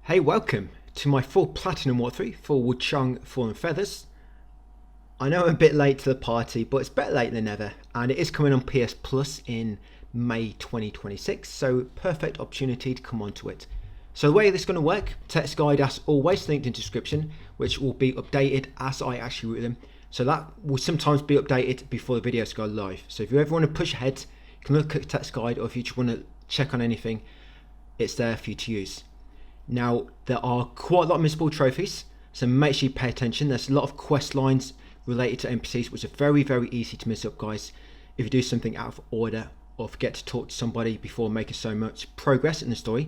Hey, welcome to my full platinum walkthrough for WUCHANG Fallen Feathers. I know I'm a bit late to the party, but it's better late than never, and it is coming on PS Plus in May 2026, so perfect opportunity to come onto it. So the way this is going to work, text guide as always linked in description, which will be updated as I actually route them. So that will sometimes be updated before the videos go live. So if you ever want to push ahead, you can look at the text guide, or if you just want to check on anything, it's there for you to use. Now, there are quite a lot of missable trophies, so make sure you pay attention. There's a lot of quest lines related to NPCs, which are very, very easy to miss up, guys, if you do something out of order or forget to talk to somebody before making so much progress in the story.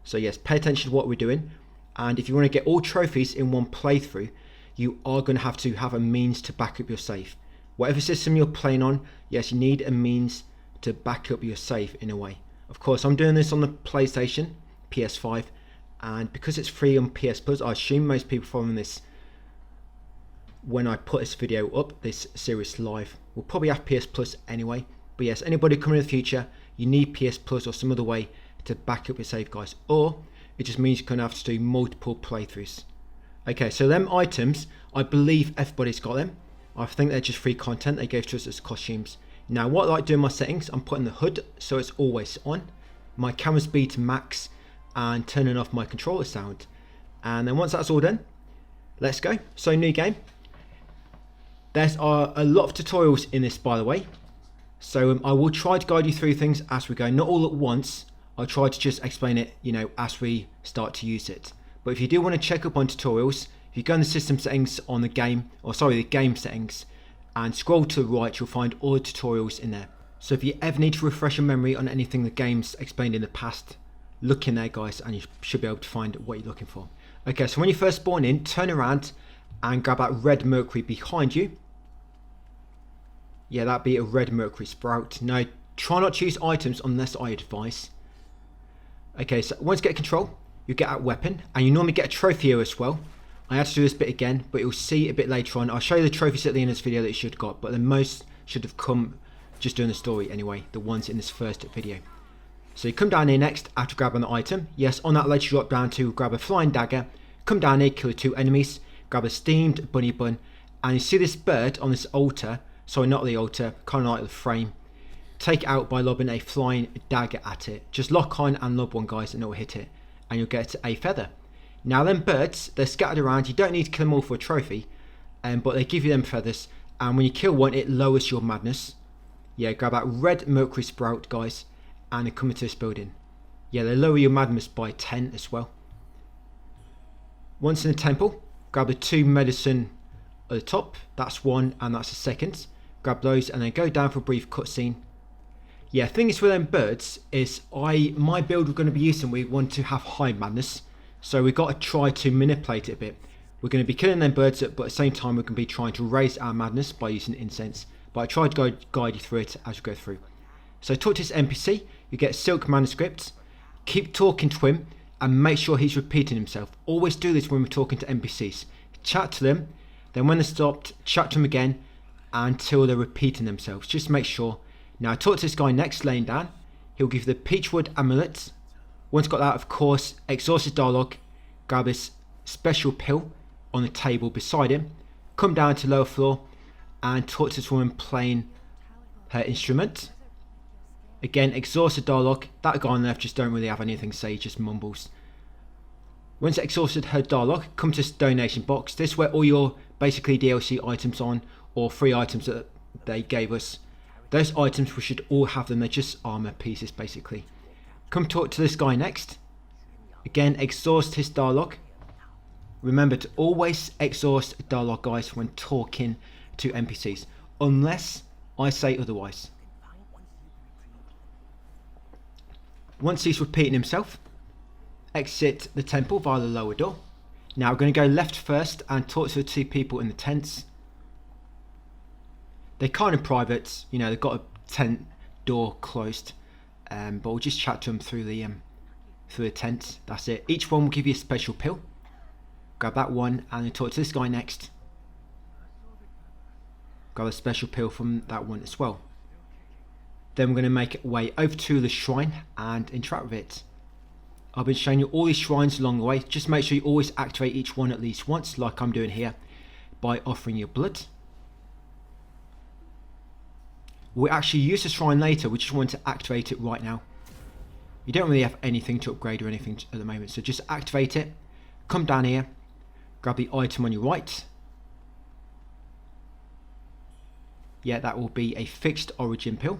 So yes, pay attention to what we're doing, and if you want to get all trophies in one playthrough, you are going to have a means to back up your save. Whatever system you're playing on, yes, you need a means to back up your save in a way. Of course, I'm doing this on the PlayStation, PS5, and because it's free on PS Plus, I assume most people following this when I put this video up, this series live, will probably have PS Plus anyway. But yes, anybody coming in the future, you need PS Plus or some other way to back up your save, guys, or it just means you're going to have to do multiple playthroughs. Okay, so them items, I believe everybody's got them. I think they're just free content they gave to us as costumes. Now, what I like doing my settings, I'm putting the HUD so it's always on, my camera speed to max, and turning off my controller sound. And then once that's all done, let's go. So new game. There's a lot of tutorials in this, by the way, so I will try to guide you through things as we go, not all at once. I'll try to just explain it, as we start to use it. But if you do want to check up on tutorials, if you go in the system settings on the game, the game settings, and scroll to the right, you'll find all the tutorials in there. So if you ever need to refresh your memory on anything the game's explained in the past, look in there, guys, and you should be able to find what you're looking for. Okay, so when you first spawn in, turn around and grab that red mercury behind you. Yeah, that'd be a red mercury sprout. Now, try not to use items unless I advise. Okay, so once you get control, you get that weapon, and you normally get a trophy here as well. I had to do this bit again, but you'll see a bit later on. I'll show you the trophies at the end of this video that you should have got, but the most should have come just doing the story anyway, the ones in this first video. So you come down here next after grabbing the item. Yes, on that ledge you drop down to grab a flying dagger, come down here, kill the two enemies, grab a steamed bunny bun, and you see this bird on this altar, sorry, not the altar, kind of like the frame. Take it out by lobbing a flying dagger at it. Just lock on and lob one, guys, and it will hit it, and you'll get a feather. Now them birds, they're scattered around. You don't need to kill them all for a trophy, but they give you them feathers, and when you kill one, it lowers your madness. Yeah, grab that red mercury sprout, guys, and they come into this building. Yeah, they lower your madness by 10 as well. Once in the temple, grab the two medicine at the top. That's one and that's a second. Grab those and then go down for a brief cutscene. Yeah, the thing is with them birds is my build we're going to be using, we want to have high madness. So we've got to try to manipulate it a bit. We're going to be killing them birds, but at the same time we're going to be trying to raise our madness by using incense. But I tried to guide you through it as we go through. So talk to this NPC, you get silk manuscripts, keep talking to him and make sure he's repeating himself. Always do this when we're talking to NPCs. Chat to them, then when they're stopped, chat to them again until they're repeating themselves. Just make sure. Now talk to this guy next, laying down. He'll give you the peachwood amulet. Once got that, of course, exhaust his dialogue, grab this special pill on the table beside him, come down to lower floor and talk to this woman playing her instrument. Again, exhausted dialogue. That guy on the left just don't really have anything to say, he just mumbles. Once exhausted her dialogue, come to this donation box. This is where all your basically DLC items on, or free items that they gave us. Those items, we should all have them, they're just armor pieces basically. Come talk to this guy next. Again, exhaust his dialogue. Remember to always exhaust dialogue, guys, when talking to NPCs, unless I say otherwise. Once he's repeating himself, exit the temple via the lower door. Now we're going to go left first and talk to the two people in the tents. They're kind of private, they've got a tent door closed, but we'll just chat to them through the tent. That's it. Each one will give you a special pill. Grab that one and then talk to this guy next. Grab a special pill from that one as well. Then we're going to make our way over to the shrine and interact with it. I've been showing you all these shrines along the way. Just make sure you always activate each one at least once, like I'm doing here, by offering your blood. We'll actually use the shrine later, we just want to activate it right now. You don't really have anything to upgrade or anything at the moment, so just activate it. Come down here, grab the item on your right. Yeah, that will be a fixed origin pill.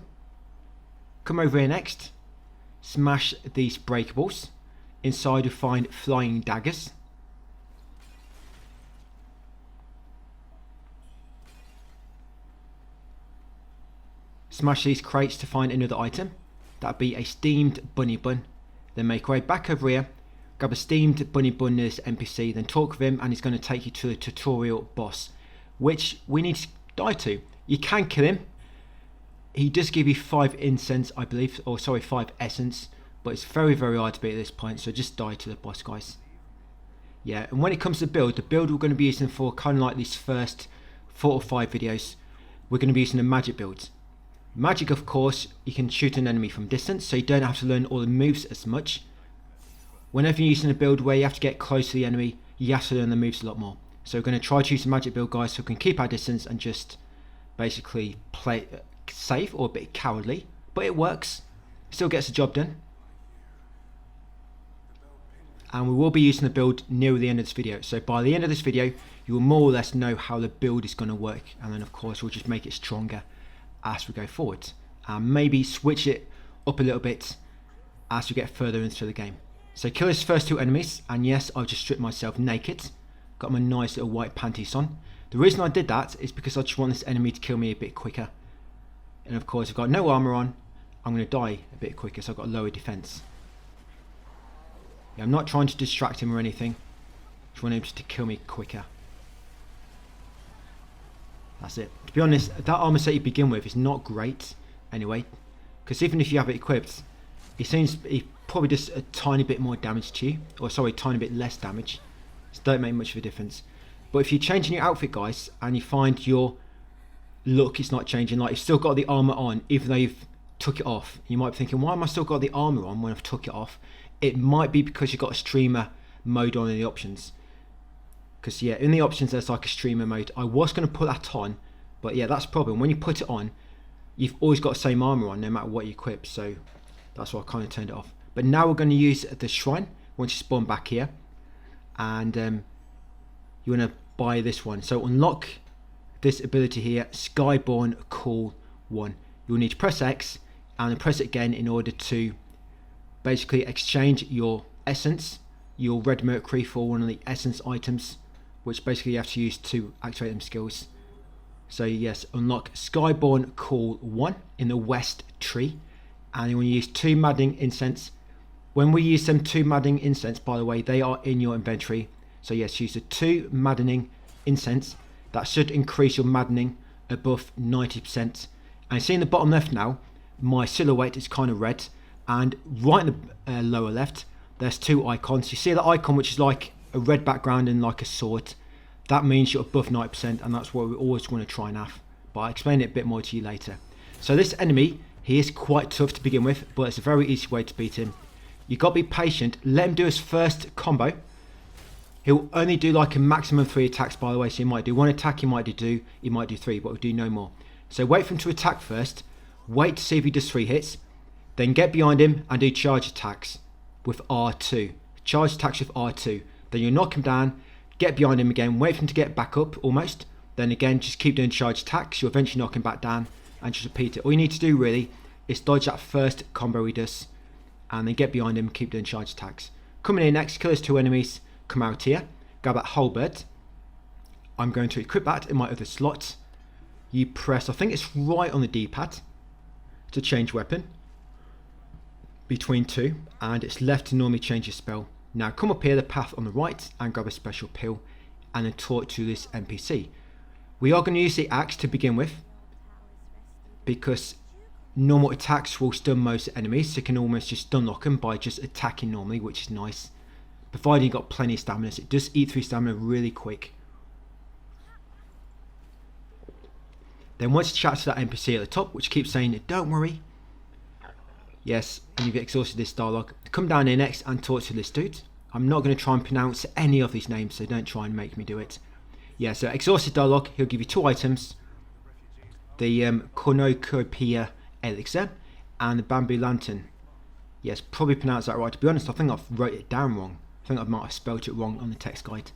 Come over here next, smash these breakables. Inside you'll find flying daggers. Smash these crates to find another item. That'd be a steamed bunny bun. Then make your way back over here, grab a steamed bunny bun near this NPC, then talk with him and he's going to take you to the tutorial boss, which we need to die to. You can kill him. He does give you 5 incense, I believe, or sorry, 5 essence, but it's very, very hard to beat at this point, so just die to the boss, guys. Yeah, and when it comes to the build we're going to be using for kind of like these first 4 or 5 videos, we're going to be using a magic build. Magic, of course, you can shoot an enemy from distance, so you don't have to learn all the moves as much. Whenever you're using a build where you have to get close to the enemy, you have to learn the moves a lot more. So we're going to try to use a magic build, guys, so we can keep our distance and just basically play safe or a bit cowardly, but it works. Still gets the job done. And we will be using the build near the end of this video. So by the end of this video, you will more or less know how the build is going to work. And then, of course, we'll just make it stronger as we go forward, and maybe switch it up a little bit as we get further into the game. So kill his first 2 enemies, and yes, I've just stripped myself naked, got my nice little white panties on. The reason I did that is because I just want this enemy to kill me a bit quicker, and of course I've got no armor on, I'm going to die a bit quicker, so I've got lower defense. Yeah, I'm not trying to distract him or anything, just want him to kill me quicker. That's it. To be honest, that armor set you begin with is not great anyway, because even if you have it equipped, he probably does a tiny bit more damage to you, or sorry, a tiny bit less damage, so don't make much of a difference. But if you're changing your outfit, guys, and you find your look is not changing, like you've still got the armor on even though you've took it off, you might be thinking, why am I still got the armor on when I've took it off? It might be because you've got a streamer mode on in the options. Because yeah, in the options there's like a streamer mode. I was going to put that on, but yeah, that's the problem. When you put it on, you've always got the same armor on no matter what you equip, so that's why I kind of turned it off. But now we're going to use the shrine once you spawn back here, and you want to buy this one. So unlock this ability here, Skyborn Call 1. You'll need to press X and then press it again in order to basically exchange your essence, your red mercury, for one of the essence items, which basically you have to use to activate them skills. So yes, unlock Skyborn Call 1 in the west tree, and you want to use 2 maddening incense. When we use them 2 maddening incense, by the way, they are in your inventory. So yes, use the 2 maddening incense. That should increase your maddening above 90%. And see in the bottom left now, my silhouette is kind of red, and right in the lower left, there's 2 icons. You see the icon which is like a red background and like a sword? That means you're above 90%, and that's what we always want to try and have. But I'll explain it a bit more to you later. So this enemy, he is quite tough to begin with, but it's a very easy way to beat him. You've got to be patient, let him do his first combo. He'll only do like a maximum 3 attacks, by the way, so he might do 1 attack, he might do 2, he might do 3, but we'll do no more. So wait for him to attack first, wait to see if he does 3 hits, then get behind him and do charge attacks with R2. Charge attacks with R2. Then you knock him down, get behind him again, wait for him to get back up almost. Then again, just keep doing charge attacks. You'll eventually knock him back down and just repeat it. All you need to do really is dodge that first combo he does, and then get behind him and keep doing charge attacks. Coming in next, kill his 2 enemies, come out here, grab that halberd. I'm going to equip that in my other slot. You press, I think it's right on the D-pad to change weapon between 2, and it's left to normally change your spell. Now come up here, the path on the right, and grab a special pill and then talk to this NPC. We are going to use the axe to begin with, because normal attacks will stun most enemies, so you can almost just stun lock them by just attacking normally, which is nice. Provided you've got plenty of stamina, so it does eat through stamina really quick. Then once you chat to that NPC at the top, which keeps saying, don't worry, Yes, and you've exhausted this dialogue. Come down here next and talk to this dude. I'm not going to try and pronounce any of these names, so don't try and make me do it. Yeah, so exhausted dialogue, he'll give you 2 items. The cornucopia elixir and the bamboo lantern. Yes, probably pronounced that right. To be honest, I think I've wrote it down wrong. I think I might have spelled it wrong on the text guide.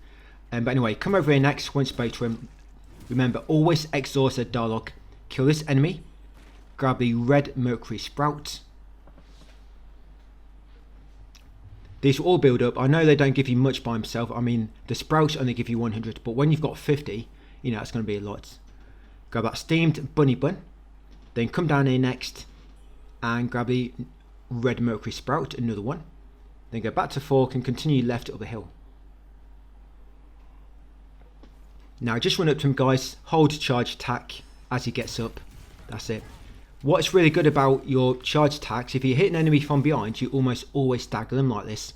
But anyway, come over here next, once you spoke to him. Remember, always exhaust a dialogue. Kill this enemy. Grab the red mercury sprout. These will all build up. I know they don't give you much by himself. I mean, the sprouts only give you 100, but when you've got 50, you know, it's going to be a lot. Grab that steamed bunny bun. Then come down here next and grab the red mercury sprout, another one. Then go back to fork and continue left up the hill. Now just run up to him, guys. Hold charge attack as he gets up. That's it. What's really good about your charge attacks, if you hit an enemy from behind, you almost always stagger them like this.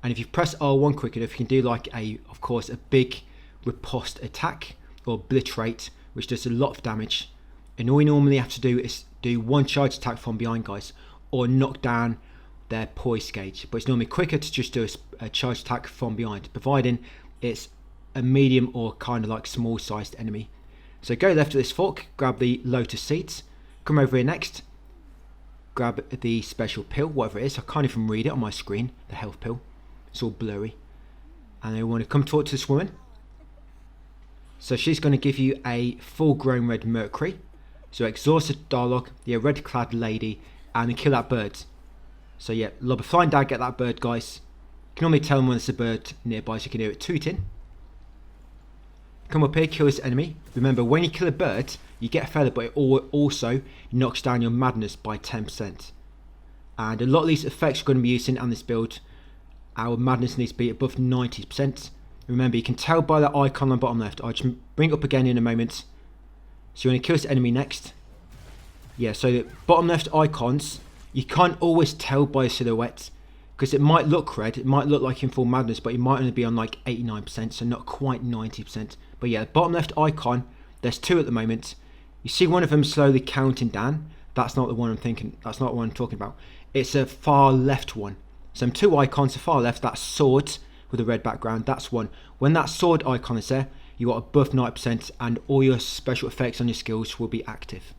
And if you press R1 quick enough, you can do like of course, a big riposte attack or obliterate, which does a lot of damage. And all you normally have to do is do 1 charge attack from behind, guys, or knock down their poise gauge. But it's normally quicker to just do a charge attack from behind, providing it's a medium or kind of like small sized enemy. So go left of this fork, grab the lotus seeds. Come over here next, grab the special pill, whatever it is. I can't even read it on my screen, the health pill. It's all blurry. And then we want to come talk to this woman. So she's going to give you a full grown red mercury. So exhausted dialogue, the red clad lady, and then kill that bird. So yeah, lob a flying dagger at that bird, guys. You can normally tell them when there's a bird nearby, so you can hear it tooting. Come up here, kill this enemy. Remember, when you kill a bird, you get a feather, but it also knocks down your madness by 10%. And a lot of these effects we're going to be using on this build, our madness needs to be above 90%. Remember, you can tell by the icon on the bottom left. I'll just bring it up again in a moment. So you want to kill this enemy next. Yeah, so the bottom left icons, you can't always tell by a silhouette, because it might look red, it might look like in full madness, but you might only be on like 89%, so not quite 90%. But yeah, the bottom left icon, there's 2 at the moment. You see one of them slowly counting down. That's not the one I'm thinking. That's not the one I'm talking about. It's a far left one. So 2 icons to far left. That's sword with a red background. That's one. When that sword icon is there, you got above 90%, and all your special effects on your skills will be active.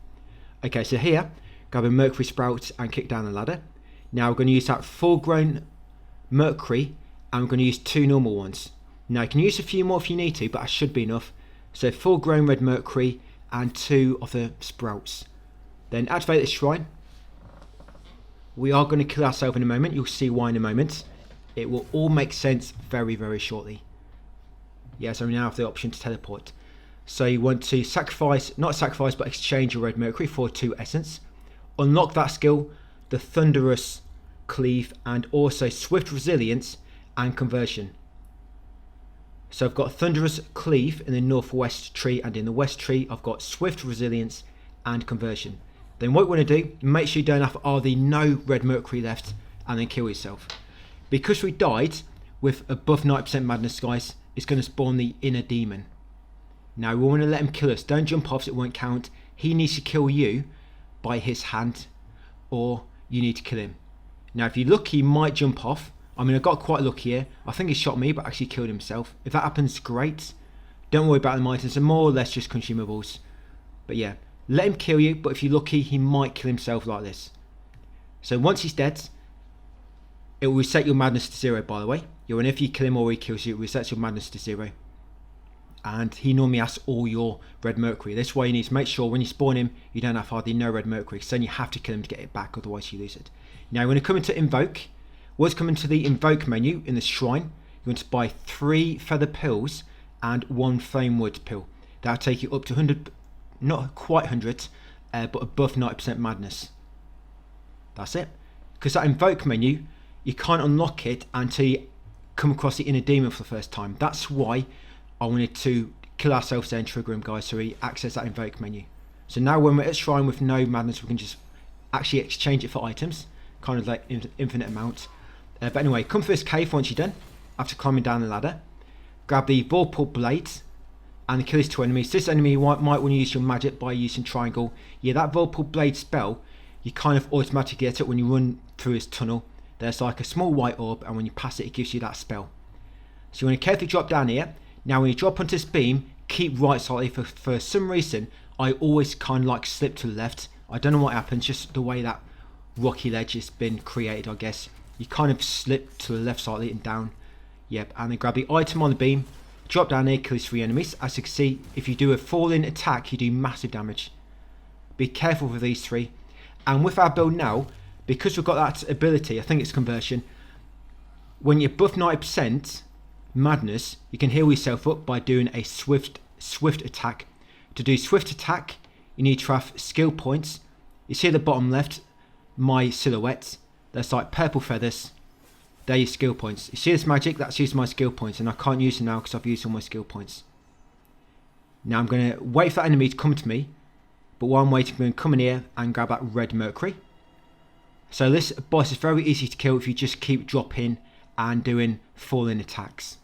Okay, so here, grab a mercury sprout and kick down the ladder. Now we're going to use that full-grown mercury, and we're going to use 2 normal ones. Now you can use a few more if you need to, but that should be enough. So full-grown red mercury and 2 of the sprouts. Then activate this shrine. We are going to kill ourselves in a moment. You'll see why in a moment. It will all make sense very, very shortly. Yeah, so we now have the option to teleport. So you want to sacrifice, not sacrifice, but exchange your red mercury for 2 essence. Unlock that skill, the thunderous cleave, and also swift resilience and conversion. So I've got thunderous cleave in the northwest tree, and in the west tree I've got swift resilience and conversion. Then what you want to do, make sure you don't have RD no red mercury left, and then kill yourself. Because we died with above 90% madness, guys, it's going to spawn the inner demon. Now we want to let him kill us. Don't jump off, so it won't count. He needs to kill you by his hand, or you need to kill him. Now if you're lucky, he might jump off. I mean, I got quite lucky here. I think he shot me, but actually killed himself. If that happens, great. Don't worry about the items. They're more or less just consumables. But yeah, let him kill you, but if you're lucky, he might kill himself like this. So once he's dead, it will reset your madness to 0, by the way. And if you kill him or he kills you, it resets your madness to 0. And he normally has all your red mercury. That's why you need to make sure when you spawn him, you don't have hardly no red mercury. So then you have to kill him to get it back, otherwise you lose it. Now when you come into invoke, once you come into the invoke menu in the shrine, you want to buy 3 feather pills and 1 flame wood pill. That'll take you up to 100, not quite 100, but above 90% madness. That's it. Because that invoke menu, you can't unlock it until you come across the inner demon for the first time. That's why I wanted to kill ourselves there and trigger him, guys, so we access that invoke menu. So now when we're at shrine with no madness, we can just actually exchange it for items, kind of like infinite amount. But anyway, come for this cave once you're done, after climbing down the ladder. Grab the vorpal blades and kill these 2 enemies. This enemy might want to use your magic by using triangle. Yeah, that vorpal blade spell you kind of automatically get it when you run through this tunnel. There's like a small white orb, and when you pass it, it gives you that spell. So you want to carefully drop down here. Now when you drop onto this beam, keep right slightly. For some reason, I always kind of like slip to the left. I don't know what happens, just the way that rocky ledge has been created, I guess. You kind of slip to the left slightly and down. Yep, and then grab the item on the beam, drop down here, kill these 3 enemies. As you can see, if you do a falling attack, you do massive damage. Be careful with these 3. And with our build now, because we've got that ability, I think it's conversion, when you're above 90% madness, you can heal yourself up by doing a swift attack. To do swift attack, you need to have skill points. You see at the bottom left, my silhouette, that's like purple feathers. They're your skill points. You see this magic? That's using my skill points, and I can't use them now because I've used all my skill points. Now I'm going to wait for that enemy to come to me, but while I'm waiting, I'm going to come in here and grab that red mercury. So this boss is very easy to kill if you just keep dropping and doing falling attacks.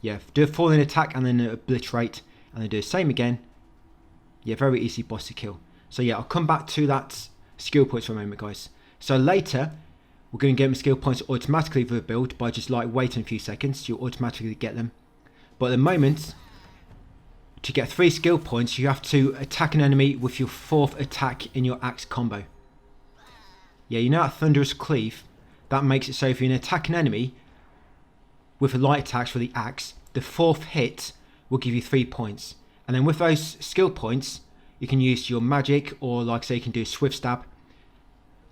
Yeah, do a falling attack and then obliterate, and then do the same again. Yeah, very easy boss to kill. So yeah, I'll come back to that skill points for a moment, guys. So later, we're going to get them skill points automatically for the build by just like waiting a few seconds. You'll automatically get them. But at the moment, to get 3 skill points, you have to attack an enemy with your 4th attack in your axe combo. Yeah, you know that thunderous cleave? That makes it so if you attack an enemy with a light attacks for the axe, the 4th hit will give you 3 points. And then with those skill points, you can use your magic, or like say you can do swift stab.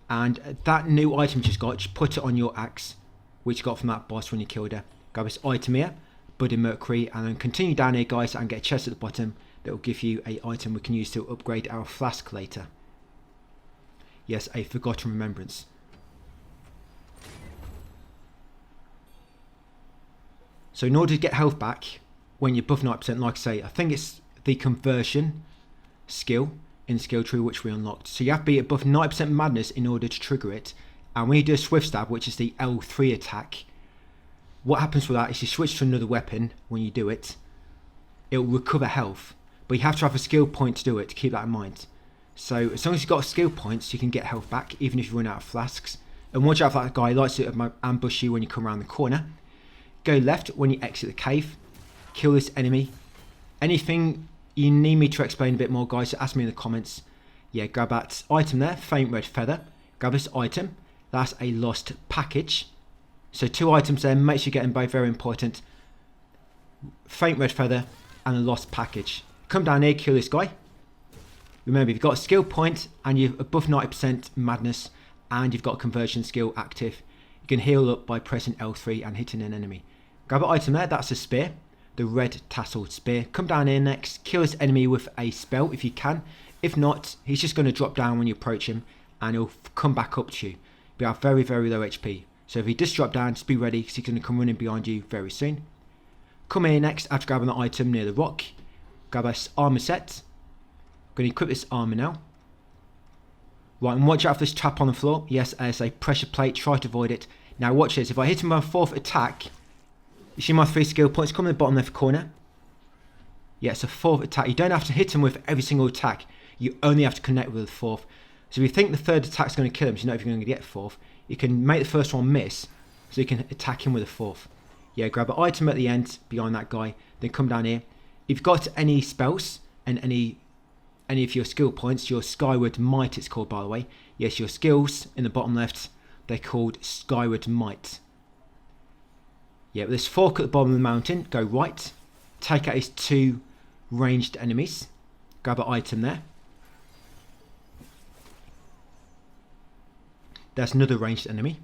And that new item you just got, just put it on your axe, which you got from that boss when you killed her. Grab this item here, Budding Mercury, and then continue down here, guys, and get a chest at the bottom that will give you a item we can use to upgrade our flask later. Yes, a Forgotten Remembrance. So in order to get health back when you're above 90%, like I say, I think it's the conversion skill in skill tree which we unlocked. So you have to be above 90% madness in order to trigger it. And when you do a swift stab, which is the L3 attack, what happens with that is you switch to another weapon. When you do it, it will recover health, but you have to have a skill point to do it, to keep that in mind. So as long as you've got skill points, you can get health back even if you run out of flasks. And watch out for that guy, he likes to ambush you when you come around the corner. Go left when you exit the cave, kill this enemy. Anything you need me to explain a bit more, guys, so ask me in the comments. Yeah, grab that item there, faint red feather. Grab this item, that's a lost package. So 2 items there, make sure you get them both, very important. Faint red feather and a lost package. Come down here, kill this guy. Remember, if you've got a skill point and you're above 90% madness and you've got a conversion skill active, you can heal up by pressing L3 and hitting an enemy. Grab an item there, that's a spear, the red tasseled spear. Come down here next, kill this enemy with a spell if you can. If not, he's just going to drop down when you approach him and he'll come back up to you. But you have very, very low HP. So if he does drop down, just be ready because he's going to come running behind you very soon. Come here next after grabbing the item near the rock. Grab this armor set. I'm going to equip this armor now. Right, and watch out for this trap on the floor. Yes, there's a pressure plate, try to avoid it. Now watch this, if I hit him with my 4th attack, you see my 3 skill points come in the bottom left corner. Yeah, it's a 4th attack. You don't have to hit him with every single attack. You only have to connect with the 4th. So if you think the 3rd attack's going to kill him, so you know if you're going to get 4th, you can make the 1st one miss, so you can attack him with the 4th. Yeah, grab an item at the end behind that guy, then come down here. If you've got any spells and any of your skill points, your Skyward Might it's called, by the way. Yes, your skills in the bottom left, they're called Skyward Might. Yeah, with this fork at the bottom of the mountain, go right, take out his 2 ranged enemies, grab an item there. There's another ranged enemy.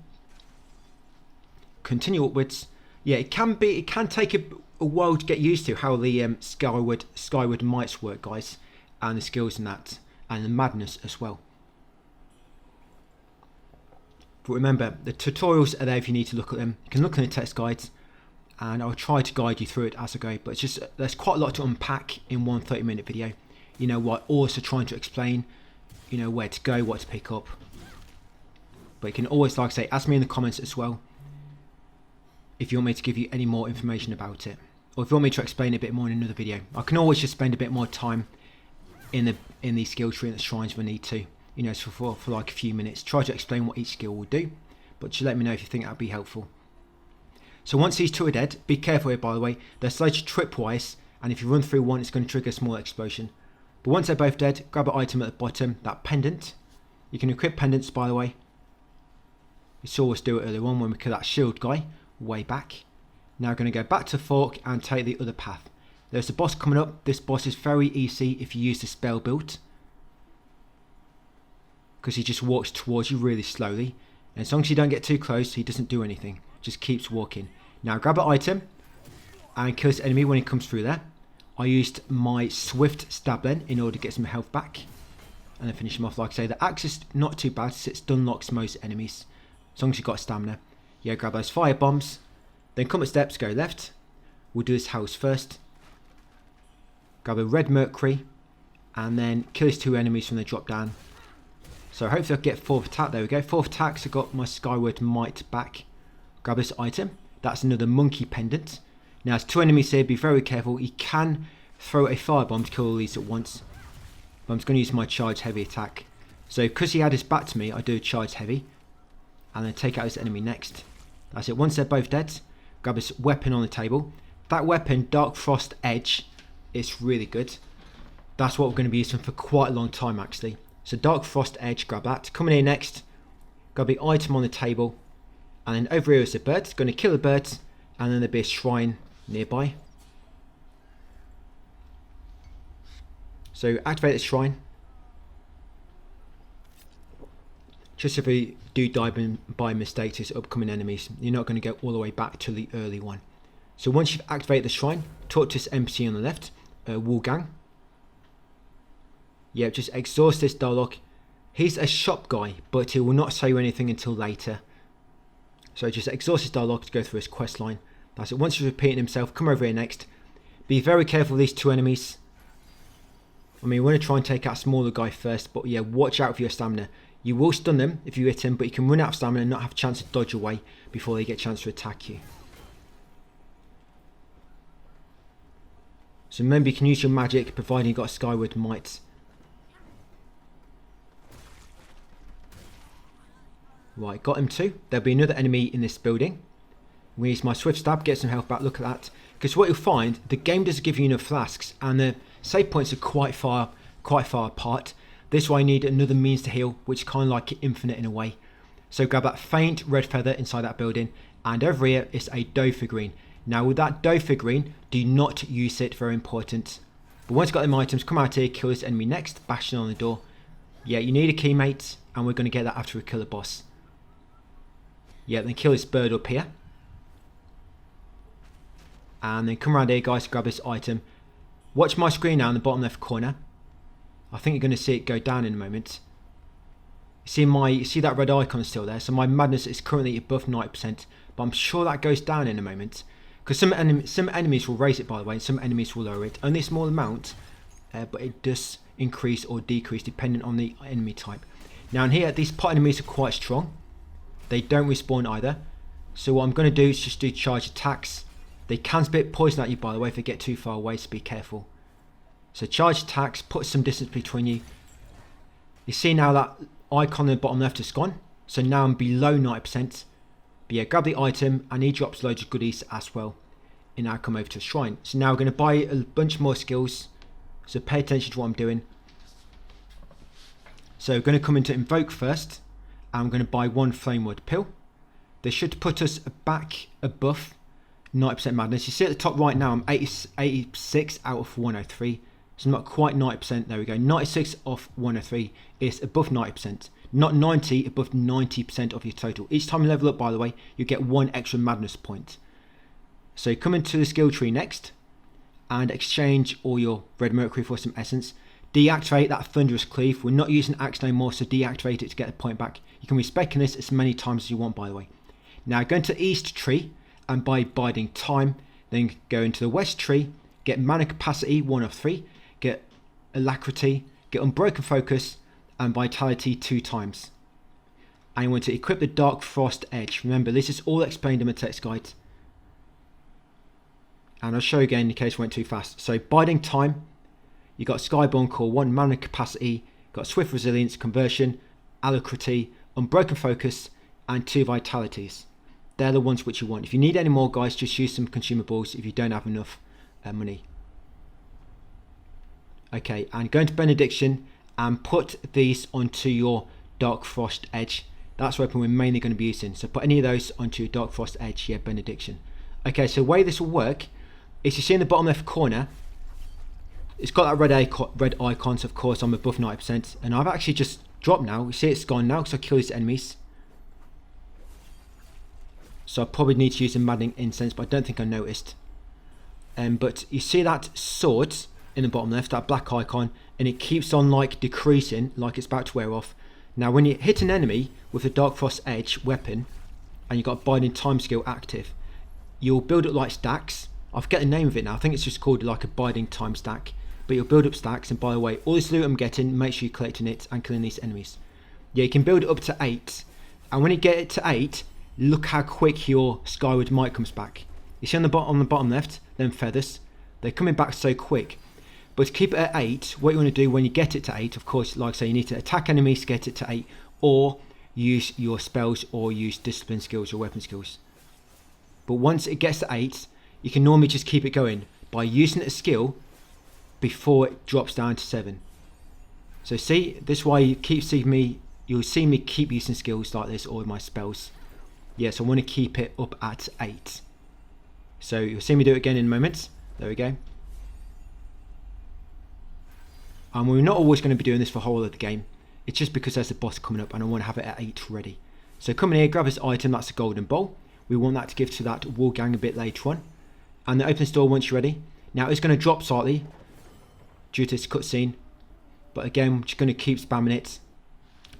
Continue upwards. Yeah, it can take a while to get used to how the Skyward Mights work, guys, and the skills in that, and the madness as well. But remember, the tutorials are there if you need to look at them. You can look in the text guides, and I'll try to guide you through it as I go. But it's just, there's quite a lot to unpack in one 30-minute video. You know what, also trying to explain, you know, where to go, what to pick up. But you can always, like I say, ask me in the comments as well if you want me to give you any more information about it, or if you want me to explain it a bit more in another video. I can always just spend a bit more time in the skill tree and the shrines if I need to. you know, for like a few minutes. Try to explain what each skill will do, but just let me know if you think that would be helpful. So once these two are dead, be careful here by the way, they're slated tripwise, and if you run through one it's going to trigger a small explosion. But once they're both dead, grab an item at the bottom, that pendant. You can equip pendants by the way. You saw us do it earlier on when we killed that shield guy way back. Now we're going to go back to Fork and take the other path. There's a boss coming up. This boss is very easy if you use the spell build, because he just walks towards you really slowly, and as long as you don't get too close he doesn't do anything, just keeps walking. Now grab an item and kill this enemy when he comes through there. I used my swift stab then in order to get some health back and then finish him off. Like I say, the axe is not too bad since it stun locks most enemies as long as you've got stamina. Yeah, grab those fire bombs, then come up steps, go left. We'll do this house first. Grab a red mercury and then kill these two enemies from the drop down. So hopefully I'll get fourth attack. There we go, fourth attack. So I got my skyward might back. Grab this item. That's another monkey pendant. Now there's two enemies here, be very careful. He can throw a firebomb to kill all these at once, but I'm just going to use my charge heavy attack. So because he had his back to me, I do charge heavy and then take out this enemy next. That's it. Once they're both dead, grab this weapon on the table. That weapon, Dark Frost Edge, is really good. That's what we're going to be using for quite a long time actually. So Dark Frost Edge, grab that. Coming in next, grab the item on the table, and then over here is a bird. It's going to kill the birds, and then there'll be a shrine nearby. So activate the shrine. Just if you do die by mistake to upcoming enemies, you're not going to go all the way back to the early one. So once you've activated the shrine, talk to this NPC on the left, WUCHANG. Yeah, just exhaust this dialogue. He's a shop guy, but he will not say you anything until later. So just exhaust his dialogue to go through his quest line. That's it. Once he's repeating himself, come over here next. Be very careful of these two enemies. I mean, you want to try and take out a smaller guy first, but yeah, watch out for your stamina. You will stun them if you hit him, but you can run out of stamina and not have a chance to dodge away before they get a chance to attack you. So remember, you can use your magic providing you've got a skyward might. Right, got him too. There'll be another enemy in this building. We use my swift stab, get some health back. Look at that. Because what you'll find, the game doesn't give you enough flasks, and the save points are quite far apart. This way I need another means to heal, which is kind of like infinite in a way. So grab that faint red feather inside that building, and over here is a doe figurine. Now with that doe figurine, do not use it, very important. But once you've got them items, come out here, kill this enemy next, bashing on the door. Yeah, you need a key, mate, and we're going to get that after we kill the boss. Yeah, then kill this bird up here. And then come around here, guys, to grab this item. Watch my screen now in the bottom left corner. I think you're going to see it go down in a moment. You see that red icon still there? So my madness is currently above 90%, but I'm sure that goes down in a moment. Because some enemies will raise it, by the way, and some enemies will lower it. Only a small amount, but it does increase or decrease depending on the enemy type. Now in here, these pot enemies are quite strong. They don't respawn either. So what I'm going to do is just do charge attacks. They can spit poison at you, by the way, if they get too far away, so be careful. So charge attacks, put some distance between you. You see now that icon in the bottom left is gone. So now I'm below 90%. But yeah, grab the item, and he drops loads of goodies as well. And now come over to the shrine. So now we're going to buy a bunch more skills. So pay attention to what I'm doing. So we're going to come into invoke first. And I'm going to buy one flamewood pill. This should put us back above 90% madness. You see at the top right now, I'm 86 out of 103. So not quite 90%. There we go. 96 off 103 is above 90%. Not 90, above 90% of your total. Each time you level up, by the way, you get one extra madness point. So you come into the skill tree next and exchange all your red mercury for some essence. Deactivate that thunderous cleave. We're not using axe no more, so deactivate it to get the point back. You can respec this as many times as you want, by the way. Now go into the east tree and buy biding time. Then go into the west tree, get mana capacity 1 of 3, get alacrity, get unbroken focus, and vitality 2 times. And you want to equip the Dark Frost Edge. Remember, this is all explained in my text guide. And I'll show you again in case I went too fast. So biding time, you got Skyborn Core 1, mana capacity, Got swift resilience, conversion, alacrity, unbroken focus, and 2 vitalities. They're the ones which you want. If you need any more, guys, just use some consumables if you don't have enough money. Okay, and go into Benediction and put these onto your Dark Frost Edge. That's the weapon we're mainly going to be using. So put any of those onto your Dark Frost Edge, yeah, Benediction. Okay, so the way this will work is, you see in the bottom left corner, it's got that red icon, so of course I'm above 90%, and I've actually just dropped now. You see it's gone now because I killed these enemies. So I probably need to use a maddening incense, but I don't think I noticed. But you see that sword in the bottom left, that black icon, and it keeps on like decreasing, like it's about to wear off. Now when you hit an enemy with a Dark Frost Edge weapon, and you've got Biding Time skill active, you'll build up like stacks. I forget the name of it now, I think it's just called like a Biding Time stack. But you'll build up stacks, and by the way, all this loot I'm getting, make sure you're collecting it and killing these enemies. Yeah, you can build it up to 8, and when you get it to 8, look how quick your Skyward Might comes back. You see on the bottom left, them feathers, they're coming back so quick. But to keep it at 8, what you want to do when you get it to 8, of course, like I say, you need to attack enemies to get it to 8, or use your spells, or use discipline skills or weapon skills. But once it gets to 8, you can normally just keep it going by using a skill before it drops down to 7. So see, this is why you'll see me keep using skills like this, or my spells. Yes, I want to keep it up at 8. So you'll see me do it again in a moment. There we go. And we're not always going to be doing this for the whole of the game. It's just because there's a boss coming up and I want to have it at 8 ready. So come in here, grab this item, that's a golden bowl. We want that to give to that WUCHANG a bit later on. And the open store once you're ready. Now it's going to drop slightly due to this cutscene, but again, we're just going to keep spamming it.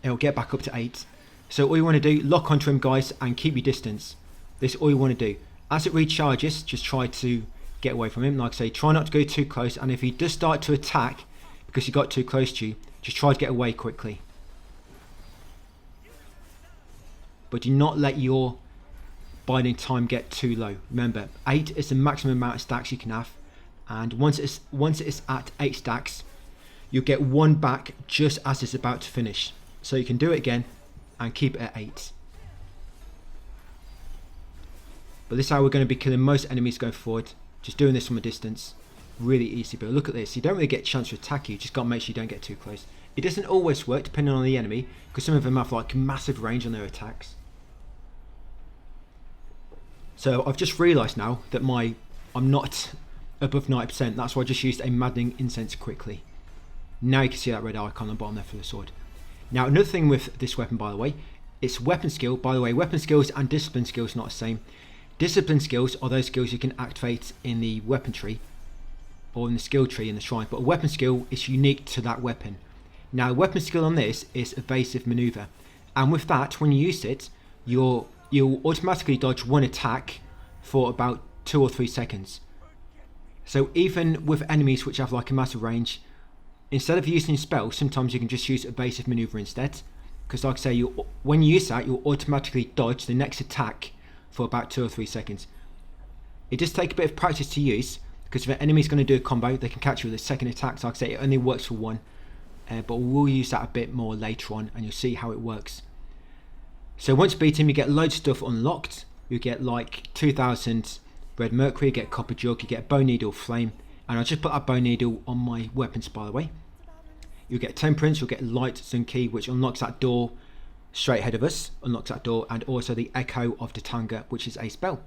It'll get back up to 8. So all you want to do, lock onto him, guys, and keep your distance. This is all you want to do. As it recharges, just try to get away from him. Like I say, try not to go too close, and if he does start to attack because he got too close to you, just try to get away quickly. But do not let your biding time get too low. Remember, 8 is the maximum amount of stacks you can have, and once it's at 8 stacks, you'll get 1 back just as it's about to finish. So you can do it again and keep it at 8. But this is how we're going to be killing most enemies going forward, just doing this from a distance. Really easy, but look at this, you don't really get a chance to attack you just got to make sure you don't get too close. It doesn't always work depending on the enemy, because some of them have like massive range on their attacks. So I've just realised now that I'm not above 90%, that's why I just used a maddening incense quickly. Now you can see that red icon on the bottom there for the sword. Now another thing with this weapon, by the way, it's weapon skill. By the way, weapon skills and discipline skills are not the same. Discipline skills are those skills you can activate in the weapon tree, or in the skill tree in the shrine, but a weapon skill is unique to that weapon. Now a weapon skill on this is evasive maneuver, and with that, when you use it, you'll automatically dodge 1 attack for about 2 or 3 seconds. So even with enemies which have like a massive range, instead of using spells, sometimes you can just use evasive maneuver instead, because like I say, when you use that, you'll automatically dodge the next attack for about 2 or 3 seconds. It does take a bit of practice to use, because if an enemy's going to do a combo, they can catch you with a second attack. So like I say, it only works for 1, but we'll use that a bit more later on, and you'll see how it works. So once you beat him, you get loads of stuff unlocked. You get like 2,000 red mercury, you get a copper jug, you get a bone needle flame, and I'll just put that bone needle on my weapons, by the way. You'll get temperance, you'll get light sun key, which unlocks that door straight ahead of us, unlocks that door, and also the echo of Datanga, which is a spell.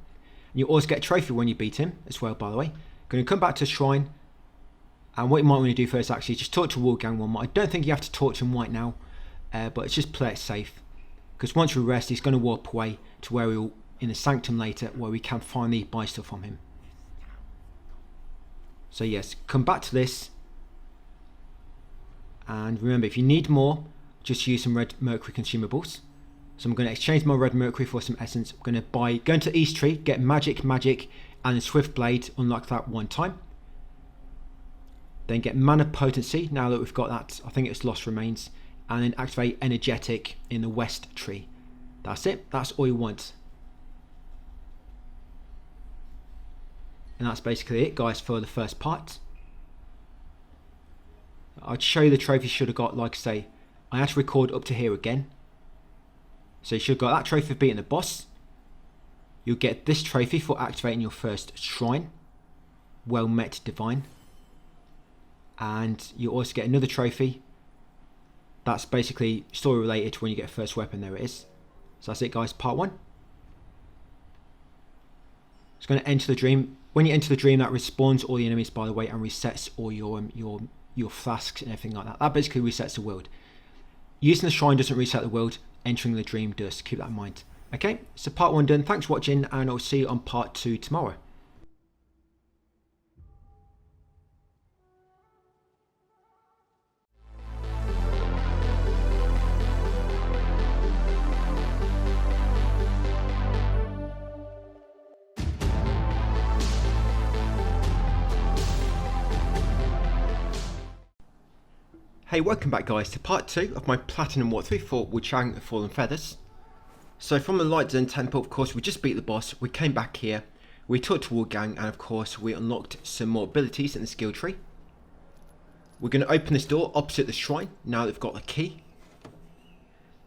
And you also get a trophy when you beat him as well, by the way. Going to come back to the shrine, and what you might want to do first actually is just talk to WUCHANG one more. I don't think you have to talk to him right now, but it's just play it safe, because once we rest, he's going to warp away to where we'll in the sanctum later, where we can finally buy stuff from him. So yes, come back to this, and remember, if you need more, just use some red mercury consumables. So I'm going to exchange my red mercury for some essence. I'm going to go into East Tree, get magic, and a swift blade, unlock that 1 time. Then get mana potency, now that we've got that, I think it's lost remains, and then activate energetic in the West Tree. That's it, that's all you want. And that's basically it, guys, for the first part. I'd show you the trophy should have got, like I say, I had to record up to here again. So you should have got that trophy for beating the boss. You'll get this trophy for activating your first shrine. Well met, divine. And you also get another trophy. That's basically story related to when you get a first weapon. There it is. So that's it, guys, part 1. It's going to enter the dream. When you enter the dream, that respawns all the enemies, by the way, and resets all your flasks and everything like that. That basically resets the world. Using the shrine doesn't reset the world. Entering the dream does. Keep that in mind. Okay, so part 1 done. Thanks for watching, and I'll see you on part 2 tomorrow. Hey, welcome back, guys, to part 2 of my platinum walkthrough for WUCHANG Fallen Feathers. So from the light zone temple, of course, we just beat the boss. We came back here, we talked to WUCHANG, and of course we unlocked some more abilities in the skill tree. We're going to open this door opposite the shrine now that we've got the key.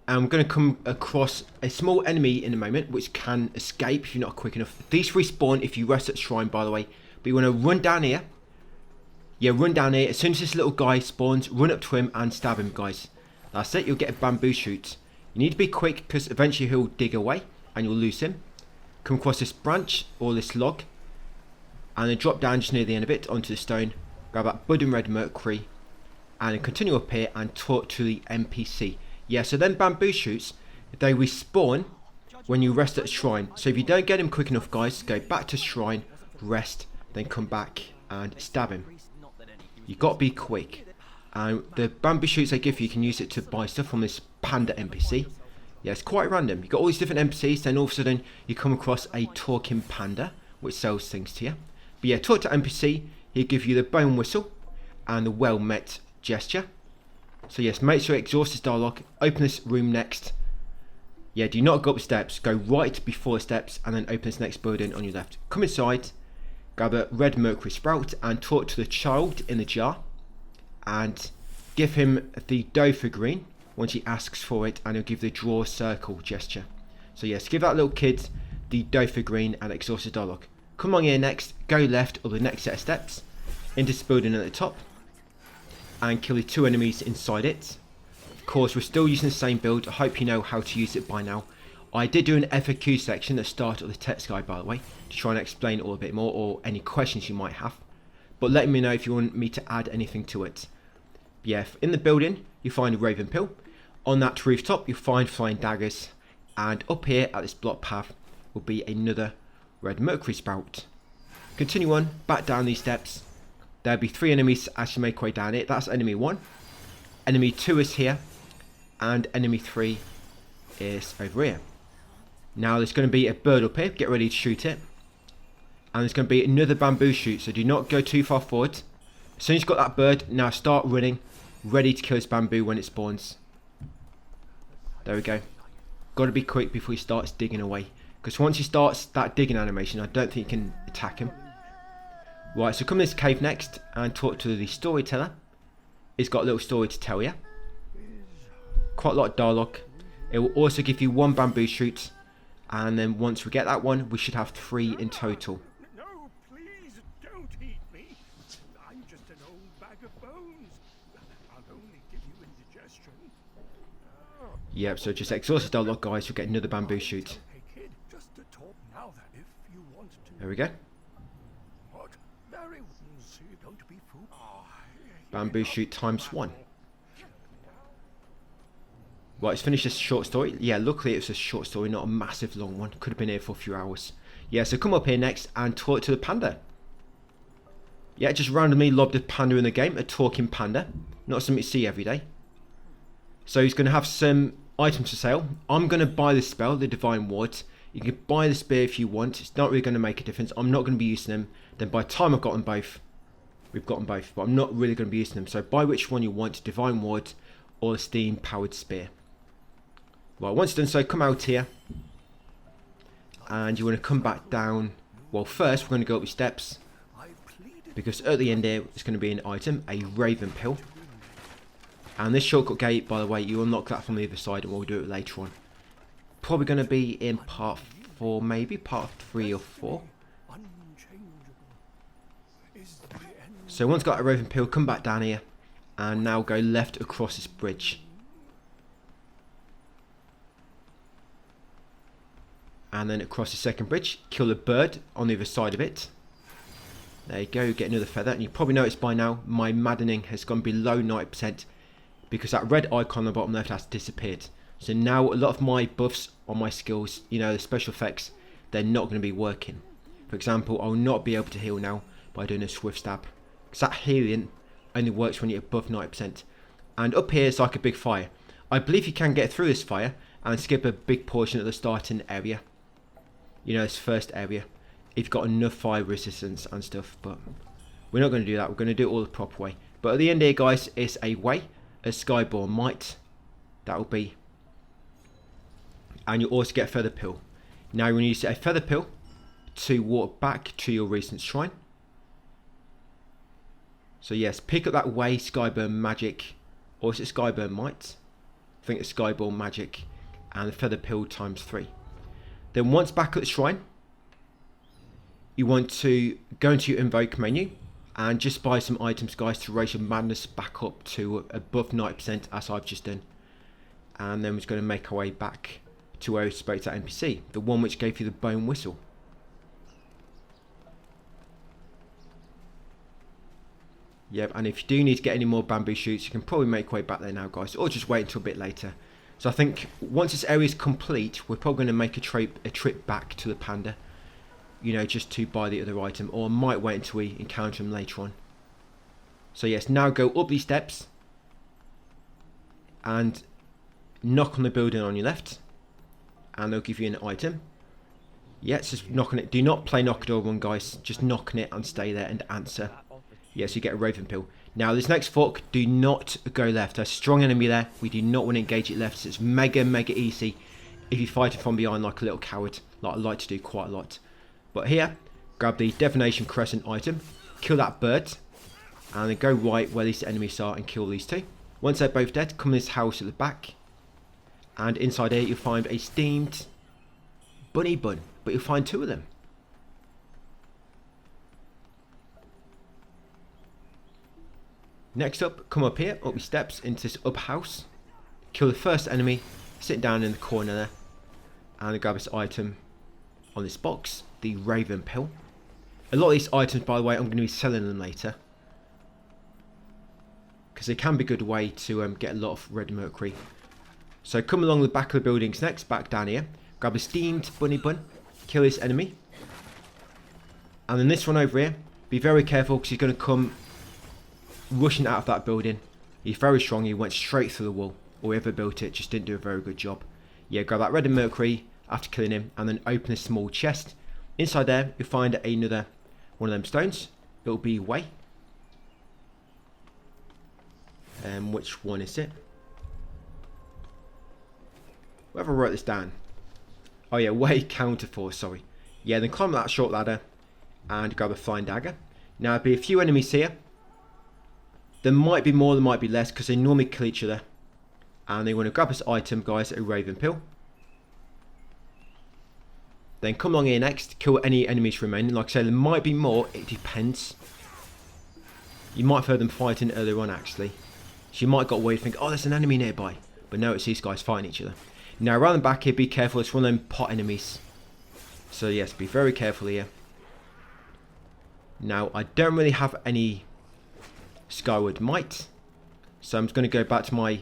And we're going to come across a small enemy in a moment which can escape if you're not quick enough. These respawn if you rest at the shrine, by the way. But you want to run down here. Yeah, run down here. As soon as this little guy spawns, run up to him and stab him, guys. That's it. You'll get a bamboo shoot. You need to be quick because eventually he'll dig away and you'll lose him. Come across this branch or this log and then drop down just near the end of it onto the stone. Grab that bud and red mercury and then continue up here and talk to the NPC. Yeah, so then bamboo shoots, they respawn when you rest at the shrine. So if you don't get him quick enough, guys, go back to shrine, rest, then come back and stab him. You've got to be quick. And the bamboo shoots they give you, you can use it to buy stuff from this panda NPC. Yeah, it's quite random. You've got all these different NPCs, then all of a sudden you come across a talking panda, which sells things to you. But yeah, talk to NPC, he'll give you the bone whistle and the well met gesture. So yes, make sure you exhaust this dialogue, open this room next. Yeah, do not go up the steps, go right before the steps and then open this next building on your left. Come inside, grab a red mercury sprout and talk to the child in the jar. And give him the dough figurine once he asks for it, and he'll give the draw circle gesture. So yes, give that little kid the dough figurine and exhaust the dialogue. Come on here next, go left or the next set of steps into this building at the top and kill the 2 enemies inside it. Of course, we're still using the same build. I hope you know how to use it by now. I did do an FAQ section at the start of the text guide, by the way, to try and explain it all a bit more or any questions you might have. But let me know if you want me to add anything to it. Yeah, in the building you find a raven pill. On that rooftop you'll find flying daggers, and up here at this block path will be another red mercury sprout. Continue on back down these steps. There'll be 3 enemies as you make your way down it. That's enemy 1, enemy 2 is here, and enemy 3 is over here. Now there's going to be a bird up here, get ready to shoot it, and there's going to be another bamboo shoot, so do not go too far forward. As soon as you've got that bird, now start running, ready to kill this bamboo when it spawns. There we go. Got to be quick before he starts digging away, because once he starts that digging animation, I don't think you can attack him. Right, so come to this cave next and talk to the storyteller. He's got a little story to tell you. Quite a lot of dialogue. It will also give you 1 bamboo shoot, and then once we get that one, we should have 3 in total. No, please don't eat me. I'm just an old bag of bones. I'll only give you indigestion. Yep, so just exhaust the dialogue, guys. You'll get another bamboo shoot. Hey kid, just to talk now that if you want to. There we go. What? Very well. So you don't be fooled. Bamboo shoot times 1. Right, let's finish this short story. Yeah, luckily it was a short story, not a massive long one. Could have been here for a few hours. Yeah, so come up here next and talk to the panda. Yeah, just randomly lobbed a panda in the game, a talking panda. Not something you see every day. So he's going to have some items for sale. I'm going to buy this spell, the Divine Ward. You can buy the spear if you want. It's not really going to make a difference. I'm not going to be using them. Then by the time I've got them both, we've got them both. But I'm not really going to be using them. So buy which one you want, Divine Ward or the Steam Powered Spear. Right, once done so, come out here. And you want to come back down. Well, first we're going to go up the steps. Because at the end here, it's going to be an item, a raven pill. And this shortcut gate, by the way, you unlock that from the other side, and we'll do it later on. Probably going to be in part 4, maybe part 3 or 4. So once got a roving pill, come back down here, and now go left across this bridge. And then across the second bridge, kill a bird on the other side of it. There you go, get another feather. And you probably noticed by now, my maddening has gone below 90%, because that red icon on the bottom left has disappeared. So now a lot of my buffs on my skills, you know, the special effects, they're not going to be working. For example, I'll not be able to heal now by doing a swift stab, because that healing only works when you're above 90%. And up here is like a big fire. I believe you can get through this fire and skip a big portion of the starting area. You know, this first area, if you've got enough fire resistance and stuff. But we're not going to do that. We're going to do it all the proper way. But at the end here, guys, is a way, a skyborn might. That will be. And you'll also get a feather pill. Now you're going to use a feather pill to walk back to your recent shrine. So yes, pick up that way, Skyburn Magic, or is it Skyburn Might? I think it's Skyborn Magic, and the feather pill times 3. Then once back at the shrine, you want to go into your invoke menu and just buy some items, guys, to raise your madness back up to above 90%, as I've just done. And then we're just going to make our way back to where we spoke to that NPC, the one which gave you the bone whistle. Yep, and if you do need to get any more bamboo shoots, you can probably make your way back there now, guys, or just wait until a bit later. So I think once this area is complete, we're probably going to make a trip back to the panda, you know, just to buy the other item, or might wait until we encounter him later on. So yes, now go up these steps and knock on the building on your left, and they'll give you an item. Yes, just knock on it. Do not play knock door one, guys. Just knock on it and stay there and answer. Yes, you get a roving pill. Now this next fork, do not go left. There's a strong enemy there. We do not want to engage it left. So it's mega easy if you fight it from behind like a little coward, like I like to do quite a lot. But here, grab the divination crescent item, kill that bird, and then go right where these enemies are and kill these two. Once they're both dead, come in this house at the back, and inside here you'll find a steamed bunny bun, but you'll find 2 of them. Next up, come up here, up the steps into this upper house, kill the first enemy, sit down in the corner there, and grab this item on this box, the Raven Pill. A lot of these items, by the way, I'm going to be selling them later, because they can be a good way to get a lot of red mercury. So come along the back of the buildings next, back down here, grab a steamed bunny bun, kill this enemy, and then this one over here, be very careful because he's going to come rushing out of that building. He's very strong. He went straight through the wall, or whoever built it just didn't do a very good job. Yeah, grab that red and mercury after killing him, and then open a small chest. Inside there you'll find another one of them stones. It'll be way. Which one is it? Whoever wrote this down. Oh yeah, way counterforce, sorry. Yeah, then climb that short ladder and grab a flying dagger. Now there'll be a few enemies here. There might be more, there might be less, because they normally kill each other. And they want to grab this item, guys, a Raven Pill. Then come along here next, kill any enemies remaining. Like I said, there might be more, it depends. You might have heard them fighting earlier on, actually. So you might have got away and think, oh, there's an enemy nearby. But no, it's these guys fighting each other. Now, around the back here, be careful, it's one of them pot enemies. So yes, be very careful here. Now, I don't really have any Skyward Might, so I'm just going to go back to my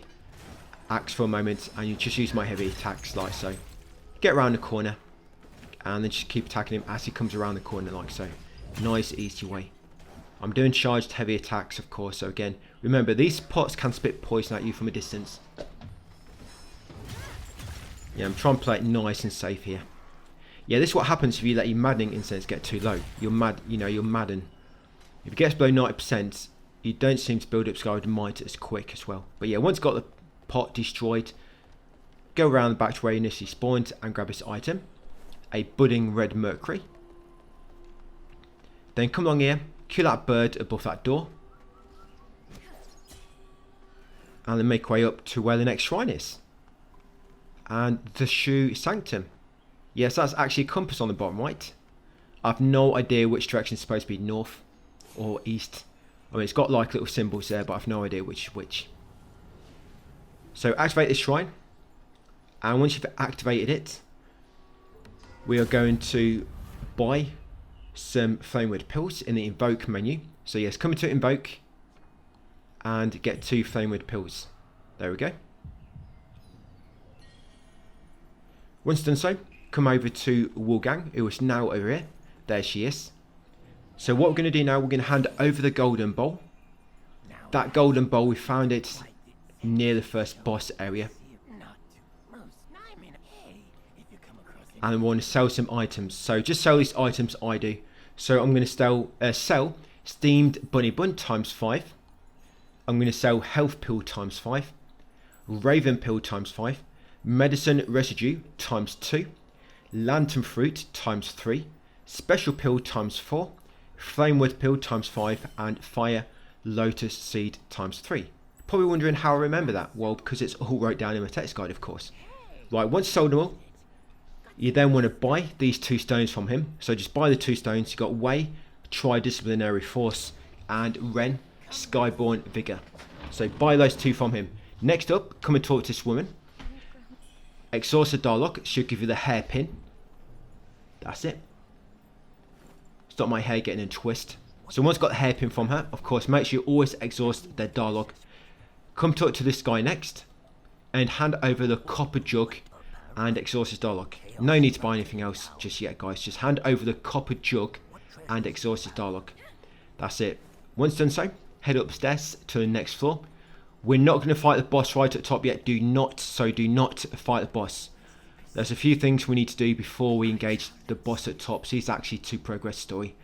axe for a moment, and you just use my heavy attacks like so. Get around the corner and then just keep attacking him as he comes around the corner like so. Nice easy way. I'm doing charged heavy attacks, of course, so again, remember these pots can spit poison at you from a distance. Yeah, I'm trying to play it nice and safe here. Yeah, this is what happens if you let your maddening incense get too low. You're mad, you know, you're madden. If it gets below 90%, you don't seem to build up Skyward Might as quick as well. But yeah, once you've got the pot destroyed, go around the back to where you initially spawned and grab this item, a budding red mercury. Then come along here, kill that bird above that door. and then make our way up to where the next shrine is. And the Shoe Sanctum. Yes, that's actually a compass on the bottom right. I have no idea which direction is supposed to be, north or east. I mean, it's got like little symbols there, but I have no idea which is which. So activate this shrine. And once you've activated it, we are going to buy some Flamewood pills in the Invoke menu. So yes, come into Invoke and get 2 Flamewood pills. There we go. Once done so, come over to WUCHANG, who is now over here. There she is. So what we're going to do now, we're going to hand over the golden bowl. That golden bowl, we found it near the first boss area. And we want to sell some items. So just sell these items I do. So I'm going to sell steamed bunny bun times 5. I'm going to sell health pill times 5. Raven pill times 5. Medicine residue times 2. Lantern fruit times 3. Special pill times 4. Flamewood pill times 5. And fire lotus seed times 3. Probably wondering how I remember that. Well, because it's all wrote down in my text guide, of course. Right, once sold them all, you then want to buy these 2 stones from him. So just buy the 2 stones. You've got Way, Tri-Disciplinary Force, and Ren, Skyborn Vigor. So buy those 2 from him. Next up, come and talk to this woman. Exhaust the dialogue. She'll give you the hairpin. That's it. Stop my hair getting in a twist. So once got the hairpin from her, of course, make sure you always exhaust their dialogue. Come talk to this guy next. And hand over the copper jug and exhaust his dialogue. No need to buy anything else just yet, guys. Just hand over the copper jug and exhaust his dialogue. That's it. Once done so, head upstairs to the next floor. We're not going to fight the boss right at the top yet. Do not fight the boss. There's a few things we need to do before we engage the boss at the top. So it's actually to progress the story.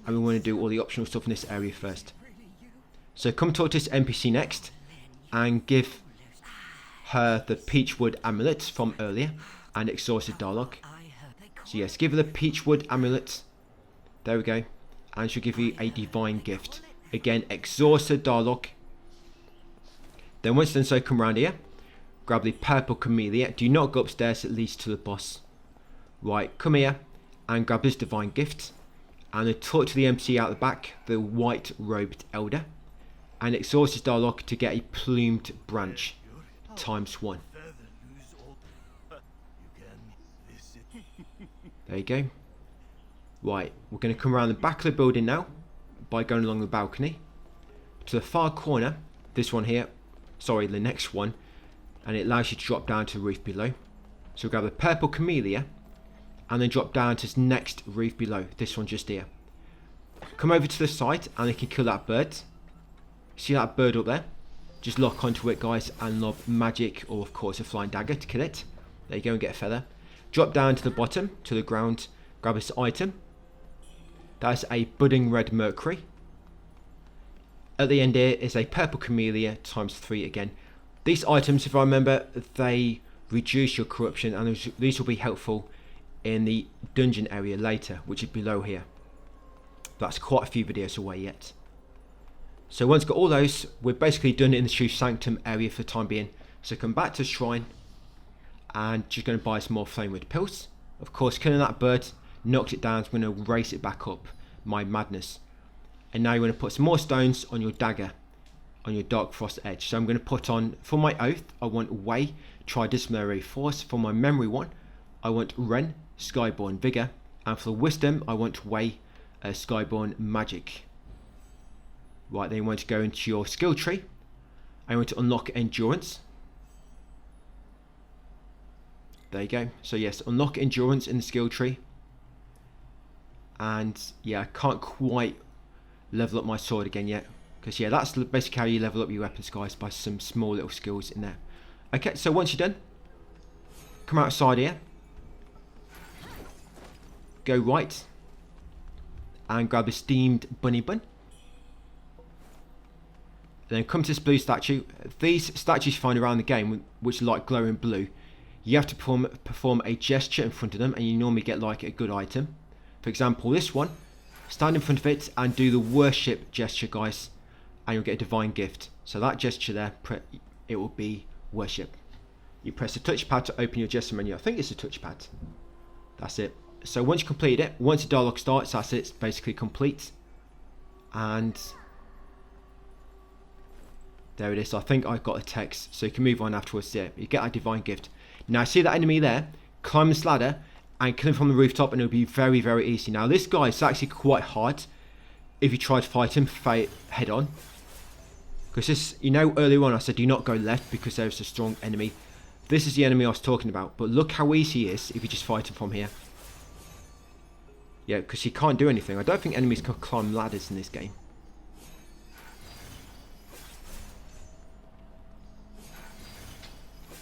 And we want to do all the optional stuff in this area first. So come talk to this NPC next. And give her the Peachwood amulet from earlier. And exhausted dialogue. So yes, give her the Peachwood amulet. There we go. And she'll give you a divine gift. Again, exhausted dialogue. Then once done so, come around here. Grab the purple camellia. Do not go upstairs, it leads to the boss. Right, come here. And grab this divine gift. And then talk to the MC out the back. The white robed elder. And exhaust his dialogue to get a plumed branch. Times 1. There you go. Right, we're going to come around the back of the building now. By going along the balcony. To the far corner. This one here. Sorry, the next one. And it allows you to drop down to the roof below. So grab the purple camellia. And then drop down to this next roof below. This one just here. Come over to the side and you can kill that bird. See that bird up there? Just lock onto it, guys, and lob magic or of course a flying dagger to kill it. There you go, and get a feather. Drop down to the bottom, to the ground. Grab this item. That's a budding red mercury. At the end here is a purple camellia times 3 again. These items, if I remember, they reduce your corruption, and these will be helpful in the dungeon area later, which is below here. That's quite a few videos away yet. So once got all those, we're basically done in the Shoe Sanctum area for the time being. So come back to the shrine, and just going to buy some more Flamewood pills. Of course, killing that bird knocked it down, so I'm going to raise it back up. My madness. And now you want to put some more stones on your dagger, on your Dark Frost edge. So I'm going to put on, for my oath, I want Way, Tri-Disciplinary Force. For my memory one, I want Ren, Skyborn Vigor. And for the wisdom, I want Way, Skyborn Magic. Right, then you want to go into your skill tree. I want to unlock Endurance. There you go. So yes, unlock Endurance in the skill tree. And yeah, I can't quite level up my sword again yet. Because yeah, that's basically how you level up your weapons, guys, by some small little skills in there. Okay, so once you're done, come outside here. Go right. And grab a steamed bunny bun. Then come to this blue statue. These statues you find around the game, which are like glowing blue, you have to perform a gesture in front of them, and you normally get like a good item. For example, this one, stand in front of it and do the worship gesture, guys, and you'll get a divine gift. So that gesture there it will be worship. You press the touchpad to open your gesture menu. I think it's a touchpad. That's it. So once you complete it, once the dialogue starts, that's it. It's basically complete. And there it is. I think I got a text, so you can move on afterwards. Yeah, you get a divine gift. Now see that enemy there? Climb this ladder and kill him from the rooftop, and it'll be very, very easy. Now this guy is actually quite hard if you try to fight him head on. Because this, you know, earlier on I said do not go left because there's a strong enemy. This is the enemy I was talking about. But look how easy he is if you just fight him from here. Yeah, because he can't do anything. I don't think enemies can climb ladders in this game.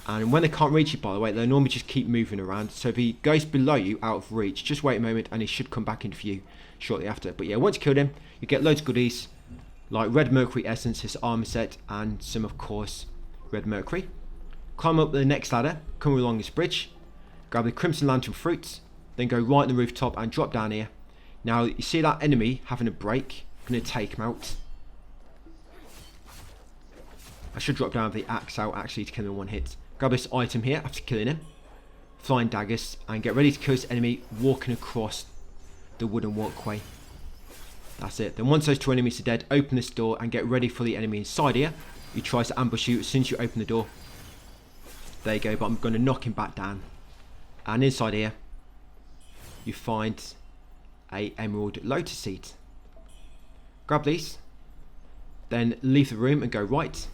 And when they can't reach you, by the way, they normally just keep moving around. So if he goes below you, out of reach, just wait a moment and he should come back into view shortly after. But yeah, once you killed him, you get loads of goodies, like red mercury essence, his armor set, and some, of course, red mercury. Climb up the next ladder, come along this bridge, grab the crimson lantern fruits, then go right on the rooftop and drop down here. Now, you see that enemy having a break? I'm going to take him out. I should drop down with the axe out, actually, to kill him in one hit. Grab this item here after killing him. Flying daggers. And get ready to kill this enemy walking across the wooden walkway. That's it. Then once those two enemies are dead, open this door and get ready for the enemy inside here. He tries to ambush you as soon as you open the door. There you go, but I'm going to knock him back down. And inside here, you find a emerald lotus seed. Grab these. Then leave the room and go right.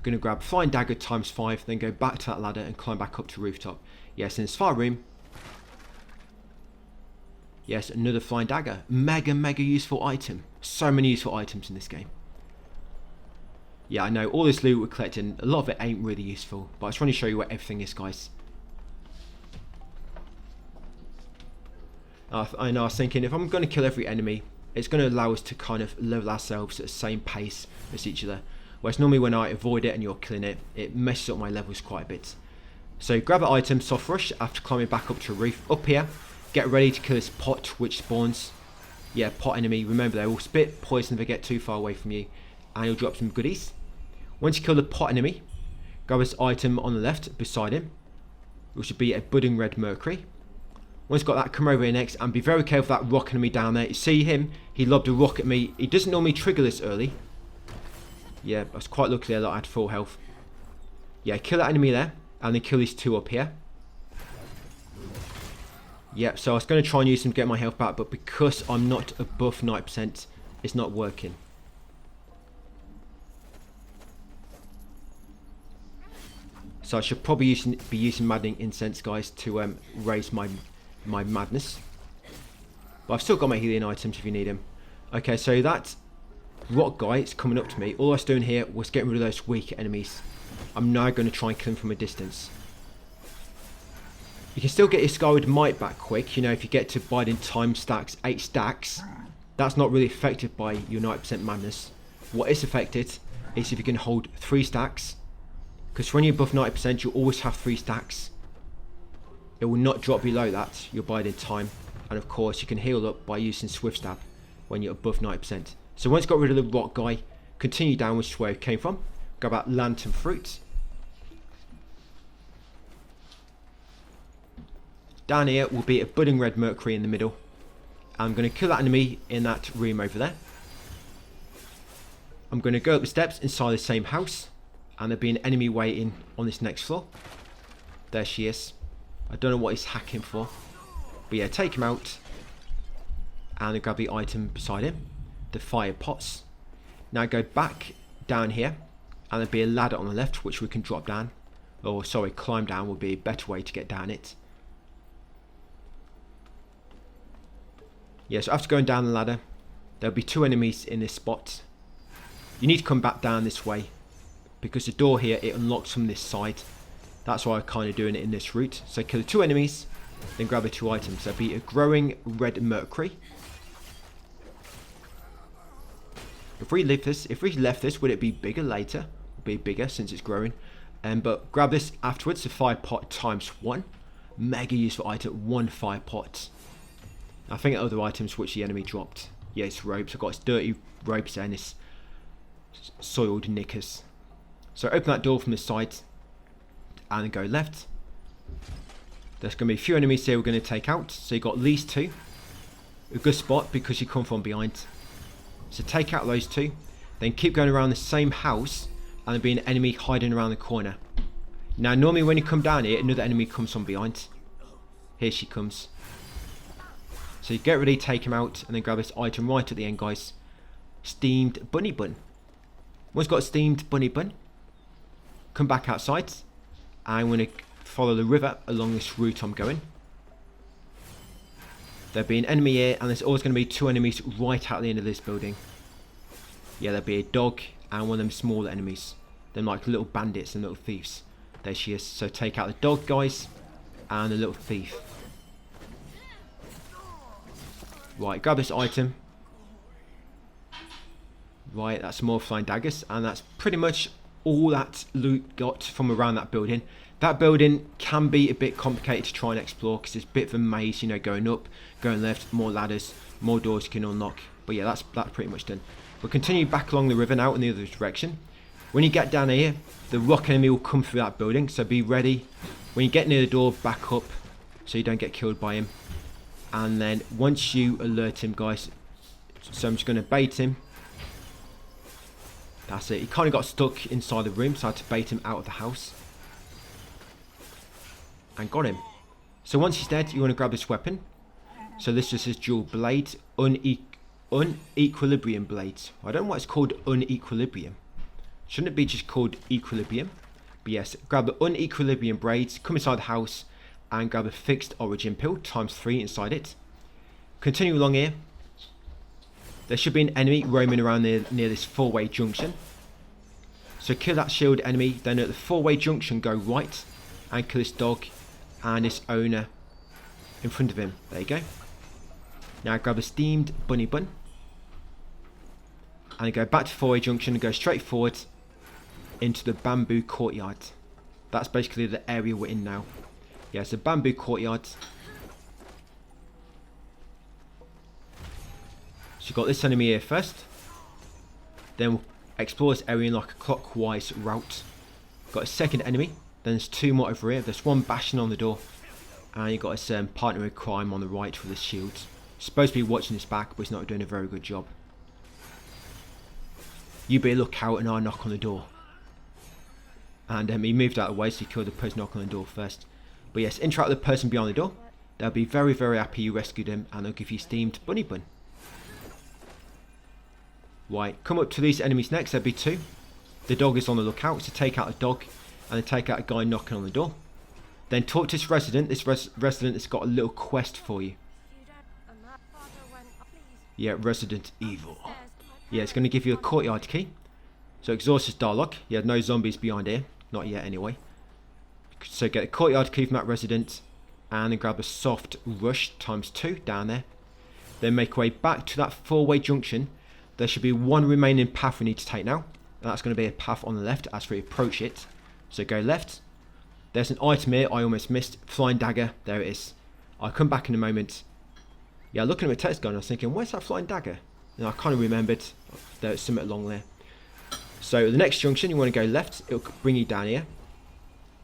Going to grab flying dagger ×5, then go back to that ladder and climb back up to the rooftop. Yes, in this far room. Yes, another flying dagger. Mega useful item. So many useful items in this game. Yeah, I know, all this loot we're collecting, a lot of it ain't really useful, but I just want to show you where everything is, guys. I know, I was thinking, if I'm going to kill every enemy, it's going to allow us to kind of level ourselves at the same pace as each other. Whereas normally when I avoid it and you're killing it, it messes up my levels quite a bit. So grab an item, soft rush, after climbing back up to a roof. Up here, get ready to kill this pot which spawns. Yeah, pot enemy. Remember, they will spit poison if they get too far away from you. And you'll drop some goodies. Once you kill the pot enemy, grab this item on the left beside him, which should be a budding red mercury. Once you've got that, come over here next and be very careful of that rock enemy down there. You see him? He lobbed a rock at me. He doesn't normally trigger this early. Yeah, I was quite lucky there that I had full health. Yeah, kill that enemy there, and then kill these two up here. Yep, so I was going to try and use them to get my health back, but because I'm not above 90%, it's not working. So I should probably be using maddening incense, guys, to raise my madness. But I've still got my healing items if you need them. Okay, so that rock guy is coming up to me. All I was doing here was getting rid of those weak enemies. I'm now going to try and kill him from a distance. You can still get your Skyward Might back quick. You know, if you get to biding time stacks, 8 stacks, that's not really affected by your 90% madness. What is affected is if you can hold 3 stacks. Because when you're above 90%, you'll always have 3 stacks. It will not drop below that, your biding time. And of course, you can heal up by using Swift Stab when you're above 90%. So once you got rid of the rock guy, continue down which is where it came from. Grab that lantern fruit. Down here will be a budding red mercury in the middle. I'm going to kill that enemy in that room over there. I'm going to go up the steps inside the same house. And there'll be an enemy waiting on this next floor. There she is. I don't know what he's hacking for. But yeah, take him out. And grab the item beside him. The fire pots. Now go back down here. And there'll be a ladder on the left which we can drop down. Or sorry, climb down would be a better way to get down it. Yeah, so after going down the ladder, there'll be 2 enemies in this spot. You need to come back down this way. Because the door here, it unlocks from this side. That's why I'm kind of doing it in this route. So kill the 2 enemies, then grab the 2 items. There'll be a growing red mercury. If we left this, would it be bigger later? It would be bigger since it's growing. But grab this afterwards, the fire pot ×1. Mega useful item, 1 fire pot. I think other items which the enemy dropped. Yeah, it's robes. I've got his dirty robes there and his soiled knickers. So open that door from the side and go left. There's going to be a few enemies here we're going to take out. So you've got these two. A good spot because you come from behind. So take out those two. Then keep going around the same house and there'll be an enemy hiding around the corner. Now normally when you come down here, another enemy comes from behind. Here she comes. So you get ready, take him out, and then grab this item right at the end, guys. Steamed bunny bun. Once got a steamed bunny bun, come back outside. I'm going to follow the river along this route I'm going. There'll be an enemy here, and there's always going to be two enemies right at the end of this building. Yeah, there'll be a dog and one of them smaller enemies. They're like little bandits and little thieves. There she is. So take out the dog, guys, and the little thief. Right, grab this item. Right, that's more flying daggers, and that's pretty much all that loot got from around that building. That building can be a bit complicated to try and explore because it's a bit of a maze, you know, going up, going left, more ladders, more doors you can unlock. But yeah, that's pretty much done. We'll continue back along the river now in the other direction. When you get down here, the rock enemy will come through that building, so be ready. When you get near the door, back up so you don't get killed by him. And then once you alert him, guys, so I'm just going to bait him. That's it. He kind of got stuck inside the room, so I had to bait him out of the house. And got him. So once he's dead, you want to grab this weapon. So this is his dual blade, unequilibrium blades. I don't know why it's called unequilibrium. Shouldn't it be just called equilibrium? But yes, grab the unequilibrium blades, come inside the house, and grab a fixed origin pill ×3 inside it. Continue along here. There should be an enemy roaming around near this four-way junction. So kill that shield enemy, then at the four-way junction go right and kill this dog and its owner in front of him. There you go. Now grab a steamed bunny bun and go back to four-way junction and go straight forward into the bamboo courtyard. That's basically the area we're in now. Yeah, it's a bamboo courtyard. So you've got this enemy here first. Then we'll explore this area in like a clockwise route. Got a second enemy. Then there's two more over here. There's one bashing on the door. And you've got his partner in crime on the right with his shield. Supposed to be watching his back, but he's not doing a very good job. You better look out and I'll knock on the door. And he moved out of the way, so he killed the person knocking on the door first. But yes, interact with the person behind the door. They'll be very, very happy you rescued him, and they'll give you steamed bunny bun. Right, come up to these enemies next. There'll be two. The dog is on the lookout, so take out the dog, and then take out a guy knocking on the door. Then talk to this resident. This resident has got a little quest for you. Yeah, Resident Evil. Yeah, it's going to give you a courtyard key. So exhaust his dialogue. Yeah, no zombies behind here. Not yet, anyway. So get a courtyard key from that resident. And then grab a soft rush ×2 down there. Then make your way back to that four-way junction. There should be one remaining path we need to take now. And that's going to be a path on the left as we approach it. So go left. There's an item here I almost missed. Flying dagger. There it is. I'll come back in a moment. Yeah, looking at my text gun, I was thinking, where's that flying dagger? And I kind of remembered there's something along there. So the next junction, you want to go left. It'll bring you down here.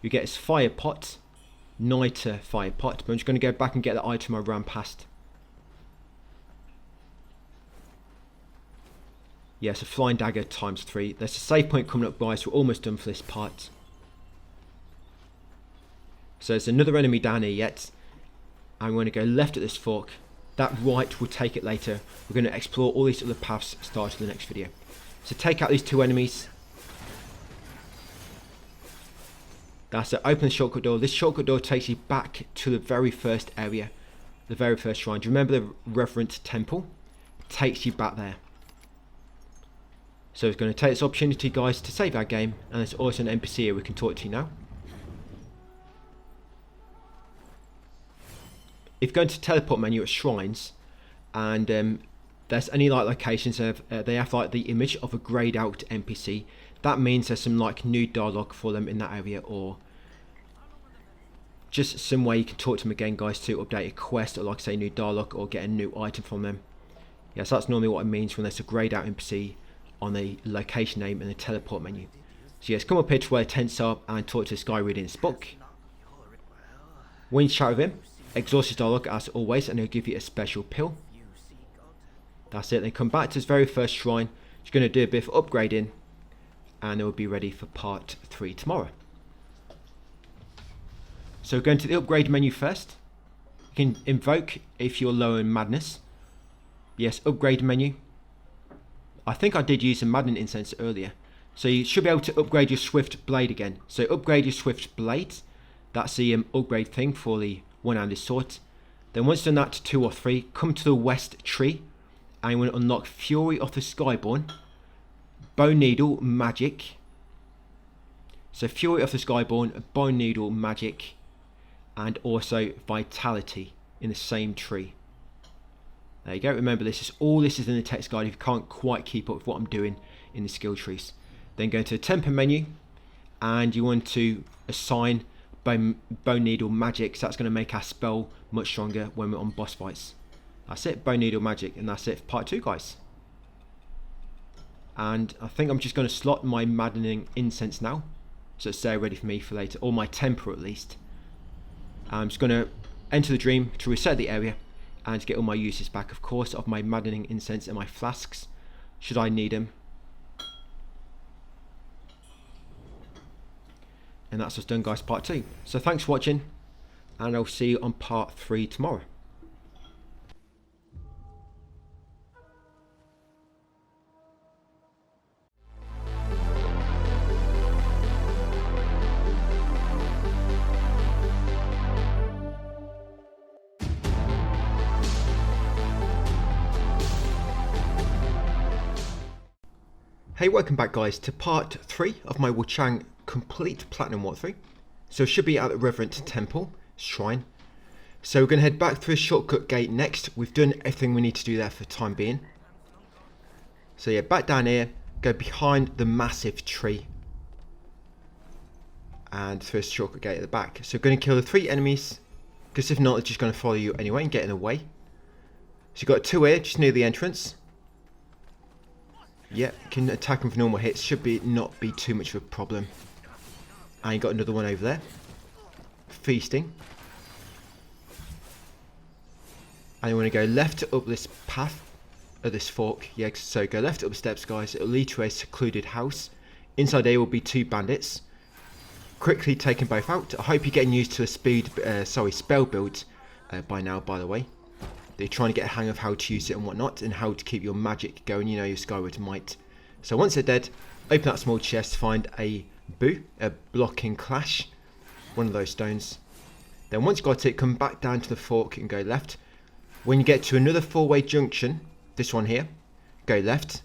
You get this fire pot. Niter fire pot. But I'm just going to go back and get the item I ran past. Yes, a flying dagger ×3. There's a save point coming up, guys. We're almost done for this part. So there's another enemy down here yet. I'm going to go left at this fork. That right will take it later. We're going to explore all these other paths starting the next video. So take out these two enemies. That's it. Open the shortcut door. This shortcut door takes you back to the very first area. The very first shrine. Do you remember the Reverend Temple? Takes you back there. So it's going to take this opportunity, guys, to save our game. And there's also an NPC here we can talk to now. If you go into teleport menu at shrines, and there's any like locations of they have like the image of a greyed out NPC, that means there's some like new dialogue for them in that area, or just some way you can talk to them again, guys, to update a quest, or like say new dialogue, or get a new item from them. Yes, that's normally what it means when there's a greyed out NPC on the location name in the teleport menu. So yes, come up here to where the tents are and talk to this guy reading his book. When you chat with him, exhaust his dialogue as always, and he'll give you a special pill. That's it. Then come back to his very first shrine. He's going to do a bit of upgrading, and it will be ready for part 3 tomorrow. So going to the upgrade menu first. You can invoke if you're low in madness. Yes, upgrade menu. I think I did use a maddening incense earlier. So you should be able to upgrade your swift blade again. So upgrade your swift blade. That's the upgrade thing for the one-handed sword. Then once done that to 2 or 3, come to the west tree. And you want to unlock Fury of the Skyborn, Bone Needle, Magic. So Fury of the Skyborn, Bone Needle, Magic, and also Vitality in the same tree. There you go. Remember, this is in the text guide if you can't quite keep up with what I'm doing in the skill trees. Then go into the temper menu, and you want to assign Bone Needle, Magic. So that's going to make our spell much stronger when we're on boss fights. That's it, Bone Needle, Magic, and that's it for part 2, guys. And I think I'm just going to slot my maddening incense now, so it's there ready for me for later, or my temper at least. I'm just going to enter the dream to reset the area and to get all my uses back, of course, of my maddening incense and my flasks, should I need them. And that's what's done, guys, part 2. So thanks for watching, and I'll see you on part 3 tomorrow. Hey, welcome back, guys, to part 3 of my WUCHANG complete platinum walkthrough. So it should be at the Reverend Temple Shrine. So we're going to head back through a shortcut gate next. We've done everything we need to do there for the time being. So yeah, back down here, go behind the massive tree, and through a shortcut gate at the back. So we're going to kill the 3 enemies, because if not, they're just going to follow you anyway and get in the way. So you've got 2 here, just near the entrance. Yep, you can attack them for normal hits, should not be too much of a problem. And you got another one over there, feasting. And you want to go left up this path, of this fork. Yeah, so go left up the steps, guys. It'll lead to a secluded house. Inside there will be 2 bandits. Quickly taking both out. I hope you're getting used to the spell build by now, by the way. They're trying to get a hang of how to use it and whatnot, and how to keep your magic going, you know, your Skyward Might. So once they're dead, open that small chest, find a boo, a blocking clash, one of those stones. Then once you got it, come back down to the fork and go left. When you get to another 4-way junction, this one here, go left.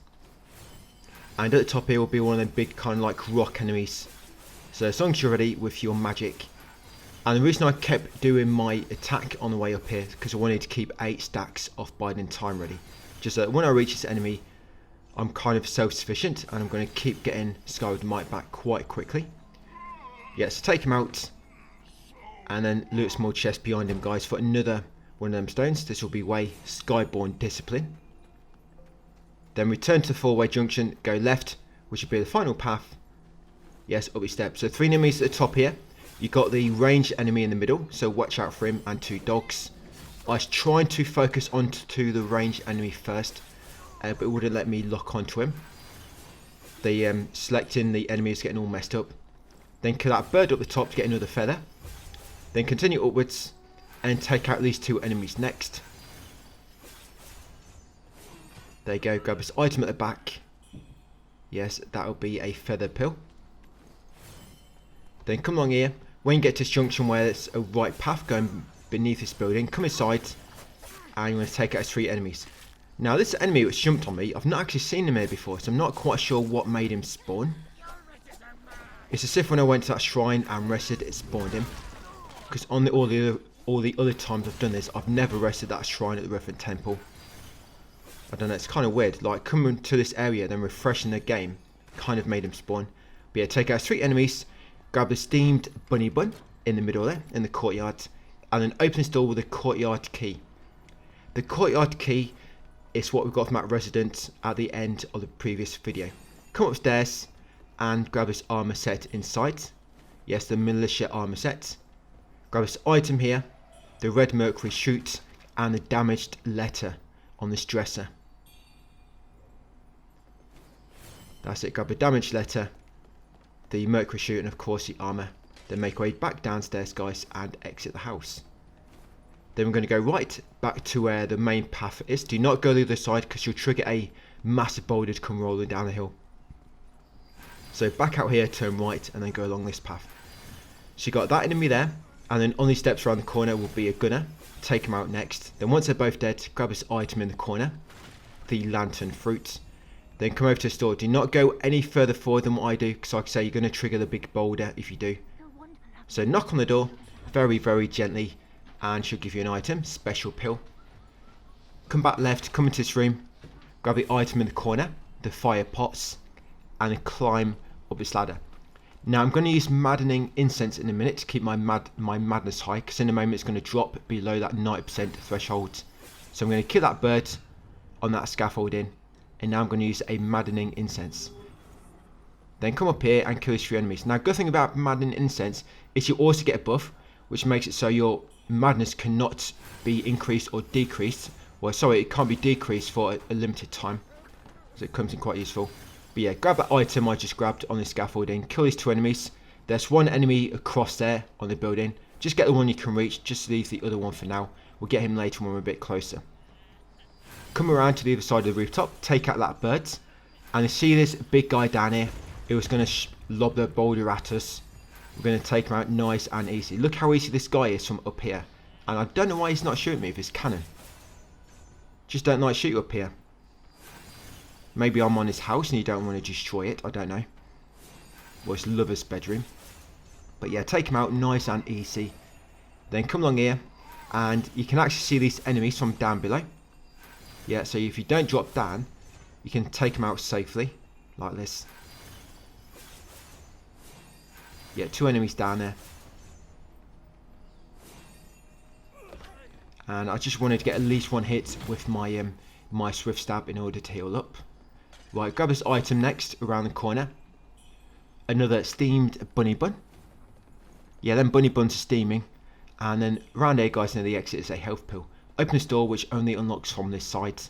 And at the top here will be one of them big kind of like rock enemies. So as long as you're ready with your magic. And the reason I kept doing my attack on the way up here, because I wanted to keep 8 stacks of biding time ready. Just so that when I reach this enemy, I'm kind of self-sufficient, and I'm going to keep getting Skyward Might back quite quickly. Yeah, so take him out, and then loot a small chest behind him, guys, for another one of them stones. This will be way Skyborn Discipline. Then return to the 4-way junction, go left, which will be the final path. Yes, up your step. So 3 enemies at the top here. You got the ranged enemy in the middle, so watch out for him, and 2 dogs. I was trying to focus onto the ranged enemy first, but it wouldn't let me lock onto him. The selecting the enemy is getting all messed up. Then kill that bird up the top to get another feather. Then continue upwards and take out these 2 enemies next. There you go, grab this item at the back. Yes, that'll be a feather pill. Then come along here. When you get to this junction where it's a right path going beneath this building, come inside, and you want to take out 3 enemies. Now this enemy which jumped on me, I've not actually seen him here before, so I'm not quite sure what made him spawn. It's as if when I went to that shrine and rested, it spawned him. Because on all the other times I've done this, I've never rested that shrine at the Reverend Temple. I don't know, it's kind of weird. Like coming to this area, then refreshing the game, kind of made him spawn. But yeah, take out 3 enemies. Grab the steamed bunny bun in the middle there, in the courtyard, and then open this door with a courtyard key. The courtyard key is what we got from that resident at the end of the previous video. Come upstairs, and grab this armor set in sight. Yes, the militia armor set. Grab this item here, the red mercury chute and the damaged letter on this dresser. That's it, grab the damaged letter, the mercury chute and of course the armor. Then make our way back downstairs guys and exit the house. Then we're going to go right back to where the main path is. Do not go the other side because you'll trigger a massive boulder to come rolling down the hill. So back out here, turn right and then go along this path. So you got that enemy there, and then on these steps around the corner will be a gunner. Take them out next. Then once they're both dead, grab this item in the corner, the lantern fruit. Then come over to the store. Do not go any further forward than what I do because like I say, you're going to trigger the big boulder if you do. So knock on the door very, very gently and she'll give you an item, special pill. Come back left, come into this room, grab the item in the corner, the fire pots, and then climb up this ladder. Now I'm going to use maddening incense in a minute to keep my madness high because in a moment it's going to drop below that 90% threshold. So I'm going to kill that bird on that scaffolding, and now I'm going to use a maddening incense. Then come up here and kill these 3 enemies. Now good thing about maddening incense is you also get a buff which makes it so your madness cannot be increased or decreased. Well, sorry, it can't be decreased for a limited time, so it comes in quite useful. But yeah, grab that item I just grabbed on the scaffolding, kill these 2 enemies. There's 1 enemy across there on the building. Just get the one you can reach, just leave the other one for now. We'll get him later when we're a bit closer. Come around to the other side of the rooftop, take out that bird, and you see this big guy down here. It was going to lob the boulder at us. We're going to take him out nice and easy. Look how easy this guy is from up here. And I don't know why he's not shooting me with his cannon. Just don't like shoot up here. Maybe I'm on his house and you don't want to destroy it. I don't know. Well, it's lover's bedroom. But yeah, take him out nice and easy. Then come along here. And you can actually see these enemies from down below. Yeah, so if you don't drop down, you can take them out safely. Like this. Yeah, 2 enemies down there. And I just wanted to get at least 1 hit with my my swift stab in order to heal up. Right, grab this item next around the corner. Another steamed bunny bun. Yeah, them bunny buns are steaming. And then around here guys near the exit is a health pill. Open this door which only unlocks from this side.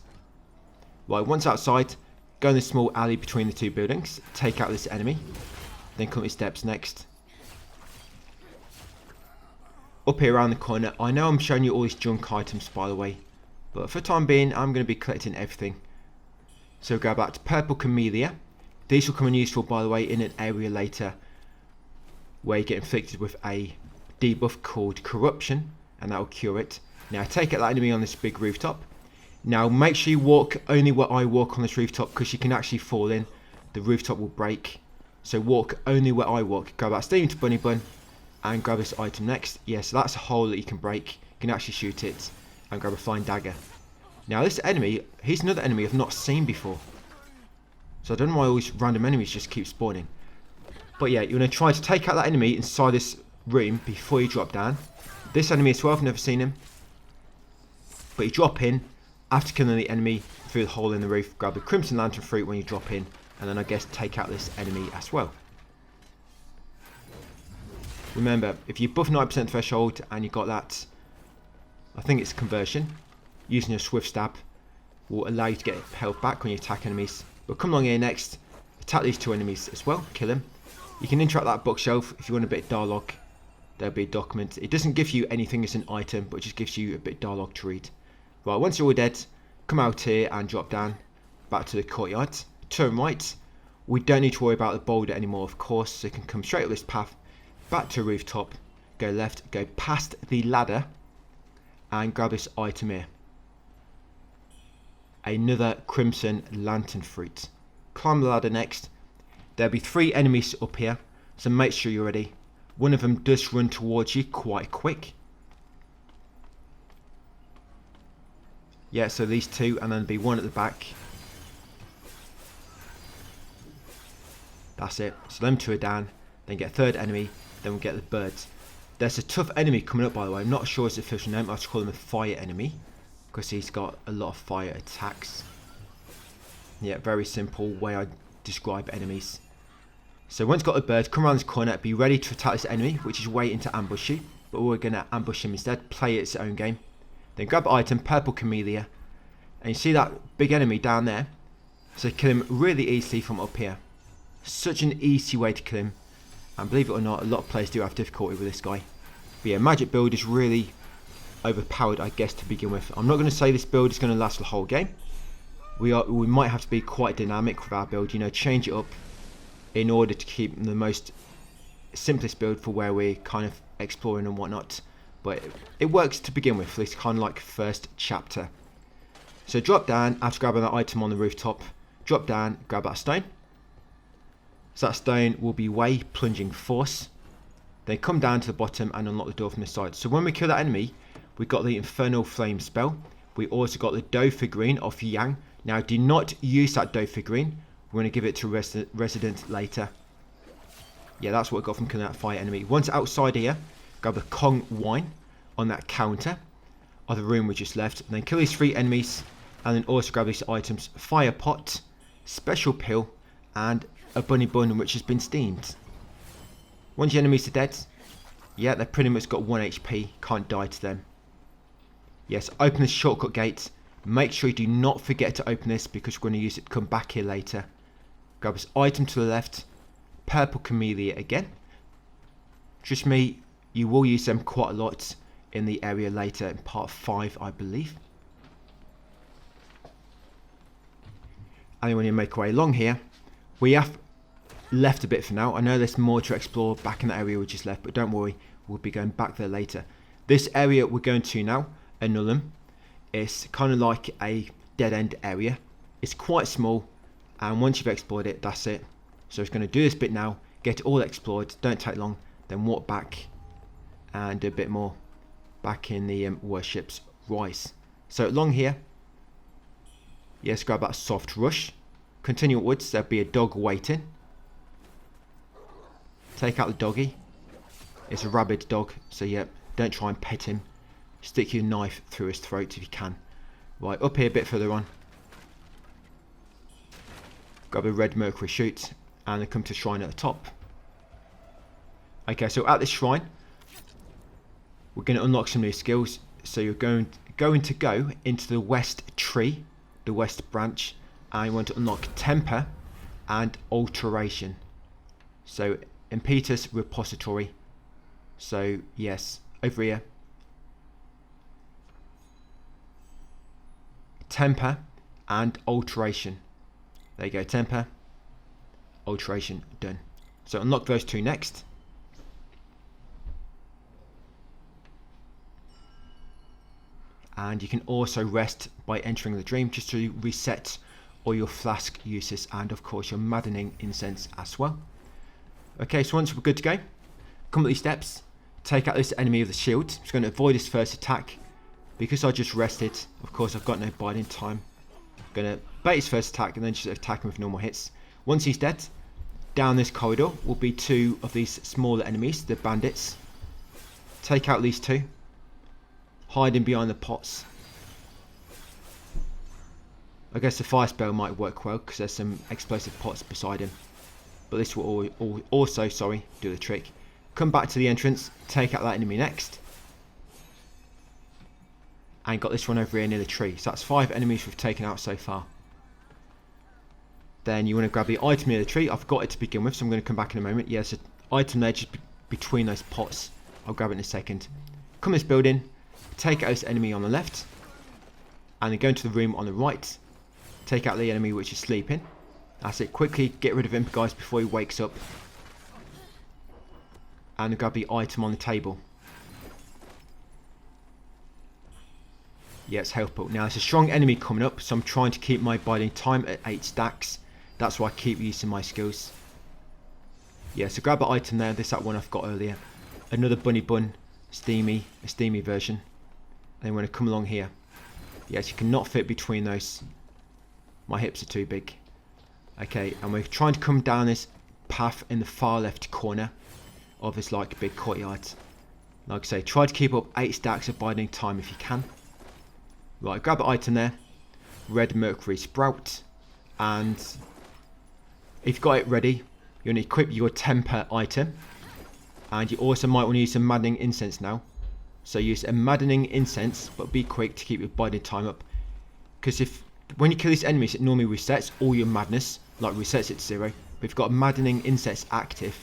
Right, once outside, go in the small alley between the 2 buildings. Take out this enemy. Then come up the steps next. Up here around the corner, I know I'm showing you all these junk items by the way, but for the time being I'm going to be collecting everything. So grab that purple camellia. These will come in useful by the way in an area later where you get inflicted with a debuff called corruption, and that will cure it. Now take out that enemy on this big rooftop. Now make sure you walk only where I walk on this rooftop because you can actually fall in. The rooftop will break. So walk only where I walk. Grab that steamed bunny bun. And grab this item next. Yeah, so that's a hole that you can break. You can actually shoot it. And grab a flying dagger. Now this enemy, he's another enemy I've not seen before. So I don't know why all these random enemies just keep spawning. But yeah, you're going to try to take out that enemy inside this room before you drop down. This enemy as well, I've never seen him. But you drop in. After killing the enemy through the hole in the roof, grab the crimson lantern fruit when you drop in. And then I guess take out this enemy as well. Remember, if you buff 90% threshold and you got that, I think it's conversion, using your swift stab will allow you to get health back when you attack enemies. But come along here next, attack these 2 enemies as well, kill them. You can interact that bookshelf if you want a bit of dialogue. There'll be a document. It doesn't give you anything as an item, but it just gives you a bit of dialogue to read. Right, once you're all dead, come out here and drop down, back to the courtyard. Turn right. We don't need to worry about the boulder anymore, of course, so you can come straight up this path. Back to rooftop, go left, go past the ladder and grab this item here. Another crimson lantern fruit. Climb the ladder next. There'll be 3 enemies up here, so make sure you're ready. One of them does run towards you quite quick. Yeah, so these 2 and then there'll be 1 at the back. That's it. So them 2 are down. Then get a 3rd enemy. Then we'll get the birds. There's a tough enemy coming up by the way. I'm not sure it's the official name. I'll just call him a fire enemy. Because he's got a lot of fire attacks. Yeah, very simple way I describe enemies. So once you've got a bird, come around this corner, be ready to attack this enemy, which is waiting to ambush you. But we're going to ambush him instead, play its own game. Then grab the item, purple camellia. And you see that big enemy down there? So kill him really easily from up here. Such an easy way to kill him. And believe it or not, a lot of players do have difficulty with this guy. But yeah, magic build is really overpowered, I guess, to begin with. I'm not going to say this build is going to last the whole game. We might have to be quite dynamic with our build, you know, change it up in order to keep the most simplest build for where we're kind of exploring and whatnot. But it works to begin with. It's kind of like first chapter. So drop down after grabbing that item on the rooftop. Drop down, grab that stone. So that stone will be way plunging force. Then come down to the bottom and unlock the door from the side. So when we kill that enemy, we got the Infernal Flame spell. We also got the doe figurine of Yang. Now do not use that doe figurine. We're going to give it to Resident later. Yeah, that's what we got from killing that fire enemy. Once outside here, grab the Kong wine on that counter of the room we just left. And then kill these 3 enemies. And then also grab these items. Fire pot, special pill, and a bunny bun which has been steamed. Once your enemies are dead, yeah, they've pretty much got 1 HP. Can't die to them. Yes, open the shortcut gate. Make sure you do not forget to open this because we're going to use it to come back here later. Grab this item to the left. Purple camellia again. Trust me, you will use them quite a lot in the area later in part 5, I believe. And when you make our way along here, we have left a bit for now. I know there's more to explore back in the area we just left, but don't worry, we'll be going back there later. This area we're going to now, Annulum, is kind of like a dead end area. It's quite small, and once you've explored it, that's it. So it's going to do this bit now, get it all explored, don't take long, then walk back and do a bit more back in the worship's rise. So along here, yes, grab that soft rush. Continue upwards, there'll be a dog waiting. Take out the doggy. It's a rabid dog, so yeah, don't try and pet him. Stick your knife through his throat if you can. Right, up here a bit further on. Grab a red mercury shoot, and then come to shrine at the top. Okay, so at this shrine, we're going to unlock some new skills. So you're going to go into the west tree, the west branch, and you want to unlock temper and alteration. So impetus repository. So yes, over here. Temper and alteration. There you go, temper, alteration, done. So unlock those 2 next. And you can also rest by entering the dream just to reset all your flask uses and of course your maddening incense as well. Okay, so once we're good to go, come up these steps, take out this enemy with the shield. I'm just going to avoid his first attack. Because I just rested, of course I've got no biding time. I'm going to bait his first attack and then just attack him with normal hits. Once he's dead, down this corridor will be 2 of these smaller enemies, the bandits. Take out these 2. Hiding behind the pots. I guess the fire spell might work well because there's some explosive pots beside him. But this will also do the trick. Come back to the entrance, take out that enemy next. And got this one over here near the tree. So that's 5 enemies we've taken out so far. Then you want to grab the item near the tree. I've got it to begin with, so I'm going to come back in a moment. Yes, yeah, item there just between those pots. I'll grab it in a second. Come this building, take out this enemy on the left. And then go into the room on the right. Take out the enemy which is sleeping. That's it. Quickly get rid of him, guys, before he wakes up. And grab the item on the table. Yes, health pool. Now there's a strong enemy coming up, so I'm trying to keep my biding time at 8 stacks. That's why I keep using my skills. Yeah, so grab the item there. That one I've got earlier. Another bunny bun, a steamy version. And then we're going to come along here. Yes, you cannot fit between those. My hips are too big. Okay, and we're trying to come down this path in the far left corner of this like big courtyard. Like I say, try to keep up 8 stacks of biding time if you can. Right, grab the item there. Red mercury sprout. And if you've got it ready, you want to equip your temper item. And you also might want to use some maddening incense now. So use a maddening incense, but be quick to keep your biding time up. Because when you kill these enemies, it normally resets all your madness, like resets it to 0. But if you've got a maddening incense active,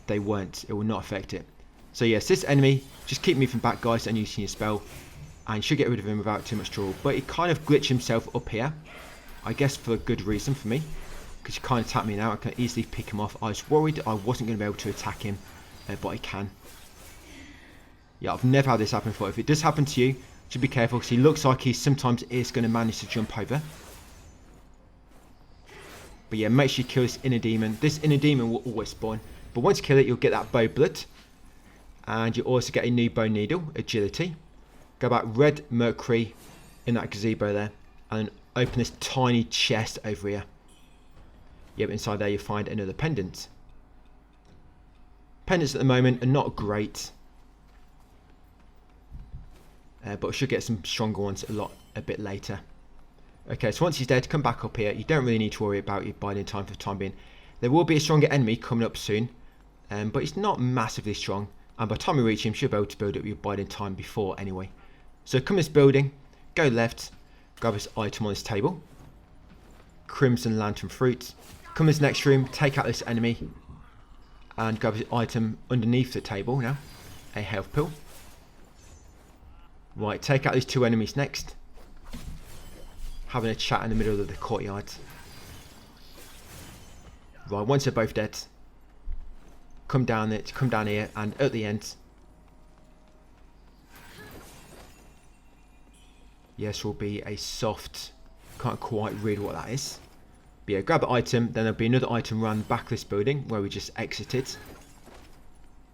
they won't. It will not affect it. So yes, this enemy, just keep moving back, guys, and using your spell. And you should get rid of him without too much trouble. But he kind of glitched himself up here. I guess for a good reason for me. Because he kind of tapped me now. I can easily pick him off. I was worried I wasn't going to be able to attack him. But I can. Yeah, I've never had this happen before. If it does happen to you, should be careful. Because he looks like he sometimes is going to manage to jump over. But yeah, make sure you kill this inner demon. This inner demon will always spawn. But once you kill it, you'll get that bow blood. And you also get a new bone needle, agility. Go back red mercury in that gazebo there. And open this tiny chest over here. Yep, inside there you'll find another pendant. Pendants at the moment are not great. But we should get some stronger ones a bit later. Okay, so once he's dead, come back up here. You don't really need to worry about your biding time for the time being. There will be a stronger enemy coming up soon. But he's not massively strong. And by the time we reach him, you should be able to build up your biding time before anyway. So come this building, go left, grab this item on this table. Crimson lantern fruit. Come this next room, take out this enemy. And grab this item underneath the table now. A health pill. Right, take out these 2 enemies next. Having a chat in the middle of the courtyard. Right, once they're both dead, come down here, and at the end, yes, will be a soft. Can't quite read what that is. But yeah, grab the item. Then there'll be another item around the back of this building where we just exited.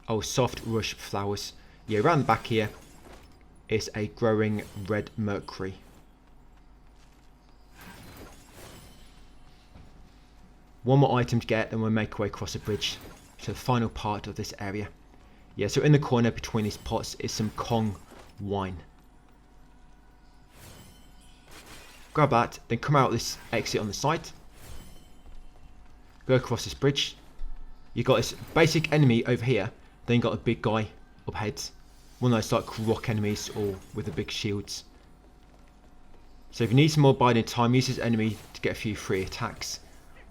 Oh, soft rush flowers. Yeah, around the back here is a growing red mercury. One more item to get, then we'll make our way across the bridge to the final part of this area. Yeah, so in the corner between these pots is some Kong wine. Grab that, then come out this exit on the side. Go across this bridge. You've got this basic enemy over here, then you've got a big guy up ahead. One of those like rock enemies or with the big shields. So if you need some more biding time, use this enemy to get a few free attacks.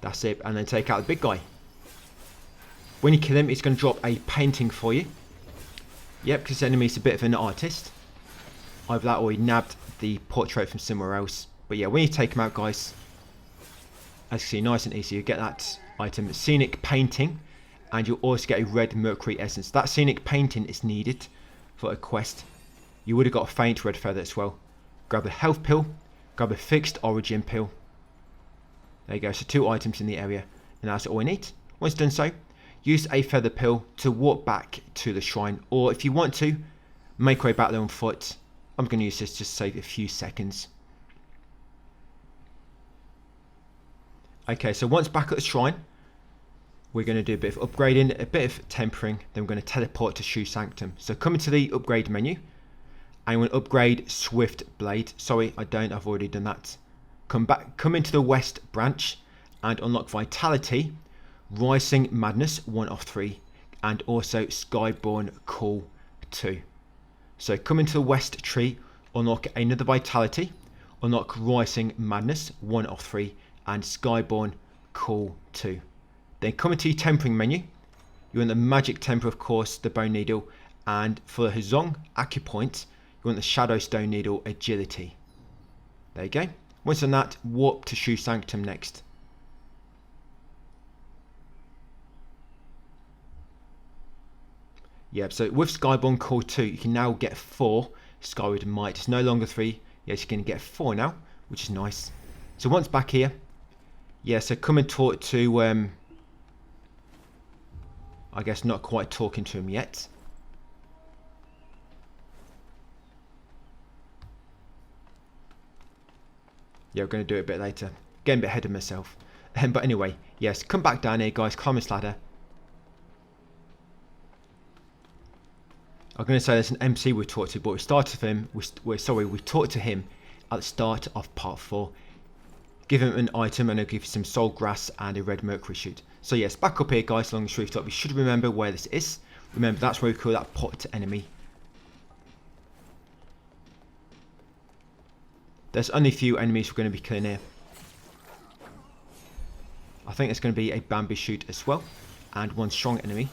That's it, and then take out the big guy. When you kill him, it's going to drop a painting for you. Yep, because this enemy's a bit of an artist. Either that or he nabbed the portrait from somewhere else. But yeah, when you take him out, guys, as you see, nice and easy, you get that item, scenic painting, and you'll also get a red mercury essence. That scenic painting is needed for a quest. You would have got a faint red feather as well. Grab a health pill, grab a fixed origin pill. There you go, so 2 items in the area, and that's all we need. Once done so, use a feather pill to walk back to the shrine, or if you want to, make your way back there on foot. I'm going to use this just to save a few seconds. Okay, so once back at the shrine, we're going to do a bit of upgrading, a bit of tempering, then we're going to teleport to Shoe Sanctum. So come into the upgrade menu, and we're going to upgrade Swift Blade. Sorry, I don't, I've already done that. Come into the West branch, and unlock Vitality, Rising Madness 1 of 3, and also Skyborn Cool 2. So come into the West tree, unlock another Vitality, unlock Rising Madness 1 of 3, and Skyborn Cool 2. Then come into your tempering menu. You want the magic temper, of course, the bone needle, and for the Huzong acupoint, you want the shadow stone needle agility. There you go. Once done that, warp to Shoe Sanctum next. Yep, so with Skyborn Core 2, you can now get 4 Skyward Might. It's no longer 3. Yes, you can get 4 now, which is nice. So once back here, yeah, so come and talk to, I guess not quite talking to him yet. Yeah, we're going to do it a bit later. Getting a bit ahead of myself. But anyway, yes, come back down here, guys. Climb this ladder. I'm going to say there's an MC we talked to, but we started with him. We talked to him at the start of part 4. Give him an item, and he'll give you some soul grass and a red mercury shoot. So yes, back up here guys along this rooftop. You should remember where this is. Remember, that's where we call that pot enemy. There's only a few enemies we're going to be killing here. I think there's going to be a bamboo shoot as well, and one strong enemy.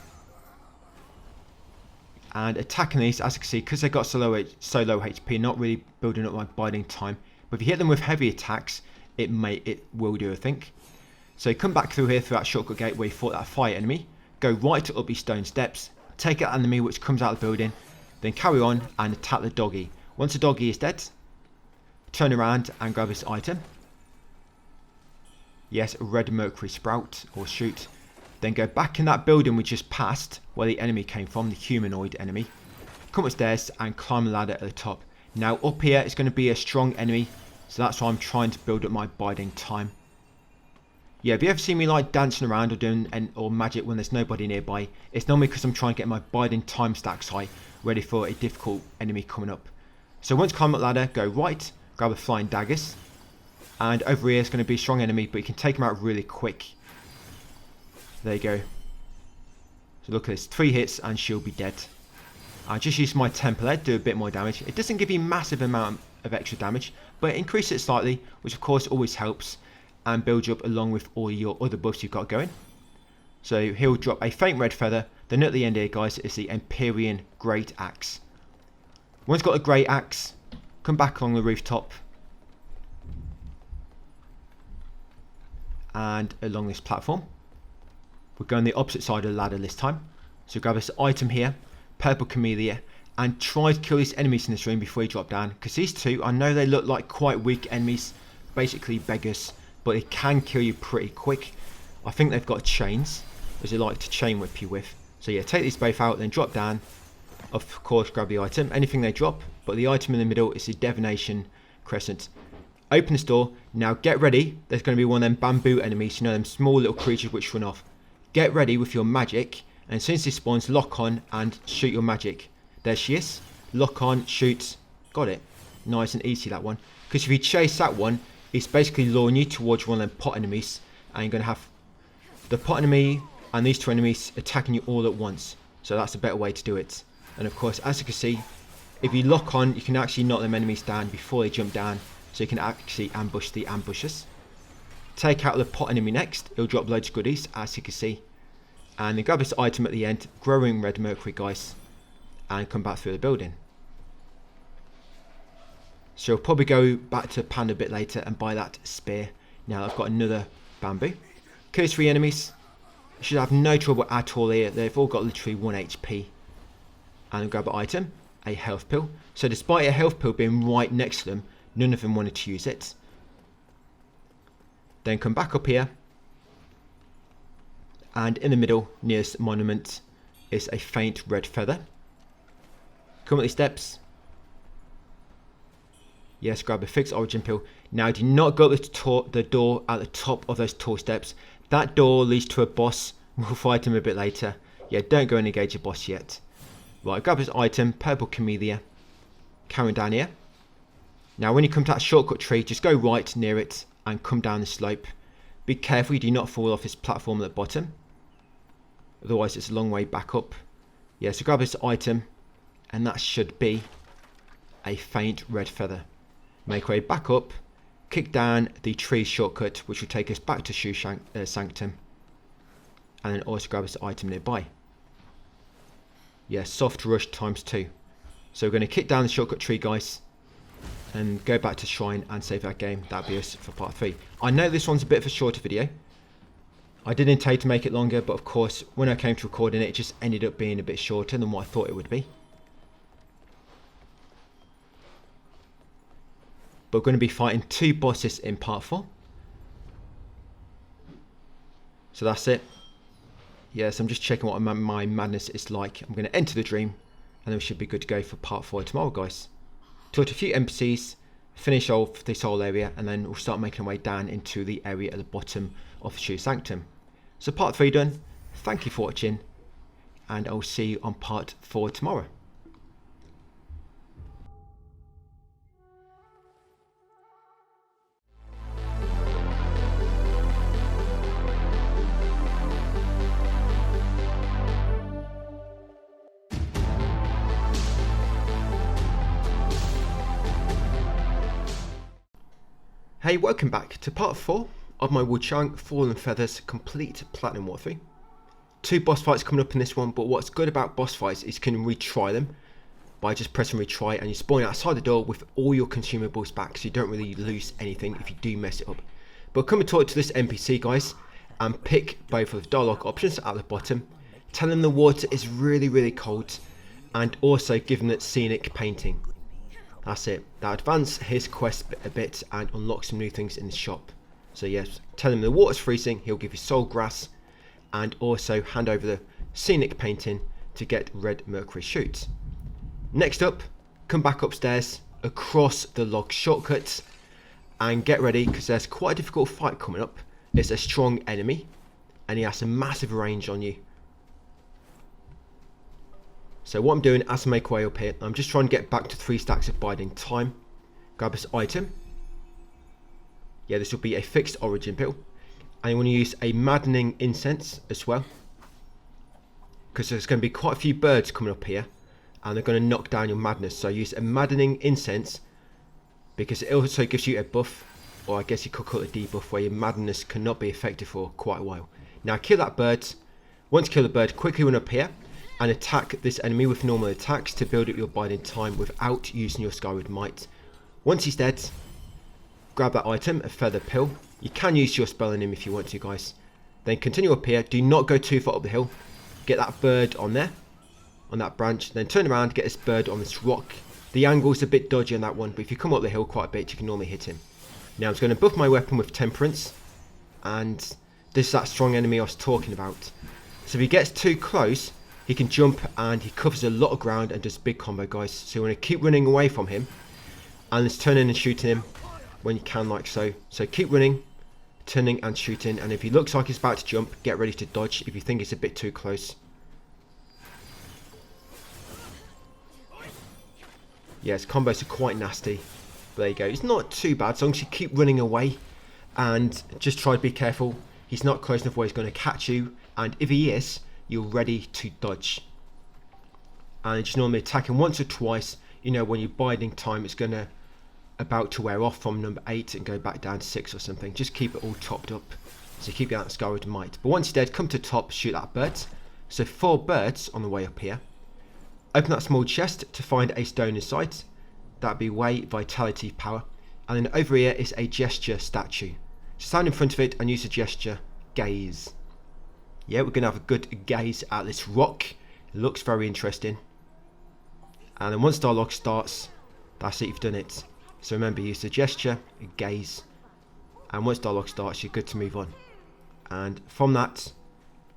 And attacking these, as you can see, because they got so low HP, not really building up my biding time. But if you hit them with heavy attacks, it will do, I think. So you come back through here through that shortcut gate where you fought that fire enemy. Go right up these stone steps, take out enemy which comes out of the building, then carry on and attack the doggy. Once the doggy is dead, turn around and grab this item. Yes, a red mercury sprout or shoot. Then go back in that building we just passed where the enemy came from, the humanoid enemy. Come upstairs and climb the ladder at the top. Now up here is going to be a strong enemy, so that's why I'm trying to build up my biding time. Yeah, if you ever see me like dancing around or doing or magic when there's nobody nearby, it's normally because I'm trying to get my biding time stacks high, ready for a difficult enemy coming up. So once you climb up the ladder, go right, grab the flying daggers, and over here is going to be a strong enemy, but you can take them out really quick. There you go. So look at this, 3 hits and she'll be dead. I just use my template, do a bit more damage. It doesn't give you massive amount of extra damage, but it increases it slightly, which of course always helps, and builds you up along with all your other buffs you've got going. So he'll drop a faint red feather. Then at the end here guys is the Empyrean Great Axe. Once you've got a Great Axe, come back along the rooftop and along this platform. We're going the opposite side of the ladder this time. So grab this item here, Purple Camellia, and try to kill these enemies in this room before you drop down. Because these two, I know they look like quite weak enemies, basically beggars, but they can kill you pretty quick. I think they've got chains, as they like to chain whip you with. So yeah, take these both out, then drop down. Of course, grab the item, anything they drop, but the item in the middle is the Divination Crescent. Open this door, now get ready, there's going to be one of them bamboo enemies, you know, them small little creatures which run off. Get ready with your magic, and as soon as this spawns, lock on and shoot your magic. There she is, lock on, shoot, got it. Nice and easy that one, because if you chase that one, it's basically luring you towards one of them pot enemies, and you're going to have the pot enemy and these two enemies attacking you all at once. So that's a better way to do it. And of course, as you can see, if you lock on, you can actually knock them enemies down before they jump down, so you can actually ambush the ambushers. Take out the pot enemy next, it'll drop loads of goodies, as you can see. And then grab this item at the end, growing red mercury guys, and come back through the building. So we'll probably go back to Panda a bit later and buy that spear. Now I've got another bamboo. Kill 3 enemies. You should have no trouble at all here. They've all got literally 1 HP. And grab an item, a health pill. So despite a health pill being right next to them, none of them wanted to use it. Then come back up here. And in the middle, nearest monument, is a faint red feather. Come up these steps. Yes, grab a fixed origin pill. Now do not go up the door at the top of those tall steps. That door leads to a boss. We'll fight him a bit later. Yeah, don't go and engage a boss yet. Right, grab this item, Purple Camellia. Carry down here. Now when you come to that shortcut tree, just go right near it and come down the slope. Be careful you do not fall off this platform at the bottom. Otherwise it's a long way back up. Yeah, so grab this item, and that should be a faint red feather. Make way back up, kick down the tree shortcut, which will take us back to Shoe Sanctum, and then also grab this item nearby. Yeah, soft rush ×2. So we're going to kick down the shortcut tree guys, and go back to Shrine and save that game. That'll be us for part 3. I know this one's a bit of a shorter video. I did intend to make it longer, but of course when I came to recording it, it just ended up being a bit shorter than what I thought it would be. But we're going to be fighting 2 bosses in part 4. So that's it. Yes, I'm just checking what my madness is like. I'm going to enter the dream, and then we should be good to go for part 4 tomorrow guys. Talk to a few NPCs, finish off this whole area, and then we'll start making our way down into the area at the bottom of Shoe Sanctum. So part 3 done. Thank you for watching, and I'll see you on part 4 tomorrow. Hey, welcome back to part 4 of my WUCHANG Fallen Feathers complete platinum walkthrough. 2 boss fights coming up in this one, but what's good about boss fights is you can retry them by just pressing retry, and you spawn outside the door with all your consumables back, so you don't really lose anything if you do mess it up. But come and talk to this NPC, guys, and pick both of the dialogue options at the bottom. Tell him the water is really cold, and also give him that scenic painting. That's it. That'll advance his quest a bit and unlock some new things in the shop. So yes, tell him the water's freezing, he'll give you soul grass, and also hand over the scenic painting to get red mercury shoots. Next up, come back upstairs across the log shortcuts and get ready, because there's quite a difficult fight coming up. It's a strong enemy and he has a massive range on you. So what I'm doing as I make my way up here, I'm just trying to get back to 3 stacks of biding time. Grab this item. Yeah, this will be a fixed origin pill. And you want to use a maddening incense as well, because there's going to be quite a few birds coming up here and they're going to knock down your madness. So use a maddening incense, because it also gives you a buff, or I guess you could call it a debuff, where your madness cannot be effective for quite a while. Now kill that bird. Once you kill the bird, quickly run up here and attack this enemy with normal attacks to build up your biding time without using your Skyward Might. Once he's dead, grab that item, a feather pill. You can use your spell on him if you want to, guys. Then continue up here. Do not go too far up the hill. Get that bird on there, on that branch. Then turn around, get this bird on this rock. The angle's a bit dodgy on that one, but if you come up the hill quite a bit, you can normally hit him. Now I'm just going to buff my weapon with Temperance, and this is that strong enemy I was talking about. So if he gets too close, he can jump and he covers a lot of ground and does big combo, guys. So you want to keep running away from him and just turning and shooting him when you can, like so. So keep running, turning and shooting, and if he looks like he's about to jump, get ready to dodge if you think it's a bit too close. Yeah, his combos are quite nasty, but there you go. It's not too bad as long as you keep running away and just try to be careful. He's not close enough where he's going to catch you, and if he is, you're ready to dodge. And just normally attack him once or twice. You know, when you're biding time, it's going to about to wear off from number 8 and go back down to 6 or something. Just keep it all topped up, so keep that Skyward Might. But once you're dead, come to top, shoot that bird. So 4 birds on the way up here. Open that small chest to find a stone inside. That'd be way vitality power. And then over here is a gesture statue. Stand in front of it and use the gesture gaze. Yeah, we're going to have a good gaze at this rock. It looks very interesting. And then once dialogue starts, that's it, you've done it. So remember, use the gesture, gaze. And once dialogue starts, you're good to move on. And from that,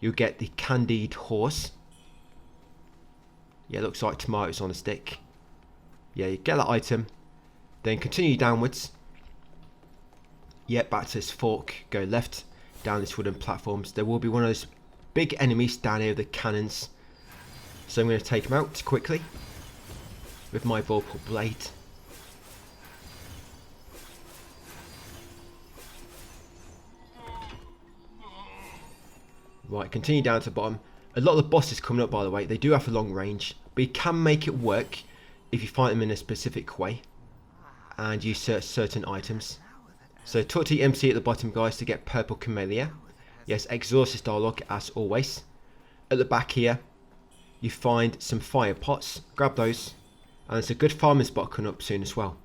you'll get the candied horse. Yeah, it looks like tomatoes on a stick. Yeah, you get that item. Then continue downwards. Yeah, back to this fork. Go left, down this wooden platforms. There will be one of those big enemies down here with the cannons. So I'm going to take them out quickly with my vorpal blade. Right, continue down to the bottom. A lot of the bosses coming up, by the way, they do have a long range, but you can make it work if you fight them in a specific way and use certain items. So talk to the MC at the bottom, guys, to get purple camellia. Yes, exhaust this dialogue as always. At the back here, you find some fire pots. Grab those, and there's a good farming spot coming up soon as well.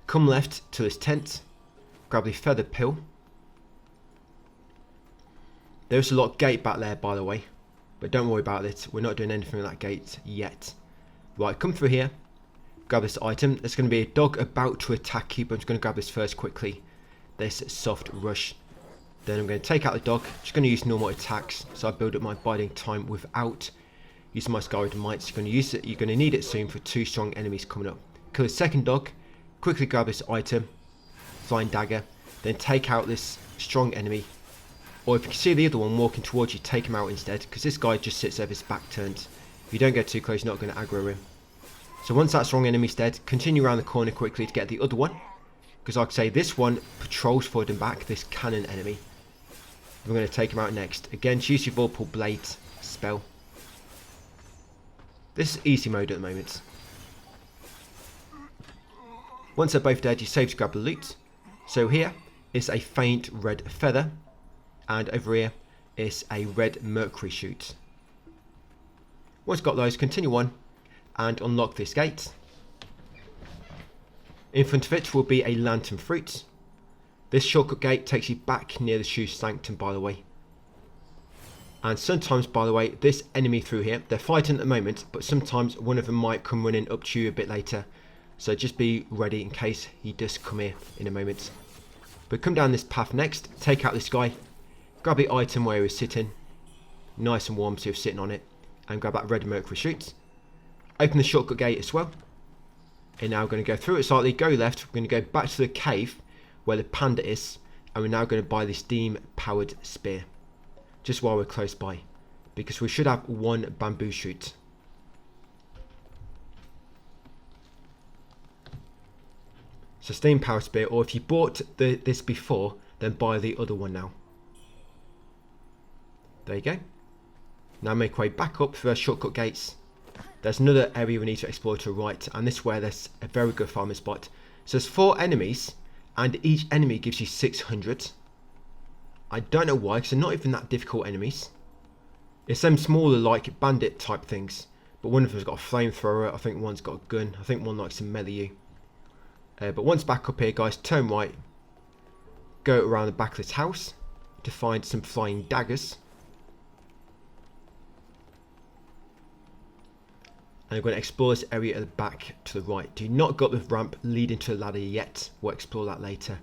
Come left to this tent. Grab the feather pill. There's a lot of gate back there, by the way, but don't worry about it. We're not doing anything with that gate yet. Right, come through here. Grab this item. There's going to be a dog about to attack you, but I'm just going to grab this first quickly. This soft rush. Then I'm going to take out the dog. Just going to use normal attacks, so I build up my biding time without using my Skyward Might. You're going to use it. You're going to need it soon for 2 strong enemies coming up. Kill the second dog. Quickly grab this item, flying dagger. Then take out this strong enemy. Or if you can see the other one walking towards you, take him out instead, because this guy just sits there with his back turned. If you don't get too close, you're not going to aggro him. So once that strong enemy's dead, continue around the corner quickly to get the other one. Because like I say, this one patrols forward and back, this cannon enemy. We're going to take him out next. Again, use your vorpal blade spell. This is easy mode at the moment. Once they're both dead, you save to grab the loot. So here is a faint red feather, and over here is a red mercury shoot. Once got those, continue on and unlock this gate. In front of it will be a lantern fruit. This shortcut gate takes you back near the shoe sanctum, by the way. And sometimes, by the way, this enemy through here, they're fighting at the moment, but sometimes one of them might come running up to you a bit later. So just be ready in case he does come here in a moment. But come down this path next, take out this guy, grab the item where he was sitting, nice and warm so you're sitting on it, and grab that red mercury shoot. Open the shortcut gate as well. And now we're going to go through it slightly, go left, we're going to go back to the cave where the panda is, and we're now going to buy this steam powered spear. Just while we're close by, because we should have one bamboo shoot. So steam powered spear, or if you bought this before, then buy the other one now. There you go. Now make way back up through our shortcut gates. There's another area we need to explore to the right, and this is where there's a very good farming spot. So there's 4 enemies, and each enemy gives you 600. I don't know why, because they're not even that difficult enemies. It's them smaller, like bandit type things, but one of them's got a flamethrower, I think one's got a gun, I think one likes to melee you. But once back up here, guys, turn right, go around the back of this house to find some flying daggers. And we're going to explore this area at the back to the right. Do not got the ramp leading to the ladder yet. We'll explore that later.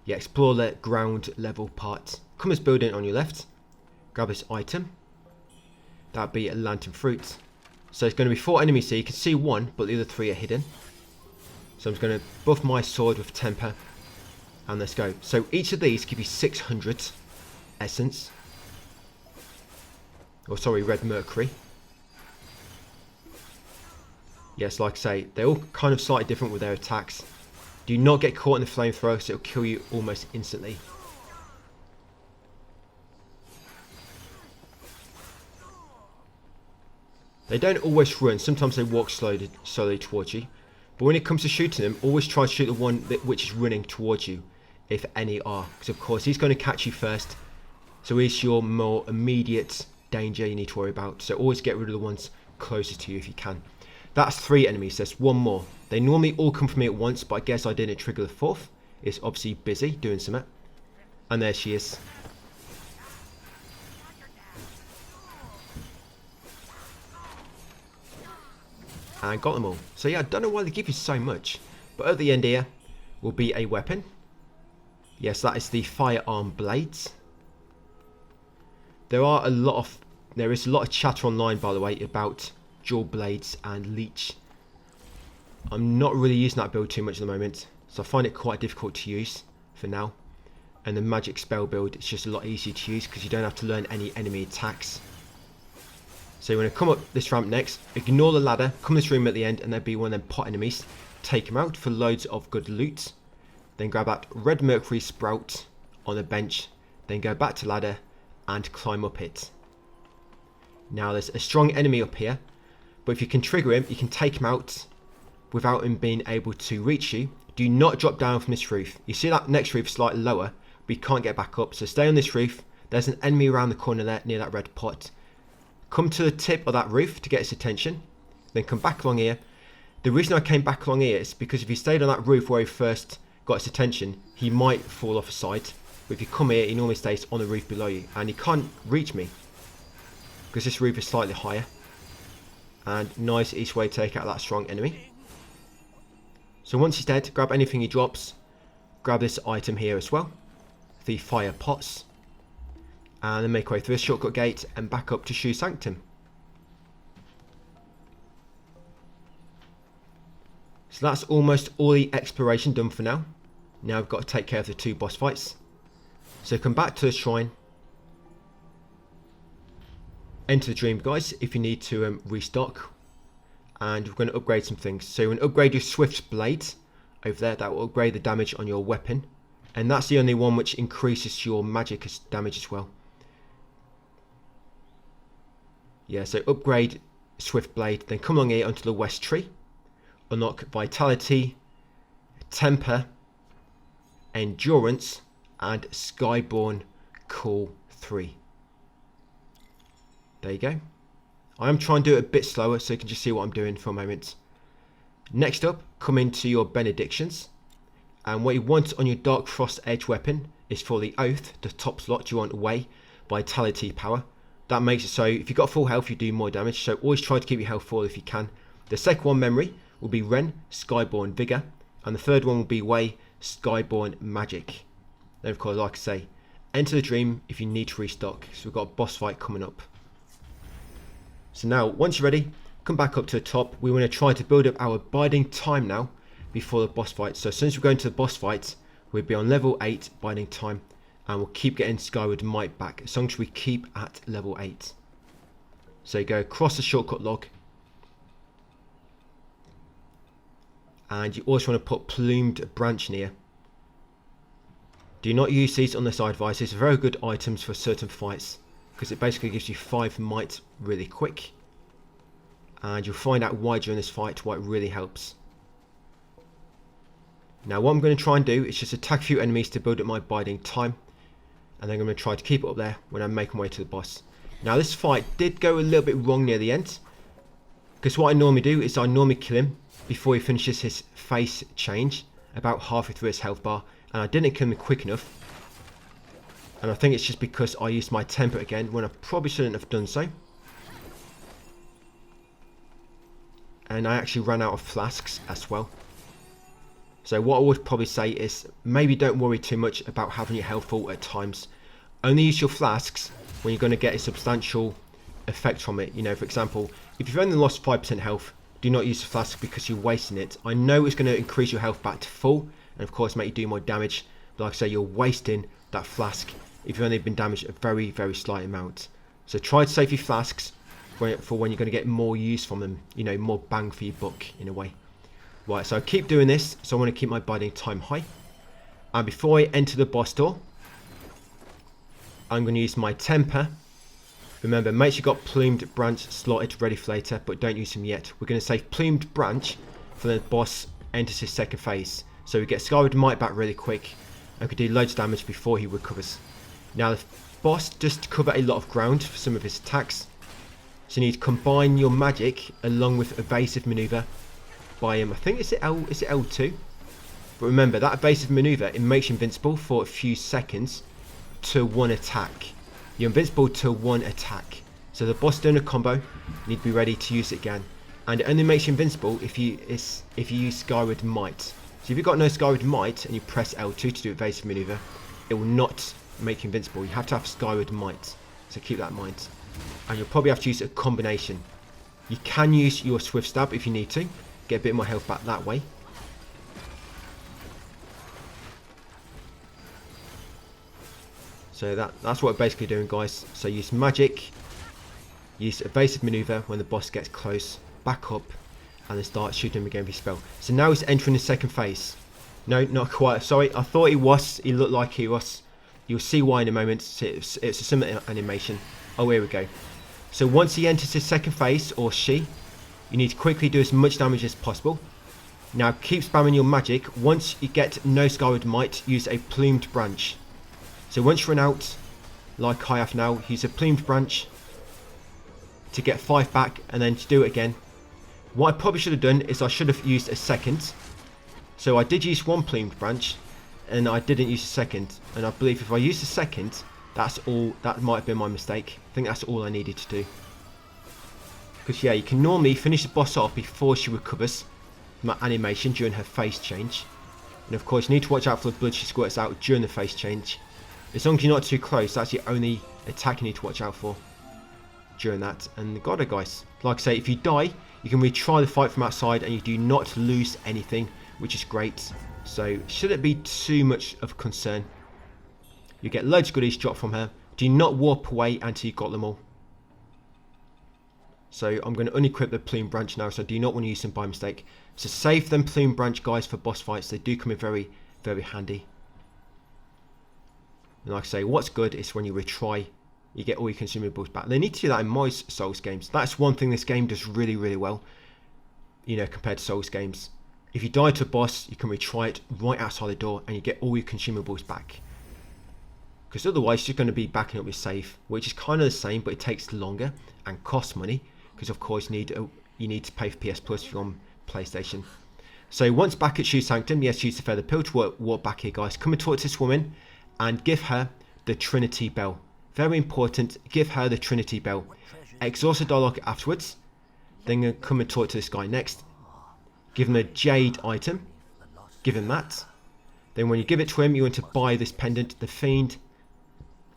Yeah, explore the ground level part. Come this building on your left. Grab this item. That'd be a lantern fruit. So it's going to be 4 enemies here. You can see one, but the other 3 are hidden. So I'm just going to buff my sword with temper. And let's go. So each of these give you 600 essence. Or sorry, red mercury. Yes, like I say, they're all kind of slightly different with their attacks. Do not get caught in the flamethrower, so it'll kill you almost instantly. They don't always run, sometimes they walk slowly towards you. But when it comes to shooting them, always try to shoot the one which is running towards you, if any are. Because of course, he's going to catch you first. So he's your more immediate danger you need to worry about. So always get rid of the ones closest to you if you can. That's 3 enemies, there's 1 more. They normally all come from me at once, but I guess I didn't trigger the 4th. It's obviously busy doing something. And there she is. And got them all. So yeah, I don't know why they give you so much. But at the end here will be a weapon. Yes, that is the firearm blades. There is a lot of chatter online, by the way, about dual blades and leech. I'm not really using that build too much at the moment, so I find it quite difficult to use for now. And the magic spell build is just a lot easier to use because you don't have to learn any enemy attacks. So you want to come up this ramp next, ignore the ladder, come this room at the end, and there'll be one of them pot enemies. Take them out for loads of good loot. Then grab that red mercury sprout on the bench, then go back to ladder and climb up it. Now there's a strong enemy up here, but if you can trigger him, you can take him out without him being able to reach you. Do not drop down from this roof. You see that next roof slightly lower, but you can't get back up, so stay on this roof. There's an enemy around the corner there near that red pot. Come to the tip of that roof to get his attention, then come back along here. The reason I came back along here is because if he stayed on that roof where he first got his attention, he might fall off a side. But if you come here, he normally stays on the roof below you, and he can't reach me because this roof is slightly higher. And nice easy way to take out that strong enemy. So once he's dead, grab anything he drops. Grab this item here as well, the fire pots, and then make way through this shortcut gate and back up to Shoe Sanctum. So that's almost all the exploration done for now. Now I've got to take care of the 2 boss fights. So come back to the shrine. Enter the dream, guys, if you need to restock. And we're going to upgrade some things. So you're going to upgrade your swift blade over there. That will upgrade the damage on your weapon. And that's the only one which increases your magic damage as well. Yeah, so upgrade swift blade. Then come along here onto the west tree. Unlock vitality, Temper, Endurance, and Skyborn Call 3. There you go. I am trying to do it a bit slower so you can just see what I'm doing for a moment. Next up, come into your benedictions, and what you want on your Dark Frost Edge weapon is for the Oath, the top slot. You want Way Vitality Power. That makes it so if you've got full health you do more damage, so always try to keep your health full if you can. The second one, Memory, will be Ren Skyborn Vigor, and the third one will be Way Skyborn Magic. Then of course, like I say, enter the dream if you need to restock, so we've got a boss fight coming up. So now, once you're ready, come back up to the top. We want to try to build up our biding time now before the boss fight. So as soon as we go into the boss fight, we'll be on level 8 biding time, and we'll keep getting Skyward Might back as long as we keep at level 8. So you go across the shortcut log, and you also want to put Plumed Branch near. Do not use these unless I advise. These are very good items for certain fights because it basically gives you 5 might really quick, and you'll find out why during this fight, why it really helps. Now what I'm going to try and do is just attack a few enemies to build up my biding time, and then I'm going to try to keep it up there when I make my way to the boss. Now this fight did go a little bit wrong near the end, because what I normally do is I normally kill him before he finishes his face change, about halfway through his health bar, and I didn't kill him quick enough. And I think it's just because I used my temper again when I probably shouldn't have done so. And I actually ran out of flasks as well. So what I would probably say is maybe don't worry too much about having your health full at times. Only use your flasks when you're going to get a substantial effect from it. You know, for example, if you've only lost 5% health, do not use the flask because you're wasting it. I know it's going to increase your health back to full and of course make you do more damage, but like I say, you're wasting that flask if you've only been damaged a very, very slight amount. So try to save your flasks for when you're going to get more use from them, you know, more bang for your buck in a way. Right, so I keep doing this, so I want to keep my biding time high. And before I enter the boss door, I'm going to use my temper. Remember, make sure you've got Plumed Branch slotted ready for later, but don't use them yet. We're going to save Plumed Branch for the boss enters his second phase. So we get Skyward Might back really quick and can do loads of damage before he recovers. Now the boss does cover a lot of ground for some of his attacks, so you need to combine your magic along with evasive maneuver by I think is it L2? But remember that evasive maneuver, it makes you invincible for a few seconds to one attack. You're invincible to one attack. So the boss doing a combo, you need to be ready to use it again. And it only makes you invincible if you use Skyward Might. So if you've got no Skyward Might and you press L2 to do evasive maneuver, it will not make you invincible. You have to have Skyward Might. So keep that in mind. And you'll probably have to use a combination. You can use your Swift Stab if you need to. Get a bit more health back that way. So that's what we're basically doing, guys. So use magic, use evasive maneuver when the boss gets close, back up, and then start shooting him again with your spell. So now he's entering the second phase. No, not quite. Sorry, I thought he was. He looked like he was. You'll see why in a moment. It's a similar animation. Oh, here we go. So once he enters his second phase, or she, you need to quickly do as much damage as possible. Now keep spamming your magic. Once you get no Skyward Might, use a Plumed Branch. So once you run out, like I have now, use a Plumed Branch to get 5 back and then to do it again. What I probably should have done is I should have used a second. So I did use one Plumed Branch and I didn't use a second. And I believe if I used a second, that's all. That might have been my mistake. I think that's all I needed to do. Because yeah, you can normally finish the boss off before she recovers from that animation during her face change. And of course you need to watch out for the blood she squirts out during the face change. As long as you're not too close, that's your only attack you need to watch out for during that. And got it, guys. Like I say, if you die, you can retry the fight from outside and you do not lose anything, which is great. So shouldn't be too much of concern. You get loads of goodies dropped from her. Do not warp away until you've got them all. So I'm going to unequip the Plume Branch now, so I do not want to use them by mistake. So save them Plume Branch, guys, for boss fights. They do come in very, very handy. And like I say, what's good is when you retry, you get all your consumables back. They need to do that in most Souls games. That's one thing this game does really, really well, you know, compared to Souls games. If you die to a boss, you can retry it right outside the door and you get all your consumables back. Because otherwise you're going to be backing up your save, which is kind of the same, but it takes longer and costs money. Because of course you need to pay for PS Plus if you're on PlayStation. So once back at Shoe Sanctum, yes, use the feather pill to walk back here, guys. Come and talk to this woman and give her the Trinity Bell. Very important, give her the Trinity Bell. Exhaust the dialogue afterwards. Then come and talk to this guy next. Give him a jade item. Give him that. Then when you give it to him, you want to buy this pendant, the Fiend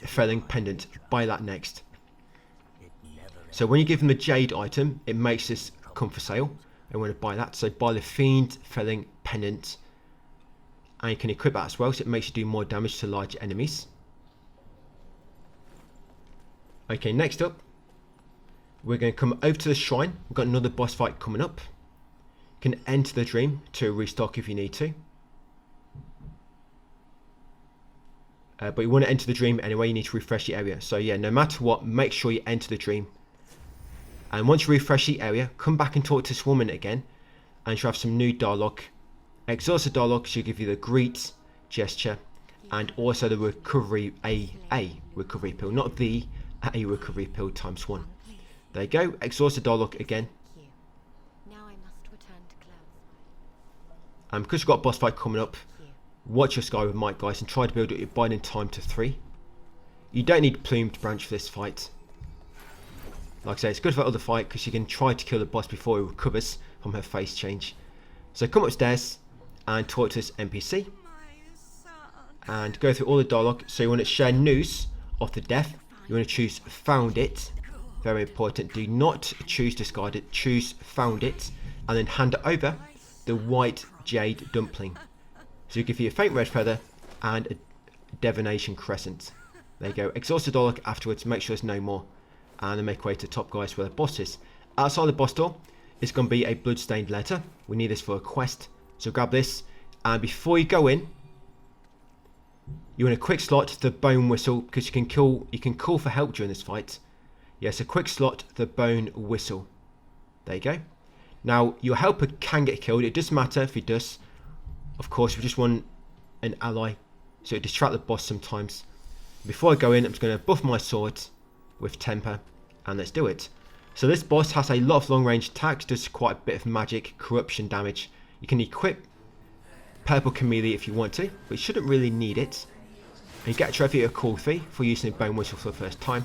Felling Pendant. Buy that next. So when you give him the jade item, it makes this come for sale. I want to buy that. So buy the Fiend Felling Pendant. And you can equip that as well, so it makes you do more damage to large enemies. Okay, next up, we're going to come over to the shrine. We've got another boss fight coming up. You can enter the dream to restock if you need to. But you want to enter the dream anyway, you need to refresh the area. So yeah, no matter what, make sure you enter the dream. And once you refresh the area, come back and talk to this woman again. And she'll have some new dialogue. Exhaust the dialogue, she'll give you the greet gesture. And also the recovery, a recovery pill. Not the, a recovery pill times 1. There you go, exhaust the dialogue again. And because you've got a boss fight coming up, watch your Sky with Might, guys, and try to build up your binding time to 3. You don't need Plumed Branch for this fight. Like I say, it's good for other fight because you can try to kill the boss before he recovers from her face change. So come upstairs and talk to this NPC. And go through all the dialogue. So you want to share news of the death. You want to choose found it. Very important. Do not choose discard it. Choose found it. And then hand it over the white jade dumpling. So you give you a faint red feather and a divination crescent. There you go. Exhaust the dialogue afterwards. Make sure there's no more. And then make way to the top, guys, where the boss is. Outside the boss door is going to be a bloodstained letter. We need this for a quest. So grab this. And before you go in, you want a quick slot the bone whistle because you can call for help during this fight. Yes, a quick slot the bone whistle. There you go. Now your helper can get killed. It doesn't matter if he does. Of course, we just want an ally, so it distract the boss sometimes. Before I go in, I'm just going to buff my sword with temper, and let's do it. So this boss has a lot of long range attacks, does quite a bit of magic corruption damage. You can equip Purple Chameleon if you want to, but you shouldn't really need it. And you get a trophy at a call fee for using a bone whistle for the first time.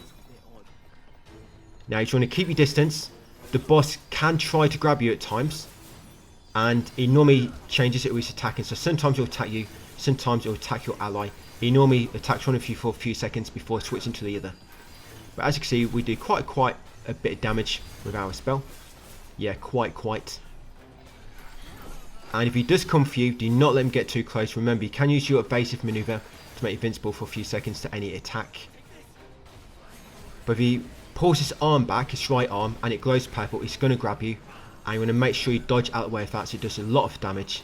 Now you just want to keep your distance. The boss can try to grab you at times, and he normally changes it with his attacking. So sometimes he'll attack you, sometimes he'll attack your ally. He normally attacks one of you for a few seconds before switching to the other. But as you can see, we do quite a bit of damage with our spell. Yeah, quite. And if he does come for you, do not let him get too close. Remember, you can use your evasive maneuver to make you invincible for a few seconds to any attack. But if he pulls his arm back, his right arm, and it glows purple, he's going to grab you. And you want to make sure you dodge out of the way of that, so it does a lot of damage.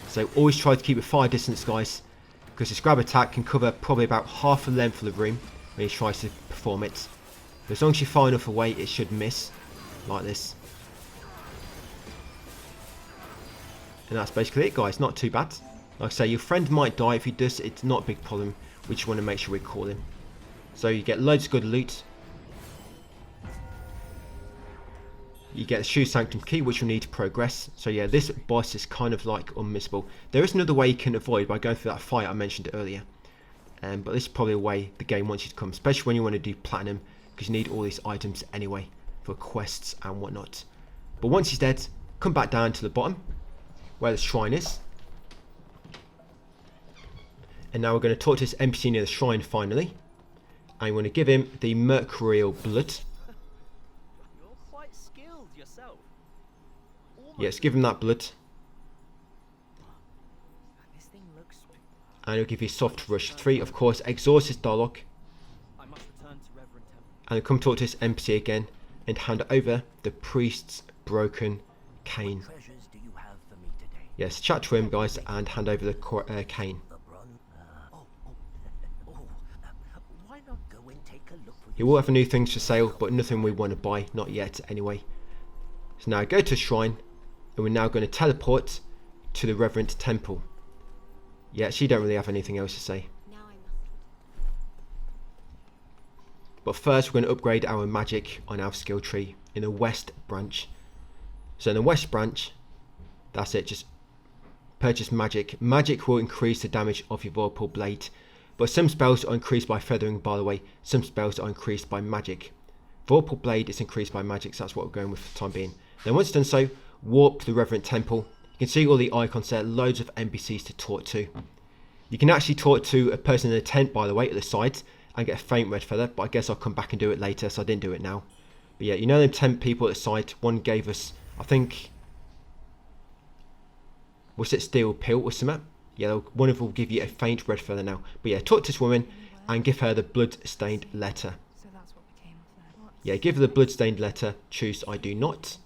So always try to keep a fire distance, guys, because this grab attack can cover probably about half the length of the room when he tries to perform it. But as long as you're far enough away, it should miss, like this. And that's basically it, guys. Not too bad. Like I say, your friend might die. If he does, it's not a big problem. We just want to make sure we call him. So you get loads of good loot. You get the Shoe Sanctum key, which you'll need to progress. So yeah, this boss is kind of like unmissable. There is another way you can avoid by going through that fight I mentioned earlier. But this is probably a way the game wants you to come, especially when you want to do platinum, because you need all these items anyway for quests and whatnot. But once he's dead, come back down to the bottom where the shrine is. And now we're going to talk to this NPC near the shrine finally. And you want to give him the mercurial blood. You're quite skilled yourself. Yes, give him that blood. This thing looks... And it'll give you soft rush 3. Of course, exhaust his dialogue. I must return to Reverend Temple. And come talk to this NPC again and hand over the priest's broken cane. Treasures do you have for me today? Yes, chat to him, guys, and hand over the cane. The bronze? Why not go and take a look for He will have new things for sale, but nothing we want to buy, not yet anyway. So now go to shrine, and we're now going to teleport to the Reverend Temple. Yeah, she don't really have anything else to say. Now I must. But first we're going to upgrade our magic on our skill tree in the west branch. So in the west branch, that's it, just purchase magic. Magic will increase the damage of your Vorpal blade. But some spells are increased by feathering, by the way. Some spells are increased by magic. Vorpal blade is increased by magic, so that's what we're going with for the time being. Then once done so, warp to the Reverend Temple. You can see all the icons there, loads of NPCs to talk to. You can actually talk to a person in a tent, by the way, at the side, and get a faint red feather, but I guess I'll come back and do it later, so I didn't do it now. But yeah, you know them 10 people at the side, one gave us, I think, was it steel pill or something? Yeah, one of them will give you a faint red feather now. But yeah, talk to this woman and give her the blood-stained letter. So that's what became of them. Yeah, give her the blood-stained letter, choose I do not,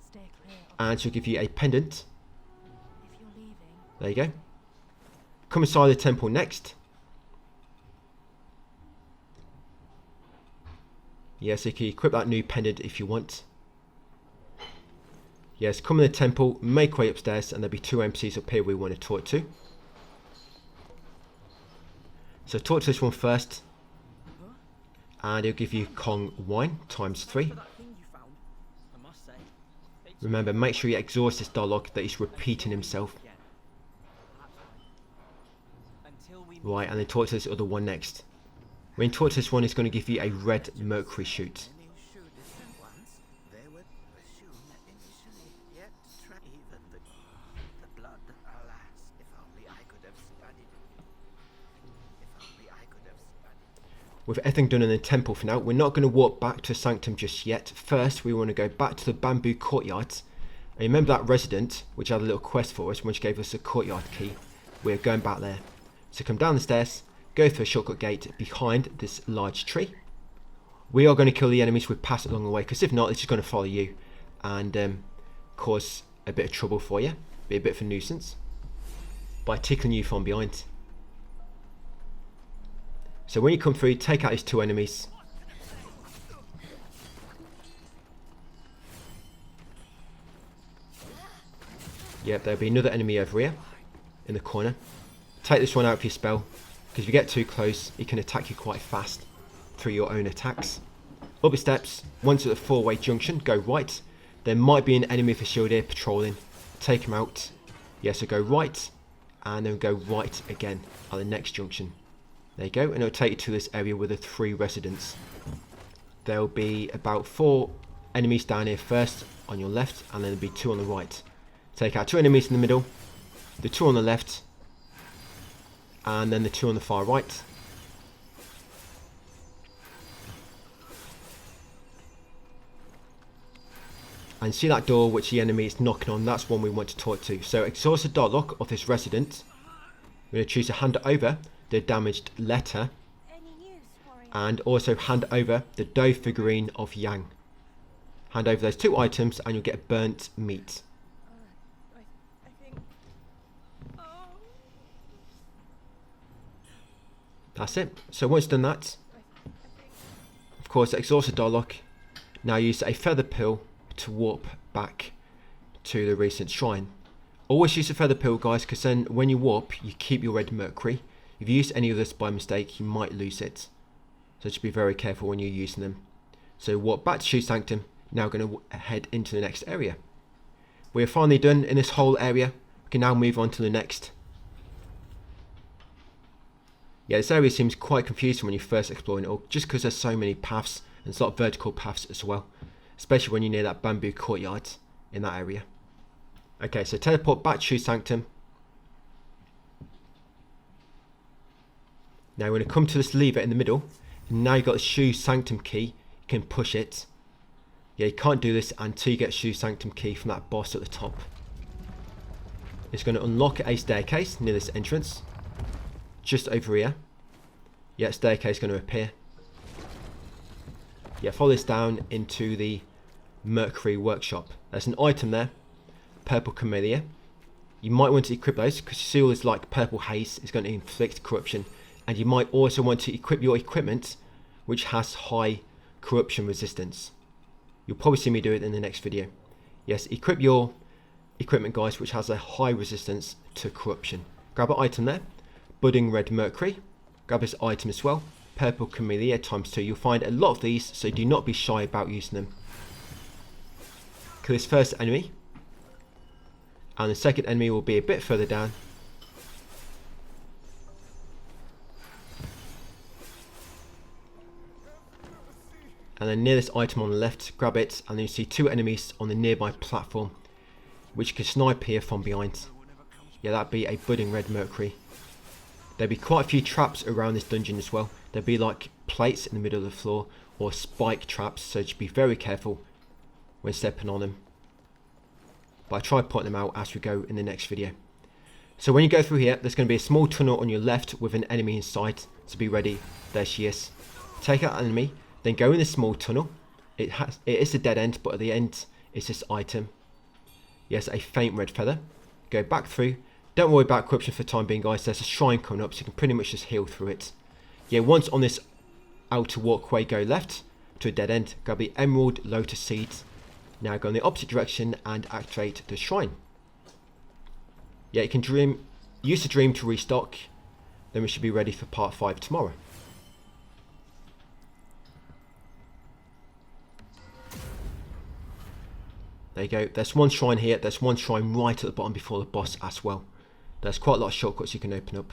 Stay clear of and she'll give you a pendant. if you're leaving. There you go. Come inside the temple next. Yeah, so you can equip that new pendant if you want. Yes, come in the temple, make way upstairs, and there'll be 2 NPCs up here we want to talk to. So talk to this one first, and he'll give you Kong wine times 3. For that thing you found, I must say. It's Remember, make sure you exhaust this dialogue that he's repeating himself. again. Until we Right, and then talk to this other one next. When you talk to this one, it's going to give you a red mercury shoot. Many shoot it once, they would assume that initially, yet try even the blood, alas, if only I could have studied it. If only I could have studied. With everything done in the temple for now, we're not going to walk back to Sanctum just yet. First, we want to go back to the bamboo courtyard. And remember that resident, which had a little quest for us when she gave us a courtyard key. We're going back there. So come down the stairs, go through a shortcut gate behind this large tree. We are going to kill the enemies we pass along the way, because if not, it's just going to follow you and cause a bit of trouble for you. Be a bit of a nuisance by tickling you from behind. So when you come through, take out these 2 enemies. Yep, there'll be another enemy over here in the corner. Take this one out of your spell, because if you get too close, he can attack you quite fast through your own attacks. Up the steps, once at the 4-way junction, go right. There might be an enemy with a shield here patrolling. Take him out. Yeah, so go right, and then go right again at the next junction. There you go, and it'll take you to this area with the 3 residents. There'll be about 4 enemies down here first on your left, and then there'll be 2 on the right. Take out 2 enemies in the middle, the 2 on the left, and then the 2 on the far right. And see that door which the enemy is knocking on, that's one we want to talk to. So exhaust the dialogue of this resident. We're going to choose to hand over the damaged letter, Any news, Warren? and also hand over the dough figurine of Yang. Hand over those 2 items and you'll get burnt meat. I think. Oh. That's it. So once done that, of course, exhaust the dialogue. Now use a feather pill to warp back to the recent shrine. Always use a feather pill, guys, because then when you warp, you keep your red mercury. If you use any of this by mistake, you might lose it. So just be very careful when you're using them. So warp back to Shoe Sanctum. Now we're going to head into the next area. We're finally done in this whole area. We can now move on to the next. Yeah, this area seems quite confusing when you're first exploring it all, just because there's so many paths, and there's a lot of vertical paths as well, especially when you're near that bamboo courtyard in that area. Okay, so teleport back to Shoe Sanctum. Now we're going to come to this lever in the middle, and now you've got the Shoe Sanctum key, you can push it. Yeah, you can't do this until you get Shoe Sanctum key from that boss at the top. It's going to unlock a staircase near this entrance, just over here. Yeah, staircase going to appear. Yeah, follow this down into the Mercury workshop. There's an item there, purple camellia. You might want to equip those because you see all this like purple haze is going to inflict corruption, and you might also want to equip your equipment which has high corruption resistance. You'll probably see me do it in the next video. Yes, equip your equipment, guys, which has a high resistance to corruption. Grab an item there. Budding red mercury. Grab this item as well. Purple camellia ×2. You'll find a lot of these, so do not be shy about using them. Kill this first enemy. And the second enemy will be a bit further down. And then near this item on the left, grab it, and then you see 2 enemies on the nearby platform, which you can snipe here from behind. Yeah, that'd be a budding red mercury. There'll be quite a few traps around this dungeon as well. There'll be like plates in the middle of the floor, or spike traps, so just be very careful when stepping on them. But I try pointing them out as we go in the next video. So when you go through here, there's going to be a small tunnel on your left with an enemy inside, so be ready. There she is. Take out an enemy. Then go in the small tunnel. It is a dead end, but at the end is this item. Yes, a faint red feather. Go back through. Don't worry about corruption for the time being, guys. There's a shrine coming up, so you can pretty much just heal through it. Yeah, once on this outer walkway, go left to a dead end. Grab the emerald lotus seeds. Now go in the opposite direction and activate the shrine. Yeah, you can use the dream to restock. Then we should be ready for part 5 tomorrow. There you go. There's one shrine here. There's one shrine right at the bottom before the boss as well. There's quite a lot of shortcuts you can open up.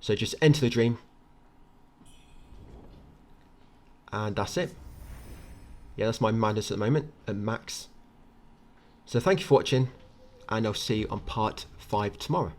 So just enter the dream. And that's it. Yeah, that's my madness at the moment, at max. So thank you for watching, and I'll see you on part 5 tomorrow.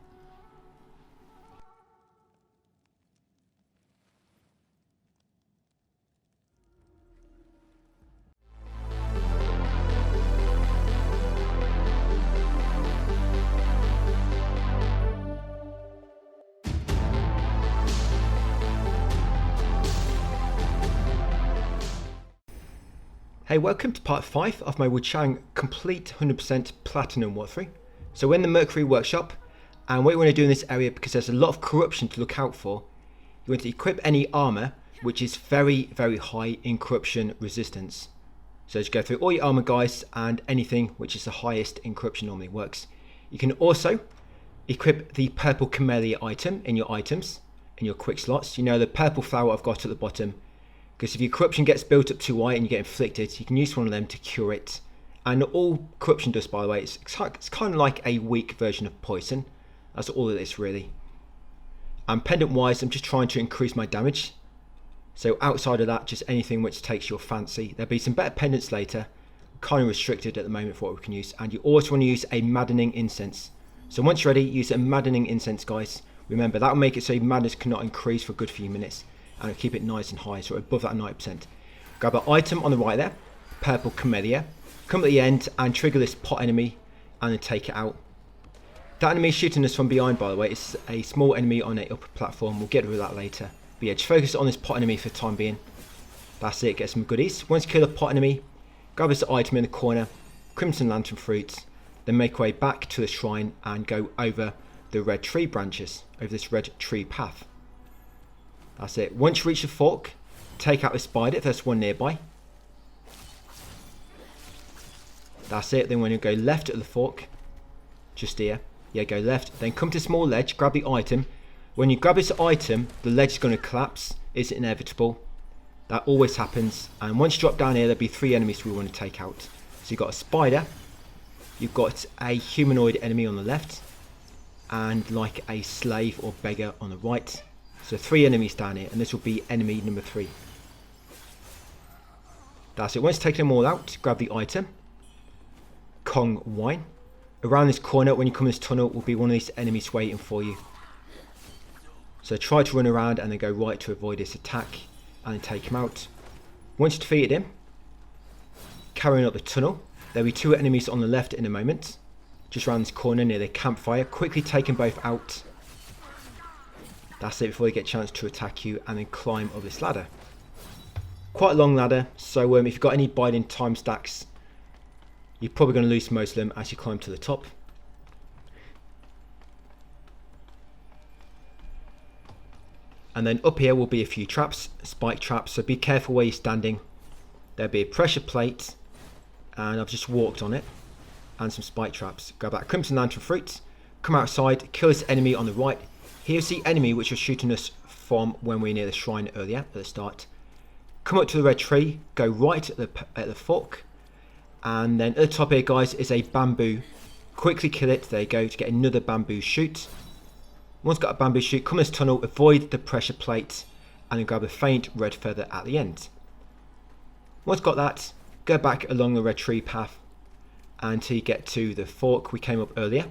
Hey, welcome to part 5 of my WUCHANG complete 100% platinum walkthrough. So we're in the Mercury workshop, and what you want to do in this area, because there's a lot of corruption to look out for, you want to equip any armor which is very, very high in corruption resistance. So just go through all your armor, guys, and anything which is the highest in corruption normally works. You can also equip the purple camellia item in your items, in your quick slots. You know, the purple flower I've got at the bottom. Because if your corruption gets built up too high and you get inflicted, you can use one of them to cure it. And all corruption does, by the way, it's kind of like a weak version of poison. That's all it is, really. And pendant wise, I'm just trying to increase my damage. So outside of that, just anything which takes your fancy. There'll be some better pendants later. Kind of restricted at the moment for what we can use. And you also want to use a maddening incense. So once you're ready, use a maddening incense, guys. Remember, that will make it so your madness cannot increase for a good few minutes. And keep it nice and high, so above that 90%. Grab an item on the right there, purple camellia. Come at the end and trigger this pot enemy and then take it out. That enemy shooting us from behind, by the way, is a small enemy on an upper platform. We'll get rid of that later. But yeah, just focus on this pot enemy for the time being. That's it, get some goodies. Once you kill the pot enemy, grab this item in the corner, crimson lantern fruits, then make your way back to the shrine and go over the red tree branches, over this red tree path. That's it. Once you reach the fork, take out the spider if there's one nearby. That's it. Then when you go left at the fork, just here, yeah, go left. Then come to small ledge, grab the item. When you grab this item, the ledge is going to collapse. It's inevitable. That always happens. And once you drop down here, there'll be 3 enemies we want to take out. So you've got a spider, you've got a humanoid enemy on the left, and like a slave or beggar on the right. So 3 enemies down here, and this will be enemy number 3. That's it. Once you've taken them all out, grab the item. Kong wine. Around this corner, when you come in this tunnel, will be one of these enemies waiting for you. So try to run around and then go right to avoid this attack, and then take him out. Once you've defeated him, carrying up the tunnel, there'll be 2 enemies on the left in a moment. Just around this corner near the campfire. Quickly take them both out. That's it, before they get a chance to attack you, and then climb up this ladder. Quite a long ladder, so if you've got any biding time stacks, you're probably going to lose most of them as you climb to the top. And then up here will be a few traps, spike traps, so be careful where you're standing. There'll be a pressure plate, and I've just walked on it. and some spike traps. Grab that crimson lantern fruit, come outside, kill this enemy on the right. Here's the enemy which was shooting us from when we were near the shrine earlier at the start. Come up to the red tree, go right at the fork, and then at the top here, guys, is a bamboo. Quickly kill it, there you go, to get another bamboo shoot. Once got a bamboo shoot, come in this tunnel, avoid the pressure plate, and then grab a faint red feather at the end. Once got that, go back along the red tree path until you get to the fork we came up earlier.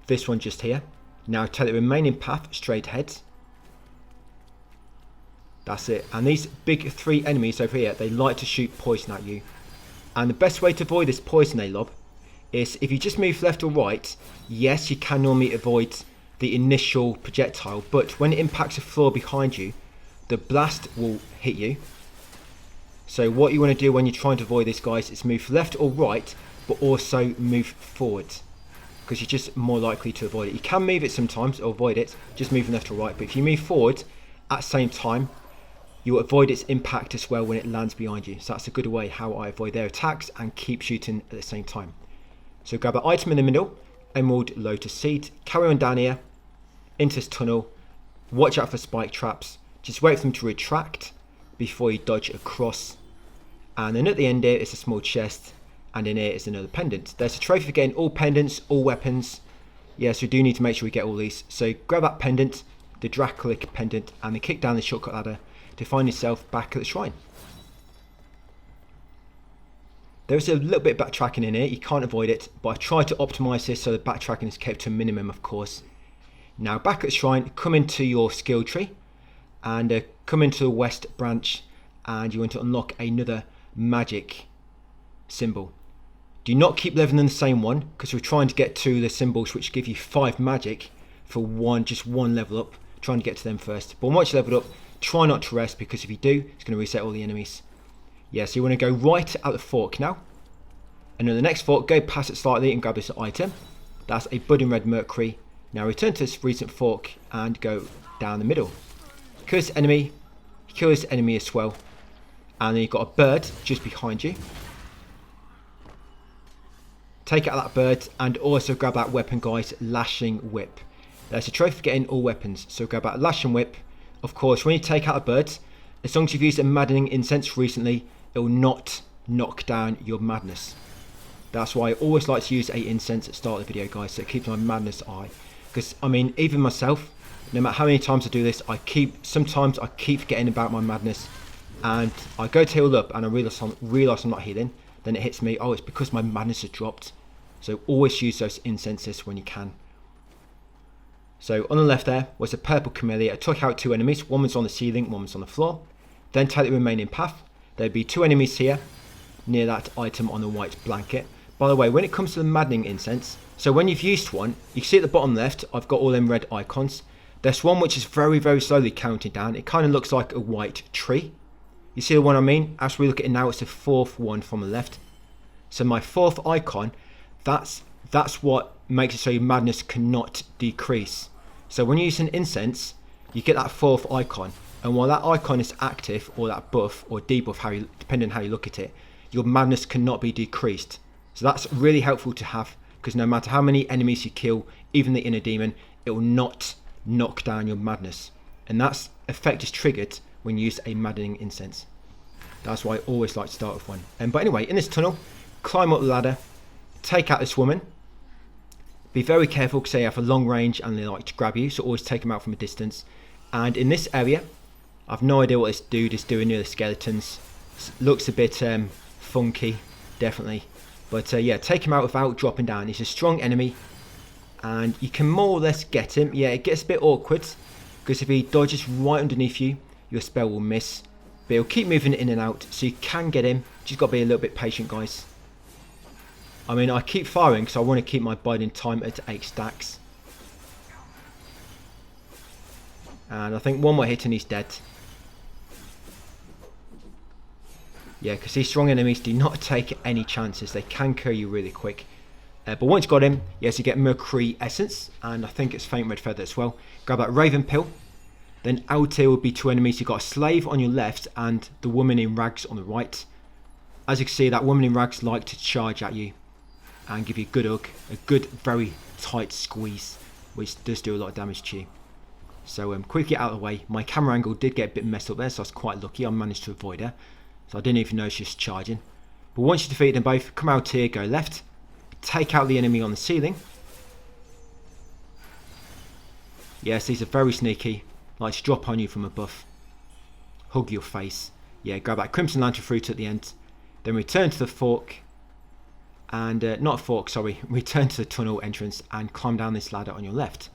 This one just here. Now take the remaining path straight ahead. That's it. And these big 3 enemies over here, they like to shoot poison at you. And the best way to avoid this poison they lob is if you just move left or right. Yes, you can normally avoid the initial projectile, but when it impacts the floor behind you, the blast will hit you. So what you want to do when you're trying to avoid this, guys, is move left or right, but also move forward, because you're just more likely to avoid it. You can move it sometimes or avoid it, just moving left or right, but if you move forward at the same time, you'll avoid its impact as well when it lands behind you. So that's a good way how I avoid their attacks and keep shooting at the same time. So grab an item in the middle, emerald lotus seed, carry on down here into this tunnel, watch out for spike traps, just wait for them to retract before you dodge across, and then at the end here is a small chest, and in here is another pendant. There's a trophy for getting all pendants, all weapons. Yes, we do need to make sure we get all these. So grab that pendant, the Dracolic pendant, and then kick down the shortcut ladder to find yourself back at the shrine. There's a little bit of backtracking in here, you can't avoid it, but I've tried to optimise this so the backtracking is kept to a minimum, of course. Now back at the shrine, come into your skill tree and come into the west branch, and you want to unlock another magic symbol. Do not keep leveling the same one, because we're trying to get to the symbols which give you 5 magic for just one level up, trying to get to them first. But once you level up, try not to rest, because if you do, it's going to reset all the enemies. Yeah, so you want to go right at the fork now, and then the next fork, go past it slightly and grab this item. That's a budding red mercury. Now return to this recent fork and go down the middle. Kill this enemy as well, and then you've got a bird just behind you. Take out that bird and also grab that weapon, guys, lashing whip. There's a trophy for getting all weapons, so grab that lashing whip. Of course, when you take out a bird, as long as you've used a maddening incense recently, it will not knock down your madness. That's why I always like to use a incense at the start of the video, guys, so it keeps my madness high. Because I mean, even myself, no matter how many times I do this, sometimes I keep forgetting about my madness, and I go to heal up and I realise I'm not healing. Then it hits me, oh, it's because my madness has dropped. So always use those incenses when you can. So on the left there was a purple camellia. I took out 2 enemies. One was on the ceiling, one was on the floor. Then take the remaining path. There'd be 2 enemies here near that item on the white blanket. By the way, when it comes to the maddening incense, so when you've used one, you can see at the bottom left, I've got all them red icons. There's one which is very, very slowly counting down. It kind of looks like a white tree. You see the one I mean? As we look at it now, it's the 4th one from the left. So my 4th icon, that's what makes it so your madness cannot decrease. So when you use an incense, you get that 4th icon, and while that icon is active, or that buff or debuff, depending on how you look at it, your madness cannot be decreased. So that's really helpful to have, because no matter how many enemies you kill, even the inner demon, it will not knock down your madness, and that effect is triggered when you use a maddening incense. That's why I always like to start with one. But anyway, in this tunnel, climb up the ladder, take out this woman. Be very careful, because they have a long range and they like to grab you, so always take them out from a distance. And in this area, I've no idea what this dude is doing near the skeletons. Looks a bit funky, definitely. But yeah, take him out without dropping down. He's a strong enemy, and you can more or less get him. Yeah, it gets a bit awkward, because if he dodges right underneath you, your spell will miss. But he'll keep moving in and out, so you can get him. Just got to be a little bit patient, guys. I mean, I keep firing because I want to keep my biding time at 8 stacks. And I think one more hit and he's dead. Yeah, because these strong enemies do not take any chances. They can kill you really quick. But once you got him, yes, you get Mercury Essence, and I think it's Faint Red Feather as well. Grab that Raven Pill. Then out here will be 2 enemies. You've got a slave on your left and the woman in rags on the right. As you can see, that woman in rags like to charge at you. and give you a good hug, a good very tight squeeze, which does do a lot of damage to you. So quickly out of the way. My camera angle did get a bit messed up there, so I was quite lucky. I managed to avoid her, so I didn't even know she was charging. But once you defeat them both, come out here, go left, take out the enemy on the ceiling. Yes, these are very sneaky, like to drop on you from above, hug your face. Yeah, grab that crimson lantern fruit at the end, then return to the fork, and not fork, sorry, return to the tunnel entrance and climb down this ladder on your left.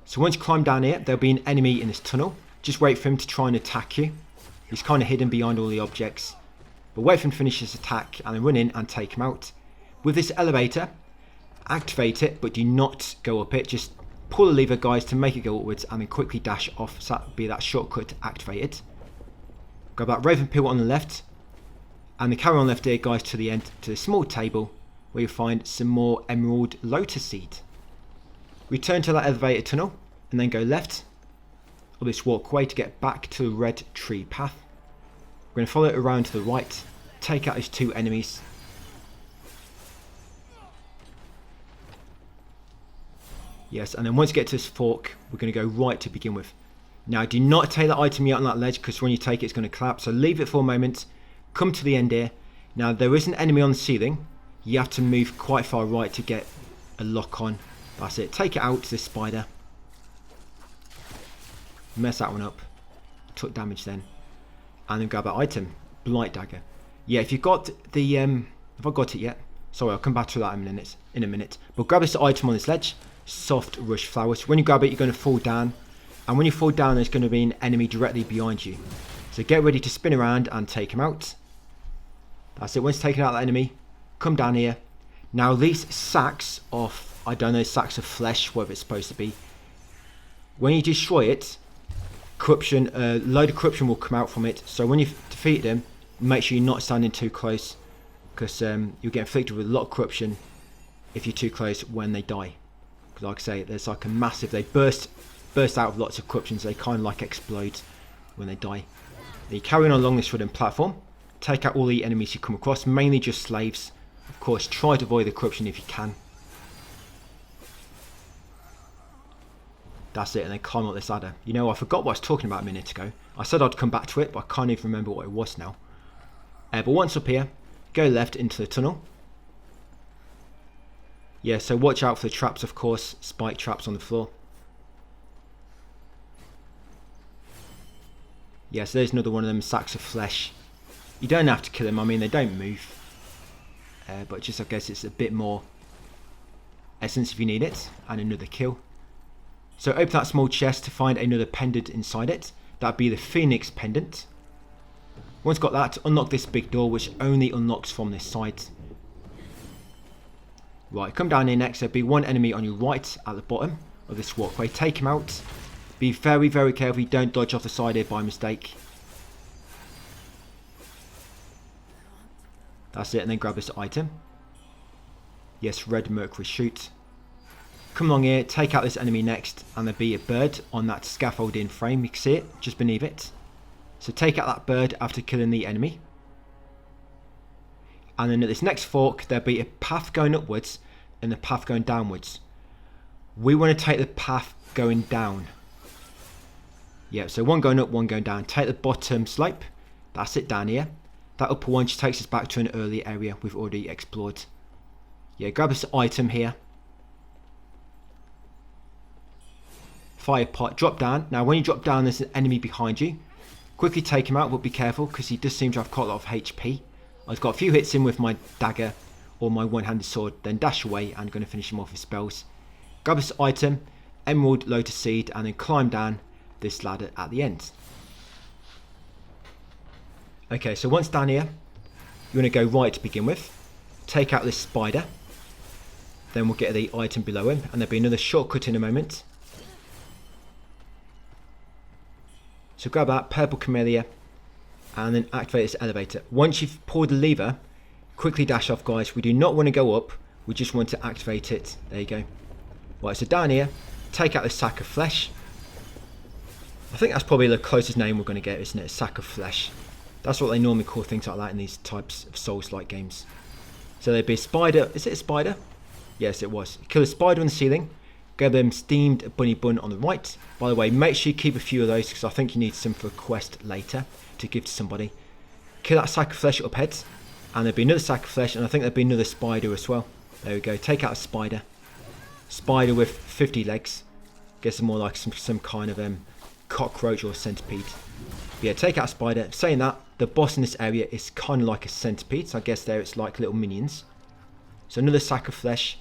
So once you climb down here, there'll be an enemy in this tunnel. Just wait for him to try and attack you. He's kind of hidden behind all the objects. But wait for him to finish his attack and then run in and take him out. With this elevator, activate it, but do not go up it. Just pull the lever, guys, to make it go upwards and then quickly dash off. So that'll be that shortcut to activate it. Grab that raven pill on the left. And then carry on left here, guys, to the end, to the small table where you'll find some more emerald lotus seed. Return to that elevator tunnel and then go left of this walkway to get back to the red tree path. We're going to follow it around to the right, take out these two enemies. Yes, and then once you get to this fork, we're going to go right to begin with. Now, do not take that item yet on that ledge, because when you take it, it's going to collapse. So leave it for a moment, come to the end here. Now, there is an enemy on the ceiling. You have to move quite far right to get a lock on. That's it. Take it out to this spider. Mess that one up. Took damage then. And then grab that item. Blight dagger. Yeah, if you've got the... have I got it yet? Sorry, I'll come back to that in a minute. But grab this item on this ledge. Soft rush flowers. When you grab it, you're going to fall down. And when you fall down, there's going to be an enemy directly behind you. So get ready to spin around and take him out. That's it. Once you've taken out that enemy, come down here. Now, these sacks of... I don't know, sacks of flesh, whatever it's supposed to be. When you destroy it, corruption, a load of corruption will come out from it. So when you've defeated them, make sure you're not standing too close, because you'll get inflicted with a lot of corruption if you're too close when they die. Because like I say, there's like a massive, they burst out of lots of corruption, so they kind of like explode when they die. Then you carry on along this wooden platform, take out all the enemies you come across, mainly just slaves. Of course, try to avoid the corruption if you can. That's it, and then climb up this ladder. You know, I forgot what I was talking about a minute ago. I said I'd come back to it, but I can't even remember what it was now. But once up here, go left into the tunnel. Yeah, so watch out for the traps, of course. Spike traps on the floor. Yeah, so there's another one of them sacks of flesh. You don't have to kill them, I mean, they don't move. But just, I guess, it's a bit more essence if you need it. And another kill. So open that small chest to find another pendant inside it. That'd be the Phoenix pendant. Once got that, unlock this big door, which only unlocks from this side. Right, come down here next. There'll be one enemy on your right at the bottom of this walkway. Take him out. Be very, very careful. You don't dodge off the side here by mistake. That's it, and then grab this item. Yes, red mercury shoot. Come along here, take out this enemy next, and there'll be a bird on that scaffolding frame. You can see it just beneath it. So take out that bird after killing the enemy. And then at this next fork, there'll be a path going upwards and a path going downwards. We want to take the path going down. Yeah, so one going up, one going down. Take the bottom slope. That's it down here. That upper one just takes us back to an earlier area we've already explored. Yeah, grab this item here. Fire pot, drop down. Now when you drop down, there's an enemy behind you. Quickly take him out, but be careful because he does seem to have quite a lot of HP. I've got a few hits in with my dagger or my one-handed sword, then dash away and going to finish him off with spells. Grab this item, emerald lotus seed, and then climb down this ladder at the end. Okay, so once down here, you want to go right to begin with. Take out this spider. Then we'll get the item below him, and there'll be another shortcut in a moment. So grab that purple camellia and then activate this elevator. Once you've pulled the lever, quickly dash off, guys. We do not want to go up, we just want to activate it. There you go. Right, so down here, take out this sack of flesh. I think that's probably the closest name we're going to get, isn't it? A sack of flesh. That's what they normally call things like that in these types of Souls-like games. So there'd be a spider. Is it a spider? Yes, it was. Kill a spider on the ceiling. Get them steamed bunny bun on the right. By the way, make sure you keep a few of those because I think you need some for a quest later to give to somebody. Kill that sack of flesh up ahead. And there'd be another sack of flesh, and I think there'd be another spider as well. There we go. Take out a spider. Spider with 50 legs. Guess more like some kind of cockroach or centipede. But yeah, take out a spider. Saying that, the boss in this area is kind of like a centipede. So I guess there it's like little minions. So another sack of flesh.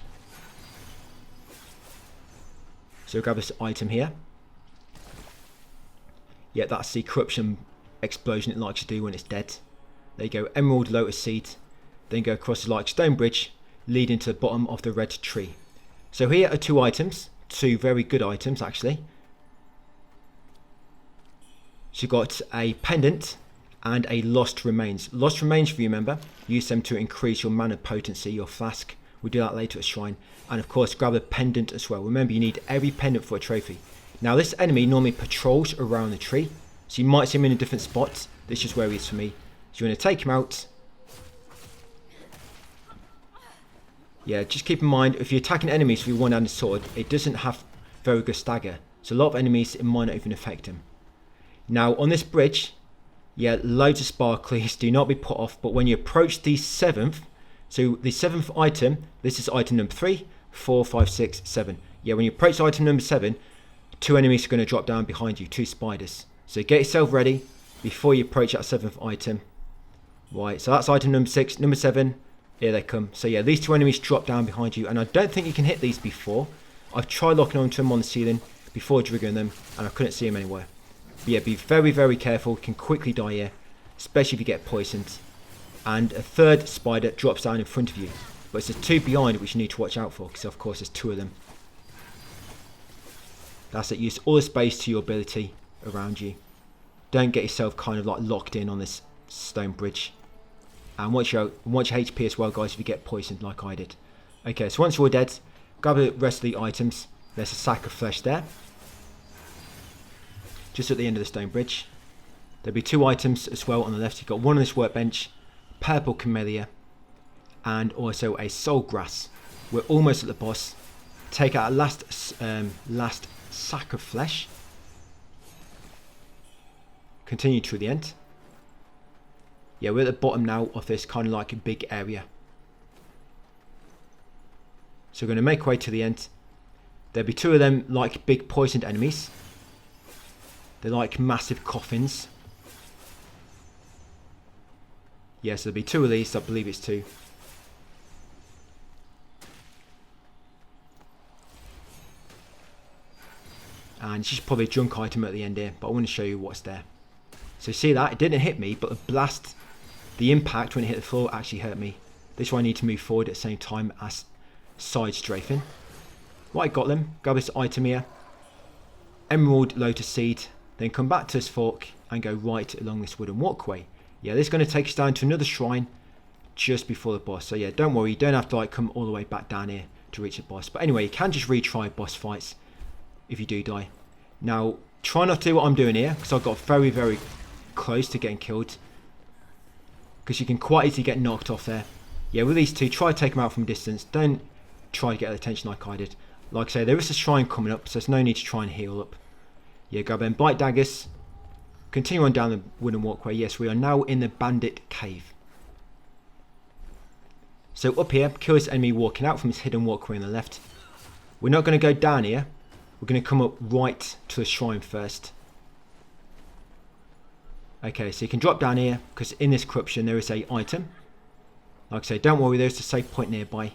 So grab this item here. Yeah, that's the corruption explosion it likes to do when it's dead. There you go, emerald lotus seed. Then go across the like stone bridge, leading to the bottom of the red tree. So here are two items, two very good items actually. So you've got a pendant and a lost remains. Lost remains, if you remember, use them to increase your mana potency, your flask. We'll do that later at Shrine. And of course, grab a pendant as well. Remember, you need every pendant for a trophy. Now, this enemy normally patrols around the tree. So you might see him in a different spot. This is where he is for me. So you want to take him out. Yeah, just keep in mind, if you're attacking enemies with one-handed sword, it doesn't have very good stagger. So a lot of enemies, it might not even affect him. Now, on this bridge, yeah, loads of sparklies. Do not be put off. But when you approach the 7th, so the 7th item, this is item number 3, 4, 5, 6, 7. Yeah, when you approach item number 7, 2 enemies are going to drop down behind you, 2 spiders. So get yourself ready before you approach that 7th item. Right, so that's item number 6. Number 7, here they come. So yeah, these 2 enemies drop down behind you, and I don't think you can hit these before. I've tried locking onto them on the ceiling before triggering them, and I couldn't see them anywhere. But yeah, be very, very careful. You can quickly die here, especially if you get poisoned. And a 3rd spider drops down in front of you. But there's 2 behind which you need to watch out for, because of course there's 2 of them. That's it. Use all the space to your ability around you. Don't get yourself kind of like locked in on this stone bridge. And watch your HP as well, guys, if you get poisoned like I did. Okay, so once you're dead, grab the rest of the items. There's a sack of flesh there. Just at the end of the stone bridge. There'll be 2 items as well on the left. You've got one on this workbench, purple camellia, and also a soul grass. We're almost at the boss. Take out a last sack of flesh. Continue to the end. Yeah, we're at the bottom now of this kind of like a big area. So we're going to make our way to the end. There'll be 2 of them like big poisoned enemies. They're like massive coffins. Yes, there'll be 2 of these. I believe it's 2. And it's just probably a junk item at the end here, but I want to show you what's there. So see that? It didn't hit me, but the blast, the impact when it hit the floor actually hurt me. This is why I need to move forward at the same time as side strafing. Right, got them. Grab this item here. Emerald lotus seed. Then come back to this fork and go right along this wooden walkway. Yeah, this is going to take us down to another shrine just before the boss. So yeah, don't worry. You don't have to like come all the way back down here to reach the boss. But anyway, you can just retry boss fights if you do die. Now, try not to do what I'm doing here, because I've got very, very close to getting killed. Because you can quite easily get knocked off there. Yeah, with these 2, try to take them out from a distance. Don't try to get their attention like I did. Like I say, there is a shrine coming up, so there's no need to try and heal up. Yeah, grab them blight daggers. Continue on down the wooden walkway. Yes, we are now in the bandit cave. So up here, kill this enemy walking out from this hidden walkway on the left. We're not going to go down here. We're going to come up right to the shrine first. Okay, so you can drop down here, because in this corruption there is a item. Like I say, don't worry, there's a safe point nearby.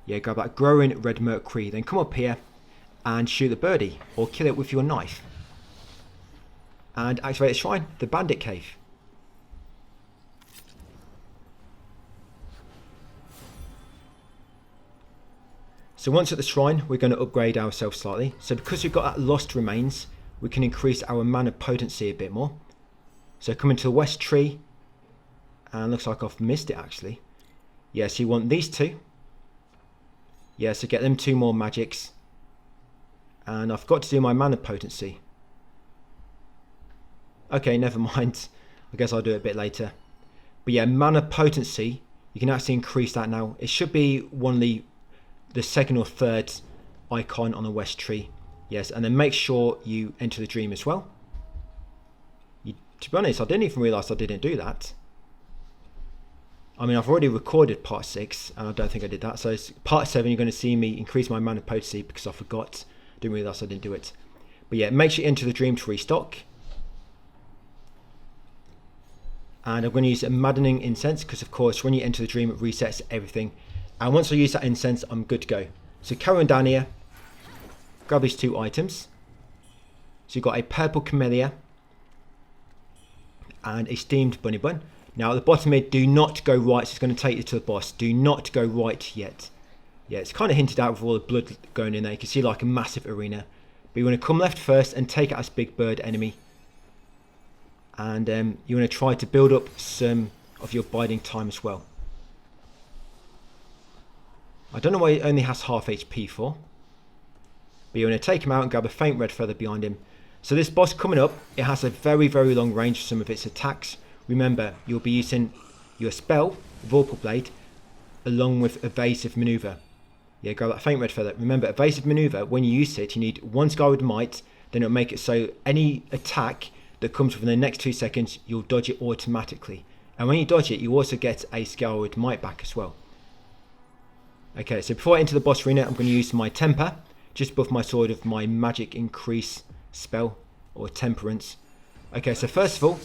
Yeah, grab that growing red mercury. Then come up here and shoot the birdie, or kill it with your knife. And activate the shrine, the bandit cave. So once at the shrine, we're going to upgrade ourselves slightly. So because we've got that lost remains, we can increase our mana potency a bit more. So come into the west tree, and looks like I've missed it actually. Yeah, so you want these 2. Yeah, so get them 2 more magics. And I've got to do my mana potency. Okay, never mind. I guess I'll do it a bit later. But yeah, mana potency, you can actually increase that now. It should be one of the second or third icon on the west tree. Yes, and then make sure you enter the dream as well. To be honest, I didn't even realise I didn't do that. I mean, I've already recorded part 6, and I don't think I did that. So it's part 7, you're going to see me increase my mana potency because I forgot. Didn't realise I didn't do it. But yeah, make sure you enter the dream to restock. And I'm going to use a maddening incense because, of course, when you enter the dream, it resets everything. And once I use that incense, I'm good to go. So carry on down here. Grab these 2 items. So you've got a purple camellia and a steamed bunny bun. Now at the bottom here, do not go right. So it's going to take you to the boss. Do not go right yet. Yeah, it's kind of hinted out with all the blood going in there. You can see like a massive arena. But you want to come left first and take out this big bird enemy. And you want to try to build up some of your biding time as well. I don't know why he only has half HP for. But you want to take him out and grab a faint red feather behind him. So this boss coming up, it has a very, very long range for some of its attacks. Remember, you'll be using your spell, Vorpal Blade, along with Evasive Maneuver. Yeah, grab that faint red feather. Remember, Evasive Maneuver, when you use it, you need 1 Skyward Might. Then it'll make it so any attack that comes within the next 2 seconds, you'll dodge it automatically. And when you dodge it, you also get a Skyward Might back as well. Okay, so before I enter the boss arena, I'm going to use my Temper, just above my sword of my magic increase spell, or temperance. Okay, so first of all,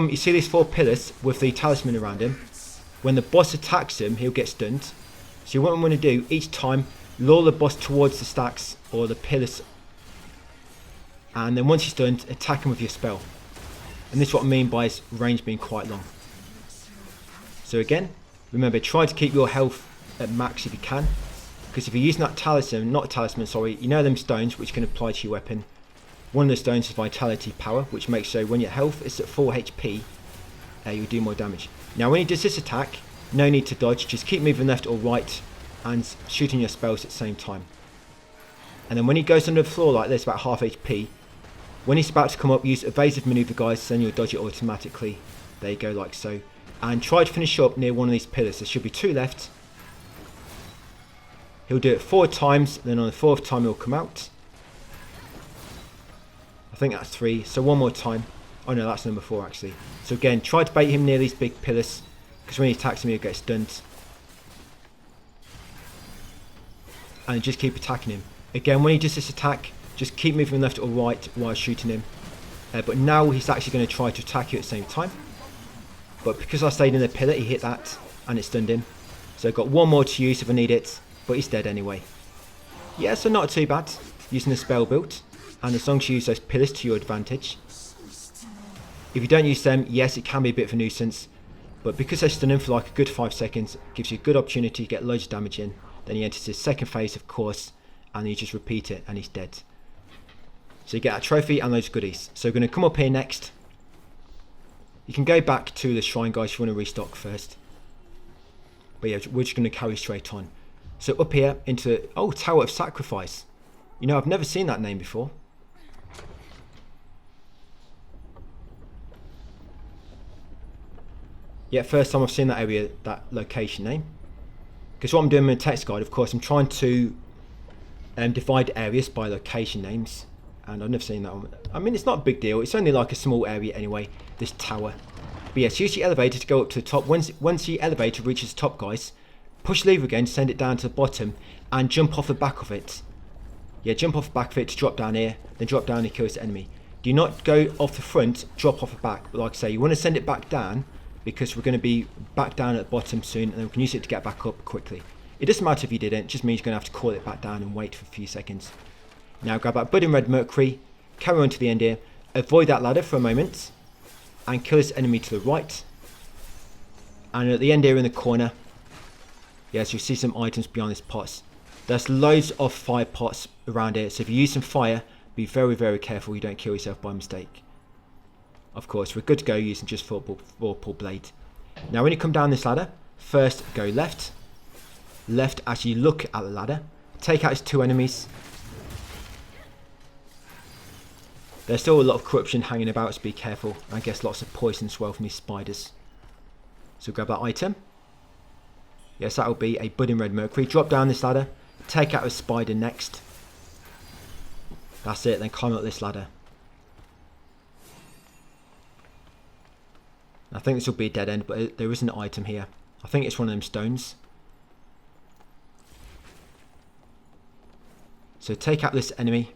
you see these 4 pillars with the talisman around him. When the boss attacks him, he'll get stunned. So what I'm going to do, each time, lure the boss towards the stacks, or the pillars. And then once he's stunned, attack him with your spell. And this is what I mean by his range being quite long. So again, remember, try to keep your health at max if you can. Because if you're using that talisman, not a talisman, sorry, you know them stones which can apply to your weapon. One of the stones is Vitality Power, which makes so when your health is at 4 HP, you'll do more damage. Now when he does this attack, no need to dodge, just keep moving left or right and shooting your spells at the same time. And then when he goes under the floor like this, about half HP, when he's about to come up, use Evasive Maneuver, guys, then you'll dodge it automatically. There you go, like so. And try to finish up near one of these pillars. There should be 2 left. He'll do it 4 times, then on the 4th time he'll come out. I think that's 3, so 1 more time. Oh no, that's number 4 actually. So again, try to bait him near these big pillars, because when he attacks him he'll get stunned. And just keep attacking him. Again, when he does this attack, just keep moving left or right while shooting him. But now he's actually going to try to attack you at the same time. But because I stayed in the pillar, he hit that and it stunned him. So I've got 1 more to use if I need it, but he's dead anyway. Yeah, so not too bad using the spell build. And as long as you use those pillars to your advantage. If you don't use them, yes, it can be a bit of a nuisance. But because they stun him for like a good 5 seconds, it gives you a good opportunity to get loads of damage in. Then he enters his second phase, of course, and you just repeat it and he's dead. So you get a trophy and loads of goodies. So we're going to come up here next. You can go back to the shrine, guys, if you want to restock first. But yeah, we're just going to carry straight on. So up here into, oh, Tower of Sacrifice. You know, I've never seen that name before. Yeah, first time I've seen that area, that location name. Because what I'm doing in the text guide, of course, I'm trying to divide areas by location names. And I've never seen that one. I mean, it's not a big deal. It's only like a small area anyway, this tower. But yes, use the elevator to go up to the top. Once the elevator reaches the top, guys, push lever again to send it down to the bottom and jump off the back of it. Yeah, jump off the back of it to drop down here, then drop down and kill this enemy. Do not go off the front, drop off the back. But like I say, you want to send it back down because we're going to be back down at the bottom soon and then we can use it to get back up quickly. It doesn't matter if you didn't, it just means you're going to have to call it back down and wait for a few seconds. Now grab that budding red mercury, carry on to the end here, avoid that ladder for a moment and kill this enemy to the right. And at the end here in the corner, yes, you'll see some items beyond this pots. There's loads of fire pots around here, so if you use some fire, be very careful you don't kill yourself by mistake. Of course, we're good to go using just Vorpal Blade. Now when you come down this ladder, first go left. Left as you look at the ladder. Take out his 2 enemies. There's still a lot of corruption hanging about, so be careful. I guess lots of poison as well from these spiders. So grab that item. Yes, that will be a budding red mercury. Drop down this ladder. Take out a spider next. That's it, then climb up this ladder. I think this will be a dead end, but there is an item here. I think it's one of them stones. So take out this enemy.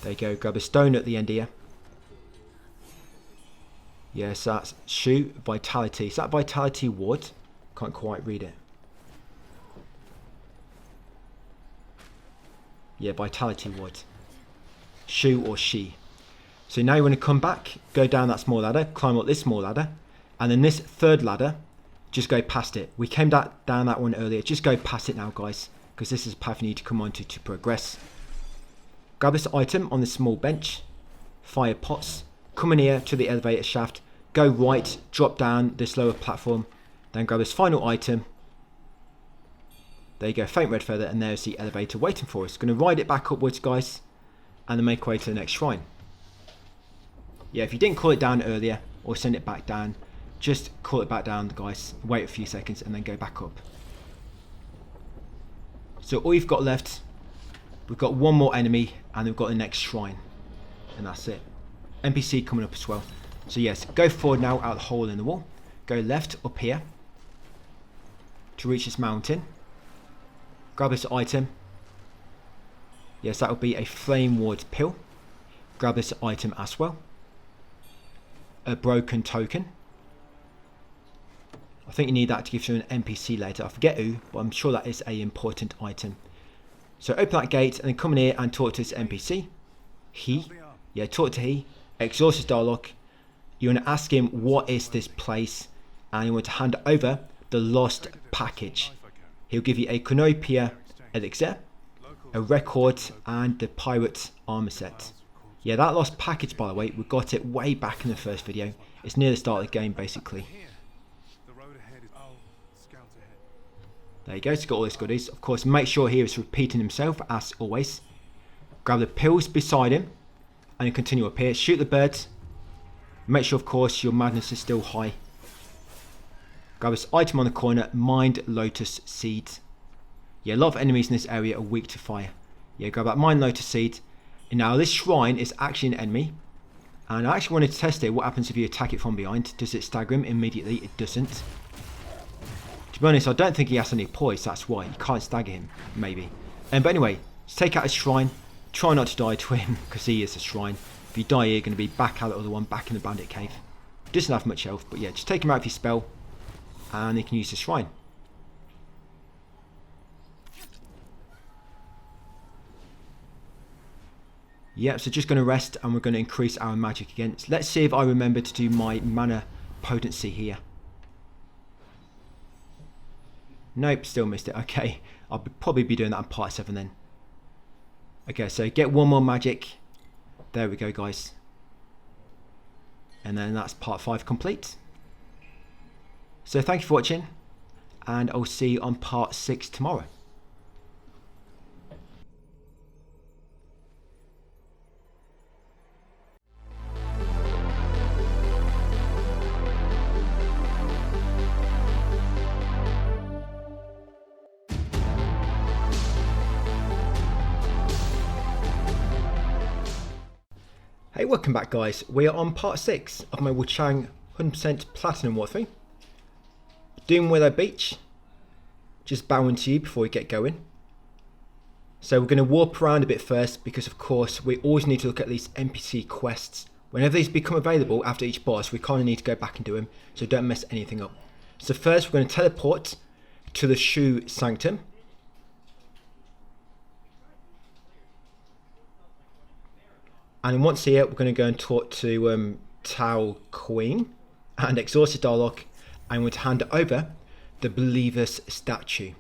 There you go, grab a stone at the end here. Yes, that's shoot, vitality. Is that vitality ward? Can't quite read it. Yeah, vitality ward. Shoe or she. So now you want to come back, go down that small ladder, climb up this small ladder, and then this third ladder, just go past it. We came down that one earlier. Just go past it now, guys, because this is a path you need to come onto to progress. Grab this item on this small bench. Fire pots. Come in here to the elevator shaft. Go right, drop down this lower platform. Then grab this final item. There you go, faint red feather, and there's the elevator waiting for us. Going to ride it back upwards, guys, and then make way to the next shrine. Yeah, if you didn't call it down earlier, or send it back down, just call it back down, guys. Wait a few seconds, and then go back up. So all you've got left, we've got one more enemy, and we've got the next shrine. And that's it. NPC coming up as well. So yes, go forward now out the hole in the wall. Go left up here to reach this mountain. Grab this item. Yes, that will be a flame ward pill. Grab this item as well. A broken token. I think you need that to give you an NPC later. I forget who, but I'm sure that is an important item. So open that gate and then come in here and talk to this NPC. Yeah, talk to he. Exhaust his dialogue. You want to ask him what is this place, and you want to hand over the lost package. He'll give you a Canopia elixir, a record, and the pirate armor set. Yeah, that lost package, by the way, we got it way back in the first video. It's near the start of the game, basically. There you go, so got all his goodies. Of course, make sure he is repeating himself, as always. Grab the pills beside him, and you continue up here. Shoot the birds. Make sure, of course, your madness is still high. Grab this item on the corner, Mind Lotus Seeds. Yeah, a lot of enemies in this area are weak to fire. Yeah, grab that Mind Lotus Seed. And now this shrine is actually an enemy. And I actually wanted to test it. What happens if you attack it from behind? Does it stagger him immediately? It doesn't. To be honest, I don't think he has any poise. That's why. You can't stagger him, maybe. But anyway, let's take out his shrine. Try not to die to him, because he is a shrine. If you die here, you're going to be back out of the other one, back in the bandit cave. Doesn't have much health, but yeah, just take him out of your spell. And you can use the shrine. Yep, so just going to rest and we're going to increase our magic again. So let's see if I remember to do my mana potency here. Nope, still missed it. Okay, I'll probably be doing that in part 7 then. Okay, so get one more magic. There we go, guys. And then that's part 5 complete. So thank you for watching, and I'll see you on part 6 tomorrow. Hey, welcome back, guys. We are on part 6 of my WUCHANG 100% Platinum walkthrough. Doomwillow Beach. Just bowing to you before we get going. So we're going to warp around a bit first, because of course we always need to look at these NPC quests. Whenever these become available after each boss, we kind of need to go back and do them, so don't mess anything up. So first we're going to teleport to the Shoe Sanctum. And once here, we're going to go and talk to Tao Queen and exhaust his dialogue, and we're going to hand over the Believer's statue.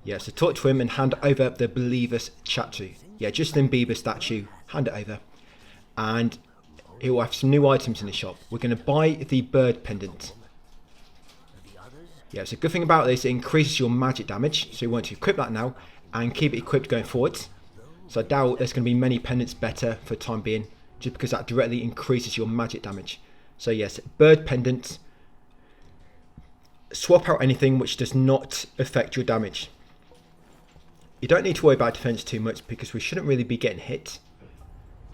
Yeah, so talk to him and hand over the Believer's statue. Yeah, Justin Bieber statue, hand it over. And he will have some new items in the shop. We're going to buy the bird pendant. Yeah, so good thing about this, it increases your magic damage. So you want to equip that now and keep it equipped going forwards. So I doubt there's going to be many pendants better for the time being, just because that directly increases your magic damage. So yes, bird pendant. Swap out anything which does not affect your damage. You don't need to worry about defense too much because we shouldn't really be getting hit.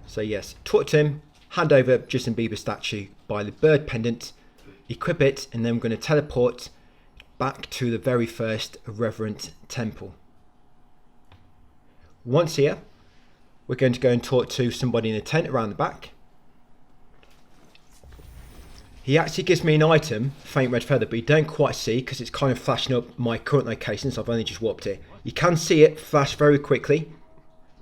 So yes, talk to him, hand over Justin Bieber statue, buy the bird pendant, equip it, and then we're going to teleport back to the very first reverent temple. Once here, we're going to go and talk to somebody in a tent around the back. He actually gives me an item, faint red feather, but you don't quite see because it's kind of flashing up my current location, so I've only just warped it. You can see it flash very quickly.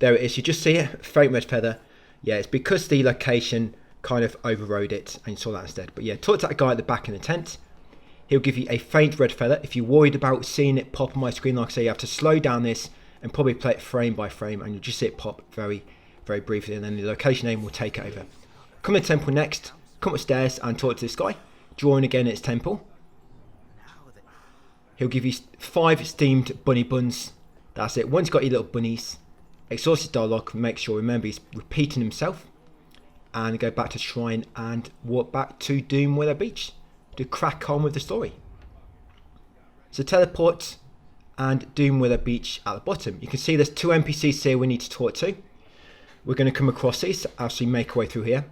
There it is, you just see it, faint red feather. Yeah, it's because the location kind of overrode it and you saw that instead. But yeah, talk to that guy at the back in the tent. He'll give you a faint red feather. If you're worried about seeing it pop on my screen, like I say, you have to slow down this and probably play it frame by frame, and you'll just see it pop very, very briefly, and then the location name will take it over. Come to the temple next, come upstairs and talk to this guy. Join again at his temple. He'll give you 5 steamed bunny buns. That's it. Once you've got your little bunnies, exhaust his dialogue, make sure, remember, he's repeating himself, and go back to shrine and walk back to Doomwillow Beach to crack on with the story. So teleport and Doomwillow Beach at the bottom. You can see there's 2 NPCs here we need to talk to. We're going to come across these as we make our way through here.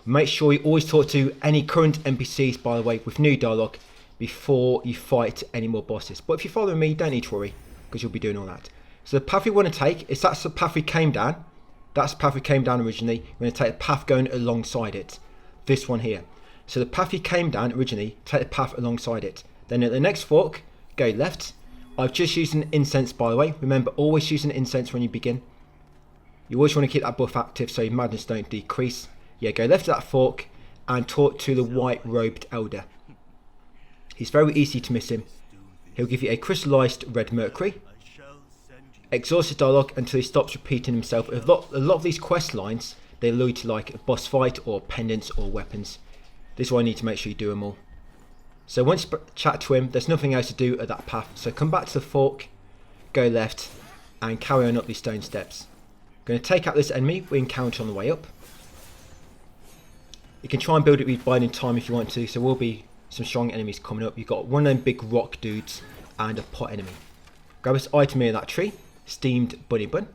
Make sure you always talk to any current NPCs, by the way, with new dialogue before you fight any more bosses. But if you're following me, you don't need to worry, because you'll be doing all that. So the path we want to take is, that's the path we came down. That's the path we came down originally. We're going to take the path going alongside it. This one here. So the path you came down originally, take the path alongside it. Then at the next fork, go left. I've just used an incense, by the way. Remember, always use an incense when you begin. You always want to keep that buff active so your madness don't decrease. Yeah, go left at that fork and talk to the white-robed elder. He's very easy to miss him. He'll give you a crystallized red mercury. Exhaust his dialogue until he stops repeating himself. A lot of these quest lines, they allude to like a boss fight or pendants or weapons. This is why I need to make sure you do them all. So once you chat to him, there's nothing else to do at that path. So come back to the fork, go left, and carry on up these stone steps. Going to take out this enemy we encounter on the way up. You can try and build it with biding time if you want to. So there will be some strong enemies coming up. You've got one of them big rock dudes and a pot enemy. Grab this item here in that tree. Steamed bunny bun.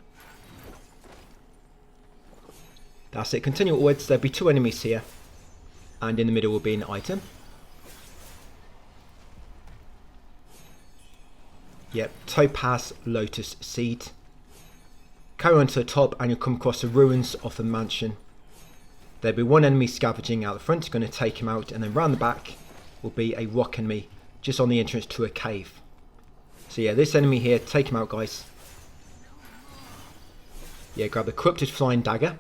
That's it. Continue upwards. There'll be 2 enemies here. And in the middle will be an item. Yep, topaz lotus seed. Carry on to the top and you'll come across the ruins of the mansion. There'll be 1 enemy scavenging out the front, going to take him out, and then round the back will be a rock enemy just on the entrance to a cave. So yeah, this enemy here, take him out, guys. Yeah, grab the corrupted flying dagger.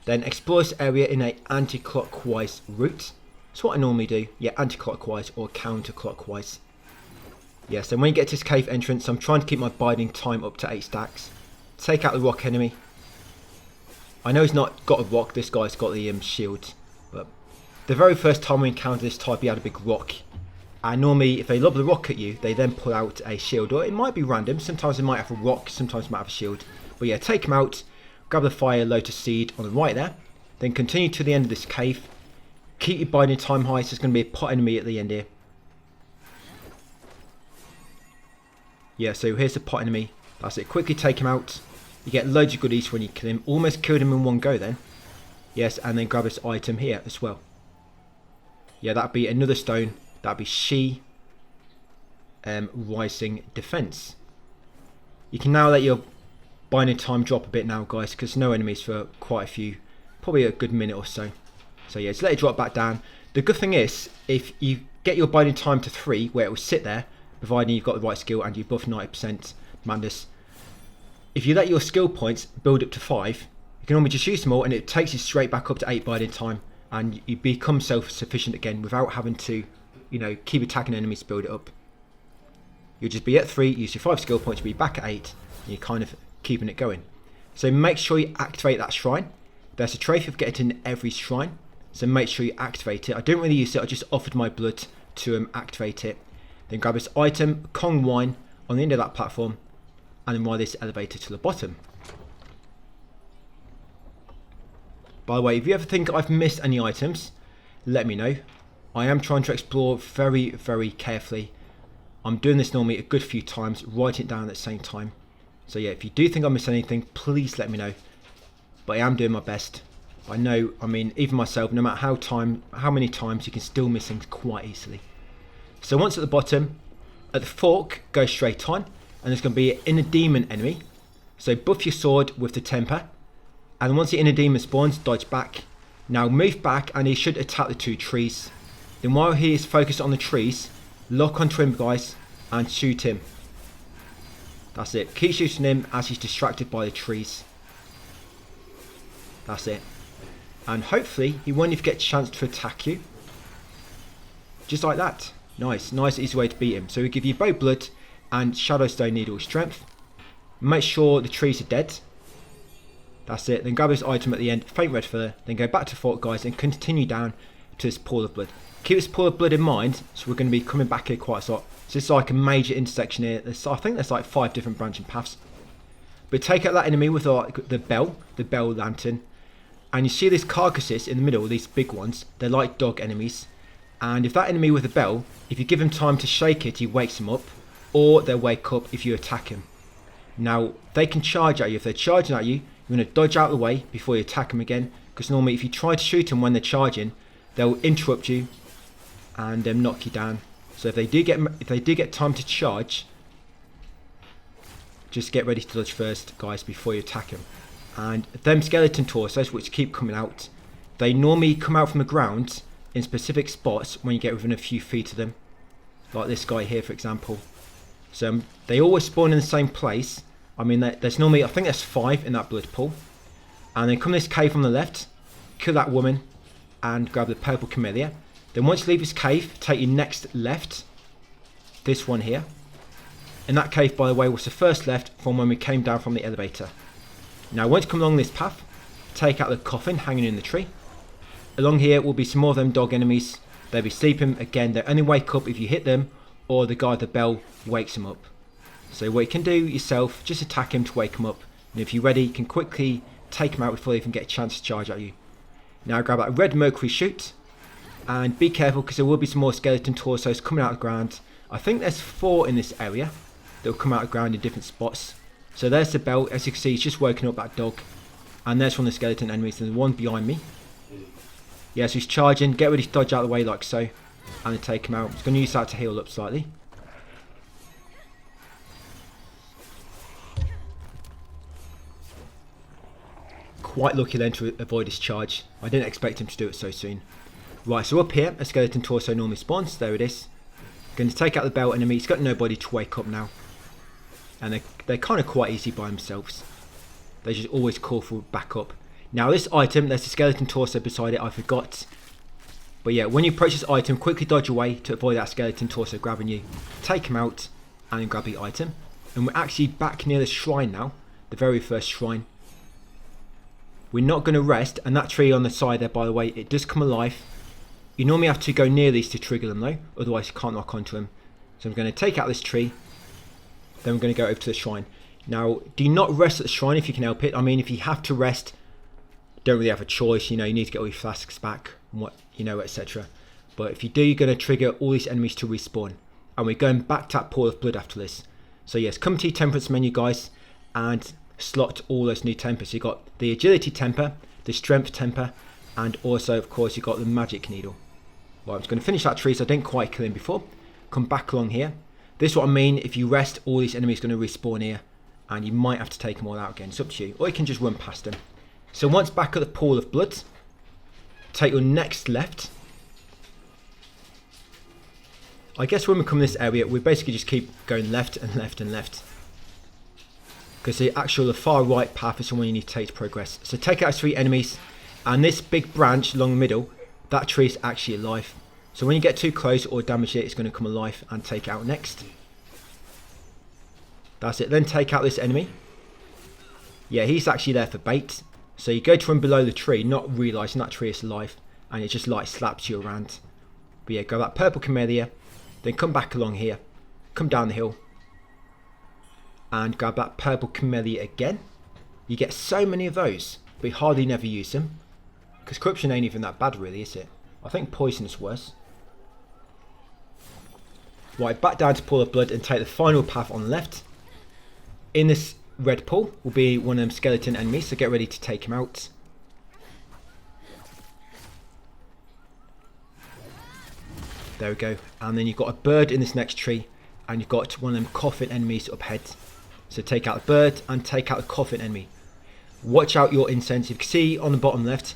Then explore this area in an anti-clockwise route. That's what I normally do. Yeah, anti-clockwise or counter-clockwise. Yes, and when you get to this cave entrance, I'm trying to keep my biding time up to 8 stacks. Take out the rock enemy. I know he's not got a rock, this guy's got the shield. But the very first time we encountered this type, he had a big rock. And normally, if they lob the rock at you, they then pull out a shield. Or it might be random. Sometimes they might have a rock, sometimes they might have a shield. But yeah, take him out. Grab the fire lotus seed on the right there. Then continue to the end of this cave. Keep your biding time high, so there's going to be a pot enemy at the end here. Yeah, so here's the pot enemy. That's it. Quickly take him out. You get loads of goodies when you kill him. Almost killed him in one go then. Yes, and then grab this item here as well. Yeah, that'd be another stone. That'd be she rising defense. You can now let your binding time drop a bit now, guys, because no enemies for quite a few, probably a good minute or so. So yeah, just let it drop back down. The good thing is, if you get your binding time to 3, where it will sit there, providing you've got the right skill and you buff 90% madness. If you let your skill points build up to 5, you can normally just use them all and it takes you straight back up to 8 biding time, and you become self-sufficient again without having to, you know, keep attacking enemies to build it up. You'll just be at 3, use your 5 skill points, be back at 8, and you're kind of keeping it going. So make sure you activate that shrine. There's a trophy of getting in every shrine, so make sure you activate it. I didn't really use it, I just offered my blood to activate it. Then grab this item, Kong Wine, on the end of that platform, and then ride this elevator to the bottom. By the way, if you ever think I've missed any items, let me know. I am trying to explore very, very carefully. I'm doing this normally a good few times, writing it down at the same time. So yeah, if you do think I missed anything, please let me know. But I am doing my best. I know, I mean, even myself, no matter how many times, you can still miss things quite easily. So once at the bottom, at the fork, go straight on, and there's going to be an inner demon enemy. So buff your sword with the temper, and once the inner demon spawns, dodge back. Now move back, and he should attack the 2 trees. Then while he is focused on the trees, lock onto him, guys, and shoot him. That's it. Keep shooting him as he's distracted by the trees. That's it. And hopefully he won't even get a chance to attack you. Just like that. Nice easy way to beat him. So we give you bow blood and Shadowstone Needle strength. Make sure the trees are dead. That's it. Then grab this item at the end, faint red feather. Then go back to fort, guys, and continue down to this pool of blood. Keep this pool of blood in mind, so we're going to be coming back here quite a lot. So this is like a major intersection here. I think there's like 5 different branching paths. But take out that enemy with the bell lantern. And you see these carcasses in the middle, these big ones. They're like dog enemies. And if that enemy with the bell, if you give him time to shake it, he wakes him up. Or they'll wake up if you attack him. Now, they can charge at you. If they're charging at you, you're going to dodge out of the way before you attack them again. Because normally if you try to shoot them when they're charging, they'll interrupt you and knock you down. So if they do get time to charge, just get ready to dodge first, guys, before you attack them. And them skeleton torsos, which keep coming out, they normally come out from the ground in specific spots when you get within a few feet of them. Like this guy here, for example. So they always spawn in the same place. I mean, there's normally, I think there's 5 in that blood pool. And then come this cave on the left, kill that woman, and grab the purple camellia. Then once you leave this cave, take your next left. This one here. And that cave, by the way, was the first left from when we came down from the elevator. Now, once you come along this path, take out the coffin hanging in the tree. Along here will be some more of them dog enemies. They'll be sleeping. Again, they only wake up if you hit them, or the guy at the bell wakes them up. So what you can do yourself, just attack him to wake him up. And if you're ready, you can quickly take him out before they even get a chance to charge at you. Now grab that red mercury shoot. And be careful, because there will be some more skeleton torsos coming out of the ground. I think there's 4 in this area that will come out of the ground in different spots. So there's the bell. As you can see, he's just woken up that dog. And there's one of the skeleton enemies, and the one behind me. Yeah, so he's charging. Get ready to dodge out of the way like so. And then take him out. He's going to use that to heal up slightly. Quite lucky then to avoid his charge. I didn't expect him to do it so soon. Right, so up here, a skeleton torso normally spawns. There it is. Going to take out the bell enemy. He's got nobody to wake up now. And they're kind of quite easy by themselves. They just always call for backup. Now this item, there's a skeleton torso beside it. I forgot. But yeah, when you approach this item, quickly dodge away to avoid that skeleton torso grabbing you. Take him out and then grab the item. And we're actually back near the shrine now. The very first shrine. We're not going to rest. And that tree on the side there, by the way, it does come alive. You normally have to go near these to trigger them though. Otherwise you can't knock onto them. So I'm going to take out this tree. Then we're going to go over to the shrine. Now, do not rest at the shrine if you can help it. I mean, if you have to rest, don't really have a choice. You know, you need to get all your flasks back, and what, you know, etc. But if you do, you're going to trigger all these enemies to respawn. And we're going back to that pool of blood after this. So yes, come to your temperance menu, guys, and slot all those new tempers. You've got the agility temper, the strength temper, and also, of course, you've got the magic needle. Right, I'm just going to finish that tree, so I didn't quite kill him before. Come back along here. This is what I mean. If you rest, all these enemies are going to respawn here. And you might have to take them all out again. It's up to you. Or you can just run past them. So once back at the pool of blood, take your next left. I guess when we come to this area, we basically just keep going left and left and left. Because the far right path is the one you need to take to progress. So take out 3 enemies. And this big branch along the middle, that tree is actually alive. So when you get too close or damage it, it's going to come alive and take it out next. That's it. Then take out this enemy. Yeah, he's actually there for bait. So you go to run below the tree, not realising that tree is alive. And it just like slaps you around. But yeah, go that purple camellia. Then come back along here, come down the hill, and grab that purple camellia again. You get so many of those, but you hardly never use them. Because corruption ain't even that bad really, is it? I think poison is worse. Right, back down to Pool of Blood and take the final path on the left. In this red pool will be one of them skeleton enemies, so get ready to take him out. There we go. And then you've got a bird in this next tree, and you've got one of them coffin enemies up ahead. So take out the bird and take out the coffin enemy. Watch out your incense. You can see on the bottom left,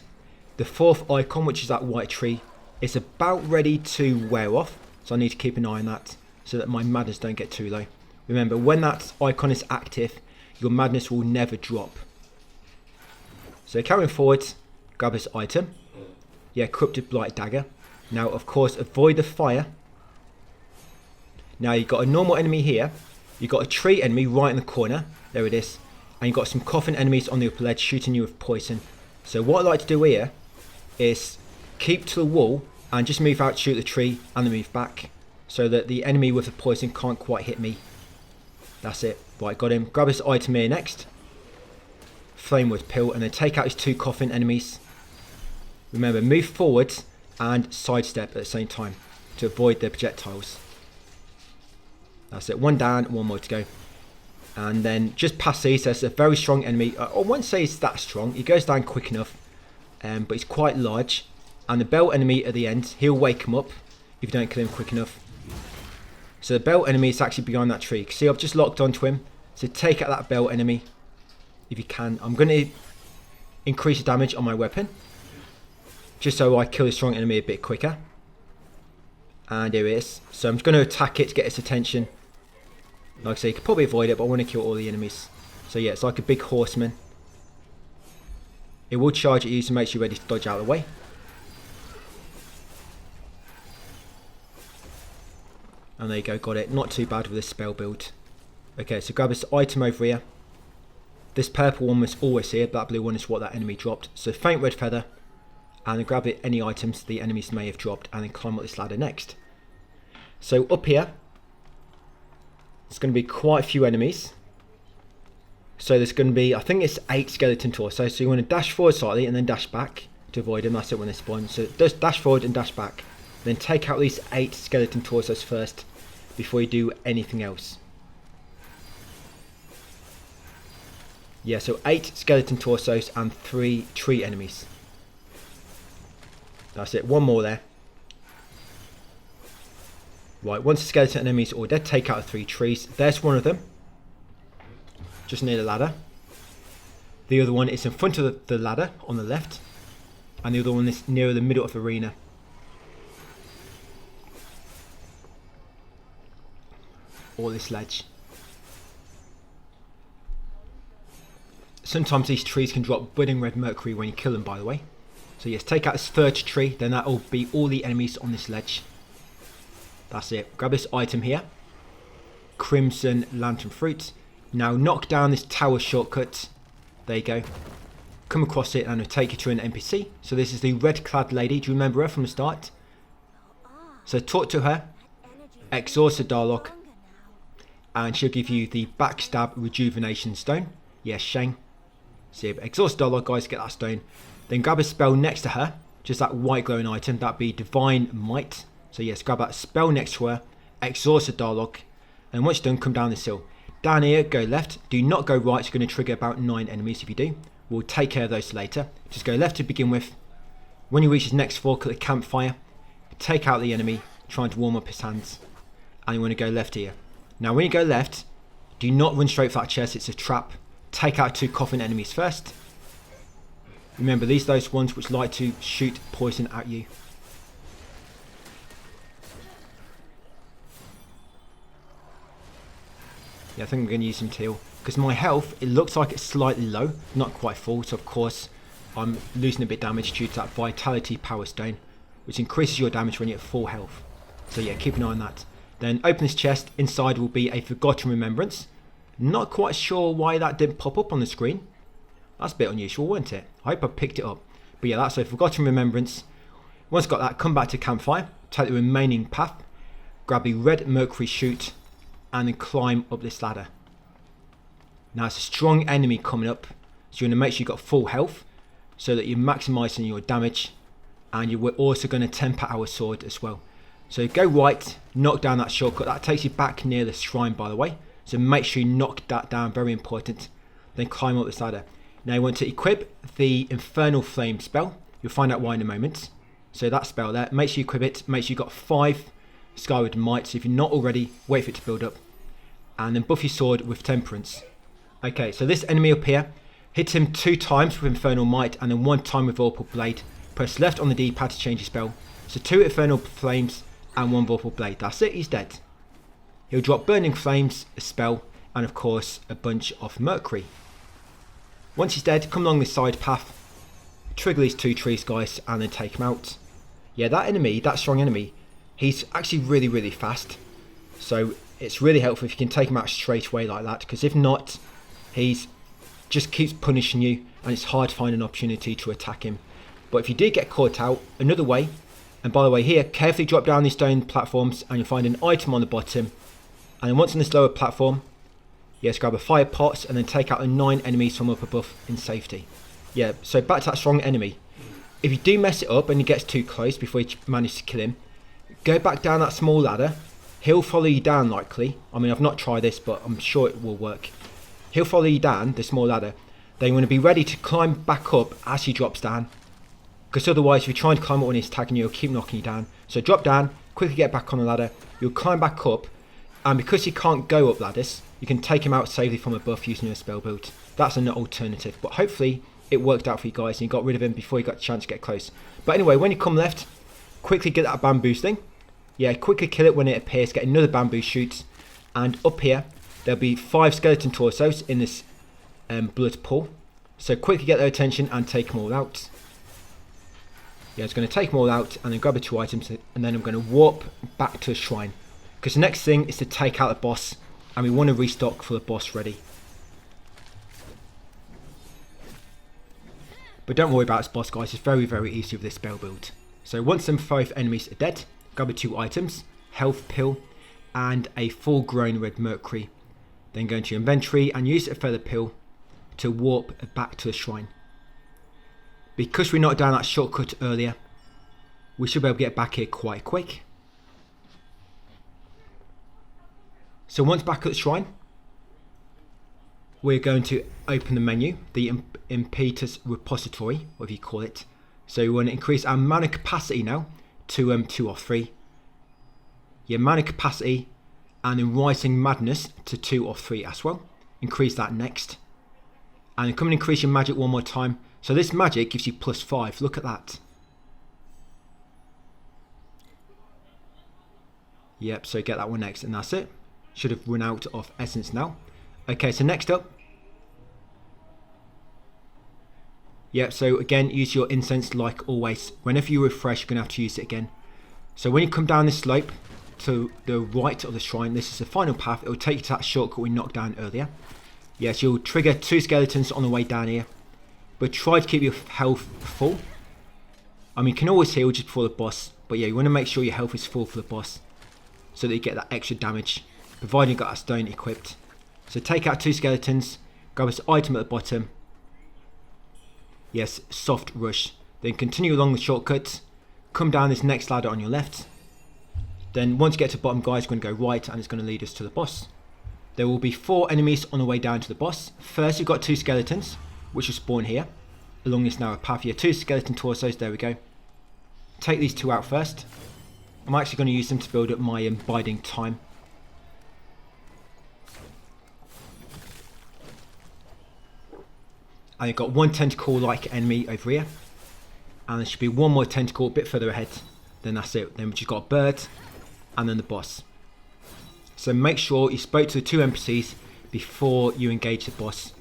the fourth icon, which is that white tree, is about ready to wear off. So I need to keep an eye on that so that my madness don't get too low. Remember, when that icon is active, your madness will never drop. So carrying forward, grab this item. Yeah, corrupted blight dagger. Now, of course, avoid the fire. Now, you've got a normal enemy here. You've got a tree enemy right in the corner. There it is. And you've got some coffin enemies on the upper ledge shooting you with poison. So what I like to do here is keep to the wall and just move out, shoot the tree, and then move back. So that the enemy with the poison can't quite hit me. That's it. Right, got him. Grab this item here next. Flamewood pill. And then take out his two coffin enemies. Remember, move forward and sidestep at the same time to avoid the projectiles. That's it. One down, one more to go. And then just past these, there's a very strong enemy. I won't say he's that strong. He goes down quick enough, but he's quite large. And the bell enemy at the end, he'll wake him up if you don't kill him quick enough. So the bell enemy is actually behind that tree. See, I've just locked onto him. So take out that bell enemy if you can. I'm going to increase the damage on my weapon, just so I kill the strong enemy a bit quicker. And here it is. So I'm just going to attack it to get its attention. Like I say, you could probably avoid it, but I want to kill all the enemies. So yeah, it's like a big horseman. It will charge at you, so make sure you're ready to dodge out of the way. And there you go, got it. Not too bad with this spell build. Okay, so grab this item over here. This purple one was always here, but that blue one is what that enemy dropped. So faint red feather. And then grab any items the enemies may have dropped, and then climb up this ladder next. So up here, there's going to be quite a few enemies. So there's going to be, I think it's 8 skeleton torsos. So you want to dash forward slightly and then dash back to avoid them. That's it when they spawn. So just dash forward and dash back. Then take out these 8 skeleton torsos first before you do anything else. Yeah, so 8 skeleton torsos and 3 tree enemies. That's it, one more there. Right, once the skeleton enemies are all dead, take out the 3 trees. There's one of them, just near the ladder. The other one is in front of the ladder on the left, and the other one is near the middle of the arena. Or this ledge. Sometimes these trees can drop budding red mercury when you kill them, by the way. So yes, take out this third tree, then that will be all the enemies on this ledge. That's it. Grab this item here. Crimson Lantern Fruit. Now knock down this tower shortcut. There you go. Come across it and it'll take you to an NPC. So this is the red clad lady. Do you remember her from the start? So talk to her. Exhaust the dialogue. And she'll give you the backstab rejuvenation stone. Yes, Shang. So exhaust the dialogue, guys, get that stone. Then grab a spell next to her, just that white glowing item, that'd be Divine Might. So yes, grab that spell next to her, exhaust the dialogue, and once you're done, come down this hill. Down here, go left, do not go right, it's going to trigger about 9 enemies if you do. We'll take care of those later. Just go left to begin with. When you reach his next fork at the campfire, take out the enemy, trying to warm up his hands. And you want to go left here. Now when you go left, do not run straight for that chest, it's a trap. Take out 2 coffin enemies first. Remember, these are those ones which like to shoot poison at you. Yeah, I think I'm going to use some teal. Because my health, it looks like it's slightly low. Not quite full, so of course I'm losing a bit of damage due to that Vitality Power Stone, which increases your damage when you're at full health. So yeah, keep an eye on that. Then open this chest. Inside will be a Forgotten Remembrance. Not quite sure why that didn't pop up on the screen. That's a bit unusual, wasn't it? I hope I picked it up. But yeah, that's a Forgotten Remembrance. Once got that, come back to campfire. Take the remaining path. grab the red mercury chute, and then climb up this ladder. Now it's a strong enemy coming up, so you want to make sure you've got full health so that you're maximising your damage, and you're also going to temper our sword as well. So go right, knock down that shortcut. That takes you back near the shrine, by the way, so make sure you knock that down, very important. Then climb up this ladder. Now you want to equip the Infernal Flame spell. You'll find out why in a moment. So that spell there, make sure you equip it, make sure you've got 5 Skyward Might. So if you're not already, wait for it to build up. And then buff your sword with Temperance. Okay, so this enemy up here, hit him 2 times with Infernal Might and then 1 time with Vorpal Blade. Press left on the D-pad to change your spell. So 2 Infernal Flames and 1 Vorpal Blade. That's it, he's dead. He'll drop Burning Flames, a spell, and of course a bunch of Mercury. Once he's dead, come along this side path, trigger these 2 trees, guys, and then take him out. Yeah, that enemy, that strong enemy, he's actually really, really fast. So it's really helpful if you can take him out straight away like that, because if not, he's just keeps punishing you, and it's hard to find an opportunity to attack him. But if you do get caught out, another way, and by the way here, carefully drop down these stone platforms, and you'll find an item on the bottom. And then once on this lower platform, yes, grab a fire pot and then take out the 9 enemies from up above in safety. Yeah, so back to that strong enemy. If you do mess it up and he gets too close before you manage to kill him, go back down that small ladder. He'll follow you down likely. I mean, I've not tried this, but I'm sure it will work. He'll follow you down the small ladder. Then you want to be ready to climb back up as he drops down. Because otherwise, if you're trying to climb up when he's tagging you, he'll keep knocking you down. So drop down, quickly get back on the ladder. You'll climb back up. And because he can't go up ladders, you can take him out safely from above using your spell build. That's an alternative, but hopefully it worked out for you guys and you got rid of him before you got a chance to get close. But anyway, when you come left, quickly get that bamboo thing. Yeah, quickly kill it when it appears, get another bamboo shoot. And up here, there'll be 5 skeleton torsos in this blood pool. So quickly get their attention and take them all out. Yeah, I was going to take them all out and then grab the 2 items, and then I'm going to warp back to the shrine. Because the next thing is to take out the boss, and we want to restock for the boss ready. But don't worry about this boss, guys, it's very, very easy with this spell build. So once them 5 enemies are dead, grab the 2 items, health pill, and a full grown red mercury. Then go into your inventory and use a feather pill to warp back to the shrine. Because we knocked down that shortcut earlier, we should be able to get back here quite quick. So once back at the shrine, we're going to open the menu, the Impetus Repository, whatever you call it. So we want to increase our mana capacity now to 2 or 3. Your mana capacity and then Rising Madness to 2 or 3 as well. Increase that next. And then come and increase your magic one more time. So this magic gives you +5, look at that. Yep, so get that one next and that's it. Should have run out of essence now. Okay, so next up. Yep, so again, use your incense like always. Whenever you refresh, you're going to have to use it again. So when you come down this slope to the right of the shrine, this is the final path. It will take you to that shortcut we knocked down earlier. Yes, you'll trigger 2 skeletons on the way down here. But try to keep your health full. I mean, you can always heal just before the boss. But yeah, you want to make sure your health is full for the boss, so that you get that extra damage, providing you've got a stone equipped. So take out 2 skeletons, grab this item at the bottom. Yes, soft rush. Then continue along the shortcut, come down this next ladder on your left. Then once you get to the bottom, guys, we're going to go right and it's going to lead us to the boss. There will be 4 enemies on the way down to the boss. First, you've got 2 skeletons, which will spawn here, along this narrow path here. 2 skeleton torsos, there we go. Take these 2 out first. I'm actually going to use them to build up my biding time. And you've got 1 tentacle-like enemy over here. And there should be 1 more tentacle a bit further ahead. Then that's it. Then we've just got a bird and then the boss. So make sure you spoke to the 2 NPCs before you engage the boss.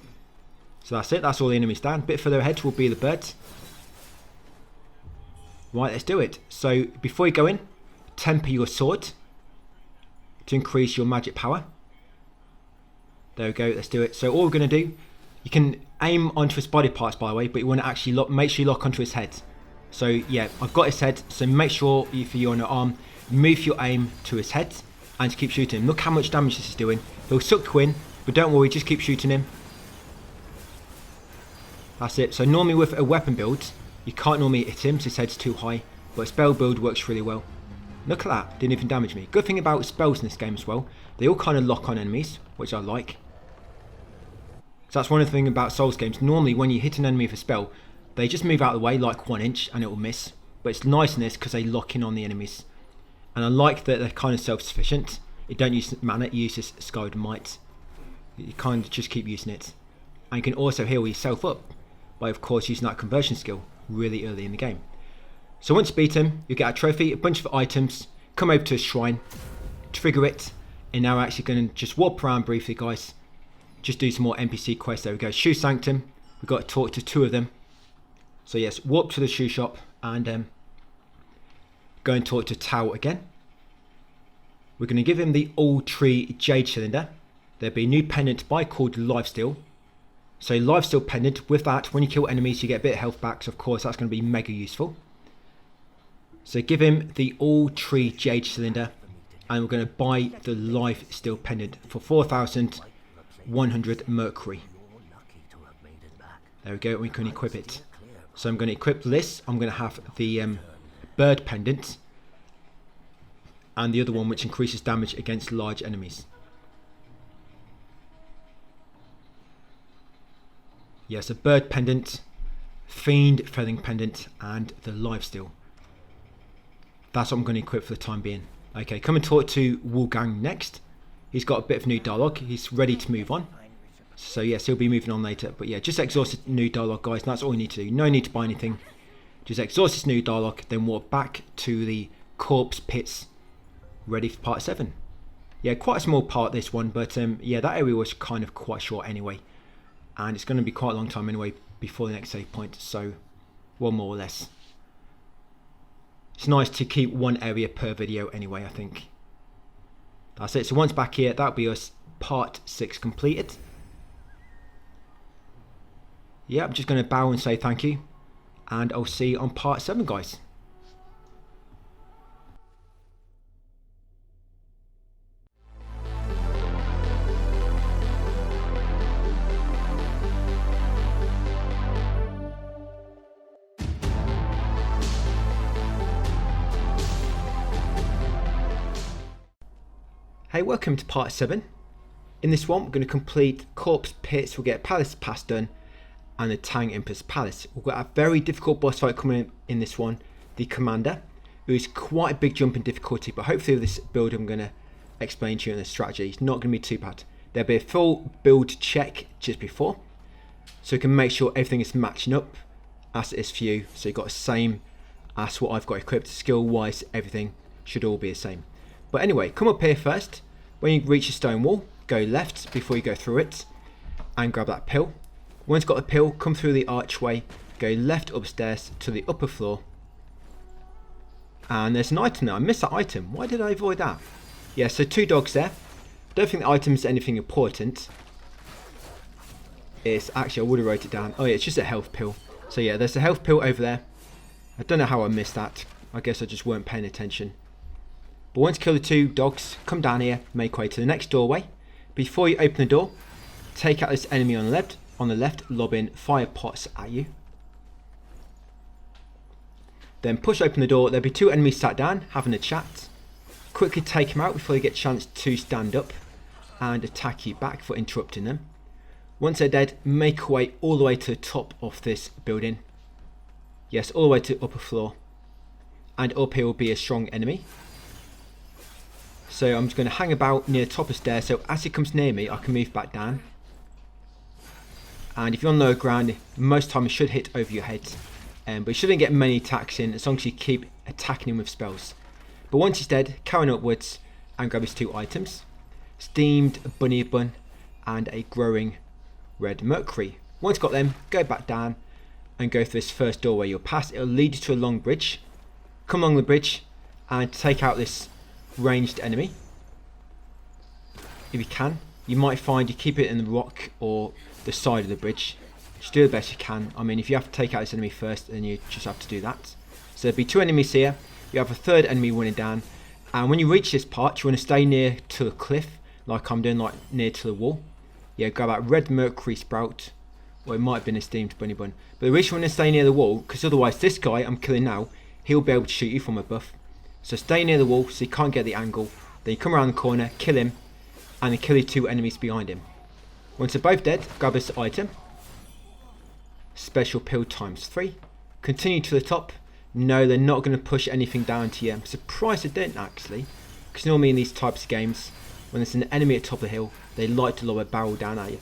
So that's it. That's all the enemies down. A bit further ahead will be the birds. Right, let's do it. So before you go in, temper your sword to increase your magic power. There we go. Let's do it. So all we're going to do, you can aim onto his body parts, by the way, but you want to actually make sure you lock onto his head. So yeah, I've got his head. So make sure if you're on your arm, move your aim to his head and just keep shooting him. Look how much damage this is doing. He'll suck you in, but don't worry, just keep shooting him. That's it. So normally with a weapon build, you can't normally hit him, so his head's too high, but a spell build works really well. Look at that, didn't even damage me. Good thing about spells in this game as well, they all kind of lock on enemies, which I like. So that's one of the things about Souls games. Normally when you hit an enemy with a spell, they just move out of the way like 1 inch and it will miss. But it's nice in this because they lock in on the enemies. And I like that they're kind of self-sufficient. You don't use mana, you use this Scald Might. You kind of just keep using it. And you can also heal yourself up by of course using that conversion skill really early in the game. So once you beat him, you get a trophy, a bunch of items, come over to a shrine, trigger it, and now we're actually going to just warp around briefly guys. Just do some more NPC quests. There we go. Shoe Sanctum. We've got to talk to 2 of them. So yes, warp to the shoe shop and go and talk to Tao again. We're going to give him the All Tree Jade Cylinder. There'll be a new pendant by called Lifesteal. So Lifesteal pendant, with that, when you kill enemies you get a bit of health back. So of course that's going to be mega useful. So give him the All Tree Jade Cylinder. And we're going to buy the Lifesteal pendant for 4,100 mercury. There we go, we can equip it. So I'm going to equip this. I'm going to have the bird pendant and the other one which increases damage against large enemies. Yes, a bird pendant, fiend feathering pendant and the lifesteal. That's what I'm going to equip for the time being. Okay, come and talk to WUCHANG next. He's got a bit of new dialogue. He's ready to move on. So yes, he'll be moving on later. But yeah, just exhaust this new dialogue, guys. And that's all you need to do. No need to buy anything. Just exhaust this new dialogue, then walk back to the corpse pits, ready for part 7. Yeah, quite a small part this one, but yeah, that area was kind of quite short anyway. And it's going to be quite a long time anyway before the next save point. So, well, more or less. It's nice to keep one area per video anyway, I think. That's it. So once back here, that'll be us part 6 completed. Yeah, I'm just going to bow and say thank you. And I'll see you on part 7, guys. Hey, welcome to part 7. In this one, we're going to complete Corpse Pits, we'll get Palace Pass done, and the Tang Emperor's Palace. We've got a very difficult boss fight coming in this one, the Commander, who is quite a big jump in difficulty, but hopefully with this build I'm going to explain to you in the strategy, it's not going to be too bad. There'll be a full build check just before, so you can make sure everything is matching up as it is for you, so you've got the same as what I've got equipped, skill wise, everything should all be the same. But anyway, come up here first. When you reach a stone wall, go left before you go through it and grab that pill. Once you've got the pill, come through the archway, go left upstairs to the upper floor. And there's an item there. I missed that item. Why did I avoid that? Yeah, so 2 dogs there. Don't think the item's anything important. It's actually, I would have wrote it down. Oh yeah, it's just a health pill. So yeah, there's a health pill over there. I don't know how I missed that. I guess I just weren't paying attention. But once you kill the 2 dogs, come down here, make way to the next doorway. Before you open the door, take out this enemy on the left, lobbing fire pots at you. Then push open the door, there'll be 2 enemies sat down, having a chat. Quickly take them out before they get a chance to stand up and attack you back for interrupting them. Once they're dead, make your way all the way to the top of this building. Yes, all the way to the upper floor. And up here will be a strong enemy. So I'm just going to hang about near the top of the stairs, so as it comes near me I can move back down. And if you're on lower ground, most of the time it should hit over your head. But you shouldn't get many attacks in as long as you keep attacking him with spells. But once he's dead, carry on upwards and grab his 2 items. Steamed bunny bun and a growing red mercury. Once you've got them, go back down and go through this first doorway you'll pass. It'll lead you to a long bridge. Come along the bridge and take out this ranged enemy if you can. You might find you keep it in the rock or the side of the bridge. Just do the best you can. I mean, if you have to take out this enemy first, then you just have to do that. So there'll be 2 enemies here. You have a 3rd enemy running down, And when you reach this part, you want to stay near to the cliff, like I'm doing, like near to the wall. Yeah, grab that red mercury sprout. Well, it might have been a steamed bunny bun. But the reason you want to stay near the wall, because otherwise this guy I'm killing now, he'll be able to shoot you from above. So stay near the wall so you can't get the angle. Then you come around the corner, kill him, and then kill your 2 enemies behind him. Once they're both dead, grab this item. Special pill times 3. Continue to the top. No, they're not going to push anything down to you. I'm surprised they didn't actually. Because normally in these types of games, when there's an enemy at the top of the hill, they like to lower a barrel down at you.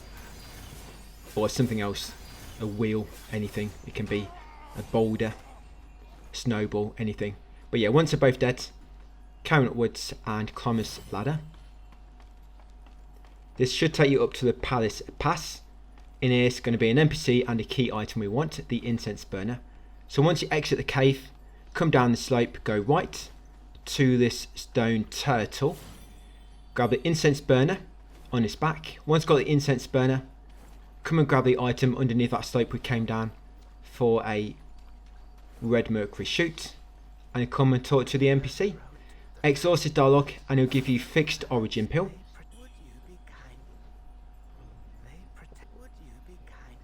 Or something else. A wheel, anything. It can be a boulder, snowball, anything. But yeah, once they're both dead, carry on upwards and climb this ladder. This should take you up to the palace pass. In here it's going to be an NPC and a key item we want, the incense burner. So once you exit the cave, come down the slope, go right to this stone turtle. Grab the incense burner on its back. Once you've got the incense burner, come and grab the item underneath that slope we came down for a red mercury shoot. And come and talk to the NPC. Exhaust his dialogue and he'll give you fixed origin pill. Would you be kind? They protect. Would you be kind?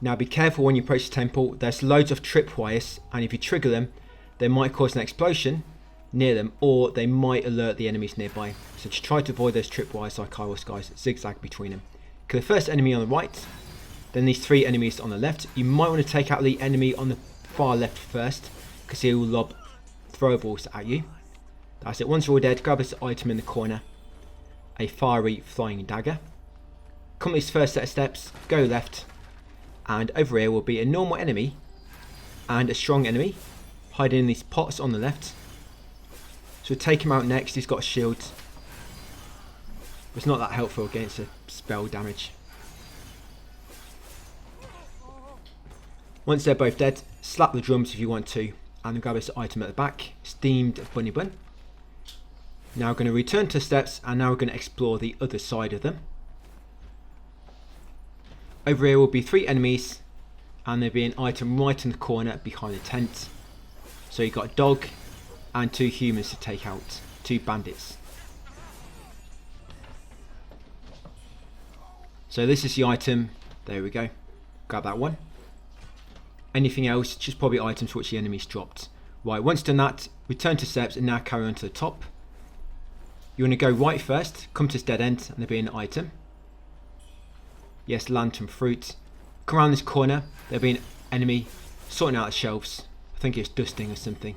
Now be careful when you approach the temple. There's loads of tripwires, and if you trigger them, they might cause an explosion near them, or they might alert the enemies nearby. So just try to avoid those tripwires like I was, guys. Zigzag between them. Kill the first enemy on the right, then these 3 enemies on the left. You might want to take out the enemy on the far left first, because he will lob throwables at you. That's it. Once you're all dead, grab this item in the corner, a fiery flying dagger. Come these first set of steps, go left, and over here will be a normal enemy and a strong enemy hiding in these pots on the left. So take him out next. He's got a shield, but it's not that helpful against the spell damage. Once they're both dead, slap the drums if you want to, and then grab this item at the back, steamed bunny bun. Now we're going to return to the steps, and now we're going to explore the other side of them. Over here will be 3 enemies, and there'll be an item right in the corner behind the tent. So you've got a dog and 2 humans to take out, 2 bandits. So this is the item. There we go. Grab that one. Anything else, just probably items which the enemies dropped. Right, once done that, return to steps and now carry on to the top. You want to go right first, come to this dead end, and there'll be an item. Yes, lantern fruit. Come around this corner, there'll be an enemy sorting out the shelves. I think it's dusting or something.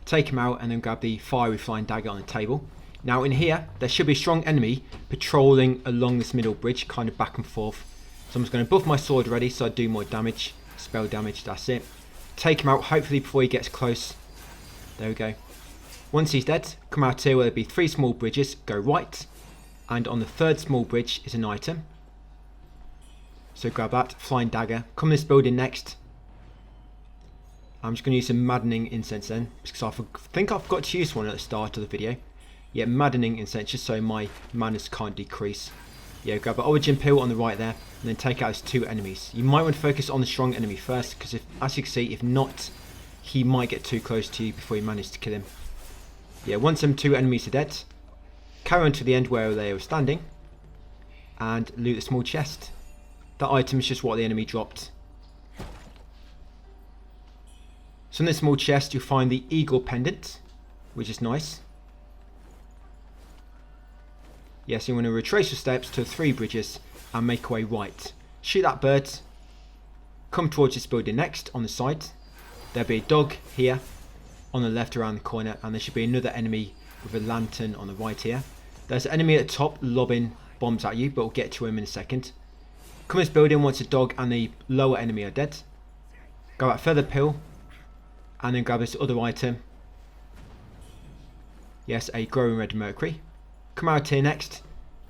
Take him out and then grab the fiery flying dagger on the table. Now in here, there should be a strong enemy patrolling along this middle bridge, kind of back and forth. So I'm just going to buff my sword ready so I do more damage. Spell damage, that's it. Take him out, hopefully before he gets close. There we go. Once he's dead, come out here where there'll be 3 small bridges, go right. And on the 3rd small bridge is an item. So grab that, flying dagger. Come this building next. I'm just going to use some maddening incense then, because I think I forgot to use one at the start of the video. Yeah, maddening incense, just so my manners can't decrease. Yeah, grab an origin pill on the right there, and then take out his 2 enemies. You might want to focus on the strong enemy first, because as you can see, if not, he might get too close to you before you manage to kill him. Yeah, once them 2 enemies are dead, carry on to the end where they were standing, and loot the small chest. That item is just what the enemy dropped. So in this small chest, you'll find the eagle pendant, which is nice. Yes, you want to retrace your steps to 3 bridges and make your way right. Shoot that bird. Come towards this building next on the side. There'll be a dog here on the left around the corner, and there should be another enemy with a lantern on the right here. There's an enemy at the top lobbing bombs at you, but we'll get to him in a second. Come this building once the dog and the lower enemy are dead. Grab that feather pill, and then grab this other item. Yes, a growing red mercury. Come out here next.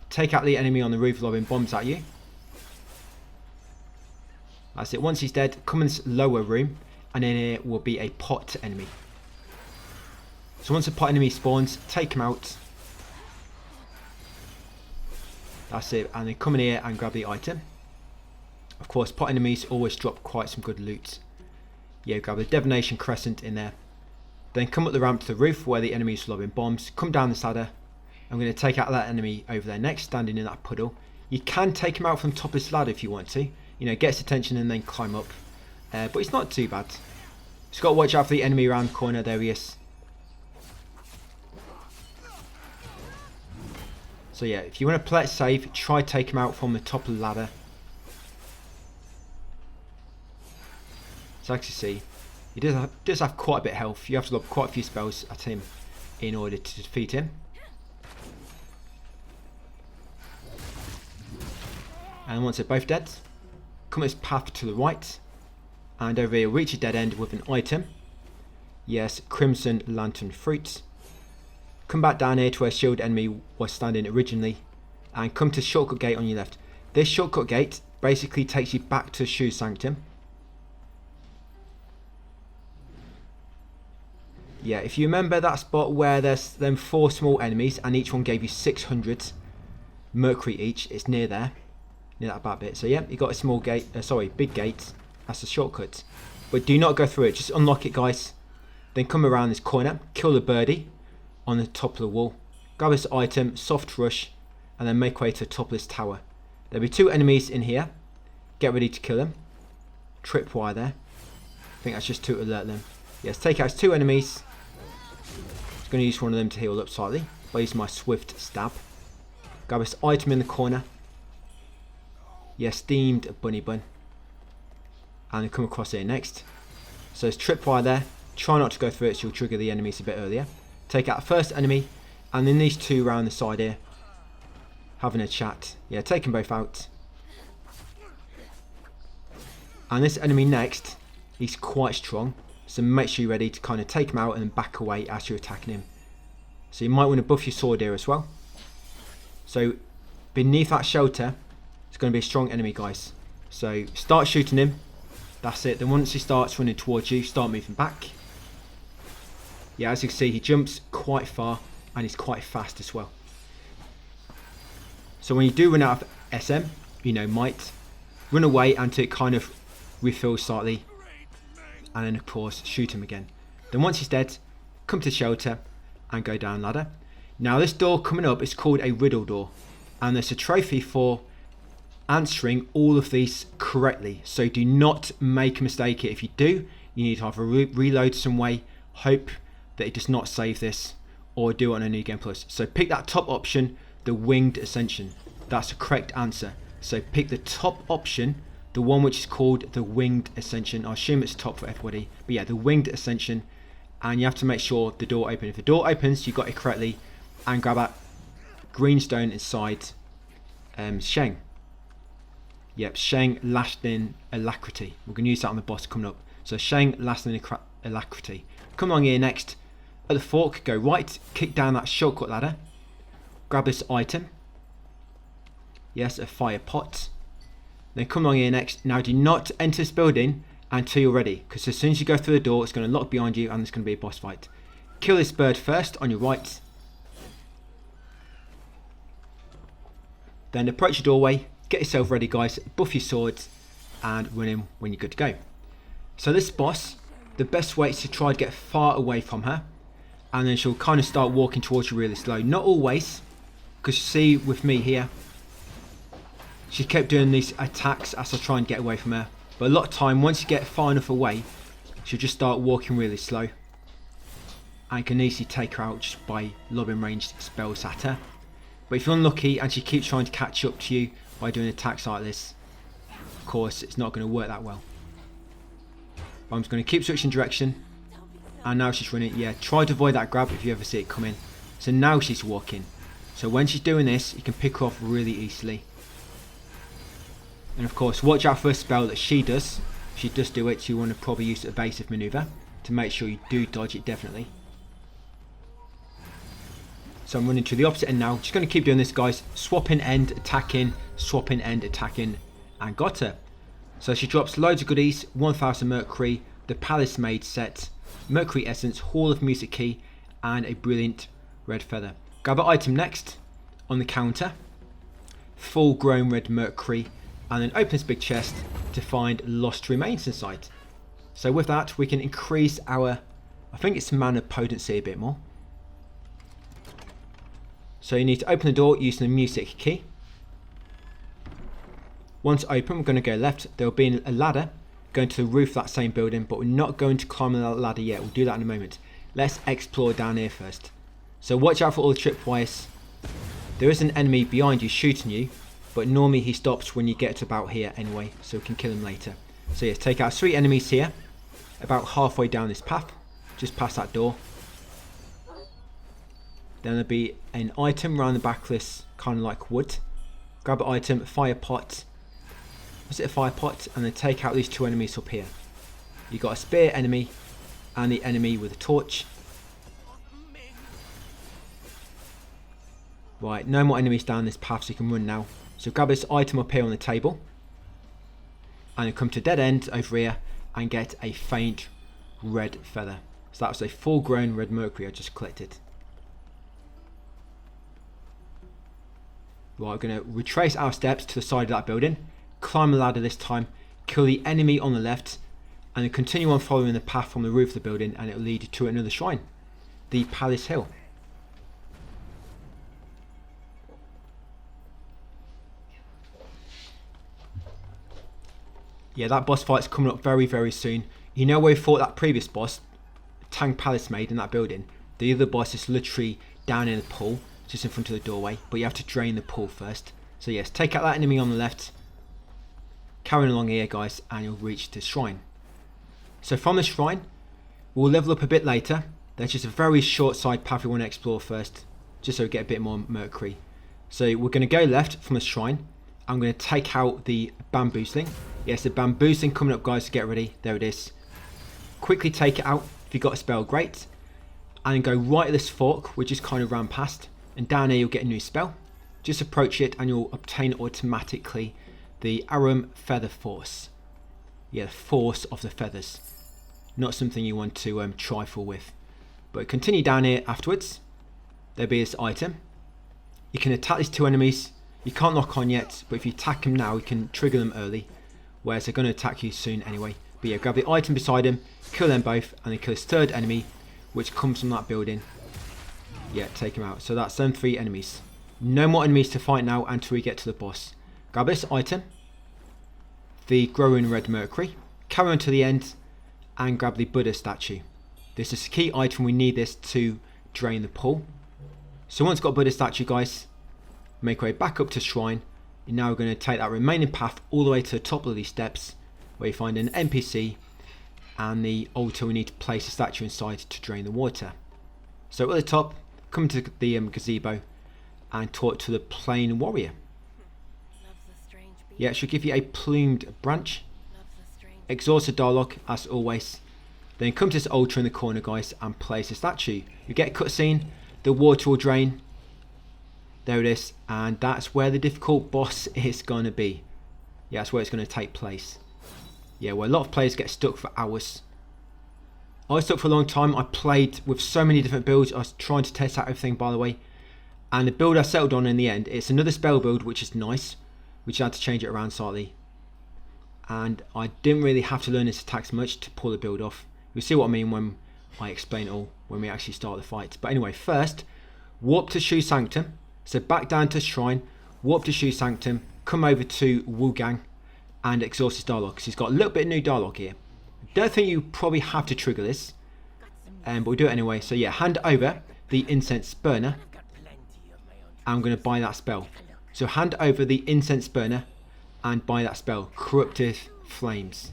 Take out the enemy on the roof lobbing bombs at you. That's it. Once he's dead, come in this lower room, and in here will be a pot enemy. So once a pot enemy spawns, take him out. That's it. And then come in here and grab the item. Of course, pot enemies always drop quite some good loot. Yeah, grab the divination crescent in there. Then come up the ramp to the roof where the enemy is lobbing bombs. Come down this ladder. I'm going to take out that enemy over there next, standing in that puddle. You can take him out from the top of this ladder if you want to. You know, get his attention and then climb up. But it's not too bad. Just got to watch out for the enemy around the corner. There he is. So yeah, if you want to play it safe, try take him out from the top of the ladder. So as you see, he does have quite a bit of health. You have to lob quite a few spells at him in order to defeat him. And once they're both dead, come this path to the right. And over here, reach a dead end with an item. Yes, Crimson Lantern Fruit. Come back down here to where shield enemy was standing originally. And come to shortcut gate on your left. This shortcut gate basically takes you back to Shoe Sanctum. Yeah, if you remember that spot where there's them 4 small enemies and each one gave you 600 mercury each, it's near there. Near that bad bit. So yeah, you got a small gate, big gate. That's a shortcut. But do not go through it, just unlock it, guys. Then come around this corner, kill the birdie on the top of the wall. Grab this item, soft rush, and then make way to the top of this tower. There'll be 2 enemies in here. Get ready to kill them. Tripwire there. I think that's just to alert them. Yes, take out 2 enemies. I'm going to use one of them to heal up slightly by using my swift stab. Grab this item in the corner. Yes, steamed bunny bun. And come across here next. So there's tripwire there. Try not to go through it, so you'll trigger the enemies a bit earlier. Take out the first enemy, and then these 2 around the side here, having a chat. Yeah, take them both out. And this enemy next, he's quite strong, so make sure you're ready to kind of take him out and then back away as you're attacking him. So you might want to buff your sword here as well. So beneath that shelter, it's going to be a strong enemy, guys. So start shooting him. That's it. Then once he starts running towards you, start moving back. Yeah, as you can see, he jumps quite far and he's quite fast as well. So when you do run out of SM, you know, might run away until it kind of refills slightly, and then of course shoot him again. Then once he's dead, come to shelter and go down ladder. Now this door coming up is called a riddle door, and there's a trophy for answering all of these correctly. So do not make a mistake here. If you do, you need to either reload some way, hope that it does not save this, or do it on a new game plus. So pick that top option, the winged ascension. That's the correct answer. So pick the top option, the one which is called the winged ascension. I assume it's top for everybody, but yeah, the winged ascension. And you have to make sure the door opens. If the door opens, you got it correctly, and grab that green stone inside Sheng. Yep, Sheng lasting alacrity. We're going to use that on the boss coming up. So Sheng lasting alacrity. Come along here next. At the fork, go right, kick down that shortcut ladder. Grab this item. Yes, a fire pot. Then come along here next. Now do not enter this building until you're ready, because as soon as you go through the door, it's going to lock behind you and there's going to be a boss fight. Kill this bird first on your right. Then approach the doorway. Get yourself ready, guys. Buff your swords and run in when you're good to go. So this boss, the best way is to try to get far away from her, and then she'll kind of start walking towards you really slow. Not always, because you see with me here, she kept doing these attacks as I try and get away from her. But a lot of time, once you get far enough away, she'll just start walking really slow. And you can easily take her out just by lobbing ranged spells at her. But if you're unlucky and she keeps trying to catch up to you by doing attacks like this, of course it's not going to work that well. But I'm just going to keep switching direction. And now she's running. Yeah, try to avoid that grab if you ever see it coming. So now she's walking. So when she's doing this, you can pick her off really easily. And of course, watch out for a spell that she does. If she does do it, you want to probably use evasive maneuver to make sure you do dodge it definitely. So I'm running to the opposite end now. Just going to keep doing this, guys. Swapping end, attacking, swapping end, attacking, and got her. So she drops loads of goodies, 1000 mercury, the Palace Maid set, mercury essence, Hall of Music key, and a brilliant red feather. Grab an item next on the counter. Full grown red mercury, and then open this big chest to find lost remains inside. So with that, we can increase our I think it's mana potency a bit more. So you need to open the door using the music key. Once open, we're going to go left. There will be a ladder going to the roof of that same building, but we're not going to climb that ladder yet. We'll do that in a moment. Let's explore down here first. So watch out for all the tripwires. There is an enemy behind you shooting you, but normally he stops when you get to about here anyway, so we can kill him later. So yes, take out 3 enemies here, about halfway down this path, just past that door. Then there'll be an item around the back of this, kind of like wood. Grab an item, a fire pot. Was it a fire pot? And then take out these 2 enemies up here. You got a spear enemy and the enemy with a torch. Right, no more enemies down this path, so you can run now. So grab this item up here on the table. And then come to dead end over here and get a faint red feather. So that was a full grown red mercury I just collected. Right, we're going to retrace our steps to the side of that building. Climb the ladder this time. Kill the enemy on the left. And then continue on following the path from the roof of the building, and it will lead you to another shrine. The Palace Hill. Yeah, that boss fight's coming up very, very soon. You know where we fought that previous boss, Tang Palace Maid, in that building? The other boss is literally down in the pool, just in front of the doorway, but you have to drain the pool first. So yes, take out that enemy on the left, carry on along here guys, and you'll reach the shrine. So from the shrine, we'll level up a bit later. There's just a very short side path we want to explore first, just so we get a bit more mercury. So we're going to go left from the shrine. I'm going to take out the bamboozling. Yes, the bamboozling coming up guys, to get ready. There it is. Quickly take it out. If you've got a spell, great. And then go right at this fork, which is kind of ran past. And down here you'll get a new spell. Just approach it and you'll obtain automatically the Arum Feather Force. Yeah, the force of the feathers. Not something you want to trifle with. But continue down here afterwards. There'll be this item. You can attack these 2 enemies. You can't lock on yet, but if you attack them now, you can trigger them early. Whereas they're going to attack you soon anyway. But yeah, grab the item beside him, kill them both, and then kill his 3rd enemy, which comes from that building. Yeah, take him out. So that's them 3 enemies. No more enemies to fight now until we get to the boss. Grab this item, the growing red mercury, carry on to the end, and grab the Buddha statue. This is a key item, we need this to drain the pool. So once got Buddha statue guys, make our way back up to shrine. And now we're going to take that remaining path all the way to the top of these steps, where you find an NPC and the altar we need to place a statue inside to drain the water. So at the top, come to the gazebo and talk to the plain warrior. Yeah, it should give you a plumed branch. Exhaust the dialogue as always. Then come to this altar in the corner guys and place a statue. You get a cutscene, the water will drain. There it is, and that's where the difficult boss is going to be. Yeah, that's where it's going to take place. Yeah, where a lot of players get stuck for hours. I was stuck for a long time. I played with so many different builds. I was trying to test out everything, by the way. And the build I settled on in the end, it's another spell build, which is nice. Which I had to change it around slightly. And I didn't really have to learn this attacks much to pull the build off. You'll see what I mean when I explain it all, when we actually start the fight. But anyway, first, warp to Shu Sanctum. So back down to Shrine, warp to Shu Sanctum, come over to WUCHANG and exhaust his dialogue. So he's got a little bit of new dialogue here. Don't think you probably have to trigger this, but we'll do it anyway. So yeah, hand over the incense burner. I'm going to buy that spell. So hand over the incense burner and buy that spell, Corruptive Flames.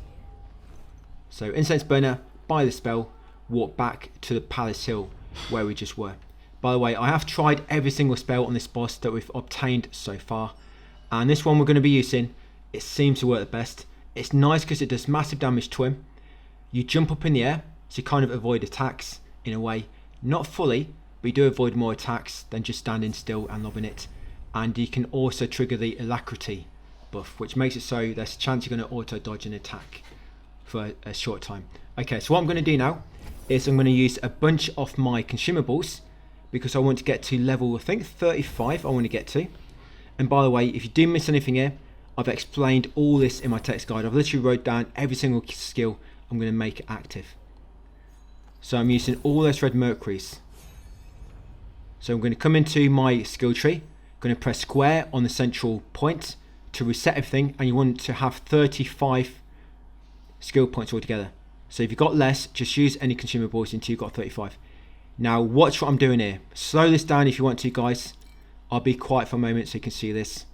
So incense burner, buy the spell, walk back to the Palace Hill where we just were. By the way, I have tried every single spell on this boss that we've obtained so far. And this one we're going to be using, it seems to work the best. It's nice because it does massive damage to him. You jump up in the air, so you kind of avoid attacks in a way. Not fully, but you do avoid more attacks than just standing still and lobbing it. And you can also trigger the alacrity buff, which makes it so there's a chance you're going to auto dodge an attack for a short time. Okay, so what I'm going to do now is I'm going to use a bunch of my consumables, because I want to get to level, I think 35 I want to get to. And by the way, if you do miss anything here, I've explained all this in my text guide. I've literally wrote down every single skill I'm going to make active. So I'm using all those red mercuries. So I'm going to come into my skill tree, going to press square on the central point to reset everything, and you want to have 35 skill points altogether. So if you've got less, just use any consumables until you've got 35. Now watch what I'm doing here. Slow this down if you want to, guys. I'll be quiet for a moment so you can see this.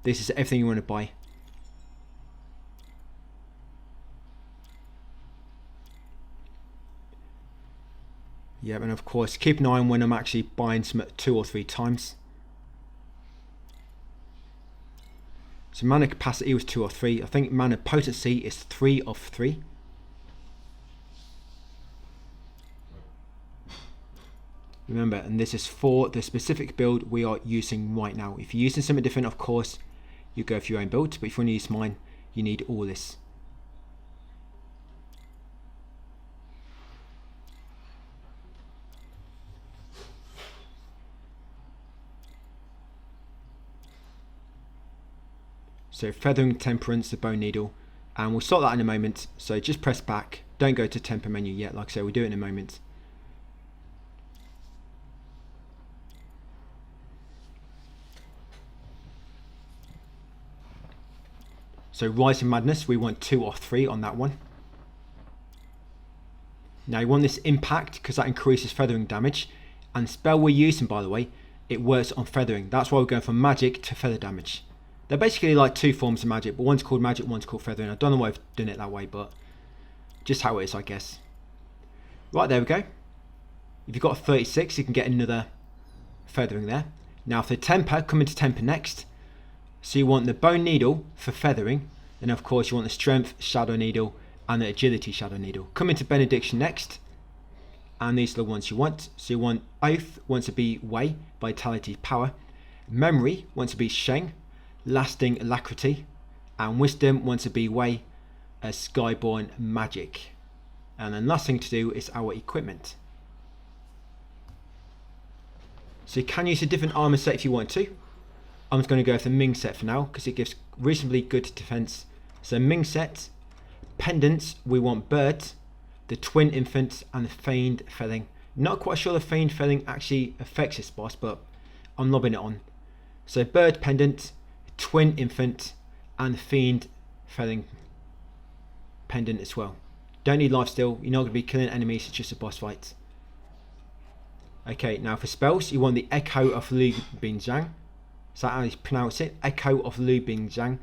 This is everything you want to buy. Yeah, and of course keep an eye on when I'm actually buying some 2 or 3 times. So mana capacity was 2 or 3. I think mana potency is 3 of 3. Remember, and this is for the specific build we are using right now. If you're using something different, of course, you go for your own build. But if you want to use mine, you need all this. So feathering, temperance, the bone needle, and we'll sort that in a moment. So just press back. Don't go to temper menu yet. Like I said, we'll do it in a moment. So Rising Madness, we want 2 or 3 on that one. Now you want this impact because that increases feathering damage. And the spell we're using, by the way, it works on feathering. That's why we're going from magic to feather damage. They're basically like 2 forms of magic, but one's called magic, one's called feathering. I don't know why I've done it that way, but just how it is, I guess. Right, there we go. If you've got 36, you can get another feathering there. Now for the temper, come into temper next. So you want the bone needle for feathering, and of course you want the strength shadow needle and the agility shadow needle. Come into benediction next, and these are the ones you want. So you want oath wants to be way, vitality, power. Memory wants to be sheng, lasting alacrity, and wisdom wants to be way, as skyborn magic. And then last thing to do is our equipment. So you can use a different armor set if you want to. I'm just going to go with the Ming set for now because it gives reasonably good defense. So Ming set, pendants, we want bird, the twin infant, and the feigned felling. Not quite sure the feigned felling actually affects this boss, but I'm lobbing it on. So bird pendant, twin infant, and the fiend felling pendant as well. Don't need lifesteal, you're not going to be killing enemies, it's just a boss fight. Okay, now for spells, you want the Echo of Lu Binjiang. Is that how you pronounce it? Echo of Lu Binjiang.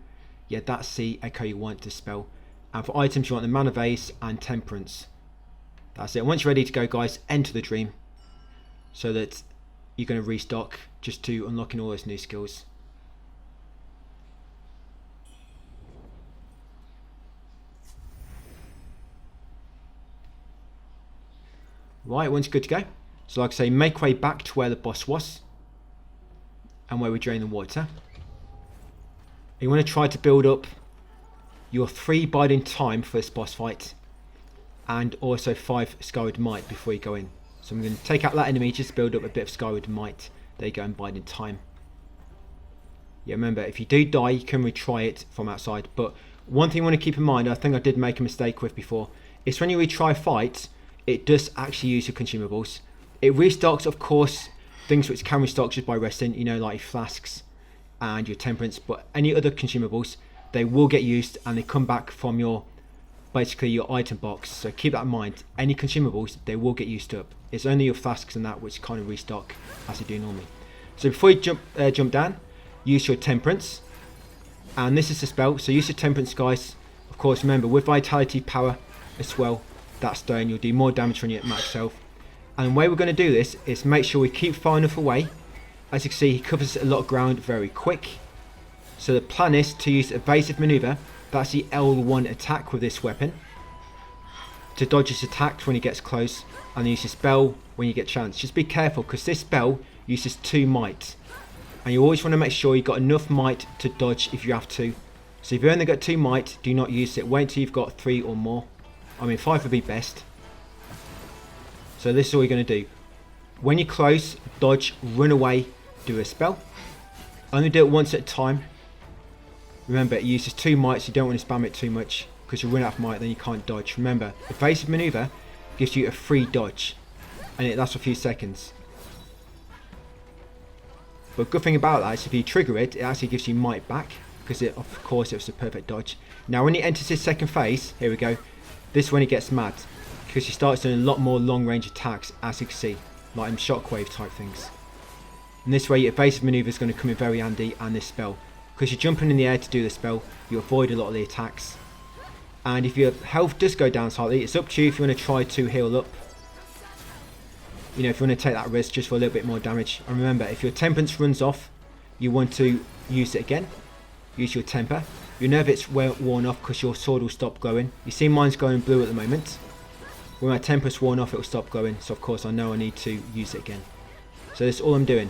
Yeah, that's the echo you want to spell. And for items, you want the Mana Vase and Temperance. That's it. Once you're ready to go, guys, enter the dream. So that you're going to restock just to unlocking all those new skills. Right, once you're good to go. So like I say, make way back to where the boss was. And where we drain the water. You want to try to build up your 3 biding time for this boss fight. And also 5 Skyward Might before you go in. So I'm going to take out that enemy just to build up a bit of Skyward Might. There you go, and biding time. Yeah, remember, if you do die, you can retry it from outside. But one thing you want to keep in mind, I think I did make a mistake with before, is when you retry a fight, it does actually use your consumables. It restocks, of course, things which can restock just by resting, you know, like flasks and your temperance, but any other consumables, they will get used and they come back from your, basically your item box. So keep that in mind. Any consumables, they will get used up. It's only your flasks and that which kind of restock as they do normally. So before you jump down, use your temperance, and this is the spell. So use your temperance, guys. Of course, remember with vitality, power as well, that stone, you'll do more damage when you're at max health. And the way we're going to do this is make sure we keep far enough away. As you can see, he covers a lot of ground very quick. So the plan is to use evasive maneuver. That's the L1 attack with this weapon. To dodge his attacks when he gets close. And use his spell when you get chance. Just be careful because this spell uses 2 might. And you always want to make sure you've got enough might to dodge if you have to. So if you've only got 2 might, do not use it. Wait until you've got 3 or more. I mean 5 would be best. So this is all you're going to do. When you're close, dodge, run away, do a spell. Only do it once at a time. Remember, it uses 2 might, so you don't want to spam it too much because you'll run out of might, then you can't dodge. Remember, evasive maneuver gives you a free dodge, and it lasts for a few seconds. But good thing about that is if you trigger it, it actually gives you might back, because of course it was a perfect dodge. Now when he enters his second phase, here we go, this is when he gets mad, because he starts doing a lot more long range attacks, as you can see, like in shockwave type things. And this way your evasive manoeuvre is going to come in very handy, and this spell. Because you're jumping in the air to do the spell, you avoid a lot of the attacks. And if your health does go down slightly, it's up to you if you want to try to heal up. You know, if you want to take that risk just for a little bit more damage. And remember, if your temperance runs off, you want to use it again. Use your temper. You'll know if it's worn off because your sword will stop glowing. You see mine's going blue at the moment. When my temperance worn off, it will stop glowing. So of course I know I need to use it again. So that's all I'm doing.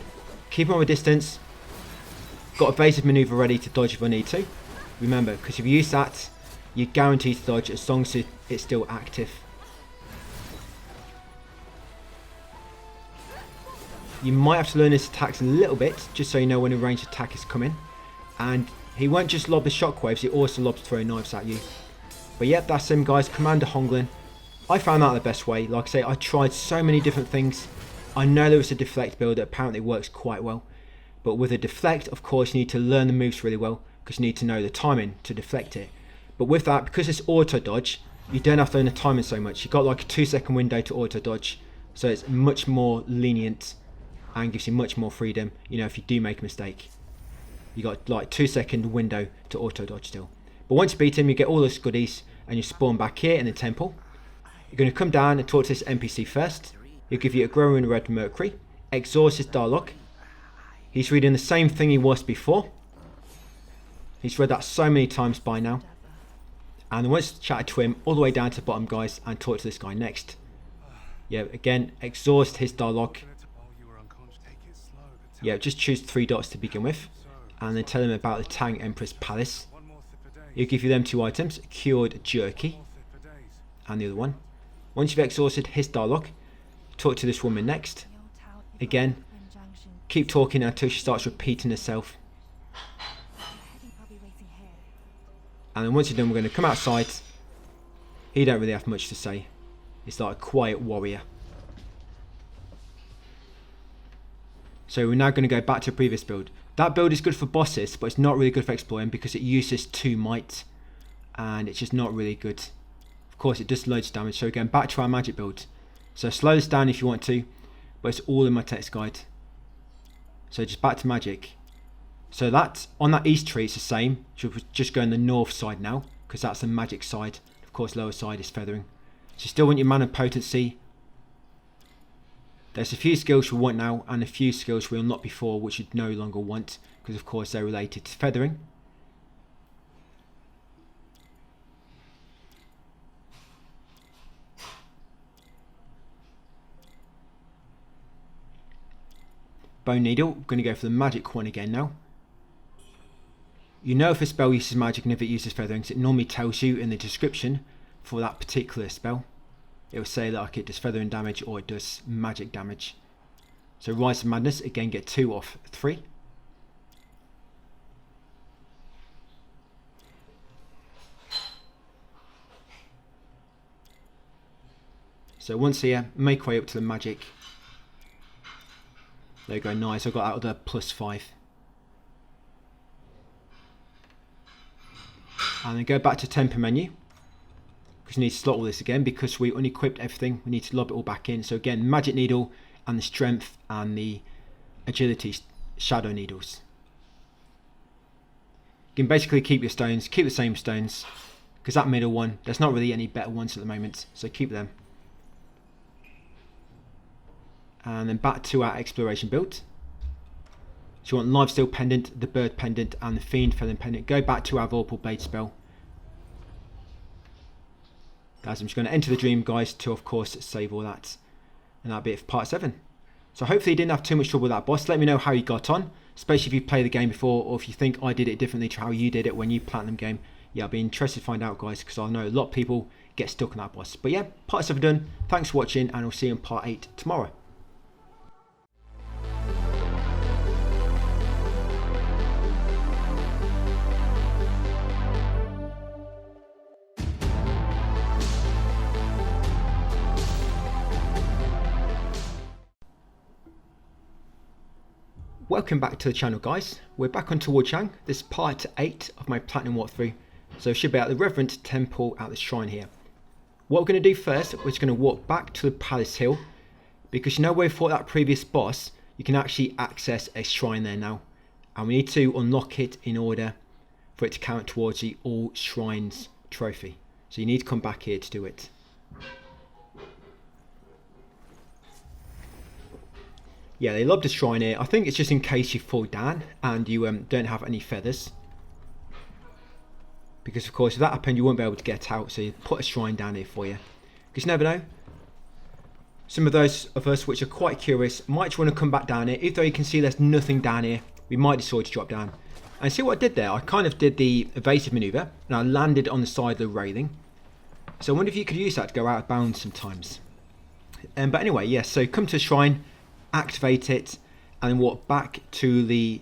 Keep on a distance. Got evasive manoeuvre ready to dodge if I need to. Remember, because if you use that, you're guaranteed to dodge as long as it's still active. You might have to learn his attacks a little bit, just so you know when a ranged attack is coming. And he won't just lob the shockwaves, he also lobs throwing knives at you. But yep, that's him guys, Commander Honglin. I found that the best way. Like I say, I tried so many different things. I know there was a deflect build that apparently works quite well. But with a deflect, of course, you need to learn the moves really well, because you need to know the timing to deflect it. But with that, because it's auto dodge, you don't have to learn the timing so much. You've got like a 2-second window to auto dodge, so it's much more lenient and gives you much more freedom. You know, if you do make a mistake, you got like 2-second window to auto dodge still. But once you beat him, you get all those goodies, and you spawn back here in the temple. You're going to come down and talk to this NPC first. He'll give you a growing red mercury, exhaust his dialogue. He's reading the same thing he was before. He's read that so many times by now. And then once chatted to him all the way down to the bottom, guys, and talk to this guy next. Yeah, again, exhaust his dialogue. Yeah, just choose 3 dots to begin with. And then tell him about the Tang Empress Palace. He'll give you them 2 items, cured jerky. And the other one. Once you've exhausted his dialogue, talk to this woman next. Again, keep talking until she starts repeating herself. And then once you're done, we're going to come outside. He don't really have much to say. He's like a quiet warrior. So we're now going to go back to the previous build. That build is good for bosses, but it's not really good for exploring because it uses 2 might. And it's just not really good. Of course, it does loads of damage. So we're going back to our magic build. So slow this down if you want to, but it's all in my text guide. So just back to magic. So that, on that east tree, it's the same. So we're just going the north side now, because that's the magic side. Of course, lower side is feathering. So you still want your mana potency. There's a few skills we want now, and a few skills we unlocked before, which you'd no longer want, because of course they're related to feathering. Bone Needle, I'm going to go for the magic one again now. You know if a spell uses magic and if it uses feathering, because it normally tells you in the description for that particular spell. It will say like it does feathering damage or it does magic damage. So Rise of Madness, again get 2 off 3. So once here, make way up to the magic. There you go, nice, I got out of the +5. And then go back to temper menu. Because we need to slot all this again because we unequipped everything. We need to lob it all back in. So again, magic needle and the strength and the agility shadow needles. You can basically keep your stones, keep the same stones. Because that middle one, there's not really any better ones at the moment. So keep them. And then back to our exploration build. So you want Lifesteal Pendant, the Bird Pendant and the Fiend Felon Pendant. Go back to our Vorpal Blade spell. Guys, I'm just going to enter the dream, guys, to of course save all that. And that'll be it for part 7. So hopefully you didn't have too much trouble with that boss. Let me know how you got on, especially if you played the game before or if you think I did it differently to how you did it when you platinum game. Yeah, I'll be interested to find out, guys, because I know a lot of people get stuck on that boss. But yeah, part 7 done. Thanks for watching and I'll see you in part 8 tomorrow. Welcome back to the channel, guys. We're back onto WUCHANG. This is part 8 of my platinum walkthrough. So we should be at the Reverend Temple at the shrine here. What we're going to do first, we're just going to walk back to the Palace Hill. Because you know where we fought that previous boss, you can actually access a shrine there now. And we need to unlock it in order for it to count towards the All Shrines trophy. So you need to come back here to do it. Yeah, they love the shrine here. I think it's just in case you fall down and you don't have any feathers. Because of course if that happened you won't be able to get out, so you put a shrine down here for you. Because you never know. Some of those of us which are quite curious might just want to come back down here. Even though you can see there's nothing down here, we might decide to drop down. And see what I did there? I kind of did the evasive maneuver and I landed on the side of the railing. So I wonder if you could use that to go out of bounds sometimes. But anyway, yes, so come to the shrine, activate it, and then walk back to the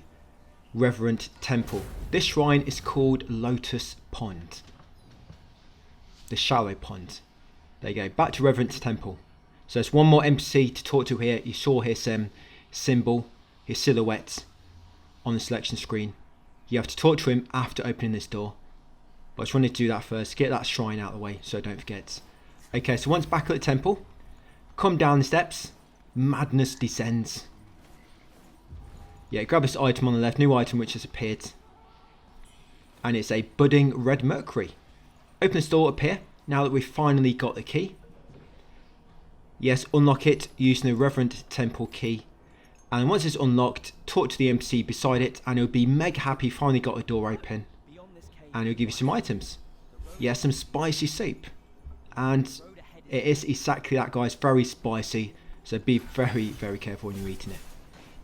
Reverend Temple. This shrine is called Lotus Pond. The shallow pond. There you go, back to Reverend Temple. So there's one more NPC to talk to here. You saw his symbol, his silhouette on the selection screen. You have to talk to him after opening this door. But I just wanted to do that first, get that shrine out of the way so don't forget. Okay, so once back at the temple, come down the steps. Madness descends. Yeah, grab this item on the left, new item which has appeared. And it's a budding red mercury. Open this door up here, now that we've finally got the key. Yes, unlock it using the Reverend Temple key. And once it's unlocked, talk to the NPC beside it and he'll be mega happy finally got the door open. And he'll give you some items. Yeah, some spicy soup. And it is exactly that, guys, very spicy. So be very, very careful when you're eating it.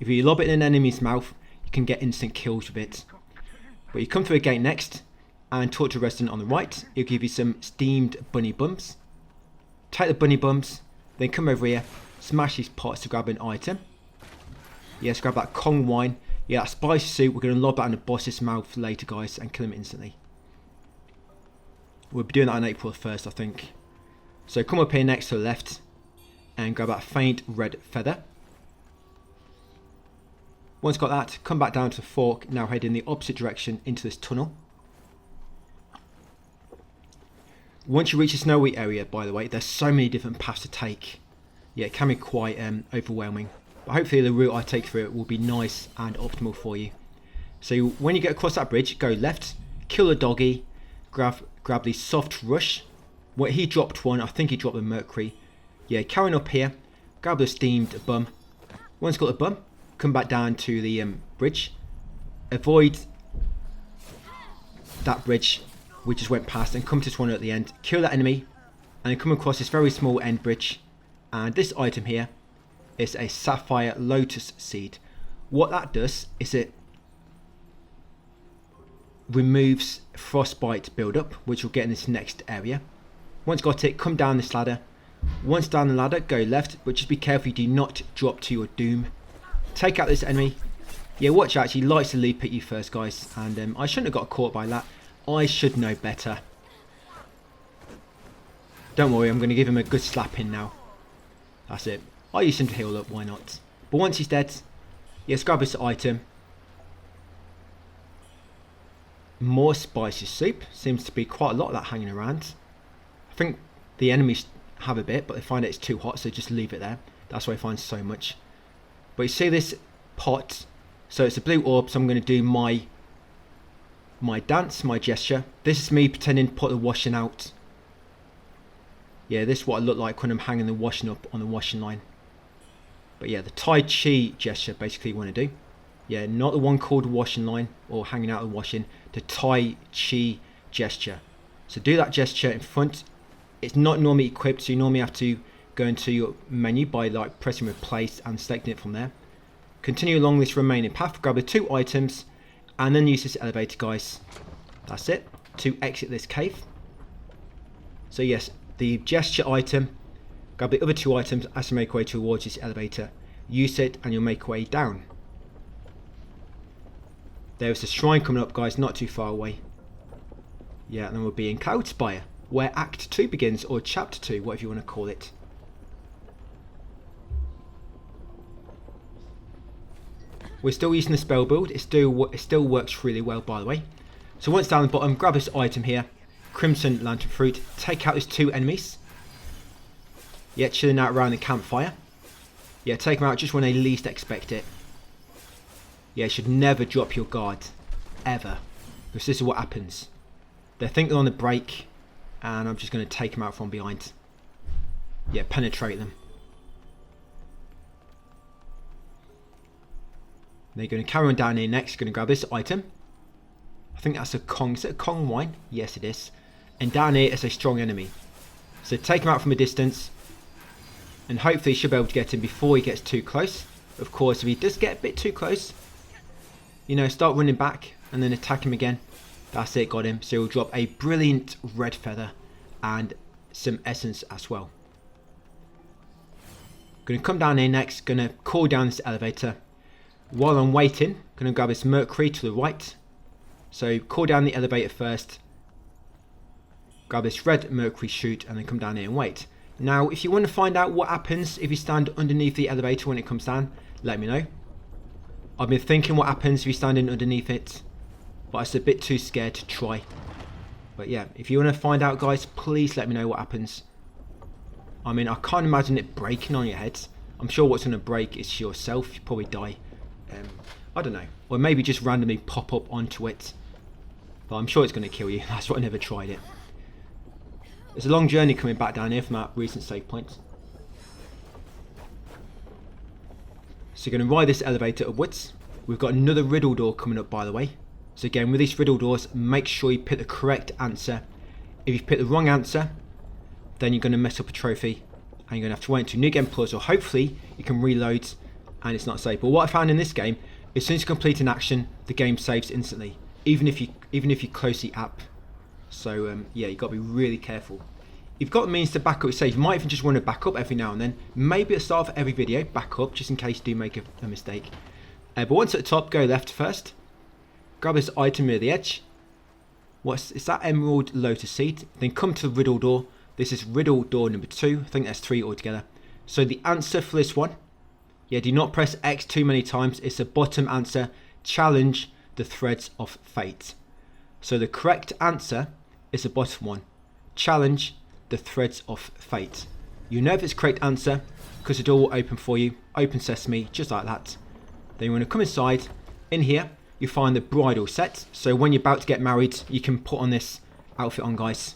If you lob it in an enemy's mouth, you can get instant kills with it. But you come through a gate next and talk to a resident on the right. He'll give you some steamed bunny bums. Take the bunny bums, then come over here, smash these pots to grab an item. Yes, grab that Kong wine. Yeah, that spicy soup, we're going to lob that in the boss's mouth later, guys, and kill him instantly. We'll be doing that on April 1st, I think. So come up here next to the left and grab that faint red feather. Once got that, come back down to the fork, now head in the opposite direction into this tunnel. Once you reach the snowy area, by the way, there's so many different paths to take. Yeah, it can be quite overwhelming. But hopefully the route I take through it will be nice and optimal for you. So when you get across that bridge, go left, kill a doggy, grab the soft rush. Well, he dropped one, I think he dropped the mercury. Yeah, carrying up here, grab the steamed bum. Once got the bum, come back down to the bridge. Avoid that bridge we just went past and come to this one at the end. Kill that enemy and then come across this very small end bridge. And this item here is a sapphire lotus seed. What that does is it removes frostbite buildup, which we'll get in this next area. Once got it, come down this ladder. Once down the ladder, go left, but just be careful you do not drop to your doom. Take out this enemy. Yeah, watch out, he likes to leap at you first, guys. And I shouldn't have got caught by that. I should know better. Don't worry, I'm going to give him a good slap in now. That's it. I use him to heal up, why not? But once he's dead, yes, grab this item. More spicy soup. Seems to be quite a lot of that hanging around. I think the enemies have a bit, but they find it's too hot, so just leave it there. That's why I find so much. But you see this pot, so it's a blue orb, so I'm going to do my dance, my gesture. This is me pretending to put the washing out. Yeah, this is what I look like when I'm hanging the washing up on the washing line. But yeah, the Tai Chi gesture basically you want to do. Yeah, not the one called washing line or hanging out the washing, the Tai Chi gesture. So do that gesture in front. It's not normally equipped, so you normally have to go into your menu by like pressing replace and selecting it from there. Continue along this remaining path, grab the 2 items and then use this elevator, guys. That's it, to exit this cave. So yes, the gesture item, grab the other 2 items as you make your way towards this elevator. Use it and you'll make your way down. There's a shrine coming up, guys, not too far away. Yeah, and then we'll be in Cloud Spire, where Act 2 begins, or Chapter 2, whatever you want to call it. We're still using the spell build. It still works really well, by the way. So once down the bottom, grab this item here, Crimson Lantern Fruit. Take out these 2 enemies. Yeah, chilling out around the campfire. Yeah, take them out just when they least expect it. Yeah, you should never drop your guard. Ever. Because this is what happens. They think they're on the break, and I'm just going to take them out from behind. Yeah, penetrate them. They're going to carry on down here next. Going to grab this item. I think that's a Kong. Is it a Kong wine? Yes, it is. And down here is a strong enemy. So take him out from a distance. And hopefully you should be able to get him before he gets too close. Of course, if he does get a bit too close, you know, start running back and then attack him again. That's it, got him. So he'll drop a brilliant red feather and some essence as well. Going to come down here next. Going to call down this elevator. While I'm waiting, going to grab this mercury to the right. So call down the elevator first. Grab this red mercury chute and then come down here and wait. Now, if you want to find out what happens if you stand underneath the elevator when it comes down, let me know. I've been thinking what happens if you're standing underneath it, but I was a bit too scared to try. But yeah, if you want to find out, guys, please let me know what happens. I mean, I can't imagine it breaking on your head. I'm sure what's going to break is yourself. You probably die. I don't know. Or maybe just randomly pop up onto it. But I'm sure it's going to kill you. That's why I never tried it. It's a long journey coming back down here from that recent save point. So you're going to ride this elevator upwards. We've got another riddle door coming up, by the way. So again, with these riddle doors, make sure you pick the correct answer. If you pick the wrong answer, then you're going to mess up a trophy. And you're going to have to wait until New Game Plus, or hopefully you can reload and it's not safe. But what I found in this game, as soon as you complete an action, the game saves instantly. Even if you close the app. So yeah, you've got to be really careful. You've got the means to back up your save. You might even just want to back up every now and then. Maybe at the start of every video, back up, just in case you do make a mistake. But once at the top, go left first. Grab this item near the edge. It's that emerald lotus seed. Then come to the riddle door. This is riddle door number 2. I think there's 3 altogether. So the answer for this one, yeah, do not press X too many times. It's the bottom answer. Challenge the threads of fate. So the correct answer is the bottom one. Challenge the threads of fate. You know if it's the correct answer because the door will open for you. Open sesame, just like that. Then you want to come inside. In here, you find the bridal set. So when you're about to get married, you can put on this outfit on, guys.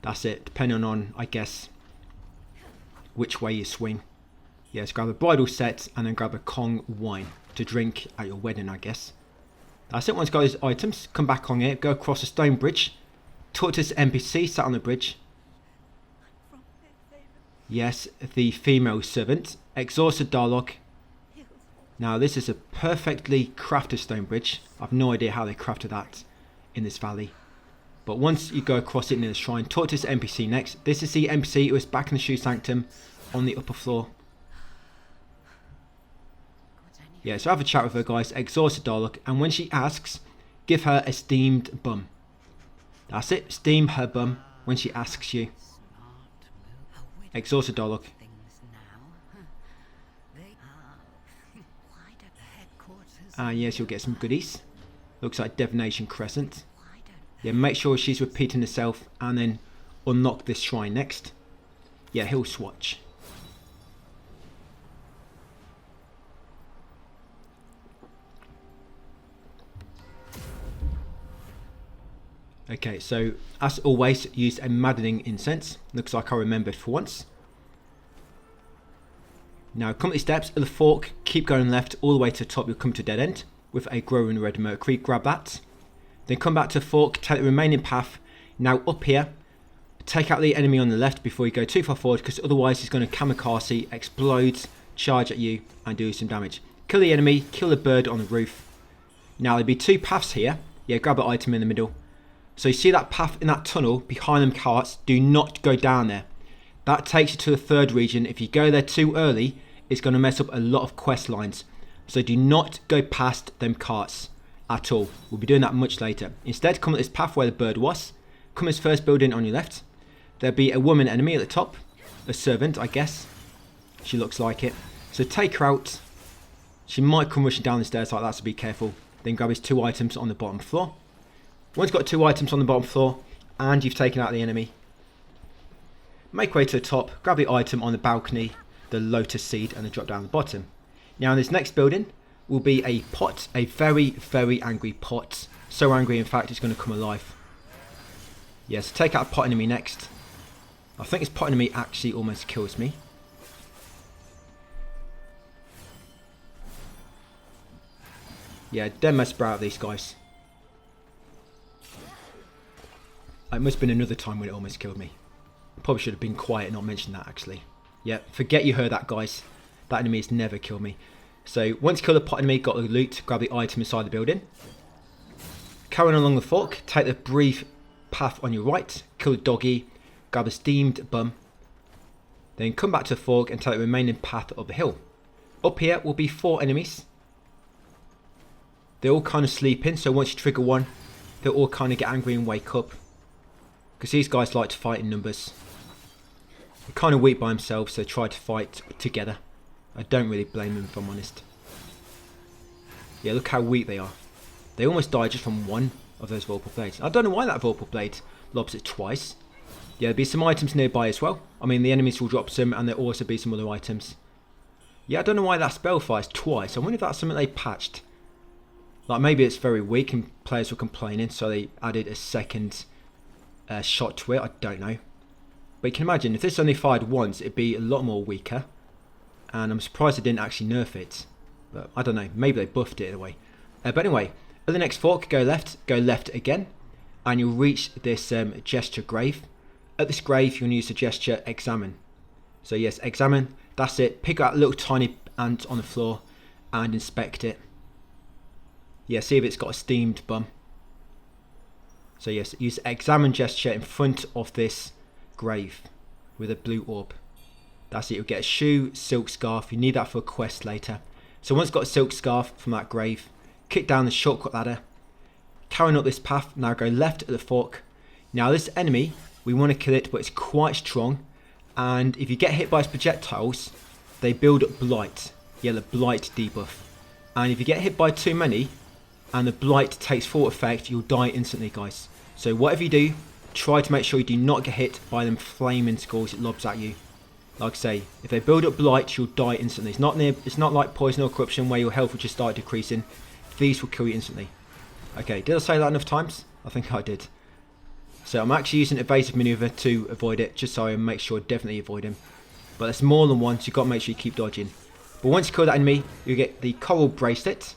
That's it, depending on, I guess, which way you swing. Yes, grab a bridal set and then grab a Kong wine to drink at your wedding, I guess. That's it. Once you got those items, come back on here, go across a stone bridge, talk to this NPC sat on the bridge. Yes, the female servant. Exhaust the dialogue. Now this is a perfectly crafted stone bridge. I've no idea how they crafted that in this valley. But once you go across it near the shrine, talk to this NPC next. This is the NPC who was back in the shoe sanctum on the upper floor. Yeah, so have a chat with her, guys. Exhaust the dialogue. And when she asks, give her a steamed bum. That's it. Steam her bum when she asks you. Exhaust the dialogue. And yes, you'll get some goodies. Looks like Divination Crescent. Yeah, make sure she's repeating herself and then unlock this shrine next. Yeah, Hill Swatch. Okay, so as always, use a maddening incense. Looks like I remembered for once. Now, come up the steps of the fork, keep going left all the way to the top. You'll come to a dead end with a growing red mercury. Grab that. Then come back to the fork, take the remaining path. Now up here, take out the enemy on the left before you go too far forward, because otherwise he's going to kamikaze, explode, charge at you and do some damage. Kill the enemy, kill the bird on the roof. Now there'll be 2 paths here. Yeah, grab an item in the middle. So you see that path in that tunnel behind them carts, do not go down there. That takes you to the 3rd region. If you go there too early, it's going to mess up a lot of quest lines. So do not go past them carts at all. We'll be doing that much later. Instead, come at this path where the bird was. Come this first building on your left. There'll be a woman enemy at the top. A servant, I guess. She looks like it. So take her out. She might come rushing down the stairs like that, so be careful. Then grab his 2 items on the bottom floor. Once you've got 2 items on the bottom floor and you've taken out the enemy, make way to the top, grab the item on the balcony, the lotus seed, and then drop down the bottom. Now in this next building will be a pot, a very, very angry pot. So angry in fact it's going to come alive. Yes, take out a pot enemy next. I think this pot enemy actually almost kills me. Yeah, don't mess about with these guys. It must have been another time when it almost killed me. Probably should have been quiet and not mentioned that actually. Yeah, forget you heard that, guys. That enemy has never killed me. So once you kill the pot enemy, got the loot, grab the item inside the building. Carrying along the fork, take the brief path on your right, kill the doggy, grab the steamed bum. Then come back to the fork and take the remaining path of the hill. Up here will be 4 enemies. They're all kind of sleeping, so once you trigger one, they'll all kind of get angry and wake up. Because these guys like to fight in numbers. They're kind of weak by themselves, so they try to fight together. I don't really blame them if I'm honest. Yeah, look how weak they are. They almost died just from one of those vorpal blades. I don't know why that vorpal blade lobs it twice. Yeah, there'll be some items nearby as well. I mean, the enemies will drop some, and there'll also be some other items. Yeah, I don't know why that spell fires twice. I wonder if that's something they patched. Like, maybe it's very weak and players were complaining, so they added a second shot to it. I don't know. But you can imagine, if this only fired once, it'd be a lot more weaker. And I'm surprised they didn't actually nerf it. But I don't know, maybe they buffed it in a way. But anyway, at the next fork, go left again. And you'll reach this gesture grave. At this grave, you'll use the gesture examine. So yes, examine, that's it. Pick out a little tiny ant on the floor and inspect it. Yeah, see if it's got a steamed bum. So yes, use examine gesture in front of this grave with a blue orb. That's it, you'll get a shoe, silk scarf. You need that for a quest later. So once you've got a silk scarf from that grave, kick down the shortcut ladder, carrying up this path. Now go left at the fork. Now this enemy, we want to kill it, but it's quite strong. And if you get hit by its projectiles, they build up blight. Yeah, the blight debuff. And if you get hit by too many, and the blight takes full effect, you'll die instantly, guys. So whatever you do, try to make sure you do not get hit by them flaming skulls it lobs at you. Like I say, if they build up blight, you'll die instantly. It's not like poison or corruption where your health will just start decreasing. These will kill you instantly. Okay, did I say that enough times? I think I did. So I'm actually using evasive maneuver to avoid it, just so I make sure I definitely avoid him. But there's more than one, so you've got to make sure you keep dodging. But once you kill that enemy, you get the coral bracelet.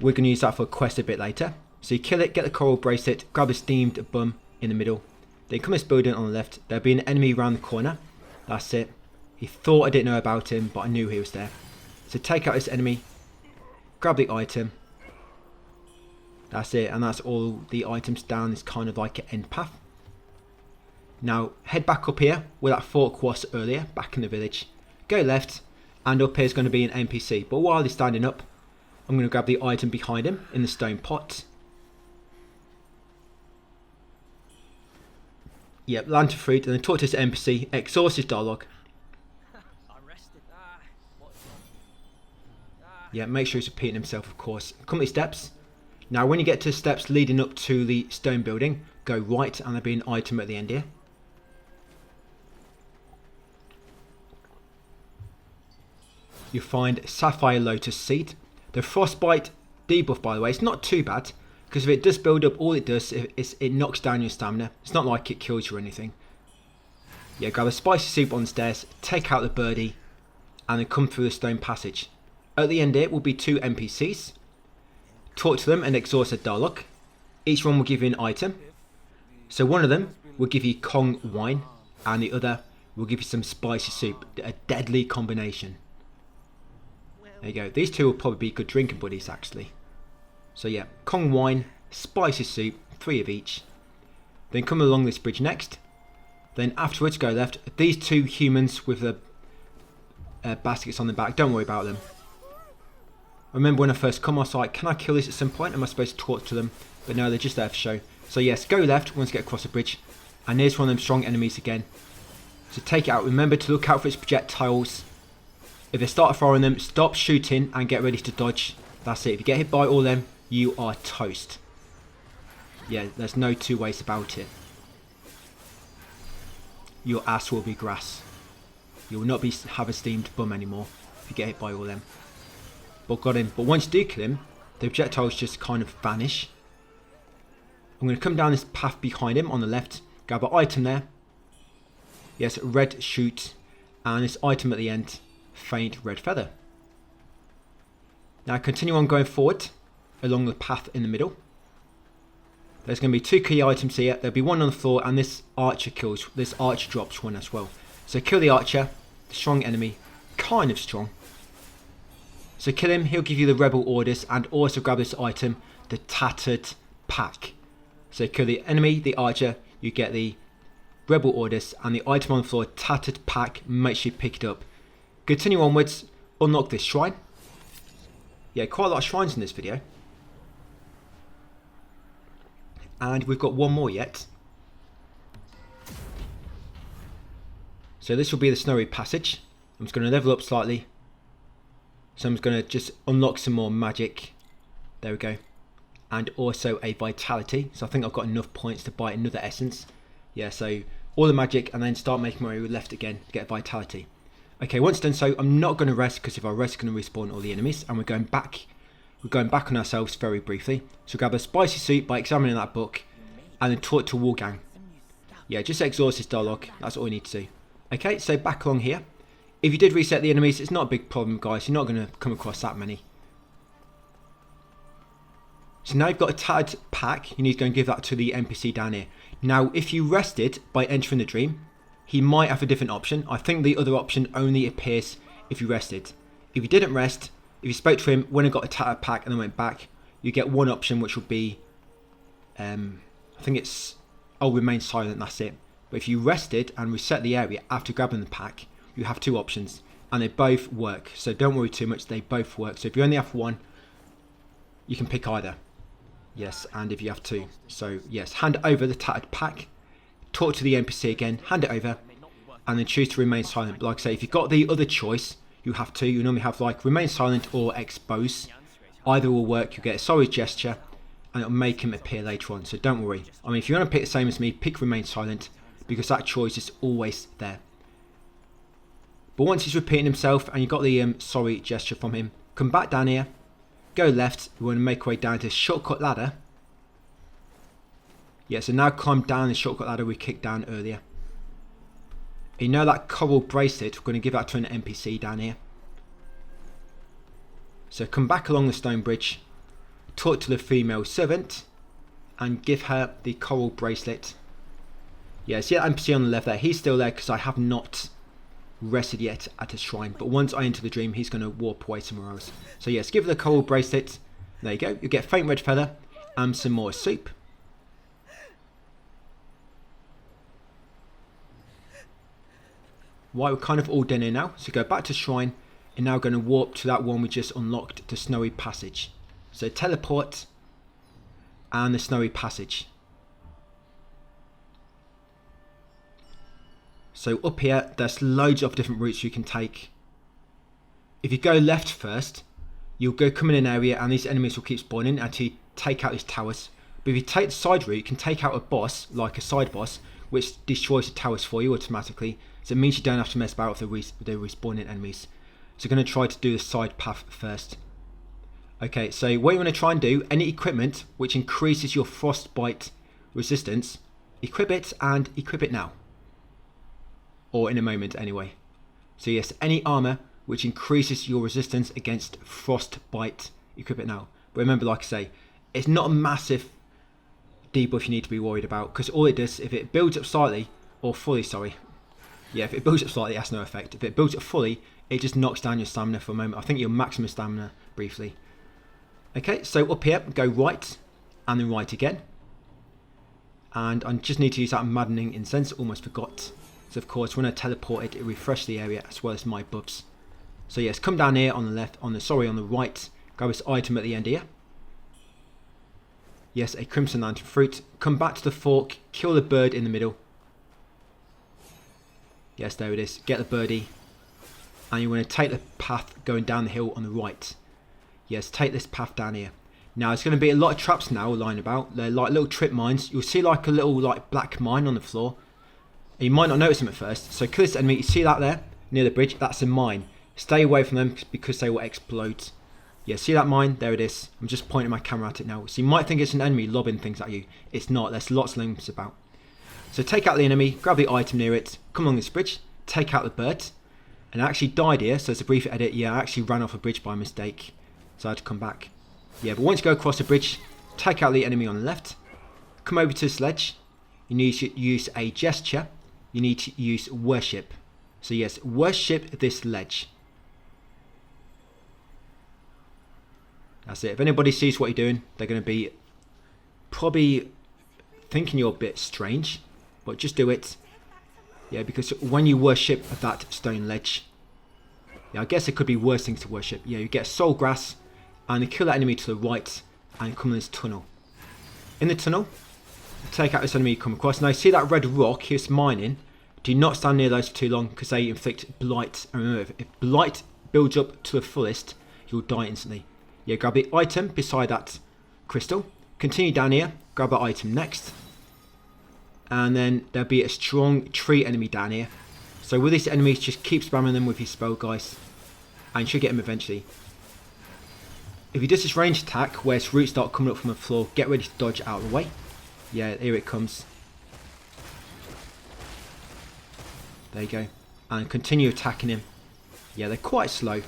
We're going to use that for a quest a bit later. So you kill it, get the coral bracelet, grab a steamed bum in the middle. Then come this building on the left. There'll be an enemy around the corner. That's it. He thought I didn't know about him, but I knew he was there. So take out this enemy, grab the item. That's it, and that's all the items down this kind of like an end path. Now head back up here where that fork was earlier, back in the village. Go left, and up here is going to be an NPC. But while he's standing up, I'm going to grab the item behind him in the stone pot. Yep, lantern fruit, and then talk to this NPC, exhaust his dialogue. I'm rested. What's wrong? Yeah, make sure he's repeating himself, of course. Come to the steps. Now, when you get to the steps leading up to the stone building, go right, and there'll be an item at the end here. You'll find sapphire lotus seed. The frostbite debuff, by the way, it's not too bad. Because if it does build up, all it does is it knocks down your stamina. It's not like it kills you or anything. Yeah, grab a spicy soup on the stairs, take out the birdie, and then come through the stone passage. At the end here will be 2 NPCs. Talk to them and exhaust their dialogue. Each one will give you an item. So one of them will give you Kong wine, and the other will give you some spicy soup. A deadly combination. There you go. These 2 will probably be good drinking buddies, actually. So yeah, Kong wine, spicy soup, 3 of each. Then come along this bridge next. Then afterwards go left. These 2 humans with the baskets on the back, don't worry about them. I remember when I first come, I was like, can I kill this at some point? Am I supposed to talk to them? But no, they're just there for show. So yes, go left once you get across the bridge. And here's one of them strong enemies again. So take it out. Remember to look out for its projectiles. If they start firing them, stop shooting and get ready to dodge. That's it. If you get hit by all them, you are toast. Yeah, there's no two ways about it. Your ass will be grass. You will not have a steamed bum anymore if you get hit by all them. But got him. But once you do kill him, the projectiles just kind of vanish. I'm going to come down this path behind him on the left. Grab an item there. Yes, red shoot. And this item at the end, faint red feather. Now continue on going forward along the path in the middle. There's going to be 2 key items here. There'll be one on the floor, and this archer drops one as well. So kill the archer, the strong enemy, kind of strong. So kill him, he'll give you the rebel orders, and also grab this item, the tattered pack. So kill the enemy, the archer, you get the rebel orders, and the item on the floor, tattered pack, make sure you pick it up. Continue onwards, unlock this shrine. Yeah, quite a lot of shrines in this video. And we've got one more yet. So this will be the snowy passage. I'm just going to level up slightly. So I'm just going to just unlock some more magic. There we go. And also a vitality. So I think I've got enough points to buy another essence. Yeah, so all the magic and then start making my way left again to get vitality. Okay, once done so, I'm not going to rest because if I rest, I'm going to respawn all the enemies. And we're going back on ourselves very briefly. So grab a spicy suit by examining that book and then talk to WUCHANG. Yeah, just exhaust this dialogue. That's all you need to do. Okay, so back along here. If you did reset the enemies, it's not a big problem, guys. You're not going to come across that many. So now you've got a tattered pack. You need to go and give that to the NPC down here. Now, if you rested by entering the dream, he might have a different option. I think the other option only appears if you rested. If you didn't rest, if you spoke to him when he got a tattered pack and then went back, you get one option which will be, I think it's, remain silent, that's it. But if you rested and reset the area after grabbing the pack, you have 2 options and they both work. So don't worry too much, they both work. So if you only have one, you can pick either. Yes, and if you have 2. So yes, hand over the tattered pack, talk to the NPC again, hand it over, and then choose to remain silent. But like I say, if you've got the other choice, you have 2. You normally have like remain silent or expose. Either will work. You get a sorry gesture and it'll make him appear later on. So don't worry. I mean, if you want to pick the same as me, pick remain silent because that choice is always there. But once he's repeating himself and you got the sorry gesture from him, come back down here, go left. You want to make your way down to the shortcut ladder. Yeah, so now climb down the shortcut ladder we kicked down earlier. You know that coral bracelet, we're going to give that to an NPC down here. So come back along the stone bridge, talk to the female servant, and give her the coral bracelet. Yeah, see that NPC on the left there, he's still there because I have not rested yet at his shrine. But once I enter the dream, he's going to warp away somewhere else. So yes, give her the coral bracelet. There you go, you get faint red feather and some more soup. Right, we're kind of all done here now. So go back to shrine and now going to warp to that one we just unlocked, the snowy passage. So teleport and the snowy passage. So up here, there's loads of different routes you can take. If you go left first, you'll go come in an area and these enemies will keep spawning until you take out these towers. But if you take the side route, you can take out a boss, like a side boss, which destroys the towers for you automatically. So it means you don't have to mess about with the respawning enemies. So you're going to try to do the side path first. Okay, so what you want to try and do, any equipment which increases your frostbite resistance, equip it and equip it now. Or in a moment anyway. So yes, any armor which increases your resistance against frostbite, equip it now. But remember, like I say, it's not a massive debuff you need to be worried about, because all it does, if it builds up slightly, or fully, sorry. Yeah, if it builds up slightly, that's no effect. If it builds up fully, it just knocks down your stamina for a moment. I think your maximum stamina briefly. Okay, so up here, go right, and then right again. And I just need to use that maddening incense, almost forgot. So of course, when I teleport it, it refreshes the area as well as my buffs. So yes, come down here on the left, on the right, grab this item at the end here. Yes, a crimson lantern fruit. Come back to the fork, kill the bird in the middle. Yes, there it is. Get the birdie. and you want to take the path going down the hill on the right. Yes, take this path down here. Now there's going to be a lot of traps now lying about. They're like little trip mines. You'll see like a little like black mine on the floor. And you might not notice them at first. So kill this enemy. You see that there near the bridge? That's a mine. Stay away from them because they will explode. Yeah, see that mine? There it is. I'm just pointing my camera at it now. So you might think it's an enemy lobbing things at you. It's not. There's lots of things about. So take out the enemy, grab the item near it, come along this bridge, take out the bird. And I actually died here, so it's a brief edit. Yeah, I actually ran off a bridge by mistake. So I had to come back. Yeah, but once you go across the bridge, take out the enemy on the left. Come over to the sledge. You need to use a gesture. You need to use worship. So yes, worship this ledge. That's it. If anybody sees what you're doing, they're going to be probably thinking you're a bit strange. But just do it. Yeah, because when you worship that stone ledge, yeah, I guess it could be worse things to worship. Yeah, you get soul grass, and you kill that enemy to the right, and come in this tunnel. In the tunnel, take out this enemy you come across. Now you see that red rock, here's mining. Do not stand near those for too long, because they inflict blight. And remember, if blight builds up to the fullest, you'll die instantly. Yeah, grab the item beside that crystal. Continue down here, grab that item next. And then there'll be a strong tree enemy down here. So with these enemies, just keep spamming them with your spell, guys. And you should get them eventually. If he does this ranged attack, where its roots start coming up from the floor, get ready to dodge out of the way. Yeah, here it comes. There you go. And continue attacking him. Yeah, they're quite slow.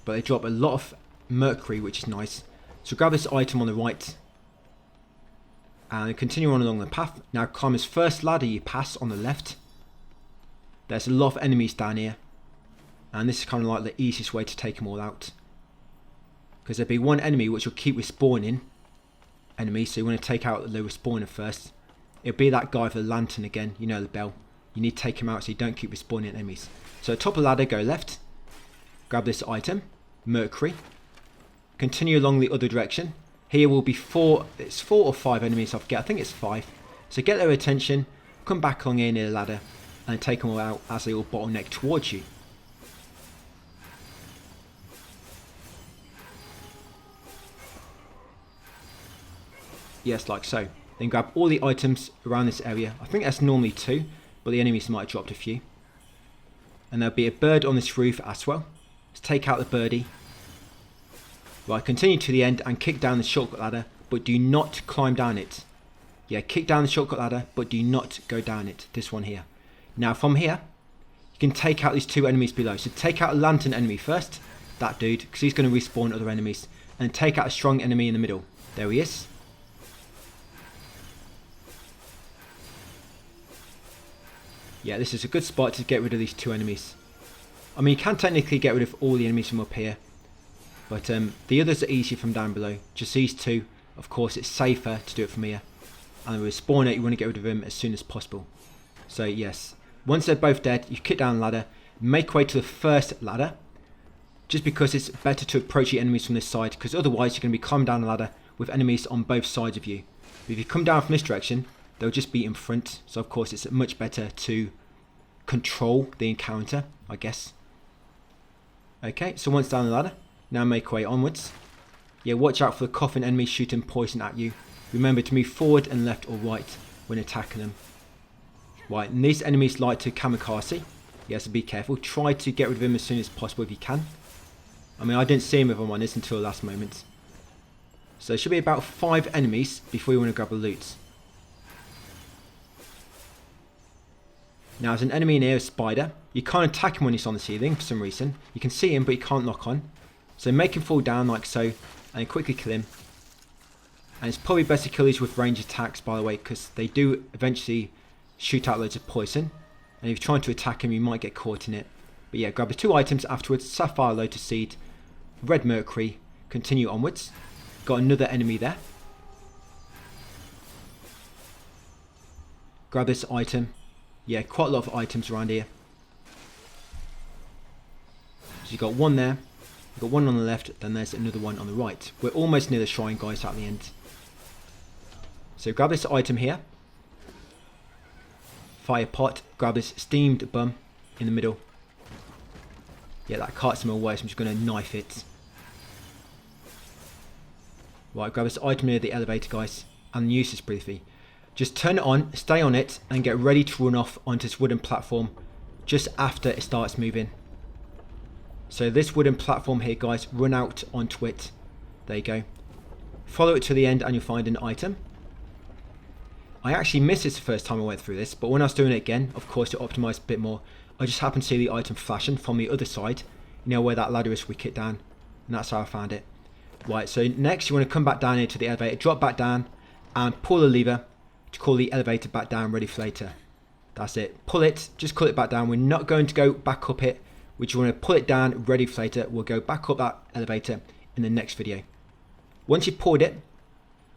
But they drop a lot of mercury, which is nice. So grab this item on the right. And continue on along the path. Now climb this first ladder you pass on the left. There's a lot of enemies down here. And this is kind of like the easiest way to take them all out. Because there'll be one enemy which will keep respawning enemies. So you want to take out the respawner first. It'll be that guy with the lantern again. You know, the bell. You need to take him out so you don't keep respawning enemies. So top of the ladder, go left. Grab this item. Mercury. Continue along the other direction. Here will be it's 4 or 5 enemies I forget. I think it's 5. So get their attention. Come back along here near the ladder. And take them all out as they all bottleneck towards you. Yes, like so. Then grab all the items around this area. I think that's normally 2, but the enemies might have dropped a few. And there'll be a bird on this roof as well. Let's take out the birdie. Right, continue to the end and kick down the shortcut ladder, but do not climb down it. Yeah, kick down the shortcut ladder, but do not go down it. This one here. Now from here, you can take out these 2 enemies below. So take out a lantern enemy first, that dude, because he's going to respawn other enemies. And take out a strong enemy in the middle. There he is. Yeah, this is a good spot to get rid of these 2 enemies. I mean, you can technically get rid of all the enemies from up here. But the others are easier from down below. Just these 2, of course, it's safer to do it from here. And with a spawner, you want to get rid of them as soon as possible. So yes, once they're both dead, you kick down the ladder, make your way to the first ladder. Just because it's better to approach the enemies from this side, because otherwise you're going to be climbing down the ladder with enemies on both sides of you. But if you come down from this direction, they'll just be in front. So of course it's much better to control the encounter, I guess. Okay, so once down the ladder, now make your way onwards. Yeah, watch out for the coffin enemies shooting poison at you. Remember to move forward and left or right when attacking them. Right, and these enemies like to kamikaze. Yeah, so be careful. Try to get rid of him as soon as possible if you can. I mean, I didn't see him if I'm honest until the last moment. So there should be about 5 enemies before you want to grab the loot. Now there's an enemy in here, a spider. You can't attack him when he's on the ceiling for some reason. You can see him but you can't lock on. So make him fall down like so and quickly kill him. And it's probably best to kill these with range attacks, by the way, because they do eventually shoot out loads of poison. And if you're trying to attack him, you might get caught in it. But yeah, grab the 2 items afterwards. Sapphire Lotus Seed, Red Mercury. Continue onwards. Got another enemy there. Grab this item. Yeah, quite a lot of items around here. So you've got one there. You've got one on the left, then there's another one on the right. We're almost near the shrine, guys, at the end. So grab this item here. fire pot. Grab this steamed bum in the middle. Yeah, that cart's in my way, so I'm just going to knife it. Right, grab this item near the elevator, guys, and use this briefly. Just turn it on, stay on it, and get ready to run off onto this wooden platform just after it starts moving. So this wooden platform here, guys, run out onto it. There you go. Follow it to the end and you'll find an item. I actually missed this the first time I went through this, but when I was doing it again, of course, to optimize a bit more, I just happened to see the item flashing from the other side. You know where that ladder is, we kick down, and that's how I found it. Right, so next you want to come back down here to the elevator, drop back down, and pull the lever to call the elevator back down, ready for later. That's it. Pull it, just pull it back down. We're not going to go back up it. We just want to pull it down, ready for later. We'll go back up that elevator in the next video. Once you've pulled it,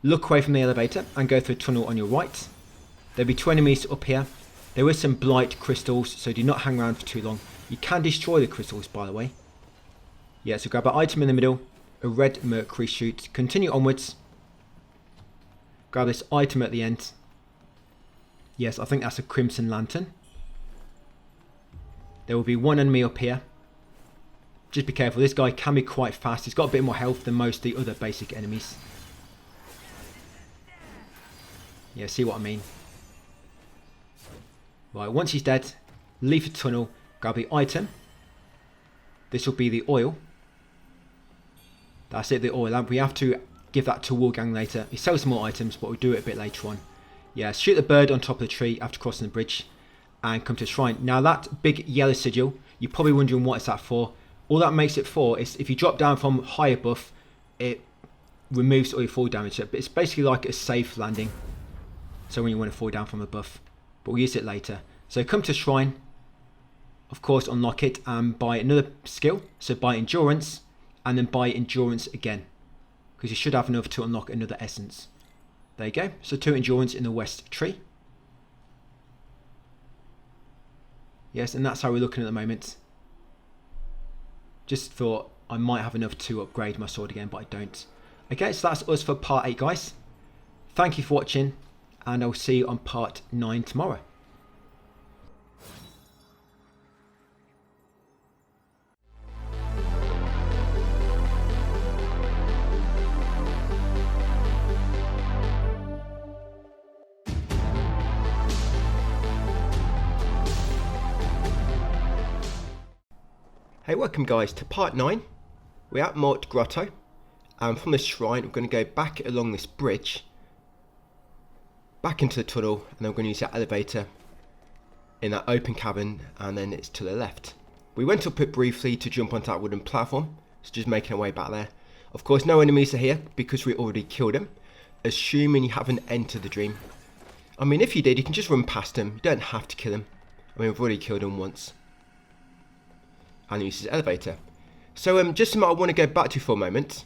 look away from the elevator and go through a tunnel on your right. There'll be 2 enemies up here. There is some blight crystals, so do not hang around for too long. You can destroy the crystals, by the way. Yeah, so grab an item in the middle, a red mercury shoot, continue onwards. Grab this item at the end. Yes, I think that's a crimson lantern. There will be 1 enemy up here. Just be careful, this guy can be quite fast. He's got a bit more health than most of the other basic enemies. Yeah, see what I mean? Right, once he's dead, leave the tunnel, grab the item. This will be the oil. That's it, the oil lamp. We have to give that to WUCHANG later. He sells some more items, but we'll do it a bit later on. Yeah, shoot the bird on top of the tree after crossing the bridge and come to the shrine. Now that big yellow sigil, you're probably wondering what is that for. All that makes it for is if you drop down from high above, it removes all your fall damage. But it's basically like a safe landing. So when you want to fall down from above. But we'll use it later. So come to the shrine. Of course, unlock it and buy another skill. So buy endurance and then buy endurance again. Because you should have enough to unlock another essence. There you go. So 2 endurance in the west tree. Yes, and that's how we're looking at the moment. Just thought I might have enough to upgrade my sword again, but I don't. Okay, so that's us for part 8, guys. Thank you for watching, and I'll see you on part 9 tomorrow. Hey, welcome guys to part 9. We're at Mort Grotto, and from this shrine we're going to go back along this bridge, back into the tunnel, and then we're going to use that elevator in that open cavern, and then it's to the left. We went up it briefly to jump onto that wooden platform, so just making our way back there. Of course no enemies are here because we already killed them, assuming you haven't entered the dream. I mean, if you did, you can just run past them, you don't have to kill them. I mean, we've already killed them once. And use this elevator. So just something I want to go back to for a moment.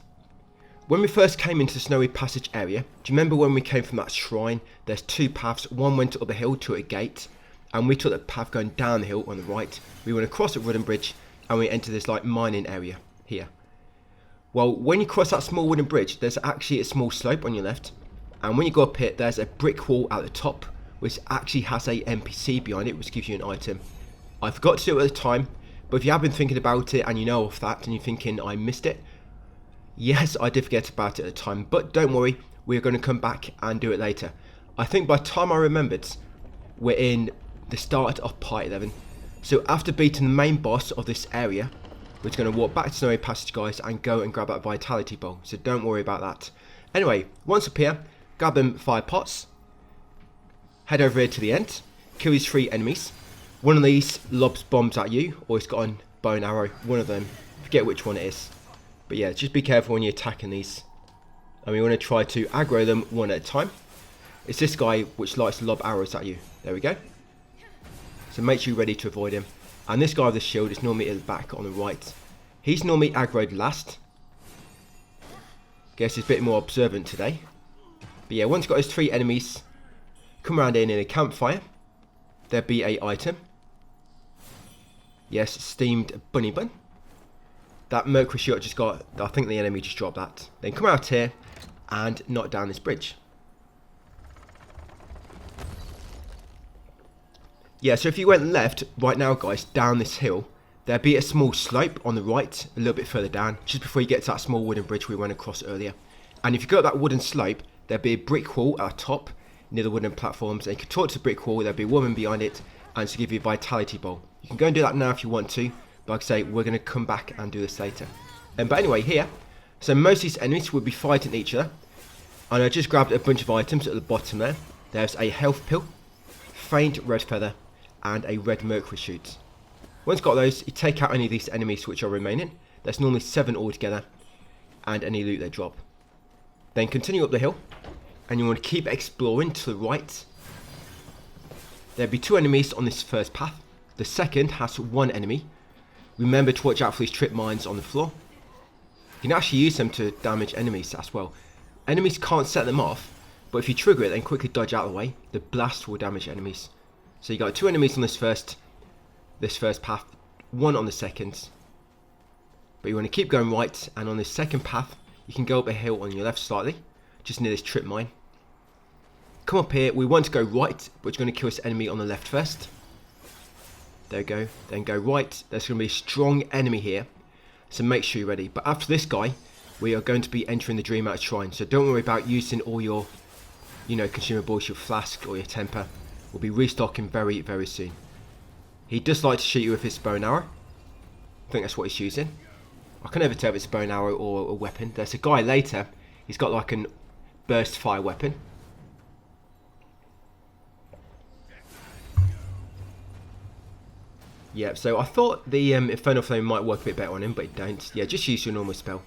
When we first came into the snowy passage area, do you remember when we came from that shrine? There's 2 paths. One went up the hill to a gate, and we took the path going down the hill on the right. We went across the wooden bridge, and we entered this like mining area here. Well, when you cross that small wooden bridge, there's actually a small slope on your left, and when you go up it, there's a brick wall at the top, which actually has a NPC behind it, which gives you an item. I forgot to do it at the time. But if you have been thinking about it and you know of that and you're thinking I missed it, yes, I did forget about it at the time, but don't worry, we're going to come back and do it later. I think by the time I remembered, we're in the start of part 11. So after beating the main boss of this area, we're going to walk back to Snowy Passage, guys, and go and grab that Vitality Bowl. So don't worry about that. Anyway, once up here, grab them 5 pots, head over here to the end, kill these 3 enemies. One of these lobs bombs at you, or it's got a bow and arrow. One of them. Forget which one it is. But yeah, just be careful when you're attacking these. And we want to try to aggro them one at a time. It's this guy which likes to lob arrows at you. There we go. So make sure you're ready to avoid him. And this guy with the shield is normally at the back on the right. He's normally aggroed last. Guess he's a bit more observant today. But yeah, once you've got his 3 enemies, come around in a campfire. There'll be a item. Yes, steamed bunny bun. That mercury shield just got, I think the enemy just dropped that. Then come out here and knock down this bridge. Yeah, so if you went left right now, guys, down this hill, there'd be a small slope on the right, a little bit further down, just before you get to that small wooden bridge we went across earlier. And if you go up that wooden slope, there'd be a brick wall at the top, near the wooden platforms, and you can talk to the brick wall, there'd be a woman behind it, and to give you a vitality bowl. You can go and do that now if you want to, but like I say, we're going to come back and do this later. But anyway, here, so most of these enemies will be fighting each other, and I just grabbed a bunch of items at the bottom there. There's a health pill, faint red feather, and a red mercury shoot. Once you've got those, you take out any of these enemies which are remaining. There's normally 7 altogether, and any loot they drop. Then continue up the hill, and you want to keep exploring to the right. There'll be 2 enemies on this first path. The second has 1 enemy. Remember to watch out for these trip mines on the floor. You can actually use them to damage enemies as well. Enemies can't set them off, but if you trigger it, then quickly dodge out of the way. The blast will damage enemies. So you got 2 enemies on this first path, 1 on the second. But you want to keep going right, and on this second path, you can go up a hill on your left slightly, just near this trip mine. Come up here, we want to go right, but you're going to kill this enemy on the left first. There we go, then go right. There's going to be a strong enemy here, so make sure you're ready. But after this guy, we are going to be entering the Dream Out Shrine, so don't worry about using all your, consumables, your flask or your temper. We'll be restocking very, very soon. He does like to shoot you with his bow and arrow. I think that's what he's using. I can never tell if it's a bow and arrow or a weapon. There's a guy later, he's got like an burst fire weapon. Yeah, so I thought the Infernal Flame might work a bit better on him, but it don't. Yeah, just use your normal spell.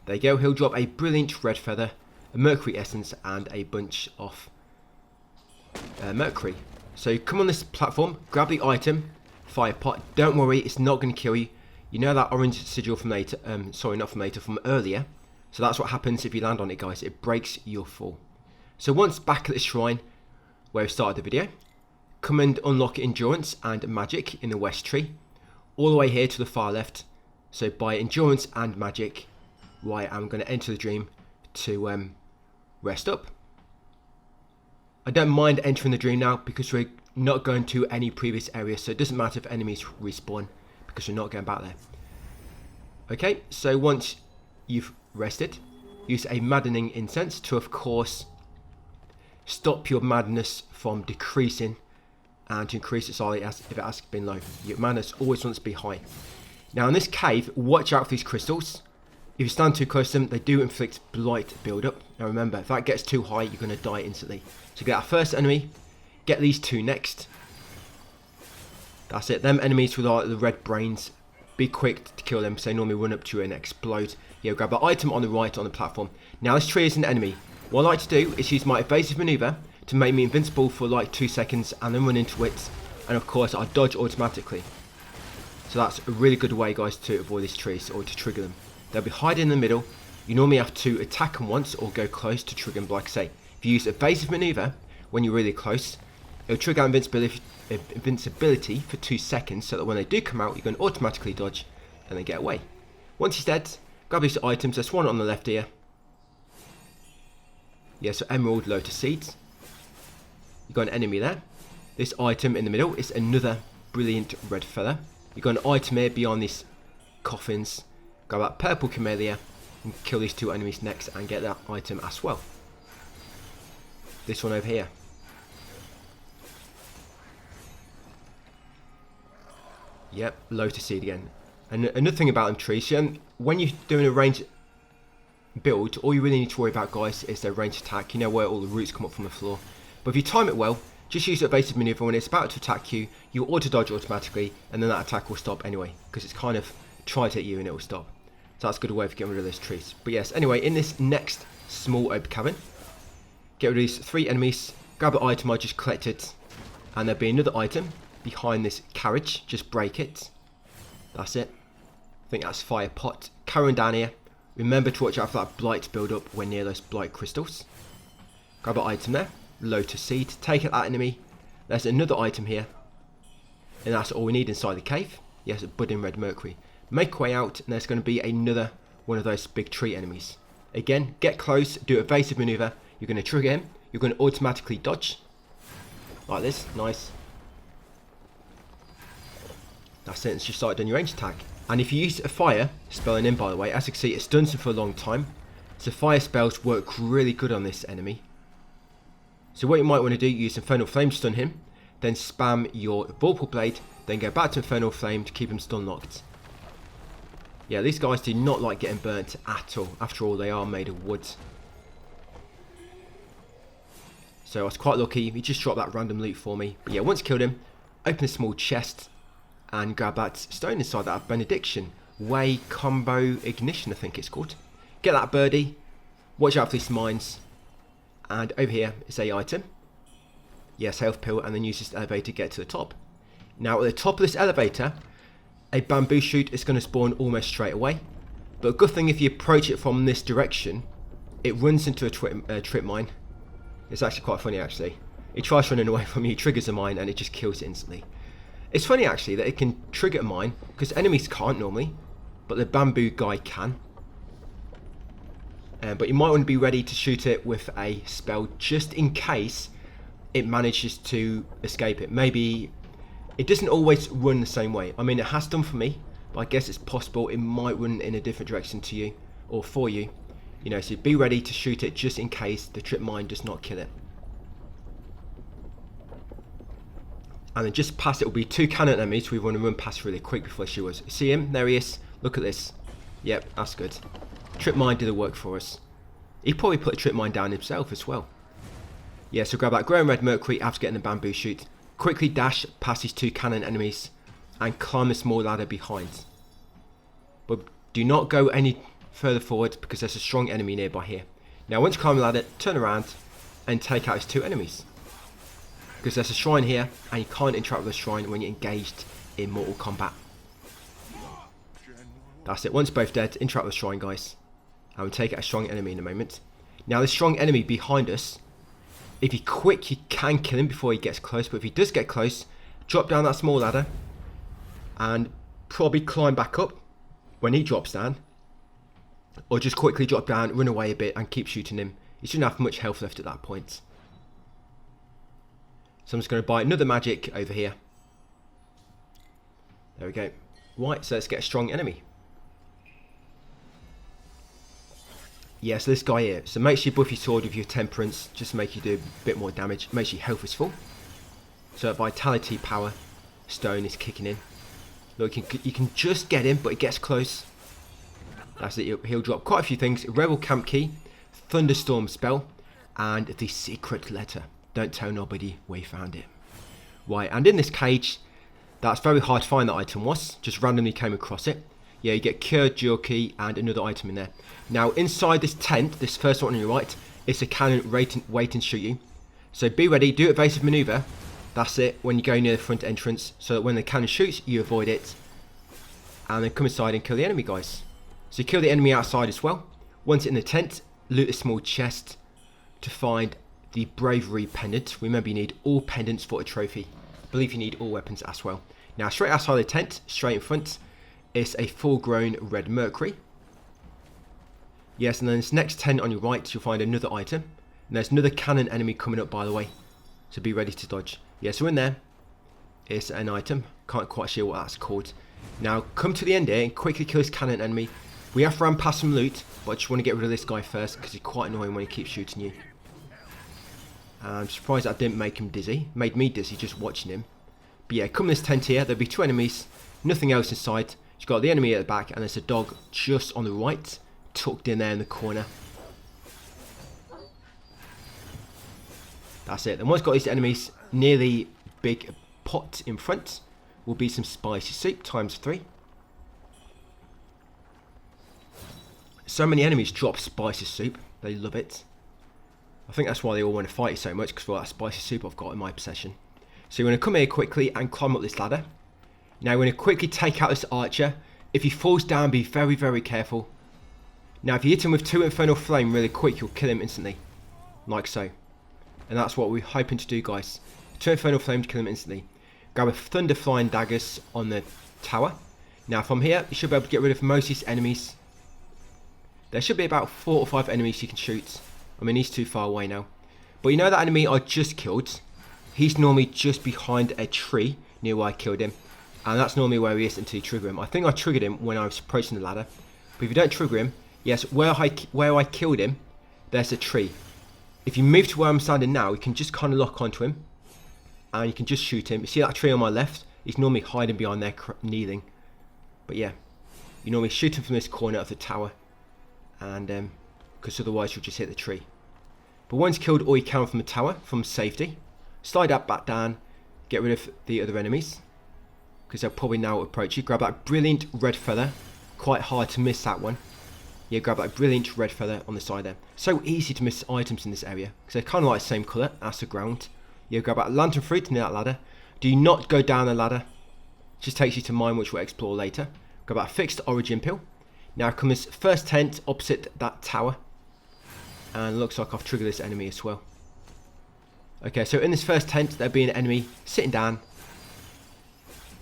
There you go, he'll drop a brilliant red feather, a mercury essence, and a bunch of mercury. So come on this platform, grab the item, fire pot. Don't worry, it's not going to kill you. You know that orange sigil from later, from earlier. So that's what happens if you land on it, guys. It breaks your fall. So once back at the shrine where we started the video, come and unlock endurance and magic in the west tree, all the way here to the far left. So by endurance and magic, right, I'm going to enter the dream to rest up. I don't mind entering the dream now because we're not going to any previous area, so it doesn't matter if enemies respawn because we're not going back there. Okay, so once you've rested, use a maddening incense to, of course, stop your madness from decreasing and to increase it slightly as if it has been low. Your madness always wants to be high. Now in this cave, watch out for these crystals. If you stand too close to them, they do inflict blight build-up. Now remember, if that gets too high, you're going to die instantly. So get our first enemy, get these 2 next. That's it. Them enemies with the red brains, be quick to kill them because they normally run up to you and explode. Yeah, grab the item on the right on the platform. Now this tree is an enemy. What I like to do is use my evasive maneuver to make me invincible for like 2 seconds and then run into it. And of course, I dodge automatically. So that's a really good way, guys, to avoid these trees or to trigger them. They'll be hiding in the middle. You normally have to attack them once or go close to trigger them. Like I say, if you use evasive maneuver when you're really close, it'll trigger invincibility for 2 seconds so that when they do come out, you can automatically dodge and then get away. Once he's dead, grab these items. There's one on the left here. Yeah, so emerald lotus seeds. You've got an enemy there. This item in the middle is another brilliant red feather. You've got an item here beyond these coffins. Grab that purple camellia and kill these 2 enemies next and get that item as well. This one over here. Yep, lotus seed again. And another thing about them trees, when you're doing a range build, all you really need to worry about, guys, is their range attack. You know where all the roots come up from the floor. But if you time it well, just use evasive maneuver. When it's about to attack you, you auto dodge automatically, and then that attack will stop anyway, because it's kind of try to hit you and it will stop. So that's a good way of getting rid of those trees. But yes, anyway, in this next small open cabin, get rid of these 3 enemies, grab the item I just collected, and there'll be another item behind this carriage. Just break it. That's it. I think that's fire pot. Carry on down here. Remember to watch out for that blight build up when near those blight crystals. Grab an item there. Lotus seed. Take out that enemy. There's another item here. And that's all we need inside the cave. Yes, a budding red mercury. Make your way out and there's going to be another one of those big tree enemies. Again, get close, do evasive maneuver. You're going to trigger him. You're going to automatically dodge. Like this. Nice. That's it, it's just started on your range attack. And if you use a fire spell in, by the way, as you can see, it stuns him for a long time. So fire spells work really good on this enemy. So what you might want to do, use Infernal Flame to stun him, then spam your Vorpal Blade, then go back to Infernal Flame to keep him stun locked. Yeah, these guys do not like getting burnt at all. After all, they are made of wood. So I was quite lucky, he just dropped that random loot for me. But yeah, once killed him, open a small chest and grab that stone inside that Benediction. Way Combo Ignition, I think it's called. Get that birdie, watch out for these mines, and over here is a item. Yes, health pill, and then use this elevator to get to the top. Now at the top of this elevator, a bamboo shoot is going to spawn almost straight away. But a good thing, if you approach it from this direction, it runs into a trip mine. It's actually quite funny actually. It tries running away from you, triggers a mine, and it just kills it instantly. It's funny actually that it can trigger a mine, because enemies can't normally, but the bamboo guy can. But you might want to be ready to shoot it with a spell just in case it manages to escape it. Maybe it doesn't always run the same way. I mean, it has done for me, but I guess it's possible it might run in a different direction to you, or for you. You know, so be ready to shoot it just in case the trip mine does not kill it. And then just past it will be 2 cannon enemies we want to run past really quick before they shoot us. See him? There he is. Look at this. Yep, that's good. Trip mine did the work for us. He probably put a trip mine down himself as well. Yeah, so grab that grey and red mercury after getting the bamboo shoot. Quickly dash past these 2 cannon enemies and climb the small ladder behind. But do not go any further forward because there's a strong enemy nearby here. Now once you climb the ladder, turn around and take out these 2 enemies. Because there's a shrine here and you can't interact with the shrine when you're engaged in Mortal Kombat. That's it, once both dead, interact with the shrine, guys. And we'll take out a strong enemy in a moment. Now this strong enemy behind us, if you're quick you can kill him before he gets close, but if he does get close, drop down that small ladder and probably climb back up when he drops down, or just quickly drop down, run away a bit and keep shooting him. He shouldn't have much health left at that point. So I'm just going to buy another magic over here. There we go. Right, so let's get a strong enemy. Yeah, so this guy here. So make sure you buff your sword with your temperance, just to make you do a bit more damage. Make sure your health is full. So vitality power stone is kicking in. Look, you can just get him, but it gets close. That's it, he'll drop quite a few things. Rebel camp key, thunderstorm spell, and the secret letter. Don't tell nobody where you found it. Right, and in this cage, that's very hard to find that item was. Just randomly came across it. Yeah, you get cured jewel key and another item in there. Now inside this tent, this first one on your right, it's a cannon waiting to shoot you. So be ready, do evasive maneuver. That's it, when you go near the front entrance, so that when the cannon shoots, you avoid it. And then come inside and kill the enemy, guys. So you kill the enemy outside as well. Once in the tent, loot a small chest to find the bravery pendant. Remember, you need all pendants for a trophy. I believe you need all weapons as well. Now straight outside the tent, straight in front, is a full-grown red mercury. Yes, and then this next tent on your right, you'll find another item. And there's another cannon enemy coming up, by the way. So be ready to dodge. Yeah, so in there is an item. Can't quite sure what that's called. Now, come to the end here and quickly kill this cannon enemy. We have ran past some loot, but I just want to get rid of this guy first because he's quite annoying when he keeps shooting you. I'm surprised that didn't make him dizzy. Made me dizzy just watching him. But yeah, come this tent here. There'll be 2 enemies. Nothing else inside. You've got the enemy at the back and there's a dog just on the right. Tucked in there in the corner. That's it. Then once got these enemies near the big pot in front, will be some spicy soup times 3. So many enemies drop spicy soup. They love it. I think that's why they all want to fight you so much, because of all that spicy soup I've got in my possession. So you're going to come here quickly and climb up this ladder. Now you're going to quickly take out this archer. If he falls down, be very, very careful. Now if you hit him with 2 infernal flame really quick, you'll kill him instantly. Like so. And that's what we're hoping to do, guys. 2 infernal flame to kill him instantly. Grab a thunder flying daggers on the tower. Now from here, you should be able to get rid of most of these enemies. There should be about 4 or 5 enemies you can shoot. I mean, he's too far away now. But you know that enemy I just killed? He's normally just behind a tree near where I killed him. And that's normally where he is until you trigger him. I think I triggered him when I was approaching the ladder. But if you don't trigger him, yes, where I killed him, there's a tree. If you move to where I'm standing now, you can just kind of lock onto him. And you can just shoot him. You see that tree on my left? He's normally hiding behind there, kneeling. But yeah, you normally shoot him from this corner of the tower. And, because otherwise you'll just hit the tree. But once killed all you can from the tower, from safety, slide up back down, get rid of the other enemies. Because they'll probably now approach you. Grab that brilliant red feather. Quite hard to miss that one. Yeah, grab that brilliant red feather on the side there. So easy to miss items in this area. Because they're kind of like the same colour as the ground. Yeah, grab that lantern fruit near that ladder. Do not go down the ladder. It just takes you to mine, which we'll explore later. Grab that fixed origin pill. Now come this first tent opposite that tower. And looks like I've triggered this enemy as well. Okay, so in this first tent, there'll be an enemy sitting down.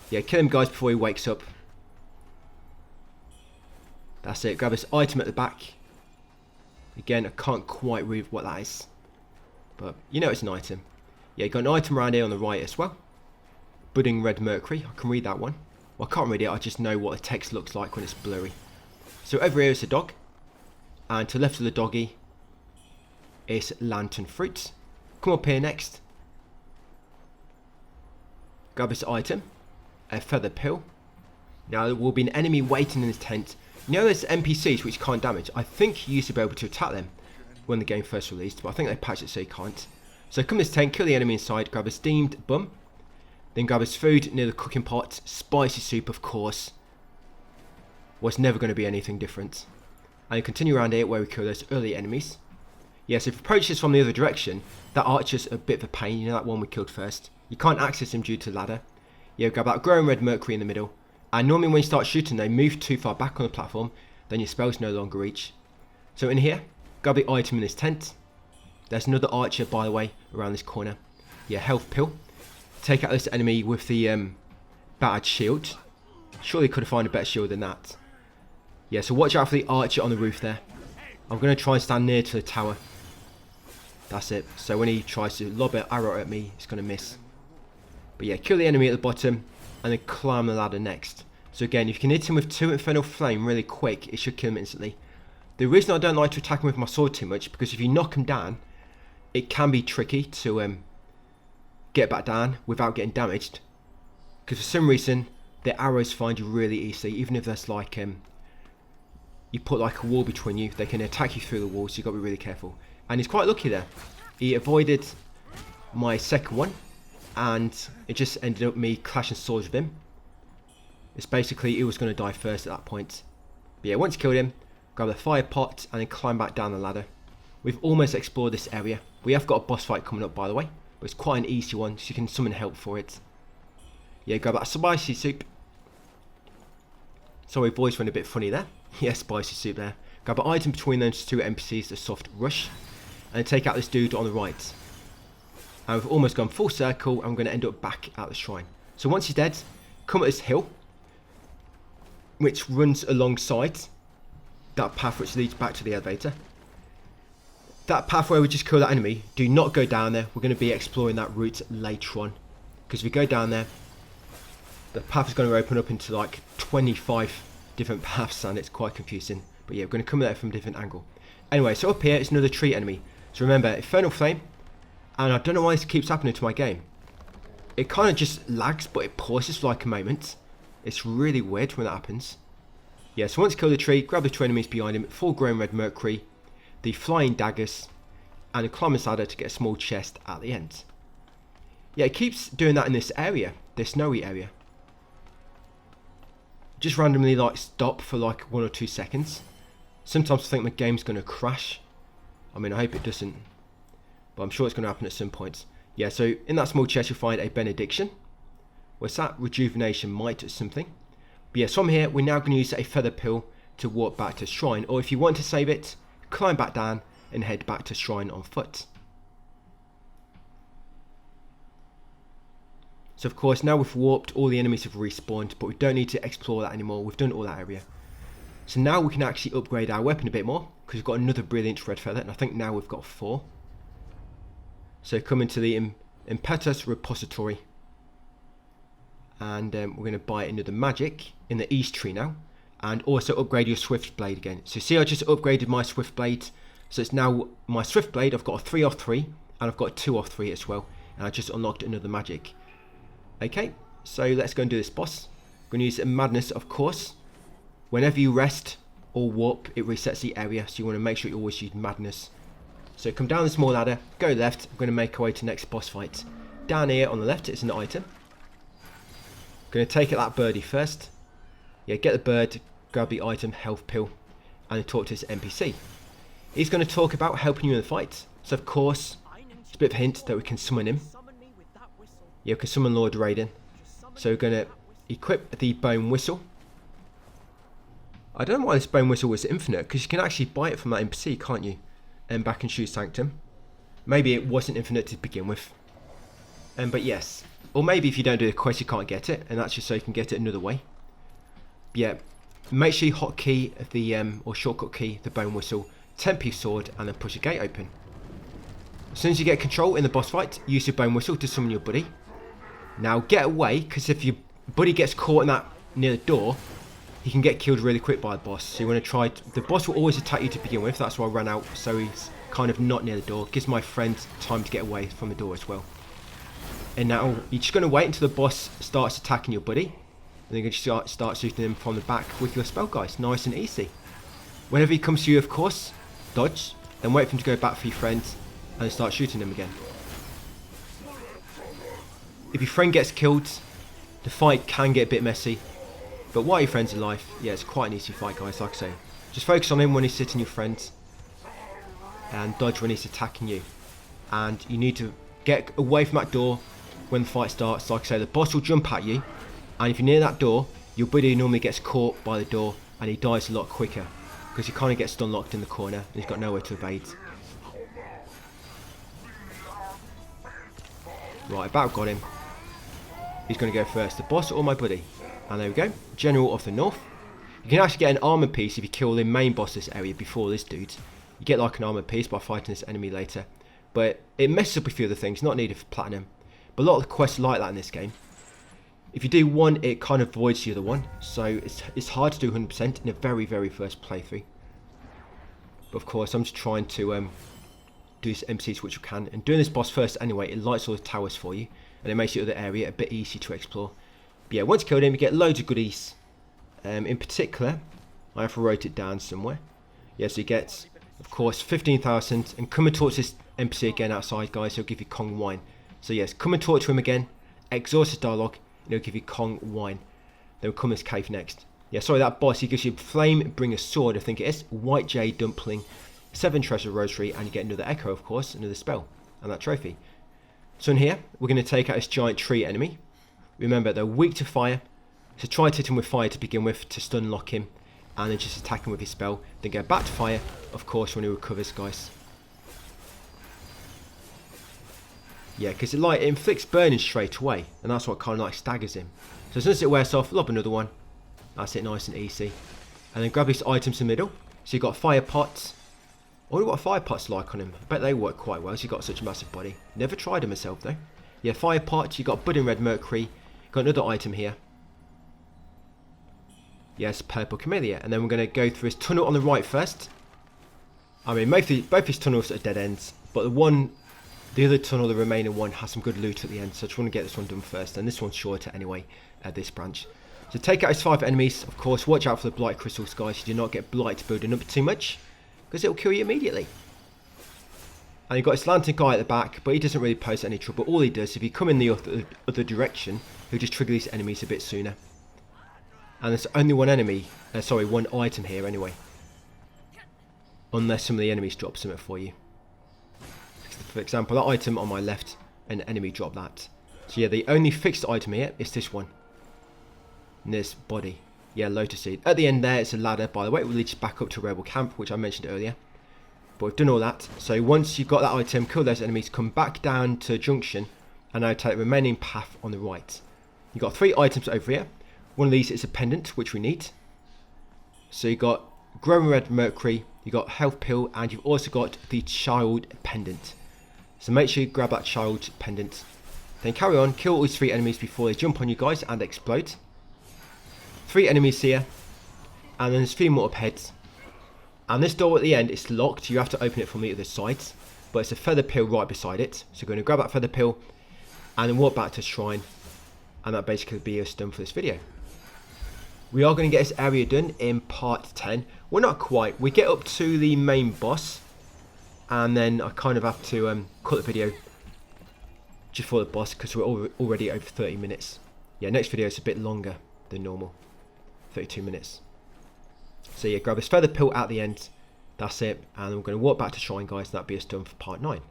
Yeah, kill him, guys, before he wakes up. That's it. Grab this item at the back. Again, I can't quite read what that is. But you know it's an item. Yeah, you got an item around here on the right as well. Budding red mercury. I can read that one. Well, I can't read it. I just know what the text looks like when it's blurry. So over here is a dog. And to the left of the doggy is lantern fruit. Come up here next. Grab this item. A feather pill. Now there will be an enemy waiting in this tent. You know there's NPCs which can't damage. I think you used to be able to attack them when the game first released, but I think they patched it so you can't. So come this tent, kill the enemy inside, grab a steamed bum, then grab his food near the cooking pot, spicy soup of course. Was never going to be anything different. And you continue around here where we kill those early enemies. Yes, if you approach this from the other direction, that archer's a bit of a pain, you know that one we killed first. You can't access him due to the ladder. Yeah, grab that growing red mercury in the middle. And normally when you start shooting, they move too far back on the platform, then your spells no longer reach. So in here, grab the item in this tent. There's another archer, by the way, around this corner. Yeah, health pill. Take out this enemy with the battered shield. Surely could have found a better shield than that. Yeah, so watch out for the archer on the roof there. I'm going to try and stand near to the tower. That's it. So when he tries to lob an arrow at me, it's going to miss. But yeah, kill the enemy at the bottom and then climb the ladder next. So again, if you can hit him with 2 Infernal Flame really quick, it should kill him instantly. The reason I don't like to attack him with my sword too much, because if you knock him down, it can be tricky to get back down without getting damaged. Because for some reason, the arrows find you really easily, even if there's like, you put like a wall between you, they can attack you through the wall, so you've got to be really careful. And he's quite lucky there. He avoided my second one, and it just ended up me clashing swords with him. It's basically, he was going to die first at that point. But yeah, once you killed him, grab the fire pot and then climb back down the ladder. We've almost explored this area. We have got a boss fight coming up, by the way, but it's quite an easy one, so you can summon help for it. Yeah, grab that spicy soup. Sorry, voice went a bit funny there. Yeah, spicy soup there. Grab an item between those 2 NPCs, the soft rush, and then take out this dude on the right. And we've almost gone full circle, and I'm going to end up back at the shrine. So once he's dead, come up this hill, which runs alongside that path which leads back to the elevator. That path where we just kill that enemy, do not go down there. We're going to be exploring that route later on. Because if we go down there, the path is going to open up into like 25 different paths and it's quite confusing. But yeah, we're going to come at it from a different angle. Anyway, so up here is another tree enemy. So remember, Infernal Flame. And I don't know why this keeps happening to my game. It kind of just lags, but it pauses for like a moment. It's really weird when that happens. Yeah, so once you kill the tree, grab the 2 enemies behind him, full grown red mercury, the flying daggers, and a climb ladder to get a small chest at the end. Yeah, it keeps doing that in this area, this snowy area. Just randomly like stop for like 1 or 2 seconds. Sometimes I think my game's going to crash. I mean, I hope it doesn't. But I'm sure it's going to happen at some point. Yeah, so in that small chest you'll find a benediction. What's that? Rejuvenation might or something. But yes, from here we're now going to use a feather pill to walk back to shrine. Or if you want to save it, climb back down and head back to shrine on foot. So of course now we've warped, all the enemies have respawned, but we don't need to explore that anymore. We've done all that area. So now we can actually upgrade our weapon a bit more, because we've got another brilliant red feather, and I think now we've got 4. So come into the Impetus repository. And we're going to buy another magic in the east tree now. And also upgrade your swift blade again. So see, I just upgraded my swift blade. So it's now my swift blade. I've got a 3 off 3 and I've got a 2 off 3 as well. And I just unlocked another magic. Okay, so let's go and do this boss. I'm going to use madness, of course. Whenever you rest or warp, it resets the area. So you want to make sure you always use madness. So come down the small ladder, go left. I'm going to make our way to the next boss fight. Down here on the left, it's an item. Going to take out that birdie first. Yeah, get the bird, grab the item, health pill, and talk to this NPC. He's going to talk about helping you in the fight. So of course, it's a bit of a hint that we can summon him. Yeah, we can summon Lord Raiden. So we're going to equip the bone whistle. I don't know why this bone whistle was infinite, because you can actually buy it from that NPC, can't you? And back in Shoe Sanctum. Maybe it wasn't infinite to begin with. But yes. Or maybe if you don't do the quest, you can't get it, and that's just so you can get it another way. But yeah, make sure you hotkey the or shortcut key the bone whistle, 10-piece sword, and then push the gate open. As soon as you get control in the boss fight, use your bone whistle to summon your buddy. Now get away, because if your buddy gets caught in that near the door, he can get killed really quick by the boss. So you want to try. The boss will always attack you to begin with. That's why I ran out, so he's kind of not near the door. Gives my friend time to get away from the door as well. And now you're just going to wait until the boss starts attacking your buddy. And then you can start shooting him from the back with your spell, guys. Nice and easy. Whenever he comes to you, of course, dodge. Then wait for him to go back for your friend. And then start shooting him again. If your friend gets killed, the fight can get a bit messy. But while your friend's alive, yeah, it's quite an easy fight, guys, like I say. Just focus on him when he's hitting your friend. And dodge when he's attacking you. And you need to get away from that door when the fight starts. Like I say, the boss will jump at you. And if you're near that door, your buddy normally gets caught by the door and he dies a lot quicker. Because he kind of gets stun locked in the corner and he's got nowhere to evade. Right, about got him. He's going to go first. The boss or my buddy? And there we go. General of the North. You can actually get an armor piece if you kill the main boss this area before this dude. You get like an armor piece by fighting this enemy later. But it messes up a few other things. Not needed for platinum. But a lot of the quests are like that in this game. If you do one, it kind of voids the other one. So it's hard to do 100% in a very, very first playthrough. But of course, I'm just trying to do this MCs which you can. And doing this boss first anyway, it lights all the towers for you. And it makes the other area a bit easier to explore. But yeah, once you kill him, you get loads of goodies. In particular, I have to write it down somewhere. Yeah, so you get, of course, 15,000. And come and talk to this NPC again outside, guys. He'll give you Kong wine. So yes, come and talk to him again. Exhaust his dialogue. And he'll give you Kong wine. Then we'll come to this cave next. Yeah, sorry, that boss, he gives you Flame Bringer Sword, I think it is. White Jade Dumpling. 7 Treasure Rosary. And you get another Echo, of course. Another spell. And that trophy. So in here, we're going to take out this giant tree enemy. Remember, they're weak to fire. So try to hit him with fire to begin with to stun lock him. And then just attack him with his spell. Then go back to fire, of course, when he recovers, guys. Yeah, because it inflicts burning straight away. And that's what kind of like staggers him. So as soon as it wears off, lob another one. That's it, nice and easy. And then grab these items in the middle. So you've got fire pots. I wonder what fire pots like on him. I bet they work quite well, so you've got such a massive body. Never tried them myself though. Yeah, fire pots, you've got budding red mercury. Got another item here. Yes, purple camellia. And then we're going to go through this tunnel on the right first. I mean, both these tunnels are dead ends. But the other tunnel, the remaining one, has some good loot at the end. So I just want to get this one done first. And this one's shorter anyway, this branch. So take out his 5 enemies. Of course, watch out for the blight crystals, guys. You do not get blight building up too much. Because it'll kill you immediately. And you've got this lantern guy at the back, but he doesn't really pose any trouble. All he does, if you come in the other direction, he'll just trigger these enemies a bit sooner. And there's only one one item here anyway. Unless some of the enemies drop something for you. For example, that item on my left, an enemy dropped that. So yeah, the only fixed item here is this one. And this body. Yeah, Lotus Seed. At the end there, it's a ladder, by the way. It will lead you back up to Rebel Camp, which I mentioned earlier. But we've done all that. So once you've got that item, kill those enemies, come back down to Junction, and now take the remaining path on the right. You've got 3 items over here. One of these is a pendant, which we need. So you've got Growing Red Mercury, you've got Health Pill, and you've also got the Child Pendant. So make sure you grab that Child Pendant. Then carry on, kill all these 3 enemies before they jump on you guys and explode. 3 enemies here, and then there's 3 more up ahead. And this door at the end is locked, you have to open it from the other side. But it's a feather pill right beside it. So we're going to grab that feather pill and then walk back to the shrine. And that basically be us done for this video. We are going to get this area done in part 10. Well, not quite. We get up to the main boss. And then I kind of have to cut the video just for the boss because we're already over 30 minutes. Yeah, next video is a bit longer than normal. 32 minutes. So yeah, grab this feather pill at the end. That's it. And we're going to walk back to shrine, guys. And that'll be us done for part 9.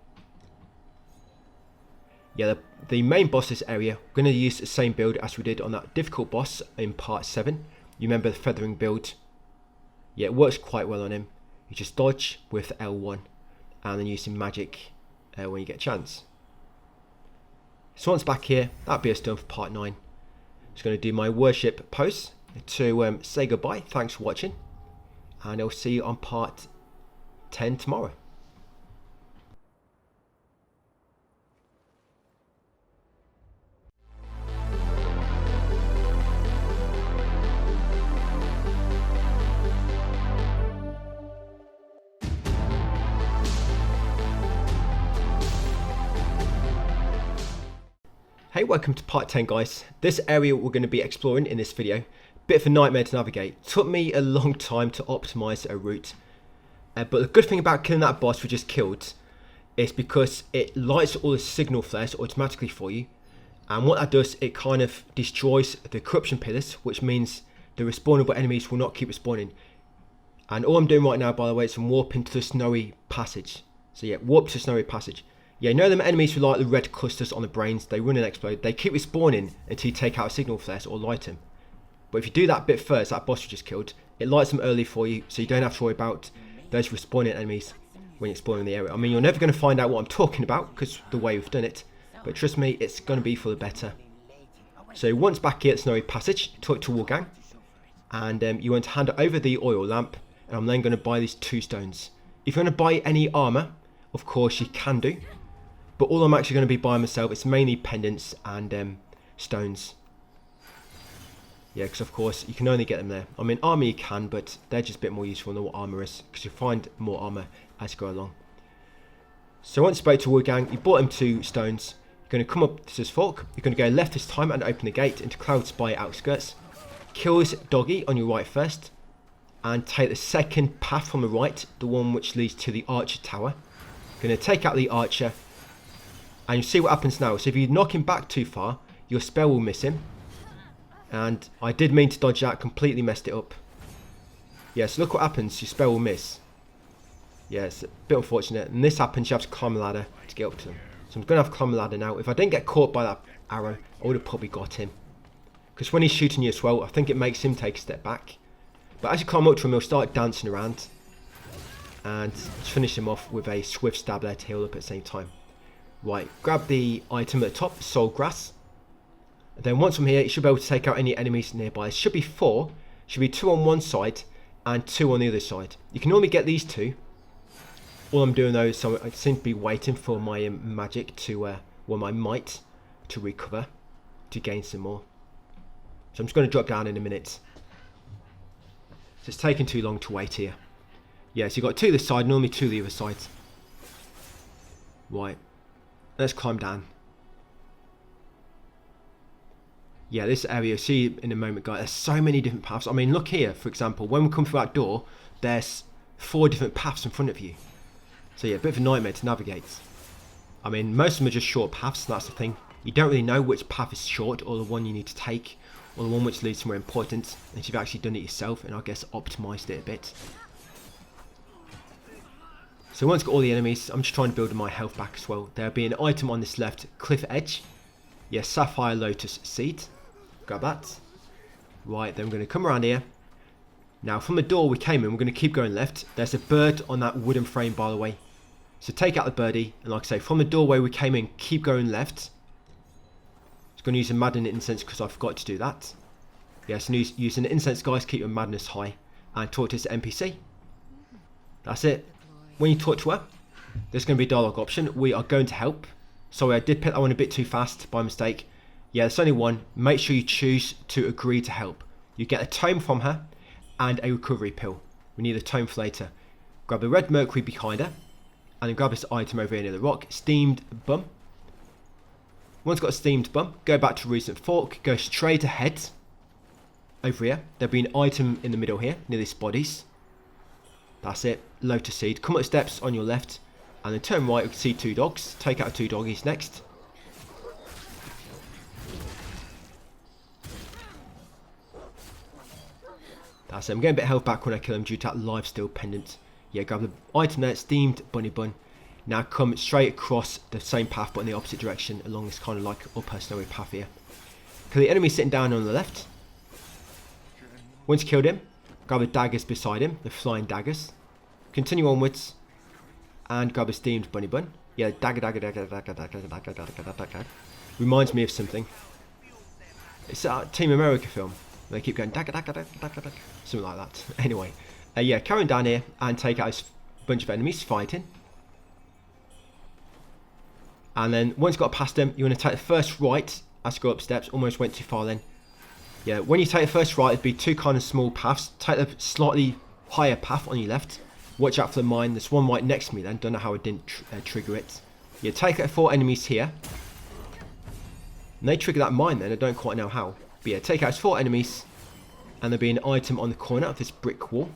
Yeah, the main boss this area, we're going to use the same build as we did on that difficult boss in part 7. You remember the feathering build? Yeah, it works quite well on him. You just dodge with L1 and then use some magic when you get a chance. So once back here, that'll be us done for part 9. Just going to do my worship pose to say goodbye. Thanks for watching. And I'll see you on part 10 tomorrow. Hey, welcome to part 10, guys. This area we're going to be exploring in this video, bit of a nightmare to navigate. Took me a long time to optimize a route. But the good thing about killing that boss we just killed is because it lights all the signal flares automatically for you. And what that does, it kind of destroys the corruption pillars, which means the respawnable enemies will not keep respawning. And all I'm doing right now, by the way, is I'm warping to the snowy passage. So yeah, warp to the snowy passage. Yeah, you know them enemies with like the red clusters on the brains, they run and explode. They keep respawning until you take out signal flares or light them. But if you do that bit first, that boss you just killed, it lights them early for you, so you don't have to worry about those respawning enemies when you're exploring the area. I mean, you're never going to find out what I'm talking about, because the way we've done it. But trust me, it's going to be for the better. So once back here at Snowy Passage, talk to WUCHANG. And you want to hand over the oil lamp, and I'm then going to buy these 2 stones. If you want to buy any armour, of course you can do. But all I'm actually going to be buying myself, it's mainly pendants and stones. Yeah, because of course you can only get them there. I mean, armour you can, but they're just a bit more useful than what armour is, because you find more armour as you go along. So once you spoke to WUCHANG, you bought him 2 stones. You're going to come up to this fork. You're going to go left this time and open the gate into Cloud Spire outskirts. Kill this doggy on your right first. And take the second path from the right, the one which leads to the archer tower. You're going to take out the archer. And you see what happens now. So if you knock him back too far, your spell will miss him. And I did mean to dodge that, completely messed it up. Yeah, so look what happens, your spell will miss. Yeah, it's a bit unfortunate. And this happens, you have to climb a ladder to get up to him. So I'm going to have to climb a ladder now. If I didn't get caught by that arrow, I would have probably got him. Because when he's shooting you as well, I think it makes him take a step back. But as you climb up to him, he'll start dancing around. And finish him off with a swift stab there to heal up at the same time. Right, grab the item at the top, soul grass. And then once I'm here, you should be able to take out any enemies nearby. It should be 4. Should be 2 on one side and 2 on the other side. You can normally get these 2. All I'm doing though is I seem to be waiting for my magic to, well, my might to recover, to gain some more. So I'm just going to drop down in a minute. So it's taking too long to wait here. Yeah, so you've got 2 this side, normally 2 the other side. Right. Let's climb down. Yeah, this area, you'll see in a moment, guys, there's so many different paths. I mean, look here, for example, when we come through that door, there's 4 different paths in front of you. So yeah, a bit of a nightmare to navigate. I mean, most of them are just short paths, and that's the thing. You don't really know which path is short, or the one you need to take, or the one which leads somewhere important, unless you've actually done it yourself, and I guess optimised it a bit. So once got all the enemies, I'm just trying to build my health back as well. There'll be an item on this left cliff edge. Yeah, Sapphire Lotus Seed. Grab that. Right, then we're going to come around here. Now from the door we came in, we're going to keep going left. There's a bird on that wooden frame, by the way. So take out the birdie, and like I say, from the doorway we came in, keep going left. Just going to use a maddening incense because I forgot to do that. Yeah, so using the incense, guys, keep your madness high. And talk to this NPC. That's it. When you talk to her, there's going to be a dialogue option. We are going to help. Sorry, I did pick that one a bit too fast by mistake. Yeah, there's only one. Make sure you choose to agree to help. You get a tome from her and a recovery pill. We need a tome for later. Grab the red mercury behind her and then grab this item over here near the rock. Steamed bum. Once got a steamed bum, go back to recent fork, go straight ahead. Over here, there'll be an item in the middle here, near these bodies. That's it, lotus seed. Come up the steps on your left, and then turn right, you can see 2 dogs. Take out 2 doggies next. That's it, I'm getting a bit of health back when I kill him due to that lifesteal pendant. Yeah, grab the item there, steamed bunny bun. Now come straight across the same path but in the opposite direction along this kind of like upper snowy path here. Kill the enemy sitting down on the left. Once you killed him, grab the daggers beside him, the flying daggers. Continue onwards and grab a steamed bunny bun. Yeah, dagger. Reminds me of something. It's a Team America film. They keep going dagger. Something like that. Anyway, yeah, carry on down here and take out a bunch of enemies fighting. And then once you got past them, you want to take the first right as you go up steps. Almost went too far then. Yeah, when you take the first right, it'd be 2 kind of small paths. Take the slightly higher path on your left. Watch out for the mine. There's one right next to me then. Don't know how I didn't trigger it. Yeah, take out 4 enemies here. And they trigger that mine then. I don't quite know how. But yeah, take out 4 enemies. And there'll be an item on the corner of this brick wall.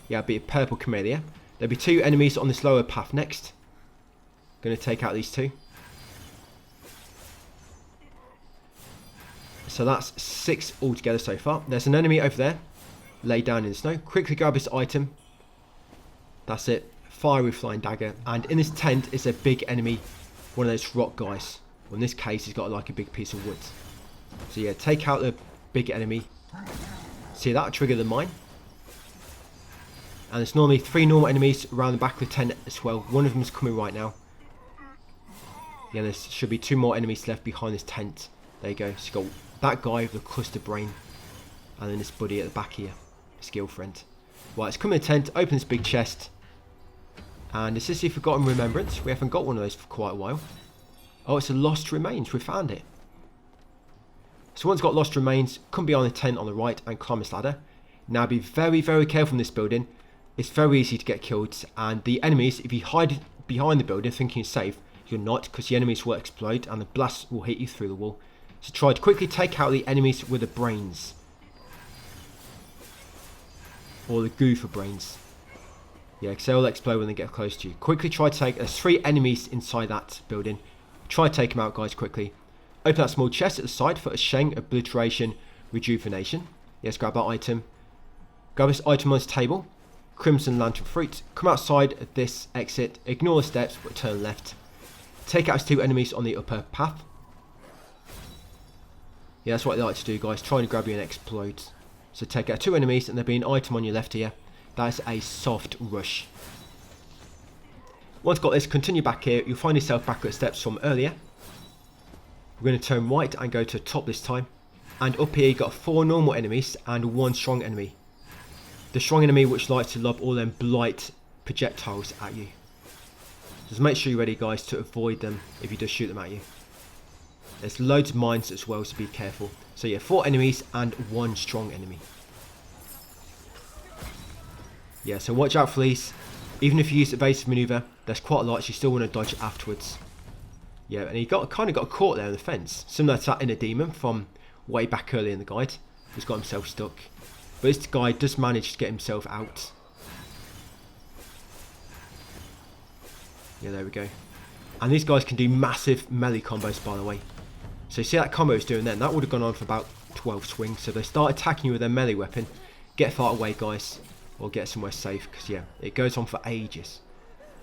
Yeah, it'll be a purple camellia. There'll be 2 enemies on this lower path next. Going to take out these 2. So that's 6 altogether so far. There's an enemy over there, laid down in the snow. Quickly grab this item. That's it. Fiery flying dagger. And in this tent is a big enemy, one of those rock guys. Well, in this case, he's got like a big piece of wood. So yeah, take out the big enemy. See, that'll trigger the mine. And there's normally 3 normal enemies around the back of the tent as well. One of them is coming right now. Yeah, there should be 2 more enemies left behind this tent. There you go. So you got that guy with the cluster brain. And then this buddy at the back here. His girlfriend. Right, let's come in the tent, open this big chest. And is this the Forgotten Remembrance? We haven't got one of those for quite a while. Oh, it's a Lost Remains. We found it. So once got Lost Remains, come behind the tent on the right and climb this ladder. Now be very, very careful in this building. It's very easy to get killed. And the enemies, if you hide behind the building thinking you're safe, you're not, because the enemies will explode and the blast will hit you through the wall. So try to quickly take out the enemies with the brains. Or the goo for brains. Yeah, because they'll explode when they get close to you. Quickly try to take... There's 3 enemies inside that building. Try to take them out, guys, quickly. Open that small chest at the side for a Sheng, Obliteration, Rejuvenation. Yes, grab that item. Grab this item on this table. Crimson Lantern Fruit. Come outside at this exit. Ignore the steps, but turn left. Take out 2 enemies on the upper path. Yeah, that's what they like to do, guys. Trying to grab you and explode. So take out 2 enemies and there'll be an item on your left here. That's a soft rush. Once got this, continue back here. You'll find yourself back at the steps from earlier. We're going to turn right and go to the top this time. And up here you've got 4 normal enemies and 1 strong enemy. The strong enemy which likes to lob all them blight projectiles at you. Just make sure you're ready, guys, to avoid them if you just shoot them at you. There's loads of mines as well, so be careful. So yeah, 4 enemies and 1 strong enemy. Yeah, so watch out for these. Even if you use evasive maneuver, there's quite a lot, so you still want to dodge afterwards. Yeah, and he kind of got caught there on the fence. Similar to that inner demon from way back early in the guide. He's got himself stuck. But this guy does manage to get himself out. Yeah, there we go. And these guys can do massive melee combos, by the way. So you see that combo it's doing then? That would have gone on for about 12 swings. So they start attacking you with their melee weapon. Get far away, guys. Or get somewhere safe. Because, yeah, it goes on for ages.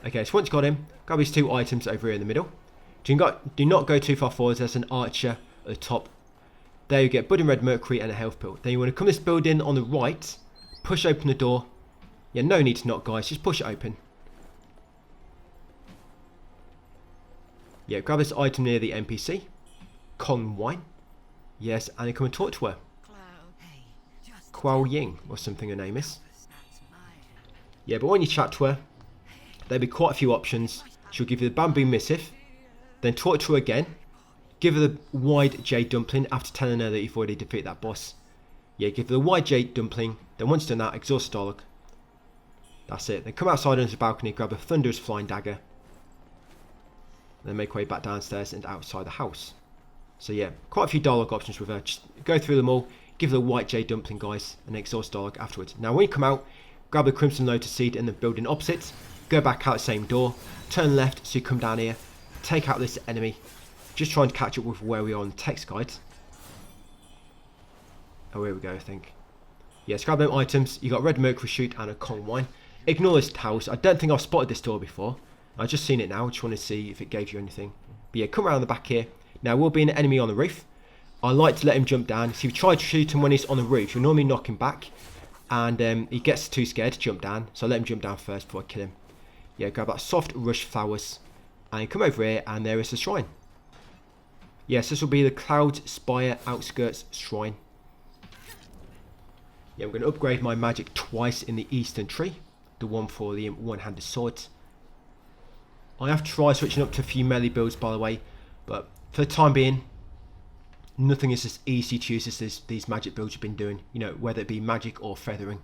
Okay, so once you got him, grab these 2 items over here in the middle. Do not go too far forward. There's an archer at the top. There you get Blood and Red Mercury and a health pill. Then you want to come this building on the right. Push open the door. Yeah, no need to knock, guys. Just push it open. Yeah, grab this item near the NPC. Kong Wine. Yes, and you come and talk to her. Kuao Ying, or something her name is. Yeah, but when you chat to her, there'll be quite a few options. She'll give you the bamboo missive, Then talk to her again. Give her the wide jade dumpling after telling her that you've already defeated that boss. Yeah, give her the wide jade dumpling. Then once done that, exhaust dialogue. That's it. Then come outside onto the balcony, grab a thunderous flying dagger. Then make way back downstairs and outside the house. So yeah, quite a few dialogue options with her. Just go through them all. Give her the white jade dumpling, guys, and exhaust dialogue afterwards. Now when you come out, grab the crimson lotus seed in the building opposite. Go back out the same door. Turn left so you come down here. Take out this enemy. Just trying to catch up with where we are on the text guide. Oh, here we go, I think. Yes, grab them items. You got a red mercury shoot and a Kong wine. Ignore this house. I don't think I've spotted this door before. I've just seen it now. Just want to see if it gave you anything. But yeah, come around the back here. Now, will be an enemy on the roof. I like to let him jump down. So if you try to shoot him when he's on the roof, you'll normally knock him back. And he gets too scared to jump down. So I let him jump down first before I kill him. Yeah, grab that soft rush flowers. And come over here and there is the shrine. Yes, this will be the Cloud Spire Outskirts Shrine. Yeah, I'm going to upgrade my magic twice in the Eastern Tree. The one for the one-handed sword. I have tried switching up to a few melee builds, by the way. But for the time being, nothing is as easy to use as these magic builds you've been doing. You know, whether it be magic or feathering.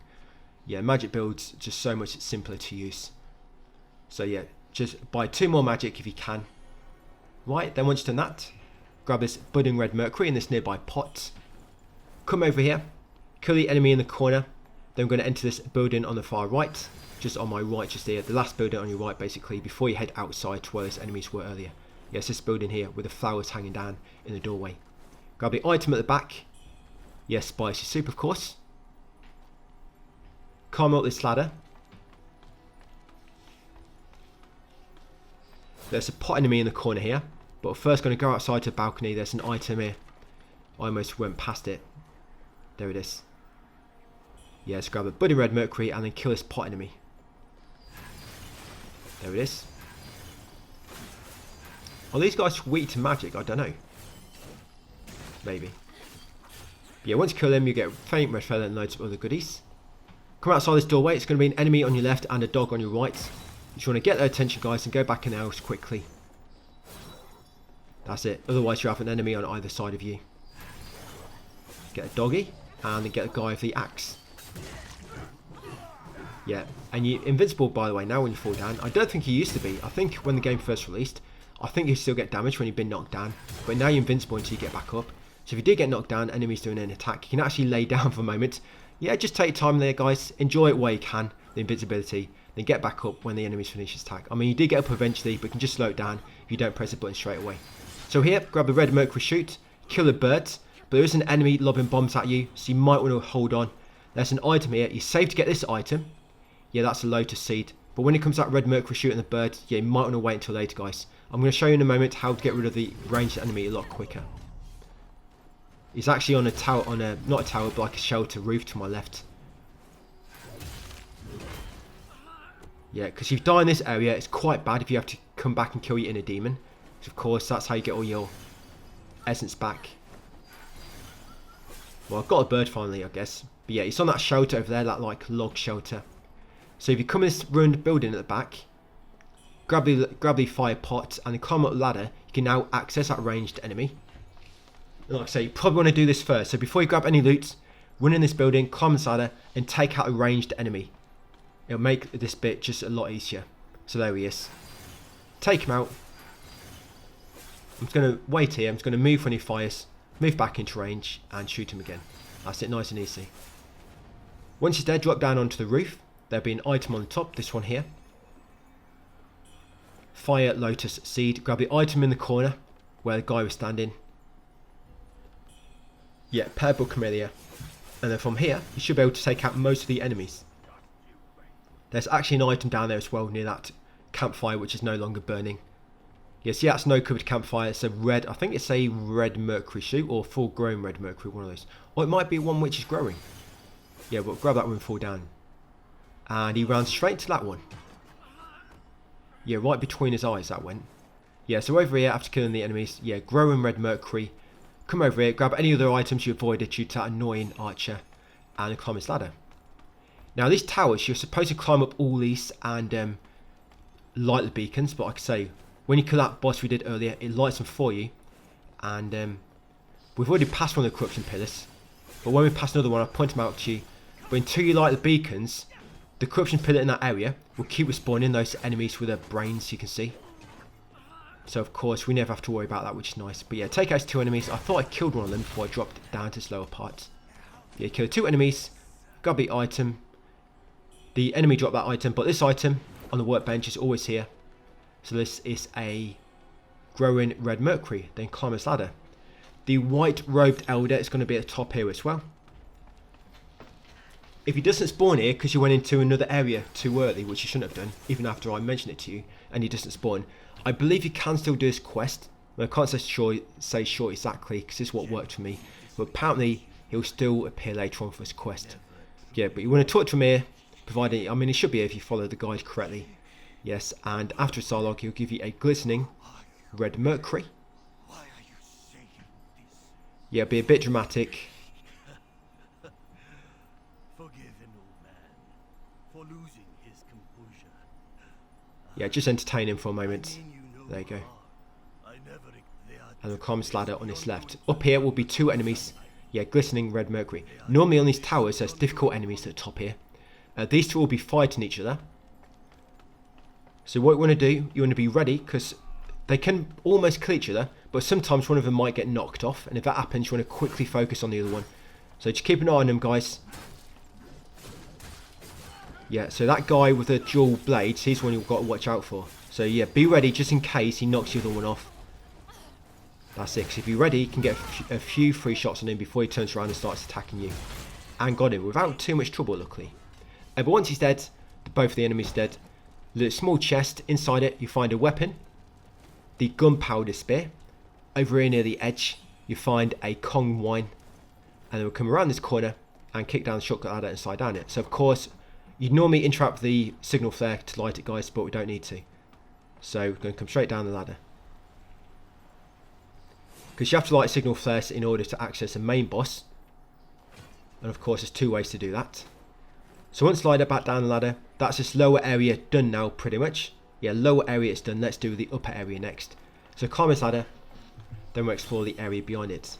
Yeah, magic builds just so much simpler to use. So yeah, just buy 2 more magic if you can. Right, then once you've done that, grab this budding red mercury in this nearby pot. Come over here, kill the enemy in the corner. Then I'm going to enter this building on the far right. Just on my right, just here. The last building on your right, basically, before you head outside to where those enemies were earlier. Yes, this building here with the flowers hanging down in the doorway. Grab the item at the back. Yes, spicy soup, of course. Climb up this ladder. There's a pot enemy in the corner here. But first, going to go outside to the balcony. There's an item here. I almost went past it. There it is. Yeah, let's grab a budding red mercury and then kill this pot enemy. There it is. Are these guys weak to magic? I don't know. Maybe. But yeah, once you kill them, you get a faint red feather and loads of other goodies. Come outside this doorway. It's going to be an enemy on your left and a dog on your right. You just want to get their attention, guys, and go back in the house quickly. That's it. Otherwise, you have an enemy on either side of you. Get a doggy and then get a guy with the axe. Yeah, and you're invincible, by the way, now when you fall down. I don't think you used to be. I think when the game first released, I think you still get damage when you've been knocked down. But now you're invincible until you get back up. So if you do get knocked down, enemies doing an attack, you can actually lay down for a moment. Yeah, just take time there, guys. Enjoy it where you can, the invincibility. Then get back up when the enemies finish his attack. I mean, you do get up eventually, but you can just slow it down if you don't press the button straight away. So here, grab the red mercury shoot, kill the birds. But there is an enemy lobbing bombs at you, so you might want to hold on. There's an item here. You're safe to get this item. Yeah, that's a lotus seed. But when it comes out red mercury shoot and the bird, yeah, you might want to wait until later, guys. I'm going to show you in a moment how to get rid of the ranged enemy a lot quicker. He's actually on a tower, not a tower, but like a shelter roof to my left. Yeah, because if you die in this area, it's quite bad if you have to come back and kill your inner demon. So of course, that's how you get all your essence back. Well, I've got a bird finally, I guess. But yeah, it's on that shelter over there, that like log shelter. So if you come in this ruined building at the back, grab the fire pot and then climb up the ladder, you can now access that ranged enemy. And like I say, you probably want to do this first. So before you grab any loot, run in this building, climb this ladder, and take out a ranged enemy. It'll make this bit just a lot easier. So there he is. Take him out. I'm just going to wait here. I'm just going to move when he fires, move back into range, and shoot him again. That's it, nice and easy. Once he's dead, drop down onto the roof. There'll be an item on the top, this one here. Fire lotus seed. Grab the item in the corner where the guy was standing. Yeah, purple camellia. And then from here, you should be able to take out most of the enemies. There's actually an item down there as well near that campfire which is no longer burning. Yes, yeah, that's no covered campfire. It's a red, I think it's a red mercury shoot or full grown red mercury, one of those. Or it might be one which is growing. Yeah, but grab that one and fall down. And he ran straight to that one. Yeah, right between his eyes that went. Yeah, so over here after killing the enemies, yeah, growing red mercury. Come over here, grab any other items you avoided due to that annoying archer. And climb this ladder. Now these towers, you're supposed to climb up all these and light the beacons. But like I say, when you kill that boss we did earlier, it lights them for you. And we've already passed one of the corruption pillars, but when we pass another one, I'll point them out to you. But until you light the beacons, the corruption pillar in that area will keep respawning those enemies with their brains, you can see. So of course we never have to worry about that, which is nice. But yeah, take out 2 enemies. I thought I killed one of them before I dropped it down to its lower parts. Yeah, kill 2 enemies, grab the item. The enemy dropped that item, but this item on the workbench is always here. So this is a growing red mercury. Then climb this ladder. The white robed elder is going to be at the top here as well. If he doesn't spawn here because you went into another area too early, which you shouldn't have done, even after I mentioned it to you, and he doesn't spawn, I believe you can still do this quest. Well, I can't say sure exactly because this is what worked for me, but apparently he'll still appear later on for this quest. Yeah, but you want to talk to him here, providing, I mean, he should be here if you follow the guide correctly. Yes, and after his dialogue, he'll give you a glistening red mercury. Why are you saying this? Yeah, be a bit dramatic. Forgive an old man for losing his composure. Yeah, just entertain him for a moment. Mean you know There you go. I never they are And the comms ladder on his left. Up here will be 2 enemies. Yeah, glistening red mercury. Normally on these towers there's difficult enemies at the top here. These 2 will be fighting each other. So what you want to do, you want to be ready, because they can almost kill each other, but sometimes one of them might get knocked off, and if that happens you want to quickly focus on the other one. So just keep an eye on them, guys. Yeah, so that guy with the dual blades, he's one you've got to watch out for. So yeah, be ready just in case he knocks the other one off. That's it, 'cause if you're ready, you can get a few free shots on him before he turns around and starts attacking you. And got him without too much trouble, luckily. But once he's dead, both of the enemies dead. The small chest, inside it you find a weapon, the gunpowder spear. Over here near the edge you find a Kong wine, and then we'll come around this corner and kick down the shortcut ladder and slide down it. So of course you'd normally interrupt the signal flare to light it, guys, but we don't need to. So we're going to come straight down the ladder, because you have to light signal flares in order to access the main boss, and of course there's 2 ways to do that. So once slide back down the ladder, that's this lower area done now pretty much. Yeah, lower area is done, let's do the upper area next. So climb this ladder, then we'll explore the area behind it.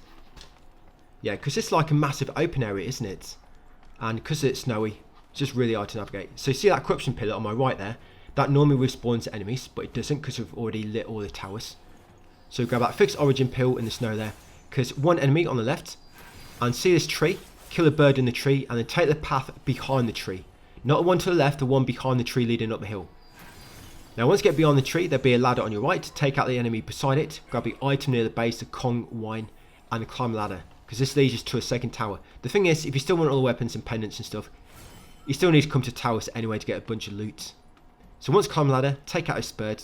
Yeah, because it's like a massive open area, isn't it? And because it's snowy, it's just really hard to navigate. So you see that corruption pillar on my right there? That normally respawns enemies, but it doesn't because we've already lit all the towers. So grab that fixed origin pill in the snow there, because 1 enemy on the left, and see this tree? Kill a bird in the tree and then take the path behind the tree. Not the one to the left, the one behind the tree leading up the hill. Now once you get beyond the tree, there'll be a ladder on your right. Take out the enemy beside it, grab the item near the base, the Kong wine, and climb the ladder, because this leads us to a second tower. The thing is, if you still want all the weapons and pendants and stuff, you still need to come to towers anyway to get a bunch of loot. So once climb the ladder, take out this bird.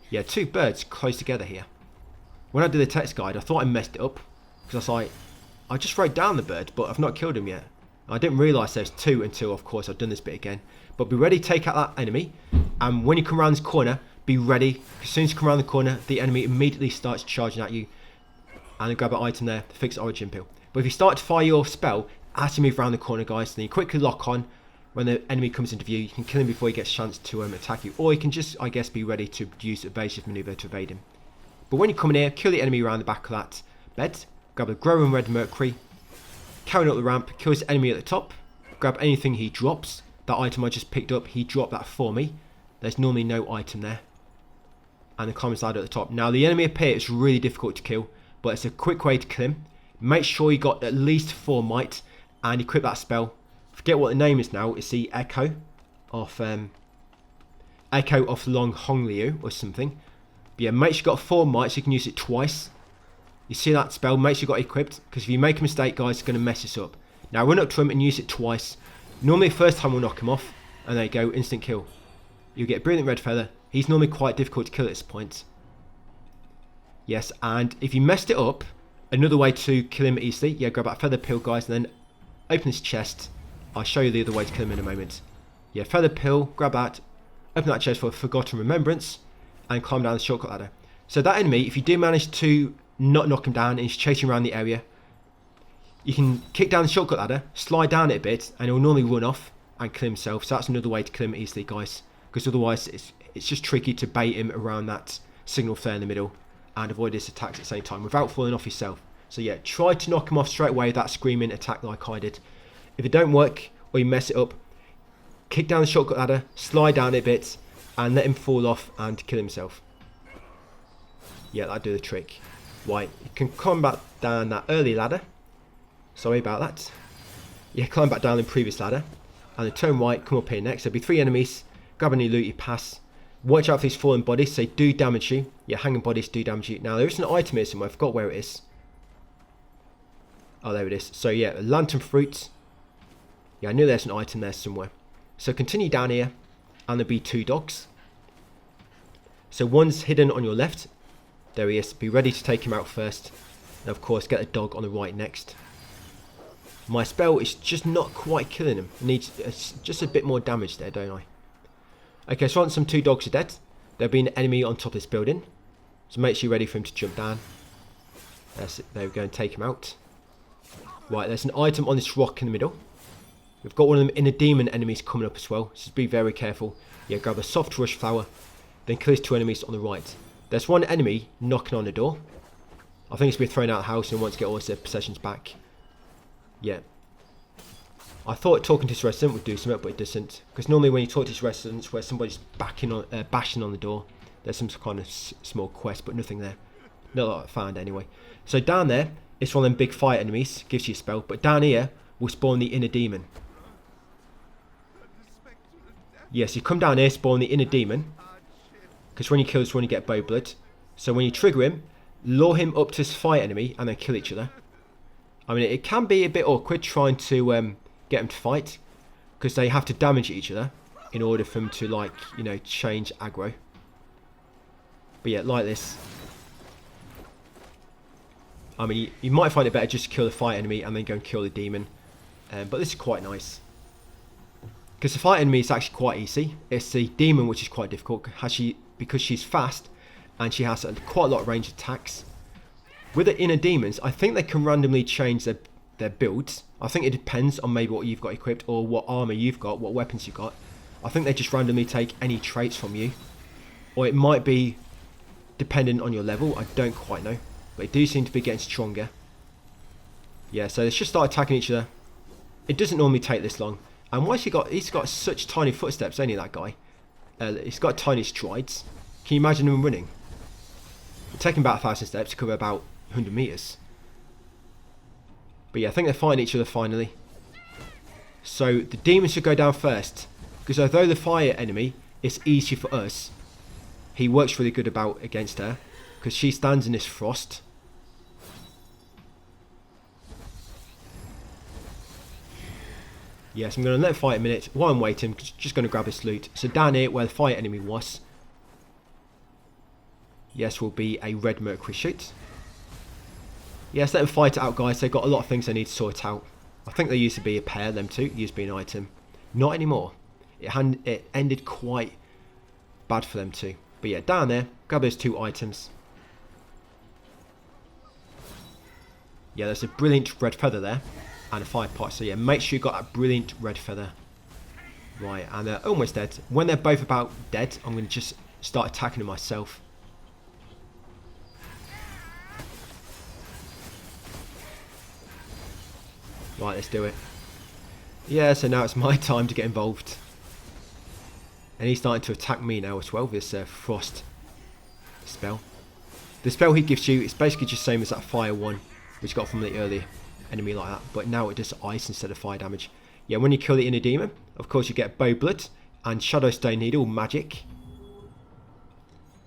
Yeah, 2 birds close together here. When I did the text guide, I thought I messed it up, because I was like, I just wrote down the bird, but I've not killed him yet. I didn't realise there's 2 until, of course, I've done this bit again. But be ready to take out that enemy, and when you come around this corner, be ready. As soon as you come around the corner, the enemy immediately starts charging at you, and then grab an item there, the fixed origin pill. But if you start to fire your spell as you move around the corner, guys, then you quickly lock on. When the enemy comes into view, you can kill him before he gets a chance to attack you, or you can just, I guess, be ready to use evasive manoeuvre to evade him. But when you come in here, kill the enemy around the back of that bed, grab a growing red mercury, carrying up the ramp, kill his enemy at the top, grab anything he drops. That item I just picked up, he dropped that for me. There's normally no item there. And the climb ladder at the top. Now the enemy up here is really difficult to kill, but it's a quick way to kill him. Make sure you got at least 4 might and equip that spell. Forget what the name is now. It's the Echo of Long Hong Liu or something. But yeah, make sure you got 4 might so you can use it twice. You see that spell, make sure you got equipped, because if you make a mistake, guys, it's going to mess this up. Now run up to him and use it twice. Normally the first time will knock him off, and there you go, instant kill. You get a brilliant red feather. He's normally quite difficult to kill at this point. Yes, and if you messed it up, another way to kill him easily, yeah, grab that feather pill, guys, and then open his chest. I'll show you the other way to kill him in a moment. Yeah, feather pill, grab that, open that chest for Forgotten Remembrance, and climb down the shortcut ladder. So that enemy, if you do manage to not knock him down and he's chasing around the area, you can kick down the shortcut ladder, slide down it a bit, and he'll normally run off and kill himself. So that's another way to kill him easily, guys, because otherwise it's just tricky to bait him around that signal flare in the middle and avoid his attacks at the same time without falling off yourself. So yeah, try to knock him off straight away with that screaming attack like I did. If it don't work or you mess it up, kick down the shortcut ladder, slide down it a bit and let him fall off and kill himself. Yeah, that'll do the trick. Right, you can climb back down that early ladder. Sorry about that. Yeah, climb back down the previous ladder and then turn right, come up here next. There'll be 3 enemies. Grab any loot you pass. Watch out for these fallen bodies, they do damage you. Yeah, hanging bodies do damage you. Now there is an item here somewhere, I forgot where it is. Oh, there it is. So yeah, a lantern fruit. Yeah, I knew there's an item there somewhere. So continue down here and there'll be 2 dogs. So one's hidden on your left. There he is. Be ready to take him out first. And of course get the dog on the right next. My spell is just not quite killing him. Needs just a bit more damage there, don't I? Okay, so once some 2 dogs are dead, there'll be an enemy on top of this building. So make sure you're ready for him to jump down. That's it. There we go, and take him out. Right, there's an item on this rock in the middle. We've got one of them inner demon enemies coming up as well. So just be very careful. Yeah, grab a soft rush flower. Then kill these 2 enemies on the right. There's one enemy knocking on the door. I think it's been thrown out of the house and wants to get all his possessions back. Yeah. I thought talking to his resident would do something, but it doesn't. Because normally when you talk to his residents where somebody's bashing on the door, there's some kind of small quest, but nothing there. Not that I found anyway. So down there, it's one of them big fire enemies, gives you a spell. But down here, will spawn the inner demon. Yes, you come down here, spawn the inner demon. Because when you kill this one, you get bow blood. So when you trigger him, lure him up to this fire enemy, and then kill each other. I mean, it can be a bit awkward trying to get them to fight. Because they have to damage each other in order for them to, like, you know, change aggro. But yeah, like this. I mean, you might find it better just to kill the fire enemy and then go and kill the demon. But this is quite nice. Because the fire enemy is actually quite easy. It's the demon which is quite difficult. Because she's fast and she has quite a lot of range attacks. With the inner demons, I think they can randomly change their builds. I think it depends on maybe what you've got equipped or what armor you've got, what weapons you've got. I think they just randomly take any traits from you. Or it might be dependent on your level. I don't quite know. But they do seem to be getting stronger. Yeah, so they should start attacking each other. It doesn't normally take this long. And why's he's got such tiny footsteps, ain't he, that guy? He's got tiny strides. Can you imagine him running? It'd take him about 1,000 steps to cover about 100 meters. But yeah, I think they're fighting each other finally. So the demon should go down first. Because although the fire enemy is easy for us, he works really good against her. Because she stands in this frost. Yes, I'm going to let him fight a minute. While I'm waiting, I'm just going to grab this loot. So down here where the fire enemy was. Yes, will be a red mercury shoot. Yes, let them fight it out, guys. They've got a lot of things they need to sort out. I think they used to be a pair, them two. Used to be an item. Not anymore. It ended quite bad for them too. But yeah, down there, grab those 2 items. Yeah, there's a brilliant red feather there. And a 5 pot. So yeah, make sure you got a brilliant red feather. Right, and they're almost dead. When they're both about dead, I'm going to just start attacking them myself. Right, let's do it. Yeah, so now it's my time to get involved. And he's starting to attack me now as well with this frost spell. The spell he gives you is basically just the same as that fire one, which got from the earlier enemy like that. But now it does ice instead of fire damage. Yeah, when you kill the inner demon, of course you get bow blood and shadow stone needle magic.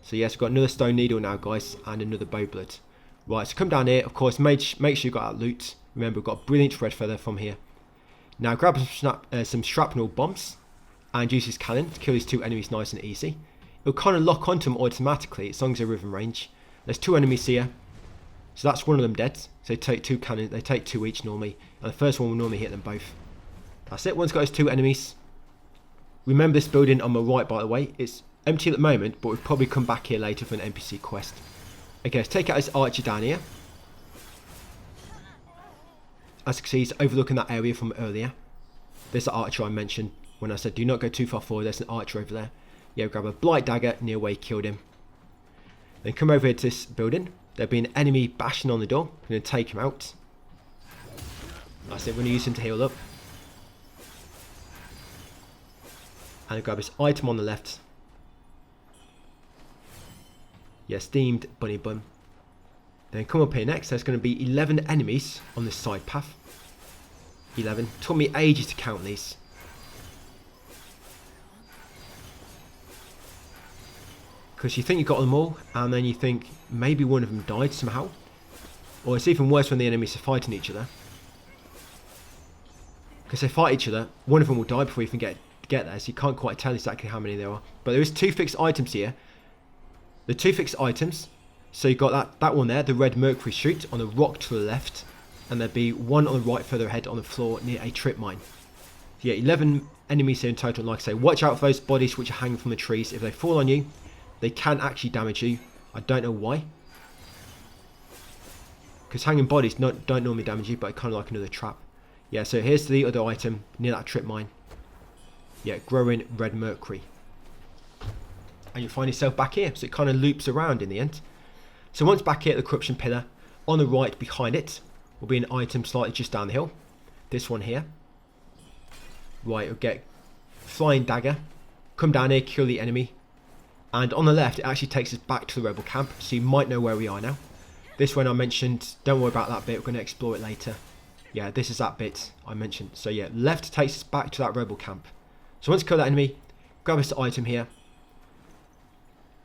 So yes, we've got another stone needle now, guys, and another bow blood. Right, so come down here. Of course, make sure you've got that loot. Remember, we've got a brilliant red feather from here. Now grab some shrapnel bombs and use his cannon to kill these 2 enemies nice and easy. It'll kind of lock onto them automatically as long as they're within range. There's 2 enemies here. So that's one of them dead. So they take 2 cannons. They take 2 each normally. And the first one will normally hit them both. That's it. One's got his 2 enemies. Remember this building on my right, by the way. It's empty at the moment, but we'll probably come back here later for an NPC quest. Okay, let's take out this archer down here. As you can see, he's overlooking that area from earlier. There's the archer I mentioned when I said do not go too far forward. There's an archer over there. Yeah, grab a blight dagger near where he killed him. Then come over here to this building. There'll be an enemy bashing on the door. I'm going to take him out. That's it. We're going to use him to heal up. And grab this item on the left. Yeah, steamed bunny bun. Then come up here next. There's going to be 11 enemies on this side path. 11. Took me ages to count these. Because you think you got them all, and then you think maybe one of them died somehow. Or it's even worse when the enemies are fighting each other. Because they fight each other, one of them will die before you can get there, so you can't quite tell exactly how many there are. But there is 2 fixed items here. The 2 fixed items, so you've got that one there, the red mercury chute on the rock to the left. And there'll be one on the right further ahead on the floor near a trip mine. So yeah, 11 enemies here in total. And like I say, watch out for those bodies which are hanging from the trees. If they fall on you, they can actually damage you. I don't know why. Because hanging bodies don't normally damage you, but it's kind of like another trap. Yeah, so here's the other item near that trip mine. Yeah, growing red mercury. And you find yourself back here. So it kind of loops around in the end. So once back here at the corruption pillar, on the right behind it will be an item slightly just down the hill. This one here. Right, you'll get flying dagger. Come down here, kill the enemy. And on the left, it actually takes us back to the rebel camp. So you might know where we are now. This one I mentioned, don't worry about that bit. We're going to explore it later. Yeah, this is that bit I mentioned. So yeah, left takes us back to that rebel camp. So once you kill that enemy, grab this item here.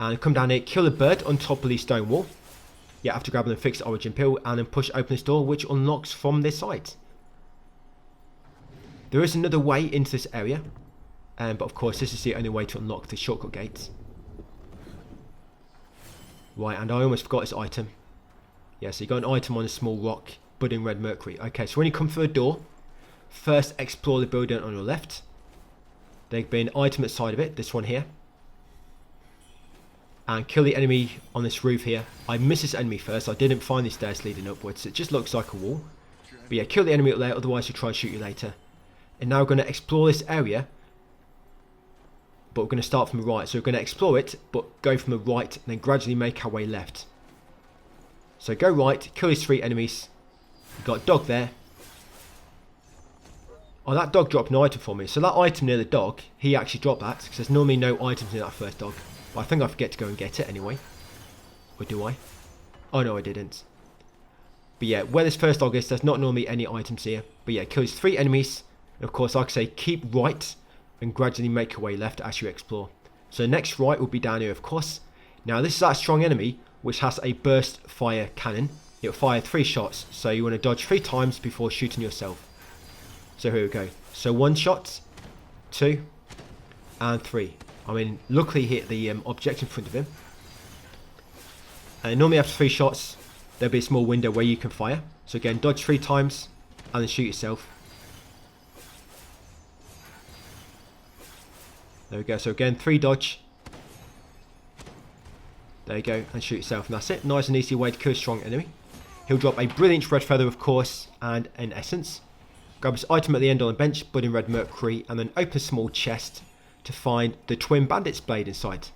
And come down here, kill the bird on top of the stone wall. Yeah, after grabbing the fixed origin pill, and then push open this door, which unlocks from this side. There is another way into this area, but of course this is the only way to unlock the shortcut gates. Right, and I almost forgot this item. Yeah, so you got an item on a small rock, budding red mercury. Okay, so when you come through a door, first explore the building on your left. There'll be an item at the side of it, this one here. And kill the enemy on this roof here. I missed this enemy first. I didn't find the stairs leading upwards. It just looks like a wall. But yeah, kill the enemy up there. Otherwise, he'll try and shoot you later. And now we're going to explore this area. But we're going to start from the right. So we're going to explore it, but go from the right. And then gradually make our way left. So go right. Kill these 3 enemies. You've got a dog there. Oh, that dog dropped an item for me. So that item near the dog, he actually dropped that. Because there's normally no items near that first dog. But I think I forget to go and get it anyway. Or do I? Oh no, I didn't. But yeah, where this first dog is, there's not normally any items here. But yeah, kills 3 enemies. And of course, like I say, keep right and gradually make your way left as you explore. So the next right will be down here, of course. Now this is that strong enemy, which has a burst fire cannon. It'll fire 3 shots. So you want to dodge 3 times before shooting yourself. So here we go. So 1 shot, 2, and 3. I mean, luckily he hit the object in front of him. And normally after 3 shots, there'll be a small window where you can fire. So again, dodge 3 times and then shoot yourself. There we go. So again, 3 dodge. There you go, and shoot yourself. And that's it. Nice and easy way to kill a strong enemy. He'll drop a brilliant red feather, of course, and an essence. Grab his item at the end on the bench, budding red mercury, and then open a small chest to find the twin bandit's blade inside.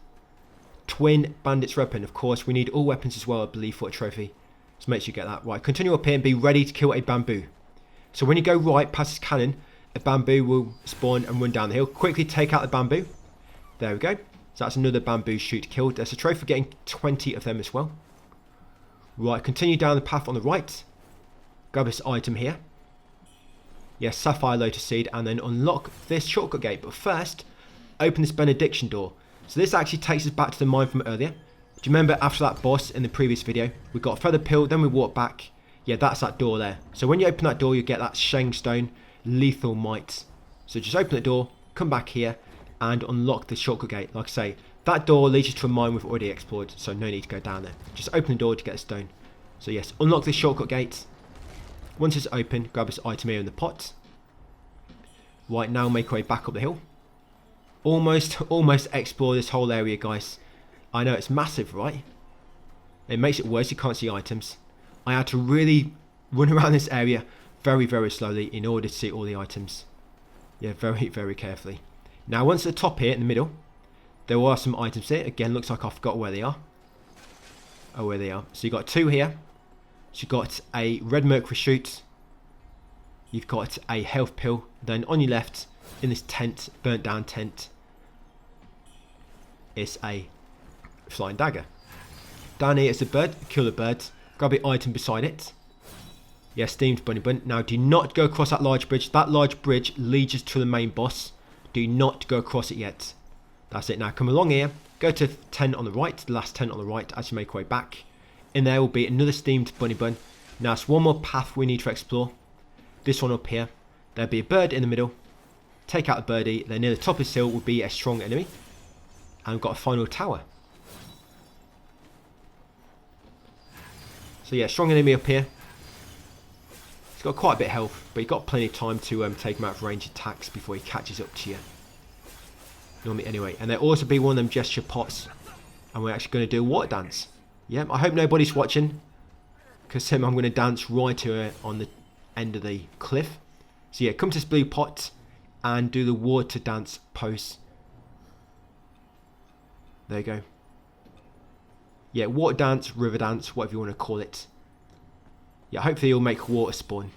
Twin bandit's weapon. Of course, we need all weapons as well, I believe, for a trophy. So make sure you get that. Right, continue up here and be ready to kill a bamboo. So when you go right past his cannon, a bamboo will spawn and run down the hill. Quickly take out the bamboo. There we go. So that's another bamboo shoot killed. There's a trophy for getting 20 of them as well. Right, continue down the path on the right. Grab this item here. Yes, sapphire lotus seed, and then unlock this shortcut gate. But first, open this benediction door. So this actually takes us back to the mine from earlier. Do you remember after that boss in the previous video? We got a feather pill, then we walked back. Yeah, that's that door there. So when you open that door, you get that Sheng stone, lethal might. So just open the door, come back here, and unlock the shortcut gate. Like I say, that door leads you to a mine we've already explored, so no need to go down there. Just open the door to get a stone. So yes, unlock this shortcut gate. Once it's open, grab this item here in the pot. Right, now make our way back up the hill. Almost explore this whole area, guys. I know it's massive, right? It makes it worse, you can't see items. I had to really run around this area very, very slowly in order to see all the items. Yeah, very, very carefully. Now, once at the top here in the middle, there are some items here. Again, looks like I forgot where they are. Oh, where they are. So you've got 2 here. So you've got a red mercury shoot. You've got a health pill. Then on your left, in this tent, burnt down tent, is a flying dagger. Down here is a bird. Kill the bird. Grab the item beside it. Yeah, steamed bunny bun. Now do not go across that large bridge. That large bridge leads us to the main boss. Do not go across it yet. That's it. Now come along here. Go to 10 on the right. The last 10 on the right as you make your way back. In there will be another steamed bunny bun. Now it's one more path we need to explore. This one up here. There'll be a bird in the middle. Take out the birdie. Then near the top of this hill will be a strong enemy. And we've got a final tower. So yeah, strong enemy up here. He's got quite a bit of health, but you've got plenty of time to take him out of range attacks before he catches up to you. Normally anyway. And there'll also be one of them gesture pots. And we're actually going to do a water dance. Yeah, I hope nobody's watching. Because I'm going to dance right here on the end of the cliff. So yeah, come to this blue pot and do the water dance pose. There you go. Yeah, water dance, river dance, whatever you want to call it. Yeah, hopefully you'll make water spawn.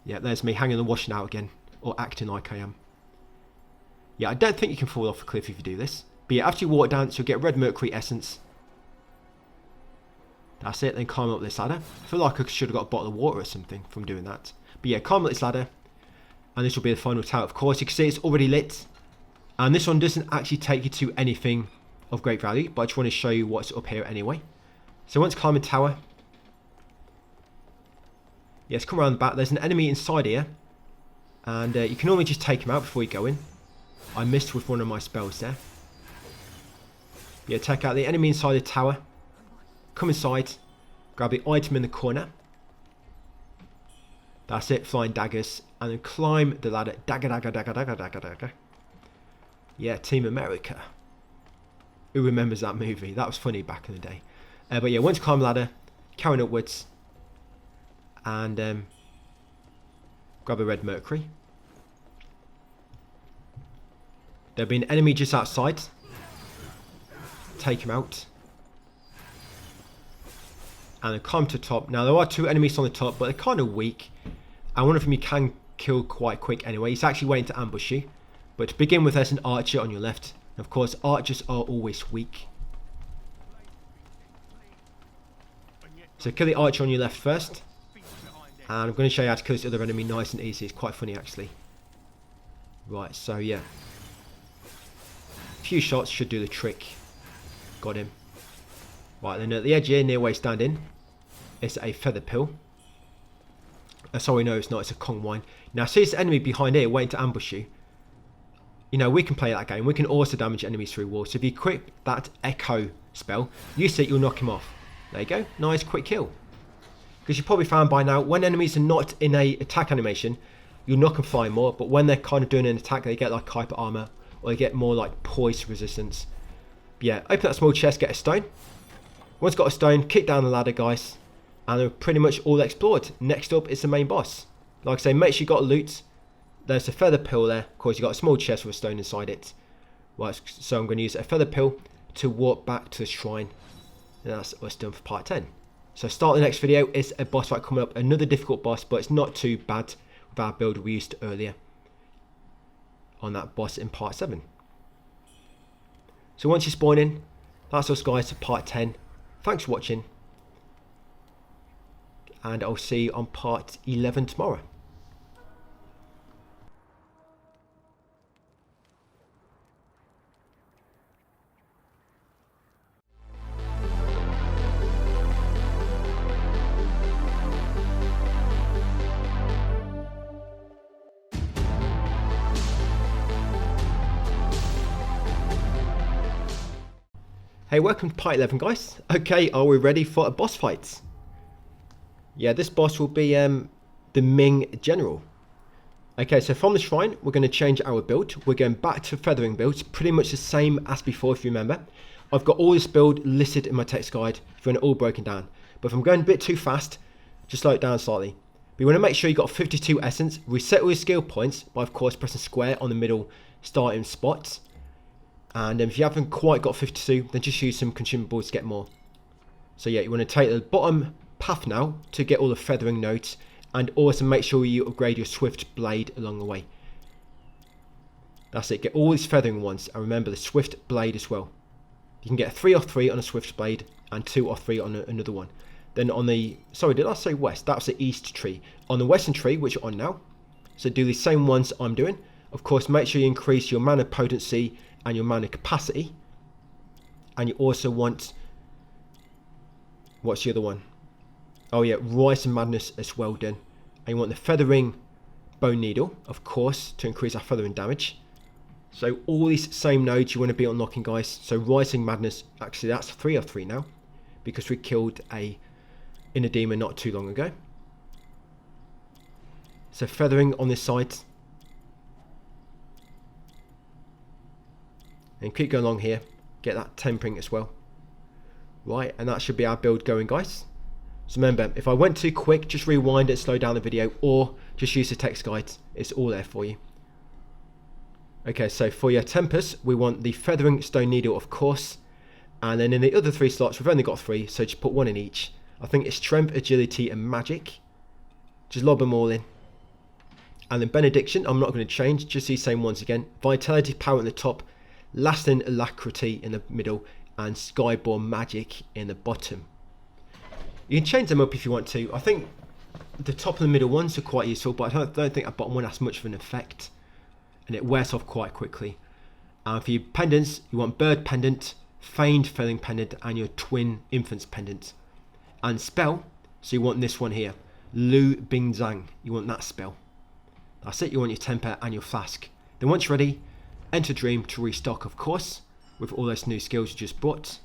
Yeah, there's me hanging and washing out again. Or acting like I am. Yeah, I don't think you can fall off a cliff if you do this. But yeah, after you water dance, you'll get red mercury essence. That's it, then climb up this ladder. I feel like I should have got a bottle of water or something from doing that. But yeah, climb up this ladder. And this will be the final tower. Of course, you can see it's already lit. And this one doesn't actually take you to anything of great value. But I just want to show you what's up here anyway. So once climbing tower. Yes, come around the back. There's an enemy inside here. And you can normally just take him out before you go in. I missed with one of my spells there. Yeah, take out the enemy inside the tower. Come inside. Grab the item in the corner. That's it, flying daggers. And then climb the ladder. Dagger, dagger, dagger, dagger, dagger, dagger. Yeah, Team America. Who remembers that movie? That was funny back in the day. But yeah, once you climb the ladder, carrying upwards. And grab a red mercury. There'll be an enemy just outside. Take him out. And then climb to the top. Now there are 2 enemies on the top, but they're kind of weak. And one of them you can kill quite quick anyway. He's actually waiting to ambush you. But to begin with, there's an archer on your left. And of course, archers are always weak. So kill the archer on your left first. And I'm going to show you how to kill this other enemy nice and easy. It's quite funny actually. Right, so yeah. A few shots should do the trick. Got him. Right, then at the edge here, near where he's standing, it's a feather pill. Sorry, no, it's not. It's a Kong wine. Now, see this enemy behind here waiting to ambush you. You know, we can play that game. We can also damage enemies through walls. So if you equip that echo spell, use it, you'll knock him off. There you go. Nice, quick kill. Because you've probably found by now, when enemies are not in a attack animation, you'll knock them flying more. But when they're kind of doing an attack, they get like hyper armor, or they get more like poise resistance. But yeah, open that small chest, get a stone. Once got a stone, kick down the ladder, guys. And they're pretty much all explored. Next up is the main boss. Like I say, make sure you got loot. There's a feather pill there. Of course, you got a small chest with a stone inside it. Right, so I'm going to use a feather pill to walk back to the shrine. And that's us done for part 10. So start the next video is a boss fight coming up. Another difficult boss, but it's not too bad with our build we used earlier on that boss in part 7. So once you spawn in, that's us guys for part 10. Thanks for watching. And I'll see you on part 11 tomorrow. Hey, welcome to part 11, guys. Okay, are we ready for a boss fight? Yeah, this boss will be the Ming General. Okay, so from the shrine, we're going to change our build. We're going back to feathering builds, pretty much the same as before, if you remember. I've got all this build listed in my text guide, if you want it all broken down. But if I'm going a bit too fast, just slow it down slightly. But you want to make sure you got 52 essence, reset all your skill points by, of course, pressing square on the middle starting spot. And if you haven't quite got 52, then just use some consumables to get more. So yeah, you want to take the bottom path now to get all the feathering nodes, and also make sure you upgrade your swift blade along the way. That's it, get all these feathering ones, and remember the swift blade as well. You can get 3 off 3 on a swift blade, and 2 off 3 on another one. Then on the, sorry, did I say west? That was the east tree. On the western tree, which you're on now, so do the same ones I'm doing. Of course, make sure you increase your mana potency and your mana capacity. And you also want, what's the other one? Oh yeah, Rise and Madness as well done. And you want the Feathering Bone Needle, of course, to increase our feathering damage. So all these same nodes you want to be unlocking, guys. So Rising Madness, actually that's 3 of 3 now, because we killed a inner demon not too long ago. So feathering on this side. And keep going along here. Get that tempering as well. Right, and that should be our build going, guys. So remember, if I went too quick, just rewind it, slow down the video, or just use the text guides. It's all there for you. Okay, so for your tempers, we want the Feathering Stone Needle, of course. And then in the other 3 slots, we've only got 3, so just put 1 in each. I think it's Strength, Agility, and Magic. Just lob them all in. And then Benediction, I'm not going to change, just these same ones again. Vitality, Power in the top, Lasting Alacrity in the middle, and Skyborn Magic in the bottom. You can change them up if you want to. I think the top and the middle ones are quite useful, but I don't think that bottom one has much of an effect. And it wears off quite quickly. And for your pendants, you want Bird Pendant, Feigned Felling Pendant, and your Twin Infants Pendant. And spell, so you want this one here, Lu Bing Zhang. You want that spell. That's it, you want your Temper and your Flask. Then once you're ready, enter Dream to restock, of course, with all those new skills you just bought.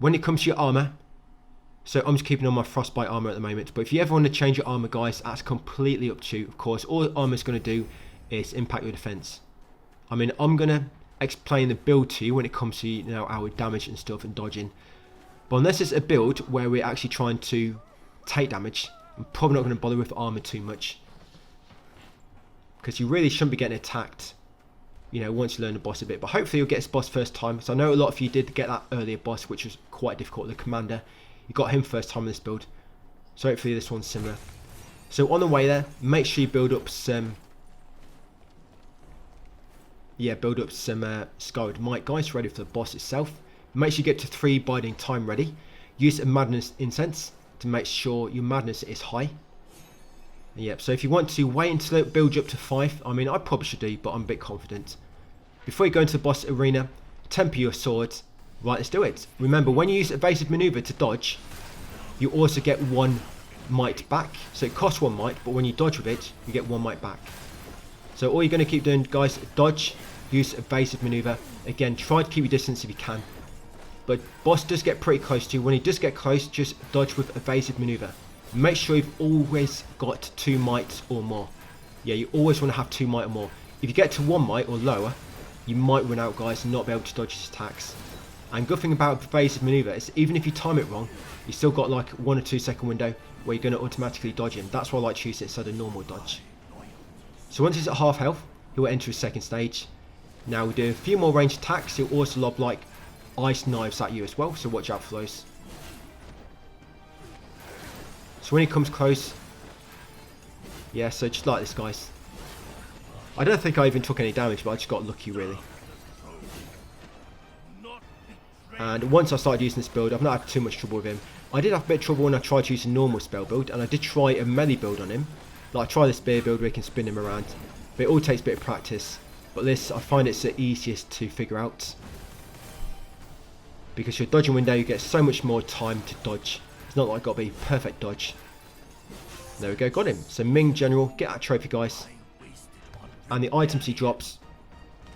When it comes to your armour, so I'm just keeping on my Frostbite armour at the moment, but if you ever want to change your armour, guys, that's completely up to you. Of course, all armour is going to do is impact your defense. I mean, I'm going to explain the build to you when it comes to, you know, our damage and stuff and dodging. But unless it's a build where we're actually trying to take damage, I'm probably not going to bother with armour too much. Because you really shouldn't be getting attacked, you know, once you learn the boss a bit. But hopefully you'll get this boss first time. So I know a lot of you did get that earlier boss, which was quite difficult, the Commander. You got him first time in this build. So hopefully this one's similar. So on the way there, make sure you build up some... yeah, build up some Scoured Might, guys, ready for the boss itself. Make sure you get to 3 biding time ready. Use a Madness Incense to make sure your Madness is high. Yep, so if you want to wait until it builds you up to 5, I mean, I probably should do, but I'm a bit confident. Before you go into the boss arena, temper your sword. Right, let's do it. Remember, when you use Evasive Maneuver to dodge, you also get 1 might back. So it costs 1 might, but when you dodge with it, you get 1 might back. So all you're going to keep doing, guys, dodge, use Evasive Maneuver. Again, try to keep your distance if you can. But boss does get pretty close to you. When he does get close, just dodge with Evasive Maneuver. Make sure you've always got 2 might or more. Yeah, you always want to have 2 might or more. If you get to 1 might or lower, you might run out, guys, and not be able to dodge his attacks. And good thing about Evasive Maneuver is even if you time it wrong, you still got like 1 or 2 second window where you're going to automatically dodge him. That's why I like to use it instead of normal dodge. So once he's at half health, he'll enter his second stage. Now we do a few more ranged attacks. He'll also lob like ice knives at you as well, so watch out for those. So when he comes close, yeah, so just like this, guys. I don't think I even took any damage, but I just got lucky, really. And once I started using this build, I've not had too much trouble with him. I did have a bit of trouble when I tried to use a normal spell build, and I did try a melee build on him. Like I tried the spear build where you can spin him around, but it all takes a bit of practice. But this, I find it's the easiest to figure out. Because your dodging window, you get so much more time to dodge. It's not like got to be perfect dodge. There we go, got him. So Ming General, get that trophy, guys. And the items he drops,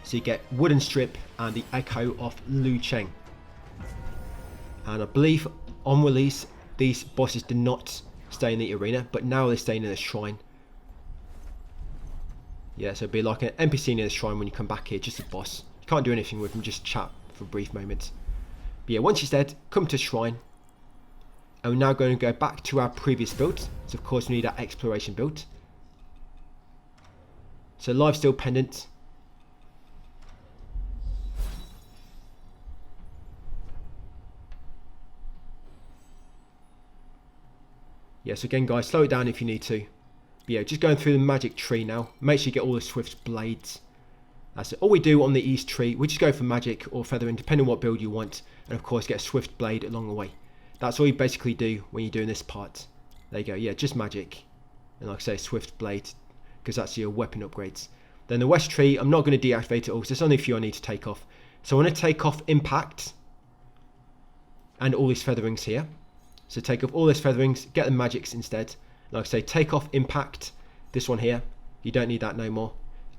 so you get Wooden Strip and the Echo of WUCHANG. And I believe on release, these bosses did not stay in the arena, but now they're staying in the shrine. Yeah, so it'd be like an NPC near the shrine when you come back here, just a boss. You can't do anything with him, just chat for a brief moment. But yeah, once he's dead, come to shrine. And we're now going to go back to our previous build. So of course we need our exploration build. So Lifesteal Pendant. Yes, again guys, slow it down if you need to. But yeah, just going through the magic tree now. Make sure you get all the swift blades. That's it. All we do on the east tree, we just go for magic or feathering, depending on what build you want. And of course, get a swift blade along the way. That's all you basically do when you're doing this part. There you go. Yeah, just magic. And like I say, swift blade, because that's your weapon upgrades. Then the west tree, I'm not going to deactivate it all, because there's only a few I need to take off. So I want to take off impact and all these featherings here. So take off all these featherings, get the magics instead. Like I say, take off impact, this one here. You don't need that no more.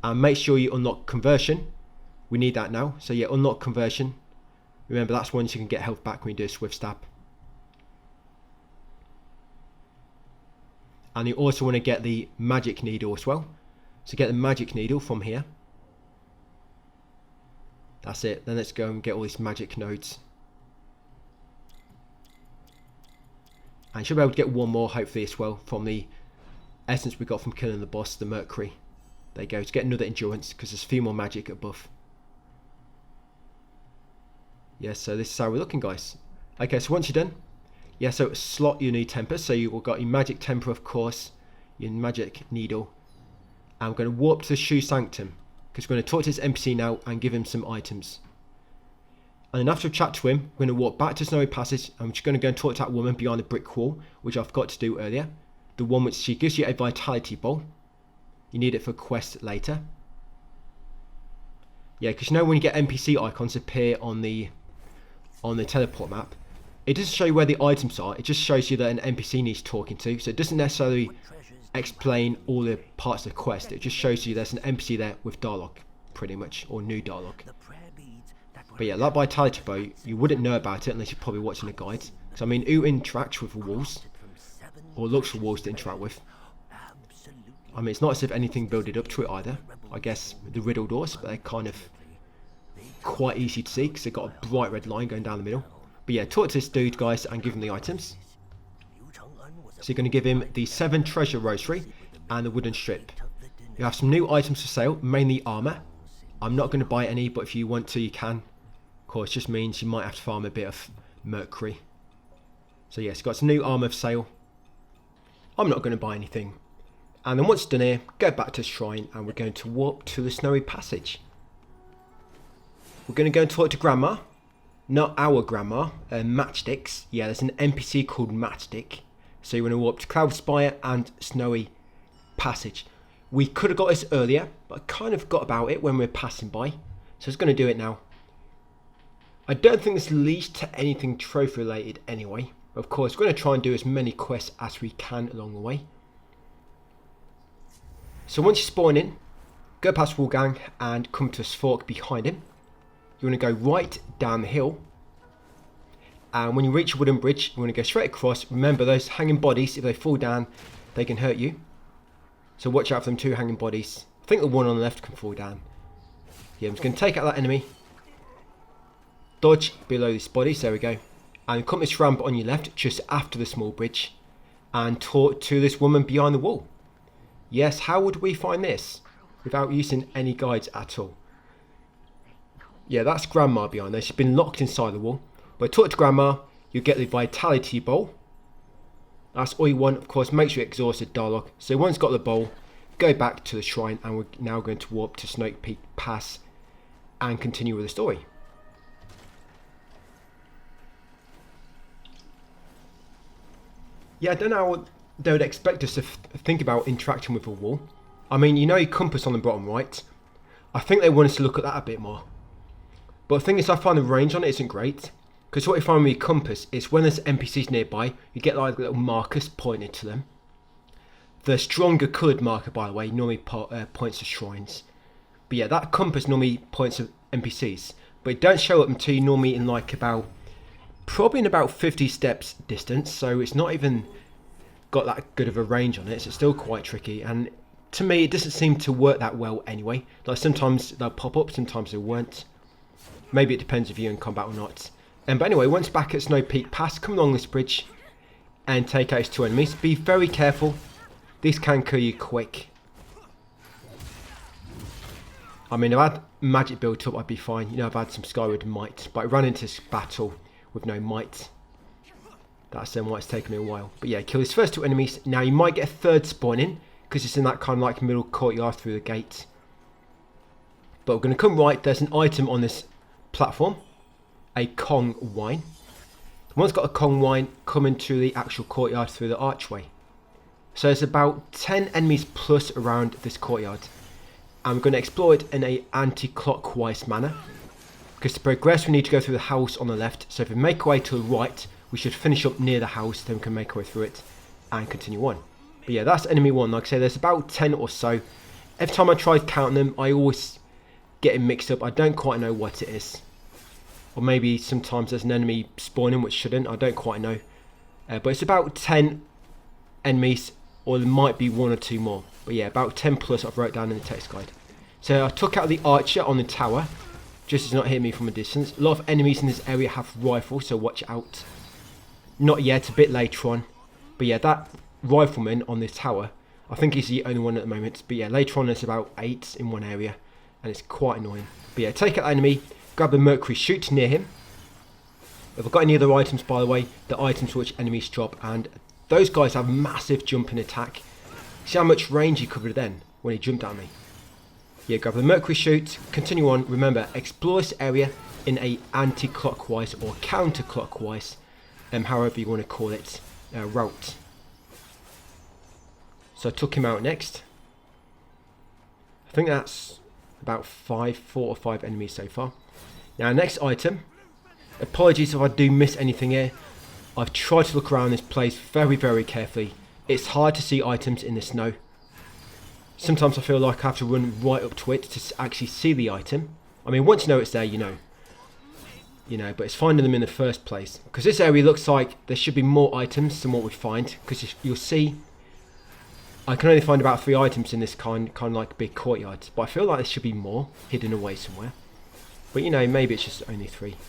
And make sure you unlock conversion. We need that now. So yeah, unlock conversion. Remember, that's once you can get health back when you do a swift stab. And you also want to get the magic needle as well. So get the magic needle from here. That's it. Then let's go and get all these magic nodes. And you should be able to get one more hopefully as well from the essence we got from killing the boss, the Mercury. There you go, to get another endurance, because there's a few more magic above. Yeah, so this is how we're looking, guys. Okay, so once you're done, yeah, so slot you need temper. So you've got your magic temper, of course, your magic needle. And we're going to warp to the Shoe Sanctum, because we're going to talk to this NPC now and give him some items. And then after a chat to him, we're going to walk back to Snowy Passage, and we're just going to go and talk to that woman behind the brick wall, which I forgot to do earlier. The one which she gives you a vitality ball. You need it for quest later. Yeah, because you know when you get NPC icons appear on the teleport map, it doesn't show you where the items are, it just shows you that an NPC needs talking to. So it doesn't necessarily explain all the parts of the quest, it just shows you there's an NPC there with dialogue, pretty much, or new dialogue. But yeah, that vitality bow, you wouldn't know about it unless you're probably watching a guide. Because I mean, who interacts with the walls? Or looks for walls to interact with? I mean, it's not as if anything builded up to it either. I guess the riddle doors, but they're kind of quite easy to see because they've got a bright red line going down the middle. But yeah, talk to this dude, guys, and give him the items. So you're going to give him the 7 treasure rosary and the wooden strip. You have some new items for sale, mainly armor. I'm not going to buy any, but if you want to, you can. Of course, it just means you might have to farm a bit of Mercury. So yes, got some new armor for sale. I'm not going to buy anything. And then once done here, go back to the shrine and we're going to warp to the Snowy Passage. We're going to go and talk to Grandma. Not our Grandma, Matchsticks. Yeah, there's an NPC called Matchstick. So you're going to warp to Cloud Spire and Snowy Passage. We could have got this earlier, but I kind of forgot about it when we were passing by. So it's going to do it now. I don't think this leads to anything trophy related anyway. Of course, we're going to try and do as many quests as we can along the way. So once you spawn in, go past WUCHANG and come to this fork behind him. You want to go right down the hill. And when you reach a wooden bridge, you want to go straight across. Remember, those hanging bodies, if they fall down, they can hurt you. So watch out for them 2 hanging bodies. I think the one on the left can fall down. Yeah, I'm just going to take out that enemy. Dodge below this body, so there we go. And come this ramp on your left, just after the small bridge. And talk to this woman behind the wall. Yes, how would we find this? Without using any guides at all. Yeah, that's Grandma behind there. She's been locked inside the wall. But talk to Grandma, you get the vitality bowl. That's all you want. Of course, make sure you exhaust the dialogue. So once got the bowl, go back to the shrine. And we're now going to warp to Snowy Peak Pass. And continue with the story. Yeah, I don't know what they would expect us to think about interacting with a wall. I mean, you know your compass on the bottom right. I think they want us to look at that a bit more. But the thing is, I find the range on it isn't great. Because what you find with your compass is when there's NPCs nearby, you get like little markers pointed to them. The stronger coloured marker, by the way, normally points to shrines. But yeah, that compass normally points to NPCs. But it don't show up until you're normally in like probably in about 50 steps distance. So it's not even got that good of a range on it. So it's still quite tricky. And to me, it doesn't seem to work that well anyway. Like sometimes they'll pop up, sometimes they won't. Maybe it depends if you're in combat or not. But anyway, once back at Snowy Peak Pass, come along this bridge and take out his 2 enemies. Be very careful. These can kill you quick. I mean, if I had magic built up, I'd be fine. You know, I've had some Skyward might, but I ran into this battle with no might. That's why it's taken me a while. But yeah, kill his first 2 enemies. Now you might get a third spawn in, because it's in that kind of like middle courtyard through the gate. But we're going to come right. There's an item on this platform. A Kong wine. Once got a Kong wine, come into the actual courtyard through the archway. So there's about 10 enemies plus around this courtyard. And we're going to explore it in a anti-clockwise manner. Because to progress we need to go through the house on the left. So if we make our way to the right, we should finish up near the house, then we can make our way through it and continue on. But yeah, that's enemy 1. Like I say, there's about 10 or so. Every time I try counting them, I always get it mixed up. I don't quite know what it is. Or maybe sometimes there's an enemy spawning which shouldn't. I don't quite know. But it's about 10 enemies, or there might be 1 or 2 more. But yeah, about 10 plus I've wrote down in the text guide. So I took out the archer on the tower, just as not hit me from a distance. A lot of enemies in this area have rifles, so watch out. Not yet, a bit later on. But yeah, that rifleman on this tower, I think he's the only one at the moment. But yeah, later on there's about 8 in one area, and it's quite annoying. But yeah, take out the enemy, grab the mercury chute near him. If I've got any other items, by the way, the items which enemies drop, and those guys have massive jumping attack. See how much range he covered then when he jumped at me. Yeah, grab the mercury chute, continue on. Remember, explore this area in a anti-clockwise or counterclockwise, however you want to call it, route. So I took him out next. I think that's about 4 or 5 enemies so far. Now, next item. Apologies if I do miss anything here. I've tried to look around this place very, very carefully. It's hard to see items in the snow. Sometimes I feel like I have to run right up to it to actually see the item. I mean, once you know it's there, you know. But it's finding them in the first place. Because this area looks like there should be more items than what we find. Because you'll see, I can only find about 3 items in this kind of like big courtyard. But I feel like there should be more hidden away somewhere. But maybe it's just only 3. But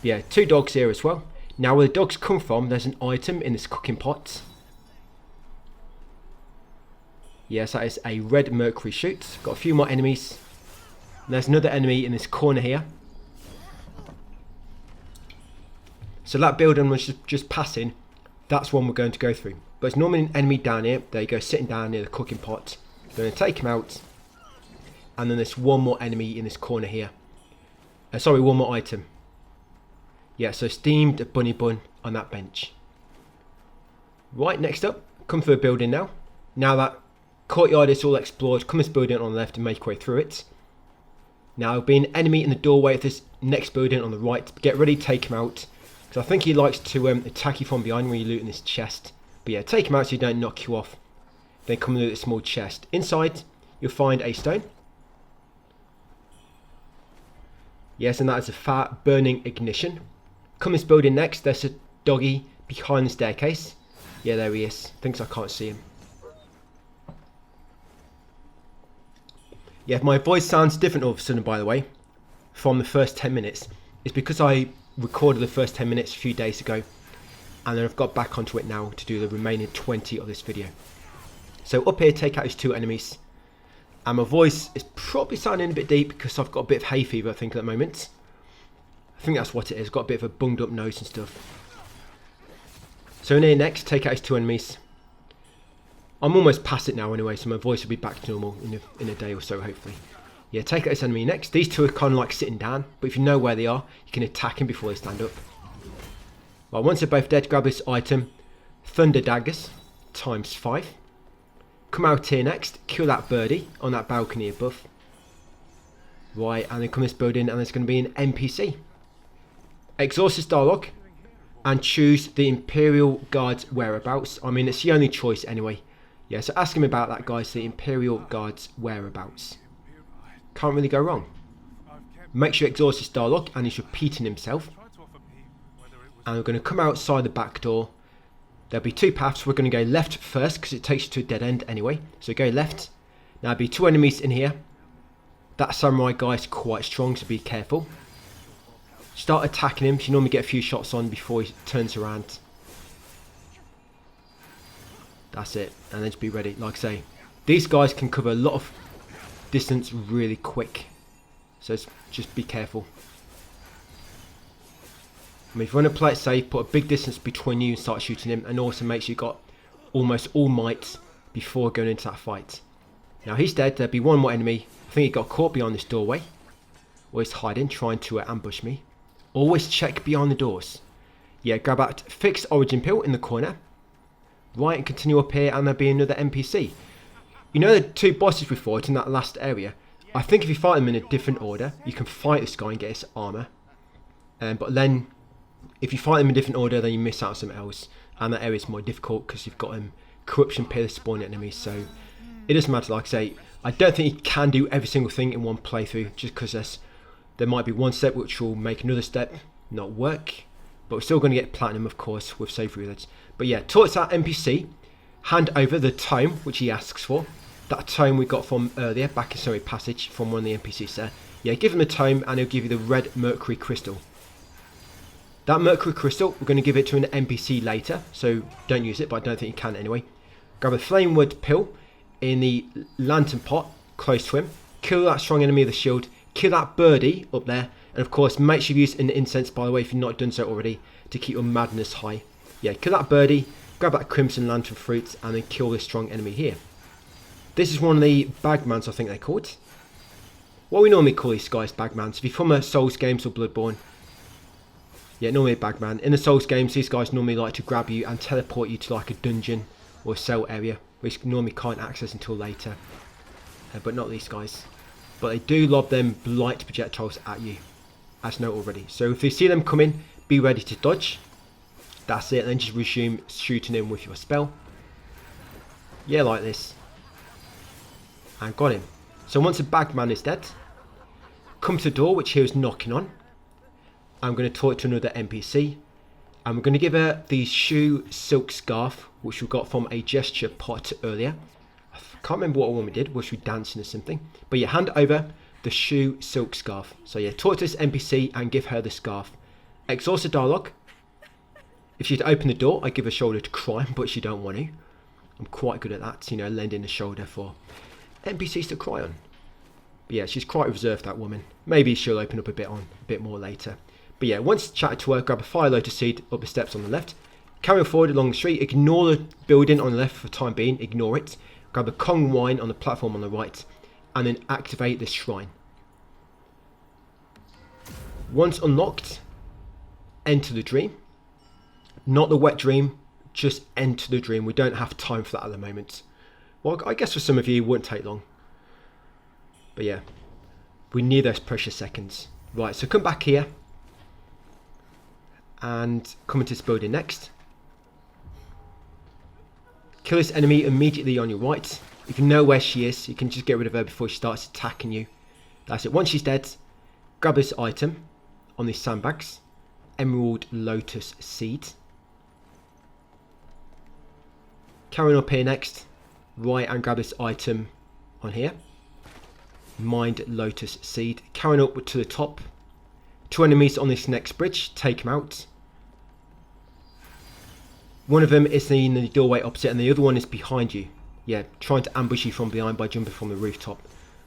yeah, 2 dogs here as well. Now where the dogs come from, there's an item in this cooking pot. Yes, that is a red mercury chute. Got a few more enemies. And there's another enemy in this corner here. So that building was just passing. That's one we're going to go through. But there's normally an enemy down here. There you go, sitting down near the cooking pot. I'm going to take him out. And then there's one more enemy in this corner here. Sorry, one more item. Yeah, so steamed bunny bun on that bench. Right, next up, come through a building now. Now that courtyard is all explored, come this building on the left and make your way through it. Now there'll be an enemy in the doorway of this next building on the right. Get ready, take him out. Because I think he likes to attack you from behind when you loot in this chest. But yeah, take him out so he don't knock you off. Then come and loot a small chest. Inside, you'll find a stone. Yes, and that is a fat burning ignition. Come this building next, there's a doggy behind the staircase. Yeah, there he is. Thinks I can't see him. Yeah, if my voice sounds different all of a sudden, by the way, from the first 10 minutes, it's because I recorded the first 10 minutes a few days ago, and then I've got back onto it now to do the remaining 20 of this video. So up here, take out these 2 enemies. And my voice is probably sounding a bit deep because I've got a bit of hay fever, I think, at the moment. I think that's what it is. Got a bit of a bunged up nose and stuff. So in here next, take out these 2 enemies. I'm almost past it now anyway, so my voice will be back to normal in a day or so, hopefully. Yeah, take out this enemy next. These 2 are kind of like sitting down, but if you know where they are, you can attack them before they stand up. Well, once they're both dead, grab this item, Thunder Daggers, ×5. Come out here next, kill that birdie on that balcony above. Right, and then come this building, and there's going to be an NPC. Exhaust this dialogue, and choose the Imperial Guard's whereabouts. I mean, it's the only choice anyway. Yeah, so ask him about that, guys, the Imperial Guard's whereabouts. Can't really go wrong. Make sure you exhaust this dialogue, and he's repeating himself. And we're going to come outside the back door. There'll be 2 paths. We're going to go left first, because it takes you to a dead end anyway. So go left. Now there'll be 2 enemies in here. That samurai guy's quite strong, so be careful. Start attacking him. You normally get a few shots on before he turns around. That's it. And then just be ready. Like I say, these guys can cover a lot of distance really quick. So just be careful. I mean, if you want to play it safe, put a big distance between you and start shooting him, and also make sure you got almost all might before going into that fight. Now he's dead. There'll be one more enemy. I think he got caught behind this doorway, or he's hiding, trying to ambush me. Always check behind the doors. Yeah, grab that fixed origin pill in the corner. Right, and continue up here, and there'll be another NPC. You know the two bosses we fought in that last area? I think if you fight them in a different order, you can fight this guy and get his armour. But then, if you fight them in a different order, then you miss out on something else. And that area is more difficult because you've got corruption pillars spawning enemies. So it doesn't matter, like I say. I don't think you can do every single thing in one playthrough, just because there might be one step which will make another step not work. But we're still going to get platinum, of course, with save reloads. But yeah, towards that NPC, hand over the tome which he asks for. That tome we got from earlier, back in Sorry Passage, from one of the NPCs there. Yeah, give him the tome and he'll give you the red mercury crystal. That mercury crystal, we're going to give it to an NPC later, so don't use it, but I don't think you can anyway. Grab a flamewood pill in the lantern pot, close to him. Kill that strong enemy of the shield. Kill that birdie up there. And of course, make sure you use an incense, by the way, if you've not done so already, to keep your madness high. Yeah, kill that birdie, grab that crimson lantern fruit, and then kill this strong enemy here. This is one of the bagmans, I think they're called. What we normally call these guys, bagmans. If you're from a Souls games or Bloodborne, yeah, normally a bagman. In the Souls games, these guys normally like to grab you and teleport you to like a dungeon or a cell area, which you normally can't access until later. But not these guys. But they do lob them light projectiles at you, as noted already. So if you see them coming, be ready to dodge. That's it, then just resume shooting him with your spell. Yeah, like this. And got him. So once the bagman is dead, come to the door which he was knocking on. I'm going to talk to another NPC. And we're going to give her the shoe silk scarf, which we got from a gesture pot earlier. I can't remember what one we did. Was we dancing or something? But yeah, hand over the shoe silk scarf. So yeah, talk to this NPC and give her the scarf. Exhaust the dialogue. If she'd open the door, I give her shoulder to cry, but she don't want to. I'm quite good at that, you know, lending a shoulder for NPCs to cry on. But yeah, she's quite reserved, that woman. Maybe she'll open up a bit more later. But yeah, once chatted to her, grab a fire lotus seed up the steps on the left. Carry forward along the street. Ignore the building on the left for the time being. Ignore it. Grab a Kong wine on the platform on the right. And then activate this shrine. Once unlocked, enter the dream. Not the wet dream, just enter the dream. We don't have time for that at the moment. Well, I guess for some of you it wouldn't take long. But yeah, we need those precious seconds. Right, so come back here. And come into this building next. Kill this enemy immediately on your right. If you know where she is, you can just get rid of her before she starts attacking you. That's it. Once she's dead, grab this item on these sandbags. Emerald lotus seed. Carrying up here next. Right, and grab this item on here. Mind lotus seed. Carrying up to the top. Two enemies on this next bridge. Take them out. One of them is in the doorway opposite and the other one is behind you. Yeah, trying to ambush you from behind by jumping from the rooftop.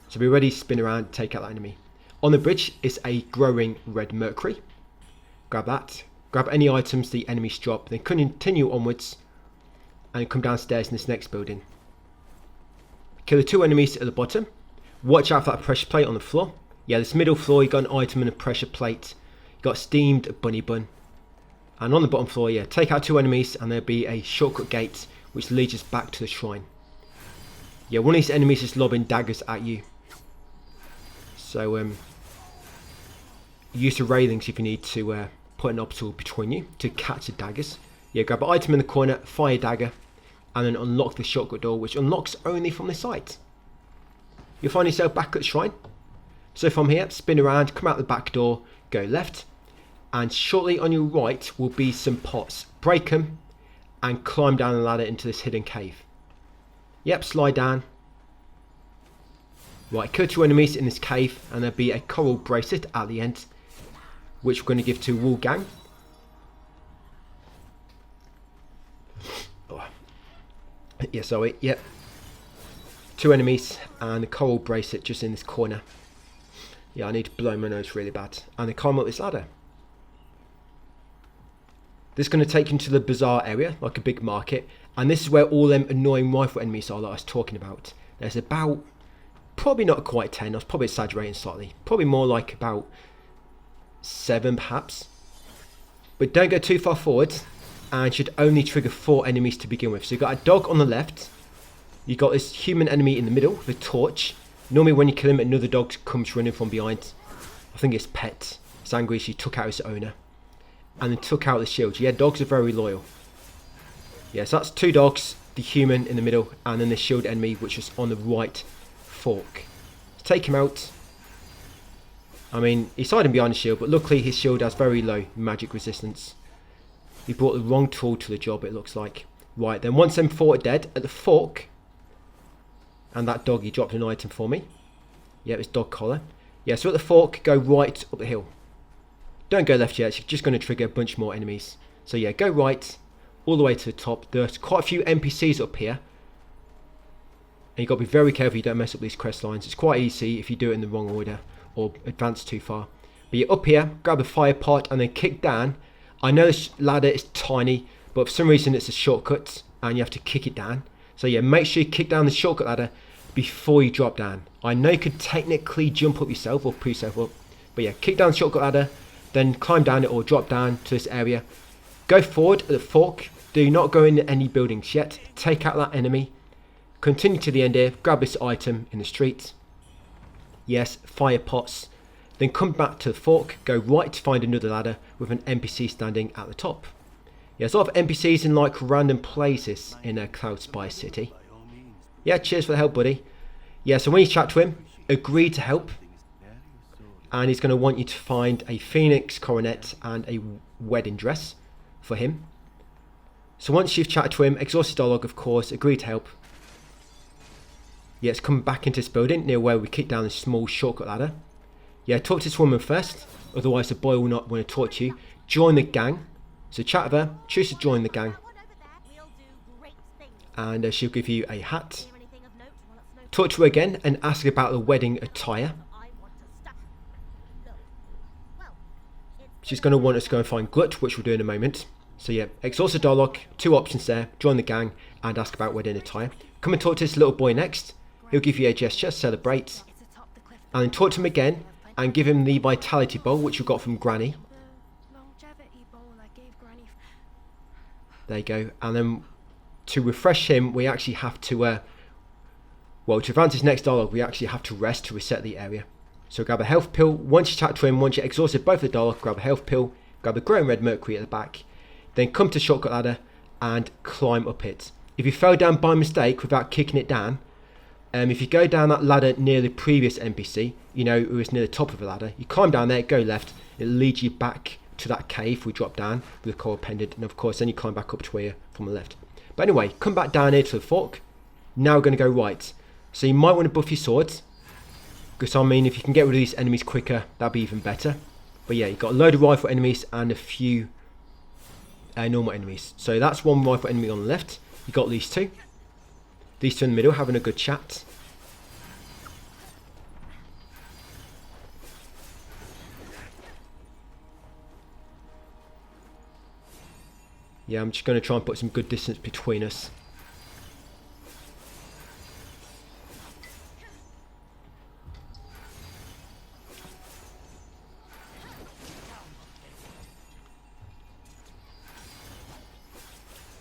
So be ready to spin around, take out that enemy. On the bridge is a growing red mercury. Grab that. Grab any items the enemies drop. Then continue onwards and come downstairs in this next building. Kill the two enemies at the bottom. Watch out for that pressure plate on the floor. Yeah, this middle floor, you got an item and a pressure plate. You got steamed bunny bun. And on the bottom floor, yeah, take out two enemies and there'll be a shortcut gate which leads us back to the shrine. Yeah, one of these enemies is lobbing daggers at you. So, use the railings if you need to put an obstacle between you to catch the daggers. Yeah, grab an item in the corner, fire a dagger, and then unlock the shortcut door, which unlocks only from the site. You'll find yourself back at the shrine. So from here, spin around, come out the back door, go left, and shortly on your right will be some pots. Break them and climb down the ladder into this hidden cave. Yep, slide down. Right, kill two enemies in this cave and there'll be a coral bracelet at the end, which we're going to give to WUCHANG. Oh. Yeah, sorry, yep. Two enemies and a coral bracelet just in this corner. Yeah, I need to blow my nose really bad. And they climb up this ladder. This is going to take you to the bazaar area, like a big market. And this is where all them annoying rifle enemies are that I was talking about. There's about, probably not quite 10, I was probably exaggerating slightly. Probably more like about 7 perhaps. But don't go too far forward, and should only trigger 4 enemies to begin with. So you've got a dog on the left. You've got this human enemy in the middle with a torch. Normally when you kill him, another dog comes running from behind. I think it's Pet. It's angry she took out its owner. And then took out the shield. Yeah, dogs are very loyal. Yeah, so that's 2 dogs, the human in the middle, and then the shield enemy, which is on the right fork. Let's take him out. I mean, he's hiding behind the shield, but luckily his shield has very low magic resistance. He brought the wrong tool to the job, it looks like. Right, then once them 4 are dead, at the fork, and that dog, he dropped an item for me. Yeah, it's dog collar. Yeah, so at the fork, go right up the hill. Don't go left yet, you're just going to trigger a bunch more enemies. So yeah, go right, all the way to the top. There's quite a few NPCs up here. And you've got to be very careful you don't mess up these quest lines. It's quite easy if you do it in the wrong order or advance too far. But you're up here, grab the fire pot and then kick down. I know this ladder is tiny, but for some reason it's a shortcut and you have to kick it down. So yeah, make sure you kick down the shortcut ladder before you drop down. I know you could technically jump up yourself or pull yourself up. But yeah, kick down the shortcut ladder, then climb down it or drop down to this area. Go forward at the fork. Do not go into any buildings yet. Take out that enemy. Continue to the end here. Grab this item in the street. Yes, fire pots. Then come back to the fork. Go right to find another ladder with an NPC standing at the top. Yeah, there's a lot of NPCs in like random places in a Cloud Spy City. Yeah, cheers for the help, buddy. Yeah, so when you chat to him, agree to help. And he's going to want you to find a phoenix coronet and a wedding dress for him. So once you've chatted to him, exhaust his dialogue, of course, agree to help. Yeah, it's come back into this building near where we kicked down the small shortcut ladder. Yeah, talk to this woman first, otherwise the boy will not want to talk to you. Join the gang. So chat with her, choose to join the gang. And she'll give you a hat. Talk to her again and ask about the wedding attire. She's going to want us to go and find Glut, which we'll do in a moment. So yeah, exhaust the dialogue, 2 options there, join the gang and ask about wedding attire. Come and talk to this little boy next. He'll give you a gesture, celebrate. And then talk to him again and give him the vitality bowl, which you got from Granny. There you go. And then to refresh him, we actually have to, well, to advance his next dialogue, we actually have to rest to reset the area. So grab a health pill. Once you chat to him, once you exhausted both the dialogue, grab a health pill, grab a grey and red mercury at the back. Then come to shortcut ladder and climb up it. If you fell down by mistake without kicking it down, if you go down that ladder near the previous NPC, you know, who is near the top of the ladder, you climb down there, go left, it leads you back to that cave we dropped down with the coral pendant, and of course then you climb back up to where you're from the left. But anyway, come back down here to the fork. Now we're going to go right. So you might want to buff your swords, because I mean if you can get rid of these enemies quicker, that'd be even better. But yeah, you've got a load of rifle enemies and a few normal enemies. So that's one rifle enemy on the left. You got these 2. These 2 in the middle having a good chat. Yeah, I'm just going to try and put some good distance between us.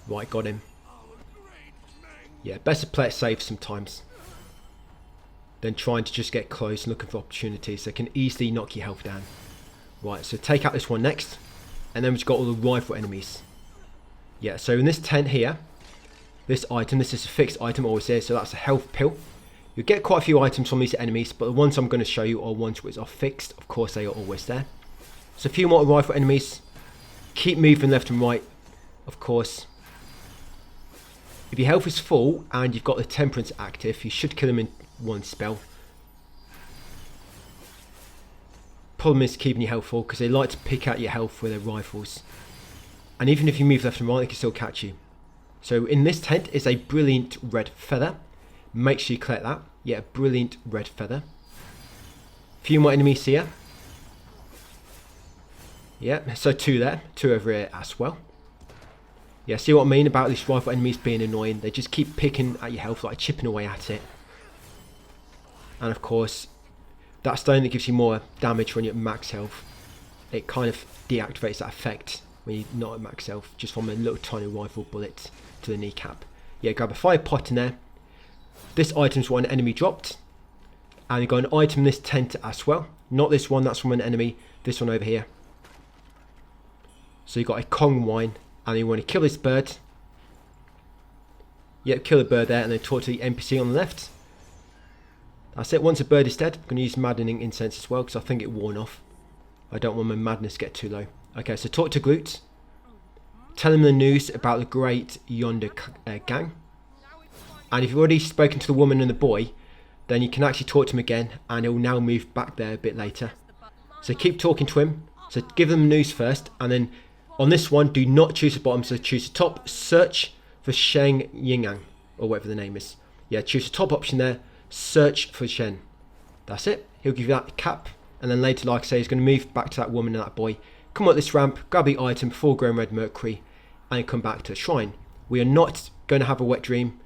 Right, got him. Yeah, best to play it safe sometimes than trying to just get close and looking for opportunities that can easily knock your health down. Right, so take out this one next, and then we've got all the rifle enemies. Yeah, so in this tent here, this item, this is a fixed item always here, so that's a health pill. You'll get quite a few items from these enemies, but the ones I'm going to show you are ones which are fixed. Of course, they are always there. So a few more rifle enemies. Keep moving left and right, of course. If your health is full and you've got the temperance active, you should kill them in one spell. Problem is keeping your health full because they like to pick out your health with their rifles. And even if you move left and right, they can still catch you. So in this tent is a brilliant red feather. Make sure you collect that. Yeah, brilliant red feather. A few more enemies here. Yeah, so 2 there. 2 over here as well. Yeah, see what I mean about these rifle enemies being annoying? They just keep picking at your health, like chipping away at it. And of course, that stone that gives you more damage when you're at max health, it kind of deactivates that effect when you're not at max health, just from a little tiny rifle bullet to the kneecap. Yeah, grab a fire pot in there. This item's what an enemy dropped. And you got an item in this tent as well. Not this one, that's from an enemy. This one over here. So you got a Kong wine. And you want to kill this bird. Yep, kill the bird there and then talk to the NPC on the left. That's it. Once a bird is dead, I'm going to use maddening incense as well because I think it worn off. I don't want my madness to get too low. Okay, so talk to Groot. Tell him the news about the great yonder gang. And if you've already spoken to the woman and the boy, then you can actually talk to him again and he'll now move back there a bit later. So keep talking to him. So give them news first and then on this one, do not choose the bottom, so choose the top, search for Sheng Yingang, or whatever the name is. Yeah, choose the top option there, search for Shen. That's it. He'll give you that cap, and then later, like I say, he's going to move back to that woman and that boy, come up this ramp, grab the item, full grown red mercury, and come back to the shrine. We are not going to have a wet dream.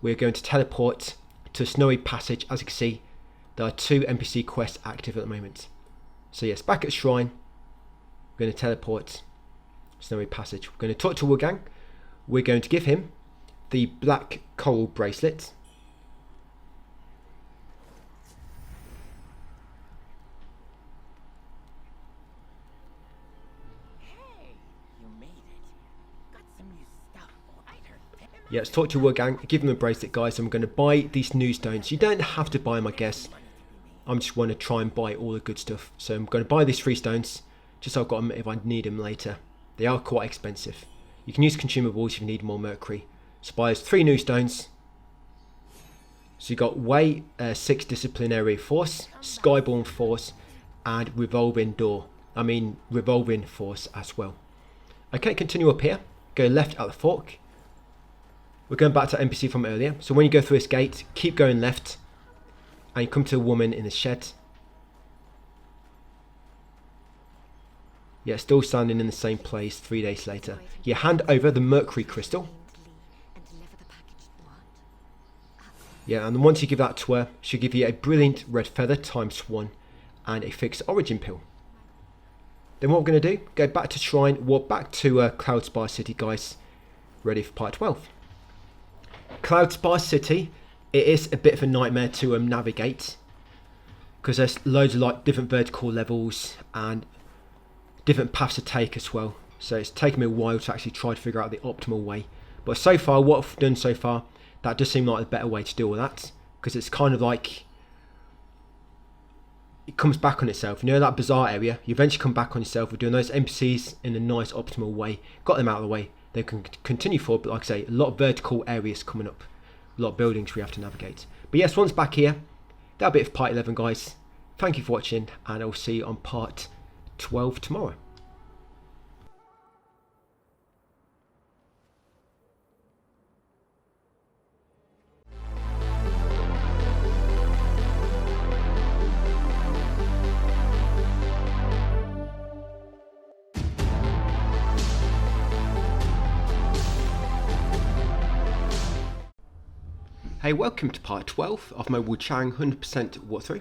We're going to teleport to Snowy Passage. As you can see, there are 2 NPC quests active at the moment. So yes, back at the shrine, we're going to teleport Snowy Passage. We're going to talk to WUCHANG. We're going to give him the black coral bracelet. Hey, you made it. Got some new stuff. I heard. Yeah, let's talk to WUCHANG. Give him the bracelet, guys. I'm going to buy these new stones. You don't have to buy them, I guess. I just want to try and buy all the good stuff. So I'm going to buy these 3 stones. Just so I've got them if I need them later. They are quite expensive. You can use consumables if you need more mercury. So buy us 3 new stones. So you got Way 6 Disciplinary Force, Skyborn Force, and Revolving Force as well. Okay, continue up here. Go left at the fork. We're going back to NPC from earlier. So when you go through this gate, keep going left. And you come to a woman in the shed. Yeah, still standing in the same place 3 days later. You hand over the mercury crystal. Yeah, and then once you give that to her, she'll give you a brilliant red feather ×1 and a fixed origin pill. Then what we're going to do, go back to shrine, walk back to Cloud Spire City, guys. Ready for part 12. Cloud Spire City, it is a bit of a nightmare to navigate. Because there's loads of like different vertical levels and different paths to take as well, so it's taken me a while to actually try to figure out the optimal way. But so far, what I've done so far, that does seem like a better way to deal with that, because it's kind of like it comes back on itself. You know, that bizarre area, you eventually come back on yourself. We're doing those NPCs in a nice optimal way, got them out of the way, they can continue forward. But like I say, a lot of vertical areas coming up, a lot of buildings we have to navigate. But yes, once back here, that'll be it for part 11, guys. Thank you for watching, and I'll see you on part 12 tomorrow. Hey, welcome to part 12 of my WUCHANG 100% walkthrough.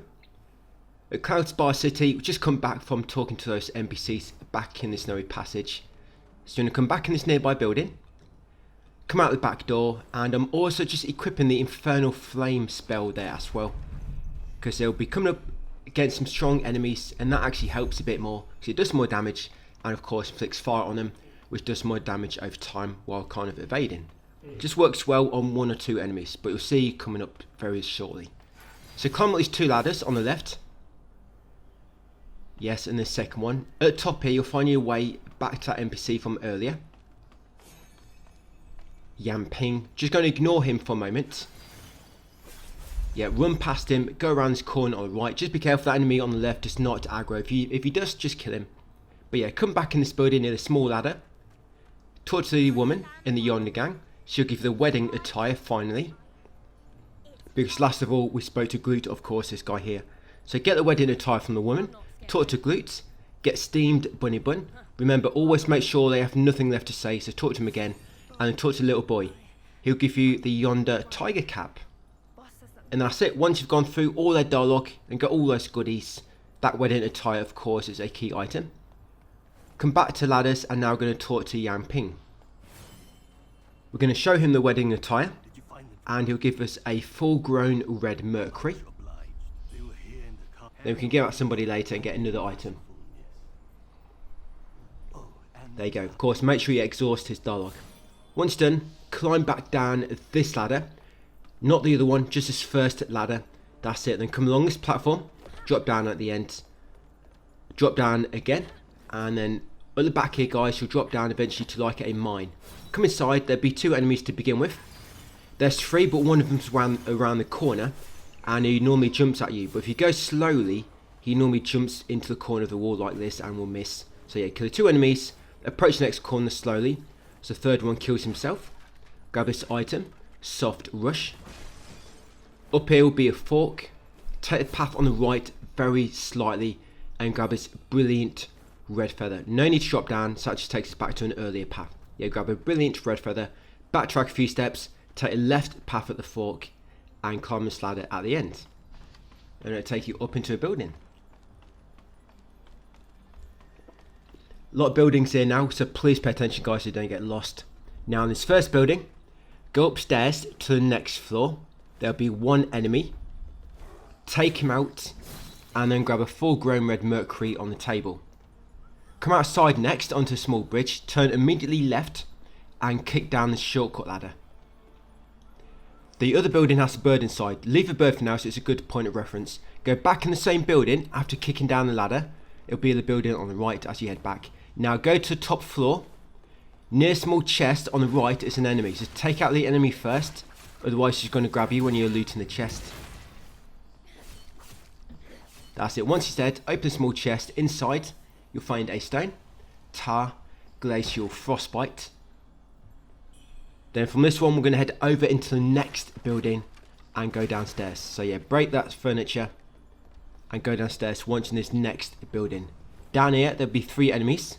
At Cloud Spire City, we've just come back from talking to those NPCs back in the Snowy Passage. So you're going to come back in this nearby building, come out the back door, and I'm also just equipping the Infernal Flame spell there as well. Because they'll be coming up against some strong enemies, and that actually helps a bit more, because it does more damage, and of course inflicts fire on them, which does more damage over time while kind of evading. Just works well on 1 or 2 enemies, but you'll see coming up very shortly. So climb up these 2 ladders on the left. Yes, and the second one. At the top here, you'll find your way back to that NPC from earlier. Yamping. Just going to ignore him for a moment. Yeah, run past him, go around this corner on the right. Just be careful that enemy on the left does not aggro. If he does, just kill him. But yeah, come back in this building near the small ladder. Talk to the woman in the yonder gang. She'll give you the wedding attire finally. Because last of all, we spoke to Groot, of course, this guy here. So get the wedding attire from the woman. Talk to Groot. Get steamed bunny bun. Remember, always make sure they have nothing left to say, so talk to him again. and then talk to the little boy. He'll give you the yonder tiger cap. And that's it. Once you've gone through all their dialogue and got all those goodies, that wedding attire of course is a key item. Come back to ladders and now we're going to talk to Yan Ping. We're going to show him the wedding attire and he'll give us a full grown red mercury. Then we can give out somebody later and get another item. There you go. Of course, make sure you exhaust his dialogue. Once done, climb back down this ladder. Not the other one, just this first ladder. That's it. Then come along this platform, drop down at the end. Drop down again. And then at the back here, guys, you'll drop down eventually to like a mine. Come inside, there'll be 2 enemies to begin with. There's 3, but one of them's around the corner. And he normally jumps at you. But if you go slowly, he normally jumps into the corner of the wall like this and will miss. So yeah, kill the 2 enemies. Approach the next corner slowly. So the third one kills himself. Grab this item. Soft rush. Up here will be a fork. Take the path on the right very slightly. And grab this brilliant red feather. No need to drop down. So that just takes us back to an earlier path. Yeah, grab a brilliant red feather. Backtrack a few steps. Take a left path at the fork. And climb this ladder at the end. And it'll take you up into a building. A lot of buildings here now, so please pay attention guys so you don't get lost. Now in this first building, go upstairs to the next floor. There'll be 1 enemy. Take him out and then grab a full grown red mercury on the table. Come outside next onto a small bridge, turn immediately left and kick down the shortcut ladder. The other building has a bird inside. Leave the bird for now so it's a good point of reference. Go back in the same building after kicking down the ladder. It'll be the building on the right as you head back. Now go to the top floor. Near a small chest on the right is an enemy. So take out the enemy first. Otherwise she's going to grab you when you're looting the chest. That's it. Once he's dead, open the small chest. Inside you'll find a stone, tar, glacial frostbite. Then from this one we're going to head over into the next building and go downstairs. So yeah, break that furniture and go downstairs once in this next building. Down here there'll be 3 enemies.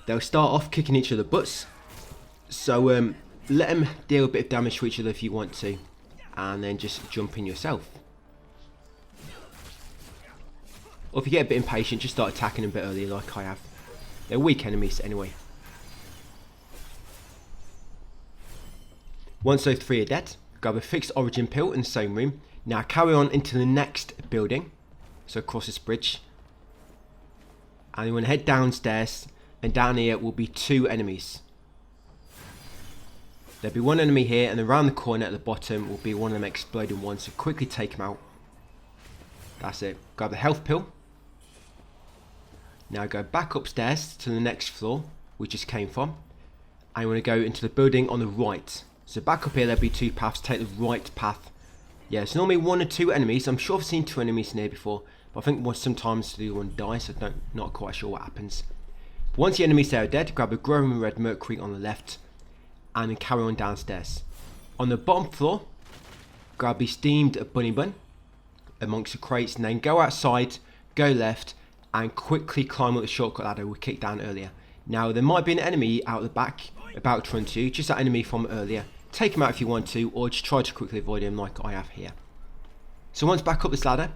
They'll start off kicking each other butts. So let them deal a bit of damage to each other if you want to. And then just jump in yourself. Or if you get a bit impatient, just start attacking them a bit earlier like I have. They're weak enemies anyway. Once those 3 are dead, grab a fixed origin pill in the same room. Now carry on into the next building. So across this bridge. And you want to head downstairs. And down here will be 2 enemies. There'll be 1 enemy here. And around the corner at the bottom will be one of them exploding ones. So quickly take them out. That's it. Grab the health pill. Now go back upstairs to the next floor. We just came from. And you want to go into the building on the right. So back up here there'll be 2 paths. Take the right path. Yeah, it's normally 1 or 2 enemies. I'm sure I've seen 2 enemies in here before. But I think sometimes the other one dies. So I'm not quite sure what happens. But once the enemies there are dead, grab a growing red mercury on the left. And then carry on downstairs. On the bottom floor, grab the steamed bunny bun amongst the crates. And then go outside, go left. And quickly climb up the shortcut ladder we kicked down earlier. Now there might be an enemy out the back about to run to you. Just that enemy from earlier. Take him out if you want to, or just try to quickly avoid him like I have here. So once back up this ladder,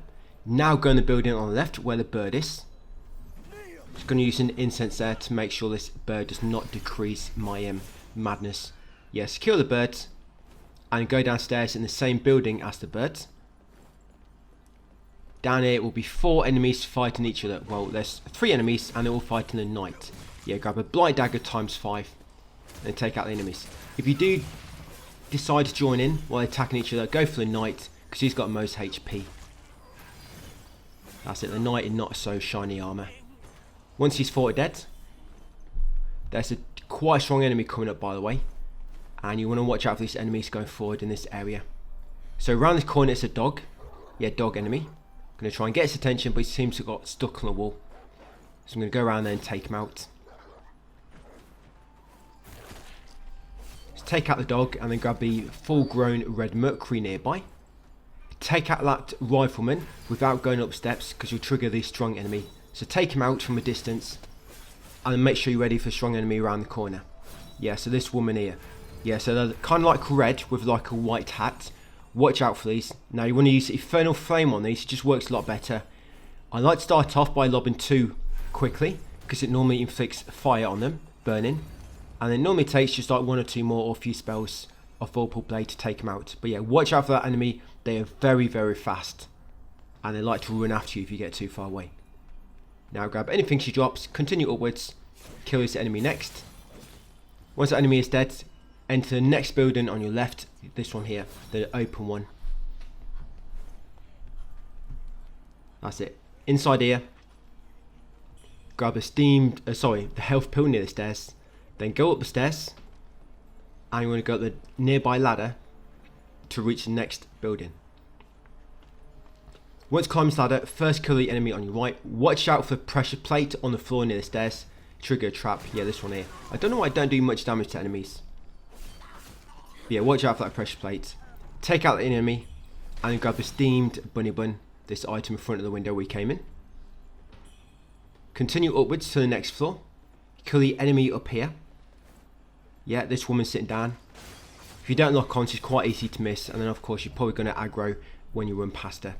now go in the building on the left where the bird is. Just going to use an incense there to make sure this bird does not decrease my madness. Yeah, secure the bird and go downstairs in the same building as the bird. Down here will be 4 enemies fighting each other. Well, there's 3 enemies and they're all fighting the knight. Yeah, grab a blight dagger ×5 and take out the enemies. If you do decide to join in while attacking each other, go for the knight because he's got most HP. That's it, the knight in not so shiny armour. Once he's fought dead, there's a quite strong enemy coming up by the way, and you want to watch out for these enemies going forward in this area. So around this corner it's a dog. Yeah, dog enemy. I'm going to try and get his attention, but he seems to have got stuck on the wall. So I'm going to go around there and take him out. Take out the dog and then grab the full grown red mercury nearby. Take out that rifleman without going up steps because you'll trigger the strong enemy. So take him out from a distance and then make sure you're ready for the strong enemy around the corner. Yeah, so this woman here. Yeah, so they're kind of like red with like a white hat. Watch out for these. Now you want to use Infernal Flame on these, it just works a lot better. I like to start off by lobbing 2 quickly, because it normally inflicts fire on them, burning. And it normally takes just like 1 or 2 more or a few spells of Vorpal Blade to take them out. But yeah, watch out for that enemy. They are very, very fast. And they like to run after you if you get too far away. Now grab anything she drops, continue upwards, kill this enemy next. Once the enemy is dead, enter the next building on your left, this one here, the open one. That's it. Inside here, grab the health pill near the stairs, then go up the stairs, and you want to go up the nearby ladder to reach the next building. Once you climb this ladder, first kill the enemy on your right. Watch out for the pressure plate on the floor near the stairs. Trigger a trap. Yeah, this one here. I don't know why I don't do much damage to enemies. But yeah, watch out for that pressure plate. Take out the enemy and then grab the steamed bunny bun, this item in front of the window we came in. Continue upwards to the next floor. Kill the enemy up here. Yeah, this woman's sitting down. If you don't lock on, she's quite easy to miss, and then of course you're probably going to aggro when you run past her.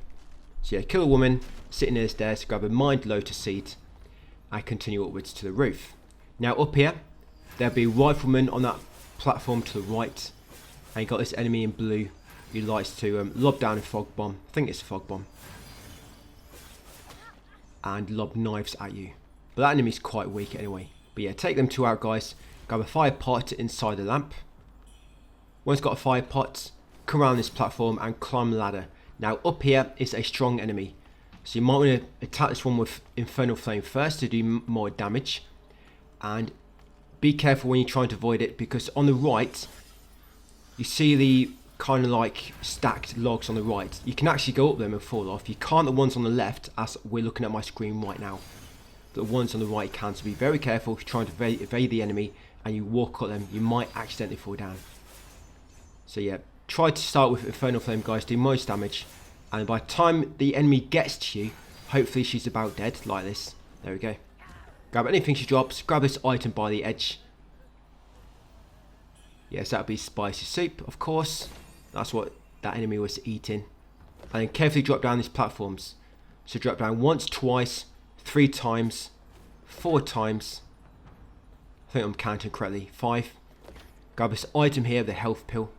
So yeah, kill a woman sitting near the stairs, grab a Mind Lotus Seed, and continue upwards to the roof. Now up here, there'll be riflemen on that platform to the right, and you got this enemy in blue who likes to lob down a fog bomb. I think it's a fog bomb. And lob knives at you. But that enemy's quite weak anyway. But yeah, take them 2 out, guys. Grab a fire pot inside the lamp. Once got a fire pot, come around this platform and climb the ladder. Now up here is a strong enemy. So you might want to attack this one with Infernal Flame first to do more damage. And be careful when you're trying to avoid it, because on the right, you see the kind of like stacked logs on the right. You can actually go up them and fall off. You can't the ones on the left, as we're looking at my screen right now. But the ones on the right can, so be very careful if you're trying to evade the enemy and you walk up them, you might accidentally fall down. So yeah, try to start with Infernal Flame, guys, do most damage. And by the time the enemy gets to you, hopefully she's about dead, like this. There we go. Grab anything she drops, grab this item by the edge. Yes, that would be spicy soup, of course. That's what that enemy was eating. And then carefully drop down these platforms. So drop down once, twice, 3 times, 4 times. I think I'm counting correctly. 5. Grab this item here, the health pill.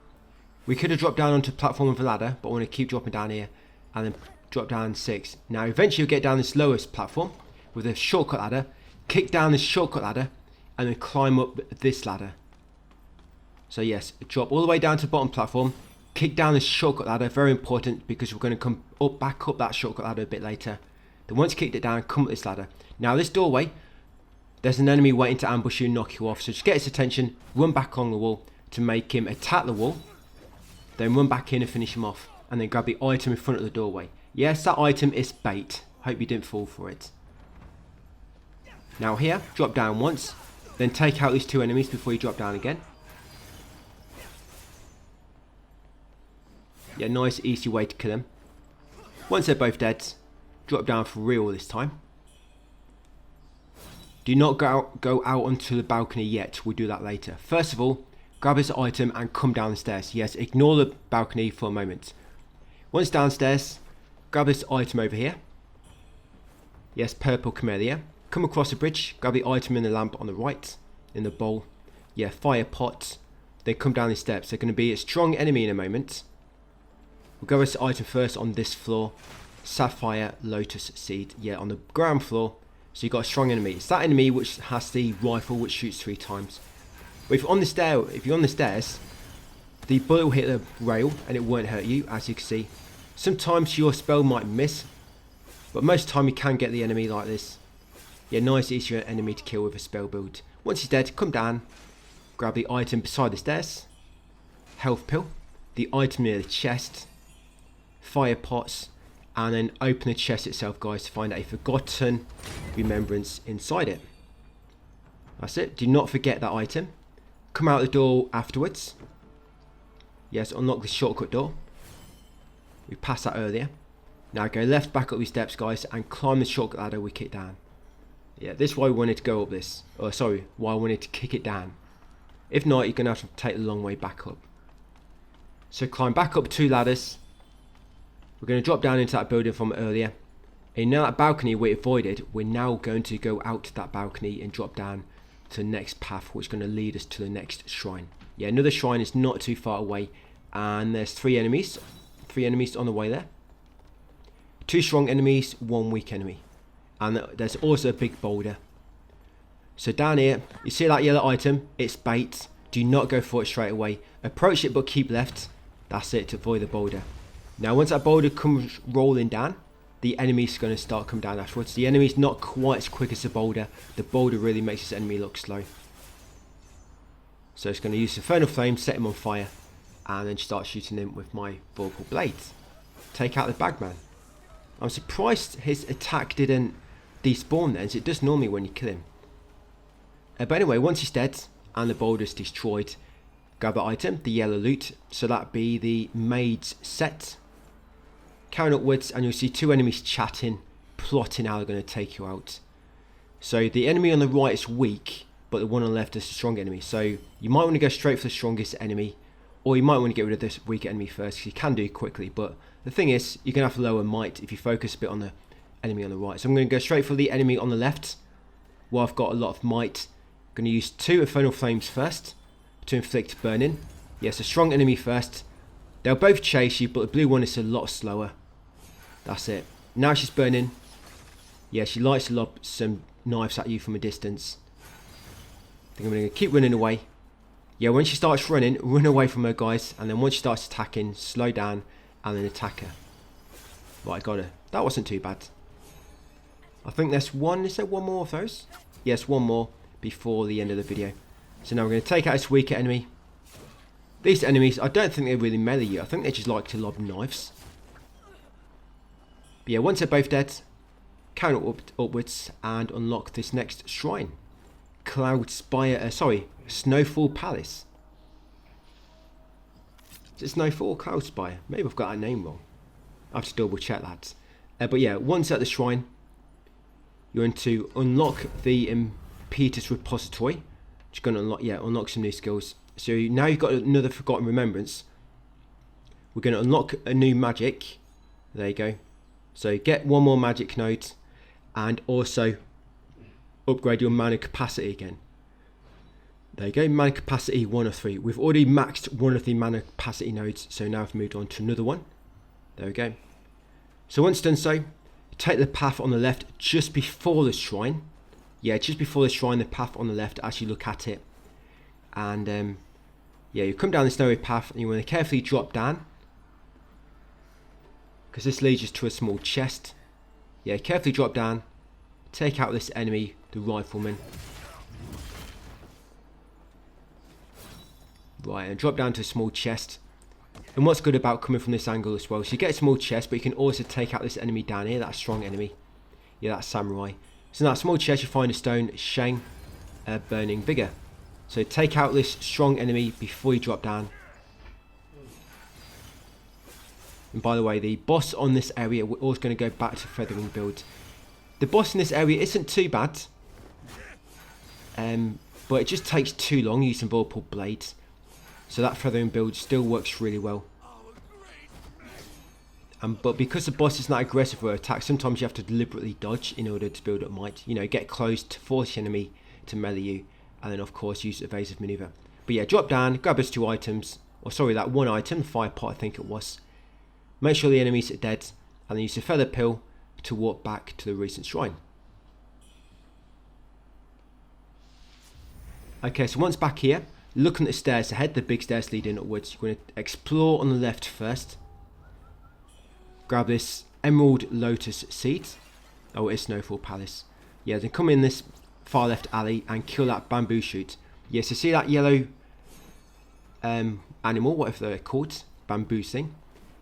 We could have dropped down onto the platform with a ladder, but I want to keep dropping down here. And then drop down 6. Now eventually you'll get down this lowest platform with a shortcut ladder. Kick down this shortcut ladder and then climb up this ladder. So yes, drop all the way down to the bottom platform. Kick down this shortcut ladder, very important, because we're going to come up, back up that shortcut ladder a bit later. Then once you kicked it down, come up this ladder. Now this doorway, there's an enemy waiting to ambush you and knock you off. So just get his attention, run back along the wall to make him attack the wall. Then run back in and finish him off. And then grab the item in front of the doorway. Yes, that item is bait. Hope you didn't fall for it. Now here, drop down once. Then take out these 2 enemies before you drop down again. Yeah, nice easy way to kill them. Once they're both dead, drop down for real this time. Do not go out onto the balcony yet, we'll do that later. First of all, grab this item and come down the stairs. Yes, ignore the balcony for a moment. Once downstairs, grab this item over here. Yes, purple camellia. Come across the bridge, grab the item in the lamp on the right, in the bowl. Yeah, fire pot. Then come down the steps. They're going to be a strong enemy in a moment. We'll go with this item first on this floor. Sapphire Lotus Seed. Yeah, on the ground floor. So you've got a strong enemy. It's that enemy which has the rifle which shoots 3 times. But if you're on the stairs, the bullet will hit the rail and it won't hurt you, as you can see. Sometimes your spell might miss, but most of the time you can get the enemy like this. Yeah, nice easy enemy to kill with a spell build. Once he's dead, come down, grab the item beside the stairs. Health pill. The item near the chest. Fire pots. And then open the chest itself, guys, to find a forgotten remembrance inside it. That's it. Do not forget that item. Come out the door afterwards. Yes, unlock the shortcut door. We passed that earlier. Now go left, back up these steps, guys, and climb the shortcut ladder we kicked down. Yeah, this is why we wanted to go up this. Oh, sorry, why I wanted to kick it down. If not, you're going to have to take the long way back up. So climb back up 2 ladders. We're going to drop down into that building from earlier. And now that balcony we avoided, we're now going to go out to that balcony and drop down to the next path, which is going to lead us to the next shrine. Yeah, another shrine is not too far away. And there's 3 enemies. 3 enemies on the way there. 2 strong enemies, 1 weak enemy. And there's also a big boulder. So down here, you see that yellow item? It's bait. Do not go for it straight away. Approach it but keep left. That's it, to avoid the boulder. Now once that boulder comes rolling down, the enemy's going to start coming down afterwards. The enemy's not quite as quick as the boulder. The boulder really makes this enemy look slow. So it's going to use Infernal Flame, set him on fire, and then start shooting him with my Vorpal Blades. Take out the Bagman. I'm surprised his attack didn't despawn then, as it does normally when you kill him. But anyway, once he's dead and the boulder's destroyed, grab that item, the yellow loot. So that'd be the Maid's set. Carrying upwards, and you'll see 2 enemies chatting, plotting how they're going to take you out. So the enemy on the right is weak, but the one on the left is a strong enemy. So you might want to go straight for the strongest enemy, or you might want to get rid of this weak enemy first, because you can do it quickly. But the thing is, you're going to have to lower might if you focus a bit on the enemy on the right. So I'm going to go straight for the enemy on the left, where I've got a lot of might. I'm going to use 2 Infernal Flames first to inflict burning. Yes, a strong enemy first. They'll both chase you, but the blue one is a lot slower. That's it. Now she's burning. Yeah, she likes to lob some knives at you from a distance. I think I'm going to keep running away. Yeah, when she starts running, run away from her, guys. And then once she starts attacking, slow down and then attack her. Right, I got her. That wasn't too bad. I think there's one. Is there one more of those? Yes, one more before the end of the video. So now we're going to take out this weaker enemy. These enemies, I don't think they really melee you. I think they just like to lob knives. But yeah, once they're both dead, carry upwards and unlock this next shrine. Snowfall Palace. Is it Snowfall or Cloudspire? Maybe I've got that name wrong. I have to double check that. But yeah, once at the shrine, you're going to unlock the Impetus Repository. Just going to unlock some new skills. So now you've got another Forgotten Remembrance. We're going to unlock a new magic. There you go. So get 1 more magic node and also upgrade your mana capacity again. There you go, mana capacity 1 of 3. We've already maxed one of the mana capacity nodes, so now I've moved on to another one. There we go. So once done so, take the path on the left just before the shrine. Yeah, just before the shrine, the path on the left, as you look at it. And yeah, you come down the snowy path and you want to carefully drop down, because this leads us to a small chest. Yeah, carefully drop down, take out this enemy, the rifleman. Right, and drop down to a small chest. And what's good about coming from this angle as well, so you get a small chest, but you can also take out this enemy down here, that strong enemy. Yeah, that's samurai. So in that small chest you find a stone, Shang, Burning Vigor. So take out this strong enemy before you drop down. And by the way, the boss on this area, we're always going to go back to feathering build. The boss in this area isn't too bad, but it just takes too long using Vorpal Blades. So that feathering build still works really well. But because the boss is not aggressive with attack, sometimes you have to deliberately dodge in order to build up might. You know, get close to force the enemy to melee you, and then of course use evasive maneuver. But yeah, drop down, grab those 2 items, or sorry, that 1 item, the fire pot I think it was. Make sure the enemies are dead, and then use the feather pill to walk back to the recent shrine. Okay, so once back here, looking at the stairs ahead, the big stairs leading upwards, you're going to explore on the left first. Grab this Emerald Lotus Seed. Oh, it's Snowfall Palace. Yeah, then come in this far left alley and kill that bamboo shoot. Yeah, so see that yellow animal, whatever they're called, bamboo thing.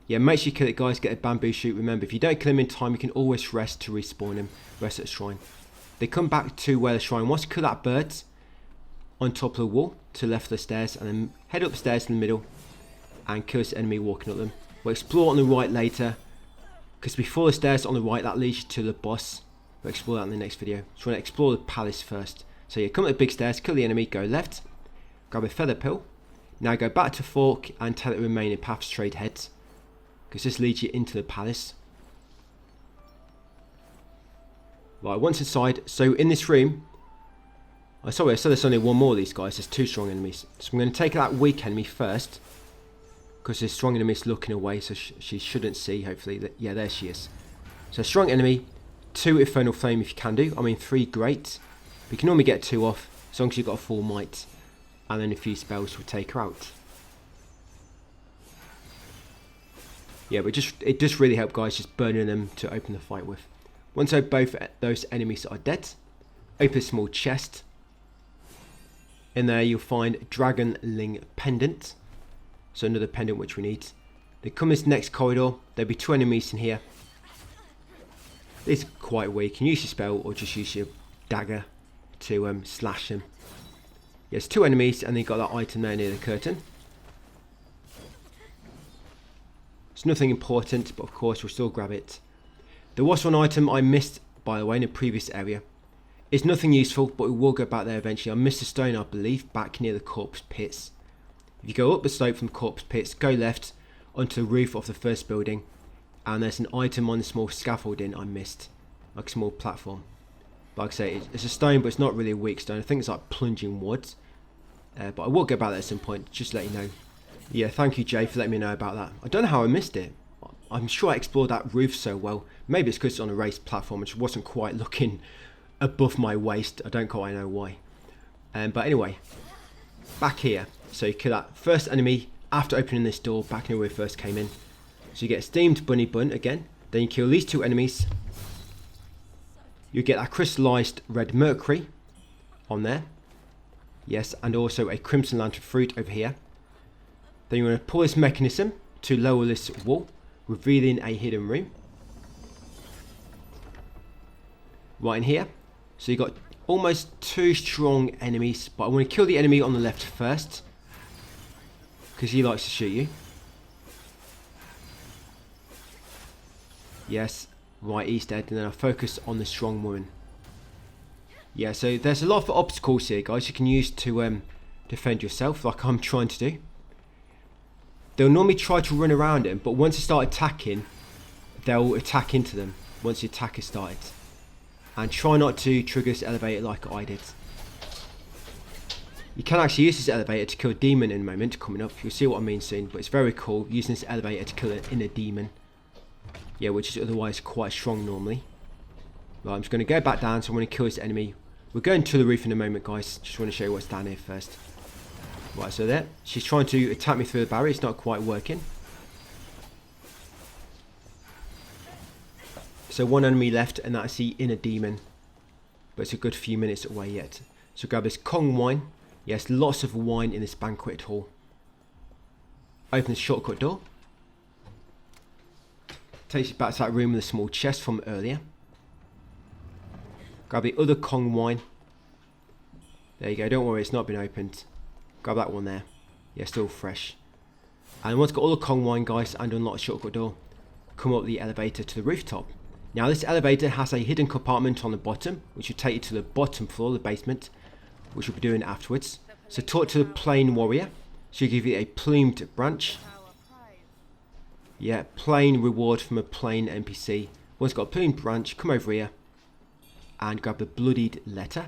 Yeah, make sure you kill it, guys, get a bamboo shoot. Remember, if you don't kill him in time, you can always rest to respawn him, rest at the shrine. They come back to where the shrine was, kill that bird on top of the wall to the left of the stairs, and then head up the stairs in the middle and kill this enemy walking up them. We'll explore on the right later, because before the stairs on the right, that leads you to the boss. We'll explore that in the next video. So we're going to explore the palace first. So yeah, come up the big stairs, kill the enemy, go left. Grab a feather pill. Now go back to Fork and tell it to remain in path straight ahead, because this leads you into the palace. Right, once inside, so in this room, I said there's only one more of these guys, there's 2 strong enemies. So I'm going to take that weak enemy first, because this strong enemy is looking away, so she shouldn't see, hopefully. Yeah, there she is. So strong enemy, 2 Infernal Flame if you can do, I mean 3 great. But you can normally get 2 off, as long as you've got a full might. And then a few spells will take her out. Yeah, but it does really help, guys, just burning them to open the fight with. Once both those enemies are dead, open a small chest. In there you'll find Dragonling Pendant. So another pendant which we need. Then come this next corridor, there'll be 2 enemies in here. These are quite weak. You can use your spell or just use your dagger to slash them. Yes, 2 enemies, and then you've got that item there near the curtain. It's nothing important, but of course we'll still grab it. There was one item I missed, by the way, in a previous area. It's nothing useful, but we will go back there eventually. I missed a stone, I believe, back near the corpse pits. If you go up the slope from the corpse pits, go left onto the roof of the first building, and there's an item on the small scaffolding I missed, like a small platform. Like I say, it's a stone, but it's not really a weak stone. I think it's like plunging wood. But I will go back there at some point, just to let you know. Yeah, thank you, Jay, for letting me know about that. I don't know how I missed it. I'm sure I explored that roof so well. Maybe it's because it's on a raised platform, which wasn't quite looking above my waist. I don't quite know why. But anyway, back here. So you kill that first enemy after opening this door back near where we first came in. So you get a steamed bunny bun again. Then you kill these 2 enemies. You get that crystallized red mercury on there. Yes, and also a crimson lantern fruit over here. Then you want to pull this mechanism to lower this wall, revealing a hidden room. Right in here. So you got almost 2 strong enemies, but I want to kill the enemy on the left first, because he likes to shoot you. Yes, right, he's dead, and then I'll focus on the strong woman. Yeah, so there's a lot of obstacles here, guys, you can use to defend yourself, like I'm trying to do. They'll normally try to run around them, but once they start attacking, they'll attack into them once the attack has started. And try not to trigger this elevator like I did. You can actually use this elevator to kill a demon in a moment coming up. You'll see what I mean soon, but it's very cool using this elevator to kill an inner demon. Yeah, which is otherwise quite strong normally. Right, I'm just going to go back down, so I'm going to kill this enemy. We're going to the roof in a moment, guys. Just want to show you what's down here first. Right, so there. She's trying to attack me through the barrier. It's not quite working. So 1 enemy left, and that's the inner demon. But it's a good few minutes away yet. So grab this Kong wine. Yes, lots of wine in this banquet hall. Open the shortcut door. Takes you back to that room with a small chest from earlier. Grab the other Kong wine. There you go, don't worry, it's not been opened. Grab that one there. Yeah, still fresh. And once got all the Kong wine, guys, and unlock the shortcut door, come up the elevator to the rooftop. Now this elevator has a hidden compartment on the bottom, which will take you to the bottom floor, the basement, which we'll be doing afterwards. So talk to the plain warrior. She'll give you a plumed branch. Yeah, plain reward from a plain NPC. Once got a plumed branch, come over here and grab the bloodied letter.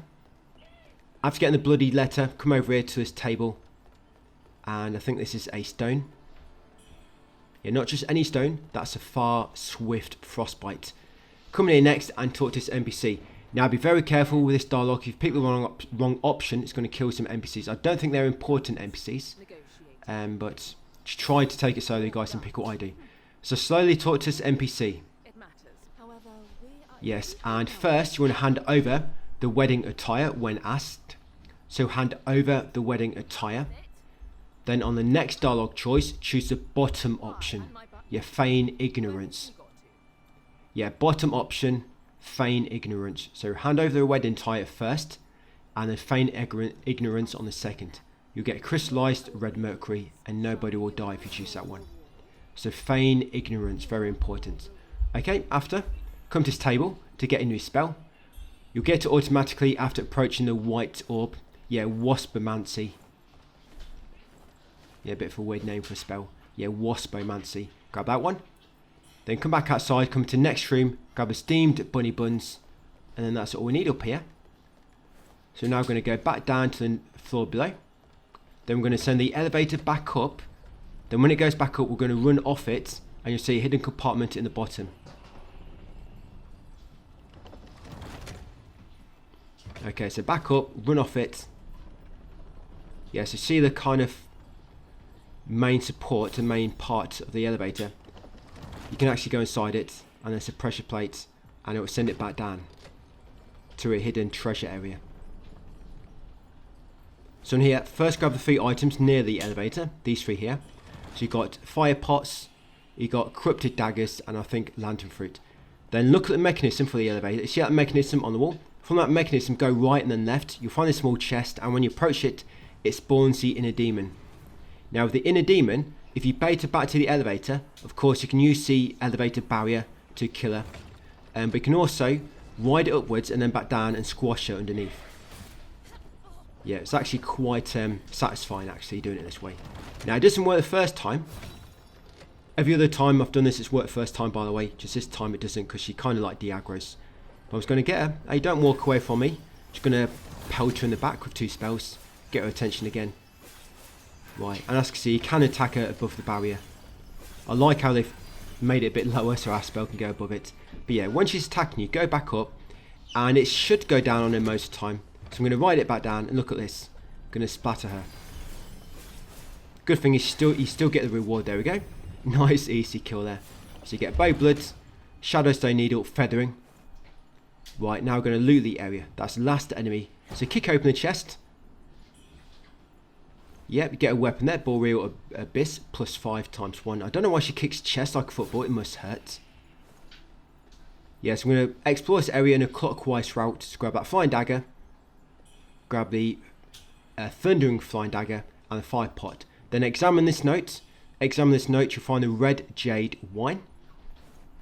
After getting the bloodied letter, come over here to this table, and I think this is a stone. Yeah, not just any stone, that's a far swift frostbite. Come in here next and talk to this NPC. Now be very careful with this dialogue. If you pick the wrong option, it's going to kill some NPCs. I don't think they're important NPCs, but just try to take it slowly, guys, and pick what I do. So slowly talk to this NPC. Yes, and first you want to hand over the wedding attire when asked. So hand over the wedding attire. Then on the next dialogue choice, choose the bottom option. Yeah, feign ignorance. Yeah, bottom option, feign ignorance. So hand over the wedding attire first, and then feign ignorance on the second. You'll get a crystallized red mercury, and nobody will die if you choose that one. So feign ignorance, very important. Okay, after, come to this table to get a new spell. You'll get it automatically after approaching the white orb. Yeah, waspomancy. Yeah, a bit of a weird name for a spell. Yeah, Waspomancy. Grab that one. Then come back outside, come to the next room, grab the steamed bunny buns, and then that's all we need up here. So now we're going to go back down to the floor below. Then we're going to send the elevator back up. Then when it goes back up, we're going to run off it, and you'll see a hidden compartment in the bottom. Okay, so back up, run off it. Yeah, so see the kind of main support, the main part of the elevator. You can actually go inside it, and there's a pressure plate, and it will send it back down to a hidden treasure area. So in here, first grab the 3 items near the elevator, these 3 here. So you've got fire pots, you've got corrupted daggers, and I think lantern fruit. Then look at the mechanism for the elevator. You see that mechanism on the wall? From that mechanism, go right and then left. You'll find a small chest, and when you approach it, it spawns the inner demon. Now with the inner demon, if you bait her back to the elevator, of course you can use the elevator barrier to kill her. But you can also ride it upwards and then back down and squash her underneath. Yeah, it's actually quite satisfying actually doing it this way. Now it doesn't work the first time. Every other time I've done this, it's worked first time, by the way. Just this time it doesn't, because she kind of like de-aggros. I was going to get her. Hey, don't walk away from me. Just going to pelt her in the back with 2 spells. Get her attention again. Right, and as you can see, you can attack her above the barrier. I like how they've made it a bit lower so our spell can go above it. But yeah, when she's attacking you, go back up. And it should go down on her most of the time. So I'm going to ride it back down, and look at this. I'm going to splatter her. Good thing is you still get the reward. There we go. Nice easy kill there. So you get bow blood, shadowstone needle, feathering. Right, now we're going to loot the area. That's the last enemy. So kick open the chest. Yep, you get a weapon there. Boreal Abyss, plus 5 times 1. I don't know why she kicks chest like a football. It must hurt. Yes, I'm going to explore this area in a clockwise route. So grab that flying dagger. Grab the thundering flying dagger and the fire pot. Then examine this note. Examine this note. You'll find the red jade wine.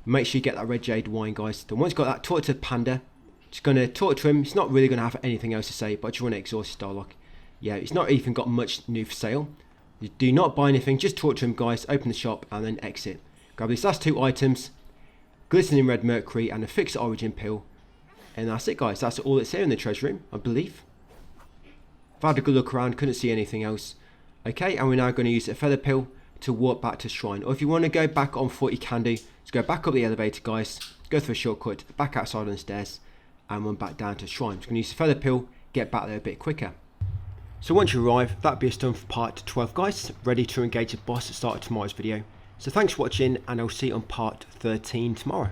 Make sure you get that red jade wine, guys. Then once you've got that, talk to the panda. Just going to talk to him. He's not really going to have anything else to say, but I just want to exhaust his dialogue. Yeah, it's not even got much new for sale. You do not buy anything. Just talk to him, guys. Open the shop and then exit. Grab these last 2 items. Glistening red mercury and a fixed origin pill. And that's it, guys. That's all that's here in the treasure room, I believe. I've had a good look around. Couldn't see anything else. Okay, and we're now going to use a feather pill to walk back to shrine. Or if you want to go back on foot, you can do. Just go back up the elevator, guys. Go through a shortcut, back outside on the stairs, and run back down to shrine. Just going to use the feather pill, get back there a bit quicker. So once you arrive, that'll be us done for part 12, guys. Ready to engage the boss at the start of tomorrow's video. So thanks for watching, and I'll see you on part 13 tomorrow.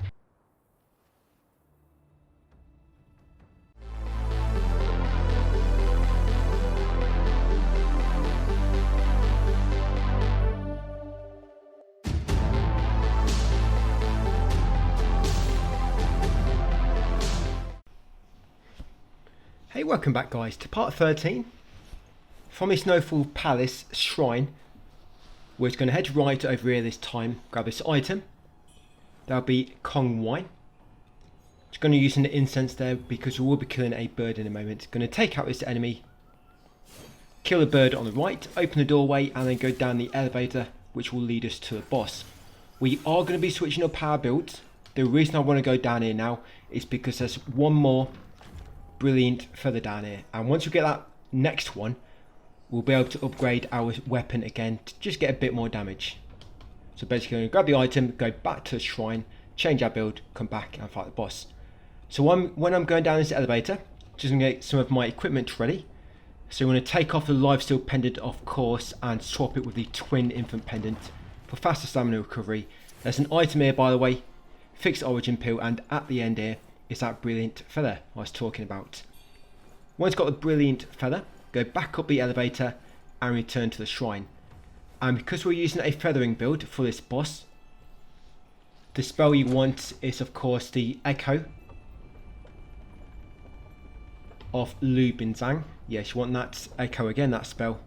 Hey, welcome back, guys, to part 13 from the Snowfall Palace Shrine. We're just going to head right over here this time, grab this item. That'll be Kong Wine. Just going to use an incense there because we will be killing a bird in a moment. Going to take out this enemy, kill the bird on the right, open the doorway, and then go down the elevator, which will lead us to the boss. We are going to be switching up our build. The reason I want to go down here now is because there's one more brilliant feather down here, and once we get that next one, we'll be able to upgrade our weapon again to just get a bit more damage. So basically, I'm going to grab the item, go back to the shrine, change our build, come back and fight the boss. So when I'm going down this elevator, just going to get some of my equipment ready. So I'm going to take off the lifesteal pendant, of course, and swap it with the twin infant pendant for faster stamina recovery. There's an item here, by the way, fixed origin pill, and at the end here is that brilliant feather I was talking about. Once you've got the brilliant feather, go back up the elevator and return to the shrine. And because we're using a feathering build for this boss, the spell you want is of course the Echo of Lu Binzang. Yes, you want that Echo again, that spell.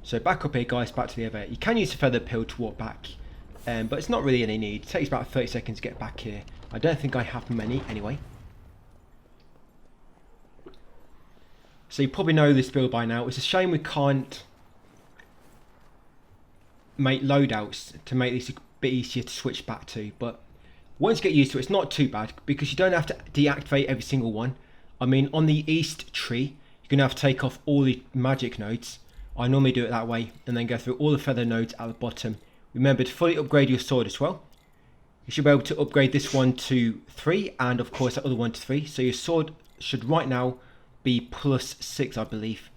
So back up here, guys, back to the elevator. You can use the feather pill to walk back, but it's not really any need. It takes about 30 seconds to get back here. I don't think I have many anyway. So you probably know this build by now. It's a shame we can't make loadouts to make this a bit easier to switch back to. But once you get used to it, it's not too bad because you don't have to deactivate every single one. I mean, on the east tree, you're going to have to take off all the magic nodes. I normally do it that way and then go through all the feather nodes at the bottom. Remember to fully upgrade your sword as well. You should be able to upgrade this one to 3 and of course that other one to 3. So your sword should right now be +6, I believe.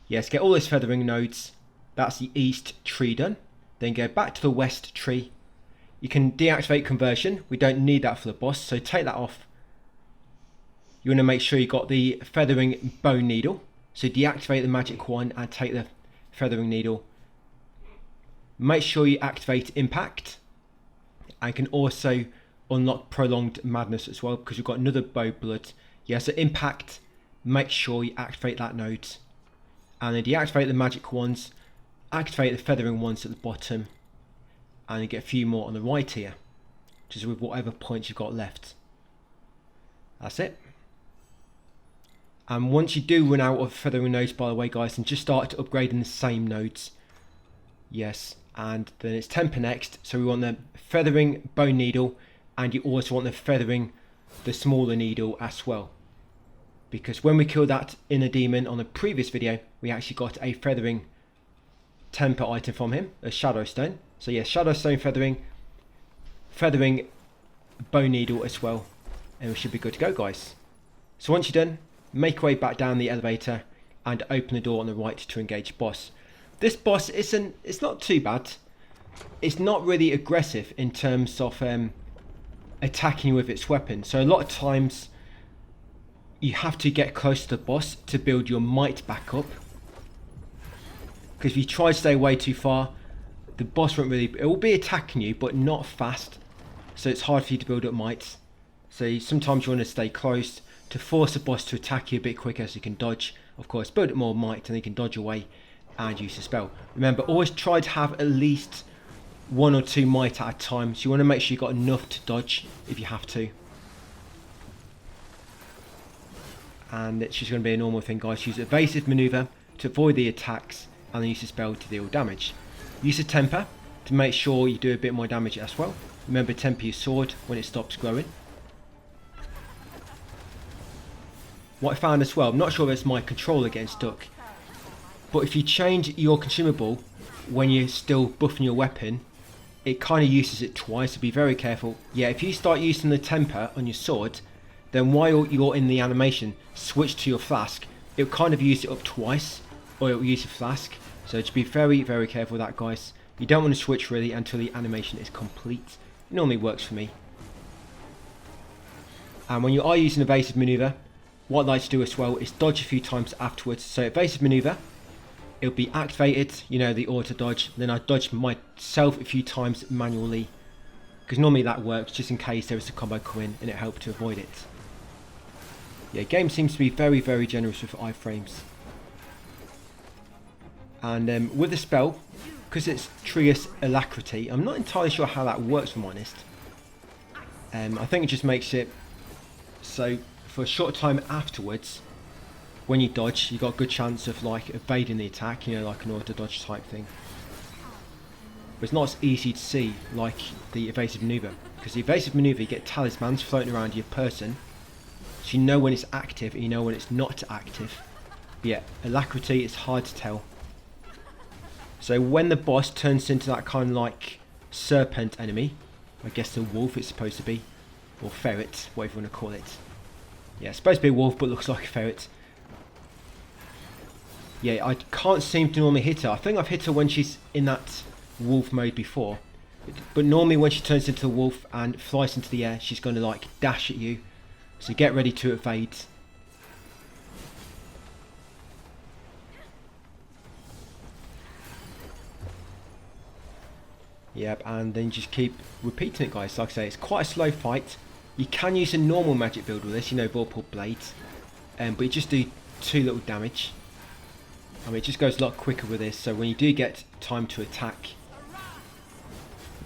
Yes, get all those feathering nodes. That's the east tree done. Then go back to the west tree. You can deactivate conversion. We don't need that for the boss, so take that off. You want to make sure you got the feathering bone needle. So deactivate the magic one and take the feathering needle. Make sure you activate impact. And can also unlock prolonged madness as well because you've got another bow blood. Yeah, so impact, make sure you activate that node. And then deactivate the magic ones. Activate the feathering ones at the bottom. And you get a few more on the right here. Just with whatever points you've got left. That's it. And once you do run out of feathering nodes, by the way guys, then just start upgrading the same nodes. Yes, and then it's temper next. So we want the feathering bone needle, and you also want the feathering the smaller needle as well. Because when we killed that inner demon on the previous video, we actually got a feathering temper item from him, a shadow stone. So yeah, shadow stone feathering bone needle as well, and we should be good to go guys. So once you're done, make your way back down the elevator and open the door on the right to engage boss. This boss it's not too bad. It's not really aggressive in terms of attacking you with its weapon. So a lot of times you have to get close to the boss to build your might back up. Because if you try to stay way too far, the boss won't really... It will be attacking you, but not fast. So it's hard for you to build up might. So sometimes you want to stay close to force the boss to attack you a bit quicker so you can dodge. Of course, build up more might and you can dodge away and use the spell. Remember, always try to have at least 1 or 2 might at a time. So you want to make sure you've got enough to dodge if you have to. And it's just going to be a normal thing, guys. Use evasive maneuver to avoid the attacks and then use the spell to deal damage. Use the temper to make sure you do a bit more damage as well. Remember, temper your sword when it stops growing. What I found as well, I'm not sure if it's my controller getting stuck, but if you change your consumable when you're still buffing your weapon, it kind of uses it twice, so be very careful. Yeah, if you start using the temper on your sword, then while you're in the animation, switch to your flask, it'll kind of use it up twice, or it'll use a flask. So just be very, very careful with that, guys. You don't want to switch really until the animation is complete. It normally works for me. And when you are using evasive maneuver, what I like to do as well is dodge a few times afterwards. So evasive maneuver, it'll be activated, you know, the auto dodge. Then I dodge myself a few times manually, because normally that works just in case there is a combo coming and it helps to avoid it. Yeah, game seems to be very, very generous with iframes. And with the spell, because it's triggers alacrity, I'm not entirely sure how that works, if I'm honest. I think it just makes it so for a short time afterwards, when you dodge, you've got a good chance of like evading the attack, you know, like an auto dodge type thing. But it's not as easy to see like the evasive maneuver, because the evasive maneuver, you get talismans floating around your person, so you know when it's active and you know when it's not active. But yeah, alacrity is hard to tell. So when the boss turns into that kind of like serpent enemy, I guess the wolf it's supposed to be, or ferret, whatever you want to call it. Yeah, it's supposed to be a wolf but looks like a ferret. Yeah, I can't seem to normally hit her. I think I've hit her when she's in that wolf mode before. But normally when she turns into a wolf and flies into the air, she's going to like dash at you. So get ready to evade. Yep, and then just keep repeating it, guys. Like I say, it's quite a slow fight. You can use a normal magic build with this, you know, Vorpal Blades. But you just do 2 little damage. I mean, it just goes a lot quicker with this, so when you do get time to attack...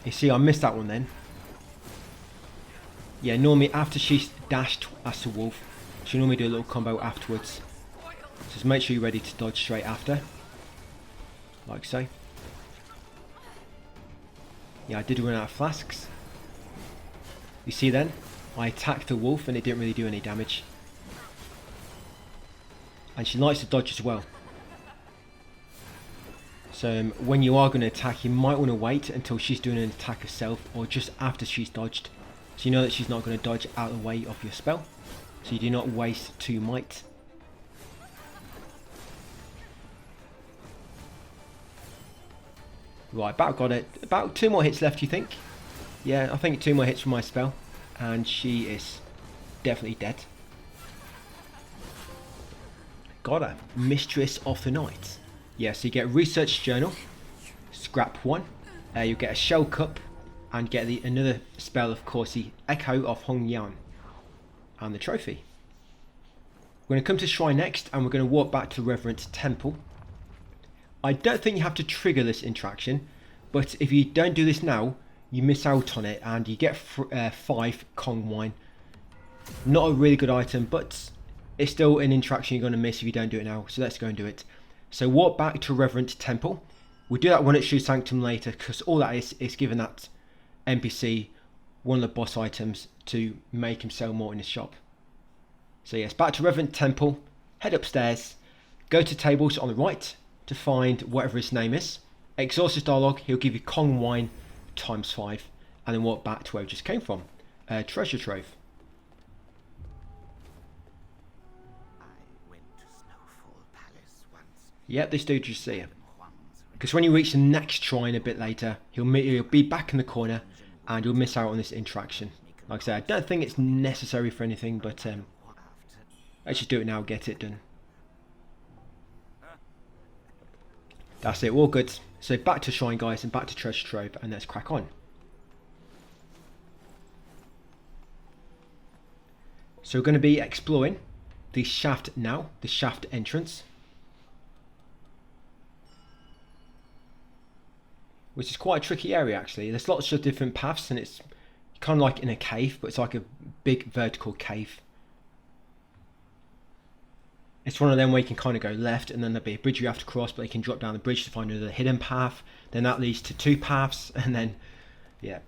You see, I missed that one then. Yeah, normally after she's dashed as a wolf, she'll normally do a little combo afterwards. So just make sure you're ready to dodge straight after. Like so. Yeah, I did run out of flasks. You see then, I attacked the wolf and it didn't really do any damage. And she likes to dodge as well. So when you are going to attack, you might want to wait until she's doing an attack herself, or just after she's dodged. So you know that she's not going to dodge out of the way of your spell. So you do not waste 2 might. Right, about got it. About 2 more hits left, you think? Yeah, I think 2 more hits from my spell. And she is definitely dead. Got her. Mistress of the Night. Yeah, so you get a research journal. Scrap 1. You get a shell cup. And get another spell, of course, the Echo of Hong Yan. And the trophy. We're going to come to Shrine next. And we're going to walk back to Reverend Temple. I don't think you have to trigger this interaction, but if you don't do this now, you miss out on it and you get 5 Kong wine. Not a really good item, but it's still an interaction you're going to miss if you don't do it now, so let's go and do it. So walk back to Reverend Temple. We'll do that one at Shoe Sanctum later, because all that is giving that NPC one of the boss items to make him sell more in his shop. So yes, back to Reverend Temple, head upstairs, go to tables on the right, to find whatever his name is. Exhaust his dialogue, he'll give you Kong wine times 5, and then walk back to where we just came from. Treasure trove. I went to Snowfall Palace once. Yep, this dude you see him. Because when you reach the next shrine a bit later, he'll be back in the corner, and you'll miss out on this interaction. Like I said, I don't think it's necessary for anything, but let's just do it now, get it done. That's it, all good. So back to Shrine, guys, and back to Treasure Trove, and let's crack on. So we're going to be exploring the shaft now, the shaft entrance. Which is quite a tricky area, actually. There's lots of different paths, and it's kind of like in a cave, but it's like a big vertical cave. It's one of them where you can kind of go left, and then there'll be a bridge you have to cross, but you can drop down the bridge to find another hidden path. Then that leads to 2 paths, and then, yeah.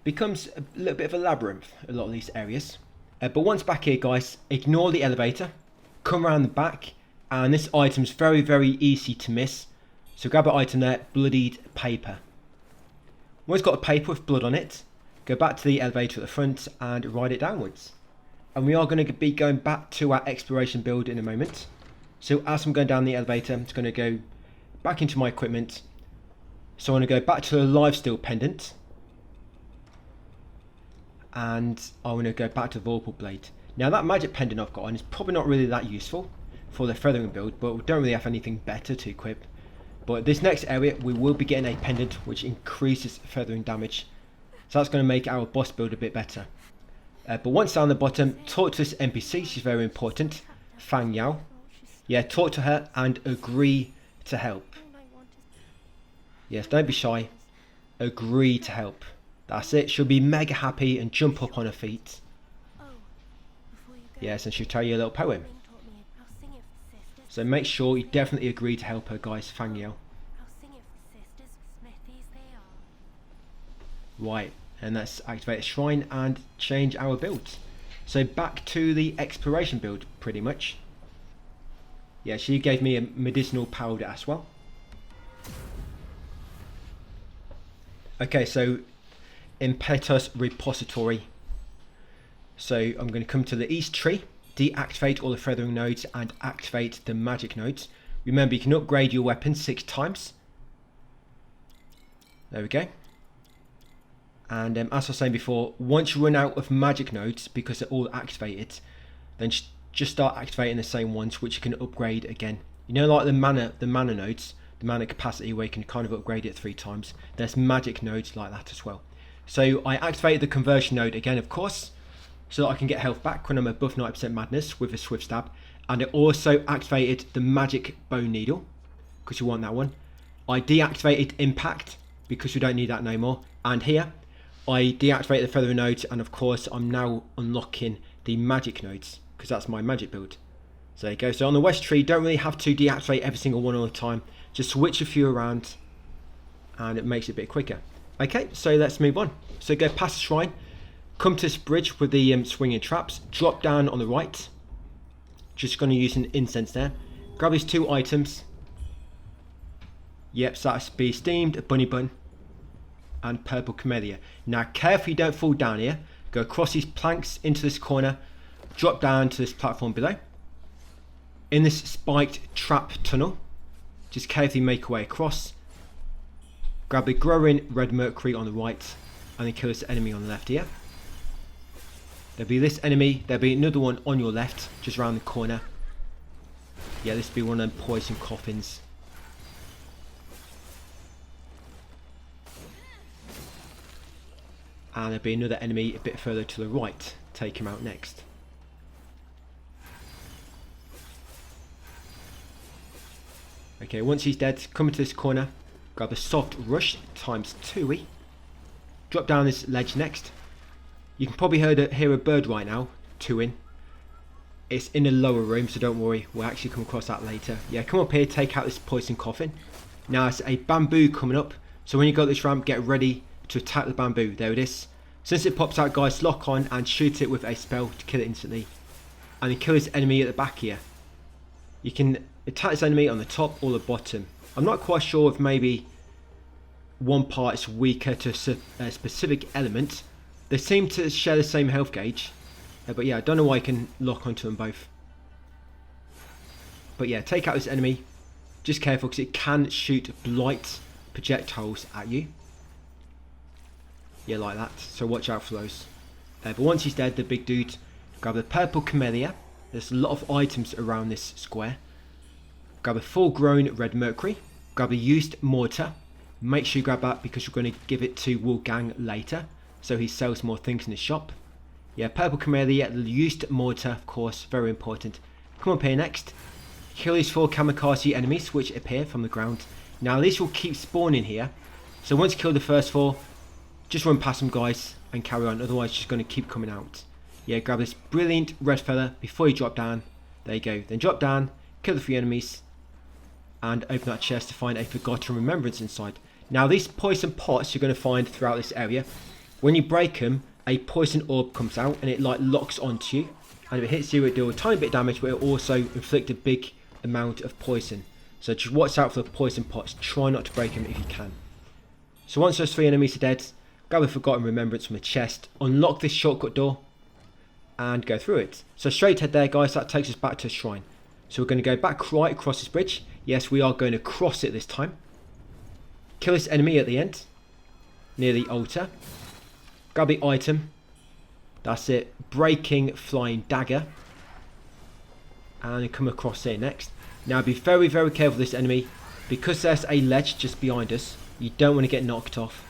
Becomes a little bit of a labyrinth, a lot of these areas. But once back here, guys, ignore the elevator. Come around the back, and this item's very, very easy to miss. So grab an item there, bloodied paper. Once got a paper with blood on it, go back to the elevator at the front and ride it downwards. And we are going to be going back to our exploration build in a moment. So as I'm going down the elevator, I'm just going to go back into my equipment. So I'm going to go back to the lifesteal pendant. And I want to go back to the vorpal blade. Now that magic pendant I've got on is probably not really that useful for the feathering build, but we don't really have anything better to equip. But this next area we will be getting a pendant which increases feathering damage. So that's going to make our boss build a bit better. But once down the bottom, talk to this NPC, she's very important, Fang Yao. Yeah, talk to her and agree to help. Yes, don't be shy, agree to help. That's it, she'll be mega happy and jump up on her feet. Yes, and she'll tell you a little poem. So make sure you definitely agree to help her, guys, Fang Yao. Right. And let's activate a shrine and change our builds. So back to the exploration build, pretty much. Yeah, she gave me a medicinal powder as well. Okay, so Impetus Repository. So I'm going to come to the east tree, deactivate all the feathering nodes and activate the magic nodes. Remember, you can upgrade your weapon 6 times. There we go. And as I was saying before, once you run out of magic nodes, because they're all activated, then just start activating the same ones, which you can upgrade again. You know, like the mana nodes, the mana capacity, where you can kind of upgrade it 3 times. There's magic nodes like that as well. So I activated the conversion node again, of course, so that I can get health back when I'm above 90% madness with a swift stab. And it also activated the magic bone needle, because you want that one. I deactivated impact, because we don't need that no more. And here, I deactivate the feather nodes, and of course I'm now unlocking the magic nodes, because that's my magic build. So there you go. So on the west tree, don't really have to deactivate every single one all the time. Just switch a few around, and it makes it a bit quicker. Okay, so let's move on. So go past the shrine, come to this bridge with the swinging traps, drop down on the right. Just going to use an incense there. Grab these 2 items. Yep, so that's be steamed, bunny bun, and purple camellia. Now carefully don't fall down here. Go across these planks into this corner, drop down to this platform below. In this spiked trap tunnel, just carefully make your way across. Grab the growing red mercury on the right, and then kill this enemy on the left here. There'll be this enemy, there'll be another one on your left, just around the corner. Yeah, this will be one of them poison coffins. And there'll be another enemy a bit further to the right. Take him out next. Okay, once he's dead, come into this corner. Grab the soft rush times 2. Drop down this ledge next. You can probably hear a bird right now, 2 It's in the lower room, so don't worry. We'll actually come across that later. Yeah, come up here, take out this poison coffin. Now it's a bamboo coming up. So when you go up this ramp, get ready to attack the bamboo. There it is. Since it pops out, guys, lock on and shoot it with a spell to kill it instantly. And then kill this enemy at the back here. You can attack this enemy on the top or the bottom. I'm not quite sure if maybe one part is weaker to a specific element. They seem to share the same health gauge. But yeah, I don't know why I can lock onto them both. But yeah, take out this enemy. Just careful because it can shoot blight projectiles at you. Yeah, like that. So watch out for those. But once he's dead, the big dude, grab the purple camellia. There's a lot of items around this square. Grab a full grown red mercury. Grab a used mortar. Make sure you grab that because you're going to give it to WUCHANG later. So he sells more things in his shop. Yeah, purple camellia, the used mortar, of course, very important. Come up here next. Kill these 4 kamikaze enemies which appear from the ground. Now these will keep spawning here. So once you kill the first 4, just run past them, guys, and carry on. Otherwise, it's just going to keep coming out. Yeah, grab this brilliant red feather before you drop down. There you go. Then drop down, kill the 3 enemies, and open that chest to find a forgotten remembrance inside. Now these poison pots you're going to find throughout this area. When you break them, a poison orb comes out and it like locks onto you. And if it hits you, it deals a tiny bit of damage, but it will also inflict a big amount of poison. So just watch out for the poison pots. Try not to break them if you can. So once those 3 enemies are dead, grab a forgotten remembrance from the chest, unlock this shortcut door, and go through it. So straight ahead there, guys, that takes us back to the shrine. So we're going to go back right across this bridge. Yes, we are going to cross it this time. Kill this enemy at the end, near the altar. Grab the item. That's it. Breaking flying dagger. And then come across here next. Now be very, very careful with this enemy. Because there's a ledge just behind us, you don't want to get knocked off.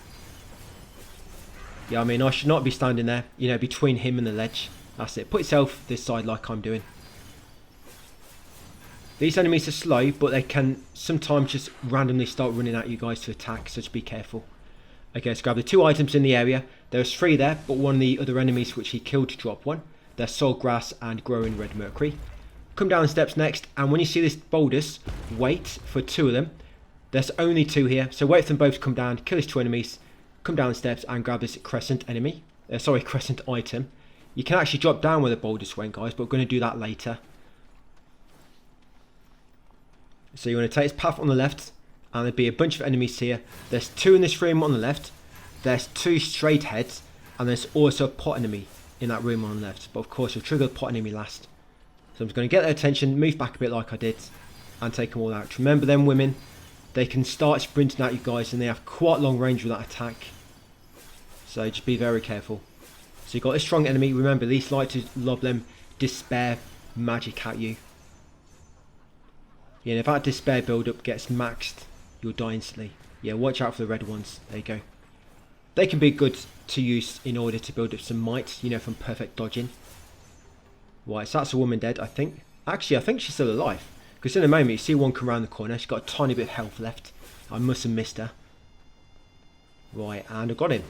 Yeah, I mean, I should not be standing there, you know, between him and the ledge. That's it. Put yourself this side like I'm doing. These enemies are slow, but they can sometimes just randomly start running at you guys to attack, so just be careful. Okay, let's grab the 2 items in the area. There's 3 there, but one of the other enemies which he killed to drop one. They're soul grass and growing red mercury. Come down the steps next, and when you see this boulders, wait for 2 of them. There's only 2 here, so wait for them both to come down, kill these 2 enemies, come down the steps and grab this crescent enemy. Crescent item. You can actually drop down where the boulders went, guys, but we're going to do that later. So you want to take this path on the left, and there'll be a bunch of enemies here. There's 2 in this room on the left. There's 2 straight heads, and there's also a pot enemy in that room on the left. But of course, we'll trigger the pot enemy last. So I'm just going to get their attention, move back a bit like I did, and take them all out. Remember them women, they can start sprinting at you guys, and they have quite long range with that attack. So just be very careful. So you've got a strong enemy. Remember, these like to lob them despair magic at you. Yeah, and if that despair build-up gets maxed, you'll die instantly. Yeah, watch out for the red ones. There you go. They can be good to use in order to build up some might, you know, from perfect dodging. Right, so that's a woman dead, I think. Actually, I think she's still alive. Because in a moment, you see one come around the corner. She's got a tiny bit of health left. I must have missed her. Right, and I got him.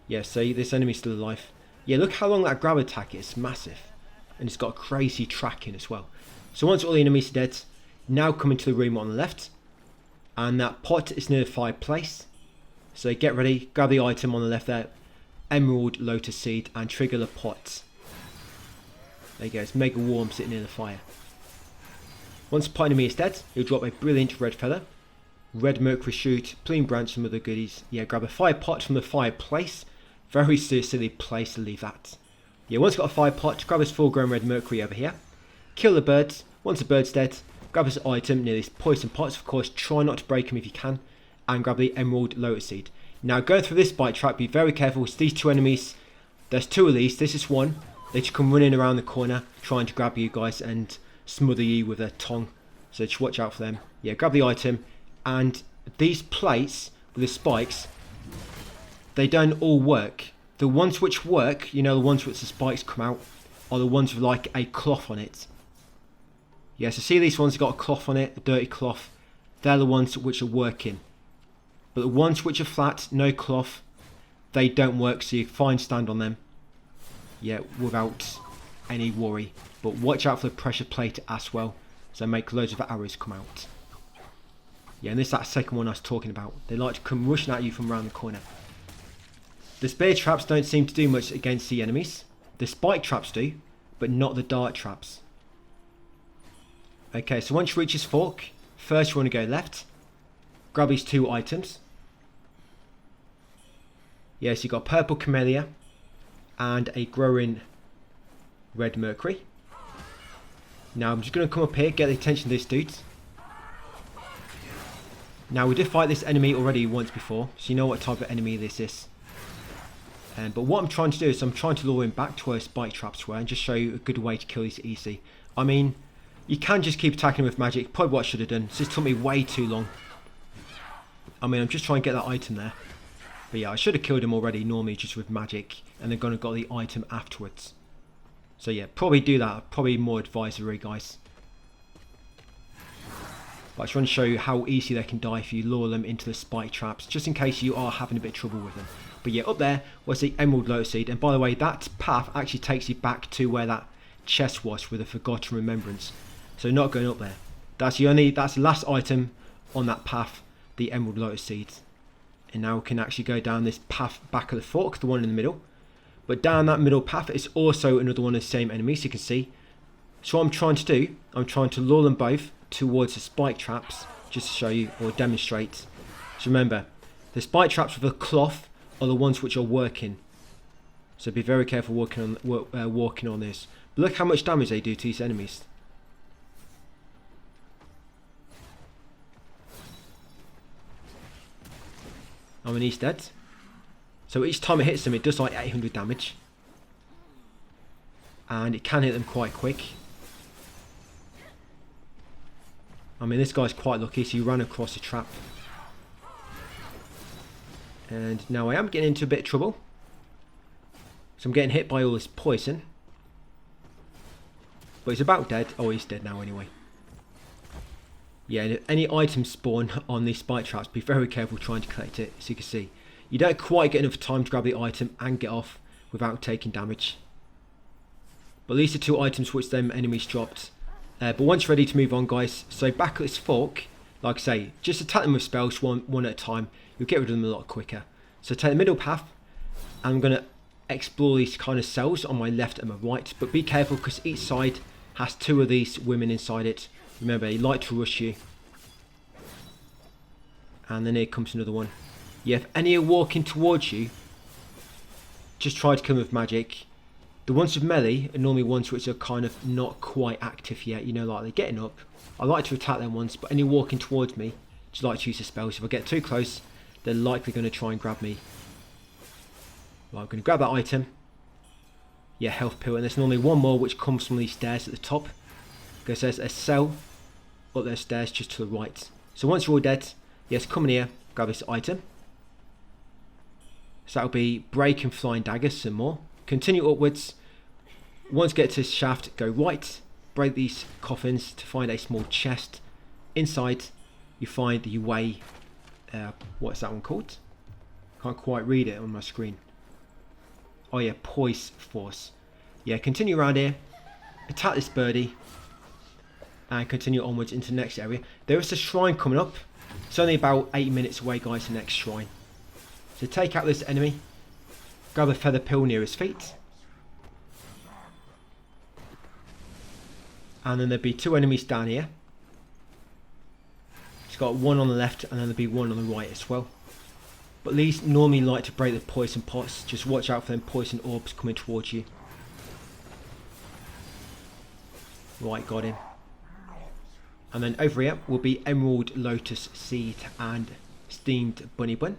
Yeah, see, this enemy's still alive. Yeah, look how long that grab attack is. Massive. And it's got crazy tracking as well. So once all the enemies are dead, now come into the room on the left. And that pot is near the fireplace. So get ready, grab the item on the left there, Emerald Lotus Seed, and trigger the pot. There you go, it's mega warm sitting near the fire. Once the pot enemy is dead, you'll drop a brilliant red feather, red mercury shoot, plume branch, some other goodies. Yeah, grab a fire pot from the fireplace. Very silly place to leave that. Yeah, once you've got a fire pot, grab this full grown red mercury over here. Kill the birds. Once the bird's dead, grab this item near these poison pots. Of course, try not to break them if you can. And grab the Emerald Lotus Seed. Now, going through this spike trap, be very careful. It's these two enemies. There's two of these. This is one. They just come running around the corner, trying to grab you guys and smother you with their tongue. So just watch out for them. Yeah, grab the item. And these plates with the spikes, they don't all work. The ones which work, you know, the ones which the spikes come out, are the ones with like a cloth on it. Yeah, so see these ones that got a cloth on it, a dirty cloth. They're the ones which are working. But the ones which are flat, no cloth, they don't work, so you fine stand on them. Yeah, without any worry. But watch out for the pressure plate as well, so make loads of arrows come out. Yeah, and this is that second one I was talking about. They like to come rushing at you from around the corner. The spear traps don't seem to do much against the enemies. The spike traps do, but not the dart traps. Okay, so once you reach this fork, first you want to go left. Grab these two items. Yes, you've got purple camellia and a growing red mercury. Now I'm just going to come up here, get the attention of this dude. Now we did fight this enemy already once before, so you know what type of enemy this is. But what I'm trying to do is I'm trying to lure him back to where spike traps were and just show you a good way to kill these easy. I mean, you can just keep attacking him with magic, probably what I should have done. This took me way too long. I mean, I'm just trying to get that item there. But yeah, I should have killed him already normally just with magic and then gone and got the item afterwards. So yeah, probably do that. Probably more advisory, guys. But I just want to show you how easy they can die if you lure them into the spike traps, just in case you are having a bit of trouble with them. But yeah, up there was the Emerald Lotus Seed. And by the way, that path actually takes you back to where that chest was with a Forgotten Remembrance. So not going up there. That's the last item on that path, the Emerald Lotus Seed. And now we can actually go down this path back of the fork, the one in the middle. But down that middle path is also another one of the same enemies, you can see. So what I'm trying to do, I'm trying to lure them both towards the spike traps, just to show you or demonstrate. So remember, the spike traps with a cloth are the ones which are working. So be very careful walking on this. But look how much damage they do to these enemies. I mean, he's dead. So each time it hits them, it does like 800 damage. And it can hit them quite quick. I mean, this guy's quite lucky, so he ran across a trap. And now I am getting into a bit of trouble. So I'm getting hit by all this poison. But he's about dead. Oh, he's dead now anyway. Yeah, and if any items spawn on these spike traps, be very careful trying to collect it. As you can see, you don't quite get enough time to grab the item and get off without taking damage. But these are two items which them enemies dropped. But once ready to move on, guys, so back at this fork, like I say, just attack them with spells one at a time. You'll get rid of them a lot quicker. So take the middle path, and I'm going to explore these kind of cells on my left and my right. But be careful, because each side has two of these women inside it. Remember, they like to rush you. And then here comes another one. Yeah, if any are walking towards you, just try to kill them with magic. The ones with melee are normally ones which are kind of not quite active yet. You know, like they're getting up. I like to attack them ones, but any walking towards me, just like to use the spells. If I get too close, they're likely going to try and grab me. Well, I'm going to grab that item. Yeah, health pill. And there's normally one more which comes from these stairs at the top. Because there's a cell up those stairs just to the right. So once you're all dead, yes, come in here, grab this item. So that'll be break and flying daggers, some more. Continue upwards. Once you get to this shaft, go right. Break these coffins to find a small chest. Inside, you find the way. What's that one called? Can't quite read it on my screen. Oh yeah, Poise Force. Yeah, continue around here. Attack this birdie. And continue onwards into the next area. There is a shrine coming up. It's only about 8 minutes away, guys, the next shrine. So take out this enemy, grab a feather pill near his feet, and then there'll be 2 enemies down here. It's got one on the left and then there'll be one on the right as well. But these normally like to break the poison pots. Just watch out for them poison orbs coming towards you. Right, got him. And then over here will be Emerald Lotus Seed and Steamed Bunny Bun.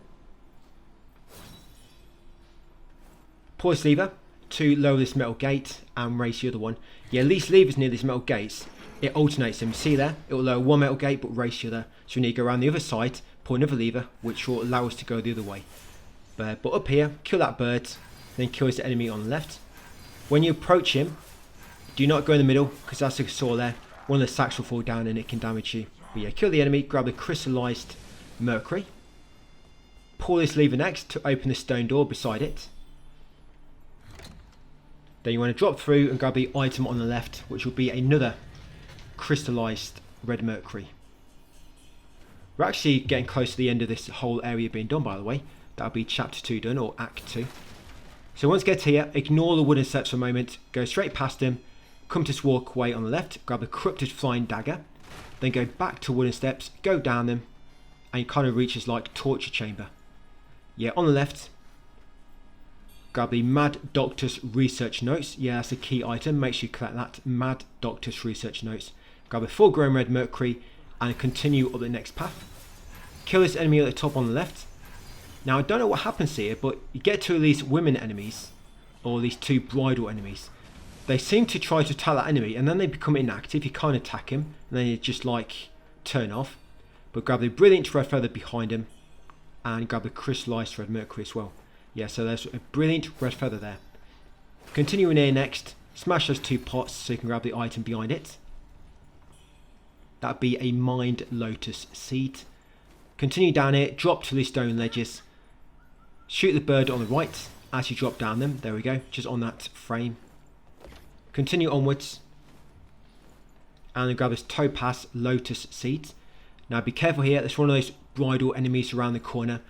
Pull this lever to lower this metal gate and raise the other one. Yeah, these levers near these metal gates, it alternates them. See there? It will lower one metal gate but raise the other. So we need to go around the other side, pull another lever, which will allow us to go the other way. But up here, kill that bird, then kill his enemy on the left. When you approach him, do not go in the middle, because as I saw there, one of the sacks will fall down and it can damage you. But yeah, kill the enemy, grab the crystallized mercury. Pull this lever next to open the stone door beside it. Then you want to drop through and grab the item on the left, which will be another crystallized red mercury. We're actually getting close to the end of this whole area being done, by the way. That'll be chapter 2 done, or act 2. So once you get here, ignore the wooden steps for a moment, go straight past them, come to this walkway on the left, grab a corrupted flying dagger, then go back to wooden steps, go down them, and you kind of reach this like torture chamber. Yeah, on the left, grab the Mad Doctor's Research Notes. Yeah, that's a key item. Make sure you collect that. Mad Doctor's Research Notes. Grab a full grown red mercury and continue up the next path. Kill this enemy at the top on the left. Now, I don't know what happens here, but you get to these women enemies, or these 2 bridal enemies. They seem to try to attack that enemy, and then they become inactive. You can't attack him, and then you just like turn off. But grab the brilliant red feather behind him, and grab the crystallized red mercury as well. Yeah, so there's a brilliant red feather there. Continue in here next. Smash those 2 pots so you can grab the item behind it. That'd be a Mind Lotus Seed. Continue down here, drop to these stone ledges. Shoot the bird on the right as you drop down them. There we go, just on that frame. Continue onwards. And then grab this Topaz Lotus Seed. Now be careful here, there's one of those bridal enemies around the corner.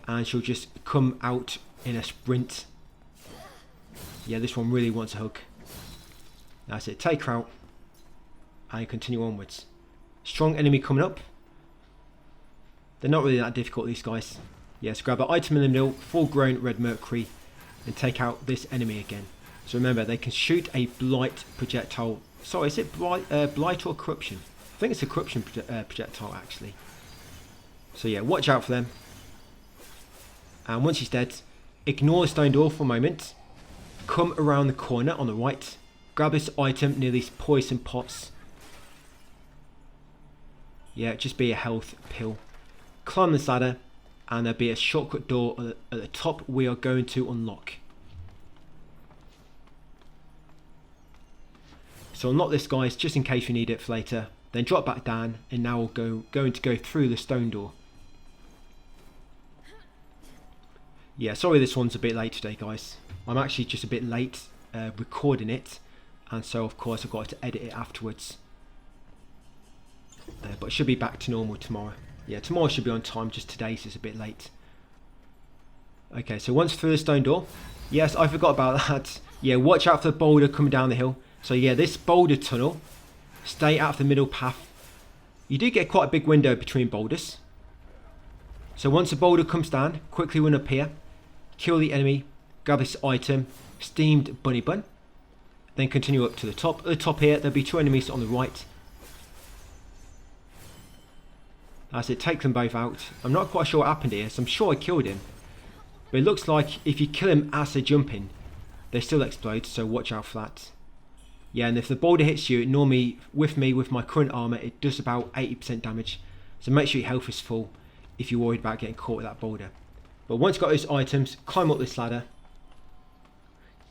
And she'll just come out in a sprint. Yeah, this one really wants a hug. That's it, take her out. And continue onwards. Strong enemy coming up. They're not really that difficult, these guys. Yeah, so grab an item in the middle, full grown red mercury, and take out this enemy again. So remember, they can shoot a blight projectile. Sorry, is it blight or corruption? I think it's a corruption projectile actually. So yeah, watch out for them. And once he's dead, ignore the stone door for a moment. Come around the corner on the right. Grab this item near these poison pots. Yeah, just be a health pill. Climb this ladder, and there'll be a shortcut door at the top we are going to unlock. So unlock this, guys, just in case you need it for later. Then drop back down, and now we're going to go through the stone door. Yeah, sorry this one's a bit late today, guys. I'm actually just a bit late recording it, and so of course I've got to edit it afterwards. But it should be back to normal tomorrow. Yeah, tomorrow should be on time, just today's is a bit late. Okay, so once through the stone door. Yes, I forgot about that. Yeah, watch out for the boulder coming down the hill. So yeah, this boulder tunnel, stay out of the middle path. You do get quite a big window between boulders. So once the boulder comes down, quickly run up here, kill the enemy, grab this item, Steamed Bunny Bun, then continue up to the top. At the top here, there'll be 2 enemies on the right. That's it, take them both out. I'm not quite sure what happened here, so I'm sure I killed him. But it looks like if you kill him as they jump in, they still explode, so watch out for that. Yeah, and if the boulder hits you, normally, with my current armour, it does about 80% damage. So make sure your health is full if you're worried about getting caught with that boulder. But once you've got those items, climb up this ladder.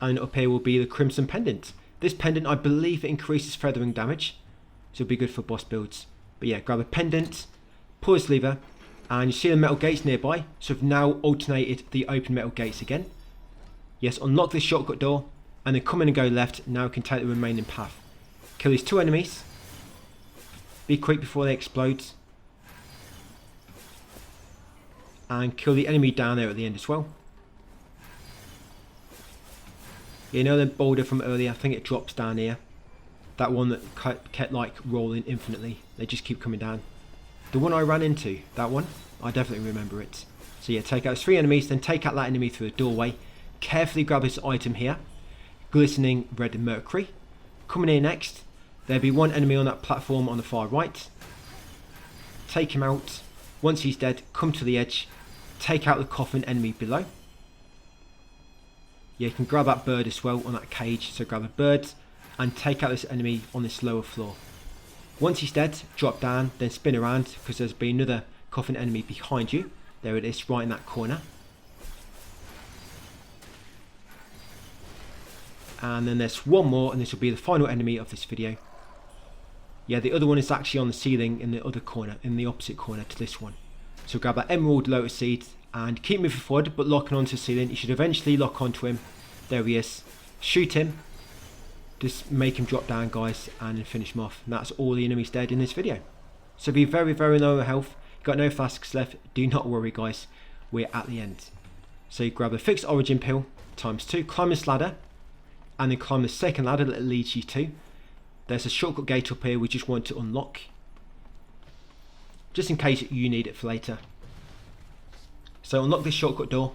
And up here will be the Crimson Pendant. This pendant, I believe it increases feathering damage. So it'll be good for boss builds. But yeah, grab a pendant, pull this lever, and you see the metal gates nearby. So we've now alternated the open metal gates again. Yes, unlock this shortcut door, and then come in and go left. Now we can take the remaining path. Kill these 2 enemies. Be quick before they explode. and kill the enemy down there at the end as well. You know the boulder from earlier, I think it drops down here. That one that kept like rolling infinitely. They just keep coming down. The one I ran into, that one, I definitely remember it. So yeah, take out 3 enemies, then take out that enemy through the doorway. Carefully grab this item here. Glistening red mercury. Coming here next, there'll be 1 enemy on that platform on the far right. Take him out. Once he's dead, come to the edge. Take out the coffin enemy below. Yeah, you can grab that bird as well on that cage. So grab a bird and take out this enemy on this lower floor. Once he's dead, drop down, then spin around because there's been another coffin enemy behind you. There it is, right in that corner. And then there's 1 more, and this will be the final enemy of this video. Yeah, the other one is actually on the ceiling in the other corner, in the opposite corner to this one. So grab that emerald lotus seed and keep moving forward, but locking onto the ceiling. You should eventually lock onto him. There he is. Shoot him. Just make him drop down, guys, and then finish him off. And that's all the enemies dead in this video. So be very, very low health. Got no flasks left. Do not worry, guys. We're at the end. So you grab a fixed origin pill ×2. Climb this ladder. And then climb the second ladder that it leads you to. There's a shortcut gate up here we just want to unlock. Just in case you need it for later. So unlock this shortcut door.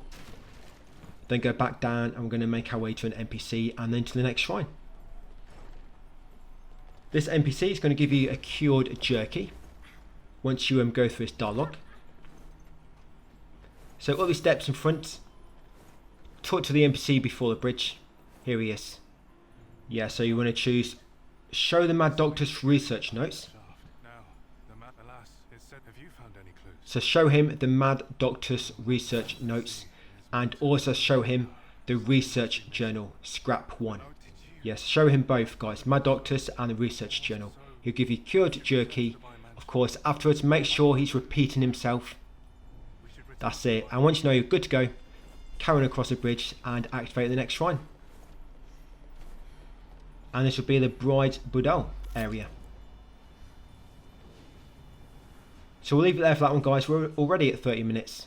Then go back down and we're going to make our way to an NPC and then to the next shrine. This NPC is going to give you a cured jerky once you go through this dialogue. So all these steps in front. Talk to the NPC before the bridge. Here he is. Yeah, so you want to choose show the Mad Doctor's research notes. So show him the Mad Doctor's research notes and also show him the research journal, scrap 1. Yes, show him both, guys, Mad Doctor's and the research journal. He'll give you cured jerky. Of course, afterwards, make sure he's repeating himself. That's it. And once you know you're good to go, carry on across the bridge and activate the next shrine. And this will be the Bride Budal area. So we'll leave it there for that one, guys. We're already at 30 minutes.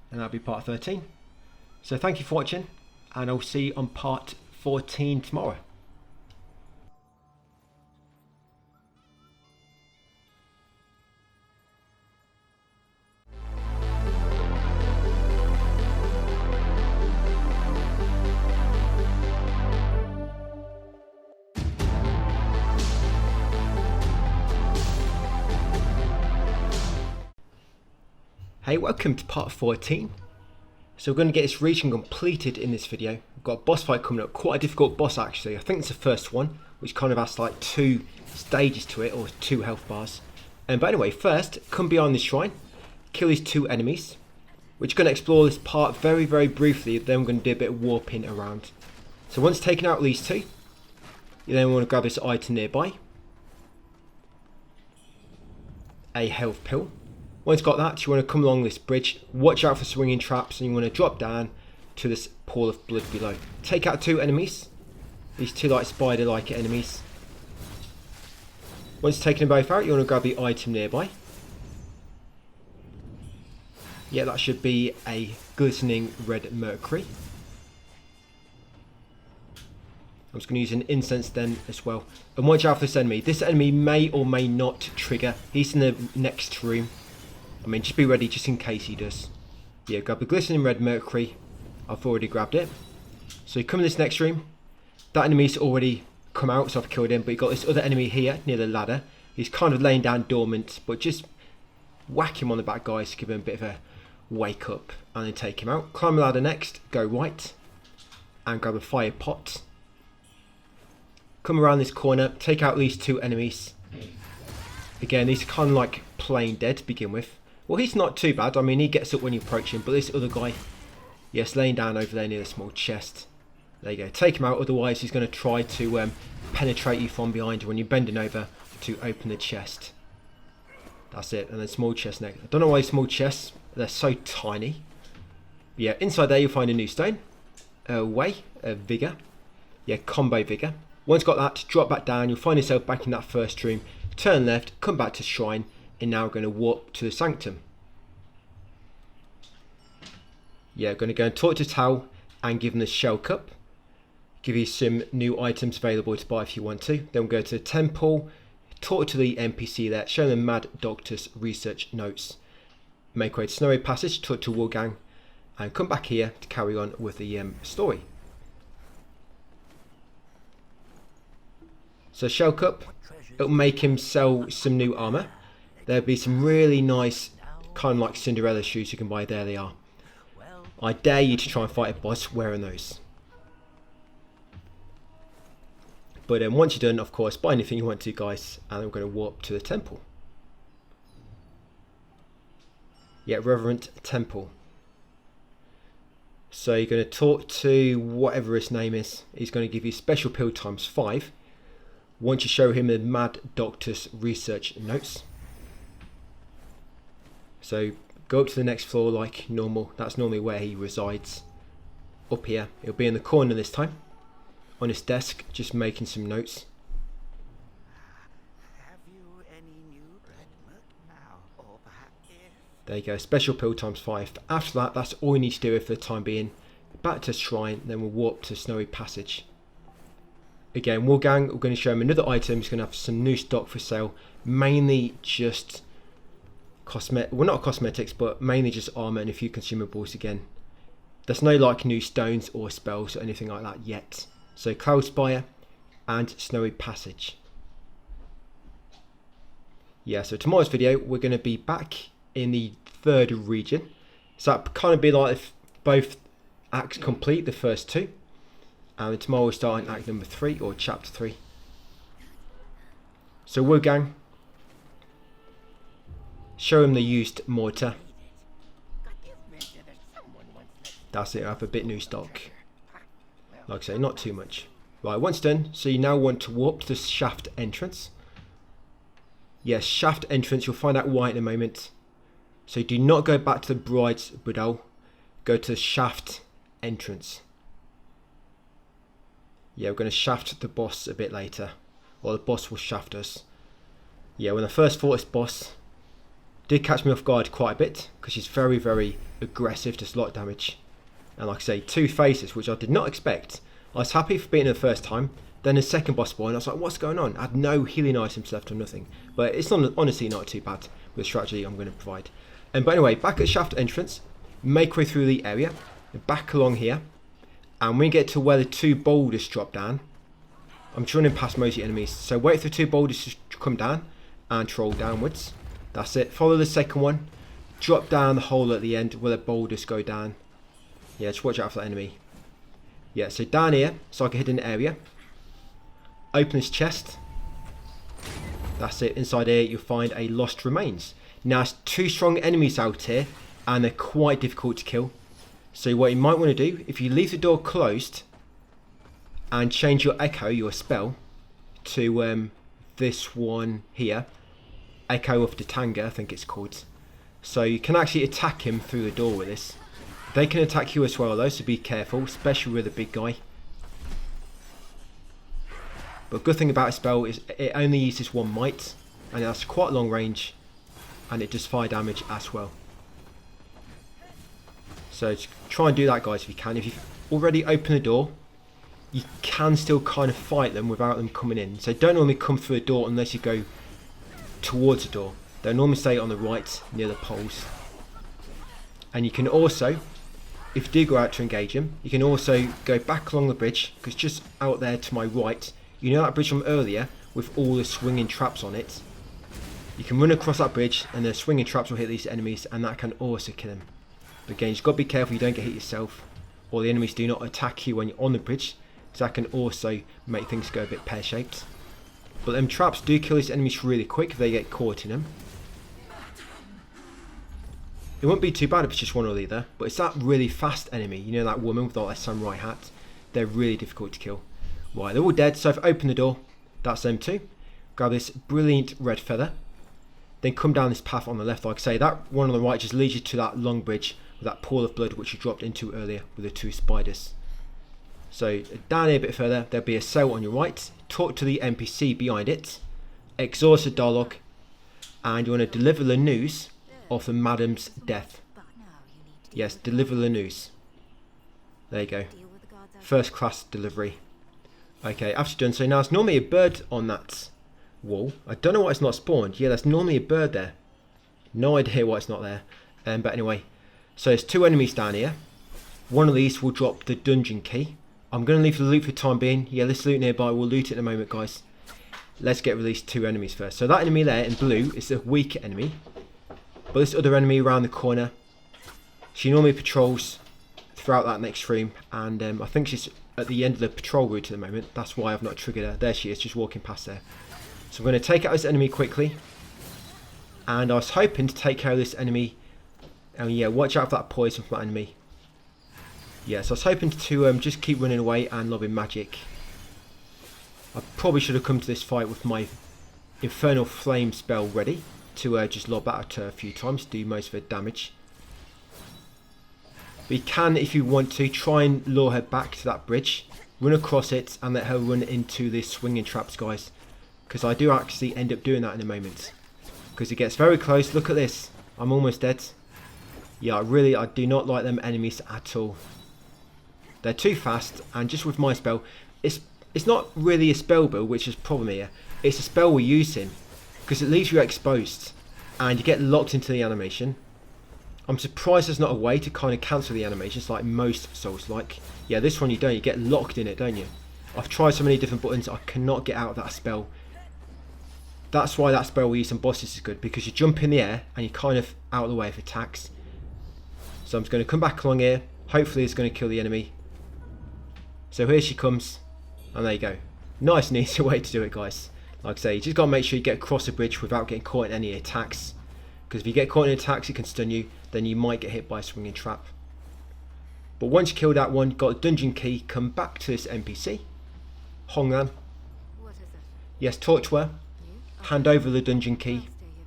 And that'll be part 13. So thank you for watching, and I'll see you on part 14 tomorrow. Hey, welcome to part 14. So we're going to get this region completed in this video. We've got a boss fight coming up, quite a difficult boss actually. I think it's the first one, which kind of has like 2 stages to it, or 2 health bars. But anyway, first, come behind this shrine, kill these 2 enemies. We're just going to explore this part very, very briefly, then we're going to do a bit of warping around. So once taken out these 2, you then want to grab this item nearby. A health pill. Once you've got that, you want to come along this bridge, watch out for swinging traps, and you want to drop down to this pool of blood below. Take out 2 enemies, these 2 like spider-like enemies. Once you've taken them both out, you want to grab the item nearby. Yeah, that should be a glistening red mercury. I'm just going to use an incense then as well. And watch out for this enemy. This enemy may or may not trigger. He's in the next room. I mean, just be ready just in case he does. Yeah, grab the glistening red mercury. I've already grabbed it. So you come in this next room. That enemy's already come out, so I've killed him. But you've got this other enemy here near the ladder. He's kind of laying down dormant, but just whack him on the back, guys, to give him a bit of a wake up. And then take him out. Climb the ladder next. Go right. And grab a fire pot. Come around this corner. Take out these 2 enemies. Again, these are kind of like plain dead to begin with. Well, he's not too bad. I mean, he gets up when you approach him. But this other guy, yes, laying down over there near the small chest. There you go. Take him out. Otherwise, he's going to try to penetrate you from behind when you're bending over to open the chest. That's it. And then small chest next. I don't know why small chests, they're so tiny. But yeah, inside there, you'll find a new stone. A vigor. Yeah, combo vigor. Once got that, drop back down. You'll find yourself back in that first room. turn left, come back to shrine, and now we're going to warp to the sanctum. Yeah, going to go and talk to Tao and give him the shell cup. Give you some new items available to buy if you want to. Then we'll go to the temple, talk to the NPC there, show them Mad Doctor's research notes. Make way to Snowy Passage, talk to WUCHANG, and come back here to carry on with the story. So shell cup, it'll make him sell some new armour. There'll be some really nice, kind of like Cinderella shoes you can buy. There they are. I dare you to try and fight a boss wearing those. But then once you're done, of course, buy anything you want to, guys, and I'm going to warp to the temple. Yeah, Reverend Temple. So you're going to talk to whatever his name is. He's going to give you special pill times 5. Once you show him the Mad Doctor's research notes. So go up to the next floor like normal. That's normally where he resides. Up here. He'll be in the corner this time. On his desk, just making some notes. Have you any new bread milk now? Or perhaps if... There you go, special pill times 5. After that, that's all you need to do for the time being. Back to shrine, then we'll warp to Snowy Passage. Again, WUCHANG, we're going to show him another item. He's going to have some new stock for sale. Mainly just cosmetic, well not cosmetics, but mainly just armor and a few consumables again. There's no like new stones or spells or anything like that yet. So Cloudspire and Snowy Passage. Yeah, so tomorrow's video we're going to be back in the 3rd region. So that kind of be like if both acts complete, the first 2. And tomorrow we're starting act number 3 or chapter 3. So WUCHANG, show him the used mortar. That's it, I have a bit new stock. Like I say, not too much. Right, once done, so you now want to warp to the shaft entrance. Yes, shaft entrance, you'll find out why in a moment. So do not go back to the bride's boudoir. Go to the shaft entrance. Yeah, we're going to shaft the boss a bit later. Or the boss will shaft us. Yeah, when I first fought this boss, did catch me off guard quite a bit. Because she's very, very aggressive, does a lot of damage. And like I say, 2 faces, which I did not expect. I was happy for beating her the first time. Then the second boss spawned, I was like, what's going on? I had no healing items left or nothing. But it's not, honestly not too bad with the strategy I'm going to provide. But anyway, back at shaft entrance, make way through the area, back along here. And when you get to where the 2 boulders drop down, I'm running past most of the enemies. So wait for the 2 boulders to come down and troll downwards. That's it. Follow the second one. Drop down the hole at the end where the boulders go down. Yeah, just watch out for that enemy. Yeah, so down here, it's like a hidden area. Open this chest. That's it. Inside here, you'll find a lost remains. Now, it's 2 strong enemies out here, and they're quite difficult to kill. So what you might want to do, if you leave the door closed, and change your echo, your spell, to this one here. Echo of the Tanga, I think it's called. So you can actually attack him through the door with this. They can attack you as well though, so be careful, especially with a big guy. But good thing about a spell is it only uses 1 might, and that's quite long range, and it does fire damage as well. So try and do that, guys, if you can. If you've already opened the door, you can still kind of fight them without them coming in. So don't normally come through the door unless you go towards the door. They'll normally stay on the right near the poles. And you can also, if you do go out to engage them, you can also go back along the bridge, because just out there to my right, you know that bridge from earlier with all the swinging traps on it? You can run across that bridge and the swinging traps will hit these enemies, and that can also kill them. But again, you've got to be careful you don't get hit yourself, or the enemies do not attack you when you're on the bridge, so that can also make things go a bit pear-shaped. But them traps do kill these enemies really quick if they get caught in them. It won't be too bad if it's just one or the other, but it's that really fast enemy, you know, that woman with that samurai hat. They're really difficult to kill. Right, they're all dead, so I've opened the door. That's them too. Grab this brilliant red feather. Then come down this path on the left. Like I say, that one on the right just leads you to that long bridge with that pool of blood which you dropped into earlier with the 2 spiders. So down here a bit further, there'll be a cell on your right. Talk to the NPC behind it. exhaust the dialogue, and you want to deliver the news of the madam's death. But now you need to Yes, deliver the news. There you go. deal with the guards out. First class delivery. Okay, after done so, now it's normally a bird on that wall. I don't know why it's not spawned. Yeah, there's normally a bird there. No idea why it's not there. But anyway, so there's 2 enemies down here. One of these will drop the dungeon key. I'm going to leave the loot for the time being. Yeah, this loot nearby, we'll loot it in a moment, guys. Let's get rid of these 2 enemies first. So that enemy there in blue is the weak enemy. But this other enemy around the corner, she normally patrols throughout that next room. And I think she's at the end of the patrol route at the moment. That's why I've not triggered her. There she is, just walking past there. So I'm going to take out this enemy quickly. And I was hoping to take care of this enemy. And yeah, watch out for that poison from that enemy. Yeah, so I was hoping to just keep running away and lobbing magic. I probably should have come to this fight with my Infernal Flame spell ready. To just lob that at her a few times, do most of her damage. But you can, if you want to, try and lure her back to that bridge. Run across it and let her run into the swinging traps, guys. Because I do actually end up doing that in a moment. Because it gets very close. Look at this. I'm almost dead. Yeah, I do not like them enemies at all. They're too fast, and just with my spell, it's not really a spell build, which is the problem here. It's a spell we're using, because it leaves you exposed, and you get locked into the animation. I'm surprised there's not a way to kind of cancel the animations like most Souls-like. Yeah, this one you don't. You get locked in it, don't you? I've tried so many different buttons, I cannot get out of that spell. That's why that spell we use on bosses is good, because you jump in the air, and you're kind of out of the way of attacks. So I'm just going to come back along here. Hopefully it's going to kill the enemy. So here she comes. And there you go. Nice and easy way to do it, guys. Like I say, you just got to make sure you get across the bridge without getting caught in any attacks. Because if you get caught in attacks, it can stun you. Then you might get hit by a swinging trap. But once you kill that one, got a dungeon key, come back to this NPC. Honglan. What is it? Yes, talk to her. You? Hand over the dungeon key. Stay here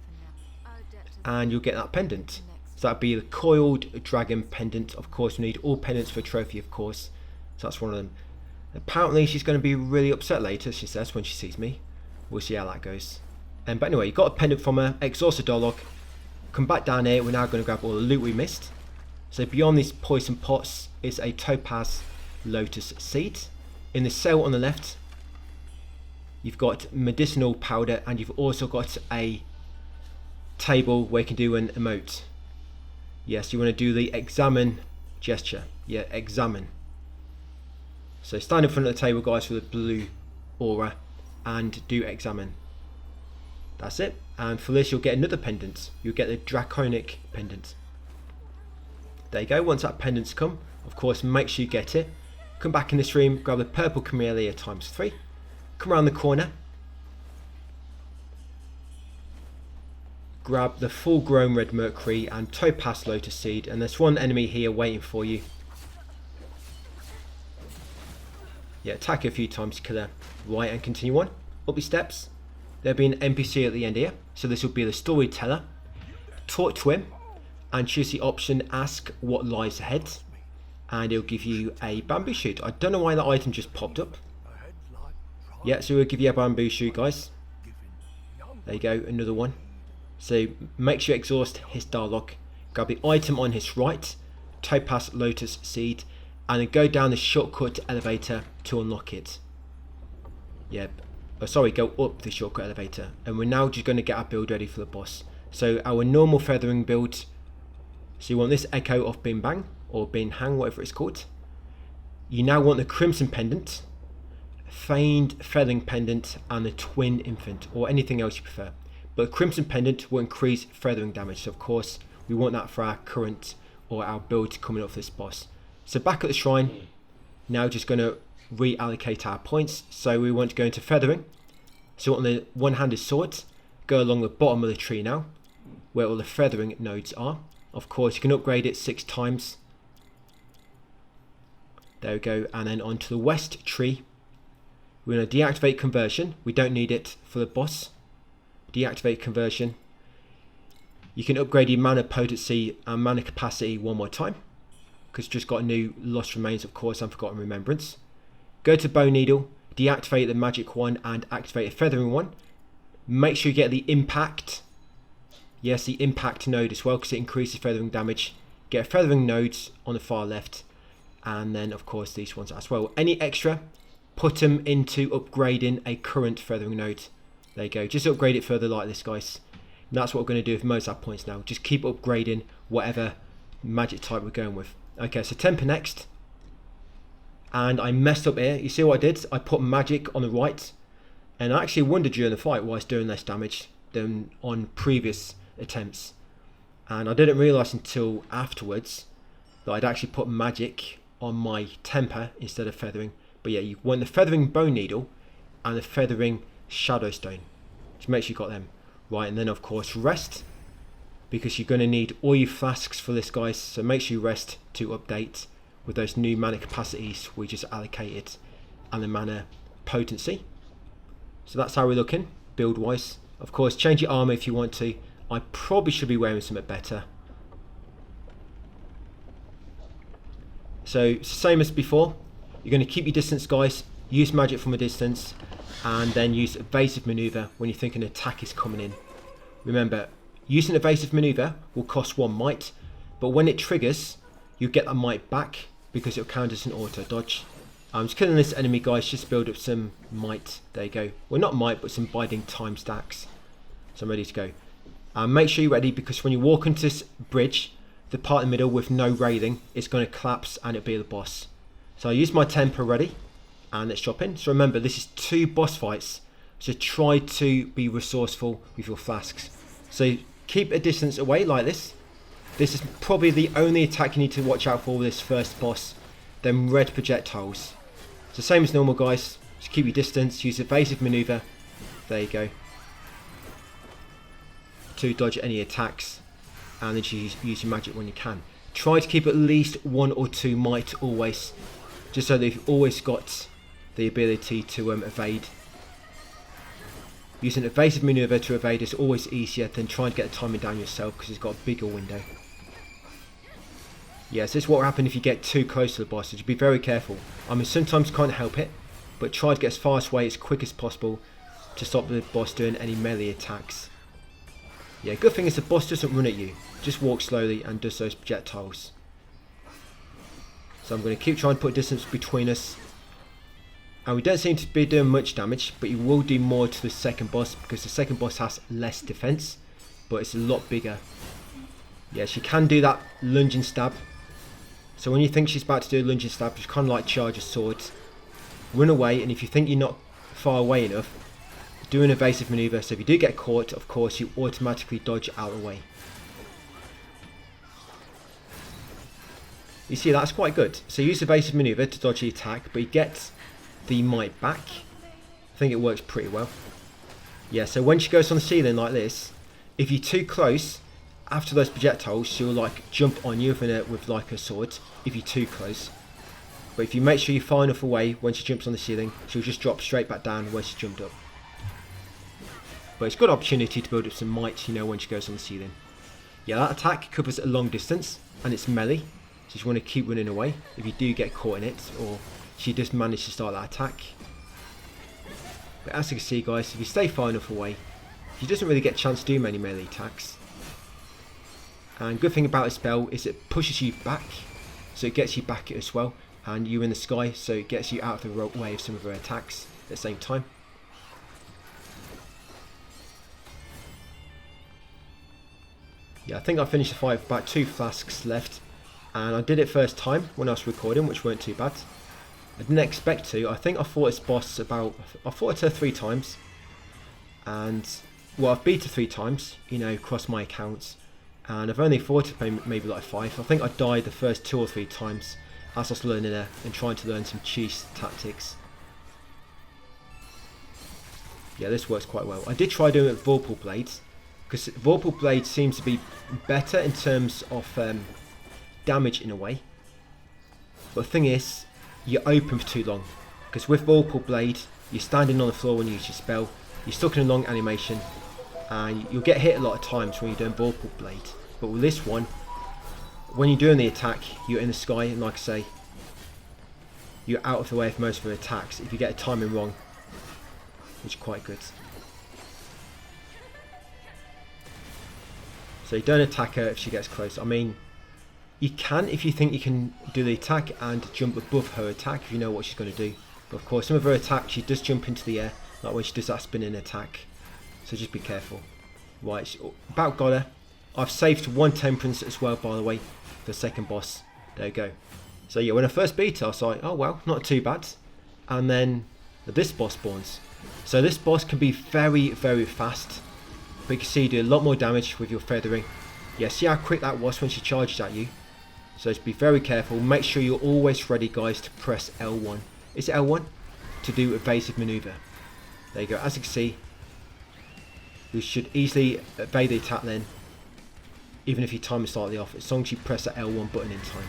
for now. Our debt is And you'll get that pendant. So that'd be the coiled dragon pendant. Of course, we need all pendants for a trophy, of course. So that's one of them. Apparently she's going to be really upset later, she says, when she sees me. We'll see how that goes. But anyway, you got a pendant from her. Exhaust the dialogue. Come back down here. We're now going to grab all the loot we missed. So beyond these poison pots is a topaz lotus seed. In the cell on the left, you've got medicinal powder, and you've also got a table where you can do an emote. Yes, you want to do the examine gesture. Yeah, examine. So stand in front of the table, guys, for the blue aura and do examine. That's it. And for this, you'll get another pendant. You'll get the draconic pendant. There you go. Once that pendant's come, of course, make sure you get it. Come back in this room, grab the purple camellia ×3. Come around the corner. Grab the full grown red mercury and topaz lotus seed, and there's one enemy here waiting for you. Yeah, attack her a few times to kill her. Right, and continue on. Up your steps. There'll be an NPC at the end here, so this will be the storyteller. Talk to him and choose the option ask what lies ahead, and it'll give you a bamboo shoot. I don't know why that item just popped up. Yeah, so we'll give you a bamboo shoot, guys. There you go, another one. So make sure you exhaust his dialogue. Grab the item on his right, topaz lotus seed, and then go down the shortcut elevator to unlock it. Yep. Oh, sorry, go up the shortcut elevator. And we're now just going to get our build ready for the boss. So our normal feathering build. So you want this Echo of Bing Bang, or Bin Hang, whatever it's called. You now want the Crimson Pendant, Feigned Feathering Pendant, and the Twin Infant, or anything else you prefer. But the Crimson Pendant will increase feathering damage, so of course we want that for our current, or our build coming up for this boss. So back at the shrine, now just going to reallocate our points. So we want to go into feathering. So on the one-handed sword, go along the bottom of the tree now, where all the feathering nodes are. Of course, you can upgrade it 6 times. There we go. And then onto the west tree, we're going to deactivate conversion. We don't need it for the boss. Deactivate conversion. You can upgrade your mana potency and mana capacity one more time, because just got a new Lost Remains, of course, and Forgotten Remembrance. Go to Bone Needle, deactivate the magic one and activate a feathering one. Make sure you get the impact. Yes, the impact node as well, because it increases feathering damage. Get a feathering node on the far left, and then of course these ones as well. Any extra, put them into upgrading a current feathering node. There you go, just upgrade it further like this, guys. And that's what we're going to do with Mozart points now. Just keep upgrading whatever magic type we're going with. Okay, so temper next. And I messed up here. You see what I did? I put magic on the right, and I actually wondered during the fight why it's doing less damage than on previous attempts. And I didn't realise until afterwards that I'd actually put magic on my temper instead of feathering. But yeah, you want the feathering bone needle and the feathering shadow stone. Just make sure you got them right. And then of course rest, because you're going to need all your flasks for this, guys. So make sure you rest to update with those new mana capacities we just allocated and the mana potency. So that's how we're looking build wise. Of course, change your armor if you want to. I probably should be wearing something better. So it's the same as before. You're going to keep your distance, guys. Use magic from a distance, and then use evasive maneuver when you think an attack is coming in. Remember, using evasive maneuver will cost 1 might, but when it triggers, you get that might back because it'll count as an auto dodge. I'm just killing this enemy, guys, just build up some might. There you go. Well, not might, but some biding time stacks. So I'm ready to go. Make sure you're ready, because when you walk into this bridge, the part in the middle with no railing, it's going to collapse and it'll be the boss. So I use my temper ready, and let's drop in. So remember, this is 2 boss fights, so try to be resourceful with your flasks. So keep a distance away like this. This is probably the only attack you need to watch out for with this first boss. Them red projectiles. It's the same as normal, guys. Just keep your distance, use evasive maneuver. There you go. To dodge any attacks, and then use your magic when you can. Try to keep at least 1 or 2 might always, just so that you've always got the ability to evade. Using evasive maneuver to evade is always easier than trying to get the timing down yourself, because it's got a bigger window. Yes, this is what will happen if you get too close to the boss, so just be very careful. I mean, sometimes you can't help it, but try to get as far away as quick as possible to stop the boss doing any melee attacks. Yeah, good thing is the boss doesn't run at you, just walk slowly and does those projectiles. So I'm going to keep trying to put distance between us. And we don't seem to be doing much damage, but you will do more to the second boss, because the second boss has less defense, but it's a lot bigger. Yeah, she can do that lunging stab. So when you think she's about to do a lunging stab, just kind of like charge a sword. Run away, and if you think you're not far away enough, do an evasive maneuver. So if you do get caught, of course, you automatically dodge out of the way. You see, that's quite good. So use evasive maneuver to dodge the attack, but you get the might back. I think it works pretty well. Yeah, so when she goes on the ceiling like this, if you're too close, after those projectiles, she'll like jump on you with like a sword if you're too close. But if you make sure you're far enough away when she jumps on the ceiling, she'll just drop straight back down where she jumped up. But it's a good opportunity to build up some might, you know, when she goes on the ceiling. Yeah, that attack covers a long distance, and it's melee, so you want to keep running away if you do get caught in it, or she does manage to start that attack. But as you can see, guys, if you stay far enough away, she doesn't really get a chance to do many melee attacks. And good thing about this spell is it pushes you back, so it gets you back as well, and you're in the sky, so it gets you out of the way of some of her attacks at the same time. Yeah, I think I finished the fight with about 2 flasks left, and I did it first time when I was recording, which weren't too bad. I didn't expect to. I think I fought this boss I fought her 3 times, and well, I've beat her 3 times, you know, across my accounts, and I've only fought her maybe like 5. I think I died the first 2 or 3 times as I was learning her and trying to learn some cheese tactics. Yeah, this works quite well. I did try doing it with Vorpal Blades, because Vorpal Blade seems to be better in terms of damage in a way. But the thing is, you're open for too long, because with Vorpal Blade, you're standing on the floor when you use your spell, you're stuck in a long animation, and you'll get hit a lot of times when you're doing Vorpal Blade. But with this one, when you're doing the attack, you're in the sky, and like I say, you're out of the way of most of her attacks if you get the timing wrong, which is quite good. So you don't attack her if she gets close. I mean, you can if you think you can do the attack and jump above her attack if you know what she's going to do. But of course, some of her attacks, she does jump into the air, like when she does that spinning attack. So just be careful. Right, about got her. I've saved 1 temperance as well, by the way, for the second boss. There you go. So yeah, when I first beat her, I was like, oh well, not too bad. And then this boss spawns. So this boss can be very, very fast. But you can see you do a lot more damage with your feathering. Yeah, see how quick that was when she charged at you. So just be very careful. Make sure you're always ready, guys, to press L1. Is it L1? To do evasive maneuver. There you go. As you can see, we should easily evade the attack then. Even if you time it slightly off. As long as you press that L1 button in time.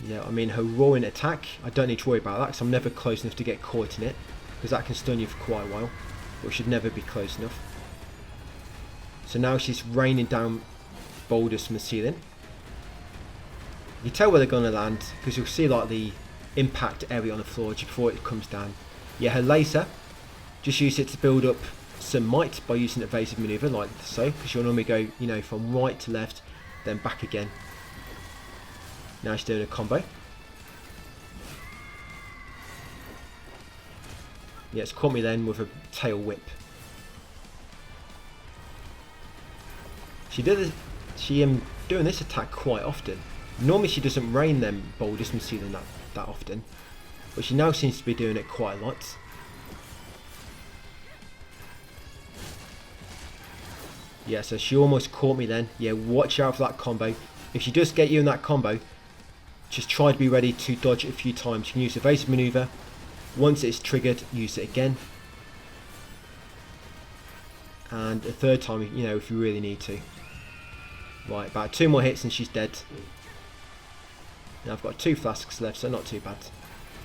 Yeah, I mean, her roaring attack, I don't need to worry about that because I'm never close enough to get caught in it. Because that can stun you for quite a while. But should never be close enough. So now she's raining down boulders from the ceiling. You tell where they're going to land because you'll see like the impact area on the floor just before it comes down. Yeah, her laser, just use it to build up some might by using evasive maneuver like so. Because you'll normally go, you know, from right to left, then back again. Now she's doing a combo. Yeah, it's caught me then with a tail whip. She doing this attack quite often. Normally she doesn't rain them boulders from ceiling that often, but she now seems to be doing it quite a lot. Yeah, so she almost caught me then. Yeah, watch out for that combo. If she does get you in that combo, just try to be ready to dodge it a few times. You can use evasive maneuver. Once it's triggered, use it again. And a third time, you know, if you really need to. Right, about 2 more hits and she's dead. Now I've got 2 flasks left, so not too bad.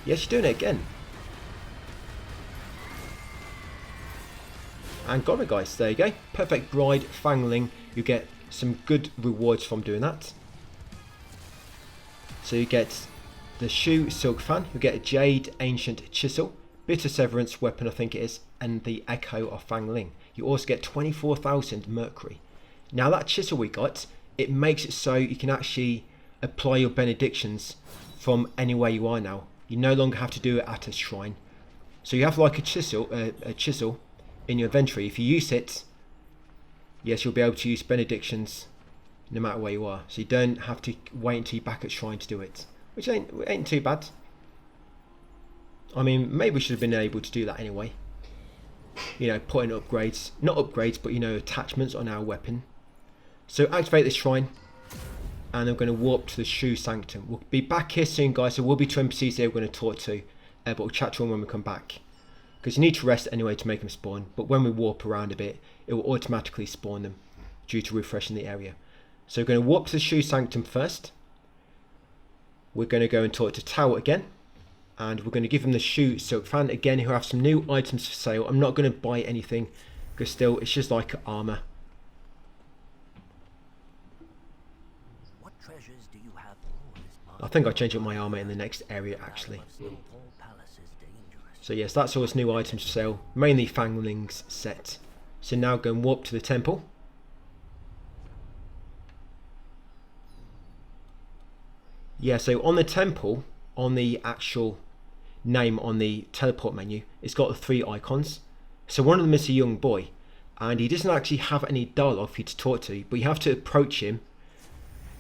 Yeah, she's doing it again. And got it, guys. There you go. Perfect bride, fangling. You get some good rewards from doing that. So you get the shoe silk fan, you get a jade ancient chisel, bitter severance weapon I think it is, and the echo of fangling. You also get 24,000 mercury. Now that chisel we got, it makes it so you can actually apply your benedictions from anywhere you are now. You no longer have to do it at a shrine. So you have like a chisel in your inventory. If you use it, yes, you'll be able to use benedictions no matter where you are. So you don't have to wait until you're back at shrine to do it. Which ain't too bad. I mean, maybe we should have been able to do that anyway. You know, putting upgrades, not upgrades, but you know, attachments on our weapon. So activate this shrine, and I'm going to warp to the shoe sanctum. We'll be back here soon, guys. So we'll be 2 NPCs here we're going to talk to, but we'll chat to them when we come back. Because you need to rest anyway to make them spawn. But when we warp around a bit, it will automatically spawn them due to refreshing the area. So we're going to warp to the shoe sanctum first. We're going to go and talk to Tao again. And we're going to give him the shoe silk fan again, who have some new items for sale. I'm not going to buy anything because still it's just like armor. What treasures do you have? I think I'll change up my armor in the next area actually. So yes, that's all his new items for sale. Mainly Fangling's set. So now go and warp to the temple. Yeah, so on the temple, on the actual name on the teleport menu, it's got the 3 icons. So one of them is a young boy, and he doesn't actually have any dialogue for you to talk to, but you have to approach him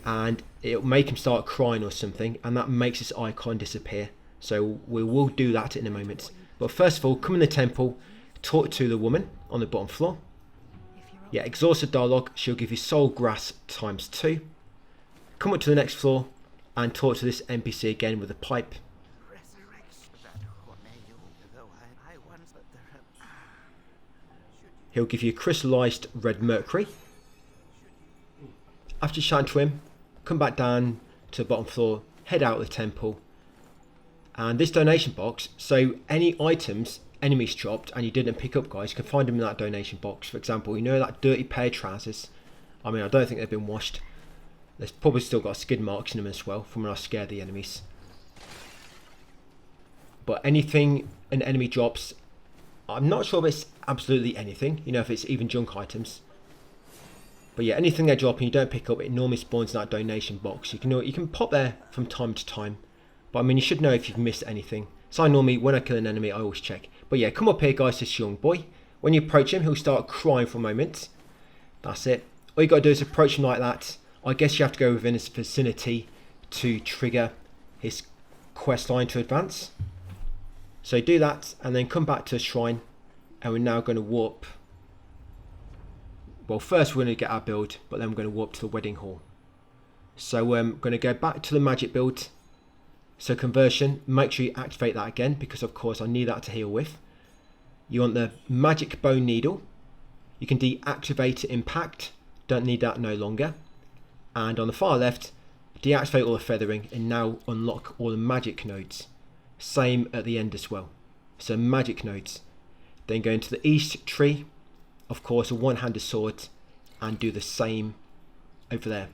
and it'll make him start crying or something, and that makes his icon disappear. So we will do that in a moment. But first of all, come in the temple, talk to the woman on the bottom floor. Yeah, exhausted dialogue, she'll give you soul grass times 2. Come up to the next floor and talk to this NPC again with a pipe. He'll give you crystallized red mercury. After chatting to him, come back down to the bottom floor, head out of the temple, and this donation box, so any items enemies dropped and you didn't pick up, guys, you can find them in that donation box. For example, you know that dirty pair of trousers, I mean, I don't think they've been washed. There's probably still got skid marks in them as well from when I scared the enemies. But anything an enemy drops, I'm not sure if it's absolutely anything, you know, if it's even junk items. But yeah, anything they drop and you don't pick up, it normally spawns in that donation box. You can pop there from time to time, but I mean, you should know if you've missed anything. So I normally, when I kill an enemy, I always check. But yeah, come up here, guys, this young boy. When you approach him, he'll start crying for a moment. That's it. All you got to do is approach him like that. I guess you have to go within his vicinity to trigger his quest line to advance. So do that, and then come back to the shrine, and we're now going to warp. Well, first we're going to get our build, but then we're going to warp to the wedding hall. So we're going to go back to the magic build. So conversion, make sure you activate that again, because of course I need that to heal with. You want the magic bone needle. You can deactivate impact, don't need that no longer. And on the far left, deactivate all the feathering and now unlock all the magic nodes. Same at the end as well. So magic nodes. Then go into the east tree, of course a one-handed sword, and do the same over there.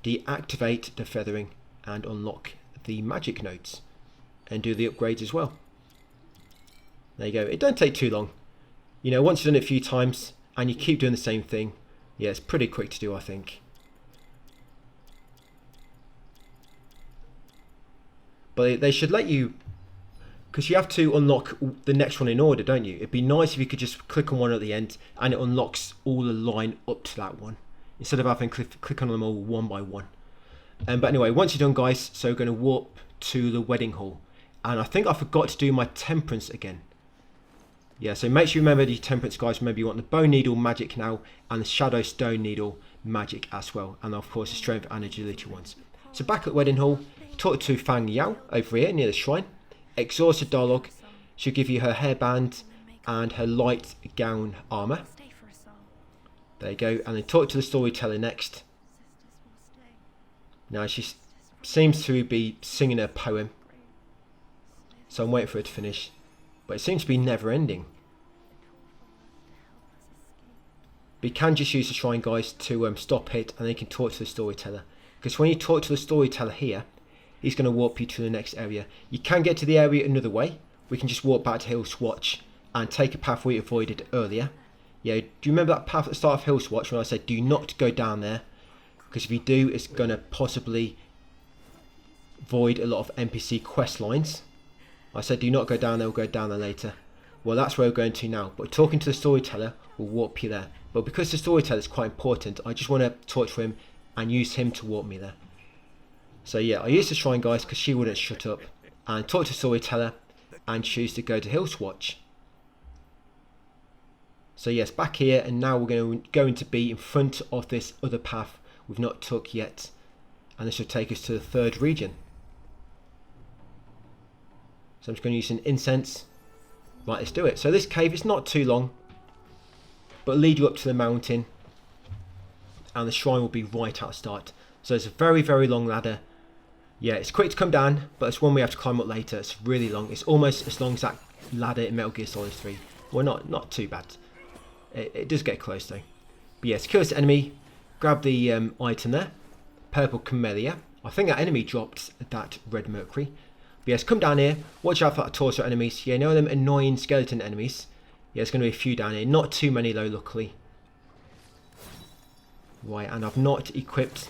Deactivate the feathering and unlock the magic nodes, and do the upgrades as well. There you go. It don't take too long. You know, once you've done it a few times and you keep doing the same thing, yeah, it's pretty quick to do, I think. But they should let you, because you have to unlock the next one in order, don't you? It'd be nice if you could just click on one at the end and it unlocks all the line up to that one, instead of having to click on them all one by one. But anyway, once you're done, guys, so we're going to warp to the wedding hall. And I think I forgot to do my temperance again. Yeah, so make sure you remember the temperance, guys. Remember, you want the bone needle magic now, and the shadow stone needle magic as well. And of course the strength and agility ones. So back at the wedding hall, talk to Fang Yao over here near the shrine. Exhausted dialogue. She'll give you her hairband and her light gown armor. There you go. And then talk to the storyteller next. Now she seems to be singing a poem, so I'm waiting for her to finish, but it seems to be never ending. But you can just use the shrine, guys, to stop it, and then you can talk to the storyteller, because when you talk to the storyteller here, he's going to warp you to the next area. You can get to the area another way. We can just walk back to Hill Swatch and take a path we avoided earlier. Yeah, do you remember that path at the start of Hill Swatch when I said do not go down there? Because if you do, it's going to possibly void a lot of NPC quest lines. I said do not go down there, we'll go down there later. Well, that's where we're going to now. But talking to the storyteller will warp you there. But because the storyteller is quite important, I just want to talk to him and use him to warp me there. So yeah, I used the shrine, guys, because she wouldn't shut up. And talk to the storyteller and choose to go to Hill Swatch. So yes, back here, and now we're going to be in front of this other path we've not took yet, and this will take us to the third region. So I'm just going to use an incense. Right, let's do it. So this cave is not too long, but lead you up to the mountain, and the shrine will be right at the start. So it's a very, very long ladder. Yeah, it's quick to come down, but it's one we have to climb up later. It's really long. It's almost as long as that ladder in Metal Gear Solid 3. Well, not too bad. It does get close though. But yes, kill this enemy. Grab the item there. Purple Camellia. I think that enemy dropped that red mercury. But yes, come down here. Watch out for that torso enemies. Yeah, you know them annoying skeleton enemies. Yeah, there's going to be a few down here. Not too many though, luckily. Right, and I've not equipped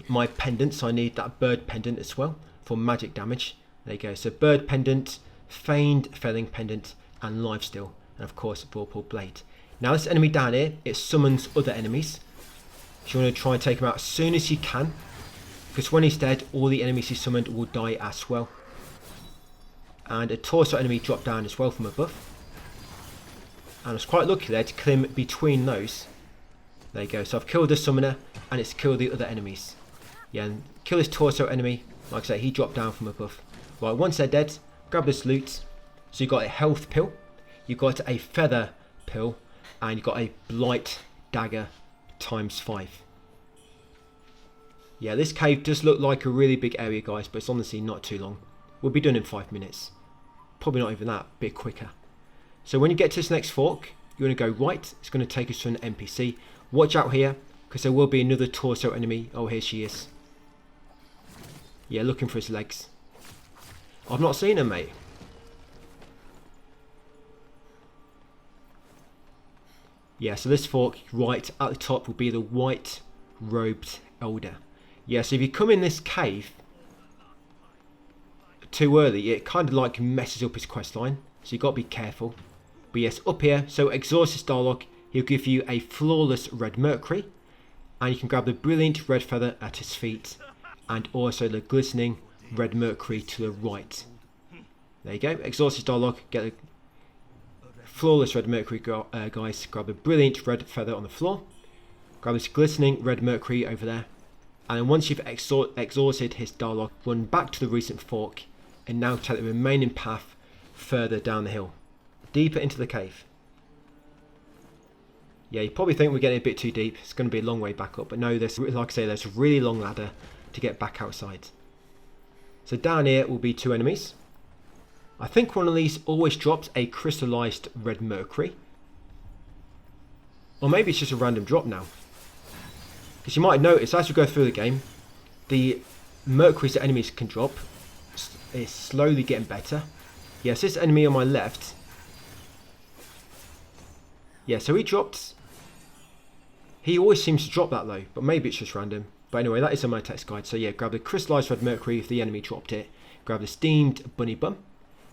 my pendant, so I need that bird pendant as well for magic damage. There you go. So bird pendant, feigned felling pendant, and lifesteal, and of course vorpal blade. Now this enemy down here, it summons other enemies. So you want to try and take him out as soon as you can, because when he's dead, all the enemies he summoned will die as well. And a torso enemy dropped down as well from above. And I was quite lucky there to kill him between those. There you go. So I've killed the summoner, and it's killed the other enemies. Yeah, and kill this torso enemy. Like I say, he dropped down from above. Right, once they're dead, grab this loot. So you've got a health pill, you've got a feather pill, and you've got a blight dagger ×5. Yeah, this cave does look like a really big area, guys, but it's honestly not too long. We'll be done in 5 minutes. Probably not even that, a bit quicker. So when you get to this next fork, you want to go right. It's going to take us to an NPC. Watch out here, because there will be another torso enemy. Oh, here she is. Yeah, looking for his legs. I've not seen her, mate. Yeah, so this fork right at the top will be the white robed elder. Yeah, so if you come in this cave too early, it kind of like messes up his quest line, so you've got to be careful. But yes, up here, so exhaust his dialogue, he'll give you a flawless red mercury, and you can grab the brilliant red feather at his feet, and also the glistening red mercury to the right. There you go, exhaust his dialogue, get the flawless red mercury, guys. Grab the brilliant red feather on the floor, grab this glistening red mercury over there, and once you've exhausted his dialogue, run back to the recent fork, and now take the remaining path further down the hill, deeper into the cave. Yeah, you probably think we're getting a bit too deep, it's going to be a long way back up, but no, there's, like I say, there's a really long ladder to get back outside. So down here will be 2 enemies. I think one of these always drops a crystallized red mercury, or maybe it's just a random drop now, because you might notice as we go through the game, the mercuries that enemies can drop is slowly getting better. Yes, this enemy on my left, yeah, so he always seems to drop that though, but maybe it's just random. But anyway, that is on my text guide. So yeah, grab the crystallized red mercury if the enemy dropped it, grab the steamed bunny bum,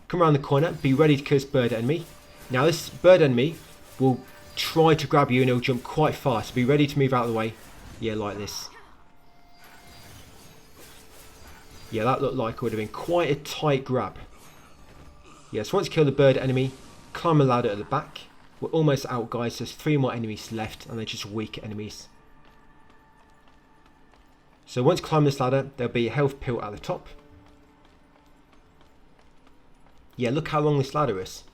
come around the corner, be ready to kill this bird enemy. Now this bird enemy will try to grab you and he'll jump quite fast, so be ready to move out of the way. Yeah, like this. Yeah, that looked like it would have been quite a tight grab. Yeah, so once you kill the bird enemy, climb a ladder at the back. We're almost out, guys. There's 3 more enemies left, and they're just weak enemies. So once you climb this ladder, there'll be a health pill at the top. Yeah, look how long this ladder is.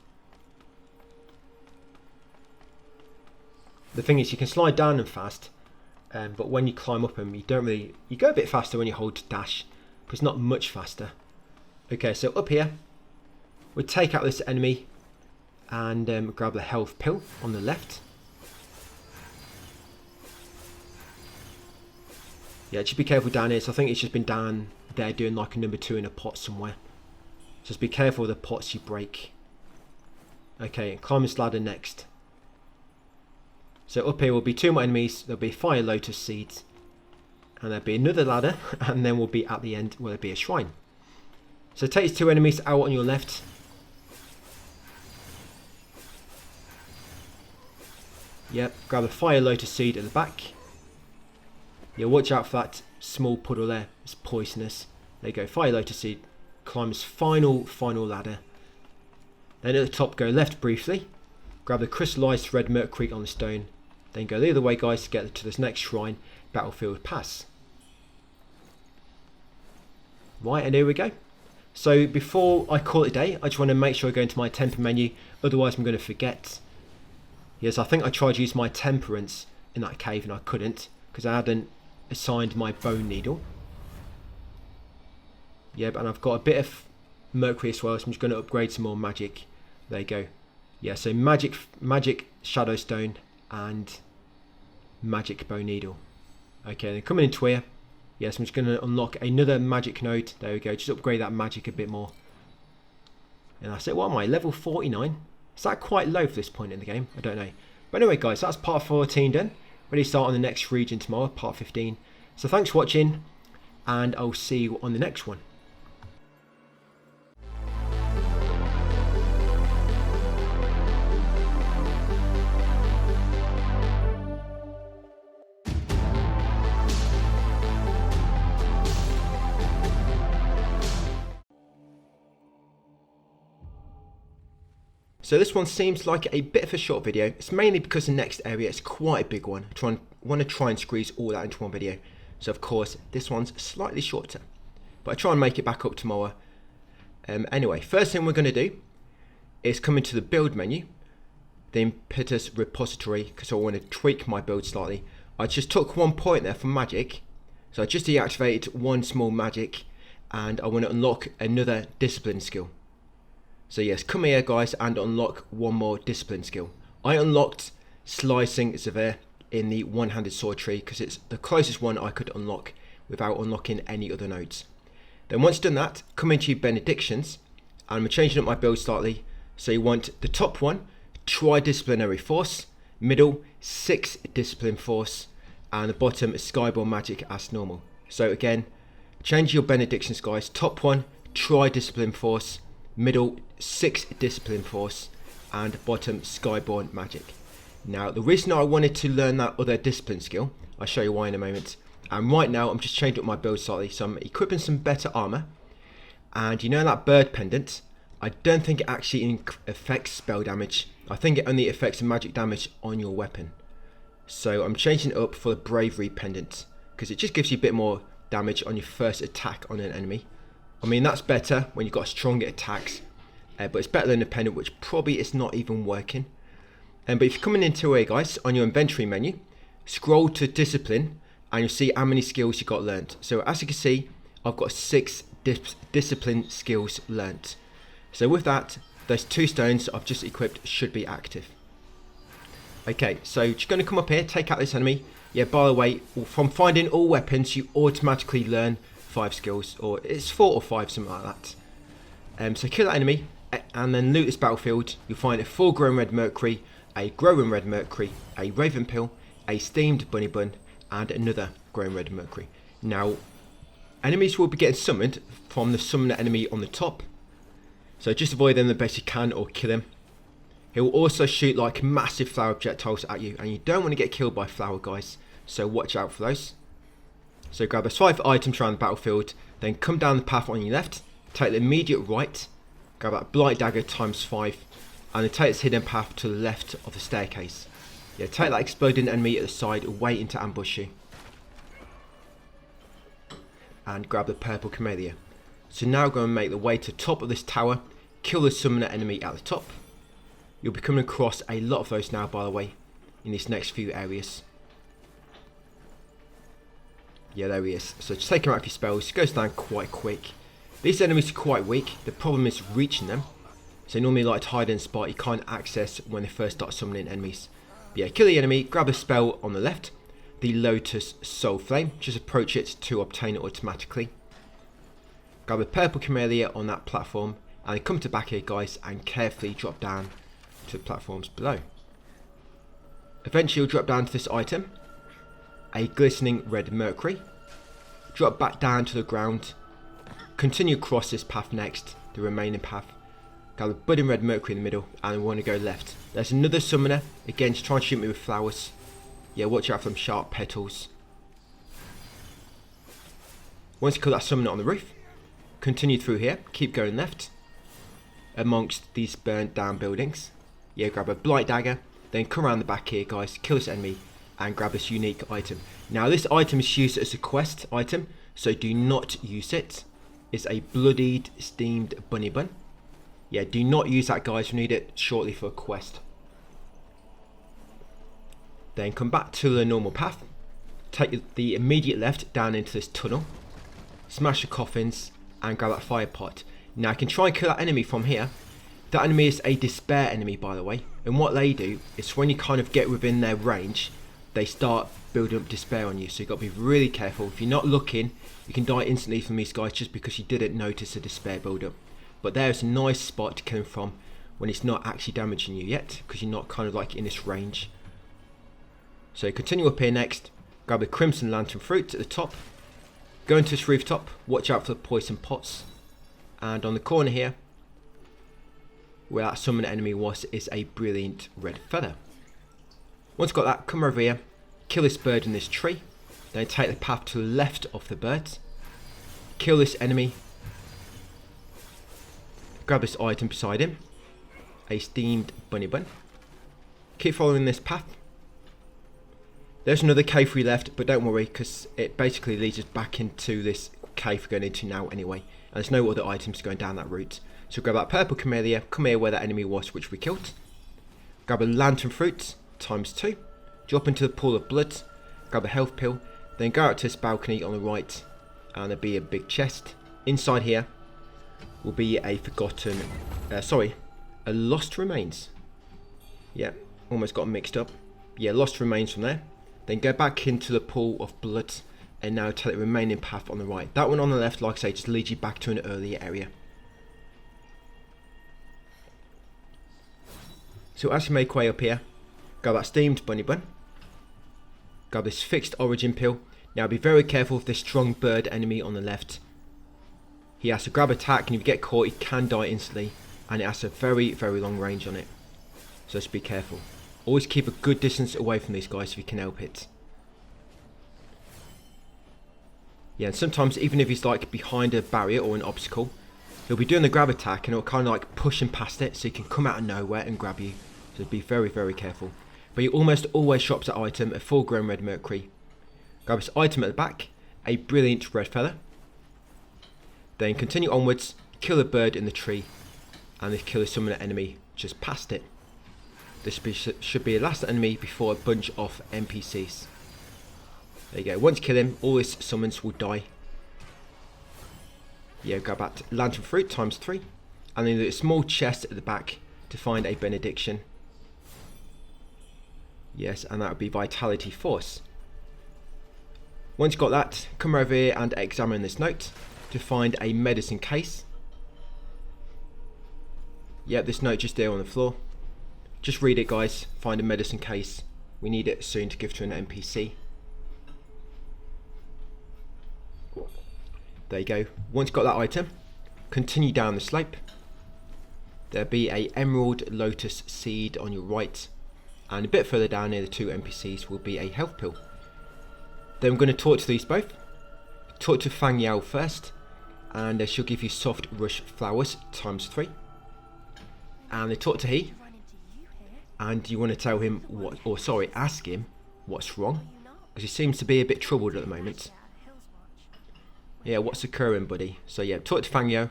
The thing is, you can slide down them fast, but when you climb up them, you go a bit faster when you hold dash, but it's not much faster. Okay, so up here, we take out this enemy and grab the health pill on the left. Yeah, just be careful down here. So I think it's just been down there doing like a number 2 in a pot somewhere. Just be careful of the pots you break. Okay, climb this ladder next. So up here will be 2 more enemies. There'll be fire lotus seeds, and there'll be another ladder, and then we'll be at the end where there'll be a shrine. So take these 2 enemies out on your left. Yep, grab the fire lotus seed at the back. Yeah, watch out for that small puddle there. It's poisonous. There you go, fire lotus seed. Climb this final ladder. Then at the top, go left briefly. Grab the crystallized red mercury on the stone. Then go the other way, guys, to get to this next shrine, Battlefield Pass. Right, and here we go. So before I call it a day, I just want to make sure I go into my temper menu, otherwise I'm going to forget. Yes, I think I tried to use my temperance in that cave and I couldn't, because I hadn't assigned my bone needle. Yeah, and I've got a bit of mercury as well, so I'm just going to upgrade some more magic. There you go. Yeah, so magic shadow stone and magic bone needle. Okay, then coming into here. Yes, I'm just going to unlock another magic node. There we go, just upgrade that magic a bit more. And that's it. What am I, level 49? Is that quite low for this point in the game? I don't know. But anyway, guys, that's part 14 done. Ready to start on the next region tomorrow, part 15. So thanks for watching, and I'll see you on the next one. So this one seems like a bit of a short video. It's mainly because the next area is quite a big one. I want to try and squeeze all that into one video. So of course, this one's slightly shorter. But I try and make it back up tomorrow. Anyway, first thing we're going to do is come into the build menu. The impetus repository, because I want to tweak my build slightly. I just took 1 point there from magic. So I just deactivated 1 small magic. And I want to unlock another discipline skill. So yes, come here guys and unlock 1 more discipline skill. I unlocked Slicing Severe in the one-handed sword tree because it's the closest one I could unlock without unlocking any other nodes. Then once you've done that, come into Benedictions, and I'm changing up my build slightly. So you want the top one, Tri-Disciplinary Force, middle 6 discipline force, and the bottom is skyborn magic as normal. So again, change your benedictions, guys. Top one, try discipline force, middle 6 discipline force, and bottom skyborn magic. Now the reason I wanted to learn that other discipline skill, I'll show you why in a moment. And right now I'm just changing up my build slightly, so I'm equipping some better armor. And you know that bird pendant, I don't think it actually affects spell damage. I think it only affects magic damage on your weapon. So I'm changing it up for the bravery pendant, because it just gives you a bit more damage on your first attack on an enemy. I mean, that's better when you've got stronger attacks, but it's better than the pendant, which probably is not even working. But if you're coming into here, guys, on your inventory menu, scroll to discipline, and you'll see how many skills you got learnt. So as you can see, I've got 6 discipline skills learnt. So with that, those 2 stones I've just equipped should be active. Okay, so just going to come up here, take out this enemy. Yeah, by the way, from finding all weapons, you automatically learn 5 skills, or it's 4 or 5, something like that. So kill that enemy, and then loot this battlefield. You'll find a full grown red mercury, a growing red mercury, a raven pill, a steamed bunny bun, and another grown red mercury. Now, enemies will be getting summoned from the summoner enemy on the top, so just avoid them the best you can or kill him. He will also shoot like massive flower projectiles at you, and you don't want to get killed by flower, guys, so watch out for those. So grab those 5 items around the battlefield, then come down the path on your left, take the immediate right, grab that blight dagger times 5, and then take this hidden path to the left of the staircase. Yeah, take that exploding enemy at the side, waiting to ambush you. And grab the purple camellia. So now go and make the way to the top of this tower, kill the summoner enemy at the top. You'll be coming across a lot of those now, by the way, in these next few areas. Yeah, there he is. So just take him out of your spells. He goes down quite quick. These enemies are quite weak. The problem is reaching them. So normally like to hide in a spot you can't access when they first start summoning enemies. But yeah, kill the enemy, grab a spell on the left, the Lotus Soul Flame. Just approach it to obtain it automatically. Grab a purple camellia on that platform, and then come to back here, guys, and carefully drop down to the platforms below. Eventually you'll drop down to this item, a glistening red mercury. Drop back down to the ground, continue across this path next, the remaining path. Got a budding red mercury in the middle, and we want to go left. There's another summoner, again just trying to shoot me with flowers. Yeah, watch out for them sharp petals. Once you kill that summoner on the roof, continue through here, keep going left, amongst these burnt down buildings. Yeah, grab a blight dagger, then come around the back here, guys, kill this enemy, and grab this unique item. Now this item is used as a quest item, so do not use it. It's a bloodied steamed bunny bun. Yeah, do not use that, guys. We need it shortly for a quest. Then come back to the normal path. Take the immediate left down into this tunnel. Smash the coffins and grab that fire pot. Now I can try and kill that enemy from here. That enemy is a despair enemy, by the way. And what they do is when you kind of get within their range, they start building up despair on you. So you've got to be really careful. If you're not looking, you can die instantly from these guys just because you didn't notice a despair build up. But there's a nice spot to kill him from when it's not actually damaging you yet, because you're not kind of like in this range. So continue up here next, grab the crimson lantern fruit at the top, go into this rooftop, watch out for the poison pots, and on the corner here, where that summoned enemy was, is a brilliant red feather. Once you've got that, come over here, kill this bird in this tree, then take the path to the left of the birds, kill this enemy, grab this item beside him, a steamed bunny bun. Keep following this path. There's another cave we left, but don't worry, because it basically leads us back into this cave we're going into now anyway. And there's no other items going down that route. So grab that purple camellia, come here where that enemy was, which we killed. Grab a lantern fruit, ×2. Drop into the pool of blood, grab a health pill, then go out to this balcony on the right, and there'll be a big chest. Inside here will be a forgotten, a lost remains. Yeah, almost got mixed up. Yeah, lost remains from there. Then go back into the pool of blood, and now take the remaining path on the right. That one on the left, like I say, just leads you back to an earlier area. So as you make way up here, Grab that steamed bunny bun. Grab this fixed origin pill. Now be very careful of this strong bird enemy on the left. He has a grab attack, and if you get caught, he can die instantly, and it has a very, very long range on it. So just be careful. Always keep a good distance away from these guys if you can help it. Yeah, and sometimes even if he's like behind a barrier or an obstacle, he'll be doing the grab attack and it'll kind of like push him past it, so he can come out of nowhere and grab you. So be very, very careful. But he almost always drops that item, a full grown red mercury. Grab this item at the back, a brilliant red feather. Then continue onwards, kill the bird in the tree, and then kill the summoner enemy just past it. This should be the last enemy before a bunch of NPCs. There you go. Once you kill him, all his summons will die. Yeah, grab that lantern fruit times 3. And then there's a small chest at the back to find a benediction. Yes, and that would be vitality force. Once you've got that, come over here and examine this note to find a medicine case. Yep, this note just there on the floor. Just read it, guys. Find a medicine case. We need it soon to give to an NPC. There you go. Once you've got that item, continue down the slope. There'll be a emerald lotus seed on your right, and a bit further down near the 2 NPCs will be a health pill. Then we're going to talk to these both. Talk to Fang Yao first, and she'll give you soft rush flowers times 3. And then talk to he, and you want to tell him what, or sorry, ask him what's wrong, because he seems to be a bit troubled at the moment. Yeah, what's occurring, buddy? So yeah, talk to Fang Yao.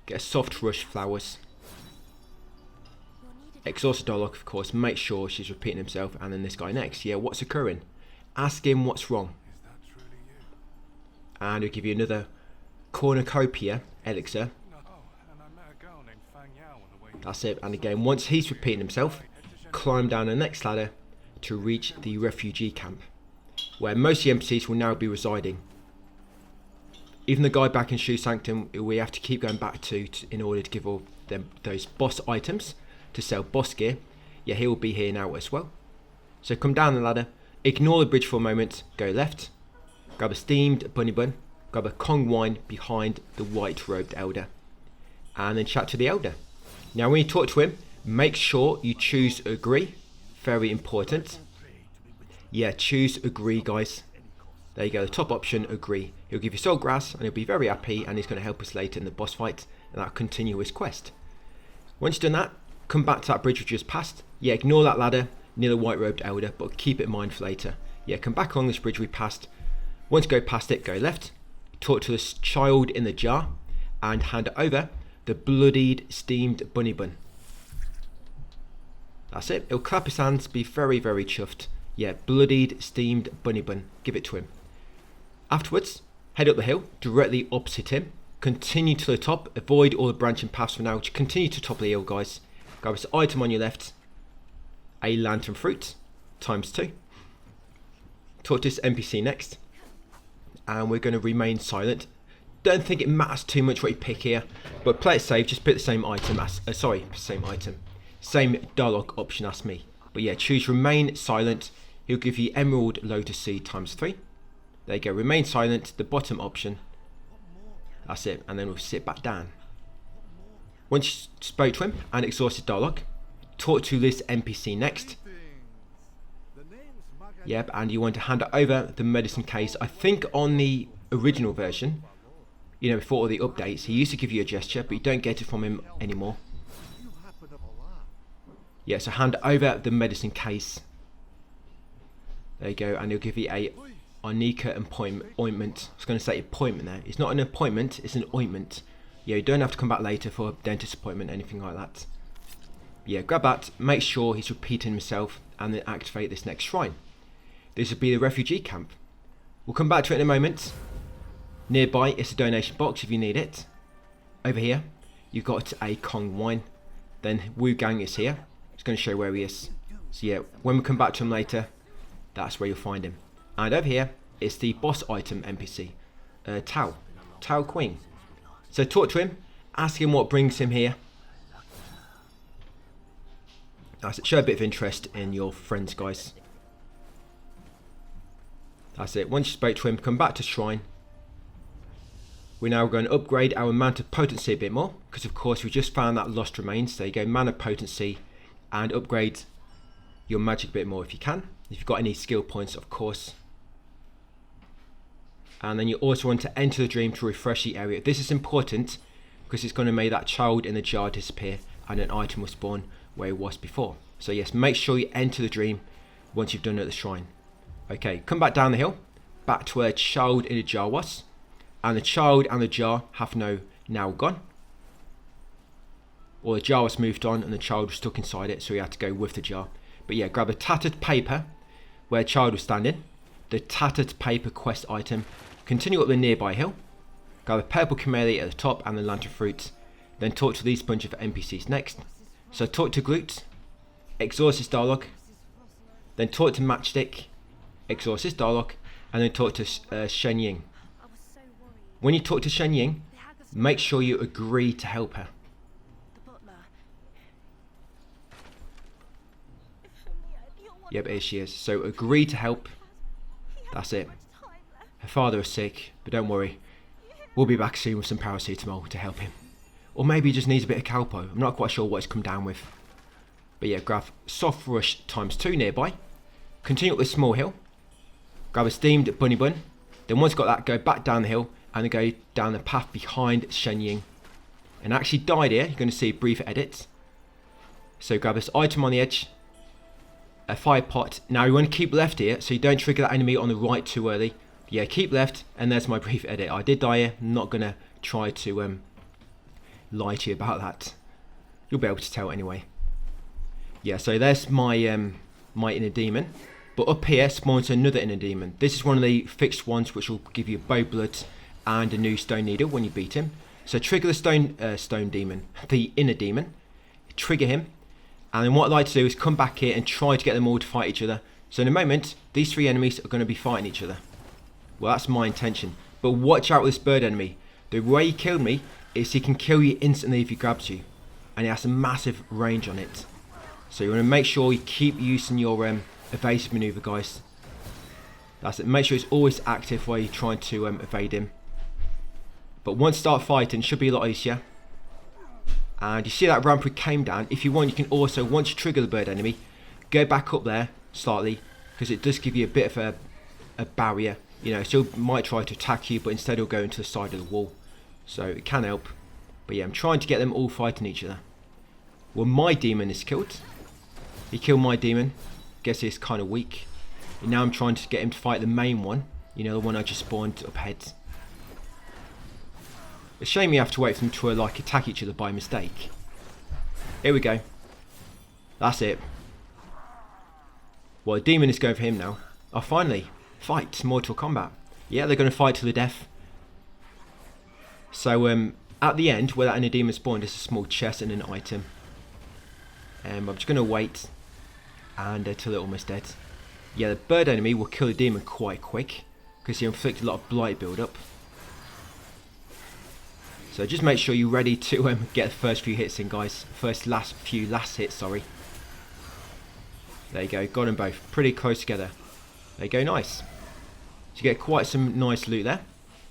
Get a soft rush flowers. Exhaust dialogue, of course. Make sure she's repeating himself, and then this guy next. Yeah, what's occurring? Ask him what's wrong. And he'll give you another cornucopia elixir. That's it. And again, once he's repeating himself, climb down the next ladder to reach the refugee camp, where most of the NPCs will now be residing. Even the guy back in Shoe Sanctum, we have to keep going back to in order to give all them those boss items to sell boss gear. Yeah, he will be here now as well. So come down the ladder, ignore the bridge for a moment, go left, grab a steamed bunny bun, grab a Kong wine behind the white robed elder, and then chat to the elder. Now when you talk to him, make sure you choose agree. Very important. Yeah, choose agree, guys. There you go, the top option, agree. He'll give you soul grass and he'll be very happy, and he's going to help us later in the boss fight, and that'll continue his quest. Once you've done that, come back to that bridge we just passed. Yeah, ignore that ladder near the white robed elder, but keep it in mind for later. Yeah, come back along this bridge we passed. Once you go past it, go left, talk to this child in the jar, and hand over the bloodied steamed bunny bun. That's it. He'll clap his hands, be very, very chuffed. Yeah, bloodied steamed bunny bun. Give it to him. Afterwards, head up the hill, directly opposite him. Continue to the top. Avoid all the branching paths for now. Just continue to the top of the hill, guys. Grab this item on your left. A lantern fruit. Times 2. Talk to this NPC next. And we're going to remain silent. Don't think it matters too much what you pick here, but play it safe. Just pick the same item as same dialogue option as me. But yeah, choose remain silent. He'll give you emerald lotus seed times 3. There you go, remain silent, the bottom option. That's it, and then we'll sit back down. Once you spoke to him and exhausted dialogue, talk to this NPC next. Yep, and you want to hand over the medicine case. I think on the original version, you know, before all the updates, he used to give you a gesture, but you don't get it from him anymore. Yeah, so hand over the medicine case. There you go, and he'll give you a arnica ointment. I was going to say appointment there. It's not an appointment, it's an ointment. Yeah, you don't have to come back later for a dentist appointment, anything like that. Yeah, grab that, make sure he's repeating himself, and then activate this next shrine. This will be the refugee camp. We'll come back to it in a moment. Nearby, it's a donation box if you need it. Over here, you've got a Kong wine. Then WUCHANG is here. It's going to show where he is. So yeah, when we come back to him later, that's where you'll find him. And over here, it's the boss item NPC. Tao Queen. So talk to him, ask him what brings him here. That's it. Show a bit of interest in your friends, guys. That's it. Once you spoke to him, come back to shrine. We're now going to upgrade our amount of potency a bit more, because of course we just found that lost remains. So you go mana potency and upgrade your magic a bit more if you can. If you've got any skill points, of course. And then you also want to enter the dream to refresh the area. This is important because it's going to make that child in the jar disappear and an item will spawn where it was before. So yes, make sure you enter the dream once you've done it at the shrine. Okay, come back down the hill, back to where the child in the jar was. And the child and the jar have now gone. Or the jar was moved on and the child was stuck inside it, so you had to go with the jar. But yeah, grab a tattered paper where the child was standing. The tattered paper quest item. Continue up the nearby hill. Grab a purple camellia at the top and the lantern fruit. Then talk to these bunch of NPCs next. So talk to Glute. Exhaust his dialogue. Then talk to Matchstick. Exhaust his dialogue. And then talk to Shen Ying. I was so worried. When you talk to Shen Ying, The haggis make sure you agree to help her. the butler. Yep, here she is. So agree to help. That's it. Her father is sick, but don't worry. We'll be back soon with some paracetamol to help him. Or maybe he just needs a bit of calpo. I'm not quite sure what it's come down with. But yeah, grab Soft Rush ×2 nearby. Continue up this small hill. Grab a steamed bunny bun. Then once got that, go back down the hill and then go down the path behind Shen Ying. And actually died here. You're going to see a brief edit. So grab this item on the edge. A fire pot. Now you want to keep left here so you don't trigger that enemy on the right too early. Yeah, keep left, and there's my brief edit. I did die here. I'm not gonna try to lie to you about that. You'll be able to tell anyway. Yeah, so there's my my inner demon. But up here spawns another inner demon. This is one of the fixed ones which will give you bow blood and a new stone needle when you beat him. So trigger the stone demon, the inner demon. Trigger him. And then what I'd like to do is come back here and try to get them all to fight each other. So in a moment, these three enemies are going to be fighting each other. Well, that's my intention. But watch out with this bird enemy. The way he killed me is he can kill you instantly if he grabs you. And he has a massive range on it. So you want to make sure you keep using your evasive maneuver, guys. That's it. Make sure it's always active while you're trying to evade him. But once you start fighting, it should be a lot easier. And you see that ramp we came down. If you want, you can also, once you trigger the bird enemy, go back up there slightly. Because it does give you a bit of a barrier. You know, still might try to attack you, but instead he'll go into the side of the wall. So it can help. But yeah, I'm trying to get them all fighting each other. Well, my demon is killed. He killed my demon. Guess he's kind of weak. And now I'm trying to get him to fight the main one. You know, the one I just spawned up ahead. It's a shame you have to wait for them to like attack each other by mistake. Here we go. That's it. Well, the demon is going for him now. Oh, finally. Fight. Mortal Kombat. Yeah, they're going to fight to the death. So, at the end, where that inner demon spawned, is a small chest and an item. I'm just going to wait and until they're almost dead. Yeah, the bird enemy will kill the demon quite quick because he inflicts a lot of blight build-up. So just make sure you're ready to get the first few hits in, guys. Last hits, sorry. There you go, got them both. Pretty close together. There you go, nice. So you get quite some nice loot there.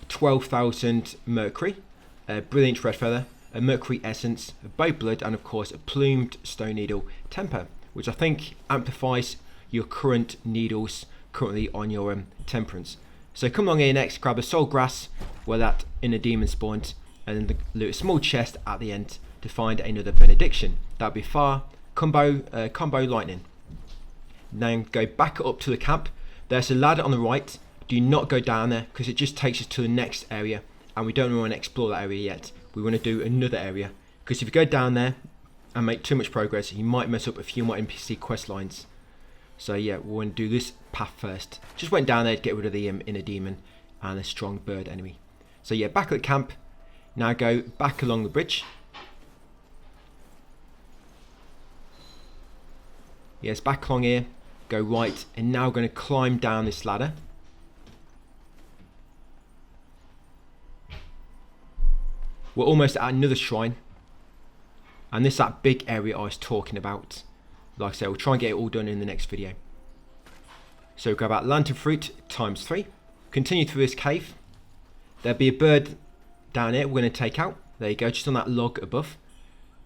12,000 mercury, a brilliant red feather, a mercury essence, a bow blood, and of course a plumed stone needle temper, which I think amplifies your current needles currently on your temperance. So come along here next, grab a soul grass where that inner demon spawned, and then loot a small chest at the end to find another benediction. That'd be far combo lightning. Then go back up to the camp. There's a ladder on the right. Do not go down there because it just takes us to the next area, and we don't want to explore that area yet. We want to do another area, because if you go down there and make too much progress, you might mess up a few more NPC quest lines. So yeah, we want to do this path first. Just went down there to get rid of the inner demon and a strong bird enemy. So yeah, back at the camp. Now go back along the bridge. Yes, back along here. Go right, and now we're going to climb down this ladder. We're almost at another shrine. And this is that big area I was talking about. like I said, we'll try and get it all done in the next video. So grab out lantern fruit times 3. Continue through this cave. There'll be a bird down here we're going to take out. There you go, just on that log above.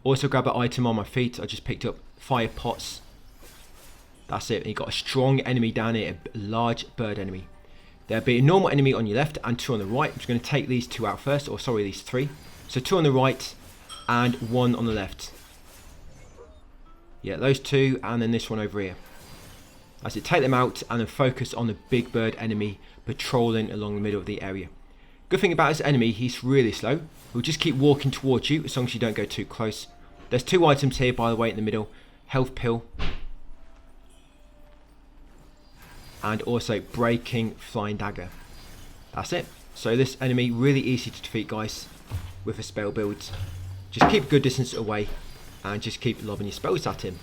Also grab an item on my feet. I just picked up fire pots. That's it. And you got a strong enemy down here, a large bird enemy. There'll be a normal enemy on your left and 2 on the right. I'm just going to take these 2 out first, or sorry, these 3. So 2 on the right and 1 on the left. Yeah, those 2 and then this one over here. That's it. Take them out and then focus on the big bird enemy patrolling along the middle of the area. Good thing about this enemy, he's really slow. He'll just keep walking towards you as long as you don't go too close. There's 2 items here, by the way, in the middle. Health pill. And also breaking flying dagger. That's it. So this enemy really easy to defeat, guys, with a spell build. Just keep a good distance away and just keep lobbing your spells at him.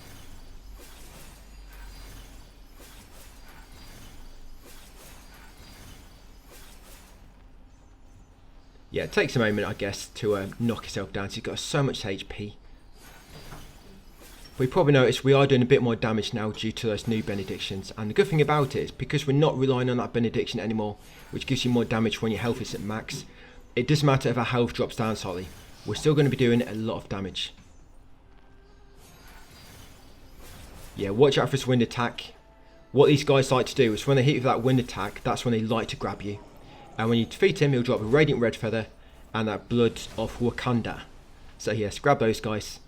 Yeah, it takes a moment, I guess, to knock yourself down. So you've got so much HP. We probably noticed we are doing a bit more damage now due to those new benedictions. And the good thing about it is because we're not relying on that benediction anymore, which gives you more damage when your health is at max, it doesn't matter if our health drops down slightly. We're still going to be doing a lot of damage. Yeah, watch out for this wind attack. What these guys like to do is when they hit you with that wind attack, that's when they like to grab you. And when you defeat him, he'll drop a radiant red feather and that blood of Wakanda. So yes, grab those guys.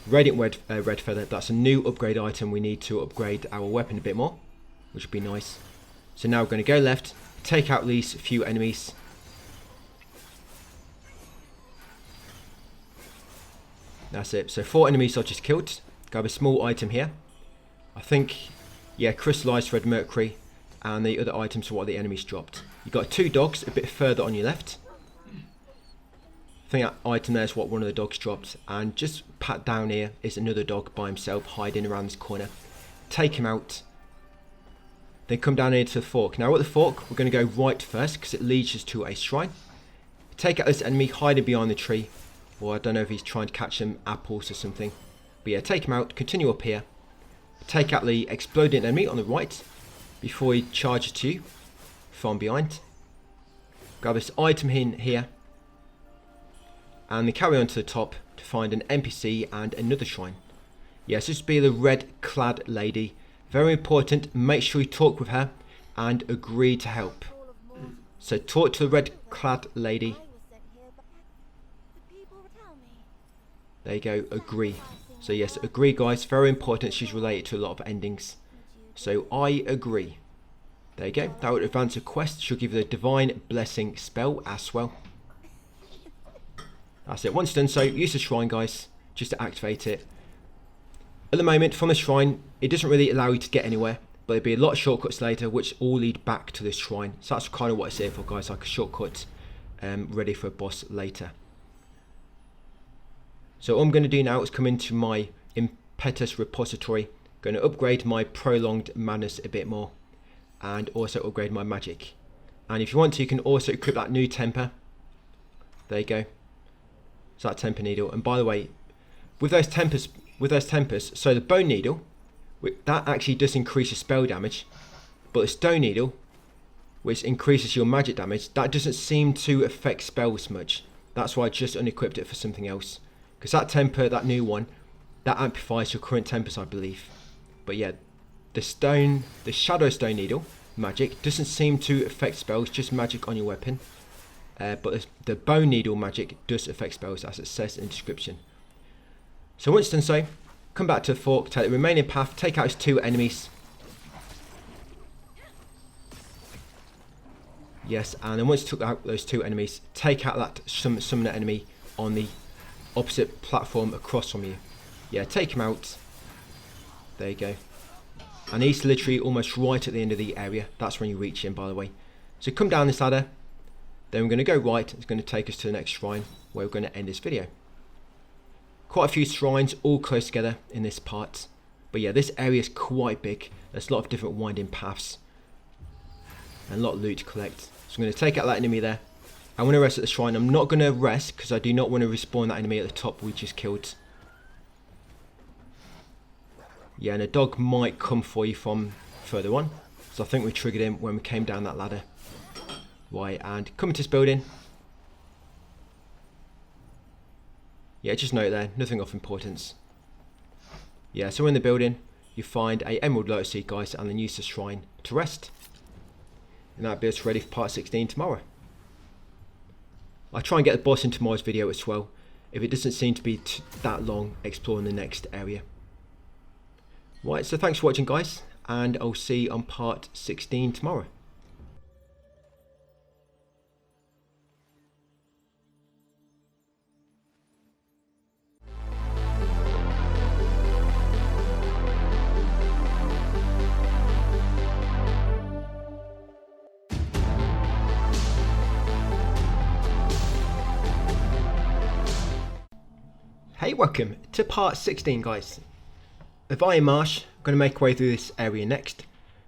Radiant red feather, that's a new upgrade item we need to upgrade our weapon a bit more, which would be nice. So now we're going to go left, take out these few enemies. That's it. So 4 enemies I just killed. Grab a small item here. I think, yeah, crystallized red mercury. And the other items are what the enemies dropped. You've got 2 dogs a bit further on your left. I think that item there is what one of the dogs dropped. And just pat down here is another dog by himself hiding around this corner. Take him out. Then come down here to the fork. Now at the fork we're going to go right first because it leads us to a shrine. Take out this enemy hiding behind the tree. Or I don't know if he's trying to catch some apples or something. But yeah, take him out. Continue up here. Take out the exploding enemy on the right before he charges to you from behind. Grab this item in here and then carry on to the top to find an NPC and another shrine. Yes, this would be the red clad lady. Very important, make sure you talk with her and agree to help. So talk to the red clad lady. There you go, agree. So yes, agree guys, very important. She's related to a lot of endings. So I agree. There you go. That would advance a quest. She'll give you the divine blessing spell as well. That's it. Once done, so use the shrine, guys, just to activate it. At the moment, from the shrine, it doesn't really allow you to get anywhere, but there'll be a lot of shortcuts later, which all lead back to this shrine. So that's kind of what it's here for, guys, like a shortcut, ready for a boss later. So all I'm going to do now is come into my impetus repository. Going to upgrade my prolonged madness a bit more and also upgrade my magic. And if you want to, you can also equip that new temper. There you go. So that temper needle. And by the way, with those tempers, so the bone needle, that actually does increase your spell damage, but the stone needle, which increases your magic damage, that doesn't seem to affect spells much. That's why I just unequipped it for something else. Because that temper, that new one, that amplifies your current tempers, I believe. But yeah, the shadow stone needle magic doesn't seem to affect spells, just magic on your weapon. But the bone needle magic does affect spells, as it says in the description. So once done so, come back to the fork, take the remaining path, take out his 2 enemies. Yes, and then once you took out those 2 enemies, take out that summoner enemy on the opposite platform across from you. Yeah, take him out. There you go. And he's literally almost right at the end of the area. That's when you reach him, by the way. So come down this ladder. Then we're going to go right. It's going to take us to the next shrine where we're going to end this video. Quite a few shrines all close together in this part. But yeah, this area is quite big. There's a lot of different winding paths. And a lot of loot to collect. So I'm going to take out that enemy there. I want to rest at the shrine. I'm not going to rest because I do not want to respawn that enemy at the top we just killed. Yeah, and a dog might come for you from further on. So I think we triggered him when we came down that ladder. Right, and come into this building. Yeah, just note there, nothing of importance. Yeah, so in the building, you find a Emerald Lotus Seed, guys, and then use the shrine to rest. And that'll be us ready for part 16 tomorrow. I'll try and get the boss in tomorrow's video as well, if it doesn't seem to be that long exploring the next area. Right, so thanks for watching, guys, and I'll see you on part 16 tomorrow. Hey, welcome to part 16, guys. Of Iron Marsh, I'm going to make my way through this area next.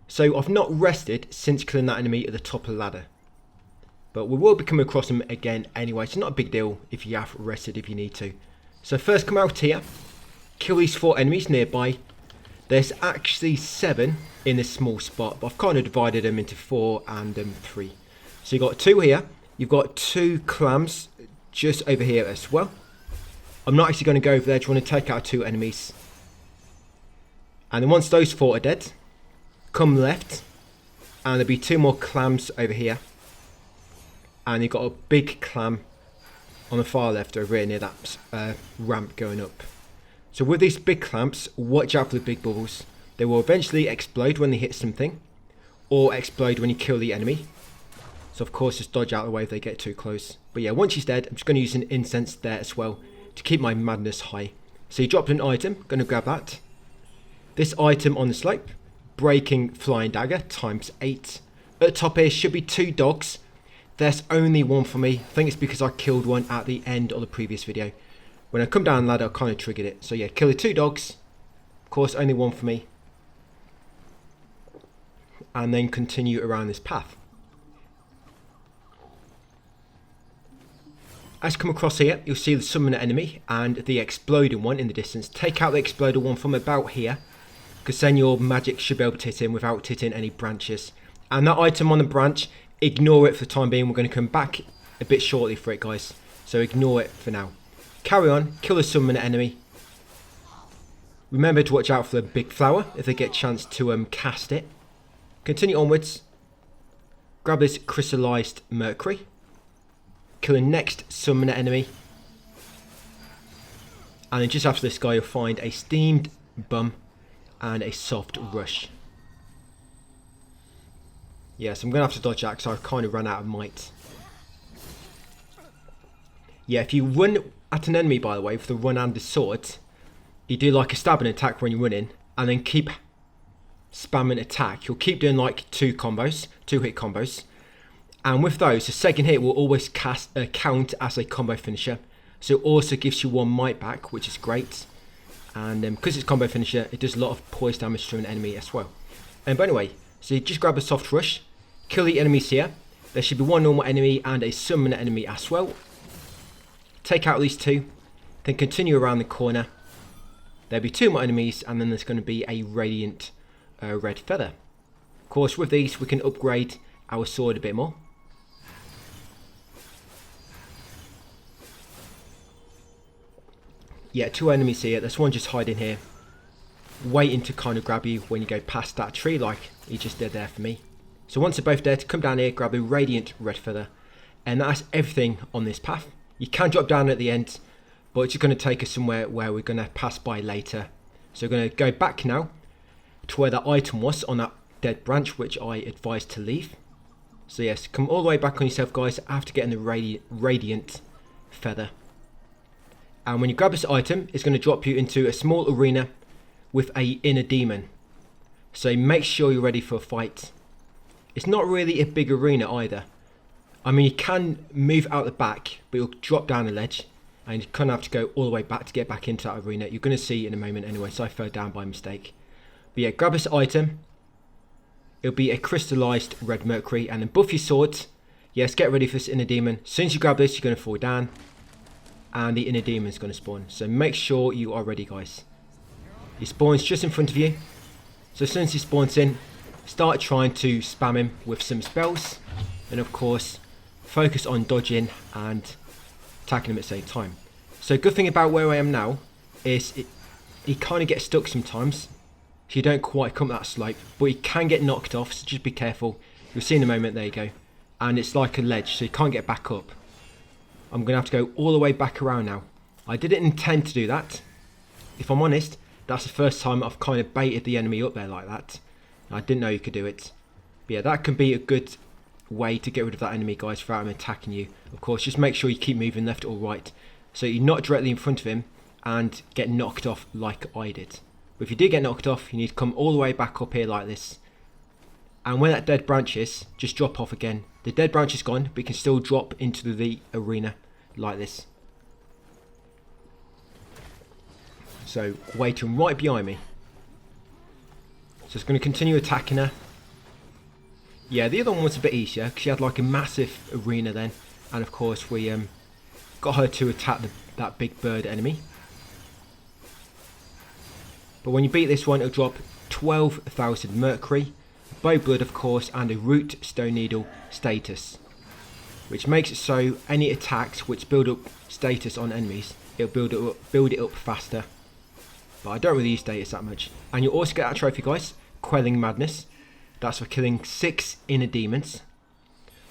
So I've not rested since killing that enemy at the top of the ladder. But we will be coming across them again anyway, so not a big deal if you have rested if you need to. So first come out here, kill these 4 enemies nearby. There's actually 7 in this small spot, but I've kind of divided them into 4 and 3. So you've got 2 here, you've got 2 clams just over here as well. I'm not actually going to go over there, just want to take out 2 enemies. And then once those 4 are dead, come left, and there'll be 2 more clams over here. And you've got a big clam on the far left over here near that ramp going up. So with these big clamps, watch out for the big bubbles. They will eventually explode when they hit something, or explode when you kill the enemy. So of course just dodge out of the way if they get too close. But yeah, once he's dead, I'm just going to use an incense there as well to keep my madness high. So you dropped an item, going to grab that. This item on the slope, breaking flying dagger times 8. At the top here should be 2 dogs. There's only 1 for me. I think it's because I killed one at the end of the previous video. When I come down the ladder, I kind of triggered it. So yeah, kill the 2 dogs. Of course, only 1 for me. And then continue around this path. As you come across here, you'll see the summoner enemy and the exploding one in the distance. Take out the exploding one from about here, because then your magic should be able to hit him without hitting any branches. And that item on the branch, ignore it for the time being. We're going to come back a bit shortly for it, guys. So ignore it for now. Carry on, kill the summoner enemy. Remember to watch out for the big flower if they get a chance to cast it. Continue onwards. Grab this crystallized mercury. Kill the next summoner enemy. And then just after this guy, you'll find a steamed bum and a soft rush. Yes, I'm going to have to dodge that because I kind of ran out of might. Yeah, if you run at an enemy, by the way, with the one-handed sword, you do like a stabbing attack when you're running, and then keep spamming attack. You'll keep doing like 2 hit combos. And with those, the second hit will always count as a combo finisher. So it also gives you 1 might back, which is great. And because it's combo finisher, it does a lot of poise damage to an enemy as well. But anyway, so you just grab a soft rush, kill the enemies here. There should be 1 normal enemy and a summoner enemy as well. Take out these 2, then continue around the corner. There'll be 2 more enemies, and then there's going to be a radiant red feather. Of course, with these, we can upgrade our sword a bit more. Yeah, 2 enemies here. There's 1 just hiding here, waiting to kind of grab you when you go past that tree like he just did there for me. So once they're both dead, come down here, grab a radiant red feather, and that's everything on this path. You can drop down at the end, but it's just going to take us somewhere where we're going to pass by later. So we're going to go back now to where that item was on that dead branch, which I advised to leave. So yes, come all the way back on yourself, guys, after getting the radiant feather. And when you grab this item, it's going to drop you into a small arena with a inner demon. So make sure you're ready for a fight. It's not really a big arena either. I mean, you can move out the back, but you'll drop down a ledge. And you kind of have to go all the way back to get back into that arena. You're going to see in a moment anyway, so I fell down by mistake. But yeah, grab this item. It'll be a crystallized red mercury. And then buff your swords. Yes, get ready for this inner demon. As soon as you grab this, you're going to fall down. And the inner demon is going to spawn. So make sure you are ready, guys. He spawns just in front of you. So as soon as he spawns in, start trying to spam him with some spells. And of course, focus on dodging and attacking him at the same time. So good thing about where I am now is he kind of gets stuck sometimes. So you don't quite come up that slope. But he can get knocked off, so just be careful. You'll see in a moment, there you go. And it's like a ledge, so you can't get back up. I'm going to have to go all the way back around now. I didn't intend to do that. If I'm honest, that's the first time I've kind of baited the enemy up there like that. I didn't know you could do it. But yeah, that can be a good way to get rid of that enemy, guys, without him attacking you. Of course, just make sure you keep moving left or right, so you're not directly in front of him and get knocked off like I did. But if you do get knocked off, you need to come all the way back up here like this. And when that dead branch is, just drop off again. The dead branch is gone, but you can still drop into the arena like this. So, waiting right behind me. So it's going to continue attacking her. Yeah, the other one was a bit easier because she had like a massive arena then. And of course we got her to attack that big bird enemy. But when you beat this one, it'll drop 12,000 mercury, bow blood of course, and a root stone needle status. Which makes it so any attacks which build up status on enemies, it'll build it up faster. But I don't really use status that much. And you'll also get that trophy, guys, Quelling Madness. That's for killing 6 inner demons.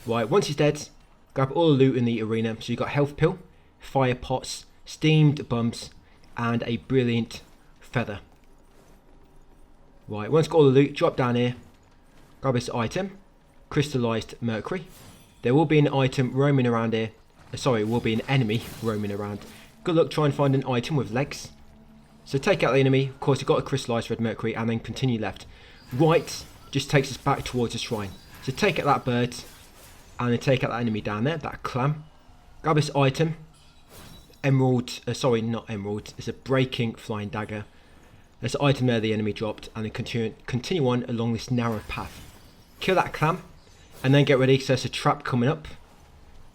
Right, once he's dead, grab all the loot in the arena. So you've got health pill, fire pots, steamed bums, and a brilliant feather. Right, once got all the loot, drop down here, grab this item, crystallized mercury. There will be an item roaming around here. Sorry, will be an enemy roaming around. Good luck trying to find an item with legs. So take out the enemy. Of course, you've got a crystallized red mercury, and then continue left. Right just takes us back towards the shrine. So take out that bird, and then take out that enemy down there, that clam. Grab this item. Emerald, sorry, not emerald. It's a breaking flying dagger. There's an item there the enemy dropped, and then continue on along this narrow path. Kill that clam, and then get ready because there's a trap coming up.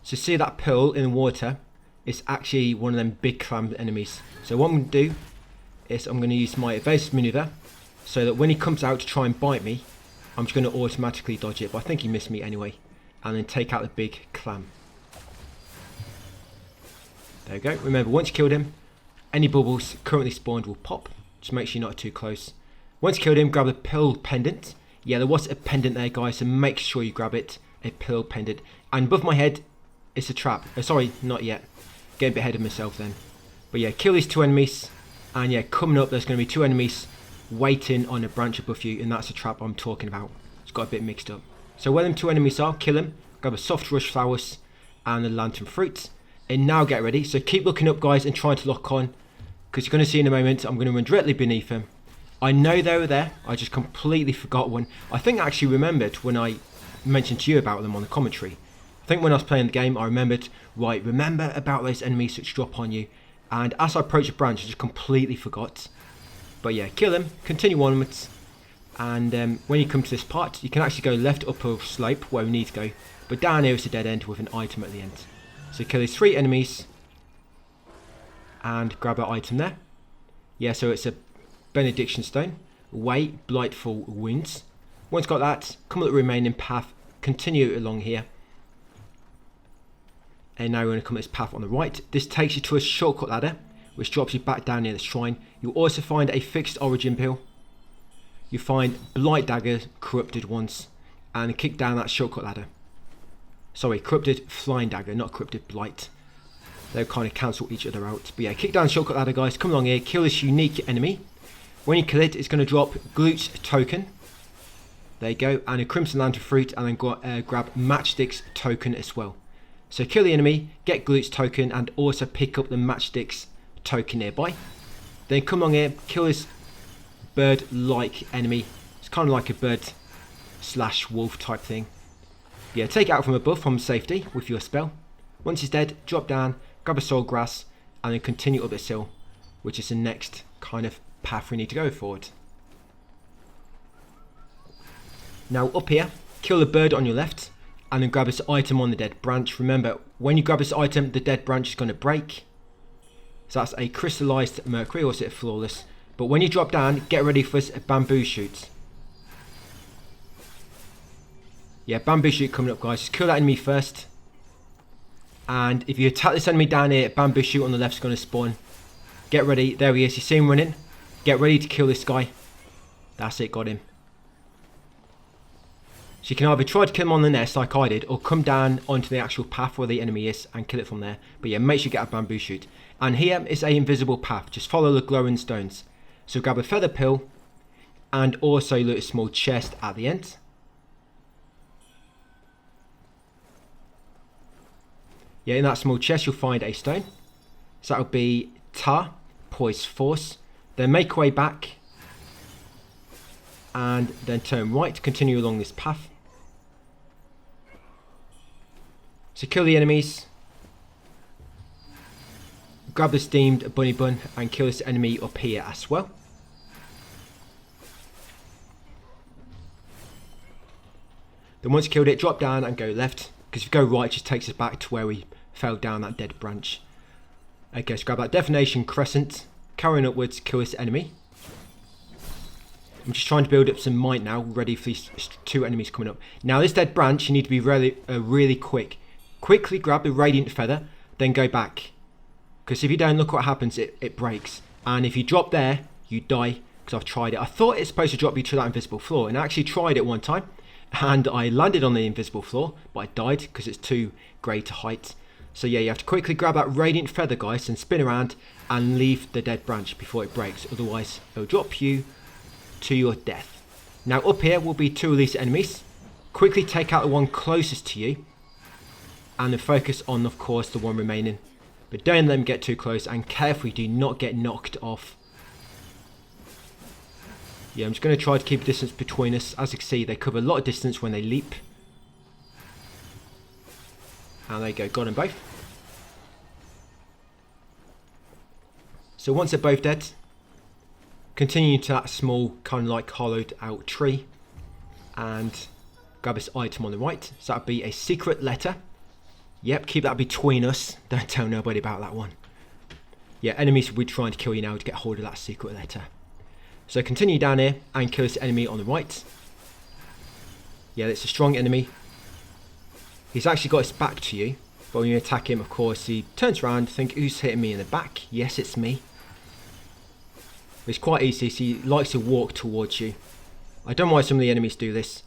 So see that pearl in the water? It's actually one of them big clam enemies. So what I'm going to do is I'm going to use my evasive maneuver so that when he comes out to try and bite me, I'm just going to automatically dodge it. But I think he missed me anyway. And then take out the big clam. There we go. Remember, once you killed him, any bubbles currently spawned will pop. Just make sure you're not too close. Once you killed him, grab a pearl pendant. Yeah, there was a pendant there, guys, so make sure you grab it. A pearl pendant. And above my head, it's a trap. Sorry, not yet. Getting a bit ahead of myself then. But yeah, kill these 2 enemies. And yeah, coming up, there's going to be 2 enemies waiting on a branch above you. And that's the trap I'm talking about. It's got a bit mixed up. So where them 2 enemies are, kill them. Grab a soft rush flowers and a lantern fruit. And now get ready. So keep looking up, guys, and trying to lock on. Because you're going to see in a moment, I'm going to run directly beneath them. I know they were there. I just completely forgot one. I think I actually remembered when I mentioned to you about them on the commentary. I think when I was playing the game, I remembered, right, remember about those enemies which drop on you. And as I approached the branch, I just completely forgot. But yeah, kill them, continue onwards. And when you come to this part, you can actually go left up a slope where we need to go. But down here is a dead end with an item at the end. So kill these 3 enemies. And grab an item there. Yeah, so it's a benediction stone. Weight, blightful wounds. Once got that, come up the remaining path. Continue along here. And now we're going to come to this path on the right. This takes you to a shortcut ladder, which drops you back down near the shrine. You'll also find a fixed origin pill. You find blight daggers, corrupted ones, and kick down that shortcut ladder. Sorry, corrupted flying dagger, not corrupted blight. They'll kind of cancel each other out. But yeah, kick down the shortcut ladder, guys. Come along here, kill this unique enemy. When you kill it, it's going to drop Gloot's token. There you go, and a crimson lantern fruit, and then grab matchstick's token as well. So kill the enemy, get Gloot's token, and also pick up the matchstick's token nearby. Then come along here, kill this bird-like enemy. It's kind of like a bird/wolf type thing. Yeah, take it out from above from safety with your spell. Once he's dead, drop down, grab a soul grass, and then continue up this hill, which is the next kind of path we need to go forward. Now up here, kill the bird on your left, and then grab this item on the dead branch. Remember, when you grab this item, the dead branch is going to break. So that's a crystallized mercury, or is it flawless? But when you drop down, get ready for a bamboo shoot. Yeah, bamboo shoot coming up, guys. Just kill that enemy first. And if you attack this enemy down here, bamboo shoot on the left is going to spawn. Get ready. There he is. You see him running. Get ready to kill this guy. That's it. Got him. So you can either try to kill him on the nest like I did, or come down onto the actual path where the enemy is and kill it from there. But yeah, make sure you get a bamboo shoot. And here is a invisible path. Just follow the glowing stones. So grab a feather pill and also loot a small chest at the end. Yeah, in that small chest you'll find a stone. So that'll be tar, poise force. Then make your way back and then turn right to continue along this path. So kill the enemies. Grab the steamed bunny bun and kill this enemy up here as well. Then once you killed it, drop down and go left. Because if you go right, it just takes us back to where we fell down that dead branch. Okay, so grab that definition crescent, carrying upwards, kill this enemy. I'm just trying to build up some might now, ready for these 2 enemies coming up. Now this dead branch, you need to be really quick. Quickly grab the radiant feather, then go back. Because if you don't, look what happens, it breaks. And if you drop there, you die, because I've tried it. I thought it's supposed to drop you to that invisible floor, and I actually tried it one time. And I landed on the invisible floor, but I died because it's too great a height. So yeah, you have to quickly grab that radiant feather, guys, and spin around and leave the dead branch before it breaks. Otherwise, it'll drop you to your death. Now up here will be 2 of these enemies. Quickly take out the one closest to you. And then focus on, of course, the one remaining. But don't let them get too close, and carefully do not get knocked off. Yeah, I'm just going to try to keep a distance between us. As you can see, they cover a lot of distance when they leap. And there you go, got them both. So once they're both dead, continue to that small, kind of like hollowed out tree. And grab this item on the right. So that'd be a secret letter. Yep, keep that between us. Don't tell nobody about that one. Yeah, enemies will be trying to kill you now to get hold of that secret letter. So continue down here and kill this enemy on the right. Yeah, it's a strong enemy. He's actually got his back to you. But when you attack him, of course, he turns around, think, who's hitting me in the back? Yes, it's me. It's quite easy, so he likes to walk towards you. I don't know why some of the enemies do this.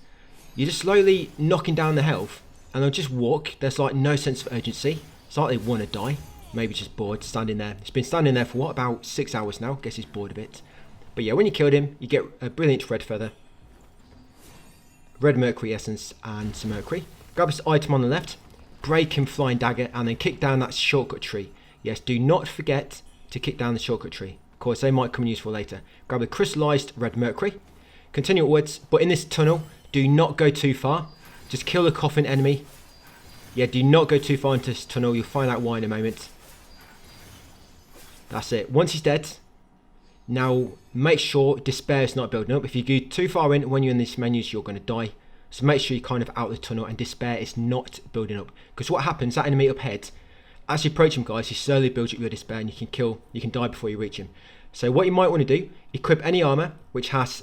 You're just slowly knocking down the health, and they'll just walk. There's like no sense of urgency. It's like they want to die. Maybe just bored, standing there. He's been standing there for what, about 6 hours now? Guess he's bored a bit. But yeah, when you killed him, you get a brilliant red feather, red mercury essence, and some mercury. Grab this item on the left, break him flying dagger, and then kick down that shortcut tree. Yes, do not forget to kick down the shortcut tree. Of course, they might come in useful later. Grab the crystallized red mercury, continue upwards, but in this tunnel, do not go too far. Just kill the coffin enemy. Yeah, do not go too far into this tunnel. You'll find out why in a moment. That's it. Once he's dead, now make sure despair is not building up. If you go too far in when you're in these menus, you're going to die. So make sure you're kind of out of the tunnel and despair is not building up. Because what happens, that enemy up ahead, as you approach him, guys, he slowly builds up your despair and you can die before you reach him. So what you might want to do, equip any armor which has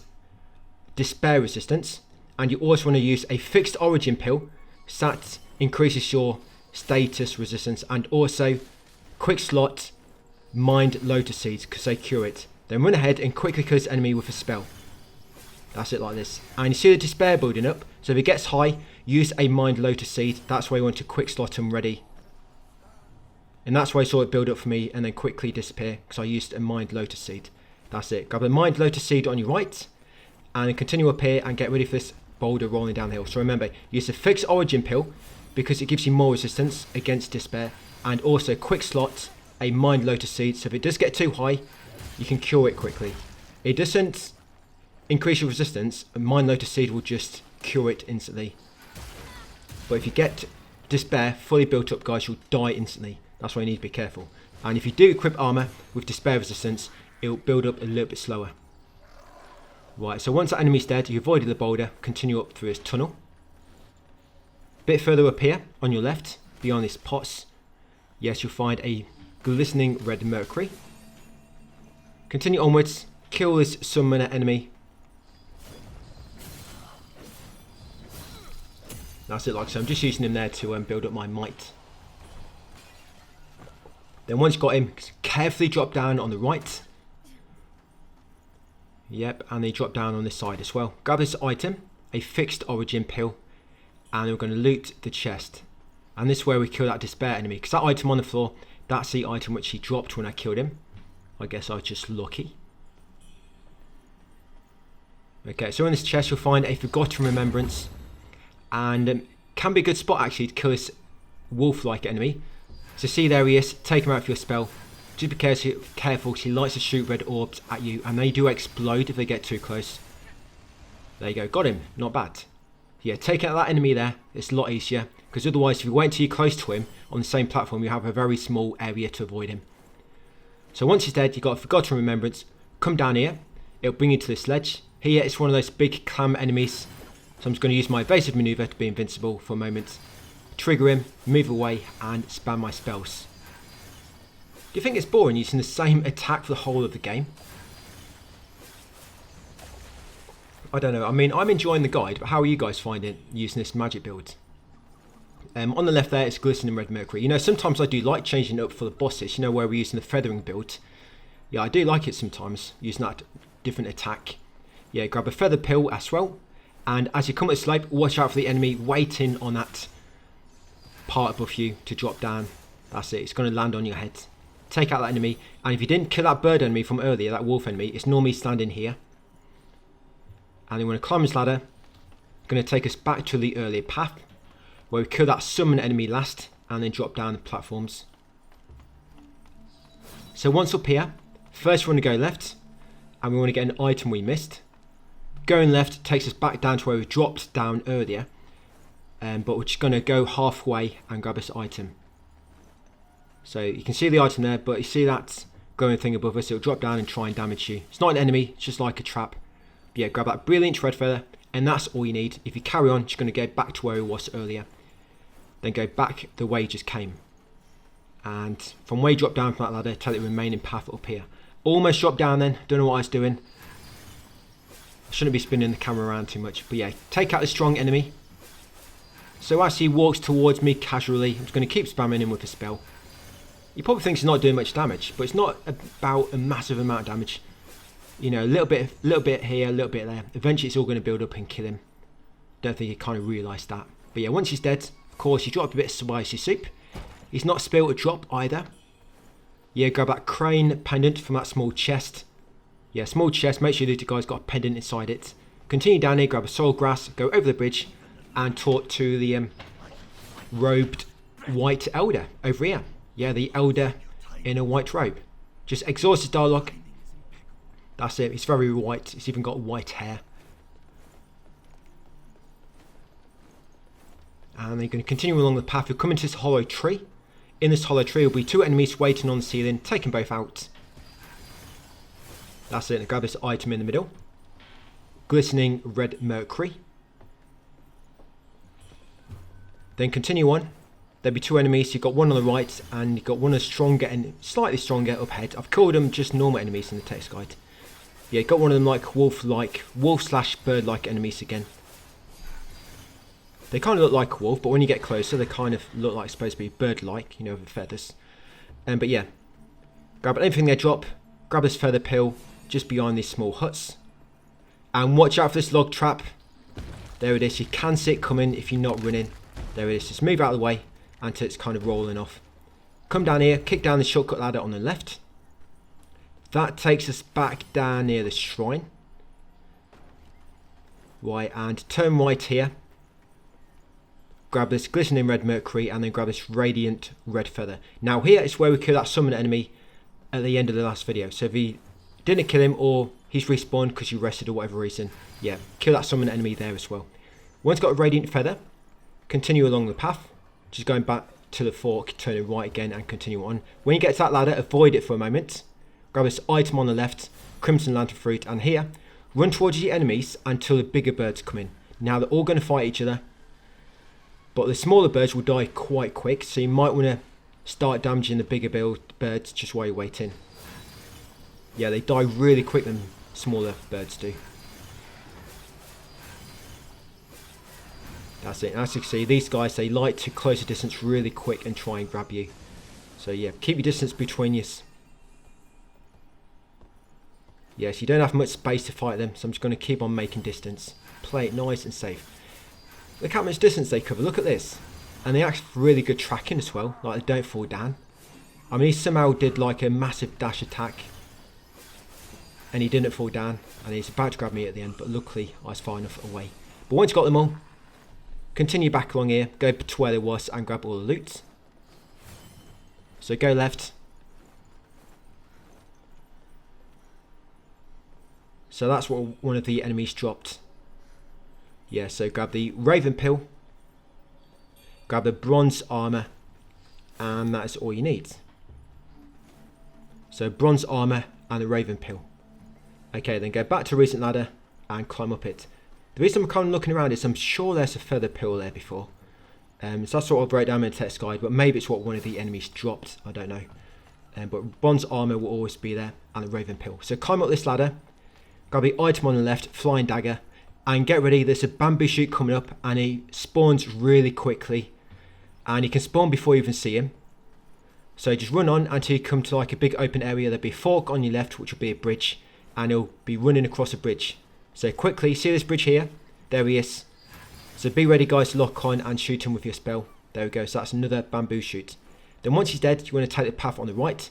despair resistance, and you also want to use a fixed origin pill, so that increases your status resistance, and also quick slot mind lotus seeds because they cure it. Then run ahead and quickly kill this enemy with a spell. That's it, like this. And you see the despair building up, so if it gets high, use a mind lotus seed. That's why you want to quick slot them ready. And that's why I saw it build up for me and then quickly disappear, because I used a mind lotus seed. That's it. Grab the mind lotus seed on your right and then continue up here and get ready for this boulder rolling down the hill. So remember, use a fixed origin pill because it gives you more resistance against despair, and also quick slot a mind lotus seed, so if it does get too high, you can cure it quickly. It doesn't increase your resistance, a mind lotus seed will just cure it instantly. But if you get despair fully built up, guys, you'll die instantly. That's why you need to be careful. And if you do equip armor with despair resistance, it will build up a little bit slower. Right, so once that enemy's dead, you avoided the boulder, continue up through this tunnel. Bit further up here, on your left, beyond these pots, yes, you'll find a glistening red mercury. Continue onwards, kill this summoner enemy. That's it, like so. I'm just using him there to build up my might. Then once you've got him, carefully drop down on the right. Yep, and they drop down on this side as well. Grab this item, a fixed origin pill, and we're going to loot the chest. And this is where we kill that despair enemy, because that item on the floor, that's the item which he dropped when I killed him. I guess I was just lucky. Okay, so in this chest you'll find a forgotten remembrance, and can be a good spot actually to kill this wolf-like enemy. So see, there he is. Take him out for your spell. Just be careful because he likes to shoot red orbs at you, and they do explode if they get too close. There you go, got him. Not bad. Yeah, take out that enemy there. It's a lot easier, because otherwise if you wait until you're close to him on the same platform, you have a very small area to avoid him. So once he's dead, you've got a forgotten remembrance. Come down here. It'll bring you to this ledge. Here it's one of those big clam enemies. So I'm just going to use my evasive maneuver to be invincible for a moment. Trigger him, move away, and spam my spells. Do you think it's boring using the same attack for the whole of the game? I don't know. I mean, I'm enjoying the guide, but how are you guys finding using this magic build? On the left there, it's glistening red mercury. You know, sometimes I do like changing it up for the bosses. You know, where we're using the feathering build. Yeah, I do like it sometimes, using that different attack. Yeah, grab a feather pill as well. And as you come up the slope, watch out for the enemy waiting on that part above you to drop down. That's it. It's going to land on your head. Take out that enemy. And if you didn't kill that bird enemy from earlier, that wolf enemy, it's normally standing here. And then we're going to climb this ladder. Going to take us back to the earlier path, where we kill that summon enemy last, and then drop down the platforms. So once up here, first we want to go left, and we want to get an item we missed. Going left takes us back down to where we dropped down earlier, but we're just going to go halfway and grab this item. So you can see the item there, but you see that glowing thing above us, it'll drop down and try and damage you. It's not an enemy, it's just like a trap. But yeah, grab that brilliant red feather, and that's all you need. If you carry on, you're going to go back to where it was earlier. Then go back the way you just came. And from where you drop down from that ladder, tell it remaining path up here. Almost dropped down then, don't know what I was doing. I shouldn't be spinning the camera around too much. But yeah, take out the strong enemy. So as he walks towards me casually, I'm just going to keep spamming him with a spell. He probably thinks he's not doing much damage, but it's not about a massive amount of damage. You know, a little bit here, a little bit there. Eventually it's all going to build up and kill him. Don't think he kind of realised that. But yeah, once he's dead, of course, you drop a bit of spicy soup. He's not spilled a drop either. Yeah, grab that crane pendant from that small chest. Yeah, small chest, make sure the guy's got a pendant inside it. Continue down here, grab a soul grass, go over the bridge, and talk to the robed white elder over here. Yeah, the elder in a white robe. Just exhaust his dialogue. That's it, he's very white, he's even got white hair. And they're going to continue along the path. You'll come into this hollow tree. In this hollow tree will be two enemies waiting on the ceiling. Take them both out. That's it, and grab this item in the middle. Glistening red mercury. Then continue on. There'll be two enemies. You've got one on the right, and you've got one of the stronger and slightly stronger up ahead. I've called them just normal enemies in the text guide. Yeah, got one of them like wolf/bird-like enemies again. They kind of look like a wolf, but when you get closer, they kind of look like supposed to be bird-like, you know, with feathers. But yeah, grab anything they drop. Grab this feather pill just behind these small huts, and watch out for this log trap. There it is. You can see it coming if you're not running. There it is. Just move out of the way until it's kind of rolling off. Come down here, kick down the shortcut ladder on the left. That takes us back down near the shrine. Right, and turn right here. Grab this glistening red mercury, and then grab this radiant red feather. Now here is where we kill that summon enemy at the end of the last video. So if you didn't kill him, or he's respawned because you rested or whatever reason, yeah, kill that summon enemy there as well. Once got a radiant feather, continue along the path, just going back to the fork, turning right again, and continue on. When you get to that ladder, avoid it for a moment. Grab this item on the left, crimson lantern fruit, and here, run towards your enemies until the bigger birds come in. Now they're all going to fight each other, but the smaller birds will die quite quick, so you might want to start damaging the bigger birds just while you're waiting. Yeah, they die really quick than smaller birds do. That's it. As you can see, these guys, they like to close the distance really quick and try and grab you. So yeah, keep your distance between you. Yes, you don't have much space to fight them, so I'm just going to keep on making distance. Play it nice and safe. Look how much distance they cover. Look at this. And they actually have really good tracking as well. Like, they don't fall down. I mean, he somehow did like a massive dash attack. And he didn't fall down. And he's about to grab me at the end. But luckily, I was far enough away. But once you got them all, continue back along here. Go to where they was and grab all the loot. So go left. So that's what one of the enemies dropped. Yeah, so grab the Raven Pill. Grab the bronze armor. And that is all you need. So bronze armor and the Raven Pill. Okay, then go back to recent ladder and climb up it. The reason I'm kind of looking around is I'm sure there's a feather pill there before. So that's what I'll break down in the text guide, but maybe it's what one of the enemies dropped. I don't know. But bronze armor will always be there and the Raven Pill. So climb up this ladder. Grab the item on the left, flying dagger. And get ready, there's a bamboo shoot coming up and he spawns really quickly. And he can spawn before you even see him. So just run on until you come to like a big open area. There'll be a fork on your left, which will be a bridge. And he'll be running across a bridge. So quickly, see this bridge here? There he is. So be ready guys to lock on and shoot him with your spell. There we go, so that's another bamboo shoot. Then once he's dead, you want to take the path on the right.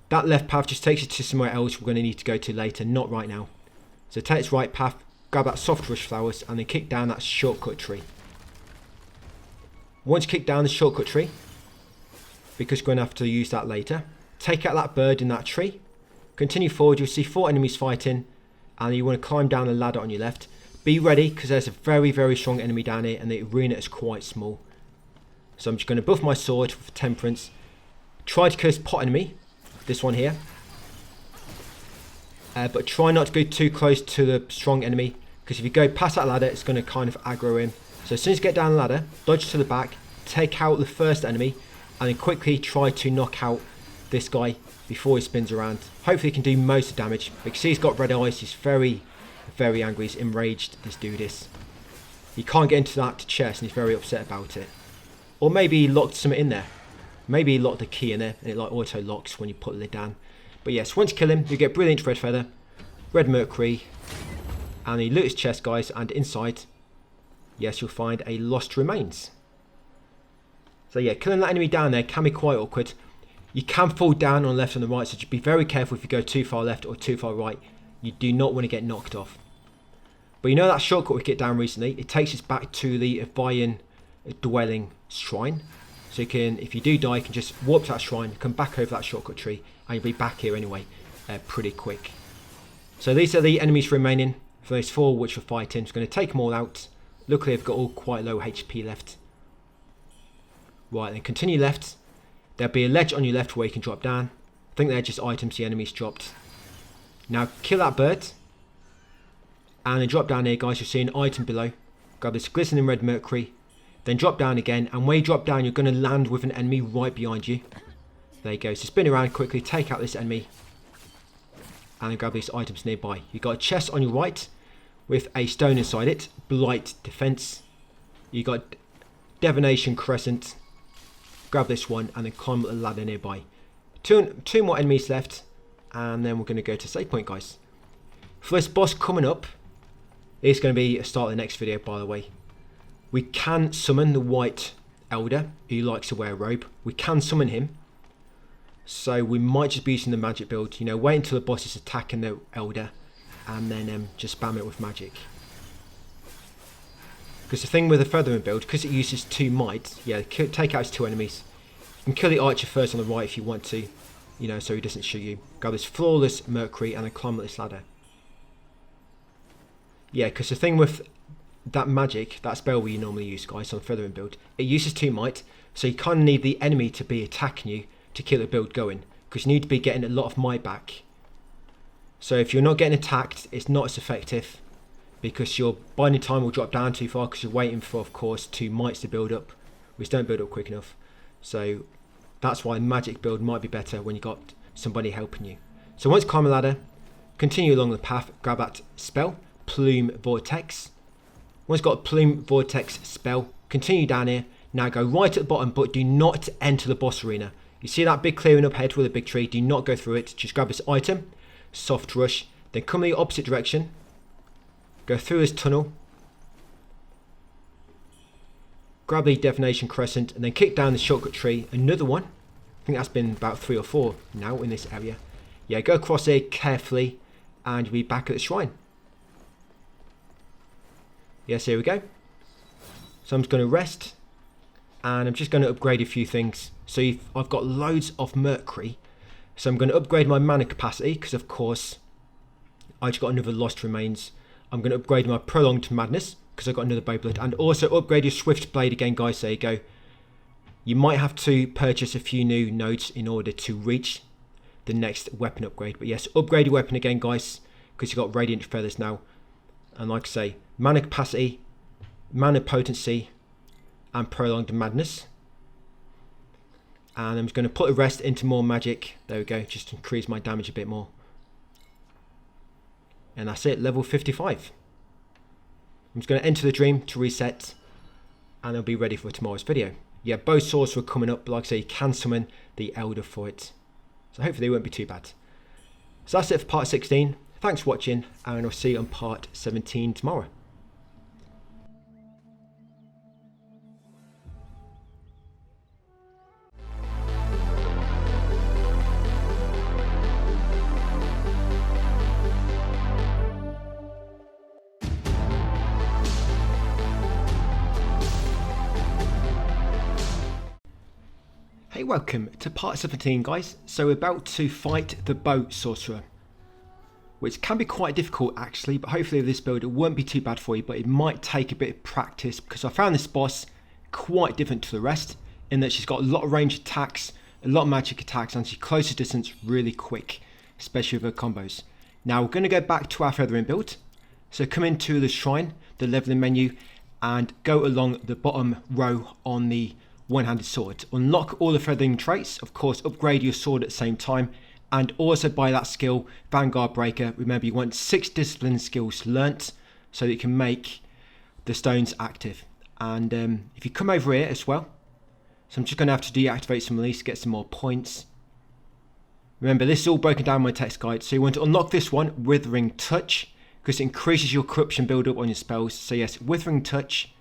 That left path just takes you to somewhere else we're going to need to go to later, not right now. So take this right path, grab that soft rush flowers and then kick down that shortcut tree. Once you kick down the shortcut tree, because you're going to have to use that later, take out that bird in that tree, continue forward, you'll see 4 enemies fighting and you want to climb down the ladder on your left. Be ready because there's a very, very strong enemy down here and the arena is quite small. So I'm just going to buff my sword for temperance, try to kill this pot enemy, this one here. But try not to go too close to the strong enemy, because if you go past that ladder, it's going to kind of aggro him. So as soon as you get down the ladder, dodge to the back, take out the first enemy, and then quickly try to knock out this guy before he spins around. Hopefully he can do most of the damage. But you can see he's got red eyes, he's very, very angry, he's enraged, this dude is. He can't get into that chest and he's very upset about it. Or maybe he locked something in there. Maybe he locked the key in there and it like auto locks when you put the lid down. But yes, once you kill him, you get brilliant red feather, red mercury, and he loot his chest, guys, and inside, yes, you'll find a lost remains. So yeah, killing that enemy down there can be quite awkward. You can fall down on the left and the right, so just be very careful if you go too far left or too far right. You do not want to get knocked off. But you know that shortcut we get down recently, it takes us back to the Avian dwelling shrine. So you can, if you do die, you can just warp to that shrine, come back over that shortcut tree, and you'll be back here anyway, pretty quick. So these are the enemies remaining for those 4 which we're fighting. It's going to take them all out. Luckily, I've got all quite low HP left. Right, then continue left. There'll be a ledge on your left where you can drop down. I think they're just items the enemies dropped. Now kill that bird. And then drop down here, guys. You'll see an item below. Grab this glistening red mercury. Then drop down again. And when you drop down, you're going to land with an enemy right behind you. There you go. So spin around quickly. Take out this enemy. And then grab these items nearby. You've got a chest on your right with a stone inside it. Blight defense. You've got Divination Crescent. Grab this one and then climb up the ladder nearby. Two more enemies left. And then we're going to go to save point, guys. For this boss coming up, it's going to be a start of the next video, by the way. We can summon the White Elder, who likes to wear a robe. We can summon him. So we might just be using the magic build. You know, wait until the boss is attacking the Elder. And then just spam it with magic. Because the thing with the feathering build, because it uses 2 might, yeah, take out his 2 enemies. You can kill the archer first on the right if you want to. You know, so he doesn't shoot you. Grab this flawless mercury and then climb up this ladder. Yeah, because the thing with that magic, that spell we normally use, guys, on feathering build, it uses 2 might, so you kind of need the enemy to be attacking you to keep the build going, because you need to be getting a lot of might back. So if you're not getting attacked, it's not as effective, because your binding time will drop down too far, because you're waiting for, of course, 2 mights to build up, which don't build up quick enough. So that's why magic build might be better when you got somebody helping you. So once climb a ladder, continue along the path, grab that spell, Plume Vortex. Once got a Plume Vortex spell, continue down here. Now go right at the bottom, but do not enter the boss arena. You see that big clearing up ahead with a big tree, do not go through it. Just grab this item, Soft Rush, then come in the opposite direction. Go through this tunnel. Grab the Divination Crescent and then kick down the shortcut tree. Another one. I think that's been about 3 or 4 now in this area. Yeah, go across here carefully and you'll be back at the shrine. Yes, here we go. So I'm just going to rest and I'm just going to upgrade a few things. So I've got loads of mercury. So I'm going to upgrade my mana capacity because of course I just got another Lost Remains. I'm going to upgrade my Prolonged Madness because I've got another Beyblade, and also upgrade your Swift Blade again, guys. There you go. You might have to purchase a few new nodes in order to reach the next weapon upgrade. But yes, upgrade your weapon again, guys, because you've got Radiant Feathers now. And like I say, mana capacity, mana potency, and Prolonged Madness. And I'm just going to put a rest into more magic. There we go, just to increase my damage a bit more. And that's it, level 55. I'm just going to enter the dream to reset, and I'll be ready for tomorrow's video. Yeah, both swords were coming up, but like I say, you can summon the Elder for it. So hopefully it won't be too bad. So that's it for part 16. Thanks for watching, and I'll see you on part 17 tomorrow. Hey, welcome to part 17, guys. So we're about to fight the Bow Sorcerer, which can be quite difficult actually, but hopefully with this build it won't be too bad for you, but it might take a bit of practice because I found this boss quite different to the rest in that she's got a lot of range attacks, a lot of magic attacks, and she's close to distance really quick, especially with her combos. Now we're going to go back to our feathering build. So come into the shrine, the leveling menu, and go along the bottom row on the one-handed sword. Unlock all the feathering traits, of course upgrade your sword at the same time, and also buy that skill, Vanguard Breaker. Remember, you want 6 discipline skills learnt so that you can make the stones active. And if you come over here as well, so I'm just going to have to deactivate some of these to get some more points. Remember, this is all broken down in my text guide. So you want to unlock this one, Withering Touch, because it increases your corruption build up on your spells. So yes, Withering Touch.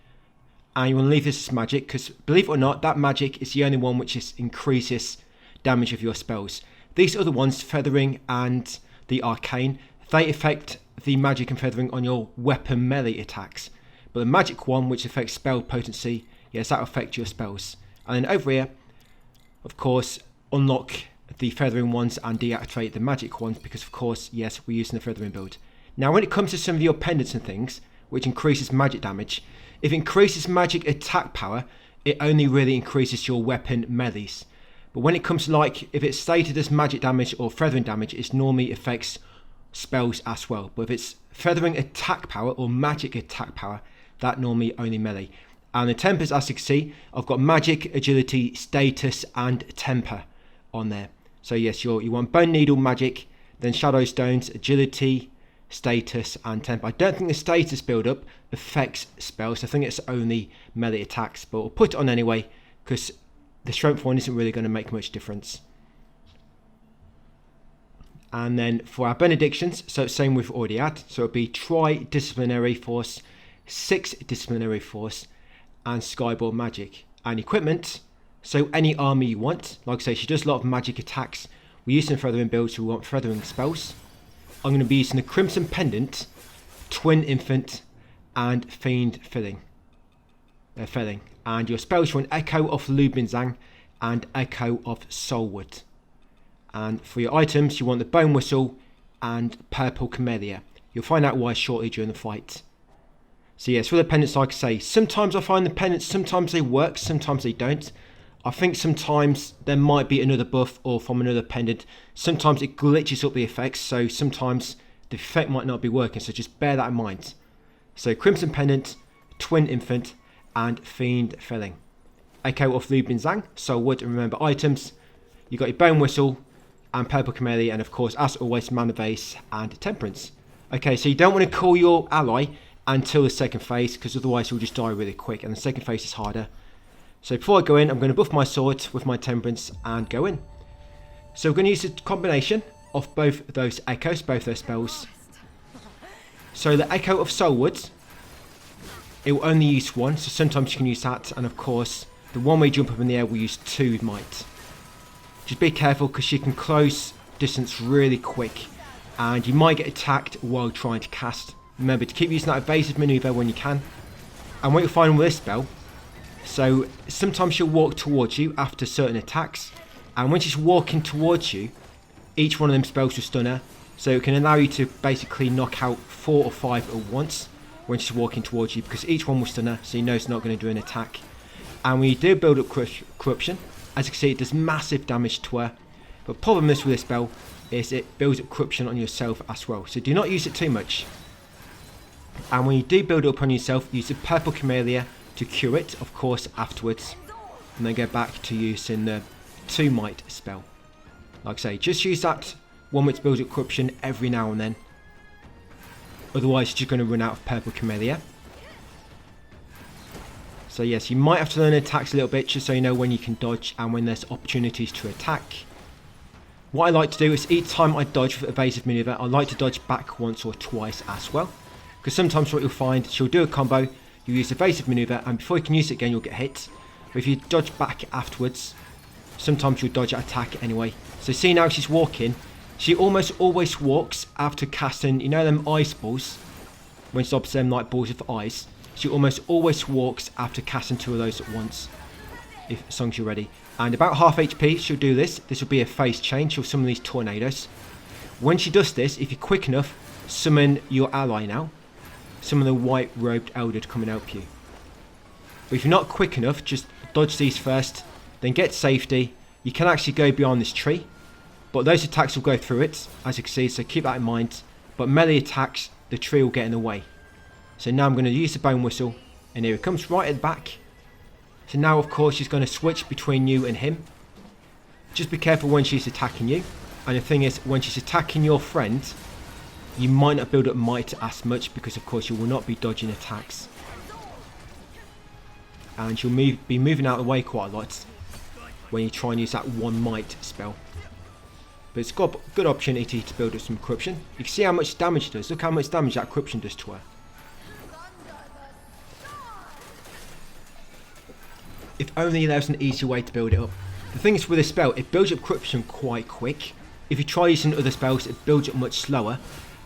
And you want to leave this as magic, because believe it or not, that magic is the only one which increases damage of your spells. These other ones, Feathering and the Arcane, they affect the magic and feathering on your weapon melee attacks. But the magic one, which affects spell potency, yes, that will affect your spells. And then over here, of course, unlock the feathering ones and deactivate the magic ones, because of course, yes, we're using the feathering build. Now when it comes to some of your pendants and things, which increases magic damage, if it increases magic attack power, it only really increases your weapon melees. But when it comes to, like, if it's stated as magic damage or feathering damage, it normally affects spells as well. But if it's feathering attack power or magic attack power, that normally only melee. And the tempers, as you can see, I've got magic, agility, status, and temper on there. So yes, you want bone needle, magic, then shadow stones, agility, status, and temper. I don't think the status build up affects spells. I think it's only melee attacks, but we'll put it on anyway because the strength one isn't really going to make much difference. And then for our benedictions, so same we've already had, so it'll be Tri-Disciplinary Force, 6 Disciplinary Force, and Skyball Magic. And equipment, so any army you want. Like I say, she does a lot of magic attacks. We're using feathering build, so we want feathering spells. I'm going to be using the Crimson Pendant, Twin Infant, and Fiend Felling. And your spells, you want Echo of Lubinzang and Echo of Soulwood. And for your items, you want the Bone Whistle and Purple Camellia. You'll find out why shortly during the fight. So yes, for the pendants, like I say, sometimes I find the pendants, sometimes they work, sometimes they don't. I think sometimes there might be another buff or from another pendant. Sometimes it glitches up the effects, so sometimes the effect might not be working, so just bear that in mind. So Crimson Pendant, Twin Infant, and Fiend Felling. Echo of Lubinzang, Soulwood, and remember items, you got your Bone Whistle, and Purple Camellia, and of course, as always, Mana Vase and Temperance. Okay, so you don't want to call your ally until the second phase, because otherwise you'll just die really quick, and the second phase is harder. So before I go in, I'm going to buff my sword with my Temperance and go in. So we're going to use a combination of both those echoes, both those spells. So the Echo of Soulwood, it will only use one, so sometimes you can use that, and of course, the one way jump up in the air will use 2 might. Just be careful, because she can close distance really quick, and you might get attacked while trying to cast. Remember to keep using that evasive maneuver when you can. And what you'll find with this spell, so sometimes she'll walk towards you after certain attacks, and when she's walking towards you, each one of them spells will stun her, so it can allow you to basically knock out 4 or 5 at once when she's walking towards you, because each one will stun her, so you know it's not going to do an attack. And when you do build up corruption, as you can see, it does massive damage to her. But the problem is with this spell is it builds up corruption on yourself as well, so do not use it too much. And when you do build it up on yourself, use the Purple Camellia to cure it, of course, afterwards, and then go back to using the 2 might spell. Like I say, just use that one which builds up corruption every now and then, otherwise you're just going to run out of Purple Camellia. So yes, you might have to learn attacks a little bit, just so you know when you can dodge and when there's opportunities to attack. What I like to do is each time I dodge with evasive maneuver, I like to dodge back once or twice as well, because sometimes what you'll find, she'll do a combo, you use evasive maneuver, and before you can use it again you'll get hit. But if you dodge back afterwards, sometimes you'll dodge an attack anyway. So see, now she's walking, she almost always walks after casting, you know them ice balls, when she stops them like balls of ice, she almost always walks after casting 2 of those at once, as long as you're ready. And about half HP she'll do this. This will be a phase change, she'll summon these tornadoes. When she does this, if you're quick enough, summon your ally now. Summon the white robed elder to come and help you. But if you're not quick enough, just dodge these first, then get safety. You can actually go beyond this tree, but those attacks will go through it, as you can see, so keep that in mind. But melee attacks, the tree will get in the way. So now I'm going to use the bone whistle, and here it comes right at the back. So now of course she's going to switch between you and him. Just be careful when she's attacking you. And the thing is, when she's attacking your friend, you might not build up might as much, because of course you will not be dodging attacks. And you'll be moving out of the way quite a lot when you try and use that 1 might spell. But it's got a good opportunity to build up some corruption. You can see how much damage it does. Look how much damage that corruption does to her. If only there was an easy way to build it up. The thing is with this spell, it builds up corruption quite quick. If you try using other spells, it builds up much slower.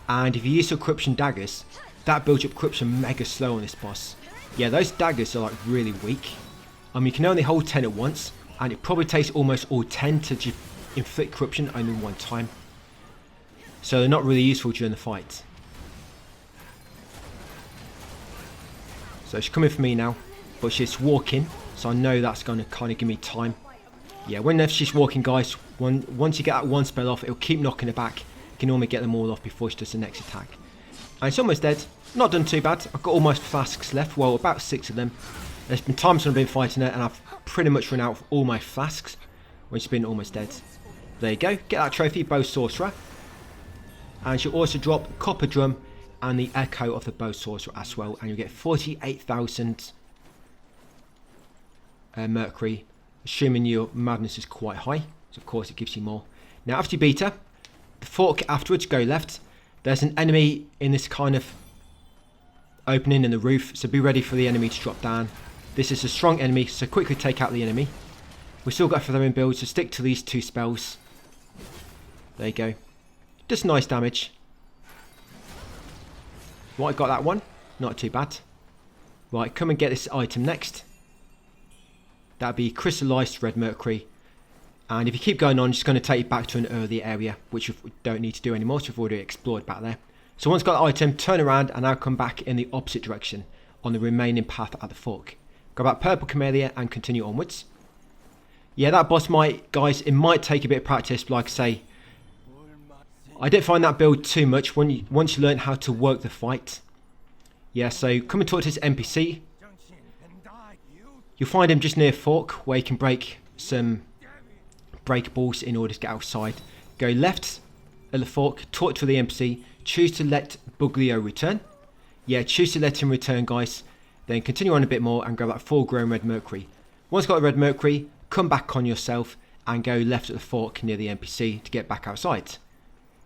And if you use the corruption daggers, that builds up corruption mega slow on this boss. Yeah, those daggers are like really weak. You can only hold 10 at once, and it probably takes almost all 10 to inflict corruption only one time. So they're not really useful during the fight. So she's coming for me now, but she's walking, so I know that's going to kind of give me time. Yeah, whenever she's walking, guys, once you get that 1 spell off, it'll keep knocking her back. You can normally get them all off before she does the next attack. And it's almost dead. Not done too bad. I've got all my flasks left, well, about 6 of them. There's been times when I've been fighting her and I've pretty much run out of all my flasks when she's been almost dead. There you go, get that trophy, Bow Sorcerer. And she'll also drop Copper Drum and the Echo of the Bow Sorcerer as well, and you'll get 48,000 Mercury, assuming your madness is quite high, so of course it gives you more. Now after you beat her, the fork afterwards, go left. There's an enemy in this kind of opening in the roof, so be ready for the enemy to drop down. This is a strong enemy, so quickly take out the enemy. We've still got Feathering build, so stick to these 2 spells. There you go. Just nice damage. Right, got that one. Not too bad. Right, come and get this item next. That'd be crystallized red mercury. And if you keep going on, it's going to take you back to an earlier area, which you don't need to do anymore, so you've already explored back there. So once you've got the item, turn around and now come back in the opposite direction on the remaining path at the fork. Go back Purple Camellia and continue onwards. Yeah, that boss might, guys, it might take a bit of practice, but like I say, I didn't find that build too much once you learn how to work the fight. Yeah, so come and talk to this NPC. You'll find him just near Fork, where you can break some breakables in order to get outside. Go left at the fork, talk to the NPC, choose to let Buglio return. Yeah, choose to let him return, guys. Then continue on a bit more and grab that full grown red mercury. Once you've got a red mercury, come back on yourself and go left at the fork near the NPC to get back outside.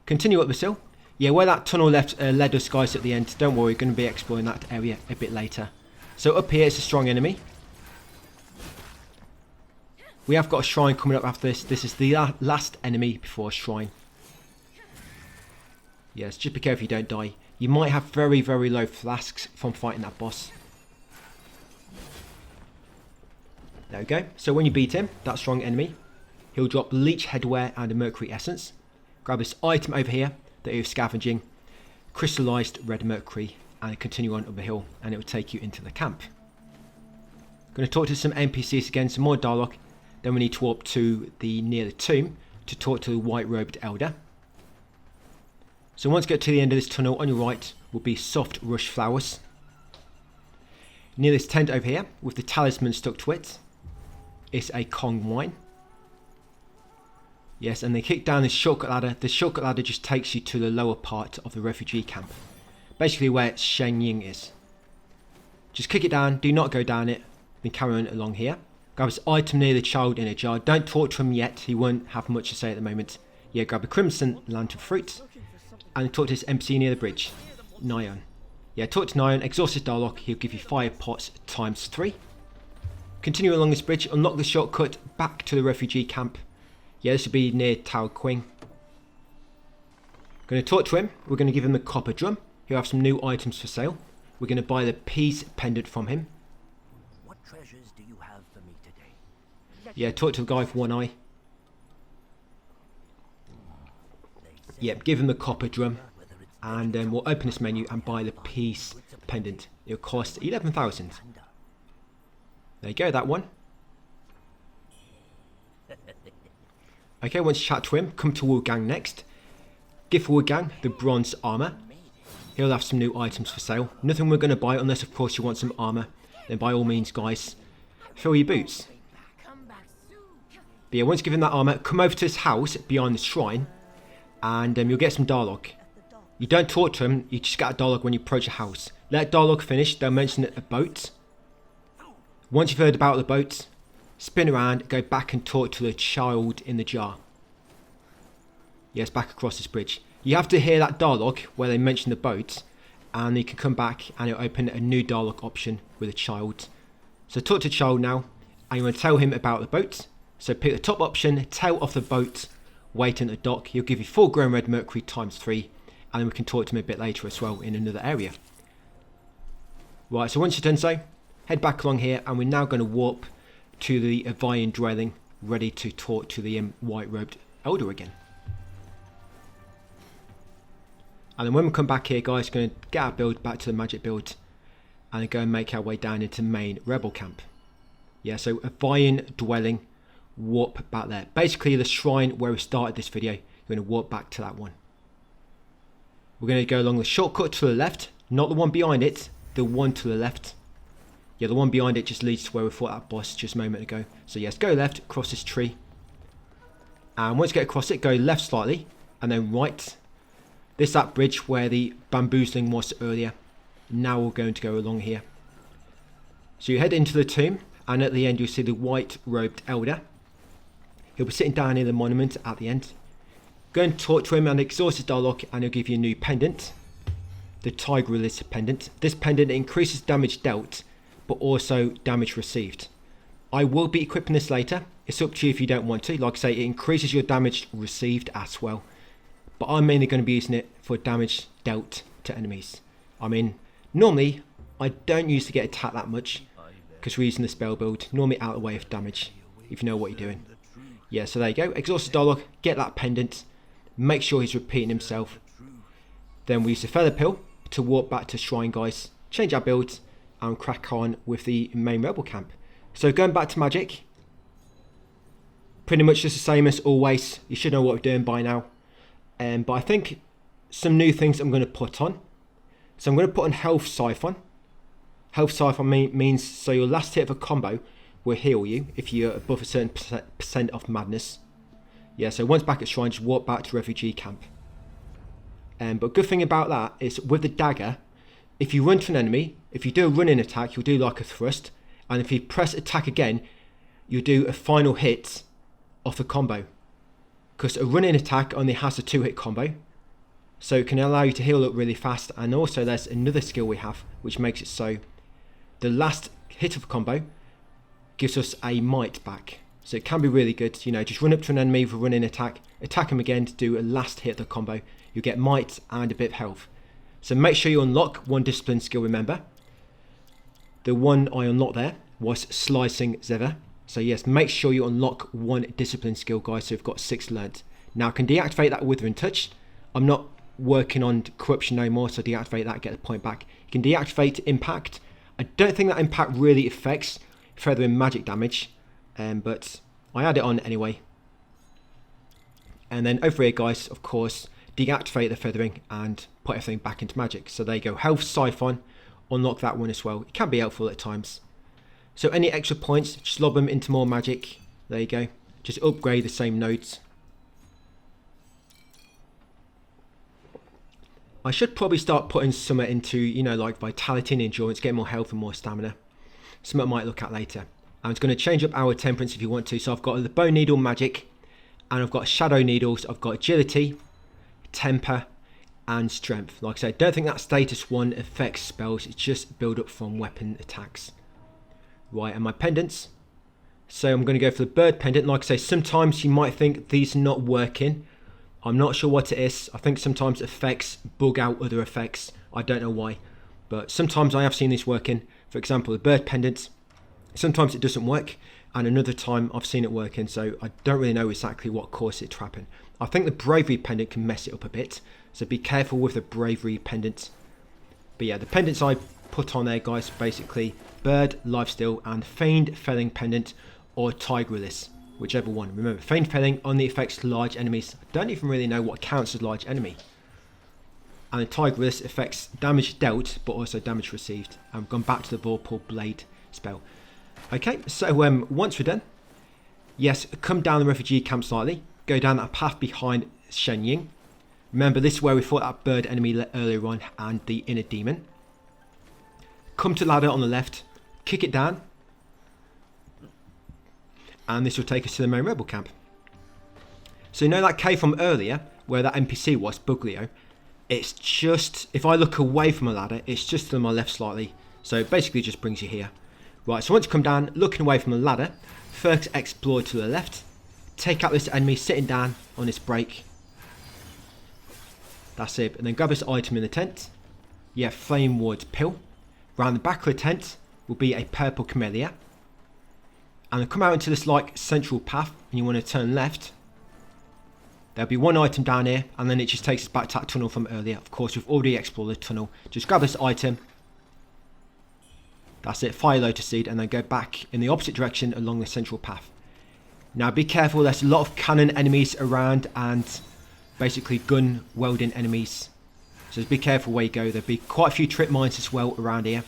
Continue up the hill. Yeah, where that tunnel led us, guys, at the end. Don't worry, we're going to be exploring that area a bit later. So up here, it's a strong enemy. We have got a shrine coming up after this. This is the last enemy before a shrine. Yes, just be careful you don't die. You might have very, very low flasks from fighting that boss. There we go. So when you beat him, that strong enemy, he'll drop leech headwear and a mercury essence. Grab this item over here that you're scavenging, crystallized red mercury, and continue on up the hill, and it will take you into the camp. Going to talk to some NPCs again, some more dialogue. Then we need to walk to near the tomb to talk to the white-robed elder. So once you get to the end of this tunnel, on your right will be soft rush flowers. Near this tent over here, with the talisman stuck to it, is a Kong wine. Yes, and they kick down this shortcut ladder. The shortcut ladder just takes you to the lower part of the refugee camp. Basically where Shenying is. Just kick it down, do not go down it, then carry on along here. Grab this item near the child in a jar. Don't talk to him yet, he won't have much to say at the moment. Yeah, grab a crimson lantern fruit and talk to this NPC near the bridge, Nyan. Yeah, talk to Nyan, exhaust his dialogue, he'll give you fire pots times 3. Continue along this bridge, unlock the shortcut back to the refugee camp. Yeah, this will be near Tower Queen. Going to talk to him, we're going to give him the copper drum. He'll have some new items for sale. We're going to buy the peace pendant from him. What treasures do you have for me today? Yeah, talk to the guy with one eye. Yep, give him the copper drum. And then we'll open this menu and buy the peace pendant. It'll cost 11,000. There you go, that one. Okay, once you chat to him, come to WUCHANG next. Give WUCHANG the bronze armor. He'll have some new items for sale. Nothing we're going to buy unless, of course, you want some armor. Then by all means, guys, fill your boots. But yeah, once you give him that armor, come over to his house behind the shrine, and you'll get some dialogue. You don't talk to him, you just get a dialogue when you approach a house. Let dialogue finish, they'll mention a boat. Once you've heard about the boat, spin around, go back and talk to the child in the jar. Yes, back across this bridge. You have to hear that dialogue where they mention the boat, and you can come back and it'll open a new dialogue option with a child. So talk to the child now, and you want to tell him about the boat. So pick the top option, tail off the boat, waiting at the dock. He'll give you full grown red mercury times 3, and then we can talk to him a bit later as well in another area. Right, so once you've done so, head back along here, and we're now going to warp to the Avian dwelling, ready to talk to the white-robed elder again. And then when we come back here, guys, we're going to get our build back to the magic build, and then go and make our way down into main rebel camp. Yeah, so Avian dwelling, warp back there. Basically the shrine where we started this video, we're going to warp back to that one. We're going to go along the shortcut to the left, not the one behind it, the one to the left. Yeah, the one behind it just leads to where we fought that boss just a moment ago. So yes, go left, across this tree. And once you get across it, go left slightly, and then right. This is that bridge where the bamboozling was earlier. Now we're going to go along here. So you head into the tomb, and at the end you'll see the white-robed elder. He'll be sitting down near the monument at the end. Go and talk to him and exhaust his dialogue, and he'll give you a new pendant. The Tigress pendant. This pendant increases damage dealt, but also damage received. I will be equipping this later. It's up to you if you don't want to. Like I say, it increases your damage received as well. But I'm mainly going to be using it for damage dealt to enemies. I mean, normally I don't usually get attacked that much because we're using the spell build. Normally out of the way of damage, if you know what you're doing. Yeah, so there you go. Exhaust the dialogue, get that pendant, make sure he's repeating himself. Then we use the feather pill to walk back to shrine, guys. Change our build and crack on with the main rebel camp. So going back to magic, pretty much just the same as always. You should know what we're doing by now. But I think some new things I'm going to put on. So I'm going to put on health siphon. Health siphon means so your last hit of a combo will heal you if you're above a certain percent of madness. Yeah, so once back at shrine, just walk back to refugee camp. But good thing about that is with the dagger, if you run to an enemy, if you do a running attack, you'll do like a thrust, and if you press attack again, you'll do a final hit off the combo. Because a running attack only has a 2-hit combo, so it can allow you to heal up really fast. And also there's another skill we have which makes it so the last hit of a combo gives us a might back. So it can be really good, you know, just run up to an enemy with a running attack, attack him again to do a last hit of the combo. You get might and a bit of health. So make sure you unlock one discipline skill, remember. The one I unlocked there was slicing Zever. So yes, make sure you unlock one discipline skill, guys, so you've got 6 learned. Now I can deactivate that Withering Touch. I'm not working on corruption no more, so deactivate that, get the point back. You can deactivate impact. I don't think that impact really affects feathering magic damage, but I add it on anyway. And then over here, guys, of course, deactivate the feathering and put everything back into magic. So there you go, health siphon, unlock that one as well. It can be helpful at times. So any extra points, just lob them into more magic. There you go, just upgrade the same nodes. I should probably start putting some into, you know, like vitality and endurance, get more health and more stamina. Something I might look at later. I'm just going to change up our temperance if you want to. So I've got the bone needle magic, and I've got shadow needles. I've got agility, temper, and strength. Like I said, don't think that status 1 affects spells. It's just build up from weapon attacks. Right, and my pendants. So I'm going to go for the bird pendant. Like I say, sometimes you might think these are not working. I'm not sure what it is. I think sometimes effects bug out other effects. I don't know why. But sometimes I have seen this working. For example, the bird pendant. Sometimes it doesn't work. And another time I've seen it working. So I don't really know exactly what caused it to happen. I think the bravery pendant can mess it up a bit. So be careful with the bravery pendant. But yeah, the pendants I put on there, guys, basically bird, lifesteal, and feigned felling pendant or tigrelis. Whichever one. Remember, feigned felling only affects large enemies. I don't even really know what counts as large enemy. And the tigrelis affects damage dealt, but also damage received. I've gone back to the vorpal blade spell. Okay, so once we're done, yes, come down the refugee camp slightly. Go down that path behind Shenying. Remember, this is where we fought that bird enemy earlier on and the inner demon. Come to the ladder on the left, kick it down, and this will take us to the main rebel camp. So you know that cave from earlier, where that NPC was, Buglio? It's just, if I look away from the ladder, it's just to my left slightly. So it basically just brings you here. Right, so once you come down, looking away from the ladder, first explore to the left, take out this enemy sitting down on this break. That's it, and then grab this item in the tent. Yeah, flame wood pill. Round the back of the tent will be a purple camellia. And then come out into this like central path and you want to turn left. There'll be one item down here and then it just takes us back to that tunnel from earlier. Of course, we've already explored the tunnel. Just grab this item. That's it, fire lotus seed, and then go back in the opposite direction along the central path. Now be careful, there's a lot of cannon enemies around and basically gun welding enemies. So just be careful where you go. There'll be quite a few trip mines as well around here.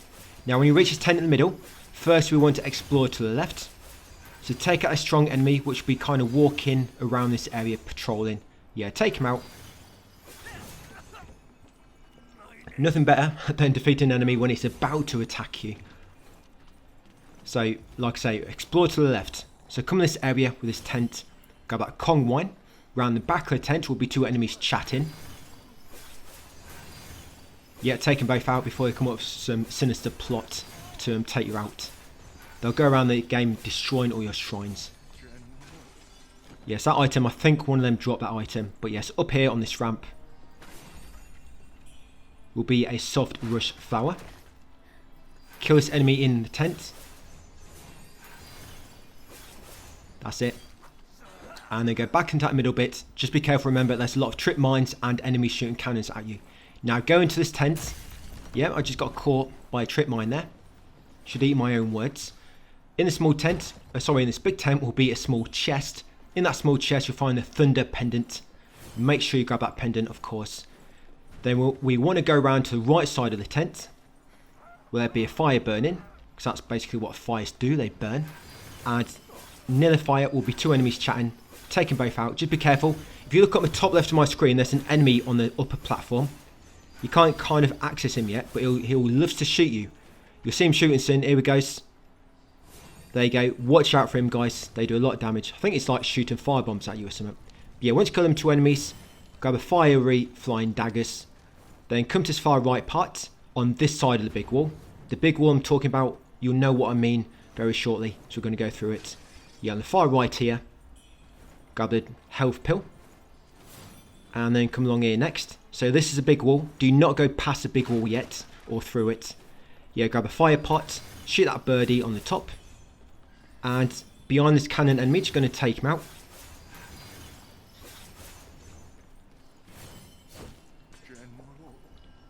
Now when you reach this tent in the middle, first we want to explore to the left. So take out a strong enemy, which will be kind of walking around this area patrolling. Yeah, take him out. Nothing better than defeating an enemy when it's about to attack you. So, like I say, explore to the left. So come in this area with this tent. Grab that Kong wine. Round the back of the tent will be 2 enemies chatting. Yeah, take them both out before they come up with some sinister plot to take you out. They'll go around the game destroying all your shrines. Yes, that item, I think one of them dropped that item. But yes, up here on this ramp will be a soft rush flower. Kill this enemy in the tent. That's it. And then go back into that middle bit. Just be careful, remember there's a lot of trip mines and enemies shooting cannons at you. Now go into this tent. Yeah, I just got caught by a trip mine there. Should eat my own words. In the small tent, in this big tent will be a small chest. In that small chest you'll find the thunder pendant. Make sure you grab that pendant, of course. Then we want to go around to the right side of the tent, where there'll be a fire burning, because that's basically what fires do, they burn. And near the fire will be 2 enemies chatting. Take them both out. Just be careful. If you look at the top left of my screen, there's an enemy on the upper platform. You can't kind of access him yet, but he'll loves to shoot you. You'll see him shooting soon. Here he goes. There you go. Watch out for him, guys. They do a lot of damage. I think it's like shooting firebombs at you or something. Yeah, once you kill them 2 enemies, grab a fiery flying daggers. Then come to this far right part on this side of the big wall. The big wall I'm talking about, you'll know what I mean very shortly. So we're going to go through it. Yeah, on the far right here, grab the health pill. And then come along here next. So this is a big wall. Do not go past the big wall yet or through it. Yeah, grab a fire pot, shoot that birdie on the top. And behind this cannon enemy, just going to take him out.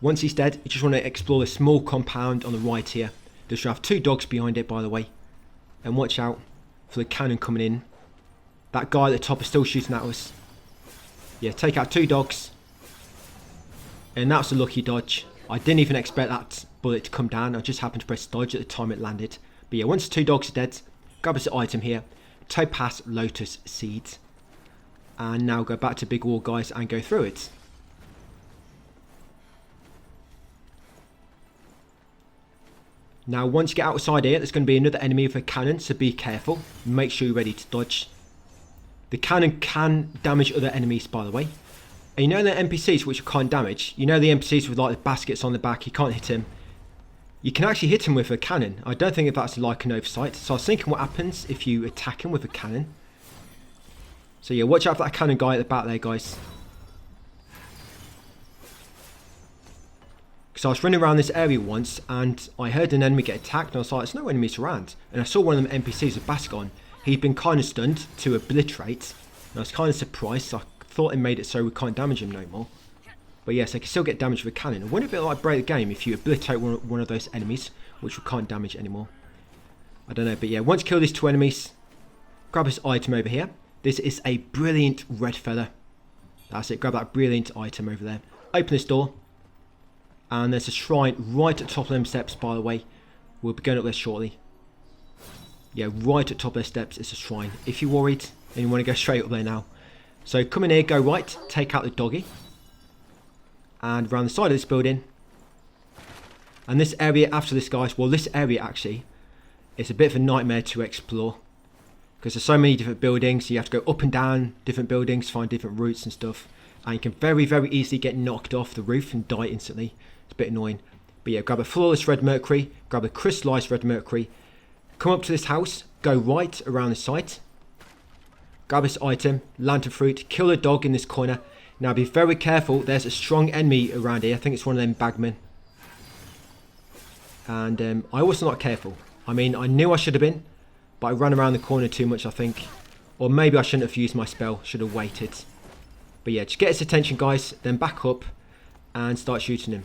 Once he's dead, you just want to explore the small compound on the right here. There should have 2 dogs behind it, by the way. And watch out for the cannon coming in. That guy at the top is still shooting at us. Yeah, take out 2 dogs. And that's a lucky dodge. I didn't even expect that bullet to come down. I just happened to press dodge at the time it landed. But yeah, once 2 dogs are dead, grab us an item here. Topaz Lotus Seeds. And now go back to big wall, guys, and go through it. Now, once you get outside here, there's going to be another enemy with a cannon, so be careful. Make sure you're ready to dodge. The cannon can damage other enemies, by the way. And you know the NPCs which you can't damage? You know the NPCs with like the baskets on the back, you can't hit him. You can actually hit him with a cannon. I don't think that's like an oversight. So I was thinking what happens if you attack him with a cannon. So yeah, watch out for that cannon guy at the back there, guys. Because I was running around this area once and I heard an enemy get attacked and I was like, there's no enemies around. And I saw one of them NPCs with basket on. He'd been kind of stunned to obliterate. And I was kind of surprised. So I thought it made it so we can't damage him no more. But yes, they can still get damaged with a cannon. And wouldn't it be like break the game if you obliterate one of those enemies, which we can't damage anymore? I don't know, but yeah, once you kill these 2 enemies, grab this item over here. This is a brilliant red feather. That's it, grab that brilliant item over there. Open this door. And there's a shrine right at the top of them steps, by the way. We'll be going up there shortly. Yeah, right at the top of the steps is a shrine. If you're worried and you want to go straight up there now. So come in here, go right, take out the doggy. And around the side of this building. And this area after this, guys, well, this area actually is a bit of a nightmare to explore. Because there's so many different buildings, so you have to go up and down different buildings, find different routes and stuff. And you can very, very easily get knocked off the roof and die instantly. It's a bit annoying. But yeah, grab a flawless red mercury, grab a crystallized red mercury. Come up to this house, go right around the site. Grab this item, lantern fruit, kill a dog in this corner. Now be very careful, there's a strong enemy around here. I think it's one of them bagmen. And I was not careful. I mean, I knew I should have been, but I ran around the corner too much, I think. Or maybe I shouldn't have used my spell, should have waited. But yeah, just get his attention, guys, then back up and start shooting him.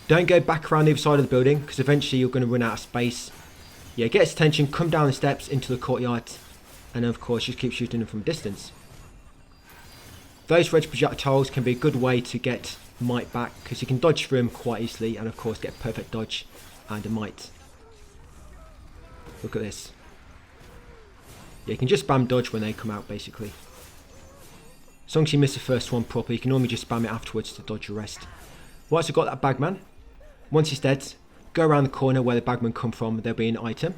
Don't go back around the other side of the building, because eventually you're going to run out of space. Yeah, get his attention, come down the steps into the courtyard, and of course just keep shooting him from a distance. Those red projectiles can be a good way to get might back, because you can dodge through them quite easily, and of course get perfect dodge and a might. Look at this. Yeah, you can just spam dodge when they come out, basically. As long as you miss the first one properly, you can normally just spam it afterwards to dodge the rest. Once I've got that bagman, once he's dead, go around the corner where the bagman come from, there'll be an item.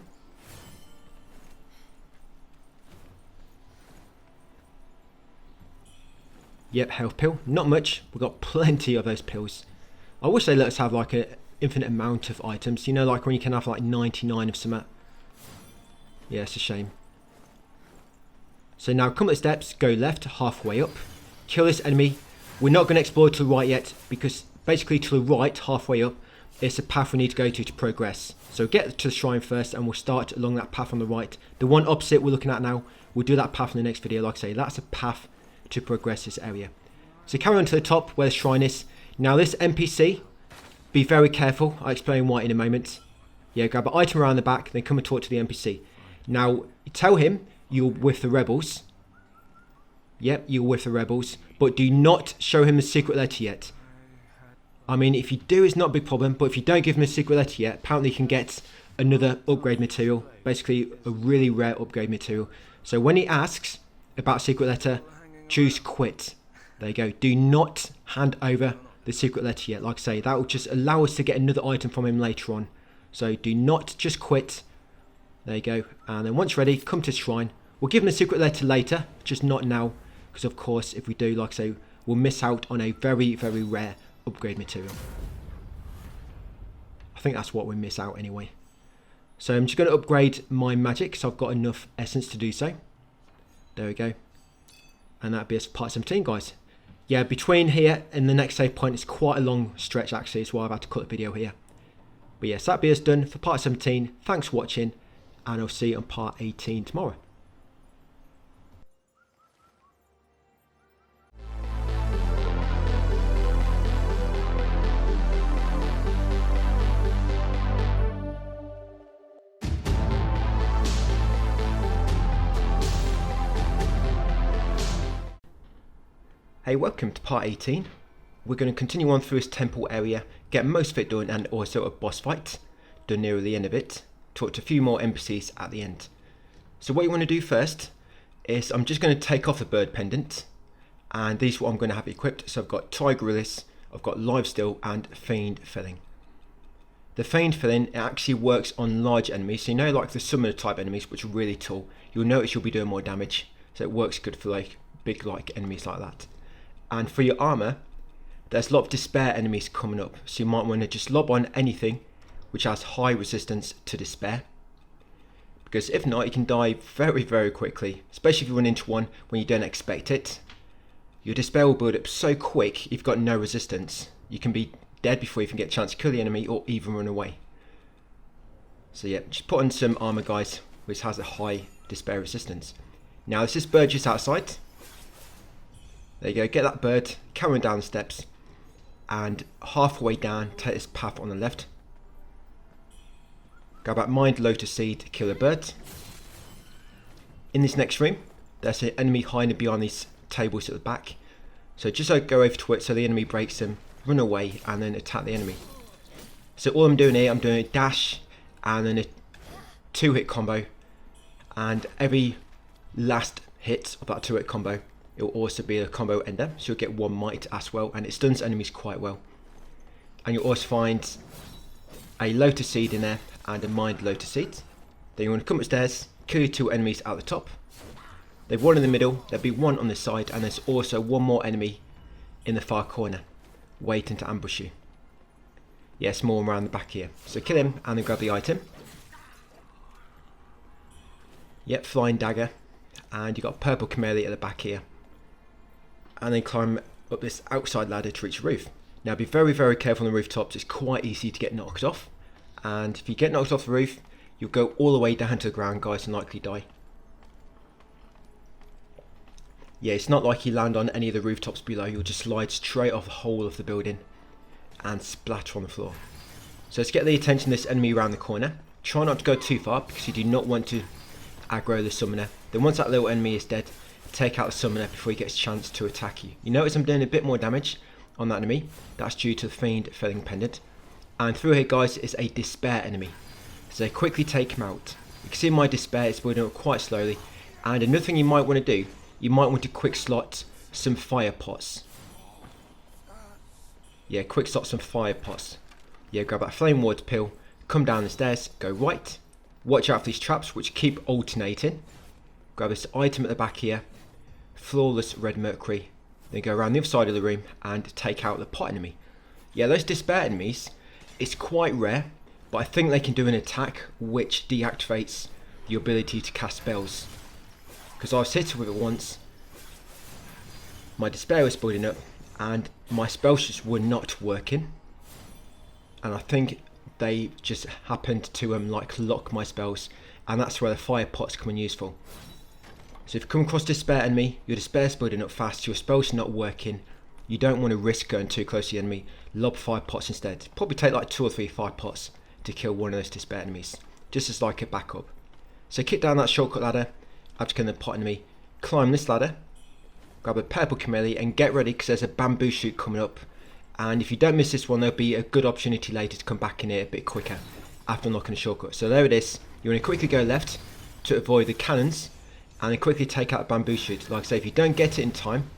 Yep, health pill. Not much, we've got plenty of those pills. I wish they let us have like an infinite amount of items, you know, like when you can have like 99 of something. Yeah, it's a shame. So now come up the steps, go left, halfway up, kill this enemy. We're not going to explore to the right yet, because basically to the right, halfway up, is the path we need to go to progress. So get to the shrine first, and we'll start along that path on the right. The one opposite we're looking at now, we'll do that path in the next video. Like I say, that's a path to progress this area. So carry on to the top where the shrine is. Now this NPC, be very careful. I'll explain why in a moment. Yeah, grab an item around the back, then come and talk to the NPC. Now, tell him you're with the rebels. Yep, you're with the rebels. But do not show him the secret letter yet. I mean, if you do, it's not a big problem. But if you don't give him a secret letter yet, apparently you can get another upgrade material. Basically, a really rare upgrade material. So when he asks, about secret letter, choose quit. There you go. Do not hand over the secret letter yet. Like I say, that will just allow us to get another item from him later on. So do not just quit. There you go. And then once ready, come to the shrine. We'll give him the secret letter later, just not now. Because of course, if we do, like I say, we'll miss out on a very, very rare upgrade material. I think that's what we miss out anyway. So I'm just going to upgrade my magic, so I've got enough essence to do so. There we go. And that'll be us part 17, guys. Yeah, between here and the next save point is quite a long stretch actually, that's why I've had to cut the video here. But yes, that'll be us done for part 17. Thanks for watching, and I'll see you on part 18 tomorrow. Hey, welcome to part 18. We're going to continue on through this temple area, get most of it done, and also a boss fight done near the end of it. Talk to a few more NPCs at the end. So what you want to do first is I'm just going to take off the bird pendant, and these are what I'm going to have equipped. So I've got Tiger Release, I've got Live Still, and Fiend Filling. The Fiend Filling, it actually works on large enemies, so you know, like the summoner type enemies, which are really tall, you'll notice you'll be doing more damage, so it works good for like big like enemies like that. And for your armor, there's a lot of despair enemies coming up, so you might want to just lob on anything which has high resistance to despair, because if not, you can die very, very quickly, especially if you run into one when you don't expect it. Your despair will build up so quick, you've got no resistance. You can be dead before you even get a chance to kill the enemy or even run away. So yeah, just put on some armor, guys, which has a high despair resistance. Now there's this bird just outside. There you go, get that bird, carry on down the steps, and halfway down, take this path on the left. Grab that Mind Lotus Seed, kill the bird. In this next room, there's an enemy hiding behind these tables at the back. So just go over to it so the enemy breaks them, run away, and then attack the enemy. So all I'm doing here, I'm doing a dash, and then a 2-hit combo, and every last hit of that 2-hit combo, it will also be a combo ender, so you'll get 1 might as well, and it stuns enemies quite well. And you'll also find a Lotus Seed in there and a Mind Lotus Seed. Then you want to come upstairs, kill your 2 enemies at the top. There's 1 in the middle, there'll be 1 on this side, and there's also 1 more enemy in the far corner, waiting to ambush you. Yes, more around the back here. So kill him and then grab the item. Yep, Flying Dagger, and you've got Purple Chameleon at the back here. And then climb up this outside ladder to reach the roof. Now be very, very careful on the rooftops, it's quite easy to get knocked off. And if you get knocked off the roof, you'll go all the way down to the ground, guys, and likely die. Yeah, it's not like you land on any of the rooftops below, you'll just slide straight off the whole of the building and splatter on the floor. So let's get the attention of this enemy around the corner. Try not to go too far because you do not want to aggro the summoner. Then once that little enemy is dead, take out the summoner before he gets a chance to attack you. You notice I'm doing a bit more damage on that enemy. That's due to the Fiend Filling Pendant. And through here, guys, is a despair enemy. So quickly take him out. You can see my despair is building up quite slowly. And another thing you might want to do, you might want to quick slot some fire pots. Yeah, quick slot some fire pots. Yeah, grab that flame ward pill, come down the stairs, go right. Watch out for these traps which keep alternating. Grab this item at the back here. Flawless Red Mercury, then go around the other side of the room and take out the pot enemy. Yeah, those despair enemies, it's quite rare, but I think they can do an attack which deactivates the ability to cast spells. Because I was hit with it once, my despair was building up, and my spells just were not working. And I think they just happened to like lock my spells, and that's where the fire pots come in useful. So if you come across despair enemy, your despair's building up fast, your spell's not working, you don't want to risk going too close to the enemy, lob fire pots instead. Probably take like 2 or 3 fire pots to kill one of those despair enemies, just as like a backup. So kick down that shortcut ladder after killing the pot enemy, climb this ladder, grab a Purple Chameleon and get ready because there's a bamboo shoot coming up. And if you don't miss this one, there'll be a good opportunity later to come back in here a bit quicker after unlocking a shortcut. So there it is, you want to quickly go left to avoid the cannons and then quickly take out a bamboo shoot. Like I say, if you don't get it in time,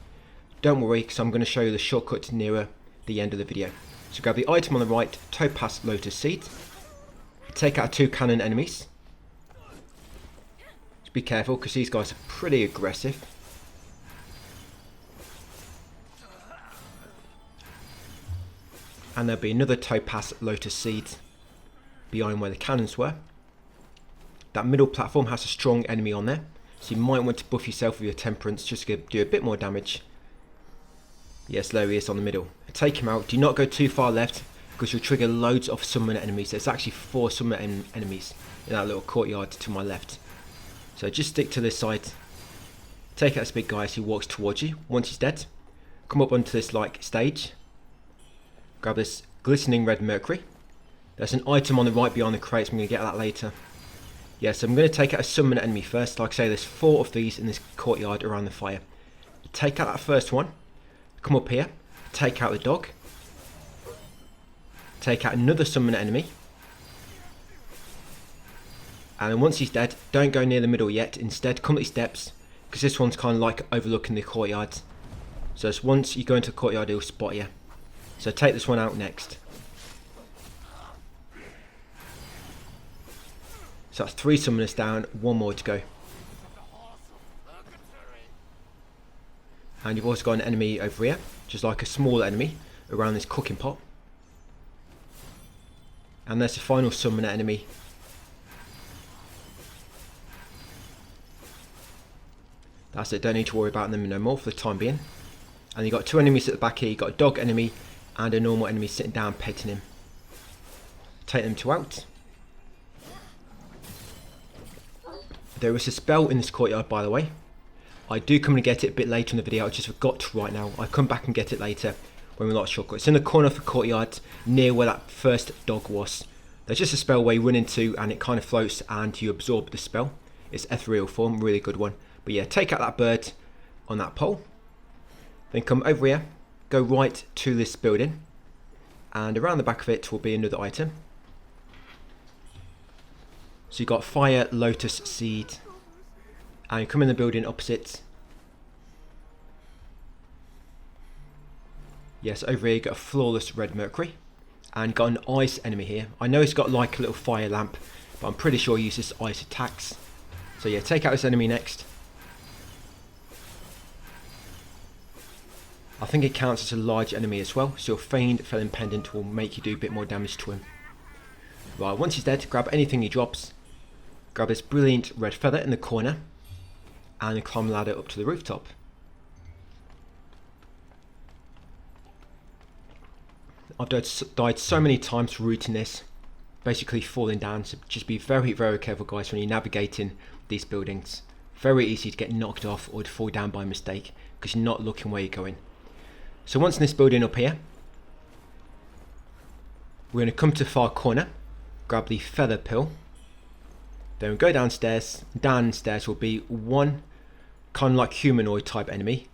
don't worry, because I'm going to show you the shortcut nearer the end of the video. So grab the item on the right, topaz lotus seed. Take out 2 cannon enemies. Just be careful, because these guys are pretty aggressive. And there'll be another topaz lotus seed behind where the cannons were. That middle platform has a strong enemy on there, so you might want to buff yourself with your temperance just to do a bit more damage. Yes, there he is on the middle. Take him out. Do not go too far left, because you'll trigger loads of summon enemies. There's actually 4 summon enemies in that little courtyard to my left. So just stick to this side. Take out this big guy as he walks towards you. Once he's dead, come up onto this like stage. Grab this glistening red mercury. There's an item on the right behind the crates. I'm going to get that later. Yeah, so I'm going to take out a summon enemy first. Like I say, there's 4 of these in this courtyard around the fire. Take out that first one. Come up here. Take out the dog. Take out another summon enemy. And then once he's dead, don't go near the middle yet. Instead, come up these steps, because this one's kind of like overlooking the courtyard. So once you go into the courtyard, he'll spot you. So take this one out next. So that's 3 summoners down, 1 more to go. And you've also got an enemy over here, just like a small enemy around this cooking pot. And there's the final summoner enemy. That's it, don't need to worry about them no more for the time being. And you've got 2 enemies at the back here. You've got a dog enemy and a normal enemy sitting down petting him. Take them 2 out. There is a spell in this courtyard, by the way. I do come and get it a bit later in the video. I just forgot to right now. I come back and get it later when we're not shortcut. It's in the corner of the courtyard near where that first dog was. There's just a spell where you run into and it kind of floats and you absorb the spell. It's ethereal form, really good one. But yeah, take out that bird on that pole. Then come over here, go right to this building, and around the back of it will be another item. So you've got fire lotus seed, and you come in the building opposite. Yes, over here you got a flawless red mercury, and you've got an ice enemy here. I know it's got like a little fire lamp, but I'm pretty sure it uses ice attacks. So yeah, take out this enemy next. I think it counts as a large enemy as well, so your feigned felon pendant will make you do a bit more damage to him. Right, once he's dead, grab anything he drops. Grab this brilliant red feather in the corner, and climb the ladder up to the rooftop. I've died so many times routing this, basically falling down, so just be very, very careful guys when you're navigating these buildings. Very easy to get knocked off or to fall down by mistake, because you're not looking where you're going. So once in this building up here, we're going to come to the far corner, grab the feather pill, then we'll go downstairs. Downstairs will be 1 kind of like humanoid type enemy.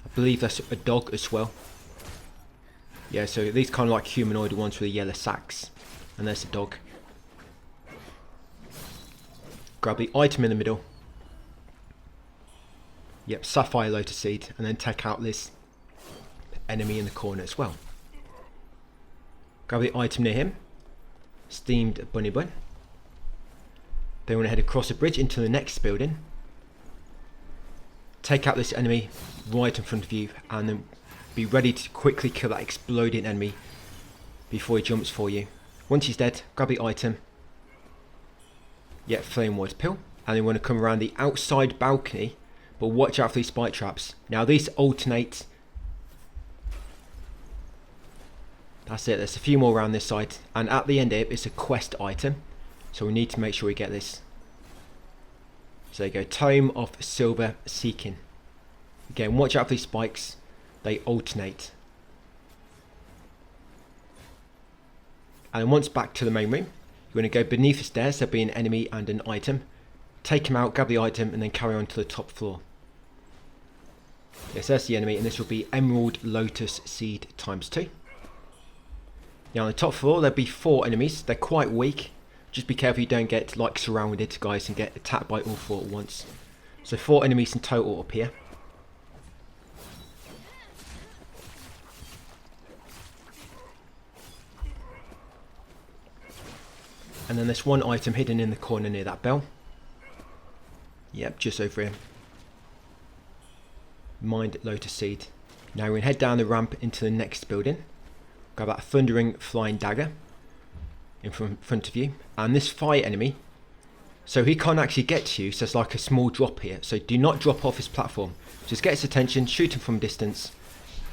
I believe that's a dog as well. Yeah, so these kind of like humanoid ones with the yellow sacks, and there's the dog. Grab the item in the middle. Yep, sapphire lotus seed, and then take out this enemy in the corner as well. Grab the item near him, steamed bunny bun. Then we're going to head across the bridge into the next building. Take out this enemy right in front of you, and then be ready to quickly kill that exploding enemy before he jumps for you. Once he's dead, grab the item. Yep, flame white pill, and then we're going to come around the outside balcony. But watch out for these spike traps. Now these alternate. That's it, there's a few more around this side. And at the end of it, it's a quest item. So we need to make sure we get this. So there you go, Tome of Silver Seeking. Again, watch out for these spikes. They alternate. And then once back to the main room, you're going to go beneath the stairs. There'll be an enemy and an item. Take him out, grab the item, and then carry on to the top floor. Yes, there's the enemy, and this will be Emerald Lotus Seed ×2. Now on the top floor, there'll be 4 enemies. They're quite weak, Just be careful you don't get like surrounded, guys, and get attacked by all 4 at once. So 4 enemies in total up here. And then there's one item hidden in the corner near that bell. Yep, just over here. Mind Lotus Seed. Now we're going to head down the ramp into the next building. Got that thundering flying dagger in front of you. And this fire enemy, so he can't actually get to you, so it's like a small drop here. So do not drop off his platform. Just get his attention, shoot him from distance.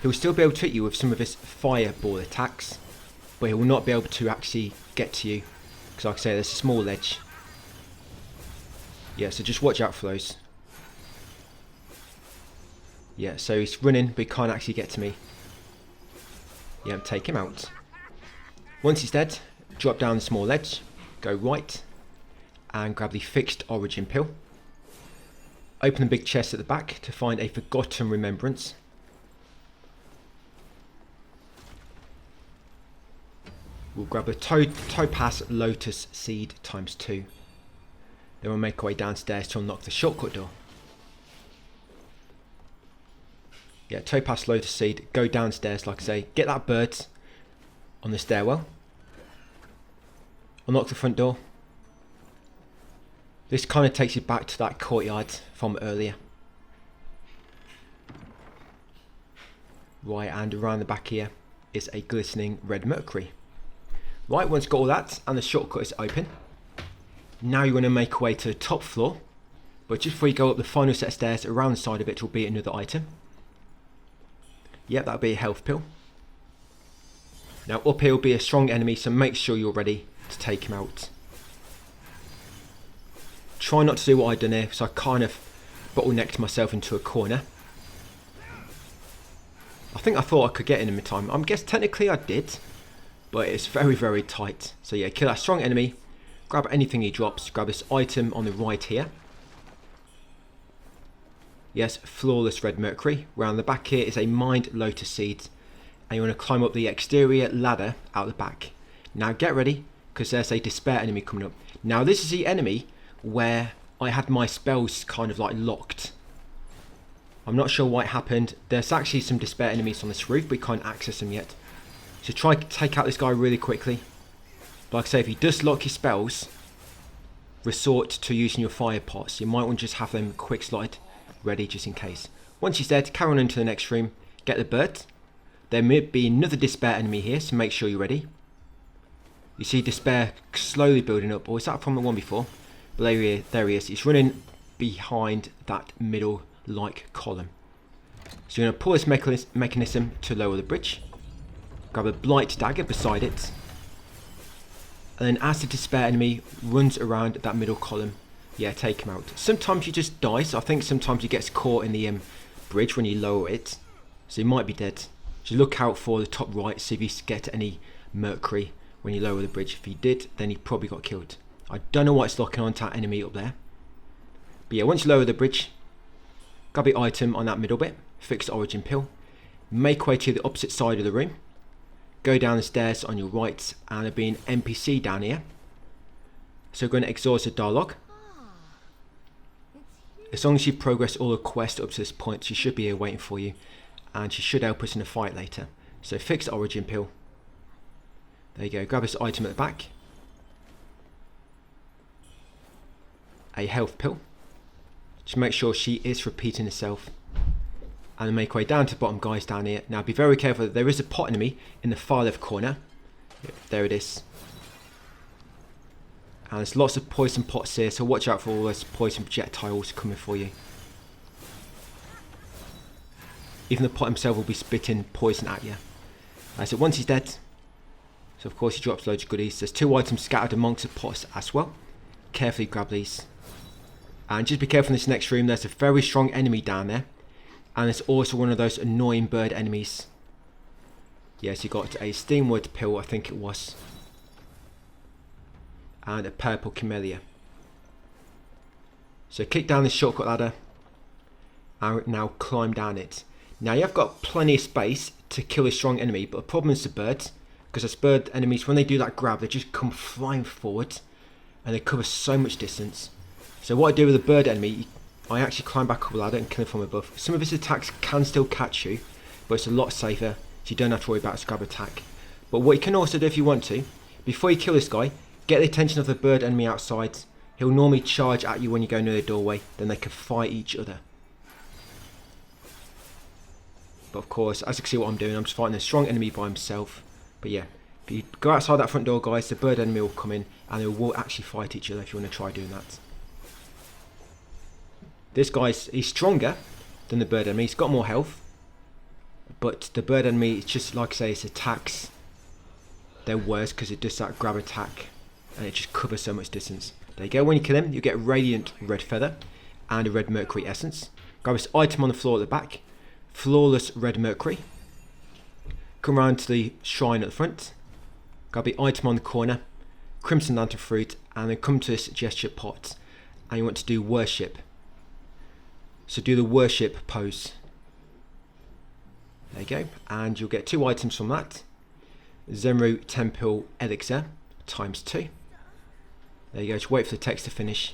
He'll still be able to hit you with some of his fireball attacks, but he will not be able to actually get to you. Because like I say, there's a small ledge. Yeah, so just watch out for those. Yeah, so he's running, but he can't actually get to me. Yeah, take him out. Once he's dead, drop down the small ledge, go right, and grab the fixed origin pill. Open the big chest at the back to find a forgotten remembrance. We'll grab a topaz lotus seed ×2. Then we'll make our way downstairs to unlock the shortcut door. Yeah, topaz lotus seed, go downstairs like I say, get that bird on the stairwell. Unlock the front door. This kind of takes you back to that courtyard from earlier. Right, and around the back here is a glistening red mercury. Right, once you've got all that and the shortcut is open, now you want to make your way to the top floor, but just before you go up the final set of stairs, around the side of it will be another item. Yep, that'll be a health pill. Now up here will be a strong enemy, so make sure you're ready to take him out. Try not to do what I've done here, so I kind of bottlenecked myself into a corner. I think I thought I could get in him in time. I guess technically I did, but it's very, very tight. So yeah, kill that strong enemy, grab anything he drops, grab this item on the right here. Yes, flawless red mercury. Round the back here is a mind lotus seed, and you want to climb up the exterior ladder out the back. Now get ready, because there's a despair enemy coming up. Now this is the enemy where I had my spells kind of like locked. I'm not sure why it happened. There's actually some despair enemies on this roof, but we can't access them yet. So try to take out this guy really quickly. But like I say, if he does lock his spells, resort to using your fire pots. You might want to just have them quick slide ready just in case. Once he's dead, carry on into the next room, get the bird. There may be another despair enemy here, so make sure you're ready. You see despair slowly building up, or is that from the one before? But there he is. He's running behind that middle like column. So you're going to pull this mechanism to lower the bridge. Grab a blight dagger beside it. And then as the despair enemy runs around that middle column, yeah, take him out. Sometimes he just dies. I think sometimes he gets caught in the bridge when you lower it. So he might be dead. So look out for the top right, see if you get any mercury when you lower the bridge. If he did, then he probably got killed. I don't know why it's locking onto that enemy up there. But yeah, once you lower the bridge, grab the item on that middle bit, fix the origin pill, make way to the opposite side of the room, go down the stairs on your right, and there'll be an NPC down here. So we're going to exhaust the dialogue. As long as you progress all the quests up to this point, she should be here waiting for you, and she should help us in a fight later. So fix the origin pill. There you go, grab this item at the back. A health pill. Just make sure she is repeating herself. And make way down to the bottom, guys, down here. Now be very careful, there is a pot enemy in the far left corner. Yep, there it is. And there's lots of poison pots here, so watch out for all those poison projectiles coming for you. Even the pot himself will be spitting poison at you. So once he's dead, so of course he drops loads of goodies. There's 2 items scattered amongst the pots as well. Carefully grab these. And just be careful in this next room, there's a very strong enemy down there. And there's also one of those annoying bird enemies. Yes, you got a steamwood pill, I think it was. And a purple camellia. So kick down this shortcut ladder. And now climb down it. Now you've got plenty of space to kill a strong enemy, but the problem is the birds. Because those bird enemies, when they do that grab, they just come flying forward. and they cover so much distance. So what I do with a bird enemy, I actually climb back up a ladder and kill him from above. Some of his attacks can still catch you, but it's a lot safer, so you don't have to worry about a grab attack. But what you can also do if you want to, before you kill this guy, get the attention of the bird enemy outside. He'll normally charge at you when you go near the doorway, then they can fight each other. But of course, as you can see what I'm doing, I'm just fighting a strong enemy by himself. But yeah, if you go outside that front door, guys, the bird enemy will come in and they will actually fight each other if you want to try doing that. This guy's, he's stronger than the bird enemy, he's got more health. But the bird enemy, it's just like I say, its attacks, they're worse because it does that grab attack and it just covers so much distance. There you go, when you kill him, you get a radiant red feather and a red mercury essence. Grab this item on the floor at the back, flawless red mercury. Come around to the shrine at the front, grab the item on the corner, crimson lantern fruit, and then come to this gesture pot and you want to do worship. So do the worship pose. There you go, and you'll get 2 items from that. Zenru Temple Elixir times 2. There you go, just wait for the text to finish.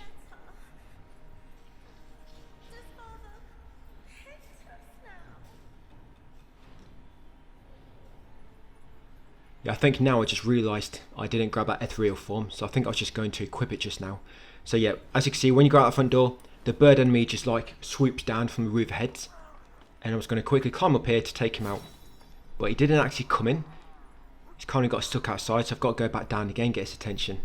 Yeah, I think now I just realised I didn't grab that ethereal form, so I think I was just going to equip it just now. So yeah, as you can see, when you go out the front door, the bird enemy just like swoops down from the roof ahead, and I was going to quickly climb up here to take him out, but he didn't actually come in. He's kind of got stuck outside, so I've got to go back down again, get his attention.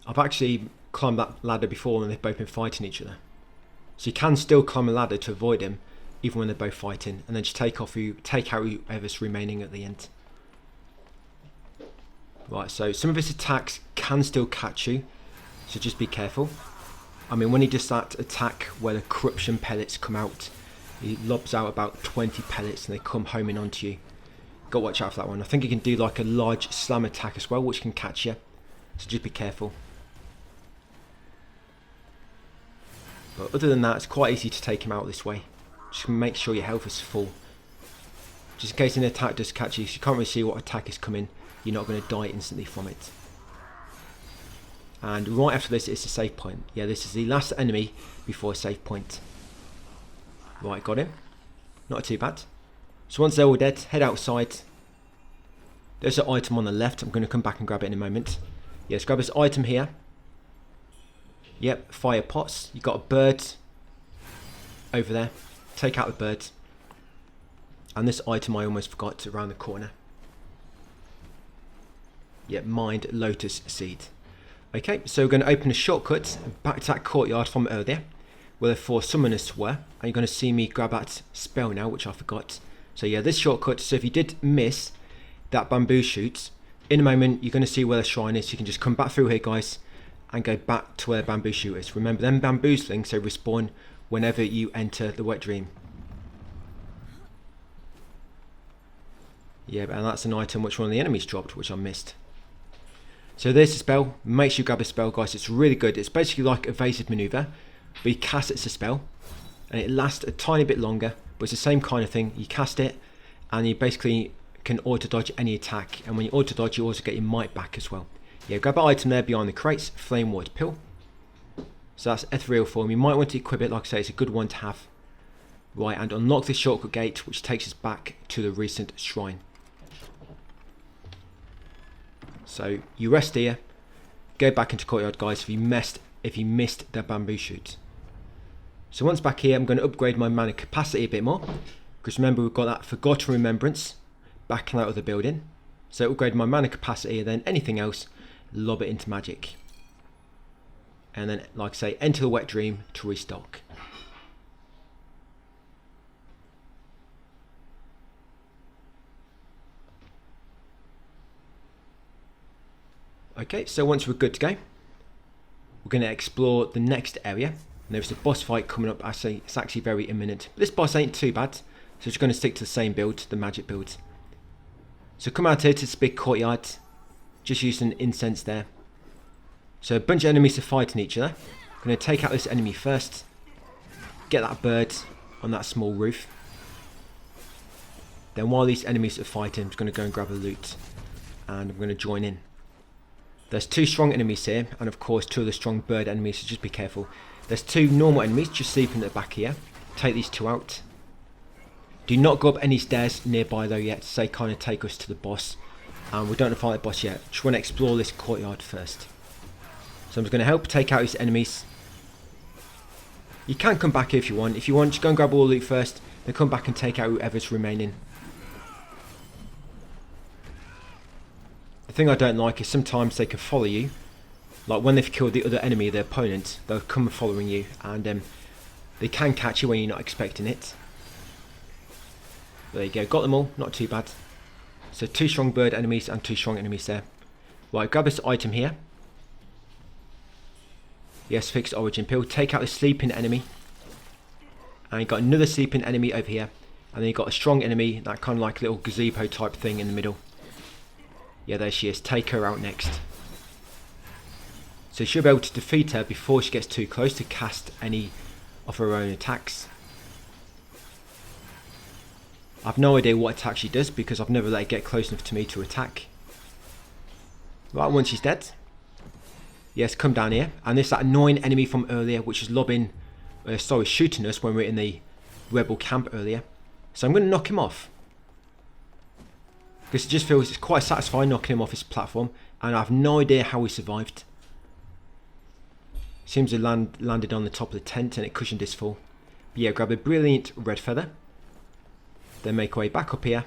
I've actually climbed that ladder before and they've both been fighting each other. So you can still climb a ladder to avoid him, even when they're both fighting, and then just take out whoever's remaining at the end. Right, so some of his attacks can still catch you, so just be careful. I mean, when he does that attack where the corruption pellets come out, he lobs out about 20 pellets and they come homing onto you. Got to watch out for that one. I think he can do like a large slam attack as well, which can catch you, so just be careful. But other than that, it's quite easy to take him out this way. Just make sure your health is full. Just in case an attack does catch you, so you can't really see what attack is coming, you're not going to die instantly from it. And right after this is the save point. Yeah, this is the last enemy before a save point. Right, got him. Not too bad. So once they're all dead, head outside. There's an item on the left. I'm going to come back and grab it in a moment. Yeah, let's grab this item here. Yep, fire pots. You've got a bird over there. Take out the bird. And this item I almost forgot around the corner. Yep, mined lotus seed. Okay, so we're going to open a shortcut back to that courtyard from earlier, where the 4 summoners were. And you're going to see me grab that spell now, which I forgot. So yeah, this shortcut, so if you did miss that bamboo shoot, in a moment you're going to see where the shrine is. You can just come back through here, guys, and go back to where the bamboo shoot is. Remember, them bamboo slings, they respawn whenever you enter the wet dream. Yeah, and that's an item which one of the enemies dropped, which I missed. So there's the spell. Make sure you grab the spell, guys. It's really good. It's basically like evasive maneuver, but you cast it as a spell, and it lasts a tiny bit longer, but it's the same kind of thing. You cast it, and you basically can auto-dodge any attack, and when you auto-dodge, you also get your might back as well. Yeah, grab that item there behind the crates, Flame Ward Pill. So that's ethereal form. You might want to equip it, like I say, it's a good one to have. Right, and unlock this shortcut gate, which takes us back to the recent shrine. So you rest here, go back into courtyard, guys, if you missed the bamboo shoot. So once back here, I'm going to upgrade my mana capacity a bit more, because remember we've got that forgotten remembrance back out of the building. So upgrade my mana capacity, and then anything else, lob it into magic. And then, like I say, enter the wet dream to restock. Okay, so once we're good to go, we're going to explore the next area. And there's a boss fight coming up. I say it's actually very imminent. But this boss ain't too bad, so just going to stick to the same build, the magic build. So come out here to this big courtyard, just using incense there. So a bunch of enemies are fighting each other. I'm going to take out this enemy first, get that bird on that small roof. Then while these enemies are fighting, I'm just going to go and grab a loot. And I'm going to join in. There's 2 strong enemies here. And of course 2 of the strong bird enemies, so just be careful. There's 2 normal enemies just sleeping at the back here. Take these 2 out. Do not go up any stairs nearby though yet. Say kind of take us to the boss. And we don't have to fight the boss yet. Just want to explore this courtyard first. So I'm just going to help take out these enemies. You can come back here if you want. If you want, just go and grab all the loot first. Then come back and take out whoever's remaining. The thing I don't like is sometimes they can follow you. Like when they've killed the other enemy, their opponent, they'll come following you. And they can catch you when you're not expecting it. There you go, got them all, not too bad. So 2 strong bird enemies and 2 strong enemies there. Right, grab this item here. Yes, fixed origin pill. Take out the sleeping enemy. And you got another sleeping enemy over here. And then you got a strong enemy, that kind of like little gazebo type thing in the middle. Yeah, there she is. Take her out next. So you should be able to defeat her before she gets too close to cast any of her own attacks. I've no idea what attack she does because I've never let her get close enough to me to attack. Right, once she's dead. Yes, come down here. And this that annoying enemy from earlier, which is shooting us when we were in the rebel camp earlier. So I'm going to knock him off. Because it just feels it's quite satisfying knocking him off his platform. And I have no idea how he survived. Seems to have landed on the top of the tent and it cushioned his fall. But yeah, grab a brilliant red feather. Then make our way back up here.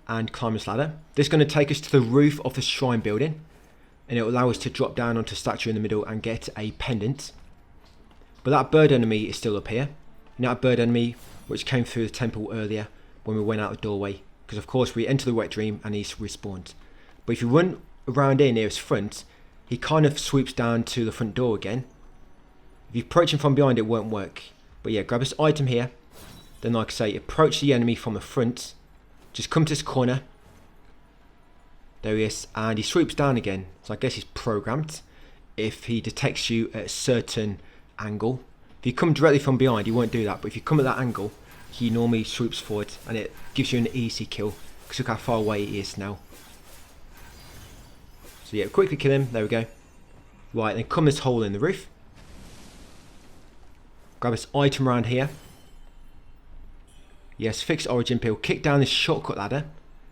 And climb this ladder. This is going to take us to the roof of the shrine building. And it will allow us to drop down onto the statue in the middle and get a pendant. But that bird enemy is still up here. You know that bird enemy which came through the temple earlier when we went out the doorway. Because of course we enter the wet dream and he's respawned. But if you run around here near his front, he kind of swoops down to the front door again. If you approach him from behind, it won't work. But yeah, grab this item here. Then like I say, approach the enemy from the front. Just come to this corner. There he is. And he swoops down again. So I guess he's programmed. If he detects you at a certain angle. If you come directly from behind, he won't do that. But if you come at that angle, he normally swoops forward. And it gives you an easy kill. Because look how far away he is now. So yeah, quickly kill him. There we go. Right, then come this hole in the roof. Grab this item around here. Yes, fix origin pill. Kick down this shortcut ladder.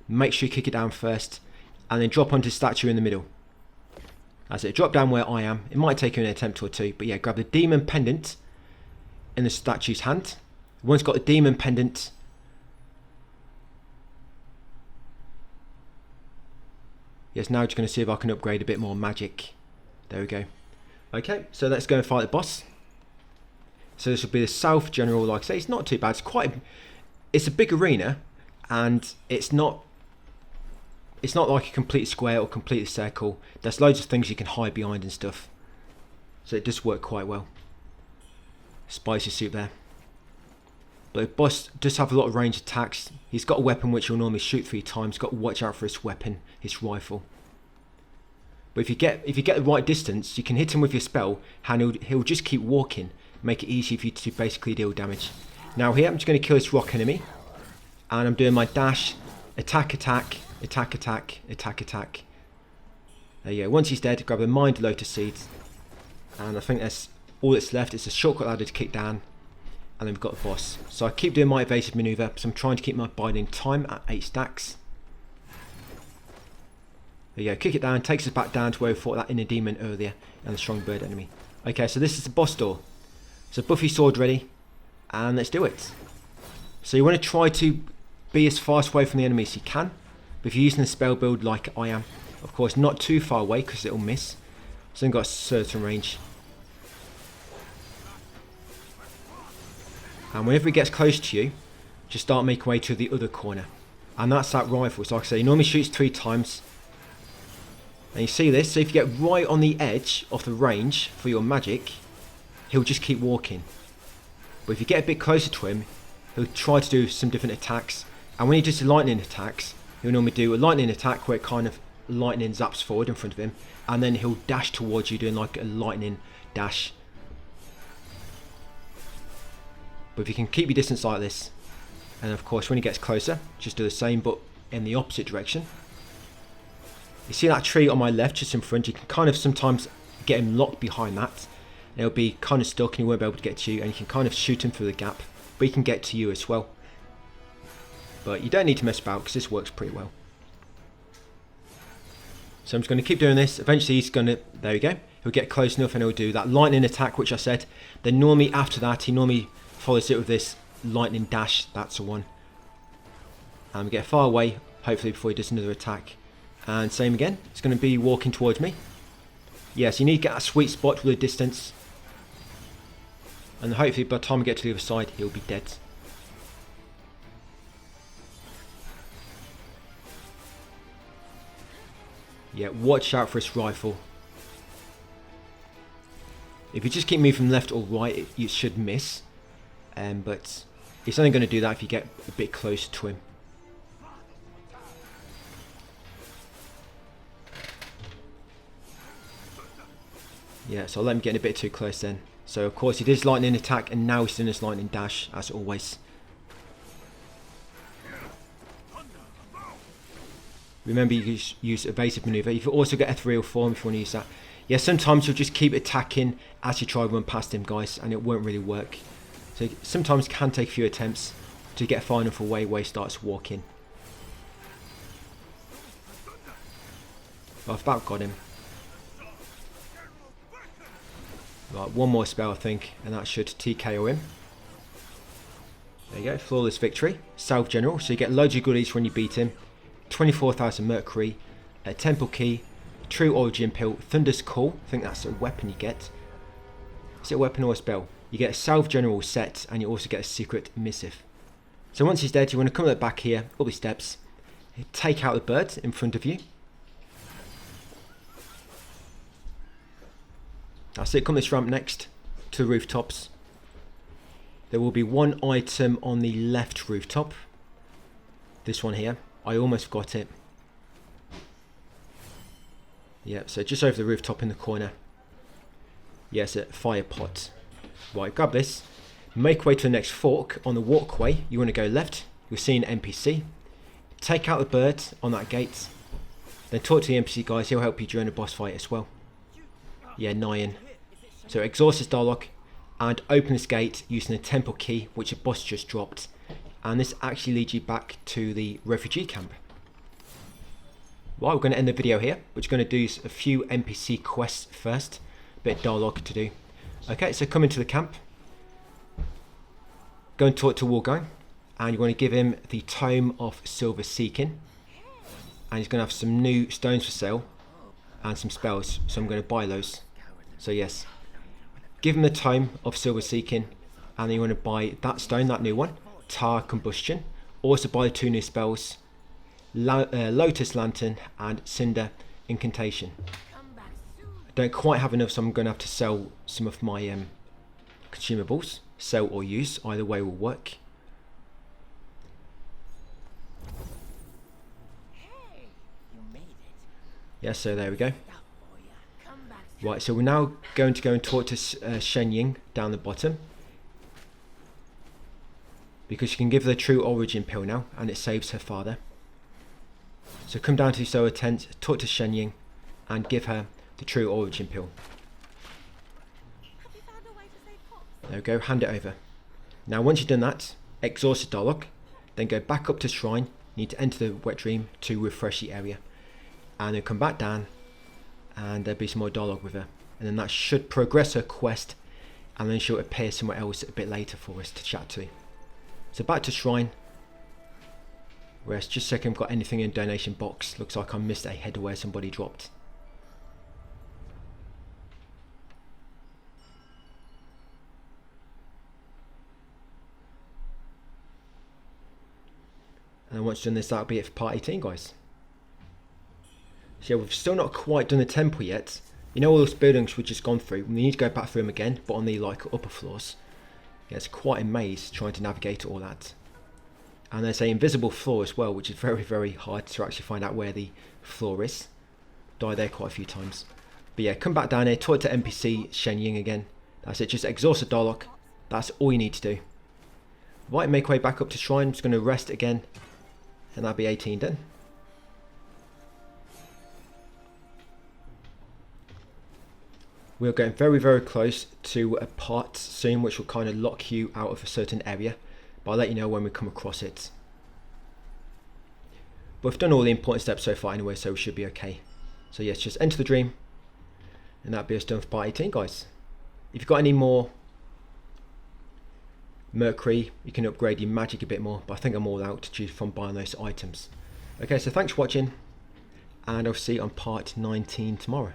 Make sure you kick it down first. And then drop onto the statue in the middle. That's it. Drop down where I am. It might take you an attempt or 2. But yeah, grab the demon pendant in the statue's hand. Once got the demon pendant. Yes, now just going to see if I can upgrade a bit more magic. There we go. Okay, so let's go and fight the boss. So this will be the South General, like I say. It's not too bad. It's a big arena. And it's not like a complete square or complete circle. There's loads of things you can hide behind and stuff. So it does work quite well. Spicy soup there. But the boss does have a lot of range attacks. He's got a weapon which he'll normally shoot 3 times. Got to watch out for his weapon, his rifle. But if you get the right distance, you can hit him with your spell, and he'll just keep walking, make it easy for you to basically deal damage. Now here, I'm just going to kill this rock enemy, and I'm doing my dash, attack, attack, attack, attack, attack, attack. There you go. Once he's dead, grab a mind lotus seeds, and I think that's all that's left. It's a shortcut ladder to kick down. And then we've got the boss. So I keep doing my evasive maneuver because I'm trying to keep my biding time at 8 stacks. There you go, kick it down, takes us back down to where we fought that inner demon earlier and the strong bird enemy. Okay, so this is the boss door. So Buffy sword ready, and let's do it. So you want to try to be as far away from the enemy as you can. But if you're using the spell build like I am, of course not too far away because it'll miss. So you've got a certain range. And whenever he gets close to you, just start making way to the other corner. And that's that rifle. So like I say, he normally shoots 3 times. And you see this, so if you get right on the edge of the range for your magic, he'll just keep walking. But if you get a bit closer to him, he'll try to do some different attacks. And when he does the lightning attacks, he'll normally do a lightning attack where it kind of lightning zaps forward in front of him. And then he'll dash towards you doing like a lightning dash. But if you can keep your distance like this, And of course when he gets closer, just do the same but in the opposite direction. You see that tree on my left just in front, you can kind of sometimes get him locked behind that. And he'll be kind of stuck and he won't be able to get to you, and you can kind of shoot him through the gap, but he can get to you as well. But you don't need to mess about because this works pretty well. So I'm just going to keep doing this. Eventually he's going to, there we go, he'll get close enough and he'll do that lightning attack which I said. Then normally after that he normally follows it with this lightning dash, that's the one. And we get far away, hopefully before he does another attack. And same again, it's going to be walking towards me. Yes, you need to get a sweet spot with the distance. And hopefully by the time we get to the other side, he'll be dead. Yeah, watch out for this rifle. If you just keep moving left or right, you should miss. But it's only going to do that if you get a bit closer to him. Yeah, so I'll let him get a bit too close then. So of course he did his lightning attack and now he's doing his lightning dash as always. Remember you use evasive maneuver. You can also get ethereal form if you want to use that. Yeah, sometimes you'll just keep attacking as you try to run past him guys, and it won't really work. So sometimes it can take a few attempts to get far enough away where he starts walking. I've about got him. Right, one more spell I think, and that should TKO him. There you go, flawless victory. South General, so you get loads of goodies when you beat him. 24,000 mercury, a temple key, true origin pill, Thunder's Call, I think that's a weapon you get. Is it a weapon or a spell? You get a South General set, and you also get a secret missive. So once he's dead, you want to come up back here, all these steps, take out the bird in front of you. That's it, come this ramp next to the rooftops. There will be one item on the left rooftop. This one here. I almost got it. Yeah, so just over the rooftop in the corner. Yes, a fire pot. Right, grab this. Make way to the next fork. On the walkway, you want to go left. You'll see an NPC. Take out the bird on that gate. Then talk to the NPC guys. He'll help you during the boss fight as well. Yeah, Nyan. So exhaust this dialogue and open this gate using the temple key which the boss just dropped. And this actually leads you back to the refugee camp. Right, we're going to end the video here. We're going to do a few NPC quests first. Bit of dialogue to do. Okay, so come into the camp. Go and talk to WUCHANG. And you want to give him the Tome of Silver Seeking. And he's going to have some new stones for sale. And some spells. So I'm going to buy those. So yes. Give him the Tome of Silver Seeking. And then you want to buy that stone, that new one. Tar Combustion. Also buy 2 new spells. Lotus Lantern and Cinder Incantation. I don't quite have enough, so I'm going to have to sell some of my consumables. Sell or use, either way will work. Yeah, so there we go. Right, so we're now going to go and talk to Shenying down the bottom. Because you can give her the true origin pill now, and it saves her father. So come down to the Solar Tent, talk to Shenying, and give her the true origin pill. There we go, hand it over. Now once you've done that, exhaust the dialogue, then go back up to Shrine, you need to enter the wet dream to refresh the area. And then come back down, and there'll be some more dialogue with her. And then that should progress her quest, and then she'll appear somewhere else a bit later for us to chat to. So back to Shrine. Rest, just check I've got anything in donation box. Looks like I missed a header where somebody dropped. And once done this, that'll be it for part 18, guys. So yeah, we've still not quite done the temple yet. You know all those buildings we've just gone through? We need to go back through them again, but on the upper floors. Yeah, it's quite a maze trying to navigate all that. And there's an invisible floor as well, which is very, very hard to actually find out where the floor is. Died there quite a few times. But yeah, come back down here, talk to NPC Shenying again. That's it, just exhaust the dialogue. That's all you need to do. Right, make our way back up to shrine. I'm just going to rest again, and that'll be 18 done. We're getting very, very close to a part soon which will kind of lock you out of a certain area, but I'll let you know when we come across it. But we've done all the important steps so far anyway, so we should be okay. So yes, just enter the dream, and that'll be us done for part 18, guys. If you've got any more Mercury, you can upgrade your magic a bit more, but I think I'm all out due from buying those items. Okay, so thanks for watching, and I'll see you on part 19 tomorrow.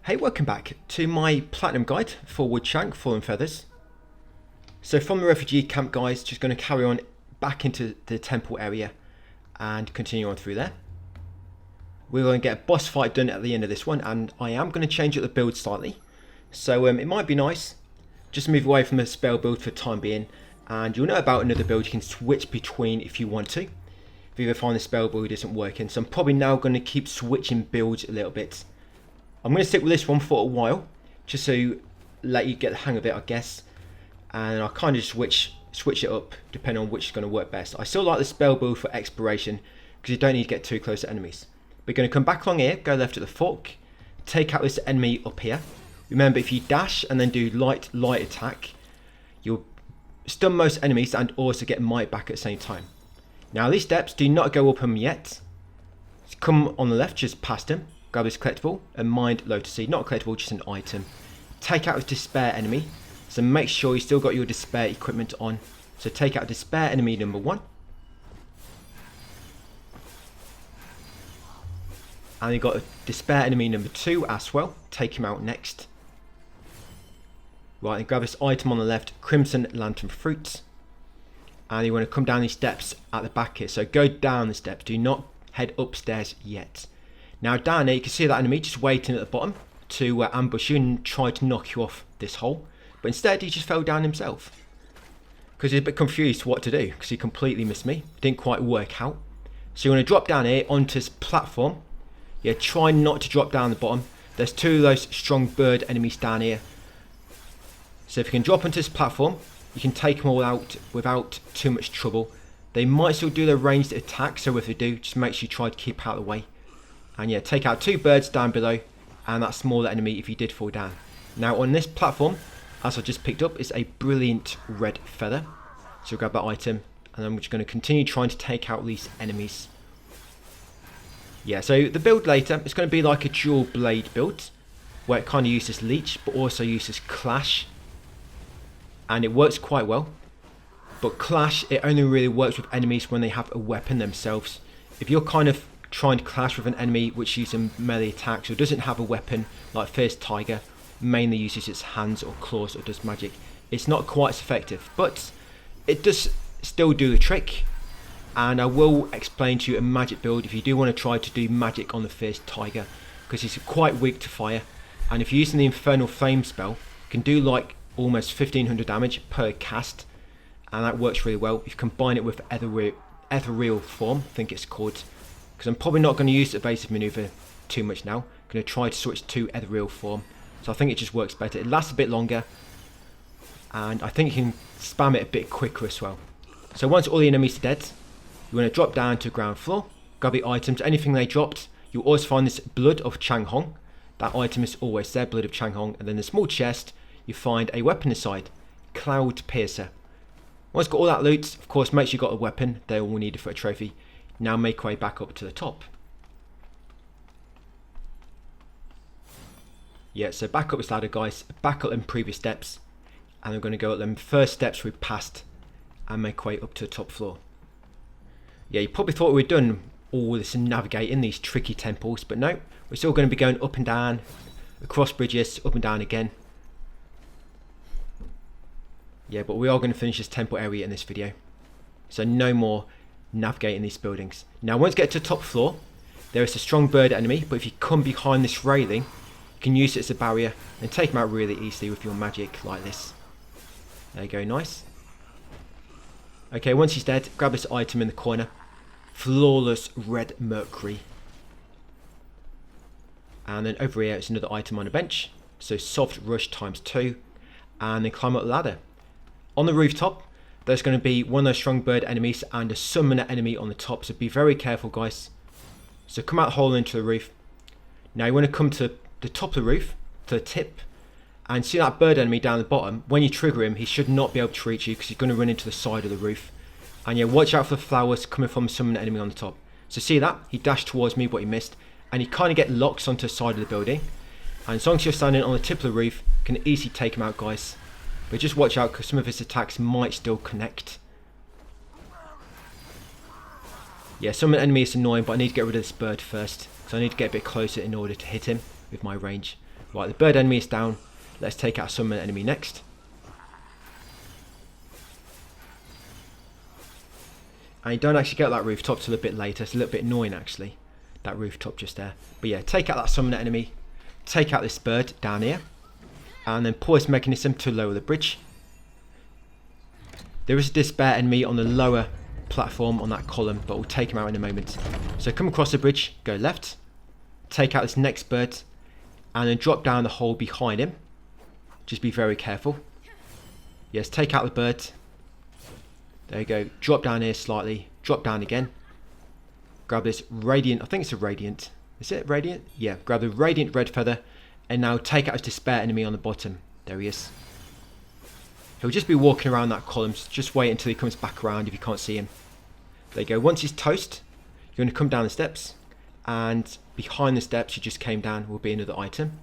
Hey, welcome back to my platinum guide for WUCHANG So from the refugee camp, guys, just going to carry on back into the temple area and continue on through there. We're going to get a boss fight done at the end of this one, and I am going to change up the build slightly. So it might be nice just move away from the spell build for the time being, and you'll know about another build you can switch between if you want to. If you ever find the spell build isn't working, so I'm probably now going to keep switching builds a little bit. I'm going to stick with this one for a while, just to let you get the hang of it, I guess. And I'll kind of switch it up depending on which is going to work best. I still like the spell build for exploration, because you don't need to get too close to enemies. We're going to come back along here, go left at the fork, take out this enemy up here. Remember, if you dash and then do light attack, you'll stun most enemies and also get might back at the same time. Now these steps, do not go up them yet. Just come on the left, just past them. Grab this collectible and mind Lotus Seed. Not a collectible, just an item. Take out this despair enemy. So make sure you still got your despair equipment on. So take out despair enemy number 1. And you've got a despair enemy number 2 as well. Take him out next. Right, and grab this item on the left, Crimson Lantern Fruit. And you want to come down these steps at the back here. So go down the steps. Do not head upstairs yet. Now down here you can see that enemy just waiting at the bottom to ambush you and try to knock you off this hole. But instead he just fell down himself. Because he's a bit confused what to do, because he completely missed me. Didn't quite work out. So you want to drop down here onto this platform. Yeah, try not to drop down the bottom. There's 2 of those strong bird enemies down here. So if you can drop onto this platform, you can take them all out without too much trouble. They might still do their ranged attack, so if they do, just make sure you try to keep out of the way. And yeah, take out 2 birds down below, and that smaller enemy if you did fall down. Now on this platform, as I just picked up, is a brilliant red feather. So grab that item, and I'm just going to continue trying to take out these enemies. Yeah, so the build later, it's going to be like a dual blade build, where it kind of uses leech, but also uses clash. And it works quite well. But clash, it only really works with enemies when they have a weapon themselves. If you're kind of trying to clash with an enemy which uses melee attacks or doesn't have a weapon, like Fierce Tiger, mainly uses its hands or claws or does magic, it's not quite as effective, but it does still do the trick. And I will explain to you a magic build if you do want to try to do magic on the Fierce Tiger, because he's quite weak to fire, and if you're using the Infernal Flame spell, you can do like almost 1500 damage per cast, and that works really well if you combine it with Ethereal Form, I think it's called. Because I'm probably not going to use evasive maneuver too much now. I'm going to try to switch to Ethereal Form. So I think it just works better. It lasts a bit longer. And I think you can spam it a bit quicker as well. So once all the enemies are dead, you want to drop down to the ground floor. Grab the items, anything they dropped. You'll always find this Blood of Chang Hong. That item is always there, Blood of Chang Hong. And then the small chest, you find a weapon inside. Cloud Piercer. Once you've got all that loot, of course make sure you've got a weapon. They're all needed for a trophy. Now make our way back up to the top. Yeah, so back up this ladder, guys. Back up them previous steps. And I'm going to go up them first steps we've passed and make our way up to the top floor. Yeah, you probably thought we'd done all this navigating these tricky temples, but no. We're still going to be going up and down, across bridges, up and down again. Yeah, but we are going to finish this temple area in this video. So no more navigating these buildings. Now once you get to the top floor, there is a strong bird enemy, but if you come behind this railing, You can use it as a barrier and take him out really easily with your magic like this. There you go, nice. Okay, once he's dead, grab this item in the corner. Flawless red mercury. And then over here it's another item on a bench. So soft rush ×2. And then climb up the ladder. On the rooftop, there's going to be one of those strong bird enemies and a summoner enemy on the top. So be very careful, guys. So come out the hole into the roof. Now you want to come to the top of the roof, to the tip. And see that bird enemy down the bottom. When you trigger him, he should not be able to reach you because he's going to run into the side of the roof. And yeah, watch out for the flowers coming from some enemy on the top. So see that? He dashed towards me, but he missed. And he kind of get locked onto the side of the building. And as long as you're standing on the tip of the roof, you can easily take him out, guys. But just watch out because some of his attacks might still connect. Yeah, some enemy is annoying, but I need to get rid of this bird first. So I need to get a bit closer in order to hit him with my range. Right, the bird enemy is down. Let's take out a summon enemy next. And you don't actually get that rooftop till a bit later. It's a little bit annoying actually, that rooftop just there. But yeah, take out that summoner enemy. Take out this bird down here. And then pause mechanism to lower the bridge. There is a despair enemy on the lower platform on that column, but we'll take him out in a moment. So come across the bridge, go left. Take out this next bird. And then drop down the hole behind him. Just be very careful. Yes, take out the bird. There you go. Drop down here slightly. Drop down again. Grab this radiant. I think it's a radiant. Is it radiant? Yeah. Grab the radiant red feather. And now take out his despair enemy on the bottom. There he is. He'll just be walking around that column. So just wait until he comes back around if you can't see him. There you go. Once he's toast, you're going to come down the steps. And behind the steps you just came down will be another item.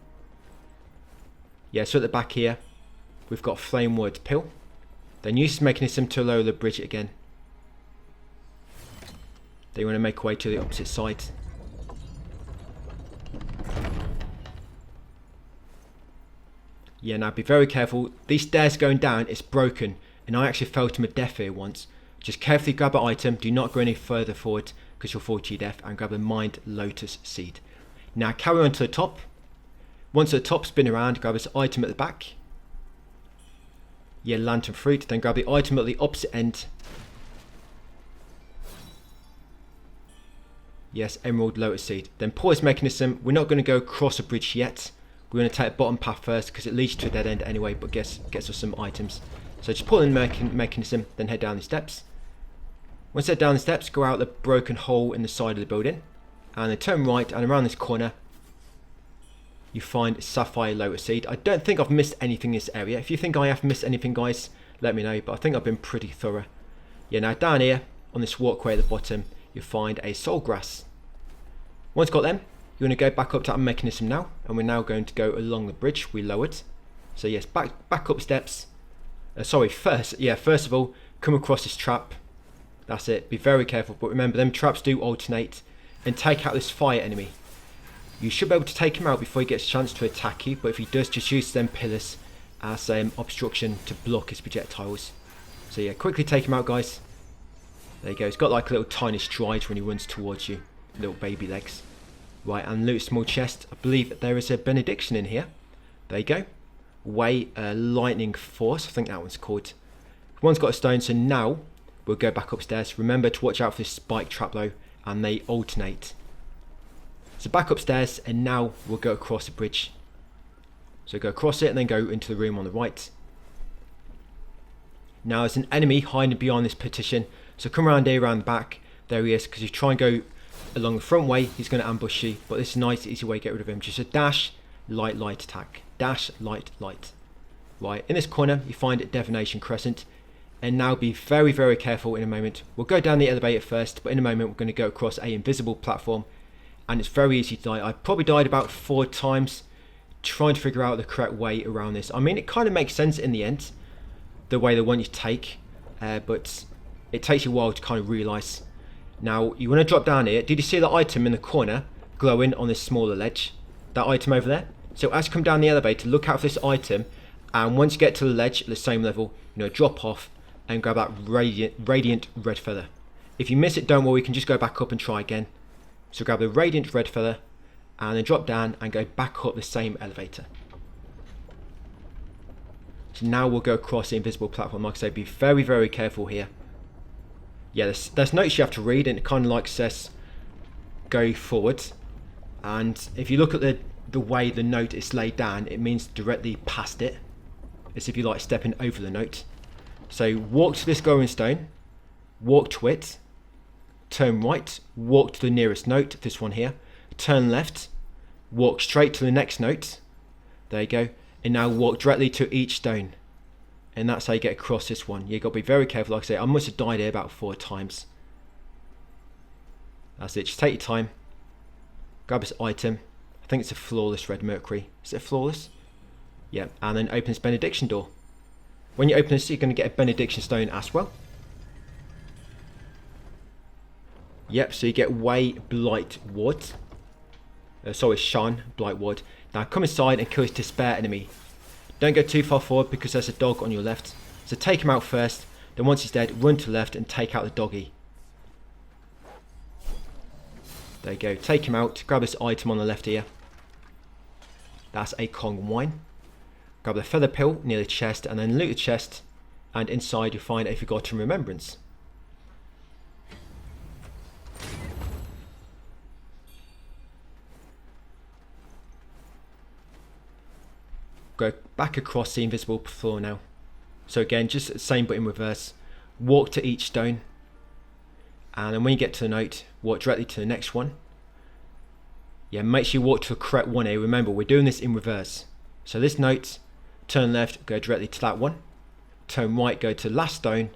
Yeah, so at the back here, we've got Flame Word Pill. Then use this mechanism to lower the bridge again. Then you want to make your way to the opposite side. Yeah, now be very careful. These stairs going down, it's broken. And I actually fell to my death here once. Just carefully grab an item. Do not go any further forward because you'll fall to your death. And grab a Mind Lotus Seed. Now carry on to the top. Once at the top, spin around, grab this item at the back. Yeah, lantern fruit. Then grab the item at the opposite end. Yes, emerald lotus seed. Then pause mechanism. We're not going to go across a bridge yet. We're going to take the bottom path first because it leads to a dead end anyway, but gets us some items. So just pull in the mechanism, then head down the steps. Once you're down the steps, go out the broken hole in the side of the building. And then turn right, and around this corner you find Sapphire Lotus Seed. I don't think I've missed anything in this area. If you think I have missed anything, guys, let me know. But I think I've been pretty thorough. Yeah, now down here, on this walkway at the bottom, you'll find a Soul Grass. Once got them, you're going to go back up to that mechanism now. And we're now going to go along the bridge we lowered. So yes, back up steps. First of all, come across this trap. That's it. Be very careful. But remember, them traps do alternate. And take out this fire enemy. You should be able to take him out before he gets a chance to attack you, but if he does, just use them pillars as obstruction to block his projectiles. So yeah, quickly take him out, guys. There you go. He's got like a little tiny stride when he runs towards you. Little baby legs. Right, and loot small chest. I believe there is a benediction in here. There you go. Lightning Force. I think that one's called. One's got a stone, so now we'll go back upstairs. Remember to watch out for this spike trap though, and they alternate. So back upstairs, and now we'll go across the bridge. So go across it and then go into the room on the right. Now there's an enemy hiding behind this partition. So come around here, around the back. There he is, because if you try and go along the front way, he's going to ambush you. But this is a nice, easy way to get rid of him. Just a dash, light, light attack. Dash, light, light. Right, in this corner, you find a Divination Crescent. And now be very, very careful in a moment. We'll go down the elevator first, but in a moment we're going to go across a invisible platform. And it's very easy to die. I probably died about 4 times trying to figure out the correct way around this. I mean, it kind of makes sense in the end, the way they want you to take, but it takes you a while to kind of realise. Now, you want to drop down here. Did you see that item in the corner glowing on this smaller ledge? That item over there? So as you come down the elevator, look out for this item, and once you get to the ledge at the same level, drop off and grab that radiant red feather. If you miss it, don't worry, you can just go back up and try again. So grab the radiant red feather and then drop down and go back up the same elevator. So now we'll go across the invisible platform. Like I say, be very, very careful here. Yeah, there's notes you have to read, and it kind of like says go forward. And if you look at the way the note is laid down, it means directly past it. As if you like stepping over the note. So walk to this glowing stone, walk to it, turn right, walk to the nearest note, this one here, turn left, walk straight to the next note, there you go, and now walk directly to each stone. And that's how you get across this one. You've got to be very careful. Like I say, I must have died here about 4 times. That's it, just take your time, grab this item, I think it's a flawless red mercury, is it flawless? Yeah, and then open this benediction door. When you open this, you're going to get a benediction stone as well. Yep, so you get Way Blight Wood. Sorry, Shan Blight Wood. Now come inside and kill this despair enemy. Don't go too far forward because there's a dog on your left. So take him out first. Then once he's dead, run to the left and take out the doggy. There you go. Take him out. Grab this item on the left here. That's a Kong wine. Grab the feather pill near the chest and then loot the chest, and inside you'll find a forgotten remembrance. Go back across the invisible floor now. So again, just the same but in reverse. Walk to each stone, and then when you get to the note, walk directly to the next one. Yeah, make sure you walk to the correct one here. Remember, we're doing this in reverse. So this note, turn left, go directly to that one. Turn right, go to the last stone.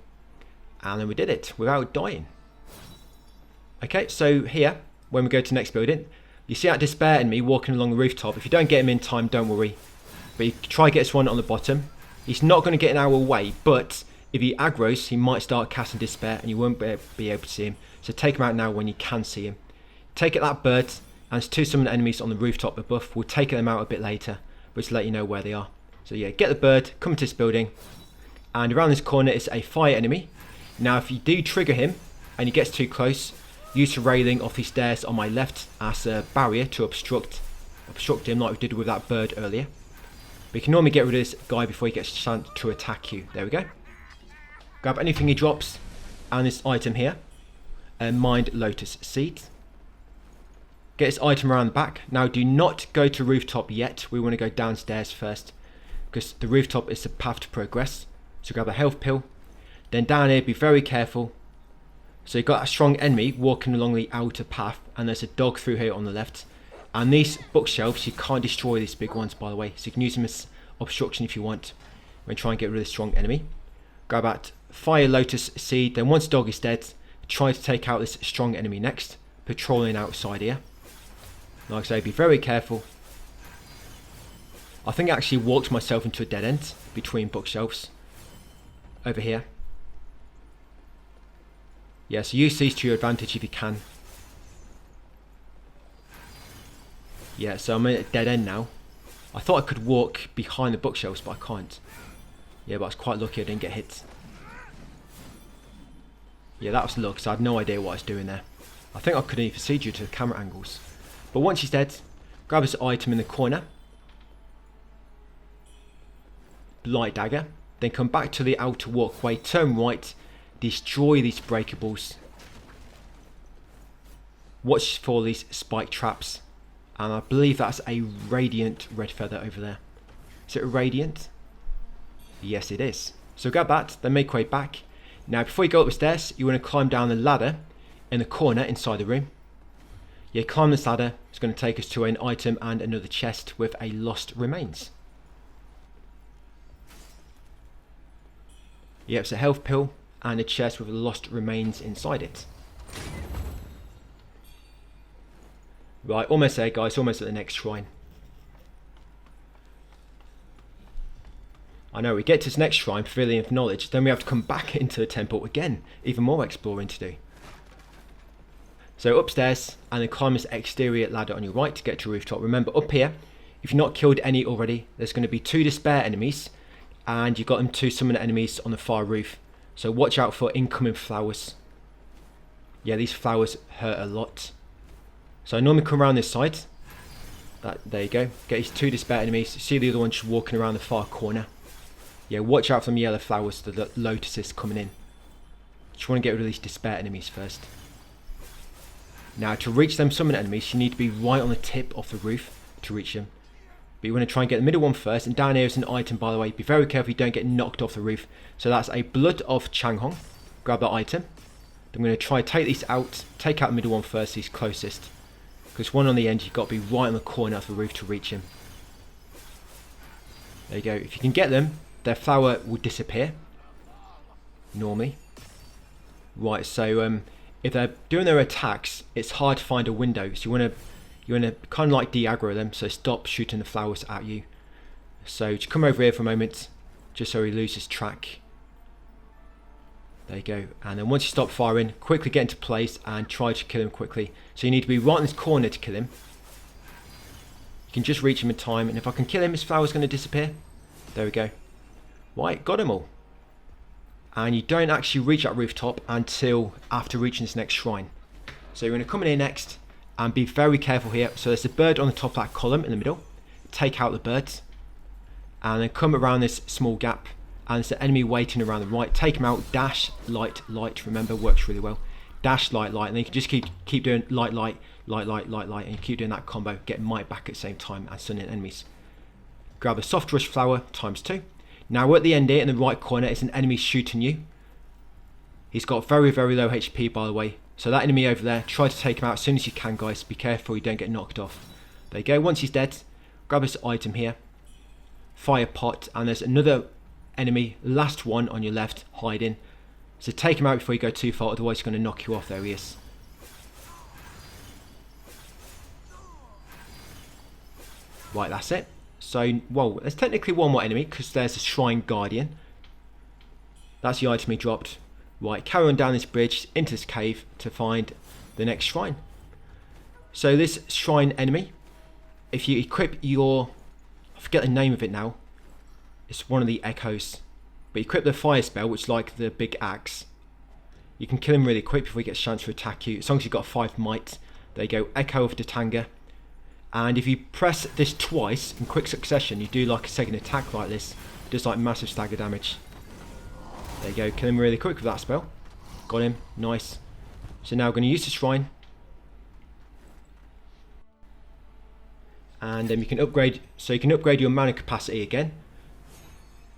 And then we did it without dying. Okay, so here, when we go to the next building, you see that despair enemy walking along the rooftop. If you don't get him in time, don't worry. But you try to get this one on the bottom. He's not going to get in our way, but if he aggroes, he might start casting despair and you won't be able to see him. So take him out now when you can see him. Take out that bird, and there's 2 summoned enemies on the rooftop above. We'll take them out a bit later, but to let you know where they are. So yeah, get the bird, come to this building, and around this corner is a fire enemy. Now if you do trigger him and he gets too close, use the railing off his stairs on my left as a barrier to obstruct him like we did with that bird earlier. But you can normally get rid of this guy before he gets a chance to attack you. There we go. Grab anything he drops, and this item here, a Mind Lotus Seed. Get this item around the back. Now do not go to rooftop yet, we want to go downstairs first, because the rooftop is the path to progress. So grab a health pill, then down here be very careful. So you've got a strong enemy walking along the outer path, and there's a dog through here on the left. And these bookshelves, you can't destroy these big ones by the way, so you can use them as obstruction if you want when trying to get rid of the strong enemy. Grab that Fire Lotus Seed, then once the dog is dead, try to take out this strong enemy next, patrolling outside here. Like I say, be very careful. I think I actually walked myself into a dead end between bookshelves over here. Yeah, so use these to your advantage if you can. Yeah, so I'm at a dead end now. I thought I could walk behind the bookshelves, but I can't. Yeah, but I was quite lucky I didn't get hit. Yeah, that was luck, so I had no idea what I was doing there. I think I couldn't even see due to the camera angles. But once he's dead, grab this item in the corner. Light dagger. Then come back to the outer walkway, turn right, destroy these breakables. Watch for these spike traps. And I believe that's a radiant red feather over there. Is it a radiant? Yes, it is. So grab that, then make your way back. Now, before you go up the stairs, you want to climb down the ladder in the corner inside the room. Yeah, climb this ladder. It's going to take us to an item and another chest with a lost remains. Yep, it's a health pill and a chest with a lost remains inside it. Right, almost there guys, almost at the next shrine. I know, we get to this next shrine, Pavilion of Knowledge, then we have to come back into the temple again. Even more exploring to do. So upstairs, and then climb this exterior ladder on your right to get to rooftop. Remember, up here, if you've not killed any already, there's going to be 2 despair enemies, and you've got them 2 summon enemies on the far roof. So watch out for incoming flowers. Yeah, these flowers hurt a lot. So I normally come around this side, There you go. Get his 2 despair enemies. See the other one just walking around the far corner. Yeah, watch out for them yellow flowers, the lotuses coming in. Just want to get rid of these despair enemies first. Now, to reach them summon enemies, you need to be right on the tip of the roof to reach them. But you want to try and get the middle one first. And down here is an item, by the way. Be very careful you don't get knocked off the roof. So that's a Blood of Changhong. Grab that item. I'm going to try and take these out. Take out the middle one first, he's closest. Because one on the end, you've got to be right on the corner of the roof to reach him. There you go. If you can get them, their flower will disappear. Normally. Right, so if they're doing their attacks, it's hard to find a window. So you want to kind of like de-aggro them, so stop shooting the flowers at you. So just come over here for a moment, just so he loses track. There you go. And then once you stop firing, quickly get into place and try to kill him quickly. So you need to be right in this corner to kill him. You can just reach him in time, and if I can kill him, his flower's going to disappear. There we go. Right, got them all. And you don't actually reach that rooftop until after reaching this next shrine. So you're going to come in here next and be very careful here. So there's a bird on the top of that column in the middle. Take out the birds. And then come around this small gap. And there's an enemy waiting around the right. Take him out. Dash, light, light. Remember, works really well. Dash, light, light. And then you can just keep doing light, light, light, light, light, light. And you keep doing that combo. Get might back at the same time as stunning enemies. Grab a soft rush flower ×2. Now at the end here in the right corner is an enemy shooting you. He's got very, very low HP, by the way. So that enemy over there, try to take him out as soon as you can, guys. Be careful you don't get knocked off. There you go. Once he's dead, grab this item here. Fire pot. And there's another enemy, last one on your left, hiding. So take him out before you go too far, otherwise he's going to knock you off. There he is. Right, that's it. So, well, there's technically one more enemy because there's a Shrine Guardian. That's the item he dropped. Right, carry on down this bridge into this cave to find the next shrine. So this shrine enemy, if you equip your, I forget the name of it now, it's one of the echoes, but you equip the fire spell, which is like the big axe, you can kill him really quick before he gets a chance to attack you, as long as you've got 5 might. There you go, Echo of Datanga. And if you press this twice in quick succession, you do like a second attack like this. It does like massive stagger damage. There you go, kill him really quick with that spell. Got him, nice. So now we're going to use the shrine. And then you can upgrade, so you can upgrade your mana capacity again.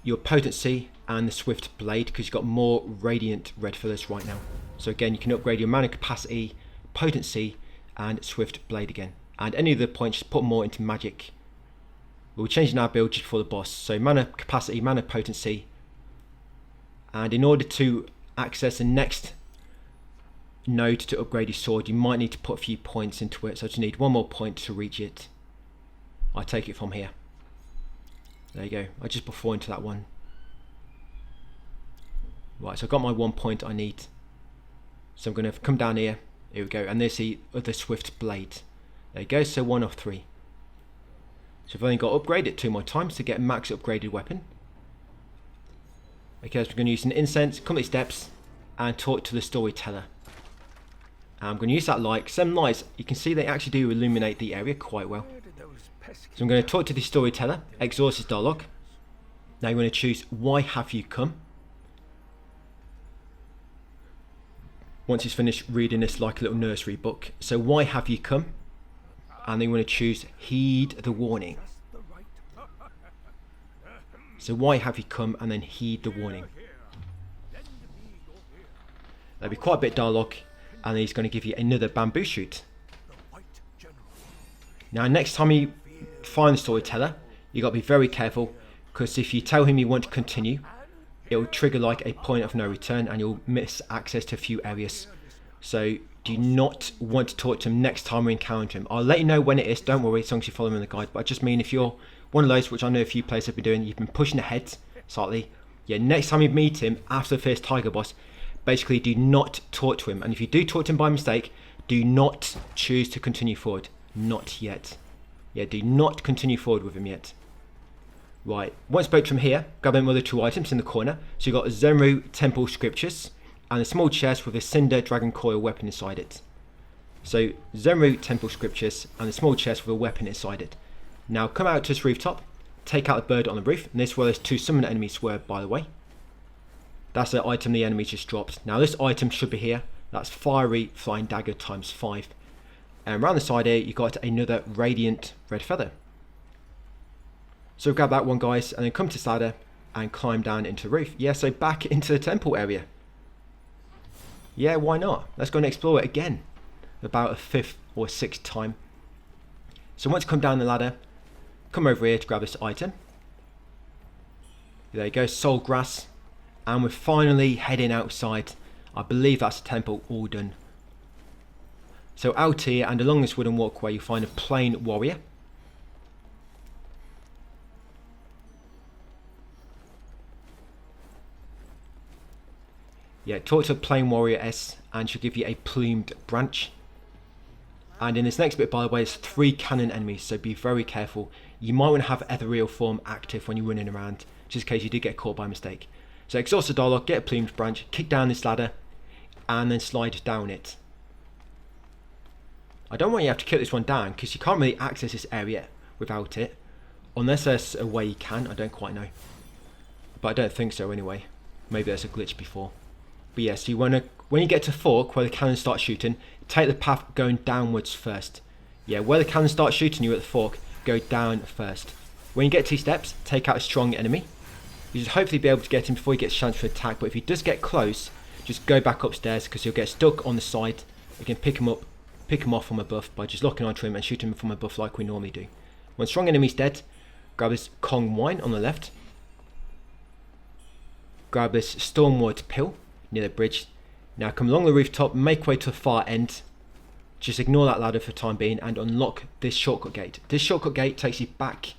Your potency and the swift blade, because you've got more radiant red feathers right now. So again, you can upgrade your mana capacity, potency, and swift blade again. And any of the points, just put more into magic. We'll change our build just for the boss. So mana capacity, mana potency. And in order to access the next node to upgrade your sword, you might need to put a few points into it. So you need 1 more point to reach it. I take it from here. There you go. I just put 4 into that one. Right, so I've got my 1 point I need. So I'm going to come down here. Here we go. And there's the other swift blade. There you go, so 1 of 3. So I've only got to upgrade it 2 more times to get a max upgraded weapon. Okay, so we're going to use an incense, complete steps, and talk to the storyteller. And I'm going to use that light. Some lights, you can see they actually do illuminate the area quite well. So I'm going to talk to the storyteller, exhaust his dialogue. Now you want to choose why have you come. Once he's finished reading this like a little nursery book. So why have you come? And then you want to choose heed the warning. So why have you come, and then heed the warning. There'll be quite a bit of dialogue, and then he's going to give you another bamboo shoot. Now next time you find the storyteller, you got to be very careful, because if you tell him you want to continue, it will trigger like a point of no return and you'll miss access to a few areas. So do not want to talk to him next time we encounter him. I'll let you know when it is, don't worry, as long as you follow him in the guide. But I just mean if you're one of those, which I know a few players have been doing, you've been pushing ahead slightly. Yeah, next time you meet him after the first tiger boss, basically do not talk to him. And if you do talk to him by mistake, do not choose to continue forward. Not yet. Yeah, do not continue forward with him yet. Right, once spoke from here, grab them other 2 items in the corner. So you've got Zenru Temple Scriptures and a small chest with a Cinder Dragon Coil weapon inside it. So Zenroot Temple Scriptures and a small chest with a weapon inside it. Now come out to this rooftop, take out the bird on the roof, and this is where those 2 summon enemies were, by the way. That's the item the enemy just dropped. Now this item should be here. That's Fiery Flying Dagger times 5. And around the side here you got another Radiant Red Feather. So grab that one, guys, and then come to this ladder and climb down into the roof. Yeah, so back into the temple area. Yeah, why not? Let's go and explore it again. About a 5th or 6th time. So once you come down the ladder, come over here to grab this item. There you go, Soul Grass. And we're finally heading outside. I believe that's the temple all done. So out here and along this wooden walkway you'll find a plain warrior. Yeah, talk to a plain warrior S and she'll give you a plumed branch. And in this next bit, by the way, there's 3 cannon enemies, so be very careful. You might want to have ethereal form active when you're running around, just in case you did get caught by mistake. So exhaust the dialogue, get a plumed branch, kick down this ladder, and then slide down it. I don't want you to have to kick this one down, because you can't really access this area without it. Unless there's a way you can, I don't quite know. But I don't think so anyway. Maybe there's a glitch before. But yes, yeah, so when you get to fork where the cannons start shooting, take the path going downwards first. Yeah, where the cannons start shooting you at the fork, go down first. When you get 2 steps, take out a strong enemy. You should hopefully be able to get him before he gets a chance for attack, but if he does get close, just go back upstairs because he'll get stuck on the side. You can pick him off from above by just locking onto him and shooting him from above like we normally do. When strong enemy's dead, grab this Kong Wine on the left. Grab this Stormward Pill near the bridge. Now come along the rooftop, make way to the far end. Just ignore that ladder for the time being and unlock this shortcut gate. This shortcut gate takes you back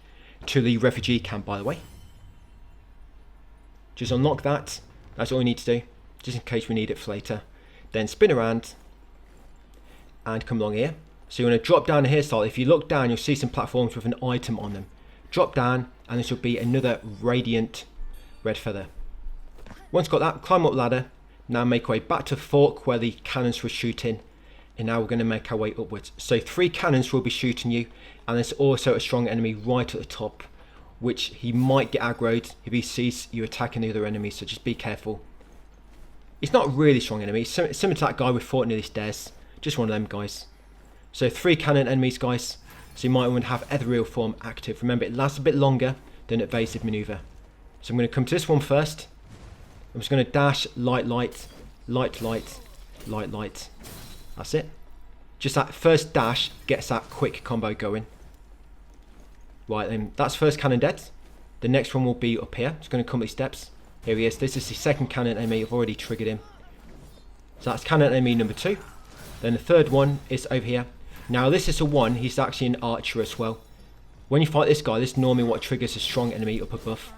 to the refugee camp, by the way. Just unlock that. That's all you need to do, just in case we need it for later. Then spin around and come along here. So you want to drop down here, style. If you look down, you'll see some platforms with an item on them. Drop down and this will be another Radiant Red Feather. Once got that, climb up ladder. Now make our way back to the fork where the cannons were shooting. And now we're going to make our way upwards. So 3 cannons will be shooting you. And there's also a strong enemy right at the top, which he might get aggroed if he sees you attacking the other enemies. So just be careful. He's not really a strong enemy. Similar to that guy we fought near the stairs. Just one of them guys. So 3 cannon enemies, guys. So you might want to have ethereal form active. Remember, it lasts a bit longer than evasive maneuver. So I'm going to come to this one first. I'm just going to dash, light, light, light, light, light, light. That's it. Just that first dash gets that quick combo going. Right, then that's first cannon dead. The next one will be up here. It's going to come with these steps. Here he is. This is the second cannon enemy. I've already triggered him. So that's cannon enemy number 2. Then the third one is over here. Now this is the one. He's actually an archer as well. When you fight this guy, this is normally what triggers a strong enemy up above.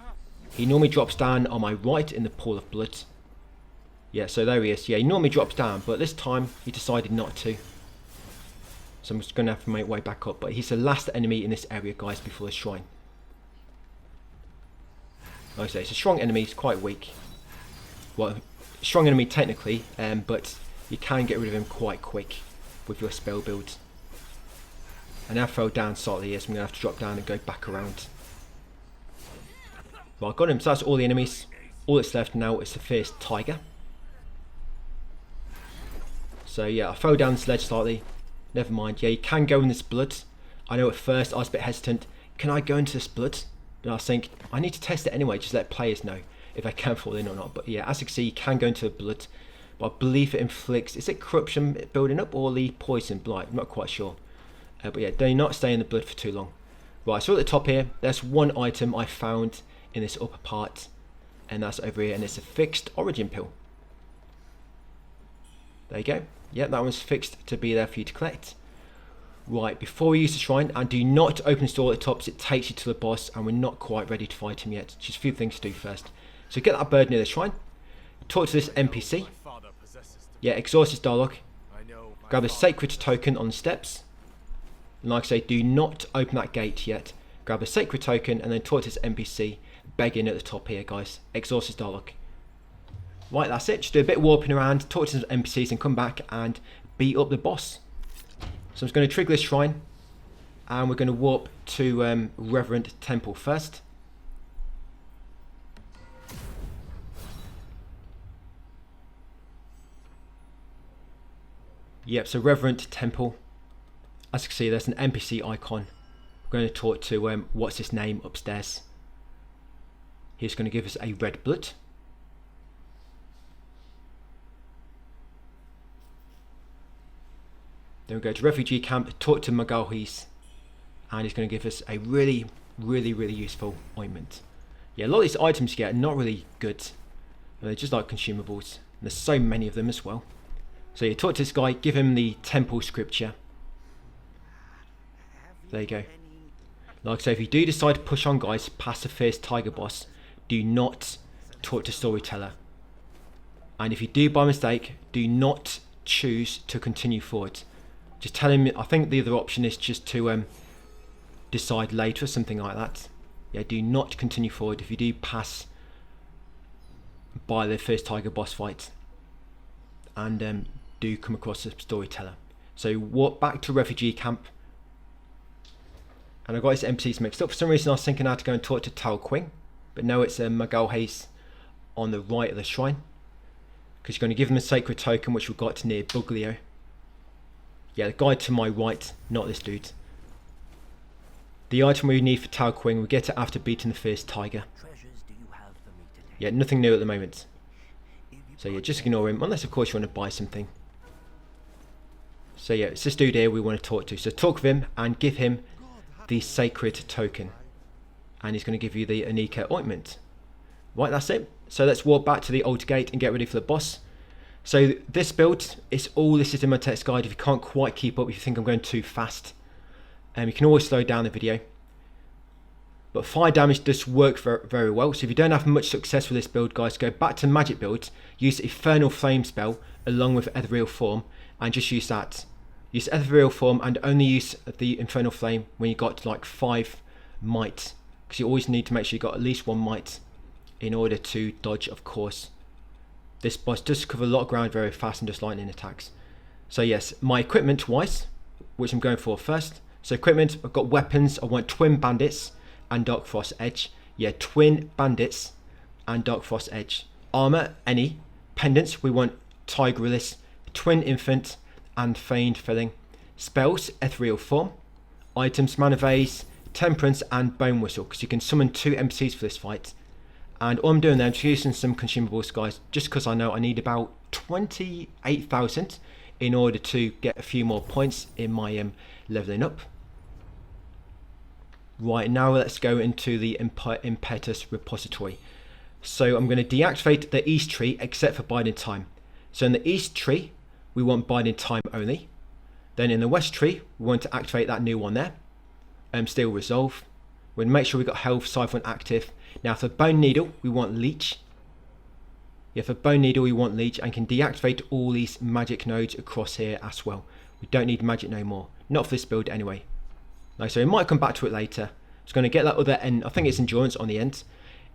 He normally drops down on my right in the pool of blood. Yeah, so there he is. Yeah, he normally drops down, but this time he decided not to. So I'm just going to have to make my way back up. But he's the last enemy in this area, guys, before the shrine. Like I say, it's a strong enemy. He's quite weak. Well, strong enemy technically, but you can get rid of him quite quick with your spell build. And I fell down slightly here, so I'm going to have to drop down and go back around. Well, I got him, so that's all the enemies. All that's left now is the fierce tiger. So yeah, I fell down this ledge slightly. Never mind. Yeah, you can go in this blood. I know at first I was a bit hesitant. Can I go into this blood? But I was thinking, I need to test it anyway, just let players know if I can fall in or not. But yeah, as you can see, you can go into the blood. But I believe it inflicts, is it corruption building up or the poison blight? I'm not quite sure. But yeah, do not stay in the blood for too long. Right, so at the top here, there's one item I found in this upper part, and that's over here, and it's a fixed origin pill. There you go. Yep, that one's fixed to be there for you to collect. Right, before we use the shrine, and do not open the door at the top, it takes you to the boss, and we're not quite ready to fight him yet. Just a few things to do first. So get that bird near the shrine, talk to this NPC. Yeah, exhaust his dialogue. Grab a sacred token on the steps. And like I say, do not open that gate yet. Grab a sacred token and then talk to this NPC. Begging at the top here, guys. Exhaust his dialogue. Right, that's it. Just do a bit of warping around, talk to some NPCs and come back and beat up the boss. So I'm just going to trigger this shrine, and we're going to warp to Reverend Temple first. Yep, so Reverend Temple. As you can see, there's an NPC icon. We're going to talk to what's his name upstairs. He's going to give us a red blood. Then we go to refugee camp, talk to Magalhães, and he's going to give us a really useful ointment. Yeah, a lot of these items you get are not really good. They're just like consumables. There's so many of them as well. So you talk to this guy, give him the temple scripture. There you go. Like I say, if you do decide to push on guys past the first tiger boss, do not talk to storyteller. And if you do by mistake, do not choose to continue forward. Just tell him, I think the other option is just to decide later or something like that. Yeah, do not continue forward if you do pass by the first tiger boss fight. And do come across a storyteller. So walk back to refugee camp. And I got his NPCs mixed up. For some reason I was thinking I had to go and talk to Tal Quing, but no, it's Magalhães on the right of the shrine, because you're going to give him a sacred token which we got near Buglio. Yeah, the guy to my right, not this dude. The item we need for Tal Quing, we get it after beating the first tiger. Yeah, nothing new at the moment. So yeah, just ignore him, unless of course you want to buy something. So yeah, it's this dude here we want to talk to. So talk with him and give him the sacred token. And he's going to give you the Anika ointment. Right, that's it. So let's walk back to the old gate and get ready for the boss. So this build is all listed in my text guide. If you can't quite keep up, if you think I'm going too fast, you can always slow down the video. But fire damage does work very well. So if you don't have much success with this build, guys, go back to magic builds, use Infernal Flame spell along with Ethereal Form, and just use that. Use Ethereal Form and only use the Infernal Flame when you got like 5 might, because you always need to make sure you got at least 1 might in order to dodge, of course. This boss does cover a lot of ground very fast and just lightning attacks. So yes, my equipment wise, which I'm going for first. So equipment, I've got weapons. I want Twin Bandits and Dark Frost Edge. Yeah, Twin Bandits and Dark Frost Edge. Armor, any. Pendants, we want Tigrelis, Twin Infant and Feigned Filling. Spells, Ethereal Form. Items, Mana Vase, Temperance and Bone Whistle, because you can summon 2 NPCs for this fight. And all I'm doing there, I'm just using some consumables, guys, just because I know I need about 28,000 in order to get a few more points in my leveling up. Right, now let's go into the Impetus repository. So I'm going to deactivate the East tree except for Biding Time. So in the East tree, we want Biding Time only. Then in the West tree, we want to activate that new one there. Steel Resolve. We'll make sure we've got Health Siphon active. Now for Bone Needle, we want Leech. Yeah, for Bone Needle, we want Leech, and can deactivate all these magic nodes across here as well. We don't need magic no more. Not for this build anyway. Like, so we might come back to it later. Just going to get that other end, I think it's Endurance on the end.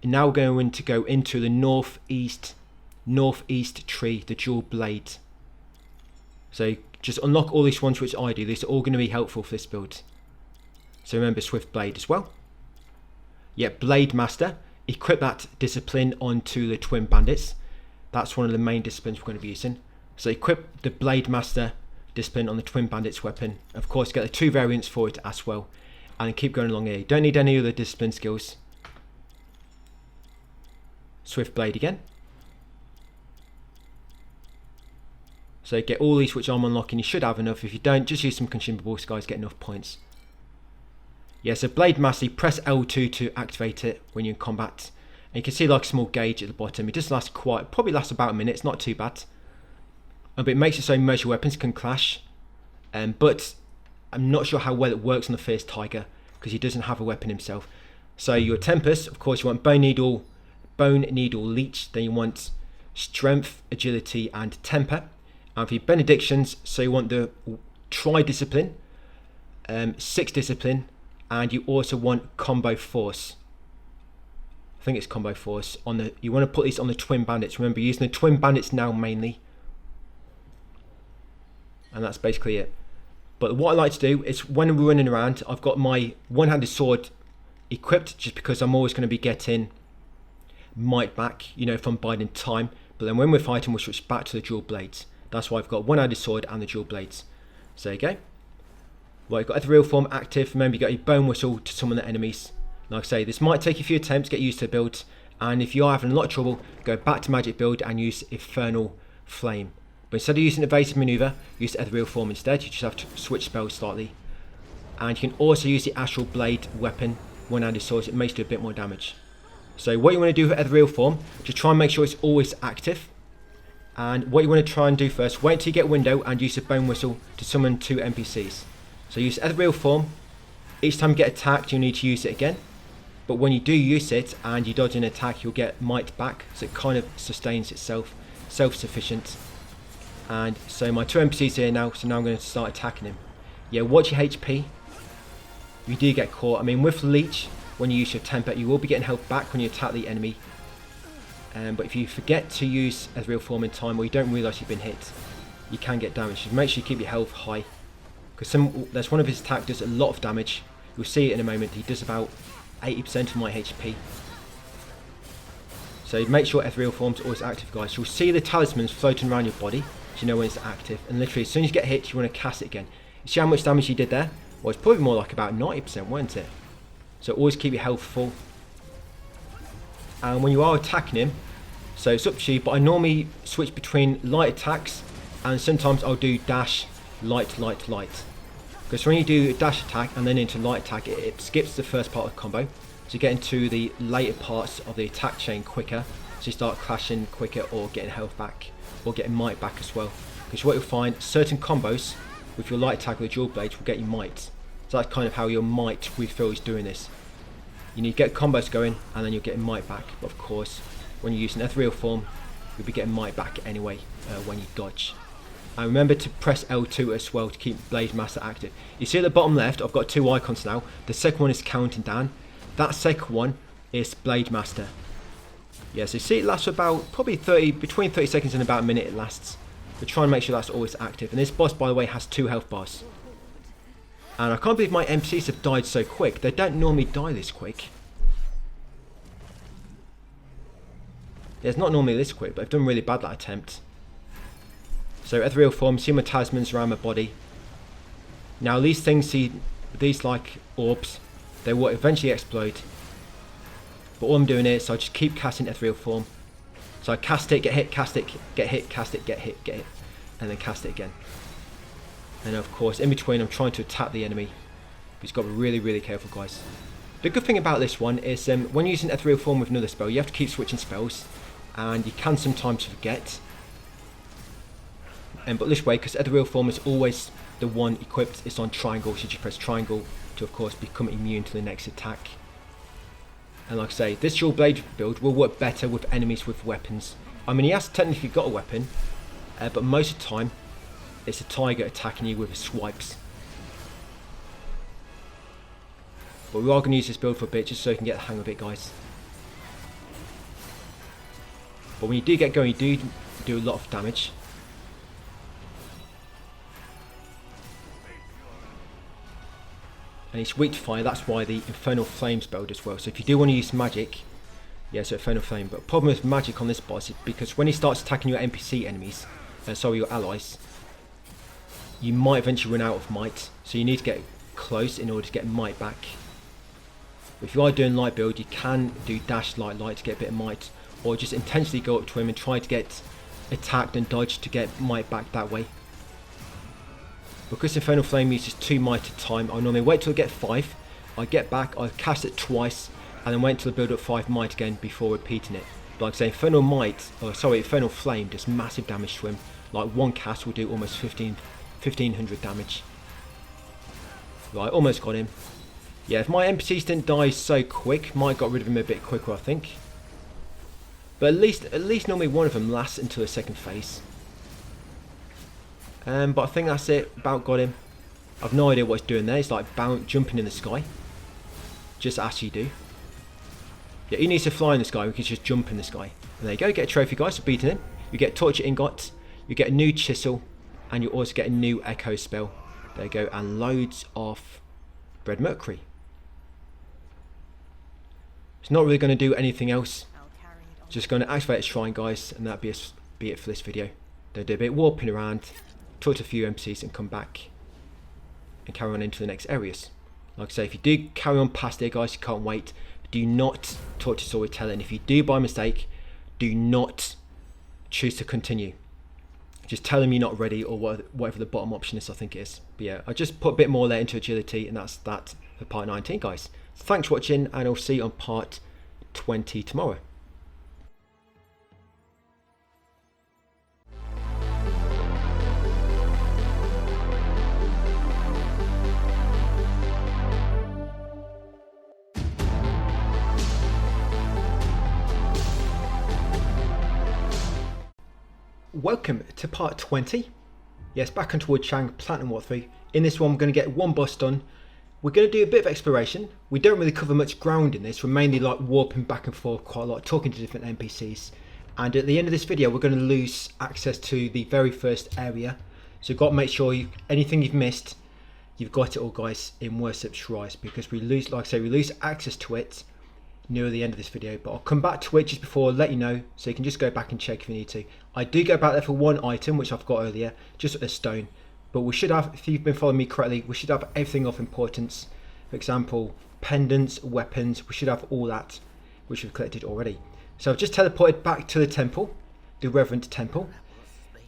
And now we're going to go into the northeast tree, the Dual Blade. So just unlock all these ones which I do. These are all going to be helpful for this build. So remember Swift Blade as well. Yeah, Blade Master. Equip that discipline onto the Twin Bandits. That's one of the main disciplines we're going to be using. So equip the Blade Master discipline on the Twin Bandits weapon. Of course, get the 2 variants for it as well. And keep going along here. You don't need any other discipline skills. Swift Blade again. So get all these which I'm unlocking. You should have enough. If you don't, just use some consumables, guys. Get enough points. Yeah, so Blade Master, press L2 to activate it when you're in combat. And you can see like a small gauge at the bottom. It does last probably lasts about a minute. It's not too bad. But it makes it so measure weapons can clash. But I'm not sure how well it works on the first tiger, because he doesn't have a weapon himself. So your Tempest, of course, you want Bone Needle, Leech. Then you want Strength, Agility, and Temper. And for your Benedictions, so you want the Tri-Discipline, 6 Discipline, and you also want Combo Force. I think it's Combo Force. You want to put these on the Twin Bandits. Remember, you're using the Twin Bandits now mainly. And that's basically it. But what I like to do is when we're running around, I've got my one-handed sword equipped just because I'm always going to be getting might back, you know, if I'm biding time. But then when we're fighting, we'll switch back to the dual blades. That's why I've got one-handed sword and the dual blades. So there you go. Right, you've got ethereal form active. Remember, you got your bone whistle to summon the enemies. Like I say, this might take a few attempts to get used to the build. And if you are having a lot of trouble, go back to magic build and use infernal flame. But instead of using evasive maneuver, use ethereal form instead. You just have to switch spells slightly. And you can also use the astral blade weapon, one-handed sword. It makes do a bit more damage. So what you want to do with ethereal form, just try and make sure it's always active. And what you want to try and do first, wait till you get window and use the bone whistle to summon 2 NPCs. So use ethereal form. Each time you get attacked, you'll need to use it again. But when you do use it and you dodge an attack, you'll get might back. So it kind of sustains itself, self-sufficient. And so my 2 NPCs here now, so now I'm going to start attacking him. Yeah, watch your HP. You do get caught. I mean, with Leech, when you use your temper, you will be getting health back when you attack the enemy. But if you forget to use ethereal form in time, or you don't realise you've been hit, you can get damaged. So make sure you keep your health high. Because there's one of his attacks does a lot of damage. You'll see it in a moment. He does about 80% of my HP. So make sure ethereal form's always active, guys. You'll see the talismans floating around your body, so you know when it's active. And literally, as soon as you get hit, you want to cast it again. You see how much damage you did there? Well, it's probably more like about 90%, wasn't it? So always keep your health full. And when you are attacking him, so it's up to you, but I normally switch between light attacks, and sometimes I'll do dash, light, light, light. Because when you do a dash attack and then into light attack, it skips the first part of the combo. So you get into the later parts of the attack chain quicker. So you start clashing quicker or getting health back or getting might back as well. Because what you'll find, certain combos with your light attack with the dual blades will get you might. So that's kind of how your might refill is doing this. You need to get combos going and then you're getting might back. But of course, when you use an ethereal form, you'll be getting might back anyway when you dodge. And remember to press L2 as well to keep Blade Master active. You see at the bottom left, I've got 2 icons now. The second one is counting down. That second one is Blade Master. Yeah, so you see it lasts for about probably between 30 seconds and about a minute it lasts. But try and make sure that's always active. And this boss, by the way, has 2 health bars. And I can't believe my NPCs have died so quick. They don't normally die this quick. Yeah, it's not normally this quick, but I've done really bad that attempt. So ethereal form, see my talismans around my body. Now these things, see these like orbs, they will eventually explode. But all I'm doing is, so I just keep casting ethereal form. So I cast it, get hit, cast it, get hit, cast it, get hit, get hit, and then cast it again. And of course, in between, I'm trying to attack the enemy. But you've got to be really, really careful, guys. The good thing about this one is when using ethereal form with another spell, you have to keep switching spells, and you can sometimes forget. But this way, because ethereal form is always the one equipped, it's on triangle, so you just press triangle to of course become immune to the next attack. And like I say, this dual blade build will work better with enemies with weapons. I mean, he has technically got a weapon, but most of the time it's a tiger attacking you with his swipes. But we are going to use this build for a bit just so you can get the hang of it, guys. But when you do get going, you do a lot of damage. And it's weak to fire, that's why the Infernal Flames build as well. So if you do want to use magic, yeah, so Infernal Flame. But the problem with magic on this boss is because when he starts attacking your NPC enemies, your allies, you might eventually run out of might. So you need to get close in order to get might back. If you are doing light build, you can do dash light to get a bit of might. Or just intentionally go up to him and try to get attacked and dodge to get might back that way. Because Infernal Flame uses 2 might at a time, I normally wait till I get 5, I get back, I cast it twice, and then wait till I build up 5 might again before repeating it. But like I say, Infernal Flame does massive damage to him. Like one cast will do almost 1500 damage. Right, almost got him. Yeah, if my NPCs didn't die so quick, might have got rid of him a bit quicker, I think. But at least normally one of them lasts until the second phase. But I think that's it, about got him. I've no idea what he's doing there, he's like jumping in the sky. Just as you do. Yeah, he needs to fly in the sky, we can just jump in the sky. And there you go, get a trophy, guys, for beating him. You get Torture Ingot, you get a new Chisel, and you also get a new Echo spell. There you go, and loads of red mercury. It's not really going to do anything else. I'll carry it on. Just going to activate the shrine, guys, and that'll be it for this video. They'll do a bit of warping around, talk to a few NPCs and come back and carry on into the next areas. Like I say, if you do carry on past there, guys, you can't wait. Do not talk to storyteller, and if you do by mistake, do not choose to continue. Just tell them you're not ready, or whatever the bottom option is, I think it is. But yeah, I just put a bit more there into agility, and that's that for part 19, guys. So thanks for watching, and I'll see you on part 20 tomorrow. Welcome to part 20. Yes, back onto WUCHANG Platinum Walkthrough. In this one, we're going to get one boss done. We're going to do a bit of exploration. We don't really cover much ground in this. We're mainly like warping back and forth quite a lot, talking to different NPCs. And at the end of this video, we're going to lose access to the very first area. So you've got to make sure anything you've missed, you've got it all, guys, in Worship's Rise, because we lose, like I say, we lose access to it near the end of this video. But I'll come back to it just before, let you know, so you can just go back and check if you need to. I do go back there for one item, which I've got earlier, just a stone. But we should have, if you've been following me correctly, we should have everything of importance. For example, pendants, weapons, we should have all that, which we've collected already. So I've just teleported back to the temple, the Reverend Temple.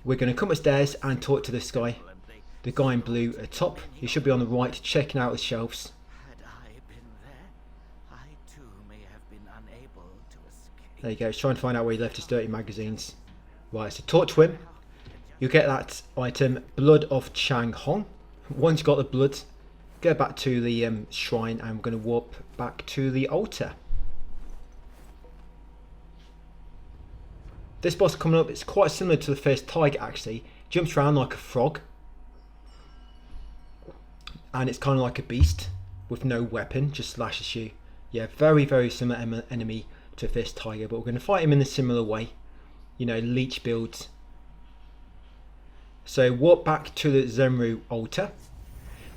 We're going to come upstairs and talk to this guy, the guy in blue at the top. He should be on the right, checking out the shelves. Had I been there, I too may have been unable to escape. There you go, he's trying to find out where he left his dirty magazines. Right, so talk to him. You'll get that item, Blood of Chang Hong. Once you've got the blood, go back to the shrine, and we're going to warp back to the altar. This boss coming up, it's quite similar to the first tiger actually. Jumps around like a frog. And it's kind of like a beast with no weapon, just slashes you. Yeah, very, very similar enemy to the first tiger, but we're going to fight him in a similar way. You know, leech builds. So walk back to the Zenru altar.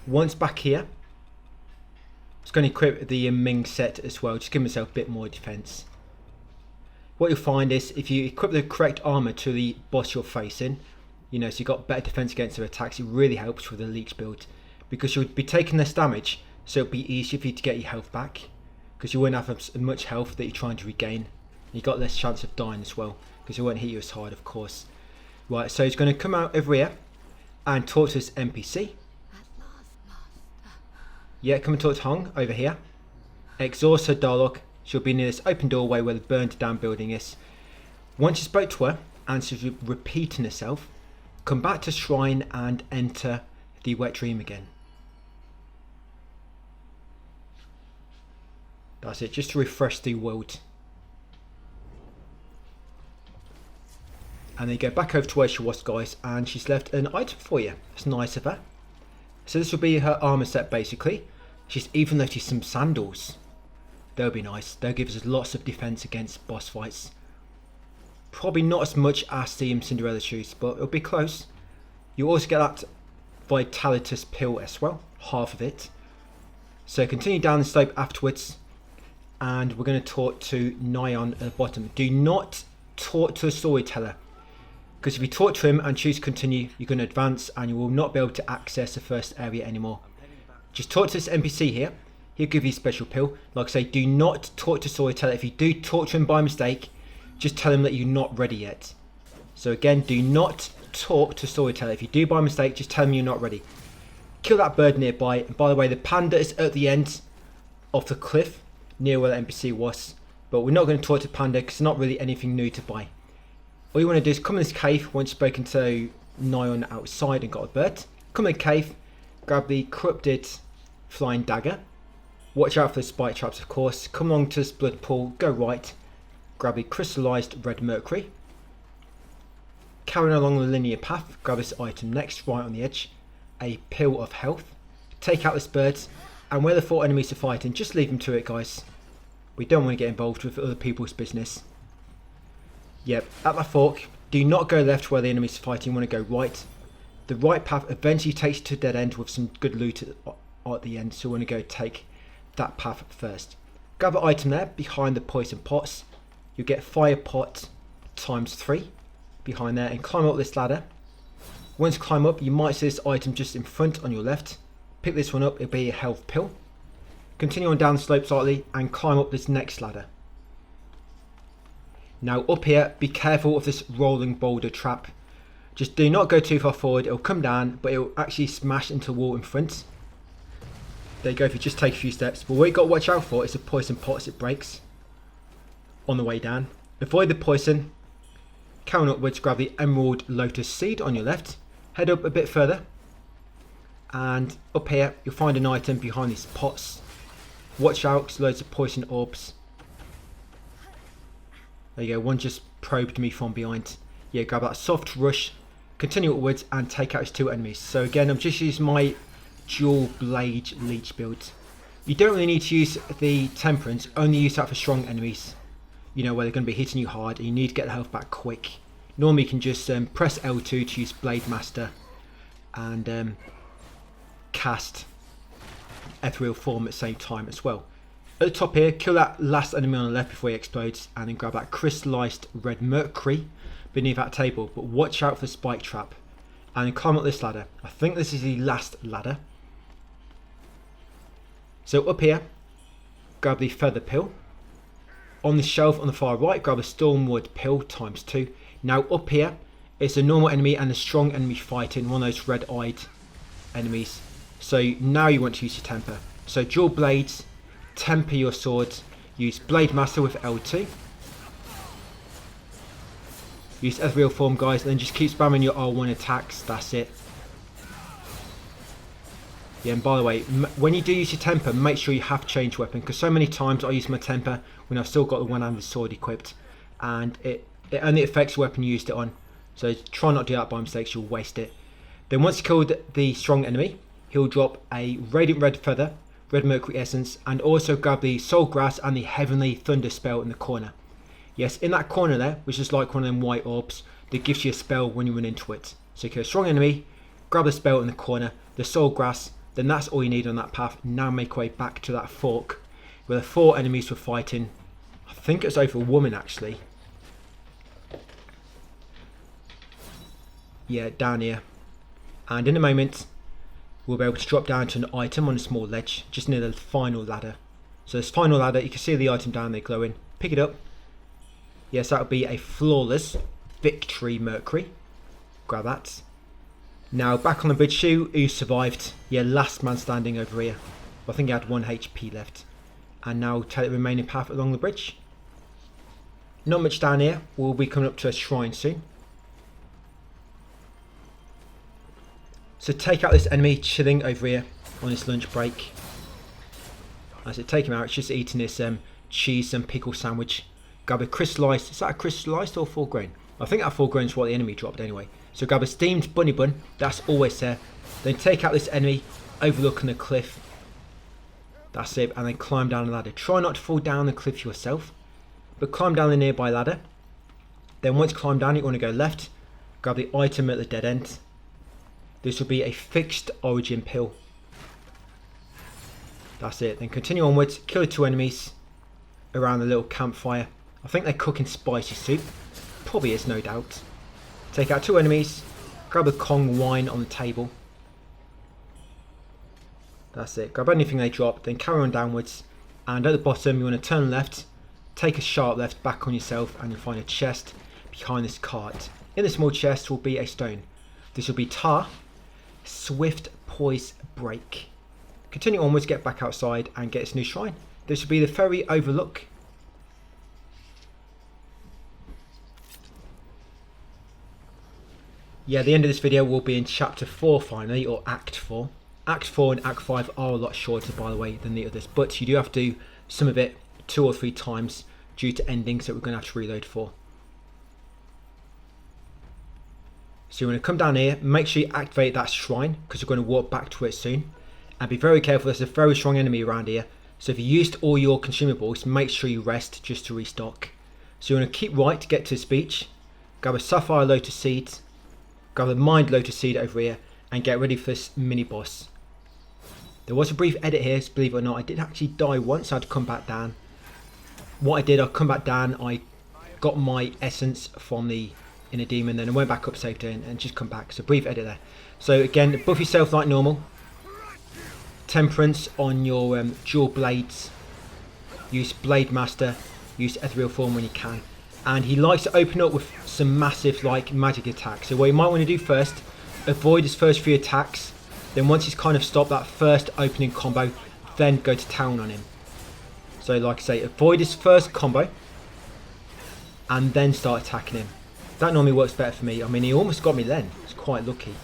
Once back here, it's going to equip the Ming set as well, just give myself a bit more defense. What you'll find is if you equip the correct armor to the boss you're facing, you know, so you've got better defense against their attacks, it really helps with the leech build, because you'll be taking less damage, so it'll be easier for you to get your health back, because you won't have as much health that you're trying to regain. You've got less chance of dying as well, because it won't hit you as hard, of course. Right, so he's going to come out over here and talk to this NPC. Yeah, come and talk to Hong over here. Exhaust her dialogue. She'll be near this open doorway where the burned down building is. Once you spoke to her and she's repeating herself, come back to shrine and enter the wet dream again. That's it, just to refresh the world. And then you go back over to where she was, guys, and she's left an item for you. It's nice of her. So this will be her armor set basically. She's even left you some sandals. They'll be nice. They'll give us lots of defense against boss fights. Probably not as much as the Cinderella shoes, but it'll be close. You also get that Vitalitas pill as well, half of it. So continue down the slope afterwards, and we're going to talk to Nyan at the bottom. Do not talk to a storyteller, because if you talk to him and choose continue, you're going to advance and you will not be able to access the first area anymore. Just talk to this NPC here. He'll give you a special pill. Like I say, do not talk to storyteller. If you do talk to him by mistake, just tell him that you're not ready yet. So again, do not talk to storyteller. If you do by mistake, just tell him you're not ready. Kill that bird nearby. And by the way, the panda is at the end of the cliff near where the NPC was. But we're not going to talk to panda because it's not really anything new to buy. All you want to do is come in this cave once you've spoken to Nyan outside and got a bird. Come in the cave, grab the corrupted flying dagger. Watch out for the spike traps, of course. Come along to this blood pool, go right, grab the crystallized red mercury. Carrying along the linear path, grab this item next, right on the edge, a pill of health. Take out this bird, and where the 4 enemies are fighting, just leave them to it, guys. We don't want to get involved with other people's business. Yep, at that fork, do not go left where the enemies are fighting, you want to go right. The right path eventually takes you to a dead end with some good loot at the end, so we want to go take that path first. Grab an item there behind the poison pots. You'll get fire pot ×3 behind there and climb up this ladder. Once you climb up, you might see this item just in front on your left. Pick this one up, it'll be a health pill. Continue on down the slope slightly and climb up this next ladder. Now up here, be careful of this rolling boulder trap. Just do not go too far forward, it'll come down, but it'll actually smash into the wall in front. There you go, if you just take a few steps. But what you got to watch out for is the poison pots it breaks on the way down. Avoid the poison. Carry on upwards, grab the emerald lotus seed on your left. Head up a bit further. And up here, you'll find an item behind these pots. Watch out, there's loads of poison orbs. There you go, one just probed me from behind. Yeah, grab that soft rush. Continue upwards and take out his 2 enemies. So again, I'm just using my dual blade leech build. You don't really need to use the temperance, only use that for strong enemies. You know, where they're going to be hitting you hard and you need to get the health back quick. Normally you can just press L2 to use Blade Master and cast Ethereal Form at the same time as well. At the top here, kill that last enemy on the left before he explodes and then grab that crystallized red mercury beneath that table, but watch out for the spike trap and then climb up this ladder. I think this is the last ladder. So up here, grab the feather pill. On the shelf on the far right, grab a stormwood pill ×2. Now up here, it's a normal enemy and a strong enemy fighting, one of those red-eyed enemies. So now you want to use your temper. So dual blades, temper your swords, use Blade Master with L2. Use Ethereal Form, guys, and then just keep spamming your R1 attacks, that's it. Yeah, and by the way, when you do use your temper, make sure you have changed weapon, because so many times I use my temper when I've still got the one-handed sword equipped, and it only affects the weapon you used it on. So try not to do that by mistake, you'll waste it. Then once you killed the strong enemy, he'll drop a Radiant Red Feather, Red Mercury Essence, and also grab the Soul Grass and the Heavenly Thunder spell in the corner. Yes, in that corner there, which is like one of them white orbs, that gives you a spell when you run into it. So you kill a strong enemy, grab the spell in the corner, the Soul Grass, then that's all you need on that path. Now make your way back to that fork where the 4 enemies were fighting. I think it's over a woman actually. Yeah, down here. And in a moment, we'll be able to drop down to an item on a small ledge just near the final ladder. So this final ladder, you can see the item down there glowing. Pick it up. Yes, that would be a flawless victory mercury. Grab that. Now back on the bridge, who survived. Yeah, last man standing over here. I think he had 1 HP left. And now take the remaining path along the bridge. Not much down here. We'll be coming up to a shrine soon. So take out this enemy chilling over here on his lunch break. As I take him out, it's just eating this cheese and pickle sandwich. Grab a crystallized, is that a crystallized or full grain? I think that full grain is what the enemy dropped anyway. So grab a steamed bunny bun, that's always there. Then take out this enemy overlooking the cliff. That's it, and then climb down the ladder. Try not to fall down the cliff yourself, but climb down the nearby ladder. Then once you climb down, you want to go left, grab the item at the dead end. This will be a fixed origin pill. That's it, then continue onwards, kill the 2 enemies around the little campfire. I think they're cooking spicy soup. Probably is, no doubt. Take out 2 enemies, grab a Kong wine on the table. That's it, grab anything they drop, then carry on downwards. And at the bottom, you want to turn left, take a sharp left back on yourself, and you'll find a chest behind this cart. In the small chest will be a stone. This will be tar, swift poise break. Continue onwards, get back outside, and get this new shrine. This will be the Ferry Overlook. Yeah, the end of this video will be in chapter 4 finally, or act 4. Act 4 and act 5 are a lot shorter, by the way, than the others, but you do have to do some of it 2 or 3 times due to endings that we're going to have to reload for. So you want to come down here, make sure you activate that shrine, because you're going to walk back to it soon. And be very careful, there's a very strong enemy around here. So if you used all your consumables, make sure you rest just to restock. So you want to keep right to get to this beach. Grab a sapphire lotus seed. grab the Mind Lotus Seed over here, and get ready for this mini boss. There was a brief edit here, so believe it or not, I did actually die once. I had to come back down. What I did, I come back down, I got my essence from the inner demon, then I went back up safety and just come back. So brief edit there. So again, buff yourself like normal. Temperance on your dual blades. Use Blade Master. Use Ethereal Form when you can. And he likes to open up with some massive like magic attacks. So what you might want to do first, avoid his first 3 attacks. Then once he's kind of stopped that first opening combo, then go to town on him. So like I say, avoid his first combo and then start attacking him. That normally works better for me. I mean, he almost got me then. It's quite lucky.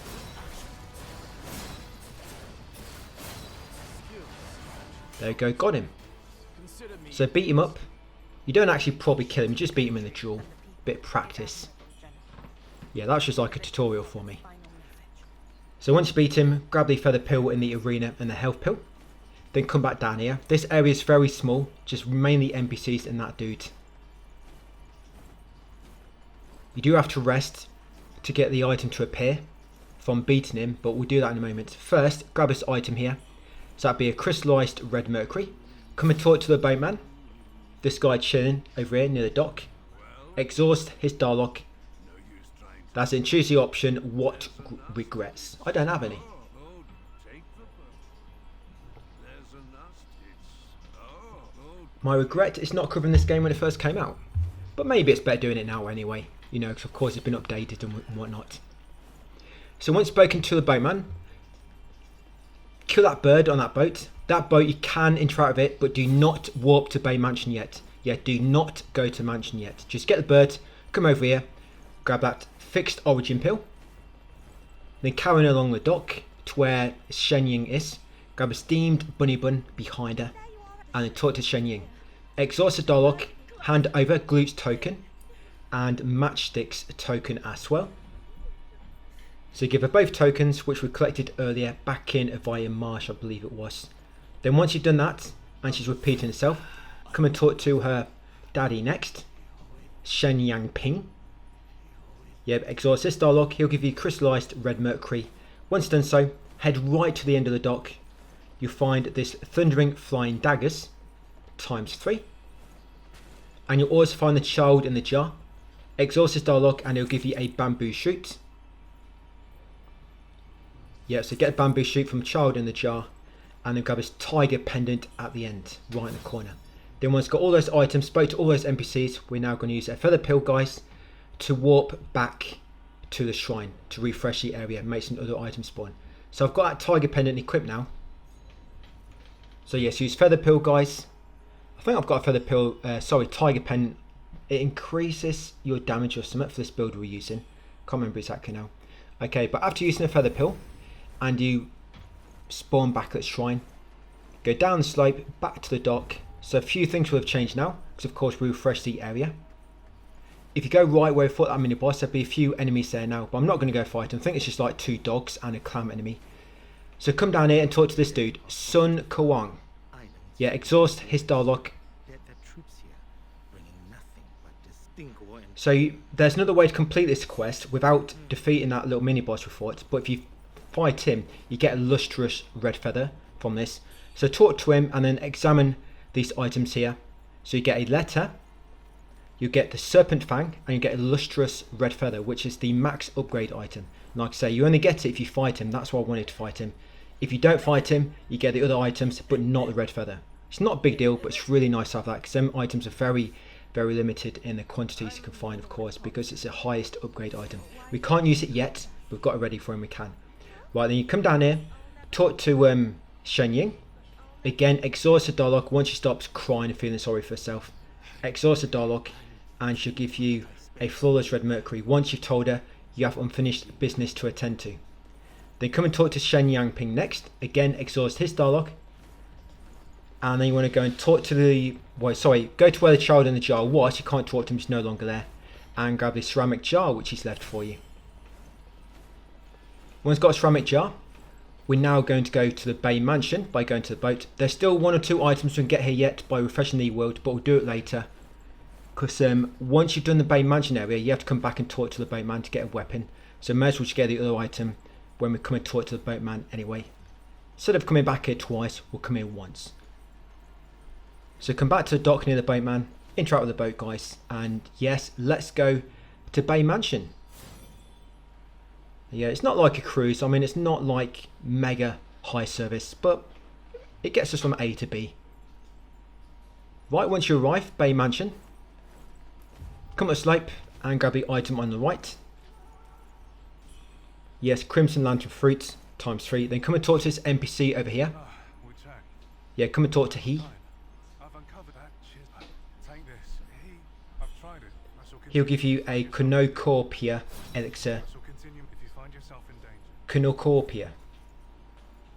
There you go, got him. So beat him up. You don't actually probably kill him, you just beat him in the duel. Bit of practice. Yeah, that's just like a tutorial for me. So once you beat him, grab the feather pill in the arena and the health pill. Then come back down here. This area is very small, just mainly NPCs and that dude. You do have to rest to get the item to appear from beating him, but we'll do that in a moment. First, grab this item here. So that'd be a crystallized red mercury. Come and talk to the boatman. This guy chilling over here near the dock. Exhaust his Darlock. That's it. Choose the option, what regrets. I don't have any. My regret is not covering this game when it first came out. But maybe it's better doing it now anyway. You know, because of course it's been updated and whatnot. So once spoken to the boatman, kill that bird on that boat. That boat, you can interact with it, but do not warp to Bay Mansion yet. Yeah, do not go to Mansion yet. Just get the bird, come over here, grab that fixed origin pill. Then carry on along the dock to where Shen Ying is. Grab a steamed bunny bun behind her. And then talk to Shen Ying. Exhaust the Darlock, hand over Gloot's token. And Matchstick's token as well. So give her both tokens, which we collected earlier back in via Marsh, I believe it was. Then once you've done that, and she's repeating herself, come and talk to her daddy next, Shen Yang Ping. Yep, exhaust this Darlock, he'll give you crystallized red mercury. Once done so, head right to the end of the dock. You'll find this thundering flying daggers, ×3. And you'll also find the child in the jar. Exhaust this Darlock and he'll give you a bamboo shoot. Yeah, so get a bamboo shoot from child in the jar. And then grab his tiger pendant at the end, right in the corner. Then once got all those items, spoke to all those NPCs, we're now going to use a feather pill, guys, to warp back to the shrine, to refresh the area, make some other items spawn. So I've got that tiger pendant equipped now. So yes, use feather pill, guys. I think I've got a feather pill, tiger pendant. It increases your damage or something for this build we're using. Can't remember exactly now. Okay, but after using a feather pill, and you spawn back at the shrine, go down the slope back to the dock. So a few things will have changed now, because of course we refreshed the area. If you go right where we fought that mini boss, there'll be a few enemies there now, but I'm not going to go fight them. I think it's just like 2 dogs and a clam enemy. So come down here and talk to this dude, Sun Kawang. Yeah, exhaust his Darlock. So there's another way to complete this quest without defeating that little mini boss we fought, but if you fight him, you get a lustrous red feather from this. So talk to him and then examine these items here. So you get a letter, you get the serpent fang, and you get a lustrous red feather, which is the max upgrade item. And like I say, you only get it if you fight him. That's why I wanted to fight him. If you don't fight him, you get the other items, but not the red feather. It's not a big deal, but it's really nice to have that, because some items are very, very limited in the quantities you can find, of course, because it's the highest upgrade item. We can't use it yet, but we've got it ready for him, we can. Right, then you come down here, talk to Shen Ying. Again, exhaust the Darlock once she stops crying and feeling sorry for herself. Exhaust the Darlock and she'll give you a flawless red mercury once you've told her you have unfinished business to attend to. Then come and talk to Shen Yang Ping next. Again, exhaust his Darlock. And then you want to go and talk to the... go to where the child in the jar was. You can't talk to him, he's no longer there. And grab the ceramic jar which he's left for you. Once got a ceramic jar, we're now going to go to the Bay Mansion by going to the boat. There's still 1 or 2 items we can get here yet by refreshing the world, but we'll do it later. Because once you've done the Bay Mansion area, you have to come back and talk to the boatman to get a weapon. So may as well just get the other item when we come and talk to the boatman anyway. Instead of coming back here twice, we'll come here once. So come back to the dock near the boatman, interact with the boat guys, and yes, let's go to Bay Mansion. Yeah, it's not like a cruise. I mean, it's not like mega high service, but it gets us from A to B. Right, once you arrive, Bay Mansion, come up the slope and grab the item on the right. Yes, Crimson Lantern Fruit ×3. Then come and talk to this NPC over here. WUCHANG. Yeah, come and talk to he. I've uncovered that. Cheers. Take this. I've tried it. I shall He'll continue. give you a Cornucopia elixir. I shall continue if you find yourself in danger. Cornucopia.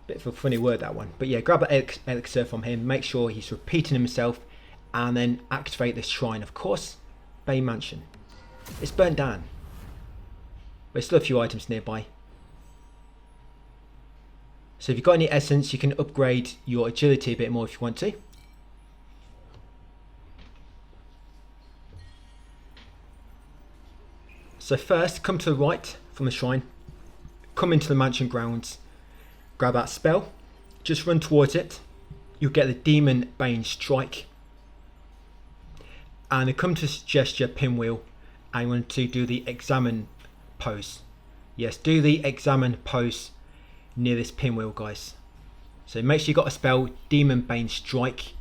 Bit of a funny word, that one. But yeah, grab an elixir from him. Make sure he's repeating himself. And then activate this shrine, of course. Bay Mansion. It's burnt down. But there's still a few items nearby. So if you've got any essence, you can upgrade your agility a bit more if you want to. So first, come to the right from the shrine. Come into the mansion grounds. Grab that spell. Just run towards it. You'll get the Demon Bane Strike. And then come to gesture pinwheel. And you want to do the examine pose. Yes, do the examine pose near this pinwheel, guys. So make sure you got a spell, Demon Bane Strike,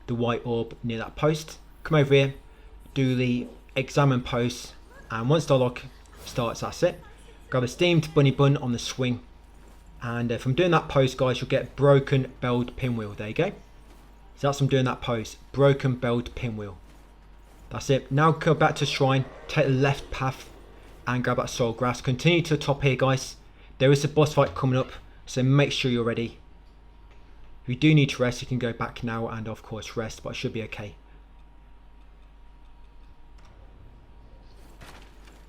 the white orb near that post. Come over here, do the examine pose, and once the lock starts, that's it. Grab a steamed bunny bun on the swing, and from doing that pose, guys, you'll get broken belled pinwheel. There you go. So that's from doing that pose, broken belled pinwheel. That's it. Now go back to shrine, take the left path, and grab that soul grass. Continue to the top here, guys. There is a boss fight coming up, so make sure you're ready. If you do need to rest, you can go back now and of course rest, but it should be okay.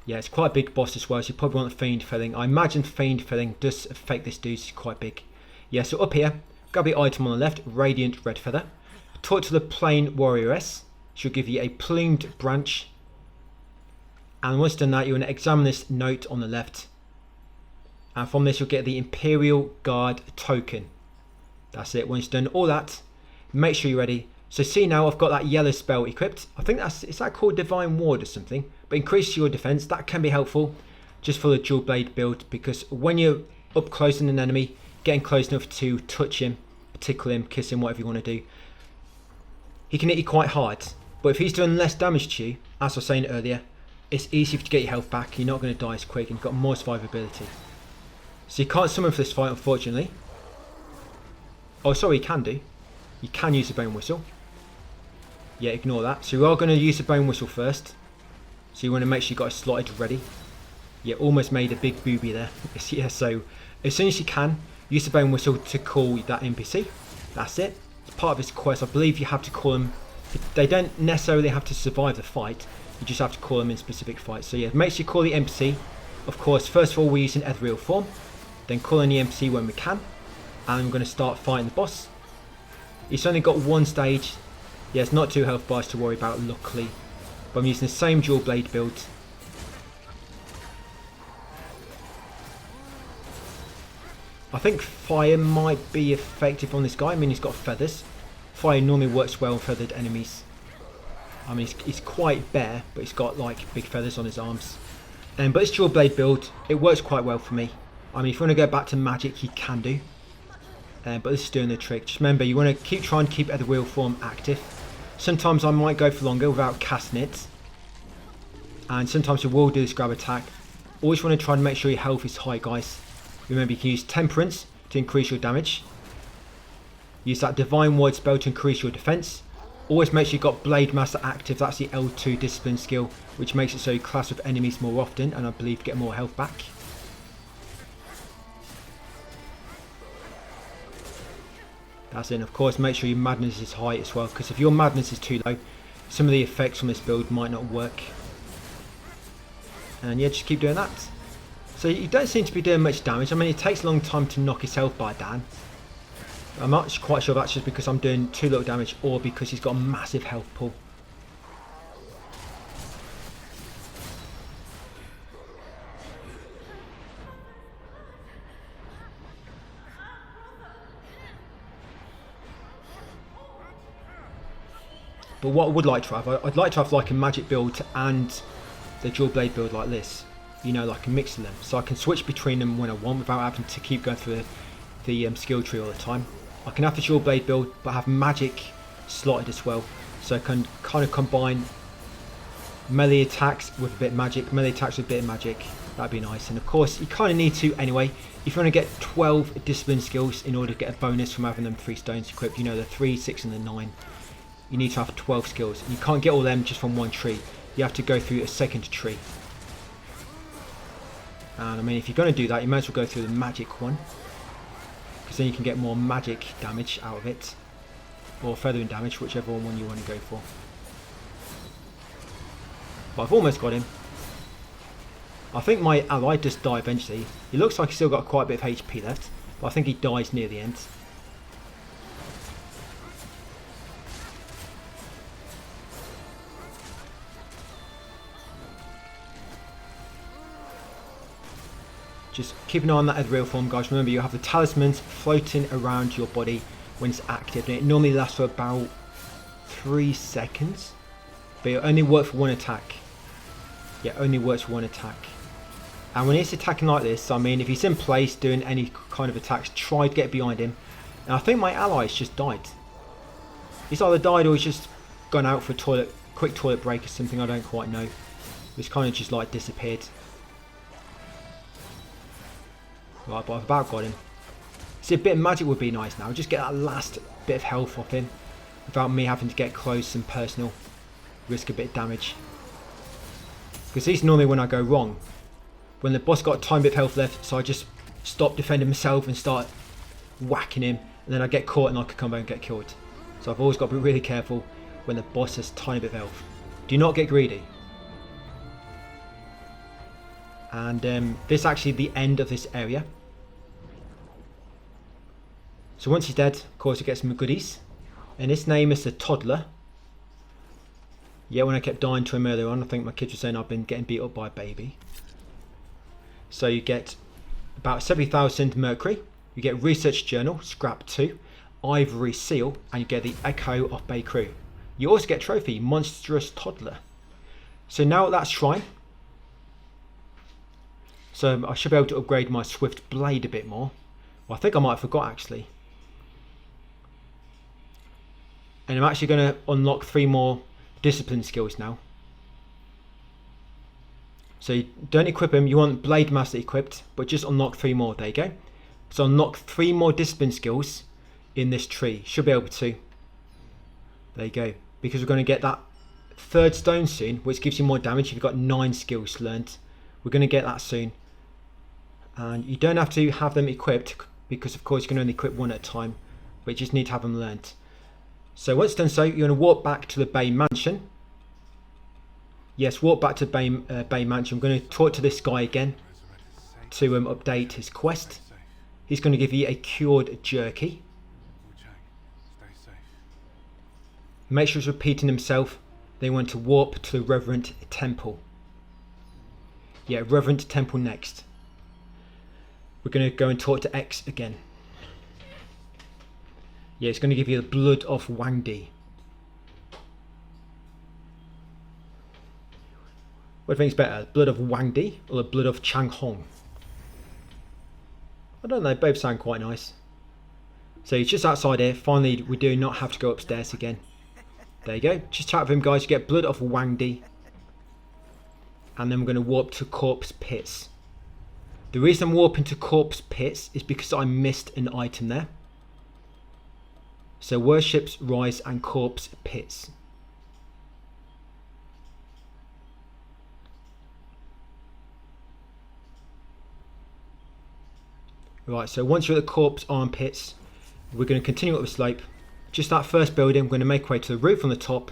Yeah, it's quite a big boss as well, so you probably want the Fiend Felling. I imagine Fiend Felling does affect this dude, it's quite big. Yeah, so up here, grab the item on the left, Radiant Red Feather. Talk to the Plain Warrioress. She'll give you a plumed branch. And once done that, you want to examine this note on the left. And from this, you'll get the Imperial Guard token. That's it. Once you've done all that, make sure you're ready. So see now, I've got that yellow spell equipped. I think is that called Divine Ward or something? But increase your defense. That can be helpful just for the dual blade build, because when you're up close in an enemy, getting close enough to touch him, tickle him, kiss him, whatever you want to do, he can hit you quite hard. But if he's doing less damage to you, as I was saying earlier, it's easy to get your health back. You're not going to die as quick, and you've got more survivability. So you can't summon for this fight, unfortunately. Oh, sorry, you can do. You can use the Bone Whistle. Yeah, ignore that. So we are going to use the Bone Whistle first. So you want to make sure you got it slotted ready. Yeah, almost made a big booby there. Yeah, so as soon as you can, use the Bone Whistle to call that NPC. That's it. It's part of this quest. I believe you have to call them. They don't necessarily have to survive the fight. You just have to call them in specific fights. So yeah, make sure you call the NPC. Of course, first of all, we're using ethereal form. Then call in the NPC when we can. And I'm going to start fighting the boss. It's only got one stage. Yeah, it's not 2 health bars to worry about, luckily. But I'm using the same dual blade build. I think fire might be effective on this guy. I mean, he's got feathers. Fire normally works well on feathered enemies. I mean, he's quite bare, but he's got like big feathers on his arms. But it's dual blade build. It works quite well for me. I mean, if you want to go back to magic, you can do. But this is doing the trick. Just remember, you want to try and keep the wheel form active. Sometimes I might go for longer without casting it. And sometimes you will do this grab attack. Always want to try and make sure your health is high, guys. Remember, you can use Temperance to increase your damage. Use that Divine Ward spell to increase your defense. Always make sure you've got Blade Master active. That's the L2 discipline skill, which makes it so you clash with enemies more often, and I believe get more health back. That's it. And of course, make sure your madness is high as well, because if your madness is too low, some of the effects from this build might not work. And yeah, just keep doing that. So you don't seem to be doing much damage. I mean, it takes a long time to knock his health bar down. I'm not quite sure if that's just because I'm doing too little damage or because he's got a massive health pool. But what I would like to have, I'd like to have like a magic build and the dual blade build like this. You know, like a mix of them. So I can switch between them when I want without having to keep going through the skill tree all the time. I can have the dual blade build, but have magic slotted as well. So I can kind of combine melee attacks with a bit of magic, melee attacks with a bit of magic. That'd be nice. And of course, you kind of need to anyway. If you want to get 12 discipline skills in order to get a bonus from having them 3 stones equipped, you know, the 3, 6 and the 9. You need to have 12 skills. You can't get all them just from one tree. You have to go through a second tree. And I mean, if you're going to do that, you might as well go through the magic one. Because then you can get more magic damage out of it. Or feathering damage, whichever one you want to go for. But I've almost got him. I think my ally does die eventually. He looks like he's still got quite a bit of HP left. But I think he dies near the end. Just keep an eye on that ethereal form, guys. Remember, you have the talismans floating around your body when it's active. And it normally lasts for about 3 seconds. But it only works for one attack. Yeah, it only works for one attack. And when it's attacking like this, I mean, if he's in place doing any kind of attacks, try to get behind him. And I think my allies just died. He's either died or he's just gone out for a quick toilet break or something, I don't quite know. It's kind of just like disappeared. Right, but I've about got him. See, a bit of magic would be nice now. Just get that last bit of health off him. Without me having to get close and personal. Risk a bit of damage. Because these normally when I go wrong. When the boss got a tiny bit of health left, so I just stop defending myself and start whacking him. And then I get caught and I could come back and get killed. So I've always got to be really careful when the boss has a tiny bit of health. Do not get greedy. And this is actually the end of this area. So once he's dead, of course, he gets some goodies. And his name is the Toddler. Yeah, when I kept dying to him earlier on, I think my kids were saying I've been getting beat up by a baby. So you get about 70,000 mercury. You get research journal, scrap 2, ivory seal, and you get the echo of Bay Crew. You also get trophy, monstrous toddler. So now at that shrine, so I should be able to upgrade my swift blade a bit more. Well, I think I might have forgot actually. And I'm actually going to unlock 3 more discipline skills now. So you don't equip them, you want Blade Master equipped, but just unlock 3 more, there you go. So unlock 3 more discipline skills in this tree, should be able to. There you go, because we're going to get that 3rd stone soon, which gives you more damage if you've got 9 skills learned. We're going to get that soon. And you don't have to have them equipped, because of course you can only equip 1 at a time, but you just need to have them learned. So once done so, you're going to walk back to the Bay Mansion. Yes, walk back to Bay Mansion. I'm going to talk to this guy again to update his quest. He's going to give you a cured jerky. Make sure he's repeating himself. They want to warp to the Reverend Temple. Yeah, Reverend Temple next. We're going to go and talk to X again. Yeah, it's going to give you the blood of Wang Di. What do you think is better, blood of Wang Di or the blood of Chang Hong? I don't know, both sound quite nice. So he's just outside here. Finally, we do not have to go upstairs again. There you go. Just chat with him, guys. You get blood of Wang Di. And then we're going to warp to Corpse Pits. The reason I'm warping to Corpse Pits is because I missed an item there. So Worships, Rise and Corpse Pits. Right, so once you're at the Corpse Armpits, we're going to continue up the slope. Just that first building, we're going to make our way to the roof on the top,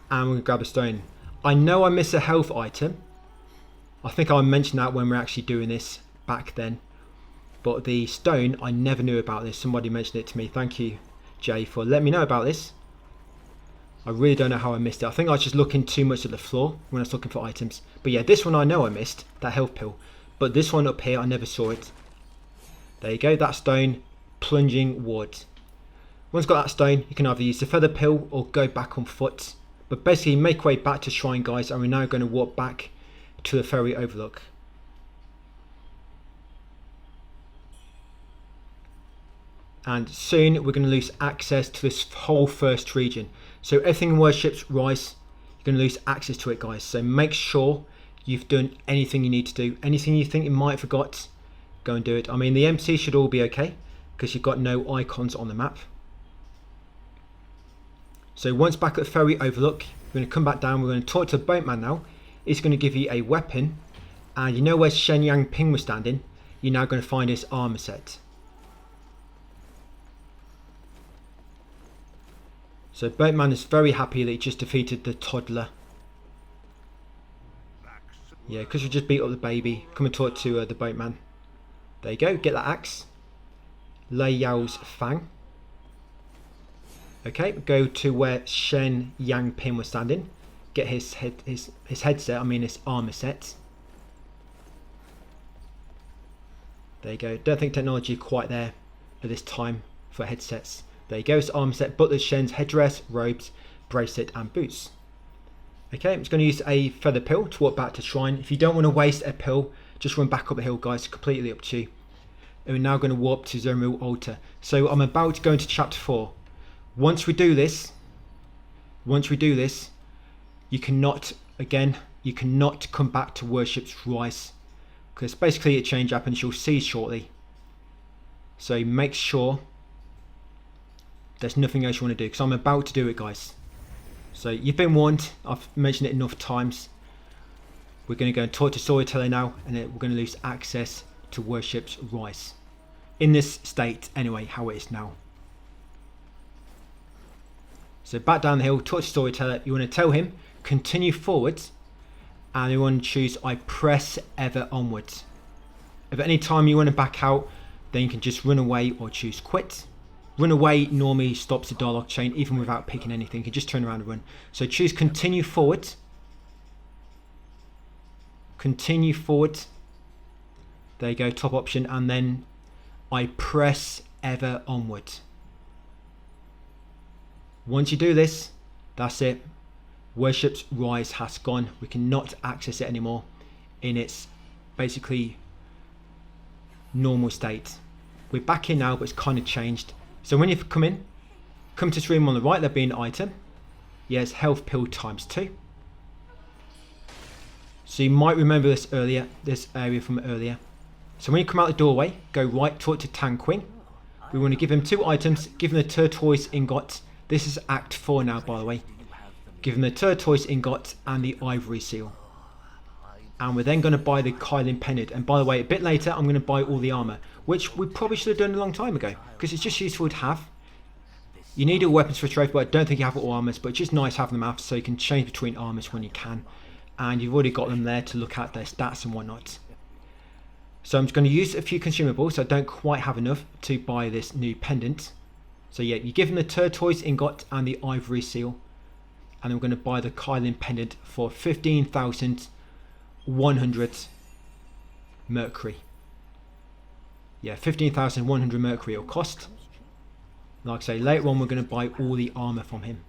and we're going to grab a stone. I know I missed a health item. I think I mentioned that when we were actually doing this back then. But the stone, I never knew about this. Somebody mentioned it to me. Thank you, Jay, for letting me know about this. I really don't know how I missed it. I think I was just looking too much at the floor when I was looking for items. But yeah, this one I know I missed, that health pill. But this one up here, I never saw it. There you go, that stone, plunging wood. Once you've got that stone, you can either use the feather pill or go back on foot But basically make way back to shrine, guys, and we're now going to walk back to the ferry overlook. And soon we're going to lose access to this whole first region. So everything in Worship's Rise, you're going to lose access to it, guys. So make sure you've done anything you need to do. Anything you think you might have forgot, go and do it. I mean, the MC should all be okay because you've got no icons on the map. So once back at the ferry overlook, we're going to come back down. We're going to talk to the boatman now. He's going to give you a weapon, and you know where Shen Yang Ping was standing? You're now going to find his armor set. So boatman is very happy that he just defeated the toddler. Yeah, because we just beat up the baby. Come and talk to the boatman. There you go, get that axe. Lei Yao's Fang. Okay, go to where Shen Yang Ping was standing. Get his headset, I mean his armor set. There you go. Don't think technology quite there at this time for headsets. There you go, it's armor set, but there's Shen's headdress, robes, bracelet and boots. Okay, I'm just going to use a feather pill to walk back to shrine. If you don't want to waste a pill, just run back up the hill, guys. It's completely up to you. And we're now going to warp to Zermil Altar. So I'm about to go into chapter 4. Once we do this, you cannot come back to Worship's Rise, because basically a change happens, you'll see shortly. So make sure there's nothing else you want to do, because I'm about to do it, guys. So you've been warned, I've mentioned it enough times. We're going to go and talk to Storyteller now, and then we're going to lose access to Worship's Rise. In this state, anyway, how it is now. So back down the hill, talk to Storyteller. You want to tell him, continue forwards, and you want to choose I press ever onwards. If at any time you want to back out, then you can just run away or choose quit. Run away normally stops the dialogue chain, even without picking anything. You can just turn around and run. So choose continue forward. Continue forward. There you go, top option. And then I press ever onward. Once you do this, that's it. Worship's Rise has gone. We cannot access it anymore in its basically normal state. We're back in now, but it's kind of changed. So when you come to this room on the right, there'll be an item. Yes, health pill ×2. So you might remember this area from earlier. So when you come out the doorway, go right, talk to Tang Qing. We want to give him 2 items, give him the turquoise ingot. This is Act 4 now, by the way. Give him the turquoise ingot and the ivory seal. And we're then going to buy the Kylin pendant. And by the way, a bit later, I'm going to buy all the armor, which we probably should have done a long time ago, because it's just useful to have. You need all weapons for a trophy, but I don't think you have all armors, but it's just nice having them after, so you can change between armors when you can. And you've already got them there to look at their stats and whatnot. So I'm just going to use a few consumables, so I don't quite have enough to buy this new pendant. So yeah, you give them the turquoise ingot and the ivory seal. And then we're going to buy the Kylin pendant for 15,100 mercury. Yeah, 15,100 mercury it'll cost. Like I say, later on we're going to buy all the armor from him.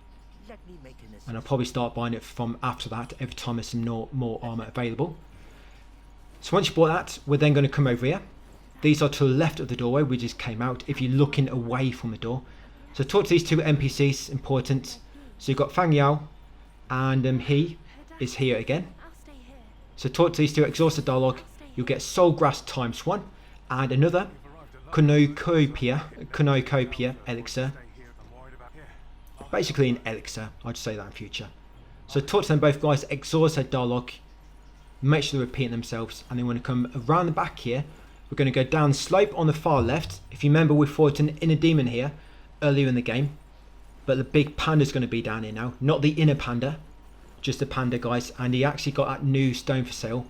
And I'll probably start buying it from after that, every time there's some more armor available. So once you bought that, we're then going to come over here. These are to the left of the doorway, we just came out, if you're looking away from the door. So talk to these 2 NPCs, important. So you've got Fang Yao, and he is here again. So talk to these 2, exhaust the dialogue. You'll get soul grass ×1 and another cornucopia elixir. Basically an elixir, I'll just say that in future. So talk to them both, guys, exhaust their dialogue, make sure they're repeating themselves, and then when we come around the back here, we're going to go down the slope on the far left. If you remember, we fought an inner demon here earlier in the game, but the big panda's going to be down here now, not the inner panda, just the panda, guys. And he actually got that new stone for sale,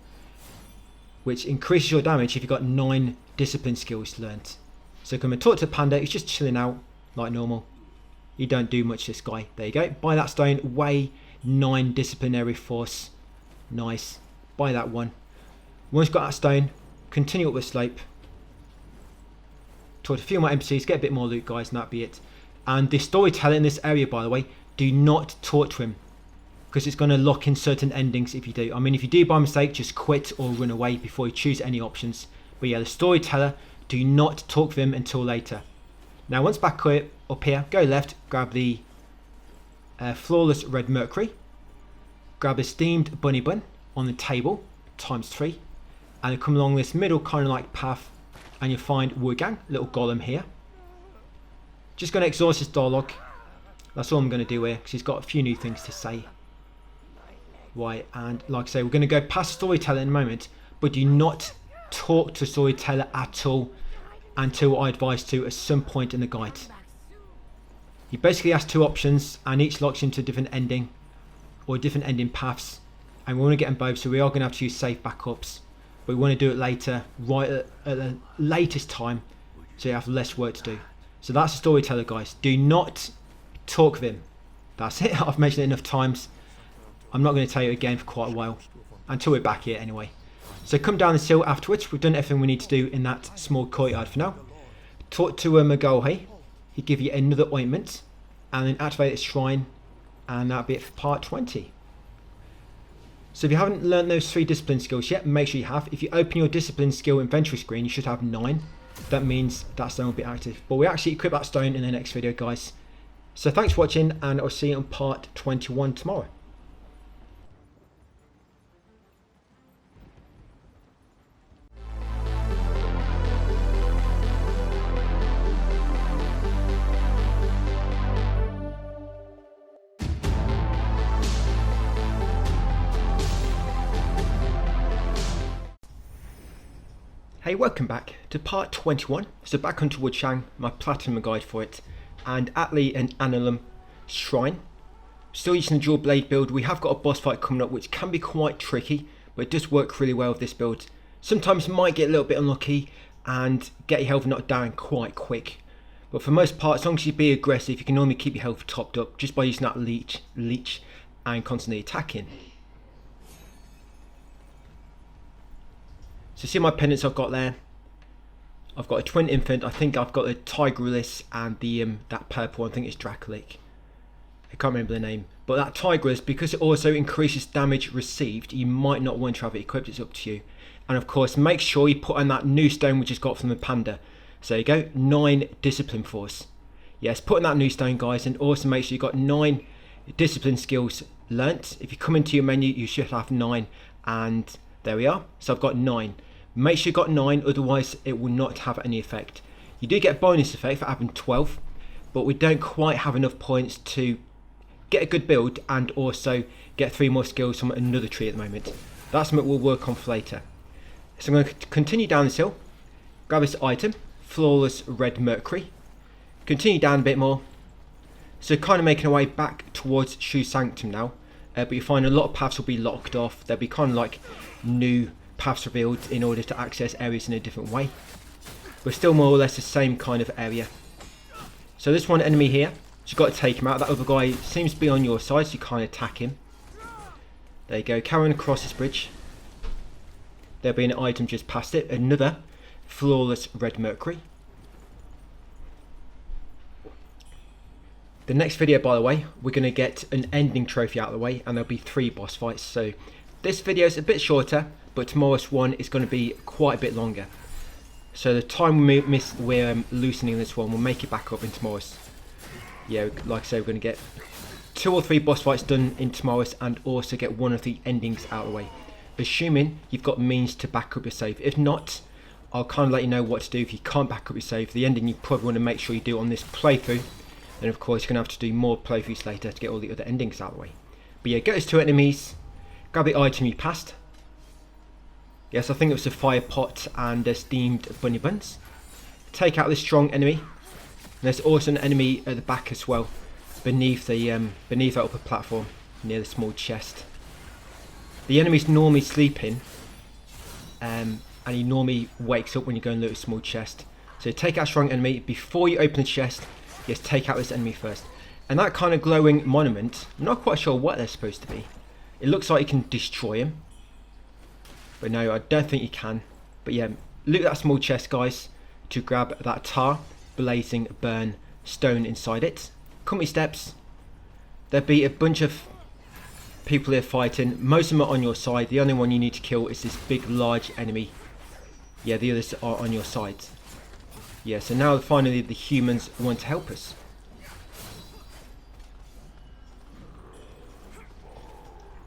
which increases your damage if you've got 9 discipline skills learnt. So come and talk to the panda. He's just chilling out like normal. You don't do much, this guy. There you go. Buy that stone. Weigh 9 disciplinary force. Nice. Buy that one. Once you've got that stone, continue up the slope. Talk to a few more NPCs. Get a bit more loot, guys, and that'll be it. And the storyteller in this area, by the way, do not talk to him. because it's going to lock in certain endings if you do. I mean, if you do by mistake, just quit or run away before you choose any options. But yeah, the storyteller, do not talk with him until later. Now once back up here, go left, grab the flawless red mercury, grab a steamed bunny bun on the table ×3, and you come along this middle kind of like path, and you'll find WUCHANG, little golem here. Just going to exhaust his dialogue. That's all I'm going to do here, because he's got a few new things to say. Right, and like I say, we're going to go past storyteller in a moment, but do not talk to storyteller at all until I advise to at some point in the guide. He basically has two options, and each locks into a different ending or different ending paths, and we want to get them both, so we are going to have to use safe backups, but we want to do it later, right at the latest time, so you have less work to do. So that's the storyteller, guys. Do not talk with him. That's it. I've mentioned it enough times. I'm not going to tell you again for quite a while, until we're back here anyway. So come down this hill afterwards. We've done everything we need to do in that small courtyard for now. Talk to Magohe. He'll give you another ointment, and then activate his shrine, and that'll be it for part 20. So if you haven't learned those 3 discipline skills yet, make sure you have. If you open your discipline skill inventory screen, you should have 9. That means that stone will be active. But we actually equip that stone in the next video, guys. So thanks for watching, and I'll see you on part 21 tomorrow. Hey, welcome back to part 21. So back onto WUCHANG, my platinum guide for it, and Atli and Annulum Shrine. Still using the dual blade build. We have got a boss fight coming up which can be quite tricky, but it does work really well with this build. Sometimes you might get a little bit unlucky and get your health knocked down quite quick, but for most part, as long as you be aggressive, you can normally keep your health topped up just by using that leech and constantly attacking. So see my pendants I've got there. I've got a twin infant. I think I've got the Tigrelis and the that purple one. I think it's Dracolic. I can't remember the name. But that Tigrelis, because it also increases damage received, you might not want to have it equipped. It's up to you. And of course, make sure you put on that new stone which is got from the panda. So there you go, 9 discipline force. Yes, put on that new stone, guys, and also make sure you've got 9 discipline skills learnt. If you come into your menu, you should have 9, and there we are. So I've got 9. Make sure you've got 9, otherwise it will not have any effect. You do get a bonus effect for having 12, but we don't quite have enough points to get a good build and also get 3 more skills from another tree at the moment. That's something we'll work on for later. So I'm going to continue down this hill, grab this item, flawless red mercury, continue down a bit more. So kind of making our way back towards Shu Sanctum now, but you find a lot of paths will be locked off. They'll be kind of like new paths revealed in order to access areas in a different way, but still more or less the same kind of area. So this one enemy here, so you've got to take him out. That other guy seems to be on your side, so you can't attack him. There you go, carrying across this bridge. There'll be an item just past it, another flawless red mercury. The next video, by the way, we're going to get an ending trophy out of the way, and there'll be 3 boss fights. So this video is a bit shorter, but tomorrow's one is going to be quite a bit longer. So the time we're loosening this one, we'll make it back up in tomorrow's. Yeah, like I say, we're going to get 2 or 3 boss fights done in tomorrow's, and also get one of the endings out of the way. Assuming you've got means to back up your save. If not, I'll kind of let you know what to do if you can't back up your save. The ending you probably want to make sure you do on this playthrough. And of course, you're going to have to do more playthroughs later to get all the other endings out of the way. But yeah, get those 2 enemies, grab the item you passed. Yes, I think it was a fire pot and steamed bunny buns. Take out this strong enemy. There's also an enemy at the back as well, beneath the beneath that upper platform near the small chest. The enemy's normally sleeping, and he normally wakes up when you go and loot a small chest. So take out a strong enemy before you open the chest. Yes, take out this enemy first. And that kind of glowing monument, I'm not quite sure what they're supposed to be. It looks like you can destroy him, but no, I don't think you can. But yeah, loot that small chest, guys, to grab that tar, blazing, burn stone inside it. Company steps. There'll be a bunch of people here fighting. Most of them are on your side. The only one you need to kill is this big large enemy. Yeah, the others are on your side. Yeah, so now finally the humans want to help us.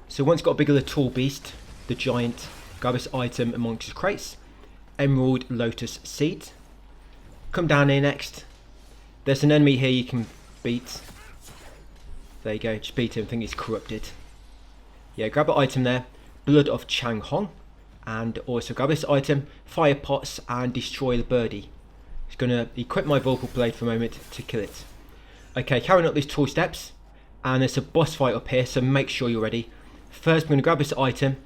So once you've got a bigger tall beast, the giant, grab this item amongst the crates. Emerald Lotus Seed. Come down here next. There's an enemy here you can beat. There you go, just beat him. I think he's corrupted. Yeah, grab an item there. Blood of Chang Hong. And also grab this item, fire pots, and destroy the birdie. Just going to equip my vocal blade for a moment to kill it. Okay, carrying up these tall steps. And there's a boss fight up here, so make sure you're ready. First, I'm going to grab this item.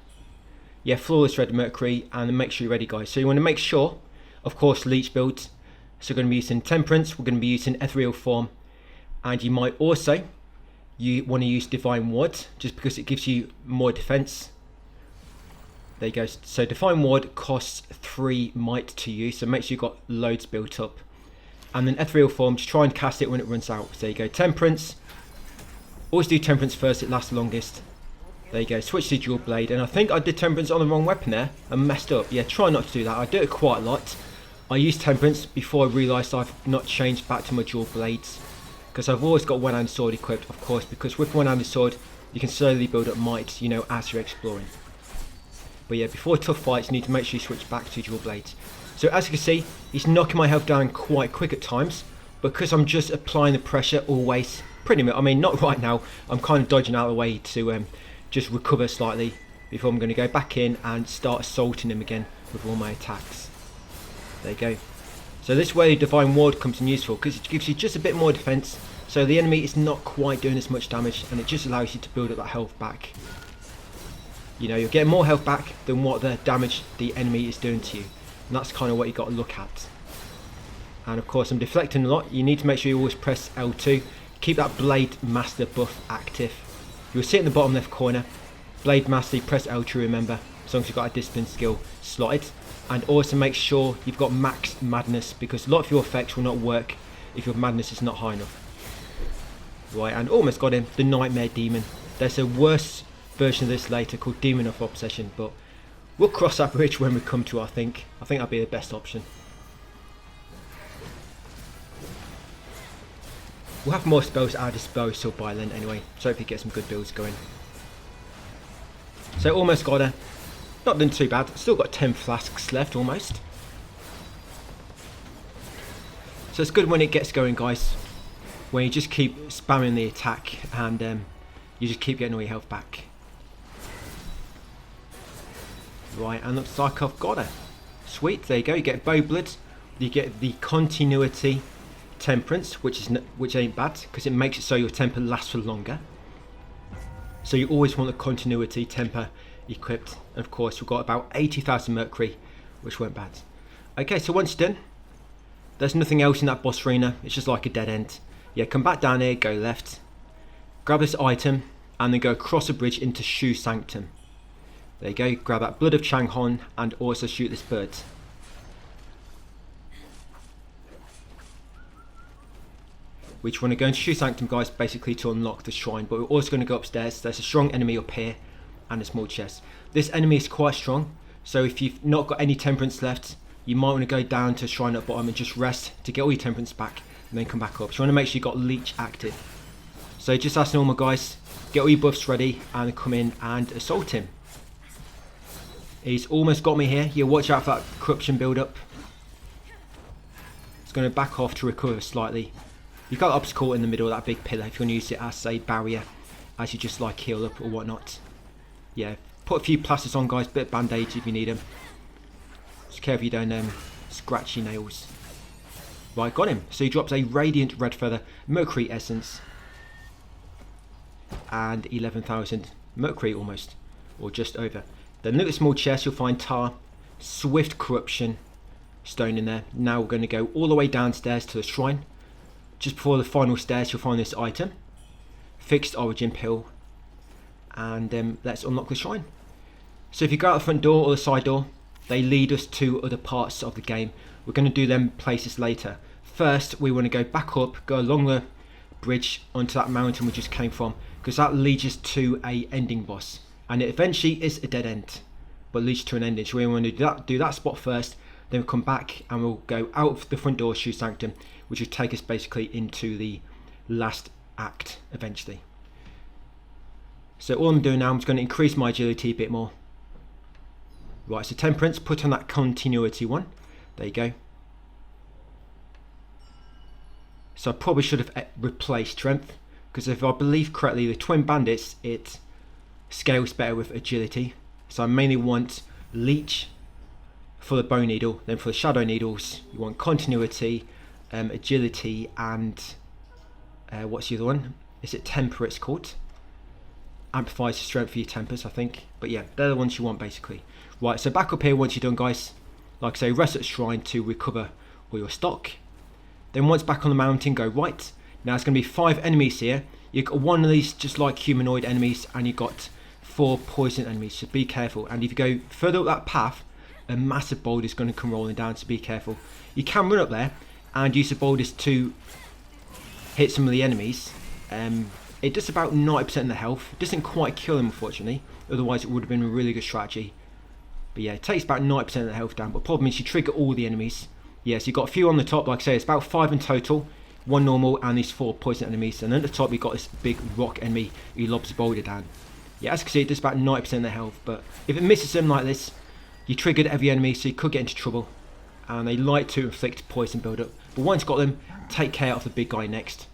Yeah, flawless red mercury, and then make sure you're ready, guys. So you want to make sure, of course, leech builds. So we're going to be using temperance, we're going to be using ethereal form, and you might also want to use divine ward, just because it gives you more defense. There you go. So divine ward costs 3 might to use, so make sure you've got loads built up. And then ethereal form, just try and cast it when it runs out. So there you go. Temperance, always do temperance first, it lasts longest. There you go, switch to dual blade, and I think I did temperance on the wrong weapon there and messed up. Yeah, try not to do that. I do it quite a lot. I used temperance before I realised I've not changed back to my dual blades, because I've always got one-handed sword equipped, of course, because with one-handed sword you can slowly build up might, you know, as you're exploring. But yeah, before tough fights you need to make sure you switch back to dual blades. So as you can see, he's knocking my health down quite quick at times, because I'm just applying the pressure always, pretty much. I mean, not right now, I'm kind of dodging out of the way to just recover slightly before I'm going to go back in and start assaulting him again with all my attacks. There you go. So this way divine ward comes in useful, because it gives you just a bit more defense, so the enemy is not quite doing as much damage, and it just allows you to build up that health back. You know, you're getting more health back than what the damage the enemy is doing to you, and that's kind of what you got to look at. And of course I'm deflecting a lot. You need to make sure you always press L2, keep that blade master buff active. You'll see it in the bottom left corner. Blade Master, press L2, remember, as long as you've got a discipline skill slotted. And also make sure you've got max madness, because a lot of your effects will not work if your madness is not high enough. Right, and almost got him, the Nightmare Demon. There's a worse version of this later called Demon of Obsession, but we'll cross that bridge when we come to it, I think. I think that'll be the best option. We'll have more spells at our disposal by then anyway, so hopefully get some good builds going. So almost got her. Not done too bad, still got 10 flasks left almost. So it's good when it gets going, guys, when you just keep spamming the attack and you just keep getting all your health back. Right, and looks like I've got her. Sweet, there you go, you get bow blood, you get the continuity temperance, which ain't bad, because it makes it so your temper lasts for longer. So you always want the continuity temper equipped. And of course we've got about 80,000 mercury, which weren't bad. Okay, so once done, there's nothing else in that boss arena, it's just like a dead end. Yeah, come back down here, go left, grab this item, and then go across a bridge into Shu Sanctum. There you go, grab that Blood of Chang Hon, and also shoot this bird. We just want to go into Shu Sanctum, guys, basically to unlock the shrine, but we're also going to go upstairs. There's a strong enemy up here and a small chest. This enemy is quite strong, so if you've not got any temperance left, you might want to go down to the shrine at the bottom and just rest to get all your temperance back and then come back up. So you want to make sure you've got leech active. So just as normal, guys, get all your buffs ready and come in and assault him. He's almost got me here. You watch out for that corruption build up. It's going to back off to recover slightly. You've got an obstacle in the middle of that big pillar if you want to use it as a barrier, as you just like heal up or whatnot. Yeah, put a few plasters on, guys, bit of band-aids if you need them. Just care if you don't scratch your nails. Right, got him. So he drops a radiant red feather, mercury essence, and 11,000 mercury almost, or just over. Then look at the small chest, you'll find tar, swift corruption stone in there. Now we're going to go all the way downstairs to the shrine. Just before the final stairs you'll find this item, fixed origin pill, and let's unlock the shrine. So if you go out the front door or the side door, they lead us to other parts of the game. We're going to do them places later. First we want to go back up, go along the bridge onto that mountain we just came from, because that leads us to a ending boss, and it eventually is a dead end, but leads to an ending. So we want to do that spot first, then we'll come back and we'll go out of the front door, Shoe Sanctum, which will take us basically into the last act eventually. So all I'm doing now, I'm just going to increase my agility a bit more. Right, so Temperance, put on that continuity one. There you go. So I probably should have replaced Strength, because if I believe correctly, the Twin Bandits, it scales better with agility. So I mainly want Leech for the Bone Needle, then for the Shadow Needles, you want continuity, agility, and what's the other one? Is it Temper it's called? Amplifies the strength for your tempers, I think. But yeah, they're the ones you want basically. Right, so back up here once you're done, guys. Like I say, rest at the shrine to recover all your stock. Then once back on the mountain, go right. Now it's going to be 5 enemies here. You've got one of these just like humanoid enemies, and you've got 4 poison enemies, so be careful. And if you go further up that path, a massive boulder is going to come rolling down, so be careful. You can run up there and use the boulders to hit some of the enemies. It does about 90% of the health. It doesn't quite kill them, unfortunately. Otherwise it would have been a really good strategy. But yeah, it takes about 90% of the health down. But the problem is you trigger all the enemies. Yes, yeah, so you've got a few on the top. Like I say, it's about 5 in total. 1 normal and these 4 poison enemies. And at the top you've got this big rock enemy who lobs the boulder down. Yeah, as you can see, it does about 90% of the health. But if it misses them like this, you triggered every enemy, so you could get into trouble. And they like to inflict poison build-up. But once you've got them, take care of the big guy next.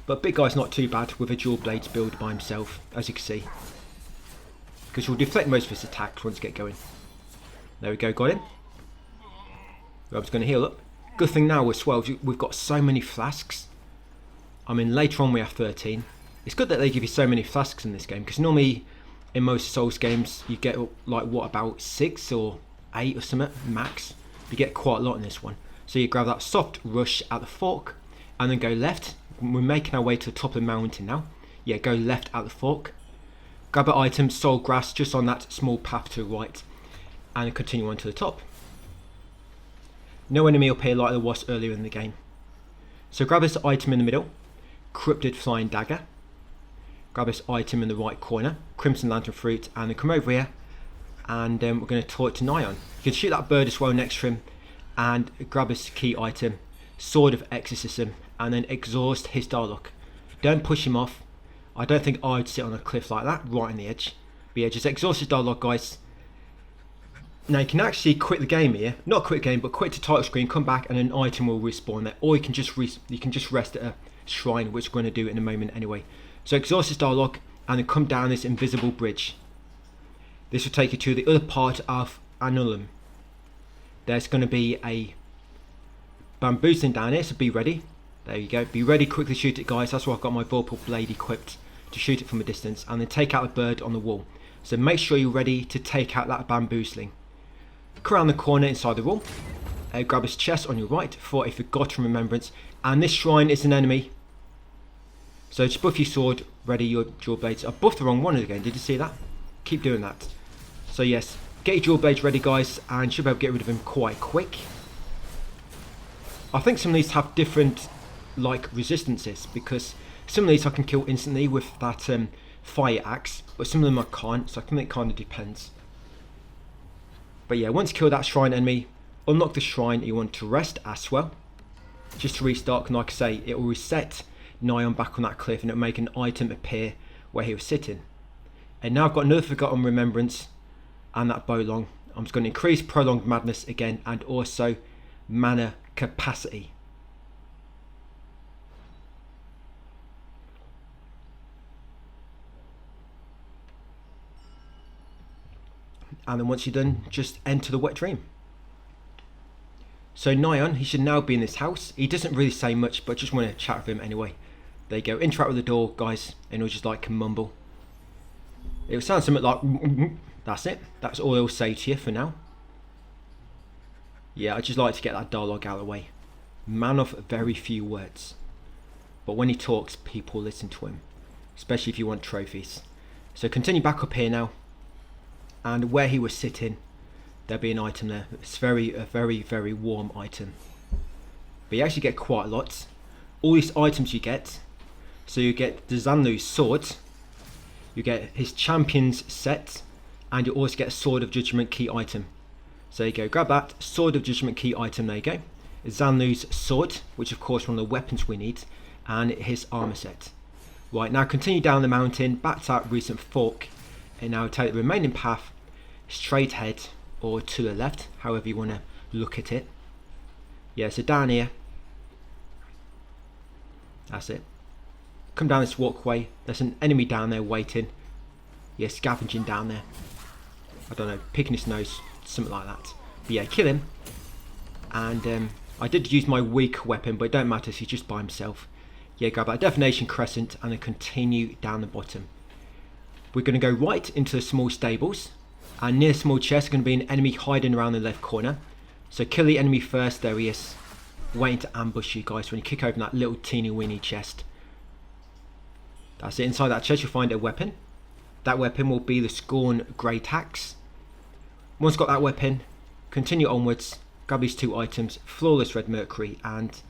But big guy's not too bad with a dual blades build by himself, as you can see. Because he'll deflect most of his attacks once you get going. There we go, got him. Rob's going to heal up. Good thing now as well, we've got so many flasks. I mean, later on we have 13. It's good that they give you so many flasks in this game, because normally in most Souls games you get like what, about 6 or 8 or something max. You get quite a lot in this one. So you grab that soft rush at the fork and then go left. We're making our way to the top of the mountain now. Yeah, go left at the fork. Grab an item, soul grass, just on that small path to the right, and continue on to the top. No enemy up here like there was earlier in the game. So grab this item in the middle, Corrupted Flying Dagger. Grab this item in the right corner, Crimson Lantern Fruit, and then come over here and we're going to talk to Nyan. You can shoot that bird as well next to him, and grab this key item, Sword of Exorcism, and then exhaust his Darlock. Don't push him off. I don't think I'd sit on a cliff like that, right on the edge. But yeah, just exhaust his Darlock, guys. Now you can actually quit the game here, not quit the game, but quit the title screen, come back, and an item will respawn there. Or you can just rest at a shrine, which we're going to do in a moment anyway. So exhaust his Darlock, and then come down this invisible bridge. This will take you to the other part of Annulum. There's going to be a bamboozling down here, so be ready. There you go. Be ready, quickly shoot it, guys. That's why I've got my Vorpal blade equipped to shoot it from a distance, and then take out the bird on the wall. So make sure you're ready to take out that bamboozling. Come around the corner inside the wall. Grab his chest on your right for a forgotten remembrance, and this shrine is an enemy. So just buff your sword, ready your dual blades. I buffed the wrong one again, did you see that? Keep doing that. So yes, get your dual blades ready, guys, and you should be able to get rid of him quite quick. I think some of these have different like resistances, because some of these I can kill instantly with that fire axe, but some of them I can't, so I think it kind of depends. But yeah, once you kill that shrine enemy, unlock the shrine. You want to rest as well, just to restart, and like I say, it will reset Nyan back on that cliff, and it'll make an item appear where he was sitting. And now I've got another forgotten remembrance and that bowlong. I'm just going to increase prolonged madness again, and also mana capacity. And then once you're done, just enter the wet dream. So Nyan, he should now be in this house. He doesn't really say much, but just want to chat with him anyway. There you go, interact with the door, guys, and he'll just like mumble. It'll sound something like that's it. That's all he'll say to you for now. Yeah, I just like to get that dialogue out of the way. Man of very few words, but when he talks, people listen to him, especially if you want trophies. So continue back up here now, and where he was sitting, there'll be an item there. It's a very, very warm item. but you actually get quite a lot. All these items you get, so you get the Zanlu's sword, you get his champion's set, and you also get a sword of judgment key item. So there you go, grab that sword of judgment key item, there you go. Zanlu's sword, which of course one of the weapons we need, and his armor set. Right, now continue down the mountain, back to that recent fork, and now take the remaining path straight ahead or to the left, however you want to look at it. Yeah, so down here, that's it. Come down this walkway, there's an enemy down there waiting. Yeah, scavenging down there. I don't know, picking his nose, something like that. But yeah, kill him. And I did use my weak weapon, but it don't matter, he's just by himself. Yeah, grab that definition crescent and then continue down the bottom. We're going to go right into the small stables, and near the small chest is going to be an enemy hiding around the left corner. So kill the enemy first, there he is, waiting to ambush you guys when you kick open that little teeny weeny chest. That's it, inside that chest you'll find a weapon. That weapon will be the Scorn Great Axe. Once got that weapon, continue onwards, grab these two items, Flawless Red Mercury and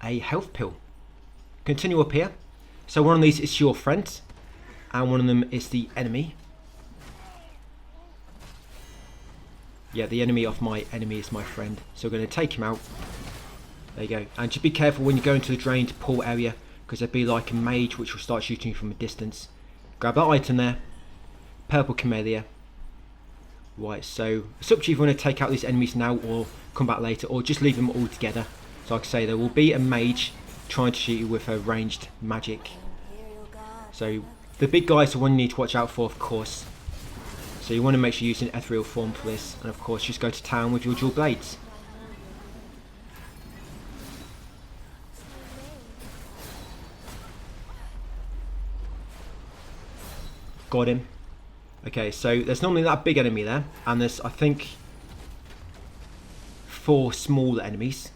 a health pill. Continue up here. So one of these is your friend, and one of them is the enemy. Yeah, the enemy of my enemy is my friend. So we're going to take him out. There you go. And just be careful when you go into the drained pool area, because there'll be like a mage which will start shooting you from a distance. Grab that item there. Purple Camellia. Right, so it's up to you if you want to take out these enemies now or come back later, or just leave them all together. So like I say, there will be a mage trying to shoot you with a ranged magic. So the big guys are the one you need to watch out for, of course. So you want to make sure you're using ethereal form for this, and of course just go to town with your dual blades. Got him. Okay, so there's normally that big enemy there, and there's I think 4 small enemies.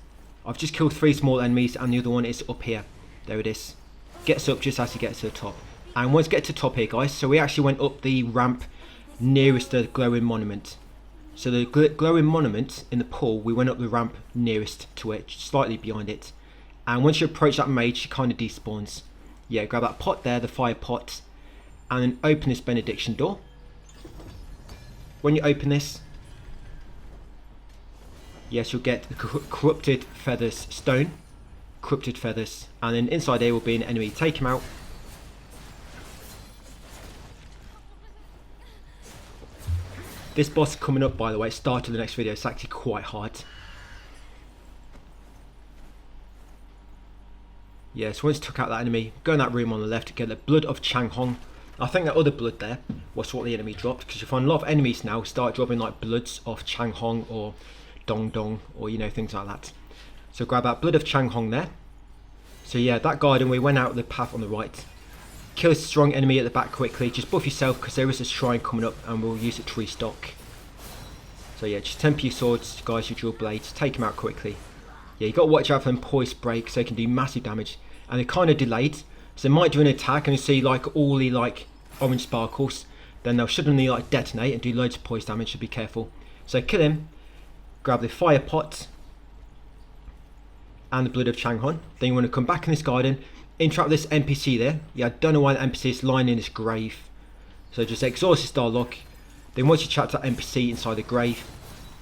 I've just killed 3 small enemies, and the other one is up here. There it is. Gets up just as you get to the top. And once you get to the top here, guys, so we actually went up the ramp nearest the glowing monument. So the glowing monument in the pool, we went up the ramp nearest to it, slightly behind it. And once you approach that mage, she kind of despawns. Yeah, grab that pot there, the fire pot, and then open this benediction door. When you open this, yes, you'll get the corrupted feathers stone, corrupted feathers, and then inside there will be an enemy. Take him out. This boss coming up, by the way, start of the next video, it's actually quite hard. Yes, once you took out that enemy, go in that room on the left to get the blood of Chang Hong. I think that other blood there was what the enemy dropped, because you find a lot of enemies now start dropping like bloods of Chang Hong or Dong Dong, or you know, things like that. So grab that blood of Chang Hong there. So yeah, that garden, we went out the path on the right. Kill a strong enemy at the back quickly, just buff yourself because there is a shrine coming up and we'll use it to restock. So yeah, just temper your swords, guys, your dual blades, take them out quickly. Yeah, you got to watch out for them poise break, so they can do massive damage, and they're kind of delayed, so they might do an attack and you see like all the like orange sparkles, then they'll suddenly like detonate and do loads of poise damage, so be careful. So kill him, grab the fire pot and the blood of Chang Hong. Then you want to come back in this garden, interact with this NPC there. Yeah, I don't know why the NPC is lying in this grave, so just exhaust this dialogue. Then once you chat to that NPC inside the grave,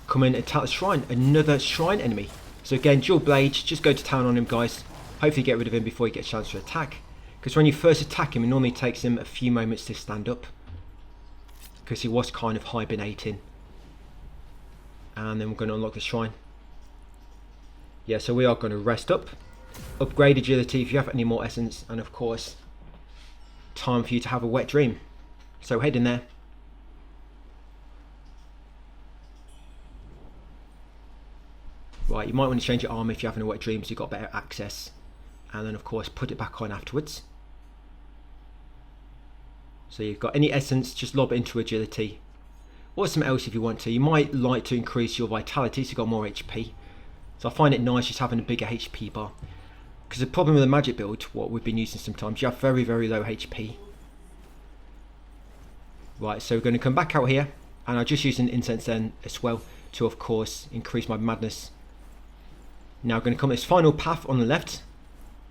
come in and attack the shrine, another shrine enemy. So again, dual blades, just go to town on him, guys. Hopefully get rid of him before he gets a chance to attack, because when you first attack him, it normally takes him a few moments to stand up, because he was kind of hibernating. And then we're going to unlock the shrine. Yeah, so we are going to rest up, upgrade agility if you have any more essence, and of course time for you to have a wet dream. So head in there. Right, you might want to change your armor if you're having a wet dream so you've got better access, and then of course put it back on afterwards. So you've got any essence, just lob it into agility, or something else if you want to. You might like to increase your vitality so you've got more HP. So I find it nice just having a bigger HP bar, because the problem with the magic build, what we've been using sometimes, you have very, very low HP. Right, so we're going to come back out here, and I just use an incense then as well to of course increase my madness. Now we're going to come this final path on the left.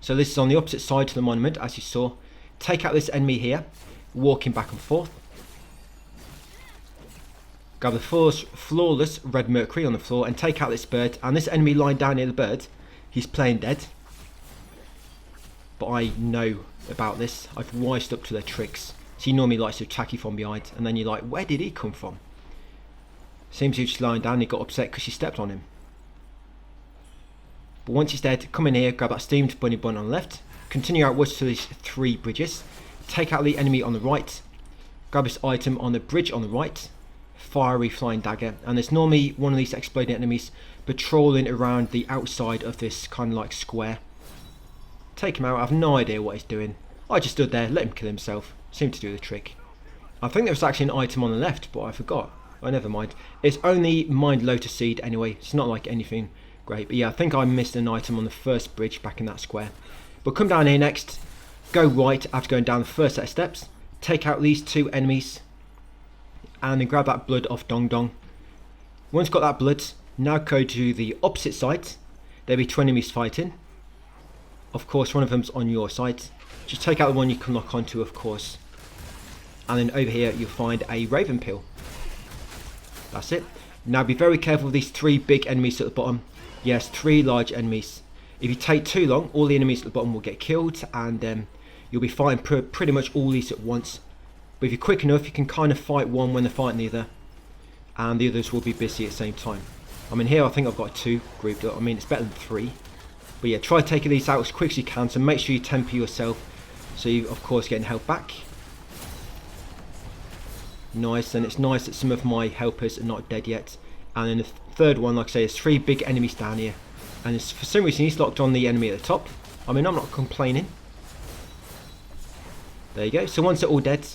So this is on the opposite side to the monument, as you saw. Take out this enemy here, walking back and forth. Grab the flawless red mercury on the floor and take out this bird. And this enemy lying down near the bird, he's playing dead. But I know about this. I've wised up to their tricks. So he normally likes to attack you from behind, and then you're like, where did he come from? Seems he was just lying down and he got upset because you stepped on him. But once he's dead, come in here, grab that steamed bunny bun on the left, continue outwards to these 3 bridges, take out the enemy on the right, grab this item on the bridge on the right, fiery flying dagger, and there's normally one of these exploding enemies patrolling around the outside of this kind of like square. Take him out. I have no idea what he's doing. I just stood there, let him kill himself. Seemed to do the trick. I think there was actually an item on the left, but I forgot. Oh, never mind. It's only Mind Lotus Seed anyway. It's not like anything great. But yeah, I think I missed an item on the first bridge back in that square. But come down here next. Go right after going down the first set of steps. Take out these 2 enemies. And then grab that blood off Dong Dong. Once got that blood, now go to the opposite side. There'll be 2 enemies fighting. Of course, one of them's on your side. Just take out the one you can lock onto, of course. And then over here, you'll find a Raven Pill. That's it. Now be very careful with these 3 big enemies at the bottom. Yes, 3 large enemies. If you take too long, all the enemies at the bottom will get killed, and you'll be fighting pretty much all these at once. But if you're quick enough, you can kind of fight one when they're fighting the other, and the others will be busy at the same time. I mean, here I think I've got 2 grouped up. I mean, it's better than 3. But yeah, try taking these out as quick as you can, so make sure you temper yourself, so you of course getting health back. Nice, and it's nice that some of my helpers are not dead yet. And then the third one, like I say, there's 3 big enemies down here, and for some reason he's locked on the enemy at the top. I mean, I'm not complaining. There you go. So once they're all dead,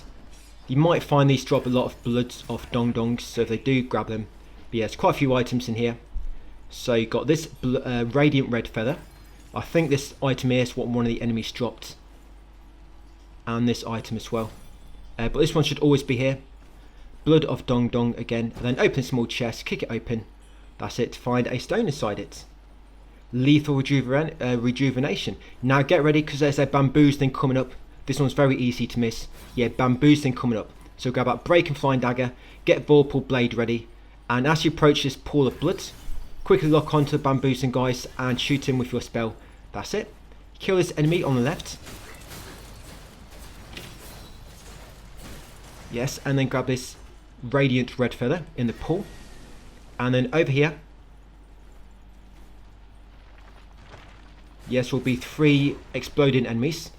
you might find these drop a lot of blood off Dong Dongs, so if they do, grab them. But yeah, there's quite a few items in here. So you got this radiant red feather. I think this item here is what one of the enemies dropped, and this item as well. But this one should always be here. Blood of Dong Dong again, and then open a small chest, kick it open. That's it. Find a stone inside it. Lethal rejuvenation. Now get ready, because there's a bamboos thing coming up. This one's very easy to miss. Yeah, bamboos thing coming up. So grab that break and flying dagger, get Vorpal blade ready, and as you approach this pool of blood, quickly lock onto the bamboos and guys and shoot him with your spell. That's it. Kill this enemy on the left. Yes, and then grab this radiant red feather in the pool. And then over here, yes, will be 3 exploding enemies.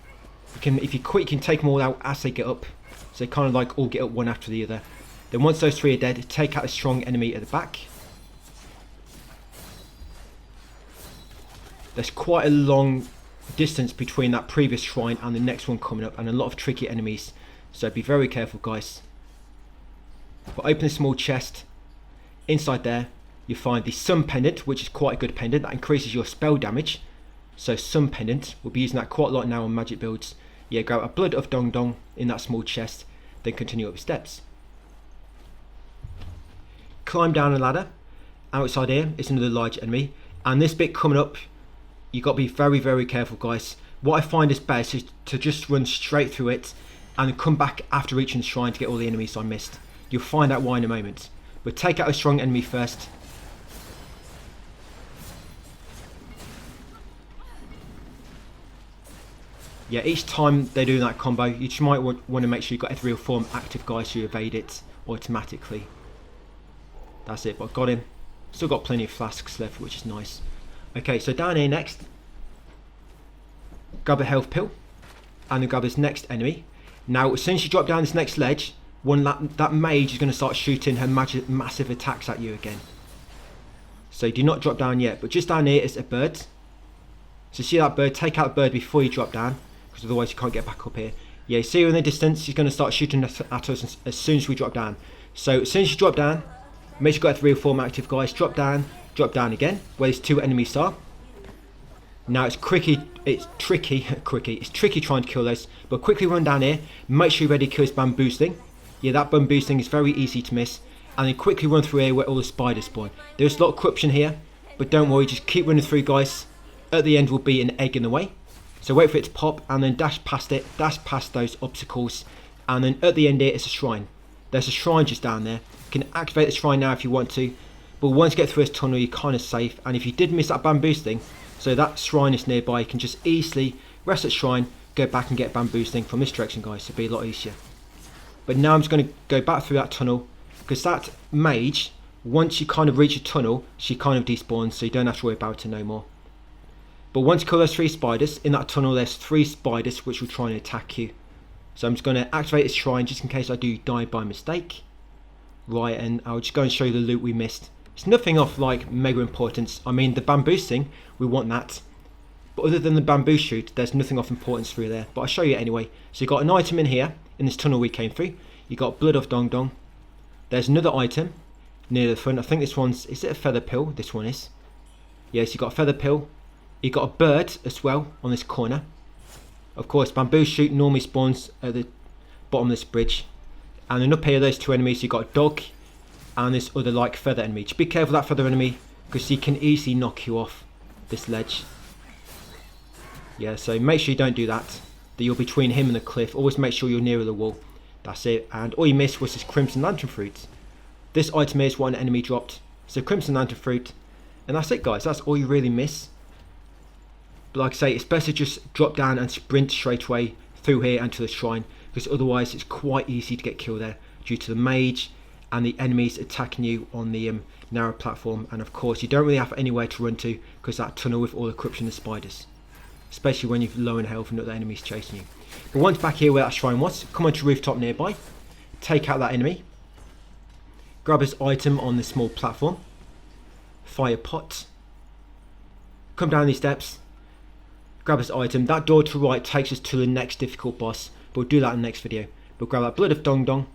If you're quick, you can take them all out as they get up. So they kind of like all get up one after the other. Then once those 3 are dead, take out a strong enemy at the back. There's quite a long distance between that previous shrine and the next one coming up, and a lot of tricky enemies. So be very careful, guys. But open a small chest. Inside there, you find the Sun Pendant, which is quite a good pendant. That increases your spell damage. So Sun Pendant, we'll be using that quite a lot now on magic builds. Yeah, grab a blood of Dong Dong in that small chest, then continue up the steps. Climb down a ladder. Outside here is another large enemy, and this bit coming up, you got to be very, very careful, guys. What I find is best is to just run straight through it and come back after reaching the shrine to get all the enemies I missed. You'll find out why in a moment. But take out a strong enemy first. Yeah, each time they do that combo, you just might want to make sure you've got ethereal form active, guys, so you evade it automatically. That's it, but I've got him. Still got plenty of flasks left, which is nice. Okay, so down here next, grab a health pill, and then grab this next enemy. Now, as soon as you drop down this next ledge, that mage is going to start shooting her massive attacks at you again. So do not drop down yet, but just down here is a bird. So see that bird, take out the bird before you drop down, because otherwise you can't get back up here. Yeah, see her in the distance, she's going to start shooting at us as soon as we drop down. So as soon as you drop down, make sure you've got ethereal form active, guys. Drop down again, where these 2 enemies are. Now it's tricky trying to kill those, but quickly run down here, make sure you're ready to kill this bamboo thing. Yeah, that bamboo thing is very easy to miss, and then quickly run through here where all the spiders spawn. There's a lot of corruption here, but don't worry, just keep running through, guys. At the end will be an egg in the way, so wait for it to pop and then dash past it, dash past those obstacles, and then at the end here is a shrine. There's a shrine just down there. You can activate the shrine now if you want to, but once you get through this tunnel you're kind of safe. And if you did miss that bamboo thing, so that shrine is nearby, you can just easily rest at shrine, go back and get bamboo thing from this direction, guys. It'll be a lot easier. But now I'm just going to go back through that tunnel, because that mage, once you kind of reach a tunnel, she kind of despawns, so you don't have to worry about her no more. But once you kill those 3 spiders, in that tunnel there's 3 spiders which will try and attack you. So I'm just going to activate this shrine just in case I do die by mistake. Right, and I'll just go and show you the loot we missed. It's nothing of like mega importance. I mean, the bamboo thing, we want that. But other than the bamboo shoot, there's nothing of importance through there. But I'll show you anyway. So you've got an item in here, in this tunnel we came through. You've got blood of Dong Dong. There's another item near the front. I think this one's, is it a feather pill? This one is. Yes, you've got a feather pill. You've got a bird as well on this corner. Of course, bamboo shoot normally spawns at the bottom of this bridge. And then up here, those 2 enemies. You've got a dog and this other like feather enemy. Just be careful of that feather enemy, because he can easily knock you off this ledge. Yeah, so make sure you don't do that. That you're between him and the cliff. Always make sure you're nearer the wall. That's it. And all you missed was this crimson lantern fruit. This item is what an enemy dropped. So crimson lantern fruit. And that's it, guys. That's all you really miss. But like I say, it's best to just drop down and sprint straight away through here and to the shrine, because otherwise it's quite easy to get killed there due to the mage and the enemies attacking you on the narrow platform. And of course you don't really have anywhere to run to, because that tunnel with all the corruption and spiders, especially when you're low in health and other enemies chasing you. But once back here where that shrine was, come onto the rooftop nearby, take out that enemy, grab his item on the small platform, fire pot, come down these steps, grab his item. That door to the right takes us to the next difficult boss, but we'll do that in the next video. But grab that blood of Dong Dong,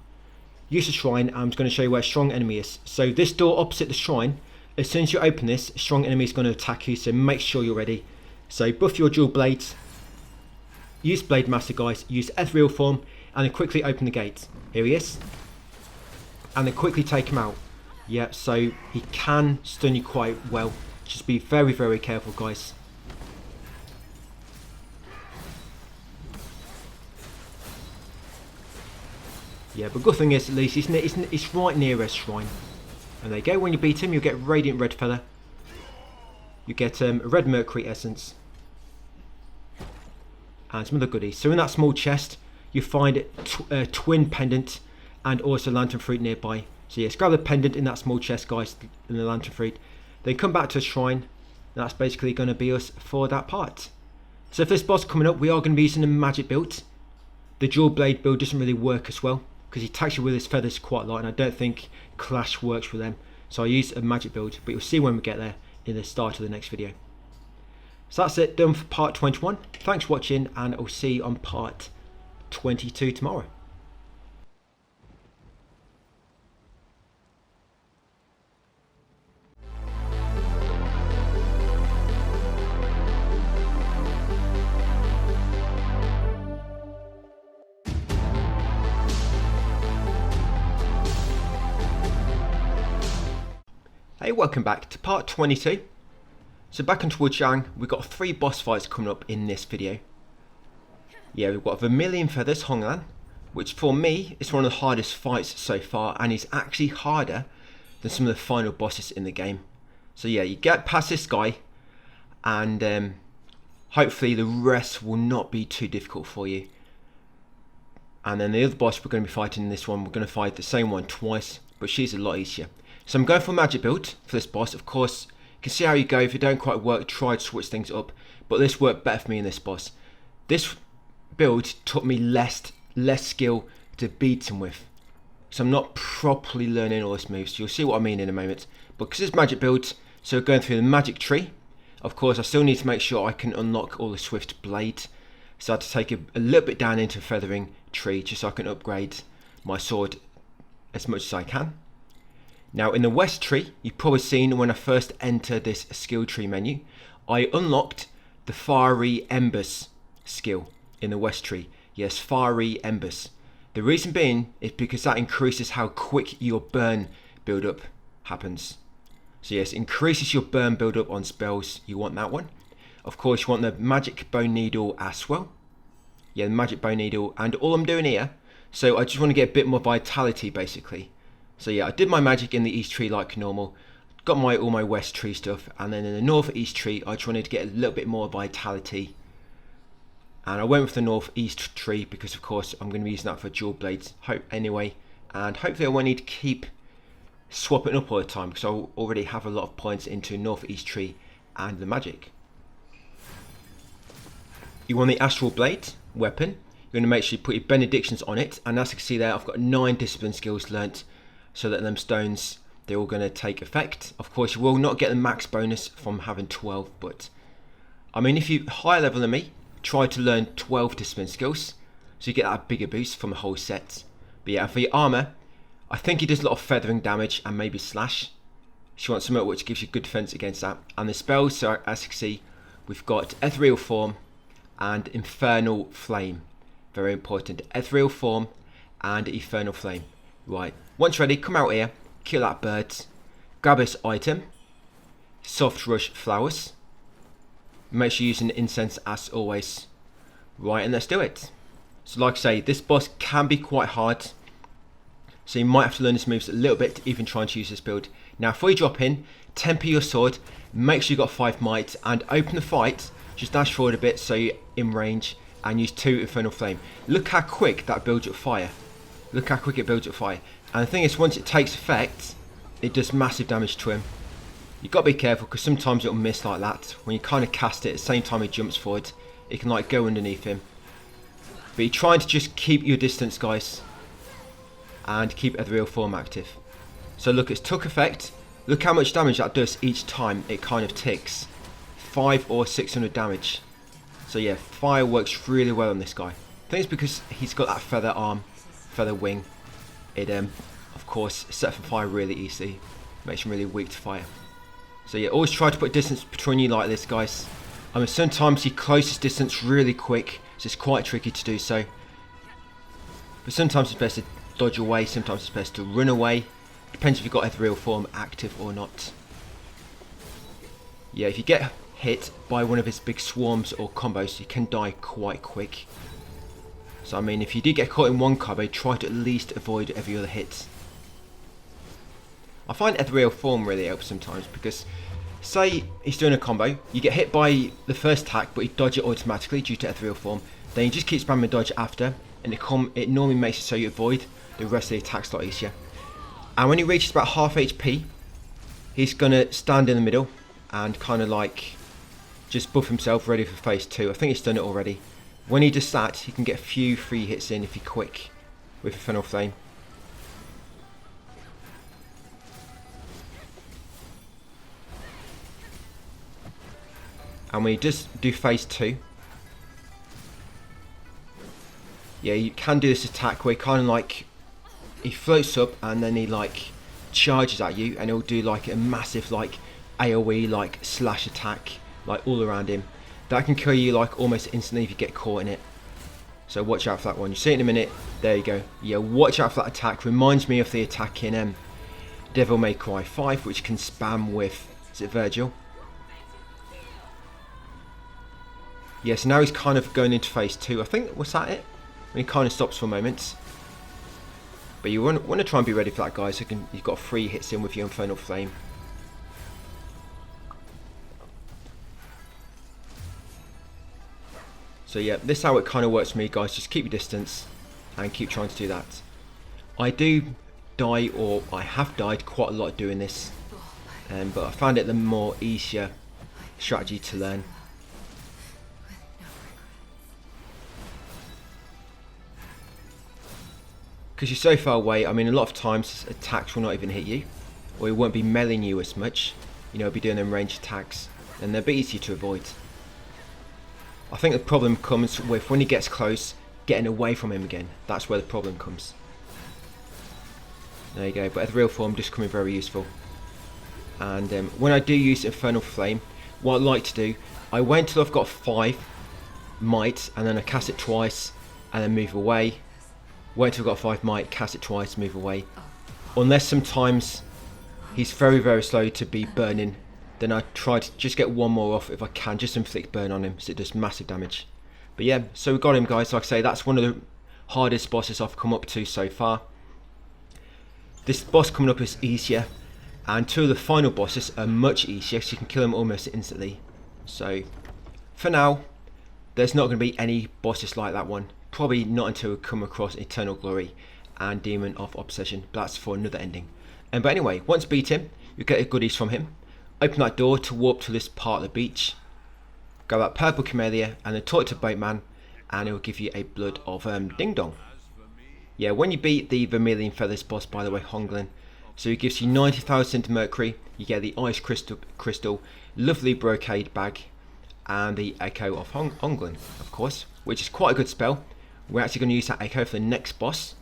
use the shrine, and I'm just going to show you where a strong enemy is. So this door opposite the shrine, as soon as you open this, a strong enemy is going to attack you, so make sure you're ready. So buff your dual blades, use Blade Master, guys, use ethereal form, and then quickly open the gate. Here he is. And then quickly take him out. Yeah, so he can stun you quite well. Just be very, very careful, guys. Yeah, but good thing is, at least it's right near a shrine. And there you go. When you beat him, you'll get Radiant Red Feather. You get a Red Mercury Essence. And some other goodies. So in that small chest, you find a twin pendant and also lantern fruit nearby. So yes, grab the pendant in that small chest, guys, and the lantern fruit. Then come back to a shrine. That's basically going to be us for that part. So for this boss coming up, we are going to be using a magic build. The dual blade build doesn't really work as well, because he attacks you with his feathers quite a lot, and I don't think Clash works for them. So I use a magic build, but you'll see when we get there in the start of the next video. So that's it, done for part 21. Thanks for watching, and I'll see you on part 22 tomorrow. Hey, welcome back to part 22. So back into WUCHANG, we've got 3 boss fights coming up in this video. Yeah, we've got Vermilion Feathers Honglan, which for me is one of the hardest fights so far, and is actually harder than some of the final bosses in the game. So yeah, you get past this guy, and hopefully the rest will not be too difficult for you. And then the other boss we're going to be fighting in this one, we're going to fight the same one twice, but she's a lot easier. So I'm going for a magic build for this boss. Of course, you can see how you go. If it don't quite work, try to switch things up. But this worked better for me in this boss. This build took me less skill to beat him with. So I'm not properly learning all his moves. You'll see what I mean in a moment. But because it's magic build, so we're going through the magic tree. Of course, I still need to make sure I can unlock all the swift blade. So I had to take a little bit down into a feathering tree, just so I can upgrade my sword as much as I can. Now in the west tree, you've probably seen when I first entered this skill tree menu, I unlocked the Fiery Embers skill in the west tree. Yes, Fiery Embers. The reason being is because that increases how quick your burn build up happens. So yes, increases your burn build up on spells. You want that one. Of course, you want the magic bone needle as well. Yeah, the magic bone needle. And all I'm doing here, so I just want to get a bit more vitality basically. So yeah, I did my magic in the east tree like normal. Got all my west tree stuff, and then in the northeast tree I just wanted to get a little bit more vitality, and I went with the northeast tree because of course I'm going to be using that for dual blades anyway, and hopefully I won't need to keep swapping up all the time because I already have a lot of points into northeast tree and the magic. You want the astral blade weapon. You're going to make sure you put your benedictions on it, and as you can see there, I've got 9 discipline skills learnt, so that them stones, they're all going to take effect. Of course, you will not get the max bonus from having 12, but I mean, if you're higher level than me, try to learn 12 discipline skills, so you get that bigger boost from the whole set. But yeah, for your armour, I think he does a lot of feathering damage and maybe slash. So you want something which gives you good defense against that. And the spells, so as you can see, we've got Ethereal Form and Infernal Flame. Very important. Ethereal Form and Infernal Flame. Right, once ready, come out here, kill that bird, grab this item, Soft Rush Flowers. Make sure you're using incense as always. Right, and let's do it. So like I say, this boss can be quite hard, so you might have to learn his moves a little bit to even try and use this build. Now before you drop in, temper your sword, make sure you got 5 might, and open the fight, just dash forward a bit so you're in range, and use 2 Infernal Flame. Look how quick that builds up fire. Look how quick it builds up fire. And the thing is, once it takes effect, it does massive damage to him. You've got to be careful because sometimes it'll miss like that. When you kind of cast it at the same time he jumps forward, it can like go underneath him. But you're trying to just keep your distance, guys, and keep Ethereal Form active. So look, it's took effect. Look how much damage that does each time it kind of ticks. 500 or 600 damage. So yeah, fire works really well on this guy. I think it's because he's got that feather arm, feather wing. It of course sets for fire really easily, makes him really weak to fire. So yeah, always try to put distance between you like this, guys. I mean, sometimes he closes distance really quick, so it's quite tricky to do so. But sometimes it's best to dodge away, sometimes it's best to run away. Depends if you've got Ethereal Form active or not. Yeah, if you get hit by one of his big swarms or combos, you can die quite quick. So I mean, if you do get caught in one combo, try to at least avoid every other hit. I find Ethereal Form really helps sometimes because, say he's doing a combo, you get hit by the first attack but you dodge it automatically due to Ethereal Form, then you just keep spamming dodge after, and it normally makes it so you avoid the rest of the attacks a lot easier. And when he reaches about half HP, he's going to stand in the middle and kind of like just buff himself ready for phase 2. I think he's done it already. When he does that, he can get a few free hits in if he's quick with Infernal Flame. And when he does do phase 2, yeah, you can do this attack where he kind of like, he floats up and then he like charges at you, and he'll do like a massive like AoE like slash attack like all around him. That can kill you like almost instantly if you get caught in it. So watch out for that one. You see it in a minute. There you go. Yeah, watch out for that attack. Reminds me of the attack in Devil May Cry 5, which can spam with, is it Virgil? Yeah, so now he's kind of going into phase 2. I think, was that it? When he kind of stops for a moment. But you want to try and be ready for that, guys. So you've got 3 hits in with your Infernal Flame. So yeah, this is how it kind of works for me, guys. Just keep your distance and keep trying to do that. I do die, or I have died quite a lot doing this, but I found it the more easier strategy to learn. Because you're so far away, I mean, a lot of times attacks will not even hit you, or it won't be meleeing you as much. You know, be doing them ranged attacks, and they're a bit easier to avoid. I think the problem comes with when he gets close, getting away from him again. That's where the problem comes. There you go, but Ethereal Form just coming very useful. And when I do use Infernal Flame, what I like to do, I wait until I've got 5 might, and then I cast it twice, and then move away. Wait until I've got 5 might, cast it twice, move away. Unless sometimes he's very, very slow to be burning. Then I try to just get one more off if I can, just inflict burn on him, so it does massive damage. But yeah, so we got him, guys. Like I say, that's one of the hardest bosses I've come up to so far. This boss coming up is easier, and two of the final bosses are much easier, so you can kill them almost instantly. So for now, there's not going to be any bosses like that one. Probably not until we come across Eternal Glory and Demon of Obsession. But that's for another ending. But anyway, once beat him, you get the goodies from him. Open that door to warp to this part of the beach. Grab that purple camellia and then talk to Boatman, and it will give you a blood of Ding Dong. Yeah, when you beat the Vermilion Feathers boss, by the way, Honglin, so it gives you 90,000 mercury. You get the ice crystal, lovely brocade bag, and the echo of Honglin, of course, which is quite a good spell. We're actually going to use that echo for the next boss.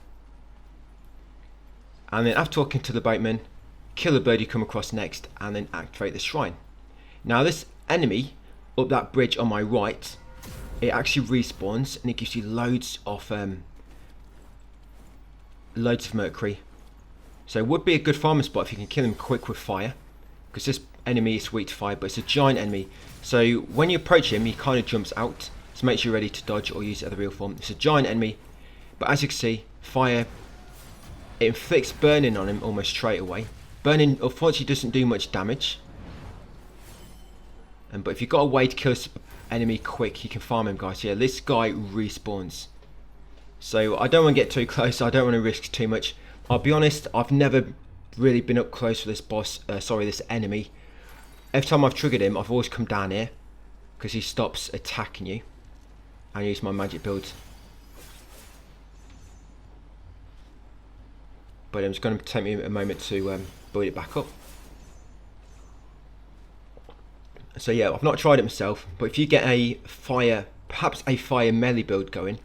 And then after talking to the boatman, kill the bird you come across next, and then activate the shrine. Now this enemy up that bridge on my right, it actually respawns and it gives you loads of mercury. So it would be a good farming spot if you can kill him quick with fire, because this enemy is weak to fire, but it's a giant enemy. So when you approach him, he kind of jumps out, so make sure you're ready to dodge or use the other real form. It's a giant enemy, but as you can see, fire, it inflicts burning on him almost straight away. Burning unfortunately doesn't do much damage, but if you've got a way to kill this enemy quick, you can farm him, guys. Yeah, this guy respawns, so I don't want to get too close. I don't want to risk too much. I'll be honest, I've never really been up close with this boss, this enemy. Every time I've triggered him, I've always come down here, because he stops attacking you, and use my magic build. But it's going to take me a moment to build it back up. So yeah, I've not tried it myself, but if you get a fire, perhaps a fire melee build going,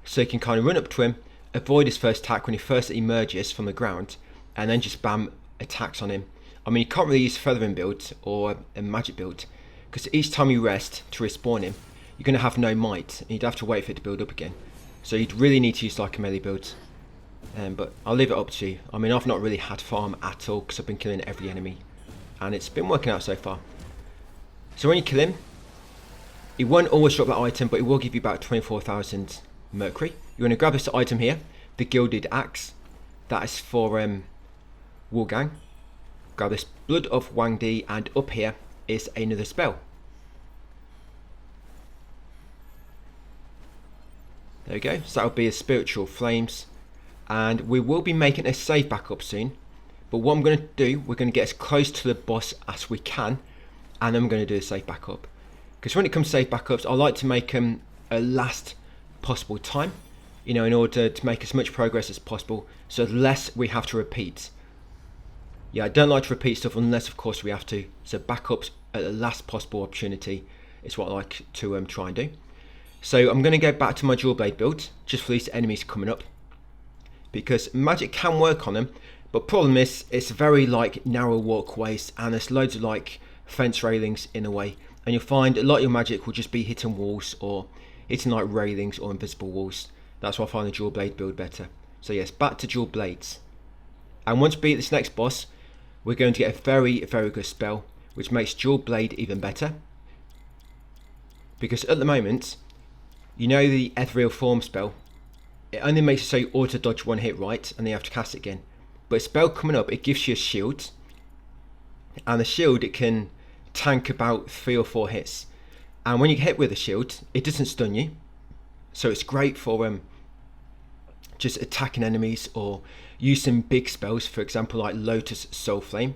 so you can kind of run up to him, avoid his first attack when he first emerges from the ground, and then just bam attacks on him. I mean, you can't really use feathering build or a magic build, because each time you rest to respawn him, you're going to have no might, and you'd have to wait for it to build up again. So you'd really need to use like a melee build. But I'll leave it up to you. I mean, I've not really had farm at all, because I've been killing every enemy, and it's been working out so far. So when you kill him, he won't always drop that item, but it will give you about 24,000 mercury. You want to grab this item here, the Gilded Axe. That is for WUCHANG. Grab this Blood of Wang Di, and up here is another spell. There we go. So that will be a Spiritual Flames. And we will be making a save backup soon. But what I'm going to do, we're going to get as close to the boss as we can, and then we're going to do a save backup. Because when it comes to save backups, I like to make them a last possible time, you know, in order to make as much progress as possible, so less we have to repeat. Yeah, I don't like to repeat stuff unless of course we have to, so backups at the last possible opportunity is what I like to try and do. So I'm going to go back to my dual blade build just for these enemies coming up, because magic can work on them, but problem is it's very like narrow walkways, and there's loads of like fence railings in the way, and you'll find a lot of your magic will just be hitting walls or hitting like railings or invisible walls. That's why I find the dual blade build better. So yes, back to dual blades. And once we beat this next boss, we're going to get a very, very good spell, which makes dual blade even better. Because at the moment, you know the ethereal form spell, it only makes it so you auto dodge one hit right, and then you have to cast it again. But a spell coming up, it gives you a shield, and the shield, it can tank about 3 or 4 hits. And when you get hit with a shield, it doesn't stun you, so it's great for just attacking enemies or using big spells, for example like Lotus Soul Flame.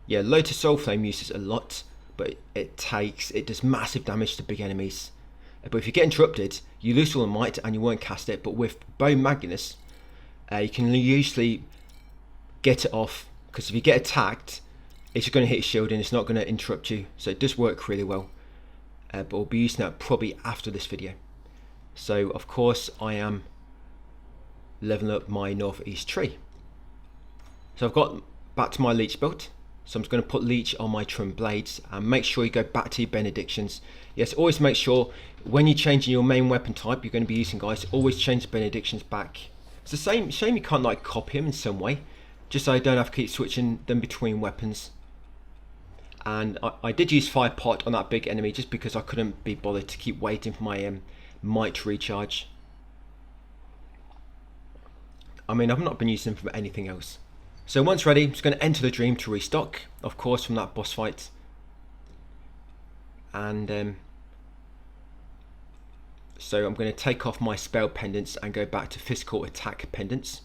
Yeah, Lotus Soul Flame uses a lot, but it does massive damage to big enemies. But if you get interrupted, you lose all the might and you won't cast it. But with Bone Magnus, you can usually get it off, because if you get attacked, it's going to hit your shield and it's not going to interrupt you. So it does work really well. But we'll be using that probably after this video. So of course I am leveling up my northeast tree. So I've got back to my leech build. So I'm just going to put leech on my trim blades, and make sure you go back to your benedictions. Yes, always make sure when you're changing your main weapon type you're going to be using, guys, always change the benedictions back. It's the same, shame you can't like copy them in some way, just so I don't have to keep switching them between weapons. And I did use fire pot on that big enemy just because I couldn't be bothered to keep waiting for my might to recharge. I mean, I've not been using them for anything else. So once ready, I'm just going to enter the dream to restock, of course, from that boss fight. And so I'm going to take off my spell pendants and go back to physical attack pendants.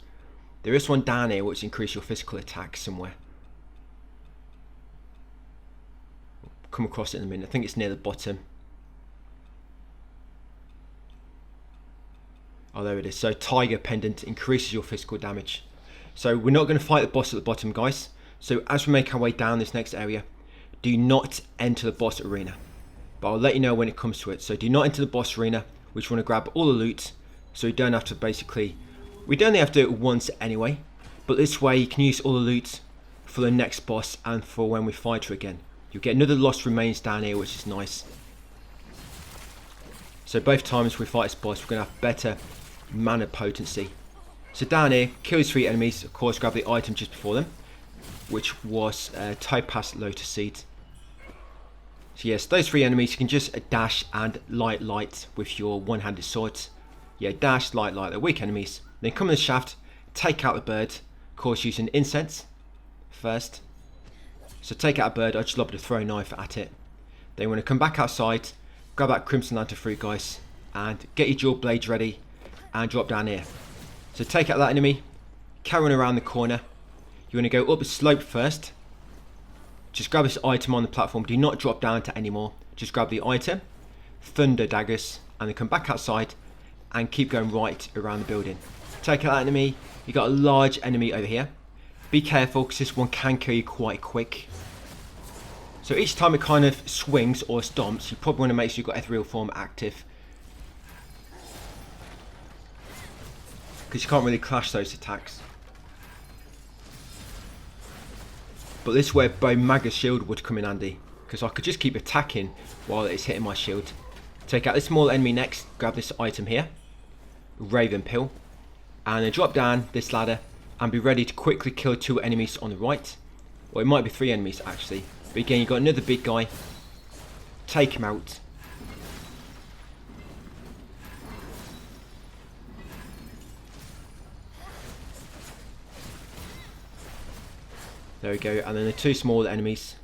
There is one down here which increases your physical attack somewhere. Come across it in a minute. I think it's near the bottom. Oh, there it is. So tiger pendant increases your physical damage. So we're not going to fight the boss at the bottom, guys. So as we make our way down this next area, do not enter the boss arena. But I'll let you know when it comes to it. So do not enter the boss arena. We just want to grab all the loot, so we don't have to basically... We only have to do it once anyway. But this way you can use all the loot for the next boss and for when we fight her again. You'll get another lost remains down here, which is nice. So both times we fight this boss, we're going to have better mana potency. So down here, kill these 3 enemies. Of course, grab the item just before them, which was Topaz Lotus Seed. So yes, those 3 enemies, you can just dash and light with your one-handed sword. Yeah, dash, light, they're weak enemies. Then come in the shaft, take out the bird. Of course, using incense first. So take out a bird, I just lobbed a throw knife at it. Then you want to come back outside, grab that Crimson Lantern fruit, guys, and get your dual blades ready and drop down here. So take out that enemy, carry on around the corner. You want to go up the slope first. Just grab this item on the platform, do not drop down to any more. Just grab the item, thunder daggers, and then come back outside and keep going right around the building. Take out that enemy, you got a large enemy over here. Be careful because this one can kill you quite quick. So each time it kind of swings or stomps, you probably want to make sure you've got ethereal form active, because you can't really clash those attacks. But this is where Bowmaga's shield would come in handy, because I could just keep attacking while it's hitting my shield. Take out this small enemy next, grab this item here, Raven Pill, and then drop down this ladder and be ready to quickly kill 2 enemies on the right. Or it might be 3 enemies actually. But again, you've got another big guy. Take him out. There we go, and then the 2 smaller enemies.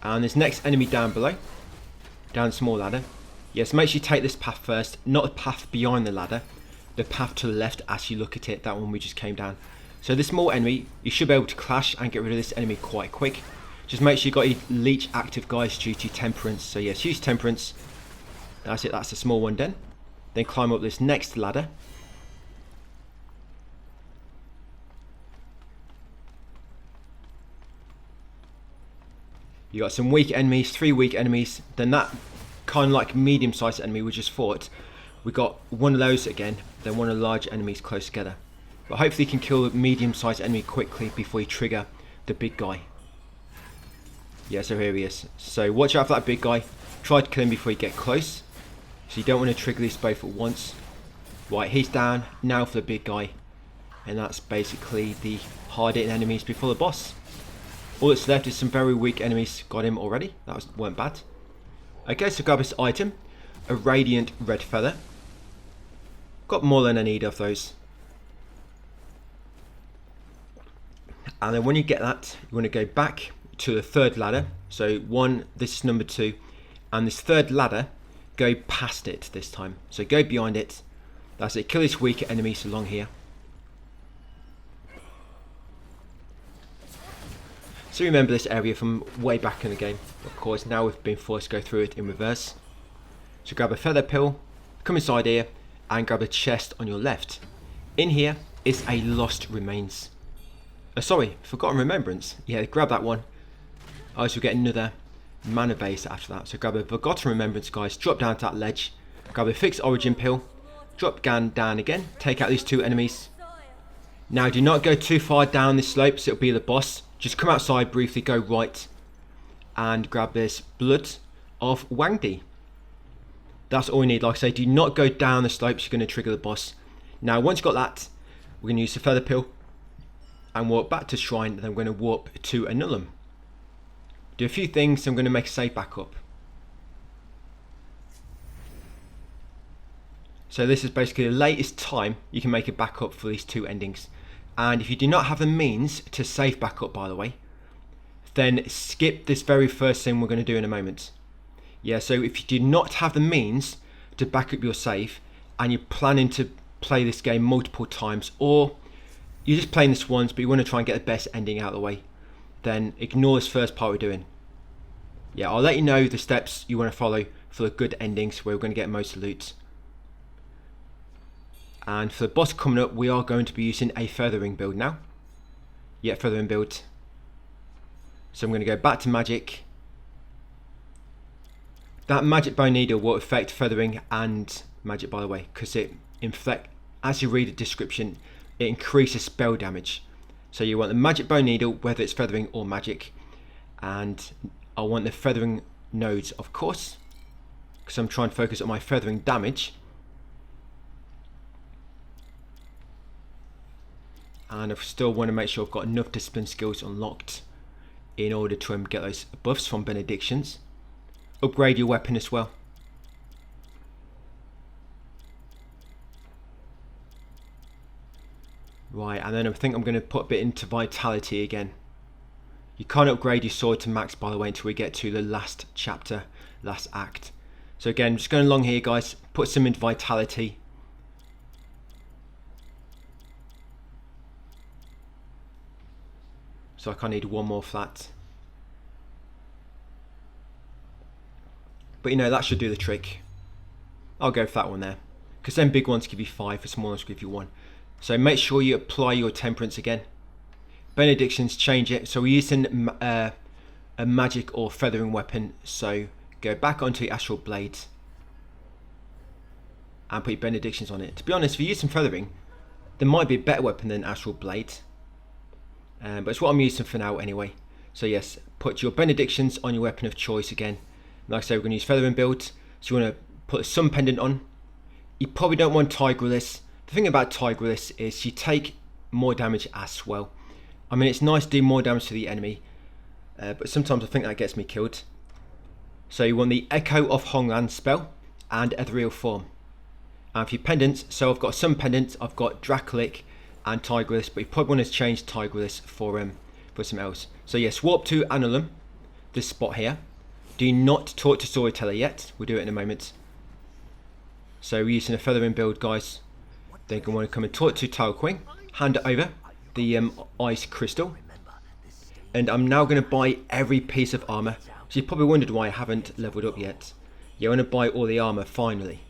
And this next enemy down below, down the small ladder. Yes, make sure you take this path first, not the path behind the ladder, the path to the left as you look at it, that one we just came down. So this small enemy, you should be able to clash and get rid of this enemy quite quick. Just make sure you got your leech active, guys, due to temperance. So yes, use temperance. That's it, that's the small one done. Then climb up this next ladder. You got some weak enemies, 3 weak enemies. Then that kind of like medium-sized enemy we just fought, we got one of those again, then one of the large enemies close together. But hopefully you can kill the medium-sized enemy quickly before you trigger the big guy. Yeah, so here he is. So watch out for that big guy. Try to kill him before you get close. So you don't want to trigger these both at once. Right, he's down. Now for the big guy. And that's basically the hard-hitting enemies before the boss. All that's left is some very weak enemies. Got him already. That weren't bad. Okay, so grab this item. A radiant red feather. Got more than I need of those. And then when you get that, you want to go back to the 3rd ladder. So 1, this is number 2. And this 3rd ladder, go past it this time. So go behind it. That's it. Kill this weaker enemies along here. So remember this area from way back in the game. Of course, now we've been forced to go through it in reverse. So grab a feather pill, come inside here, and grab a chest on your left. In here is a lost remains. Sorry, forgotten remembrance. Yeah, grab that one. I also get another mana base after that. So grab a forgotten remembrance, guys. Drop down to that ledge. Grab a fixed origin pill. Drop down again. Take out these 2 enemies. Now do not go too far down this slope, so it'll be the boss. Just come outside briefly, go right, and grab this blood of Wangdi. That's all you need. Like I say, do not go down the slopes, you're going to trigger the boss. Now once you've got that, we're going to use the feather pill. and warp back to Shrine, and then I'm going to warp to Annullum. Do a few things, I'm going to make a save backup. So this is basically the latest time you can make a backup for these 2 endings. And if you do not have the means to save backup, by the way, then skip this very first thing we're going to do in a moment. Yeah, so if you do not have the means to back up your save, and you're planning to play this game multiple times, or you're just playing this once but you want to try and get the best ending out of the way, then ignore this first part we're doing. Yeah, I'll let you know the steps you want to follow for the good endings where we're going to get most loot. And for the boss coming up, we are going to be using a feathering build now. Yeah, feathering build. So I'm going to go back to magic. That magic bone needle will affect feathering and magic, by the way, because it as you read the description, it increases spell damage. So you want the magic bone needle, whether it's feathering or magic, and I want the feathering nodes, of course, because I'm trying to focus on my feathering damage. And I still want to make sure I've got enough discipline skills unlocked in order to get those buffs from benedictions. Upgrade your weapon as well. Right, and then I think I'm going to put a bit into vitality again. You can't upgrade your sword to max, by the way, until we get to the last chapter, last act. So again, just going along here, guys, put some into vitality. So I need 1 more flat. But you know, that should do the trick. I'll go for that one there, because then big ones give you 5, the small ones give you 1. So make sure you apply your temperance again. Benedictions, change it. So we're using a magic or feathering weapon. So go back onto your astral blade and put your benedictions on it. To be honest, if you use some feathering, there might be a better weapon than astral blade. But it's what I'm using for now anyway. So yes, put your benedictions on your weapon of choice again. Like I say, we're going to use feathering build. So you want to put a sun pendant on. You probably don't want Tigrelis. The thing about Tigrelis is you take more damage as well. I mean, it's nice to do more damage to the enemy, but sometimes I think that gets me killed. So you want the Echo of Hongland spell and Ethereal form. And for your pendants, so I've got a sun pendant, I've got Dracolic and Tigrelis, but you probably want to change Tigrelis for something else. So yes, warp to Annullum, this spot here. Do not talk to Storyteller yet, we'll do it in a moment. So we're using a feathering build, guys. Then you're going to want to come and talk to Talquing, hand it over the ice crystal. And I'm now going to buy every piece of armor. So you probably wondered why I haven't leveled up yet. Yeah, I want to buy all the armor finally.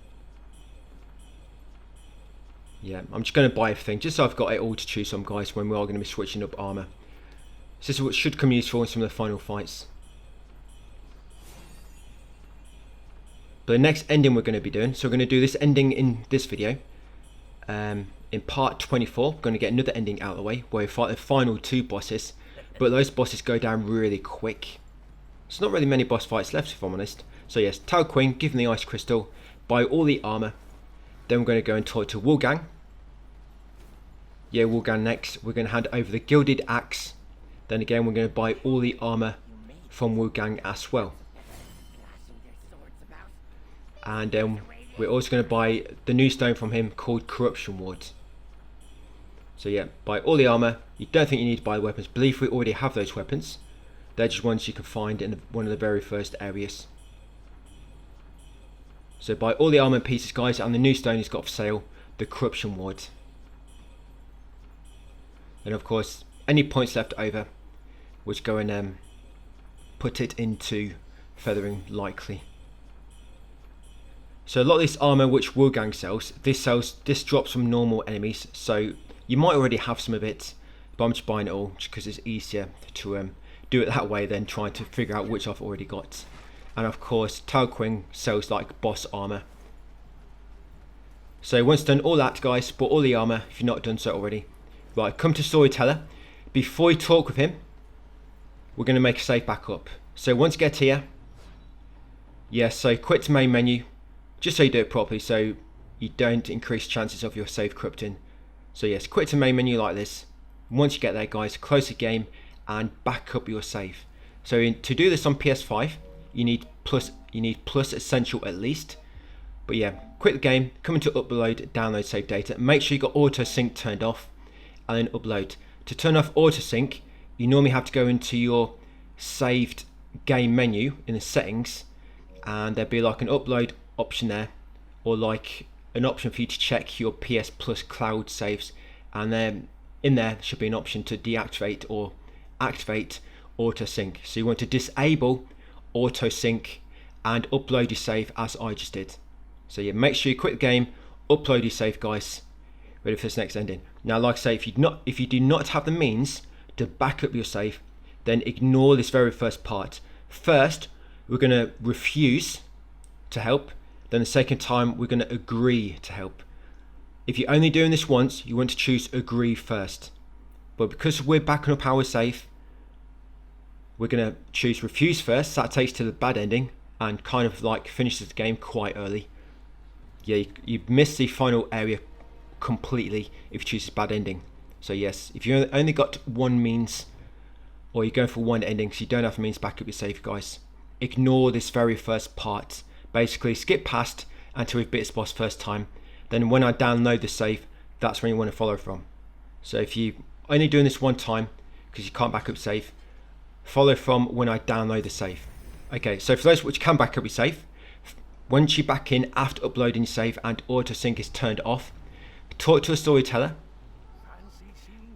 Yeah, I'm just going to buy everything, just so I've got it all to choose from, guys, when we are going to be switching up armor. So this is what should come useful in some of the final fights. But the next ending we're going to be doing, so we're going to do this ending in this video. In part 24, we're going to get another ending out of the way, where we fight the final 2 bosses. But those bosses go down really quick. There's not really many boss fights left, if I'm honest. So yes, Talquing, give him the ice crystal, buy all the armor. Then we're going to go and talk to WUCHANG. Yeah, WUCHANG next. We're going to hand over the Gilded Axe. Then again, we're going to buy all the armor from WUCHANG as well. And we're also going to buy the new stone from him called Corruption Ward. So yeah, buy all the armor. You don't think you need to buy the weapons. Believe we already have those weapons. They're just ones you can find in one of the very first areas. So buy all the armor pieces, guys, and the new stone he's got for sale, the Corruption Ward. And of course, any points left over, we'll just go and put it into feathering likely. So a lot of this armor which WUCHANG sells, this drops from normal enemies, so you might already have some of it, but I'm just buying it all just because it's easier to do it that way than trying to figure out which I've already got. And of course, Talquing sells like boss armor. So once done all that, guys, bought all the armor if you've not done so already. Right, come to Storyteller. Before you talk with him, we're going to make a save backup. So once you get here, yes, so quit to main menu, just so you do it properly, so you don't increase chances of your save corrupting. So yes, quit to main menu like this. once you get there, guys, close the game and back up your save. So to do this on PS5, you need plus essential at least. But yeah, quit the game, come into upload, download save data, make sure you got auto sync turned off, and then upload. To turn off auto sync, you normally have to go into your saved game menu in the settings, and there'll be like an upload option there, or like an option for you to check your PS Plus cloud saves, and then in there should be an option to deactivate or activate auto sync. So you want to disable auto sync and upload your save as I just did. So yeah, make sure you quit the game, upload your save, guys, ready for this next ending. Now, like I say, if you do not have the means to back up your save, then ignore this very first part. First, we're going to refuse to help. Then the second time, we're going to agree to help. If you're only doing this once, you want to choose agree first. But because we're backing up our save, we're going to choose refuse first. So that takes to the bad ending and kind of like finishes the game quite early. Yeah, you miss the final area completely if you choose this bad ending. So yes, if you only got one means, or you're going for one ending, so you don't have the means to back up your save, guys, ignore this very first part. Basically skip past until we've beat this boss first time. Then when I download the save, that's when you want to follow from. So if you only doing this one time because you can't back up save, follow from when I download the save. Okay, so for those which can back up your save, once you back in after uploading your save and auto sync is turned off, talk to a storyteller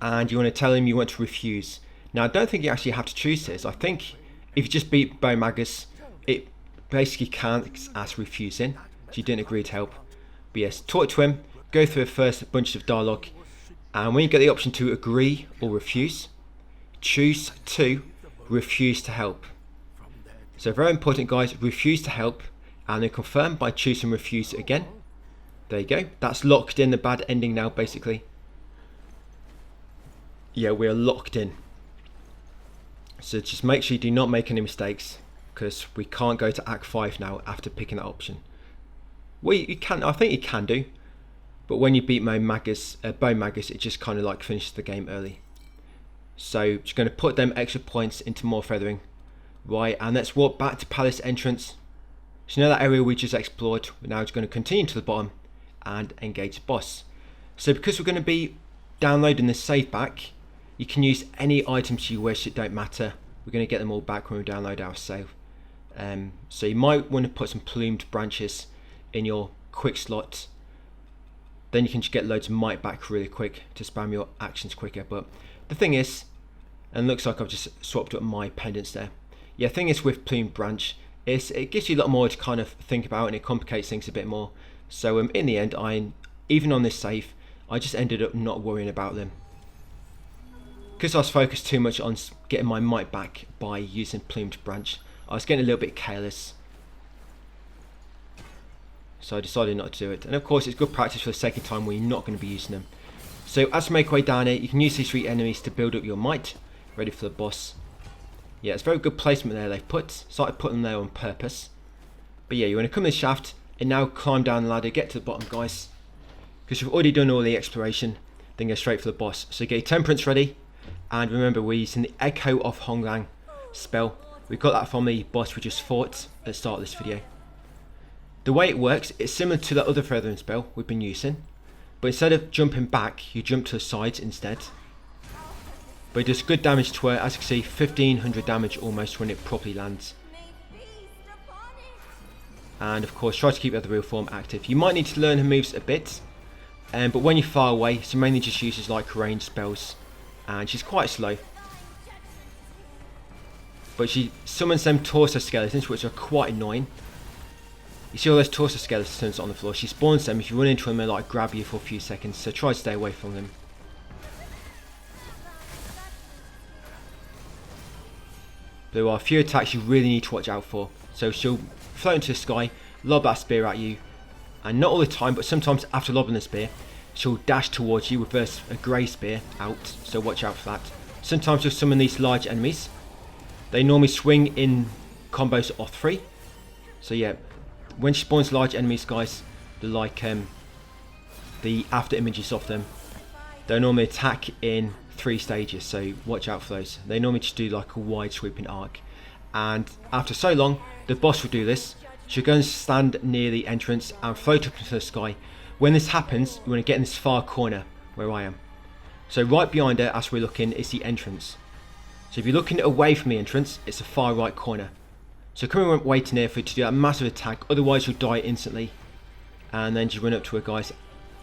and you want to tell him you want to refuse. Now, I don't think you actually have to choose this. I think if you just beat Bo Magus, it basically counts as refusing, so you didn't agree to help. But yes, talk to him, go through a first bunch of dialogue, and when you get the option to agree or refuse, choose to refuse to help. So very important, guys, refuse to help, and then confirm by choosing refuse again. There you go, that's locked in the bad ending now, basically. Yeah, we're locked in. So just make sure you do not make any mistakes, because we can't go to Act 5 now after picking that option. Well, you can, I think you can do, but when you beat Bo Magus, it just kind of like finishes the game early. So just going to put them extra points into more feathering. Right, and let's walk back to Palace entrance. So you know that area we just explored, we're now just going to continue to the bottom and engage the boss. So because we're going to be downloading this save back, you can use any items you wish, it don't matter. We're going to get them all back when we download our save. So you might want to put some plumed branches in your quick slot. Then you can just get loads of might back really quick to spam your actions quicker. But the thing is, and looks like I've just swapped up my pendants there. Yeah, thing is with plumed branch, it gives you a lot more to kind of think about and it complicates things a bit more. So in the end, even on this save, I just ended up not worrying about them. Because I was focused too much on getting my might back by using plumed branch, I was getting a little bit careless. So I decided not to do it. And of course it's good practice for the second time when you're not going to be using them. So as we make our way down here, you can use these 3 enemies to build up your might, ready for the boss. Yeah, it's very good placement there they've put. Started putting them there on purpose. But yeah, you want to come to the shaft and now climb down the ladder, get to the bottom, guys. Because you've already done all the exploration, then go straight for the boss. So get your temperance ready. And remember, we're using the Echo of Honglang spell. We got that from the boss we just fought at the start of this video. The way it works, it's similar to the other feathering spell we've been using. But instead of jumping back, you jump to the sides instead. But it does good damage to her, as you can see, 1500 damage almost when it properly lands. And of course, try to keep the other real form active. You might need to learn her moves a bit, but when you're far away, she mainly just uses like range spells, and she's quite slow. But she summons them torso skeletons, which are quite annoying. You see all those torso skeletons on the floor, she spawns them. If you run into them, they like grab you for a few seconds, so try to stay away from them. There are a few attacks you really need to watch out for. So she'll float into the sky, lob that spear at you, and not all the time, but sometimes after lobbing the spear, she'll dash towards you with a grey spear out, so watch out for that. Sometimes she'll summon these large enemies. They normally swing in combos of 3. So yeah, when she spawns large enemies, guys, they're like the after images of them. They'll normally attack in 3 stages, so watch out for those. They normally just do like a wide sweeping arc. And after so long, the boss will do this. She'll go and stand near the entrance and float up into the sky. When this happens, you want to get in this far corner where I am. So right behind her, as we're looking, is the entrance. So if you're looking away from the entrance, it's the far right corner. So come and wait in here for you to do that massive attack, otherwise you'll die instantly. And then just run up to her, guys.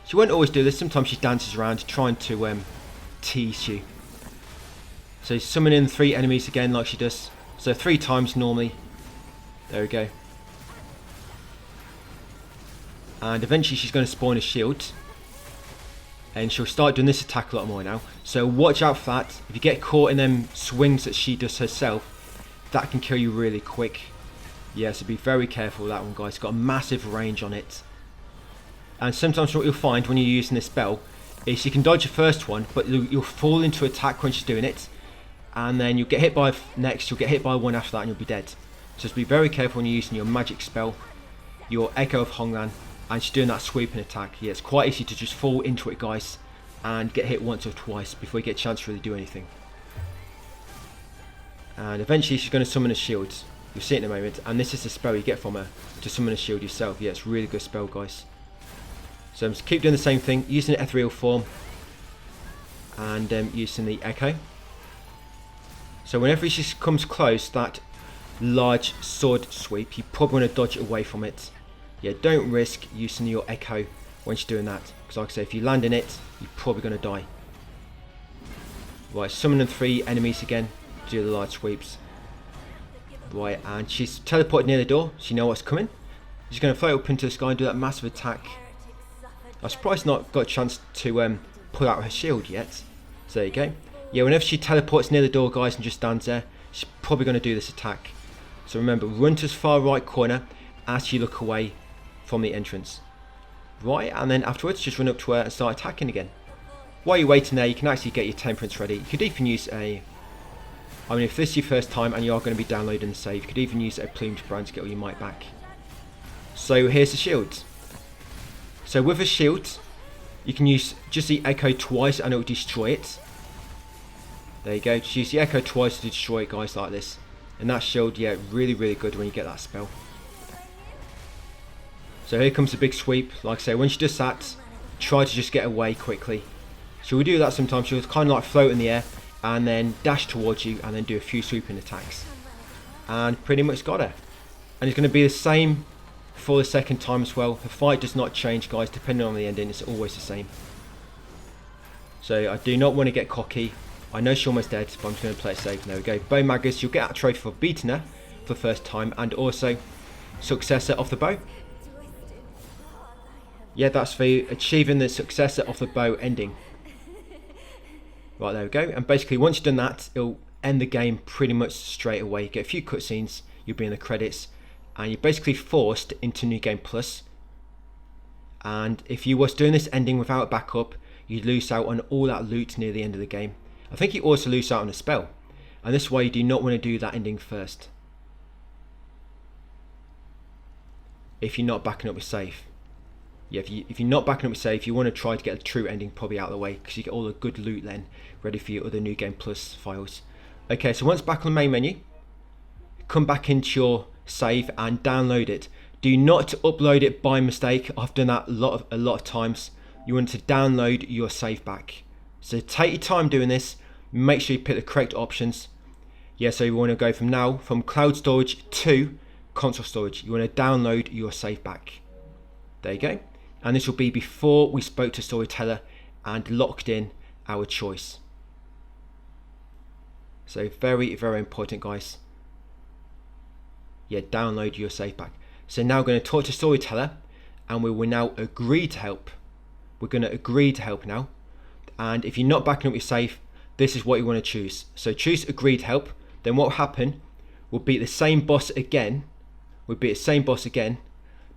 She won't always do this, sometimes she dances around trying to tease you. So summon in 3 enemies again like she does. So 3 times normally. There we go. And eventually she's going to spawn a shield. And she'll start doing this attack a lot more now. So watch out for that. If you get caught in them swings that she does herself, that can kill you really quick. Yeah, so be very careful with that one, guys. It's got a massive range on it. And sometimes what you'll find when you're using this spell is you can dodge the first one, but you'll fall into attack when she's doing it. And then you'll get hit by next, you'll get hit by one after that and you'll be dead. So just be very careful when you're using your magic spell, your Echo of Honglan, and she's doing that sweeping attack. Yeah, it's quite easy to just fall into it, guys, and get hit once or twice before you get a chance to really do anything. And eventually she's going to summon a shield. You'll see it in a moment. And this is the spell you get from her, to summon a shield yourself. Yeah, it's a really good spell, guys. So just keep doing the same thing, using the ethereal form, and using the Echo. So whenever she comes close, that large sword sweep, you probably want to dodge away from it. Yeah, don't risk using your Echo when she's doing that, because like I say, if you land in it, you're probably going to die. Right, summoning 3 enemies again to do the large sweeps. Right, and she's teleported near the door, so you know what's coming. She's going to float up into the sky and do that massive attack. I'm surprised not got a chance to pull out her shield yet. So there you go. Yeah, whenever she teleports near the door, guys, and just stands there, she's probably going to do this attack. So remember, run to the far right corner as you look away from the entrance. Right, and then afterwards, just run up to her and start attacking again. While you're waiting there, you can actually get your temperance ready. You could even use a... I mean, if this is your first time and you are going to be downloading the save, you could even use a plumed brand to get all your might back. So here's the shield. So with a shield, you can use just the Echo twice and it will destroy it. There you go, just use the Echo twice to destroy it, guys, like this. And that shield, yeah, really, really good when you get that spell. So here comes the big sweep. Like I say, when she does that, try to just get away quickly. She will do that sometimes. She'll kind of like float in the air and then dash towards you and then do a few sweeping attacks. And pretty much got her. And it's going to be the same for the second time as well. The fight does not change, guys, depending on the ending. It's always the same. So I do not want to get cocky. I know she's almost dead, but I'm just going to play it safe. There we go. Bow Magus, you'll get a trophy for beating her for the first time, and also successor of the bow. Yeah, that's for achieving the successor of the bow ending. Right, there we go. And basically, once you've done that, it'll end the game pretty much straight away. You get a few cutscenes, you'll be in the credits, and you're basically forced into New Game Plus. And if you was doing this ending without a backup, you'd lose out on all that loot near the end of the game. I think you also lose out on a spell, and this way you do not want to do that ending first. If you're not backing up with save. Yeah, if you're not backing up with save, you want to try to get the true ending probably out of the way, because you get all the good loot then ready for your other New Game Plus files. Okay, so once back on the main menu, come back into your save and download it. Do not upload it by mistake. I've done that a lot of times. You want to download your save back. So take your time doing this. Make sure you pick the correct options. Yeah, so you want to go from cloud storage to console storage. You want to download your save back. There you go. And this will be before we spoke to Storyteller and locked in our choice. So very, very important, guys. Yeah, download your save back. So now we're going to talk to Storyteller, and we will now agree to help. We're going to agree to help now. And if you're not backing up your save, this is what you want to choose. So choose agree to help. Then what will happen, we'll beat the same boss again. We'll beat the same boss again,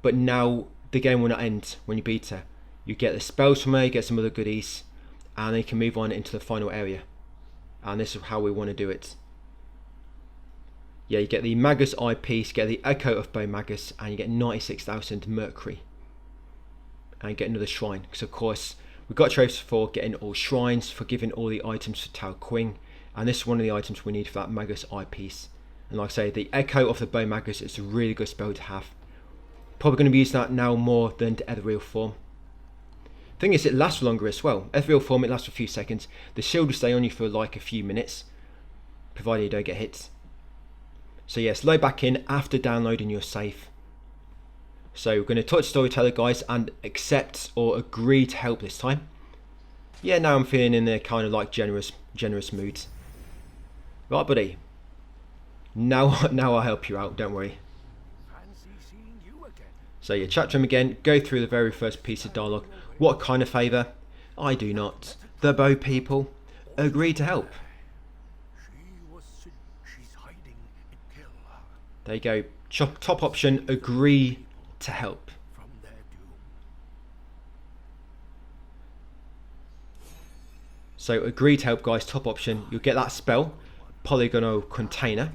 but now the game will not end when you beat her. You get the spells from her, you get some other goodies, and then you can move on into the final area. And this is how we want to do it. Yeah, you get the Magus eyepiece, get the Echo of Bow Magus, and you get 96,000 Mercury. And you get another shrine, because of course, We got trophies for getting all shrines, for giving all the items to Tao Queen, and this is one of the items we need for that Magus eyepiece. And like I say, the Echo of the Bow Magus is a really good spell to have. Probably going to be using that now more than the ethereal form. Thing is, it lasts longer as well. Ethereal form, it lasts for a few seconds. The shield will stay on you for like a few minutes, provided you don't get hit. So yes, load back in after downloading your save. So we're going to touch Storyteller, guys, and accept or agree to help this time. Yeah, now I'm feeling in the kind of like generous mood. Right, buddy. Now I'll help you out, don't worry. Fancy seeing you again. So yeah, chat to him again, go through the very first piece of dialogue. What kind of favour? I do not. The bow people agree to help. She's hiding in Kill There you go. Top option, agree to help. from their doom. So agree to help, guys, top option. You'll get that spell, Polygonal Container.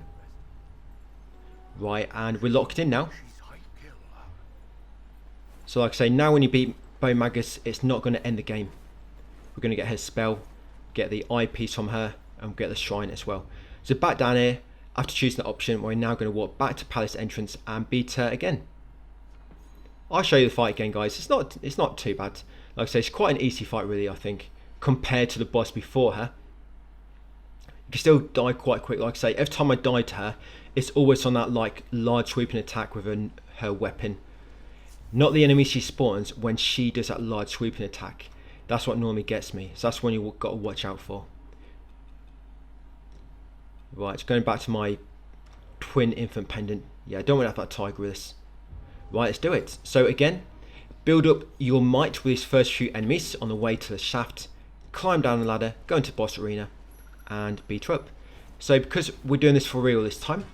Right, and we're locked in now. She's hide Kill. So like I say, now when you beat Bow Magus, it's not going to end the game. We're going to get her spell, get the eyepiece from her, and get the shrine as well. So back down here, after choosing that option, we're now going to walk back to Palace entrance and beat her again. I'll show you the fight again, guys. It's not too bad. Like I say, it's quite an easy fight really, I think, compared to the boss before her. You can still die quite quick. Like I say, every time I die to her, it's always on that like large sweeping attack with her weapon. Not the enemy she spawns when she does that large sweeping attack. That's what normally gets me. So that's one you got to watch out for. Right, going back to my twin infant pendant. Yeah, I don't want to have that tiger with us. Right, let's do it. So again, build up your might with these first few enemies on the way to the shaft. Climb down the ladder, go into boss arena, and beat her up. So because we're doing this for real this time,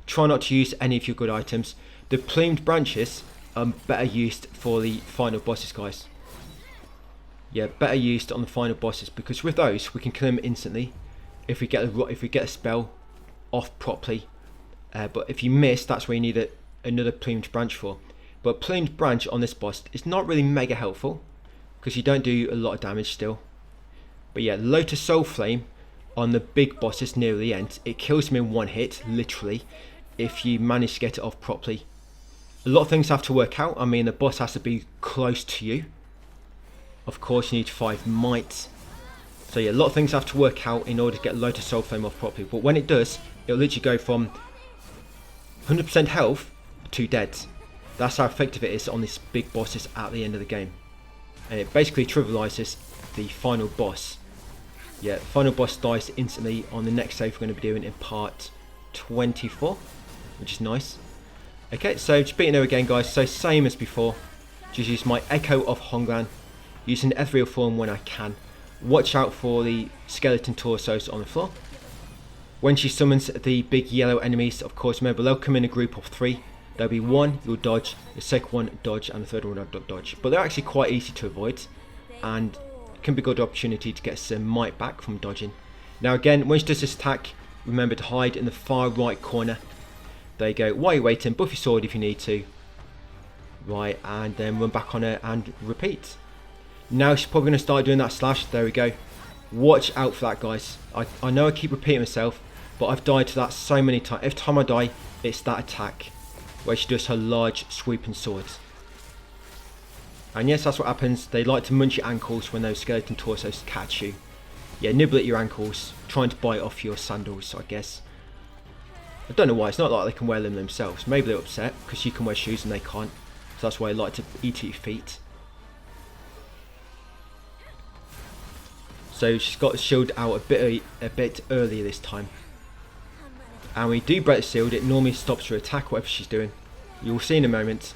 try not to use any of your good items. The plumed branches are better used for the final bosses, guys. Yeah, better used on the final bosses, because with those we can kill them instantly if we get a spell off properly. But if you miss, that's where you need another plumed branch for. But plumed branch on this boss is not really mega helpful because you don't do a lot of damage still. But yeah, Lotus Soul Flame on the big bosses near the end, it kills them in one hit, literally, if you manage to get it off properly. A lot of things have to work out. I mean, the boss has to be close to you. Of course, you need 5 might. So yeah, a lot of things have to work out in order to get Lotus Soul Flame off properly. But when it does, it'll literally go from 100% health to dead. That's how effective it is on these big bosses at the end of the game. And it basically trivializes the final boss. Yeah, final boss dies instantly on the next save we're going to be doing in part 24, which is nice. Okay, so just beating her again, guys. So same as before, just use my Echo of Hongran, using the ethereal form when I can. Watch out for the skeleton torsos on the floor. When she summons the big yellow enemies, of course, remember they'll come in a group of 3. There'll be one you'll dodge, the second one dodge, and the third one will dodge. But they're actually quite easy to avoid, and can be a good opportunity to get some might back from dodging. Now again, when she does this attack, remember to hide in the far right corner. There you go. While you're waiting, buff your sword if you need to. Right, and then run back on her and repeat. Now she's probably going to start doing that slash. There we go. Watch out for that, guys. I know I keep repeating myself, but I've died to that so many times. Every time I die, it's that attack where she does her large sweeping swords. And yes, that's what happens. They like to munch your ankles when those skeleton torsos catch you. Yeah, nibble at your ankles, trying to bite off your sandals, I guess. I don't know why. It's not like they can wear them themselves. Maybe they're upset because you can wear shoes and they can't. So that's why they like to eat at your feet. So she's got the shield out a bit earlier this time. And when you do break the shield, it normally stops her attack, whatever she's doing. You'll see in a moment.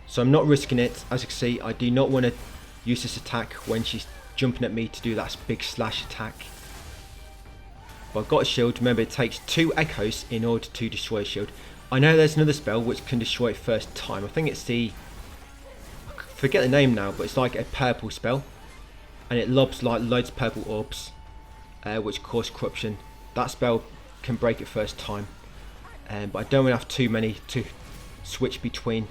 So I'm not risking it. As you can see, I do not want to use this attack when she's jumping at me to do that big slash attack. But I've got a shield. Remember, it takes 2 echoes in order to destroy a shield. I know there's another spell which can destroy it first time. I think it's the... I forget the name now, but it's like a purple spell. And it lobs like loads of purple orbs, which cause corruption. That spell can break it first time. But I don't want to have too many to switch between.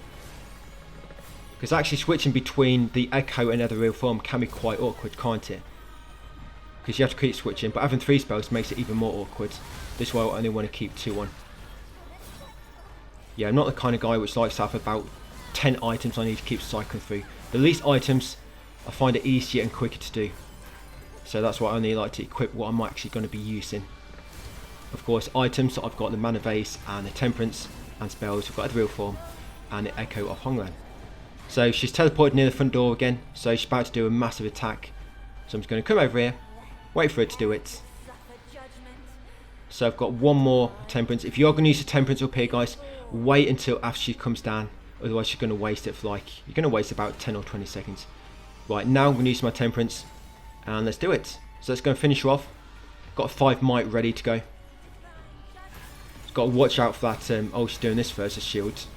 Because actually switching between the Echo and Ethereal form can be quite awkward, can't it? Because you have to keep switching, but having 3 spells makes it even more awkward. This is why I only want to keep 2 on. Yeah, I'm not the kind of guy which likes to have about 10 items I need to keep cycling through. The least items, I find it easier and quicker to do. So that's why I only like to equip what I'm actually going to be using. Of course, items, I've got the Mana Vase and the Temperance, and spells, we've got the real form and the Echo of Honglan. So she's teleported near the front door again, so she's about to do a massive attack. So I'm just going to come over here, wait for her to do it. So I've got one more Temperance. If you're going to use the Temperance up here, guys, wait until after she comes down, otherwise you're going to waste it for like, you're going to waste about 10 or 20 seconds. Right, now I'm going to use my Temperance, and let's do it. So let's go and finish her off. Got 5 might ready to go. Got to watch out for that, oh, she's doing this first, a shield.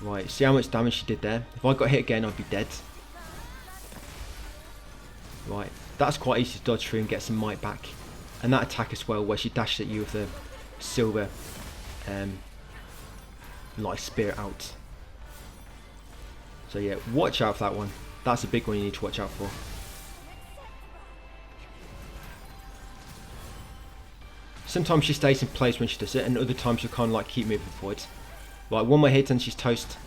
Right, see how much damage she did there. If I got hit again, I'd be dead. Right, that's quite easy to dodge through and get some might back. And that attack as well, where she dashed at you with the silver light spear out. So yeah, watch out for that one. That's a big one you need to watch out for. Sometimes she stays in place when she does it, and other times she'll kind of like keep moving forward. Right, one more hit and she's toast.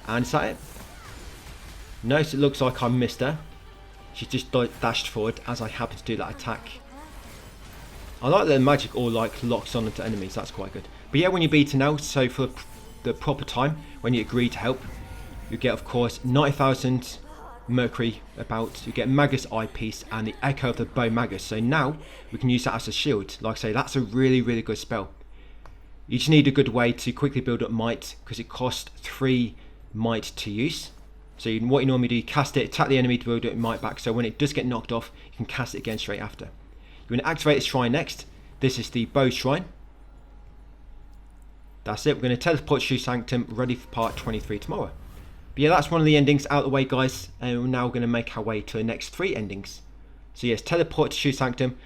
And is that it? Notice it looks like I missed her. She's just dashed forward as I happen to do that attack. I like that the magic all like locks on into enemies, that's quite good. But yeah, when you're beaten out, so for the proper time, when you agree to help, you get of course 90,000 Mercury about, you get Magus Eyepiece and the Echo of the Bow Magus. So now we can use that as a shield. Like I say, that's a really good spell. You just need a good way to quickly build up might, because it costs 3 might to use. So what you normally do, you cast it, attack the enemy to build up might back, so when it does get knocked off, you can cast it again straight after. You want to activate this shrine next. This is the Bow Shrine. That's it, we're going to teleport Shoe Sanctum, ready for part 23 tomorrow. But yeah, that's one of the endings out of the way, guys, and we're now going to make our way to the next 3 endings. So yes, teleport to Shoe Sanctum.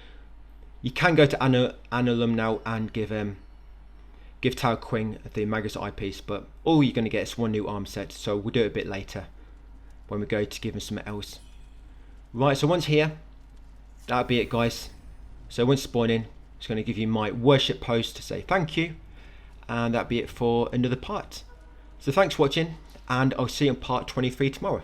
You can go to Annulum now and give Tao Quing the Magus Eyepiece, but all you're going to get is 1 new arm set, so we'll do it a bit later when we go to give him something else. Right, so once here, that'll be it, guys. So once spawning, it's going to give you my worship post to say thank you, and that'll be it for another part. So thanks for watching, and I'll see you in part 23 tomorrow.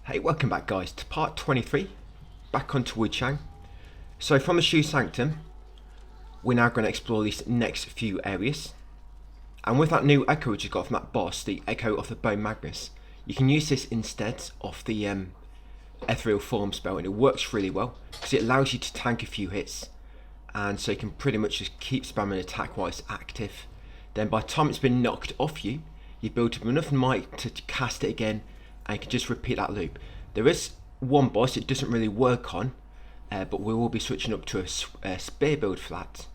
Hey, welcome back, guys, to part 23, back onto WUCHANG. So from the Shoe Sanctum, we're now going to explore these next few areas. And with that new Echo which you got from that boss, the Echo of the Bow Magus, you can use this instead of the Ethereal Form spell, and it works really well, because it allows you to tank a few hits. And so you can pretty much just keep spamming attack while it's active. Then by the time it's been knocked off you, you build up enough might to cast it again, and you can just repeat that loop. There is one boss it doesn't really work on, but we will be switching up to a spear build for that.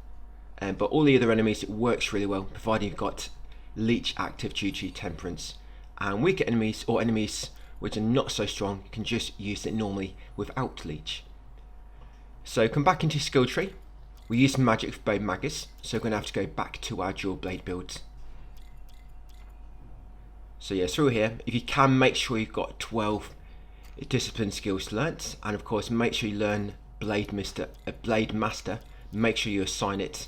But all the other enemies it works really well, providing you've got leech active due to Temperance. And weaker enemies, or enemies which are not so strong, you can just use it normally without leech. So come back into skill tree. We use some magic for Bow Magus, so we're going to have to go back to our dual blade builds. So yeah, through here, if you can, make sure you've got 12 discipline skills learnt, and of course make sure you learn Blade Master. Make sure you assign it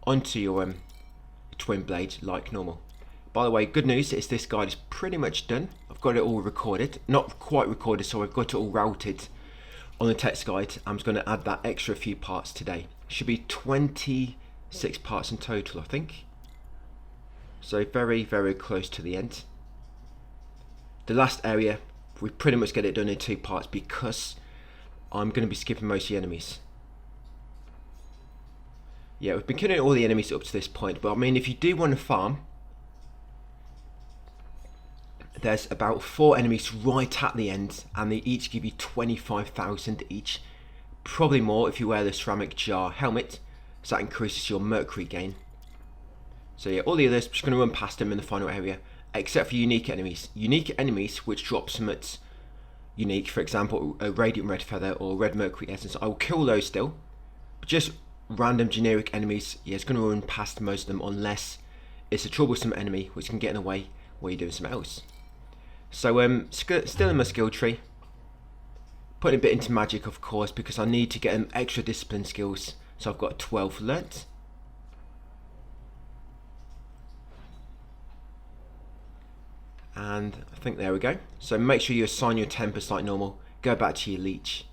onto your twin blade like normal. By the way, good news is this guide is pretty much done. I've got it all recorded, not quite recorded, so I've got it all routed on the text guide. I'm just going to add that extra few parts today. Should be 26 parts in total, I think. So very close to the end. The last area, we pretty much get it done in 2 parts, because I'm going to be skipping most of the enemies. Yeah, we've been killing all the enemies up to this point, but I mean, if you do want to farm, there's about 4 enemies right at the end, and they each give you 25,000 each. Probably more if you wear the ceramic jar helmet, so that increases your mercury gain. So yeah, all the others, just going to run past them in the final area, except for unique enemies. Unique enemies which drop something unique, for example, a radiant red feather or red mercury essence. I will kill those still. But just random generic enemies, yeah, it's going to run past most of them unless it's a troublesome enemy which can get in the way while you're doing something else. So still in my skill tree. Putting a bit into magic, of course, because I need to get them extra discipline skills. So I've got 12 learnt. And I think there we go. So make sure you assign your tempers like normal. Go back to your leech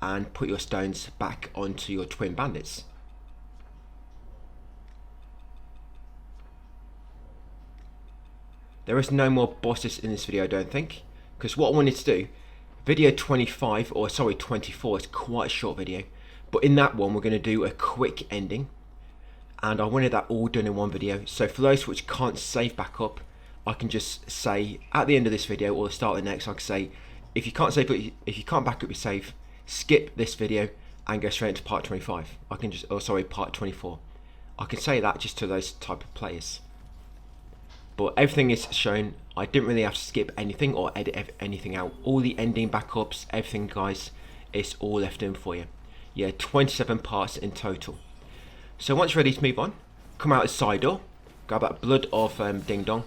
and put your stones back onto your twin bandits. There is no more bosses in this video, I don't think, because what I wanted to do, video 25, or sorry 24, is quite a short video, but in that one we're going to do a quick ending, and I wanted that all done in one video. So for those which can't save back up, I can just say at the end of this video or the start of the next, I can say if you can't back up your save, skip this video and go straight into part 25. I can just, part 24. I can say that just to those type of players. But everything is shown. I didn't really have to skip anything or edit anything out. All the ending backups, everything, guys, is all left in for you. Yeah, 27 parts in total. So once you're ready to move on, come out the side door, grab that blood of Ding Dong,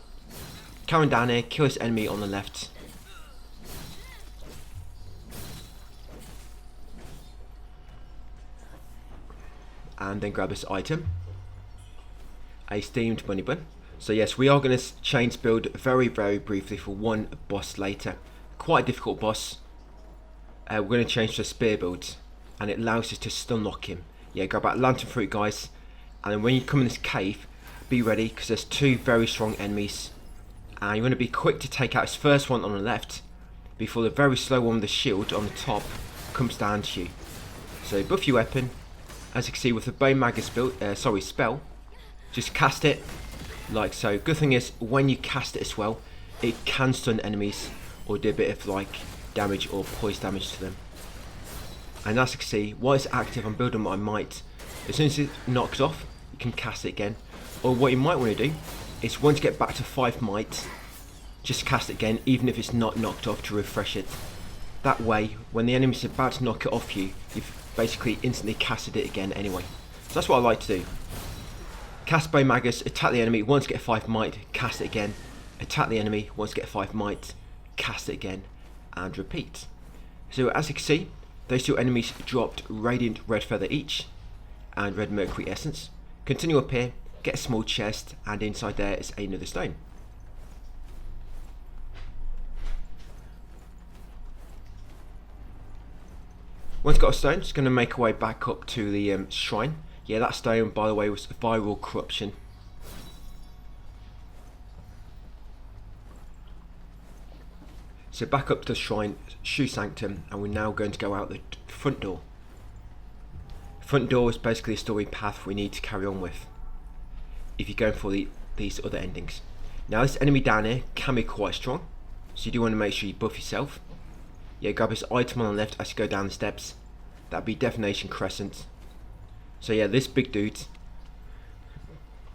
carry on down here, kill this enemy on the left. And then grab this item, a steamed bunny bun. So yes, we are going to change build very briefly for one boss later. Quite a difficult boss. We're going to change to a spear build, and it allows us to stun lock him. Yeah, grab that lantern fruit, guys, and then when you come in this cave, be ready because there's two very strong enemies, and you want to be quick to take out this first one on the left before the very slow one with the shield on the top comes down to you. So buff your weapon, as you can see with the Bone Magus spell, just cast it like so. Good thing is when you cast it as well, it can stun enemies or do a bit of like damage or poison damage to them. And as you can see, while it's active, I'm building my might. As soon as it knocks off, you can cast it again. Or what you might want to do is once you get back to 5 might, just cast it again, even if it's not knocked off, to refresh it. That way, when the enemy's about to knock it off you, you've basically instantly casted it again anyway. So that's what I like to do. Cast Bone Magus, attack the enemy, once you get 5 might, cast it again. Attack the enemy, once you get 5 might, cast it again, and repeat. So as you can see, those two enemies dropped Radiant Red Feather each, and Red Mercury Essence. Continue up here, get a small chest, and inside there is another stone. Once got a stone, just going to make our way back up to the shrine. Yeah, that stone, by the way, was viral corruption. So back up to the shrine, Shoe Sanctum, and we're now going to go out the front door. Front door is basically a story path we need to carry on with if you're going for these other endings. Now this enemy down here can be quite strong, so you do want to make sure you buff yourself. Yeah, grab this item on the left as you go down the steps. That'd be Definition Crescent. So yeah, this big dude,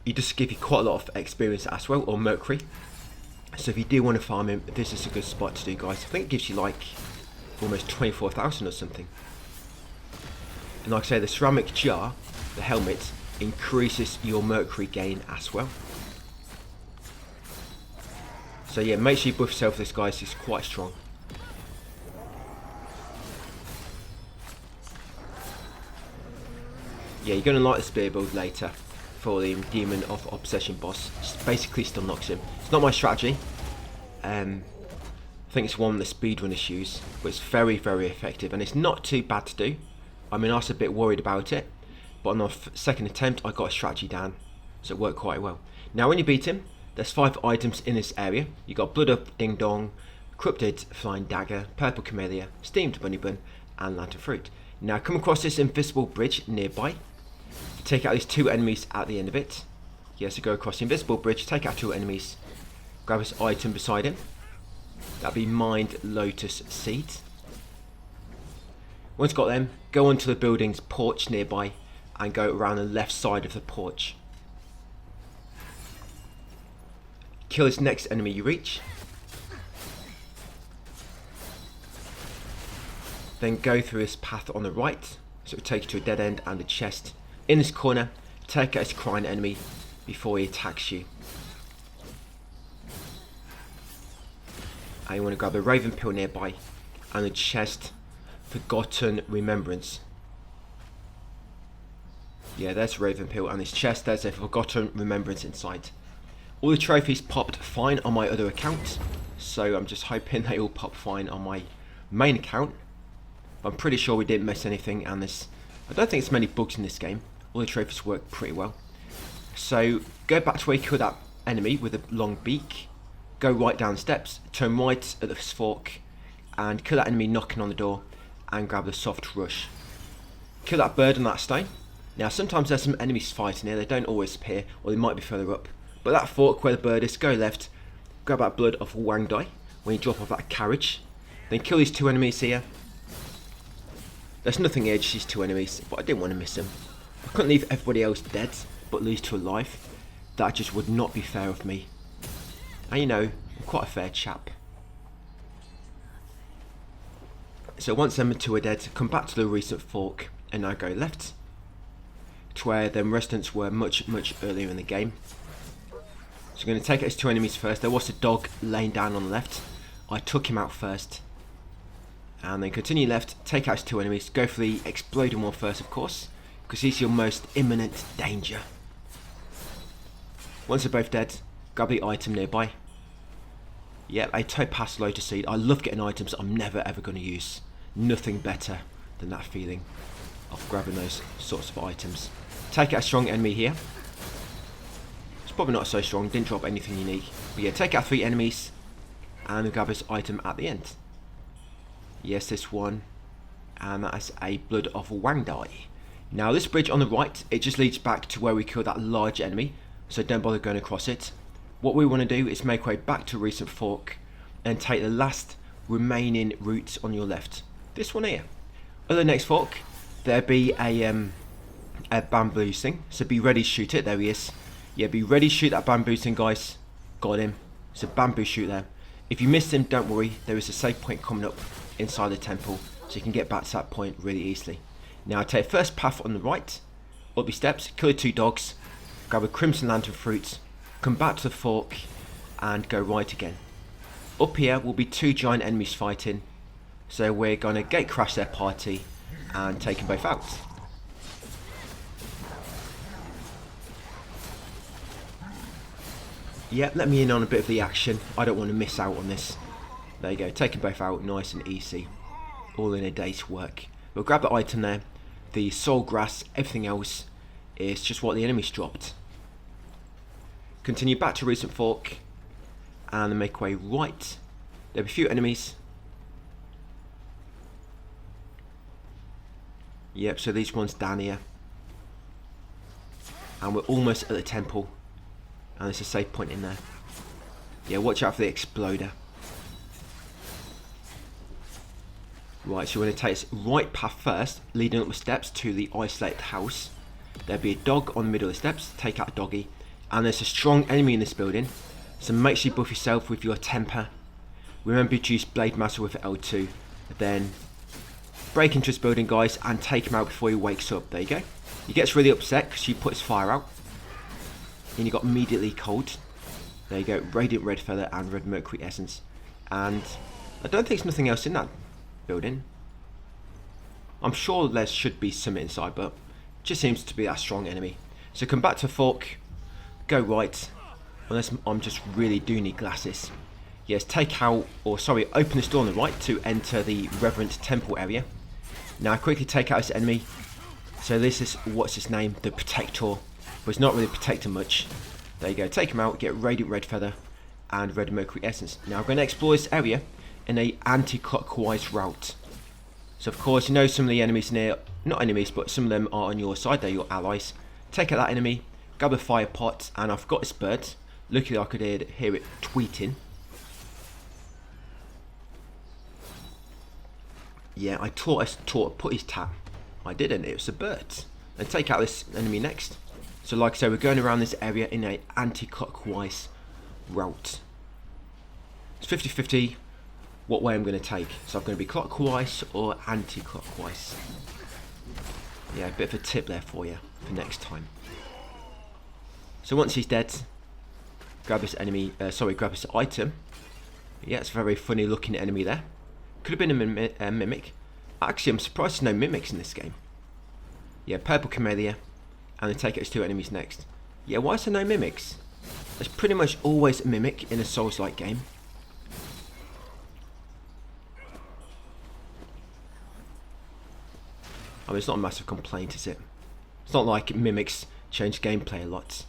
he does give you quite a lot of experience as well, or mercury. So if you do want to farm him, this is a good spot to do, guys. I think it gives you like almost 24,000 or something. And like I say, the ceramic jar, the helmet, increases your mercury gain as well. So yeah, make sure you buff yourself. This guy is quite strong. Yeah, you're going to like the spear build later for the Demon of Obsession boss. Just basically still knocks him. It's not my strategy. I think it's one the speedrunners use, but it's very effective, and it's not too bad to do. I mean, I was a bit worried about it, but on the second attempt I got a strategy down, so it worked quite well. Now when you beat him, there's 5 items in this area. You got Blood of Ding Dong, Corrupted Flying Dagger, Purple Camellia, Steamed Bunny Bun, and Lantern Fruit. Now come across this invisible bridge nearby. Take out these 2 enemies at the end of it. Yeah, so go across the invisible bridge, take out 2 enemies, grab this item beside him. That'd be Mind Lotus Seeds. Once got them, go onto the building's porch nearby and go around the left side of the porch. Kill this next enemy you reach. Then go through this path on the right, so it will take you to a dead end and a chest. In this corner, take out this crying enemy before he attacks you. And you want to grab a raven pill nearby and a chest, Forgotten Remembrance. Yeah, there's a raven pill, and this chest, there's a Forgotten Remembrance inside. All the trophies popped fine on my other account, so I'm just hoping they all pop fine on my main account. I'm pretty sure we didn't miss anything, and I don't think there's many bugs in this game. All the trophies work pretty well. So go back to where you killed that enemy with a long beak, go right down the steps, turn right at this fork, and kill that enemy knocking on the door, and grab the soft rush. Kill that bird on that stone. Now sometimes there's some enemies fighting here, they don't always appear, or they might be further up. But that fork where the bird is, go left, grab that blood off Wang Dai when you drop off that carriage. Then kill these two enemies here. There's nothing edge these two enemies, but I didn't want to miss them. I couldn't leave everybody else dead, but lose two alive. That just would not be fair of me. And you know, I'm quite a fair chap. So once them two are dead, come back to the recent fork, and now go left to where them residents were much earlier in the game. So I'm going to take out his two enemies first. There was a dog laying down on the left. I took him out first. And then continue left, take out his two enemies. Go for the exploding one first, of course, because he's your most imminent danger. Once they're both dead, grab the item nearby. Yep, a topaz lotus seed. I love getting items I'm never ever going to use. Nothing better than that feeling of grabbing those sorts of items. Take out a strong enemy here. Probably not so strong, didn't drop anything unique. But yeah, take out 3 enemies and grab this item at the end. Yes, this one. And that is a blood of Wang Dai. Now this bridge on the right, it just leads back to where we killed that large enemy, so don't bother going across it. What we want to do is make our way back to recent fork and take the last remaining route on your left. This one here. At the next fork, there'll be a bamboo thing, so be ready to shoot it. There he is. Yeah, be ready to shoot that bamboo thing, guys. Got him. It's a bamboo shoot there. If you missed him, don't worry. There is a save point coming up inside the temple, so you can get back to that point really easily. Now, take the first path on the right, up your steps, kill the 2 dogs, grab a crimson lantern fruit, come back to the fork, and go right again. Up here will be 2 giant enemies fighting, so we're going to gate crash their party and take them both out. Yeah, let me in on a bit of the action. I don't want to miss out on this. There you go, take them both out nice and easy. All in a day's work. We'll grab the item there. The soul grass, everything else is just what the enemies dropped. Continue back to recent fork and then make way right. There'll be a few enemies. Yep, so these ones down here. And we're almost at the temple. And there's a save point in there. Yeah, watch out for the exploder. Right, so we're going to take this right path first, leading up the steps to the isolated house. There'll be a dog on the middle of the steps, take out a doggy. And there's a strong enemy in this building, so make sure you buff yourself with your temper. Remember to use Blade Master with L2. Then break into this building, guys, and take him out before he wakes up. There you go. He gets really upset because you put his fire out. And he got immediately cold. There you go, Radiant Red Feather and Red Mercury Essence. And I don't think there's nothing else in that building. I'm sure there should be some inside, but it just seems to be that strong enemy. So come back to fork, go right, unless I'm just really do need glasses. Yes, take out, or sorry, open this door on the right to enter the Reverend Temple area. Now quickly take out this enemy. So this is, what's his name? The Protector. But it's not really protecting much. There you go, take him out, get Radiant Red Feather and Red Mercury Essence. Now I'm going to explore this area in a anti-clockwise route. So of course, you know some of the enemies near, not enemies, but some of them are on your side, they're your allies. Take out that enemy, grab a fire pot, and I've got this bird. Luckily I could hear it tweeting. Yeah, I put his tap. I didn't, it was a bird. And take out this enemy next. So like I said, we're going around this area in a anti-clockwise route. It's 50-50 what way I'm going to take. So I'm going to be clockwise or anti-clockwise. Yeah, a bit of a tip there for you for next time. So once he's dead, grab this enemy, grab this item. Yeah, it's a very funny looking enemy there. Could have been a mimic. Actually, I'm surprised there's no mimics in this game. Yeah, purple camellia, and then take it as 2 enemies next. Yeah, why is there no mimics? There's pretty much always a mimic in a Souls-like game. I mean, it's not a massive complaint, is it? It's not like mimics change gameplay a lot.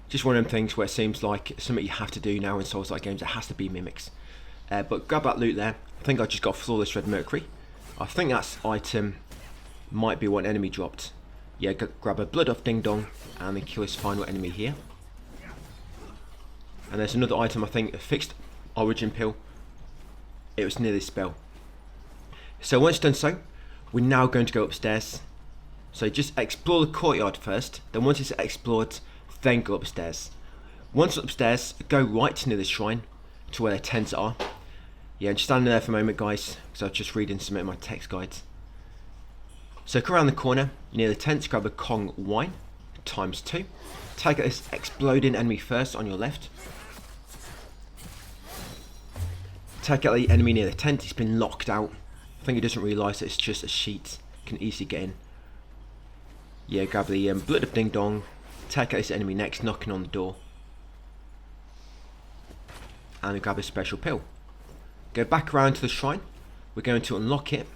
Just one of them things where it seems like something you have to do now in Souls-like games. It has to be mimics. But grab that loot there. I think I just got flawless red mercury. I think that item might be one enemy dropped. Yeah, grab a blood off Ding Dong and then kill his final enemy here. And there's another item, I think, a fixed origin pill. It was near this spell. So once done so, we're now going to go upstairs. So just explore the courtyard first. Then once it's explored, then go upstairs. Once upstairs, go right near the shrine to where the tents are. Yeah, just standing there for a moment, guys, because I was just reading some of my text guides. So come around the corner near the tents, grab a Kong wine ×2. Take out this exploding enemy first on your left. Take out the enemy near the tent. He's been locked out. I think he doesn't realise that it's just a sheet. Can easily get in. Yeah, grab the blood of Ding Dong. Take out this enemy next, knocking on the door. And grab a special pill. Go back around to the shrine. We're going to unlock it.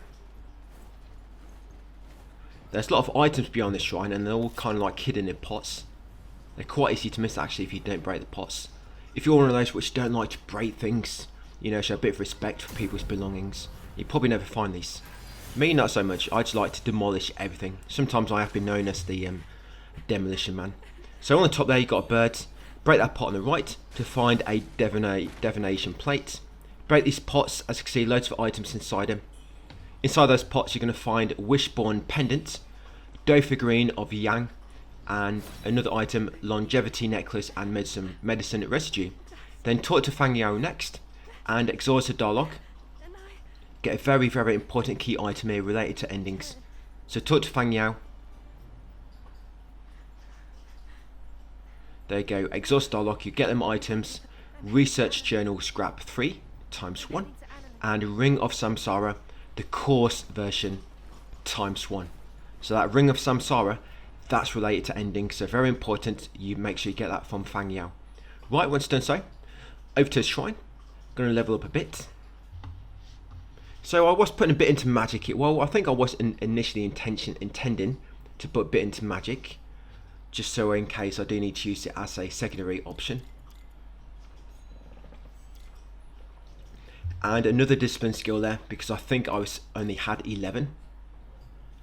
There's a lot of items beyond this shrine and they're all kind of like hidden in pots. They're quite easy to miss actually if you don't break the pots. If you're one of those which don't like to break things, you know, show a bit of respect for people's belongings, you probably never find these. Me, not so much. I just like to demolish everything. Sometimes I have been known as the demolition man. So on the top there you've got a bird. Break that pot on the right to find a divination plate. Break these pots, as you can see, loads of items inside them. Inside those pots you're going to find Wishbone Pendant, dough figurine of Yang, and another item, longevity necklace and medicine residue. Then talk to Fang Yao next, and exhaust a dialogue. Get a very, very important key item here related to endings. So talk to Fang Yao. There you go, exhaust dialogue, you get them items, research journal scrap 3 ×1, and Ring of Samsara, the course version ×1. So that Ring of Samsara, that's related to endings, so very important you make sure you get that from Fang Yao. Right, once done so, over to the shrine, going to level up a bit. So I was putting a bit into magic, well I think I was initially intending to put a bit into magic, just so in case I do need to use it as a secondary option. And another discipline skill there, because I think I only had 11.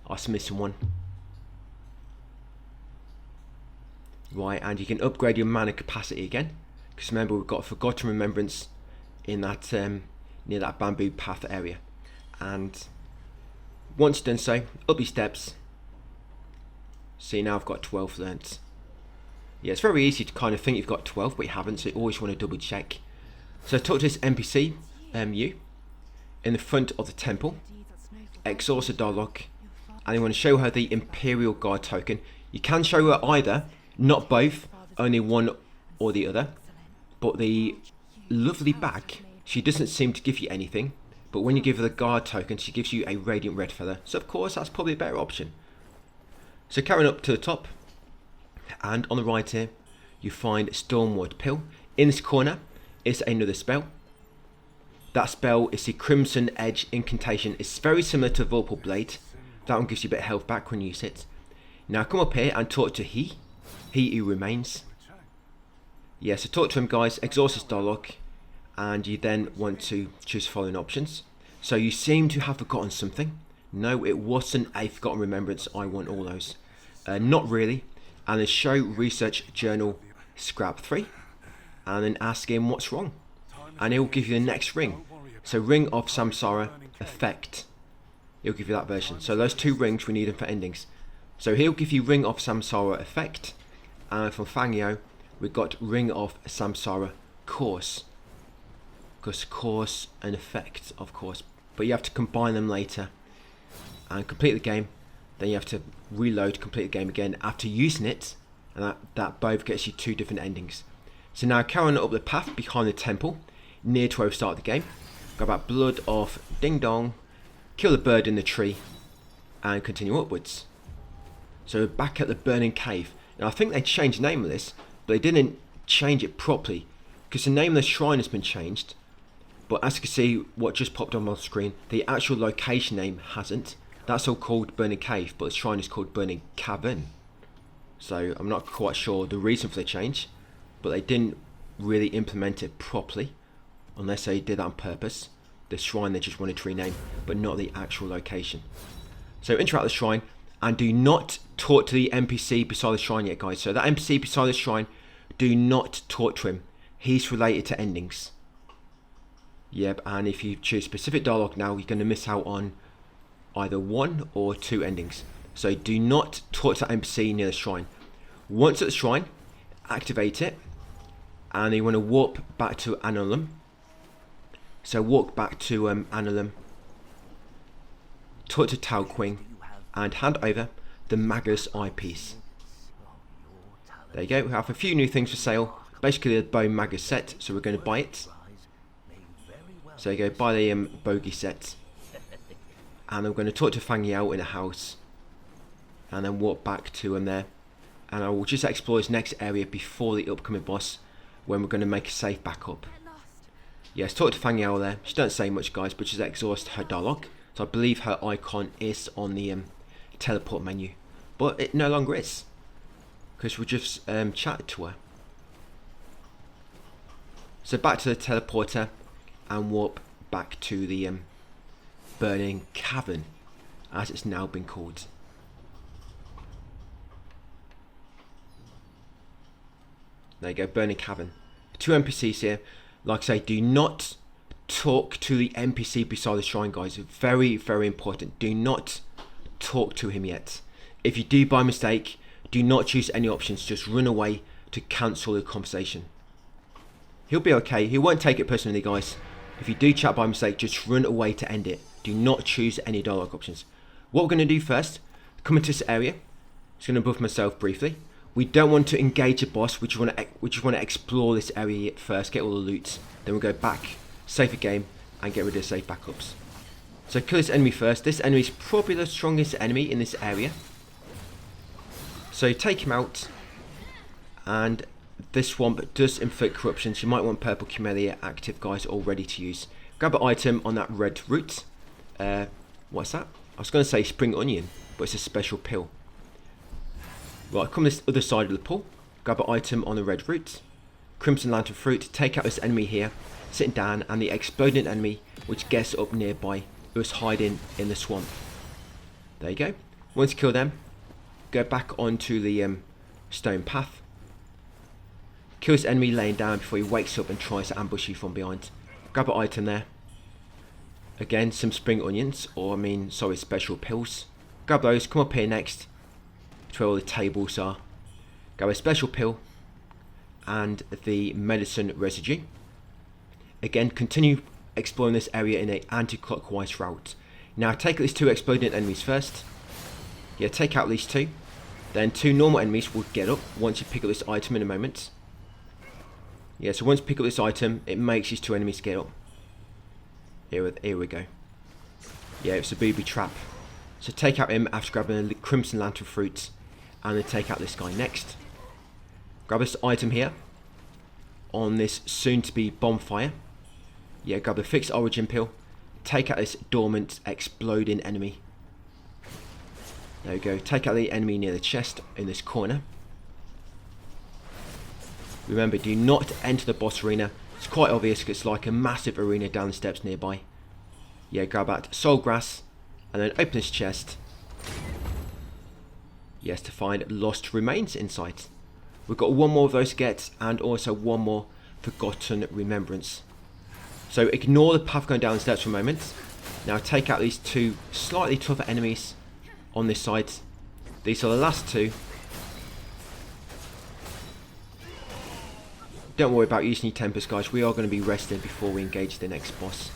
I was missing one. Right, and you can upgrade your mana capacity again, because remember we've got Forgotten Remembrance in that near that bamboo path area. And once done so, up your steps. See, now I've got 12 learnt. Yeah, it's very easy to kind of think you've got 12, but you haven't, so you always want to double check. So talk to this NPC, you, in the front of the temple. Exhaust a dialogue, and you want to show her the Imperial Guard token. You can show her either, not both, only one or the other. But the lovely bag, she doesn't seem to give you anything, but when you give her the guard token, she gives you a radiant red feather. So of course, that's probably a better option. So carrying up to the top, and on the right here, you find Stormward Pill. In this corner is another spell. That spell is the Crimson Edge Incantation. It's very similar to Vorpal Blade. That one gives you a bit of health back when you use it. Now come up here and talk to he who remains. Yeah, so talk to him, guys, exhaust his dialogue, and you then want to choose the following options. So you seem to have forgotten something. No, it wasn't a Forgotten Remembrance. I want all those. Not really. And then show research journal scrap 3, and then ask him what's wrong, and he'll give you the next ring. So Ring of Samsara effect, he'll give you that version. So those 2 rings, we need them for endings. So he'll give you Ring of Samsara effect, and from Fang Yao we've got Ring of Samsara Course. Because course and effect, of course. But you have to combine them later and complete the game. Then you have to reload, complete the game again after using it. And that both gets you 2 different endings. So now carrying up the path behind the temple, near to where we started the game. Got about blood of Ding Dong, kill the bird in the tree, and continue upwards. So we're back at the burning cave. Now I think they changed the name of this, but they didn't change it properly. Because the name of the shrine has been changed. But as you can see, what just popped on my screen, the actual location name hasn't. That's all called Burning Cave, but the shrine is called Burning Cavern. So I'm not quite sure the reason for the change, but they didn't really implement it properly, unless they did that on purpose. The shrine they just wanted to rename, but not the actual location. So interact with the shrine, and do not talk to the NPC beside the shrine yet, guys. So that NPC beside the shrine, do not talk to him. He's related to endings. Yep, and if you choose specific dialogue now, you're going to miss out on either 1 or 2 endings. So do not talk to NPC near the shrine. Once at the shrine, activate it, and you want to warp back to Annulum. So walk back to Annulum, talk to Talquing, and hand over the Magus eyepiece. There you go, we have a few new things for sale. Basically the Bow Magus set, so we're going to buy it. So you go buy the bogey set, and I'm going to talk to Fang Yao in a house, and then walk back to there, and I will just explore this next area before the upcoming boss, when we're going to make a safe backup. Yes, talk to Fang Yao there. She doesn't say much, guys, but she's exhausted her dialogue, so I believe her icon is on the teleport menu, but it no longer is, because we just chatted to her. So back to the teleporter, and warp back to the Burning Cavern, as it's now been called. There you go, Burning Cavern. 2 NPCs here. Like I say, do not talk to the NPC beside the shrine, guys. Very, very important. Do not talk to him yet. If you do by mistake, do not choose any options. Just run away to cancel the conversation. He'll be okay. He won't take it personally, guys. If you do chat by mistake, just run away to end it. Do not choose any dialogue options. What we're going to do first, come into this area. Just going to buff myself briefly. We don't want to engage a boss. We just want to explore this area first, get all the loot. Then we'll go back, save the game, and get rid of safe backups. So kill this enemy first. This enemy is probably the strongest enemy in this area. So take him out, and this swamp does inflict corruption, so you might want purple camellia active, guys, all ready to use. Grab an item on that red root. What's that? I was going to say spring onion, but it's a special pill. Right, come this other side of the pool. Grab an item on the red root. Crimson lantern fruit. Take out this enemy here, sitting down, and the exploding enemy which gets up nearby, who is hiding in the swamp. There you go. Once you kill them, go back onto the stone path. Kill this enemy laying down before he wakes up and tries to ambush you from behind. Grab an item there. Again, some spring onions, or special pills. Grab those, come up here next, to where all the tables are. Grab a special pill, and the medicine residue. Again, continue exploring this area in an anti-clockwise route. Now take these 2 exploding enemies first. Yeah, take out these 2. Then 2 normal enemies will get up once you pick up this item in a moment. Yeah, so once you pick up this item, it makes these 2 enemies get up. Here we go. Yeah, it's a booby trap. So take out him after grabbing the crimson lantern fruit, and then take out this guy next. Grab this item here on this soon-to-be bonfire. Yeah, grab the fixed origin pill. Take out this dormant exploding enemy. There we go. Take out the enemy near the chest in this corner. Remember, do not enter the boss arena. It's quite obvious because it's like a massive arena down the steps nearby. Yeah, grab that soul grass and then open this chest. Yes, to find lost remains inside. We've got 1 more of those to get, and also 1 more forgotten remembrance. So ignore the path going down the steps for a moment. Now take out these 2 slightly tougher enemies on this side. These are the last 2. don't worry about using your tempers, guys. We are going to be resting before we engage the next boss.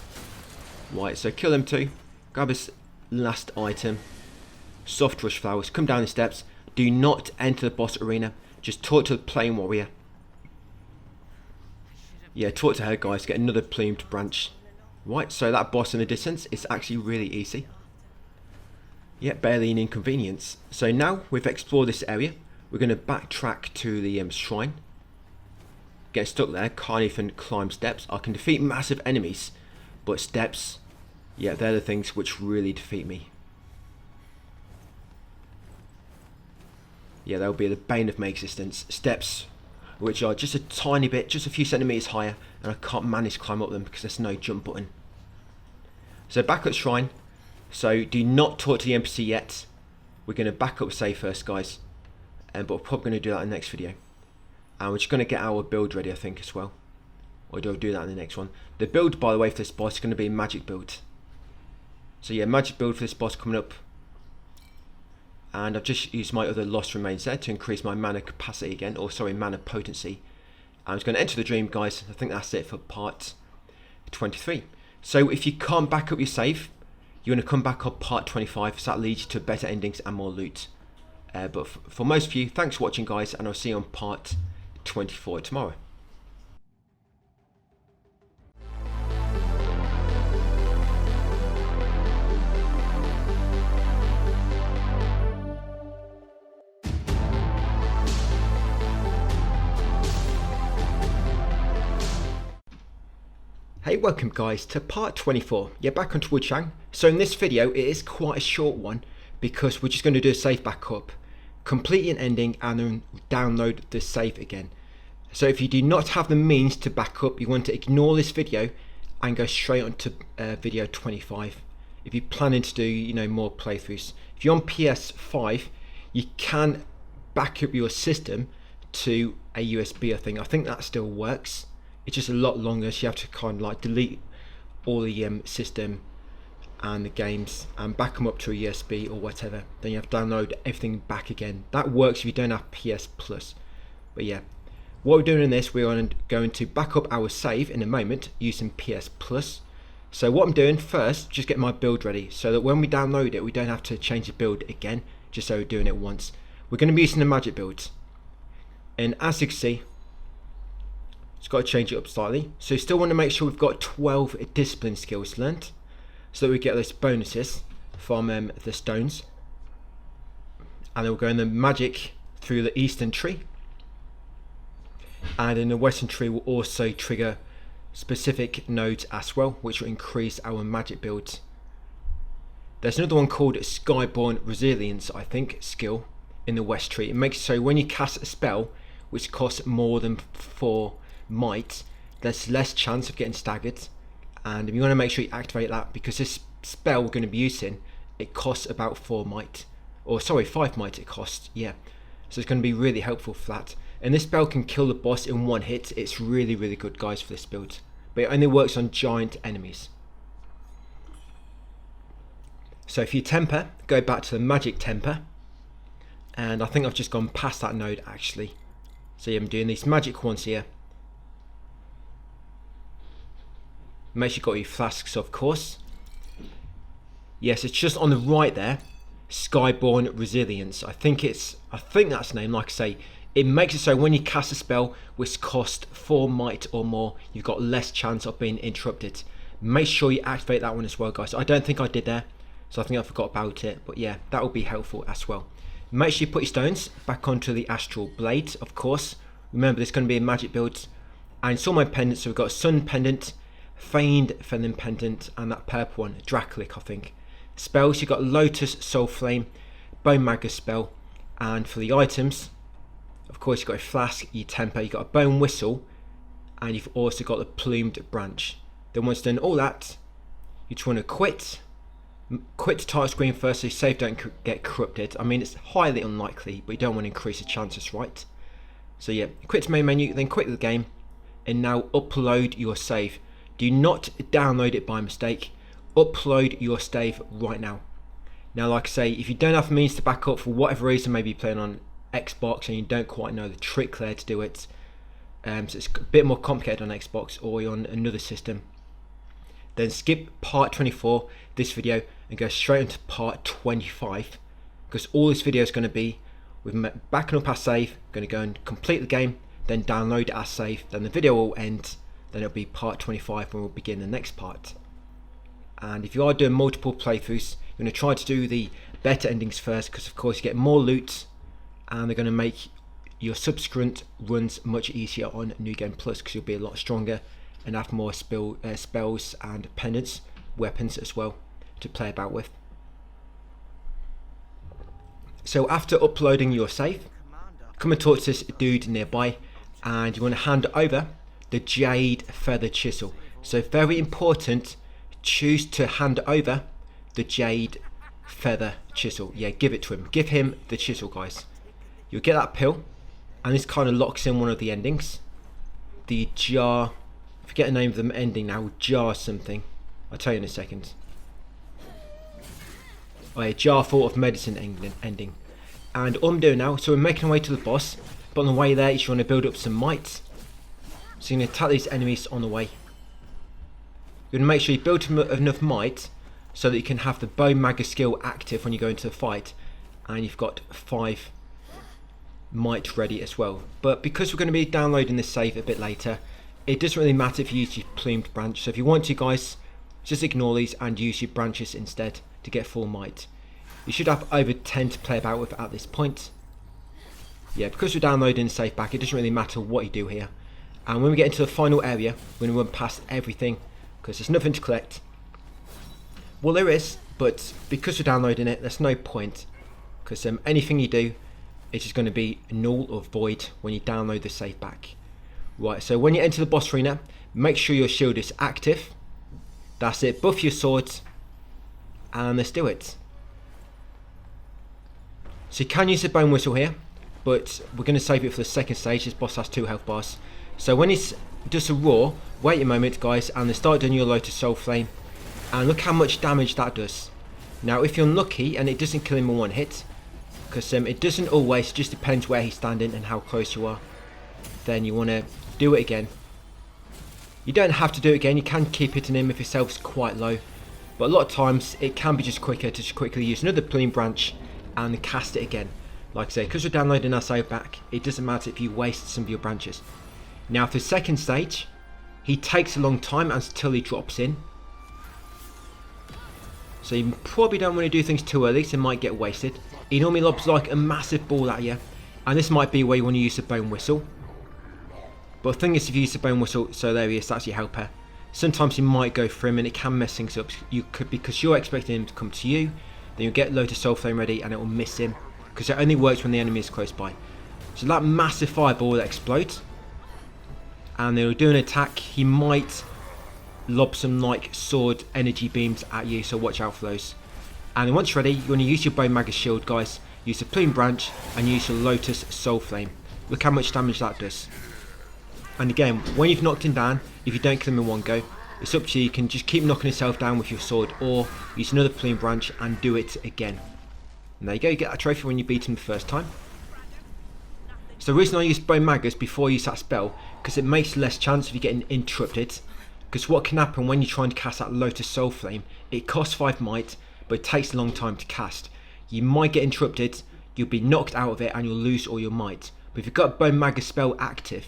Right, so kill them two. Grab his last item. Soft rush flowers. Come down the steps. Do not enter the boss arena. Just talk to the plain warrior. Yeah, talk to her, guys. Get another plumed branch. Right, so that boss in the distance is actually really easy. Yeah, barely an inconvenience. So now we've explored this area. We're going to backtrack to the shrine. Get stuck there. Can't even climb steps. I can defeat massive enemies, but steps, yeah, they're the things which really defeat me. Yeah, they'll be the bane of my existence. Steps, which are just a tiny bit, just a few centimeters higher, and I can't manage to climb up them because there's no jump button. So back at the shrine. So do not talk to the NPC yet. We're going to back up save first, guys. But we're probably going to do that in the next video. And we're just going to get our build ready, I think, as well. Or do I do that in the next one? The build, by the way, for this boss is going to be a magic build. So yeah, magic build for this boss coming up. And I've just used my other lost remains there to increase my mana capacity again. Or sorry, mana potency. I'm just going to enter the dream, guys. I think that's it for part 23. So if you can't back up your save, you're going to come back up part 25. So that leads you to better endings and more loot. But for most of you, thanks for watching, guys. And I'll see you on part 24 tomorrow. Hey, welcome guys to part 24. Yeah, back onto WUCHANG. So in this video, it is quite a short one because we're just going to do a save backup, complete an ending, and then download the save again. So if you do not have the means to back up, you want to ignore this video and go straight on to video 25. If you're planning to do, you know, more playthroughs. If you're on PS5, you can back up your system to a USB, I think that still works. It's just a lot longer, so you have to kind of like delete all the system and the games and back them up to a USB or whatever. Then you have to download everything back again. That works if you don't have PS Plus. But yeah, what we're doing in this, we're going to back up our save in a moment using PS Plus. So what I'm doing first, just get my build ready so that when we download it, we don't have to change the build again, just so we're doing it once. We're going to be using the magic builds. And as you can see, it's got to change it up slightly. So you still want to make sure we've got 12 discipline skills learnt, so that we get those bonuses from the stones. And then we'll go in the magic through the eastern tree. And in the western tree will also trigger specific nodes as well, which will increase our magic builds. There's another one called Skyborn Resilience, I think, skill in the west tree. It makes it so when you cast a spell which costs more than 4 might, there's less chance of getting staggered, and you want to make sure you activate that because this spell we're going to be using, it costs about 4 might, or sorry, 5 might it costs, yeah. So it's going to be really helpful for that. And this spell can kill the boss in 1 hit. It's really, really good, guys, for this build, but it only works on giant enemies. So if you temper, go back to the magic temper, and I think I've just gone past that node actually. So yeah, I'm doing these magic ones here. Make sure you've got your flasks, of course. Yes, it's just on the right there. Skyborn Resilience. I think that's the name. Like I say, it makes it so when you cast a spell which costs 4 might or more, you've got less chance of being interrupted. Make sure you activate that one as well, guys. I don't think I did there, so I think I forgot about it. But yeah, that will be helpful as well. Make sure you put your stones back onto the astral blade, of course. Remember, this is going to be a magic build. And some of my pendants, so we've got Sun Pendant, Feigned Feminine Pendant, and that purple one, Dracolic, I think. Spells, you've got Lotus, Soul Flame, Bone Magus spell, and for the items, of course, you've got a flask, your temper, you've got a bone whistle, and you've also got the plumed branch. Then once done all that, you just want to quit the target screen first so your save don't get corrupted. I mean, it's highly unlikely, but you don't want to increase the chances, right? So yeah, quit the main menu, then quit the game, and now upload your save. Do not download it by mistake. Upload your save right now. Now, like I say, if you don't have the means to back up for whatever reason, maybe you're playing on Xbox and you don't quite know the trick there to do it, so it's a bit more complicated on Xbox or you're on another system, then skip part 24 this video and go straight into part 25, because all this video is going to be with backing up our save, going to go and complete the game, then download our save, then the video will end, then it'll be part 25 when we'll begin the next part. And if you are doing multiple playthroughs, you're going to try to do the better endings first, because of course you get more loot and they're going to make your subsequent runs much easier on New Game Plus, because you'll be a lot stronger and have more spells and pendants, weapons as well to play about with. So after uploading your save, come and talk to this dude nearby, and you want to hand over the jade feather chisel. So very important, choose to hand over the jade feather chisel. Yeah, give it to him. Give him the chisel, guys. You'll get that pill, and this kind of locks in one of the endings. The jar, I forget the name of the ending now, jar something. I'll tell you in a second. Oh yeah, jar full of medicine ending. And all I'm doing now, so we're making our way to the boss, but on the way there you want to build up some might. So you're going to attack these enemies on the way. You're going to make sure you build enough might so that you can have the bone magger skill active when you go into the fight, and you've got 5 might ready as well. But because we're going to be downloading this save a bit later, it doesn't really matter if you use your plumed branch. So if you want to, guys, just ignore these and use your branches instead to get full might. You should have over 10 to play about with at this point. Yeah, because we're downloading the save back, it doesn't really matter what you do here. And when we get into the final area, we're going to run past everything, because there's nothing to collect. Well, there is, but because we're downloading it, there's no point, because anything you do is just going to be null or void when you download the save back. Right, so when you enter the boss arena, make sure your shield is active. That's it, buff your swords, and let's do it. So you can use the bone whistle here, but we're going to save it for the second stage. This boss has 2 health bars. So when it does a roar, wait a moment, guys, and then start doing your Lotus Soul Flame, and look how much damage that does. Now if you're unlucky and it doesn't kill him in one hit, because it doesn't always, it just depends where he's standing and how close you are, then you want to do it again. You don't have to do it again, you can keep hitting him if his health's quite low, but a lot of times it can be just quicker to just quickly use another plume branch and cast it again. Like I say, because we're downloading our save back, it doesn't matter if you waste some of your branches. Now for the second stage, he takes a long time until he drops in. So you probably don't want to do things too early, so it might get wasted. He normally lobs like a massive ball at you, and this might be where you want to use the bone whistle. But the thing is, if you use the bone whistle, so there he is, that's your helper. Sometimes he might go for him and it can mess things up. You could, because you're expecting him to come to you, then you'll get Lotus Soul Flame ready and it will miss him, because it only works when the enemy is close by. So that massive fireball that explodes, and they'll do an attack, he might lob some like sword energy beams at you, so watch out for those. And then once you're ready, you want to use your bone magger shield, guys, use the plume branch and use your Lotus Soul Flame. Look how much damage that does. And again, when you've knocked him down, if you don't kill him in one go, it's up to you. You can just keep knocking yourself down with your sword, or use another plume branch and do it again. And there you go, you get that trophy when you beat him the first time. So the reason I use bone maggers before I use that spell, because it makes less chance of you getting interrupted. Because what can happen when you're trying to cast that Lotus Soul Flame, it costs 5 might, but it takes a long time to cast. You might get interrupted, you'll be knocked out of it, and you'll lose all your might. But if you've got bone magger spell active,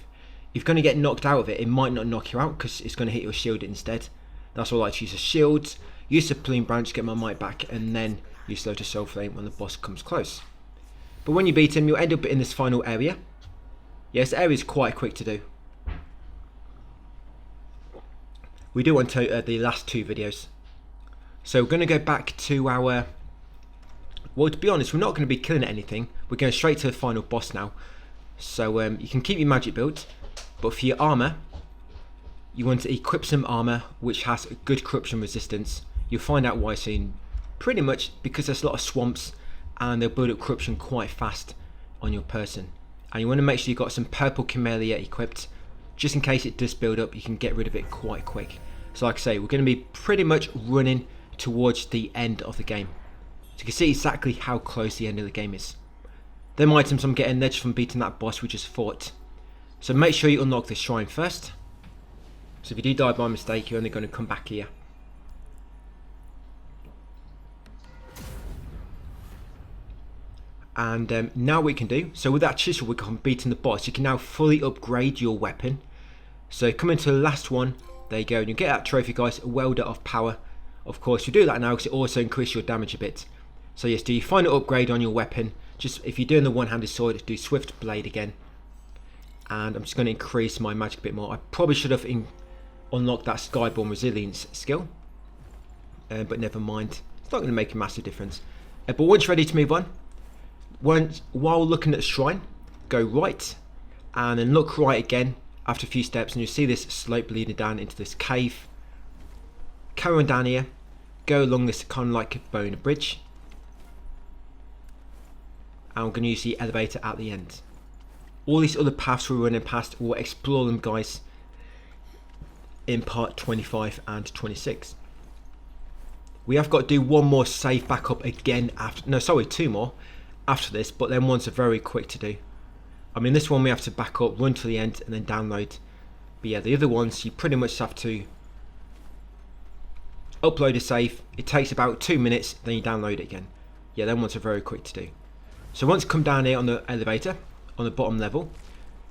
if you're going to get knocked out of it, it might not knock you out, because it's going to hit your shield instead. That's why I like to use a shield, use the plume branch, get my might back, and then use Lotus Soul Flame when the boss comes close. But when you beat him, you'll end up in this final area. Yes, the area is quite quick to do. We do want to the last 2 videos. So we're going to go back to our... Well, to be honest, we're not going to be killing anything. We're going straight to the final boss now. So you can keep your magic build, but for your armour, you want to equip some armour which has good corruption resistance. You'll find out why soon. Pretty much because there's a lot of swamps and they'll build up corruption quite fast on your person. And you want to make sure you've got some purple camellia equipped, just in case it does build up, you can get rid of it quite quick. So like I say, we're going to be pretty much running towards the end of the game. So you can see exactly how close the end of the game is. Them items I'm getting, they're just from beating that boss we just fought. So make sure you unlock this shrine first. So if you do die by mistake, you're only going to come back here. And now what we can do, so with that chisel we can beating the boss, you can now fully upgrade your weapon. So come into the last one, there you go, and you get that trophy guys, a welder of power. Of course you do that now because it also increases your damage a bit. So yes, do your final upgrade on your weapon. Just if you're doing the one-handed sword, do swift blade again. And I'm just going to increase my magic a bit more. I probably should have unlocked that Skyborn resilience skill. But never mind, it's not going to make a massive difference. But once you're ready to move on, while looking at the shrine, go right and then look right again after a few steps, and you'll see this slope leading down into this cave. Carry on down here, go along this kind of like a bone bridge, and we're going to use the elevator at the end. All these other paths we're running past, we'll explore them guys in part 25 and 26. We have got to do one more save back up again after, no sorry, two more after this, but then ones are very quick to do. I mean this one we have to back up, run to the end and then download. But yeah, the other ones you pretty much have to upload a save, it takes about 2 minutes, then you download it again. Yeah, them ones are very quick to do. So once you come down here on the elevator, on the bottom level,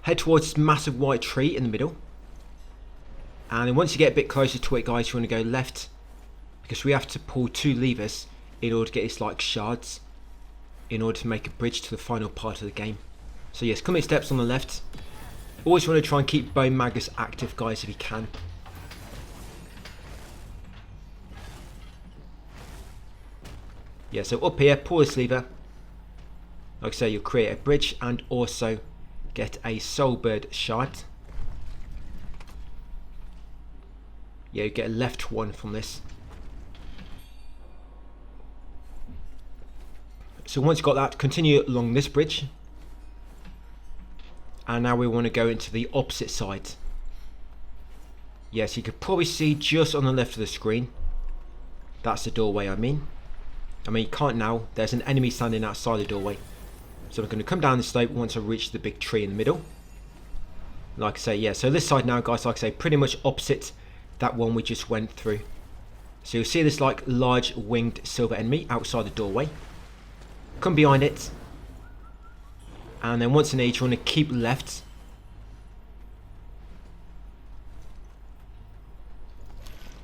head towards this massive white tree in the middle. And then once you get a bit closer to it guys, you want to go left, because we have to pull 2 levers in order to get these like shards, in order to make a bridge to the final part of the game. So yes, come in steps on the left. Always want to try and keep Bone Magus active guys if you can. Yeah, so up here, pull this lever. Like I say, you'll create a bridge and also get a soul bird shard. Yeah, you get a left one from this. So once you've got that, continue along this bridge. And now we want to go into the opposite side. Yes, you could probably see just on the left of the screen. That's the doorway I mean you can't now, there's an enemy standing outside the doorway. So I'm going to come down the slope once I reach the big tree in the middle. Like I say, yeah, so this side now guys, like I say, pretty much opposite that one we just went through. So you'll see this like large winged silver enemy outside the doorway. Come behind it. And then once in each, you want to keep left.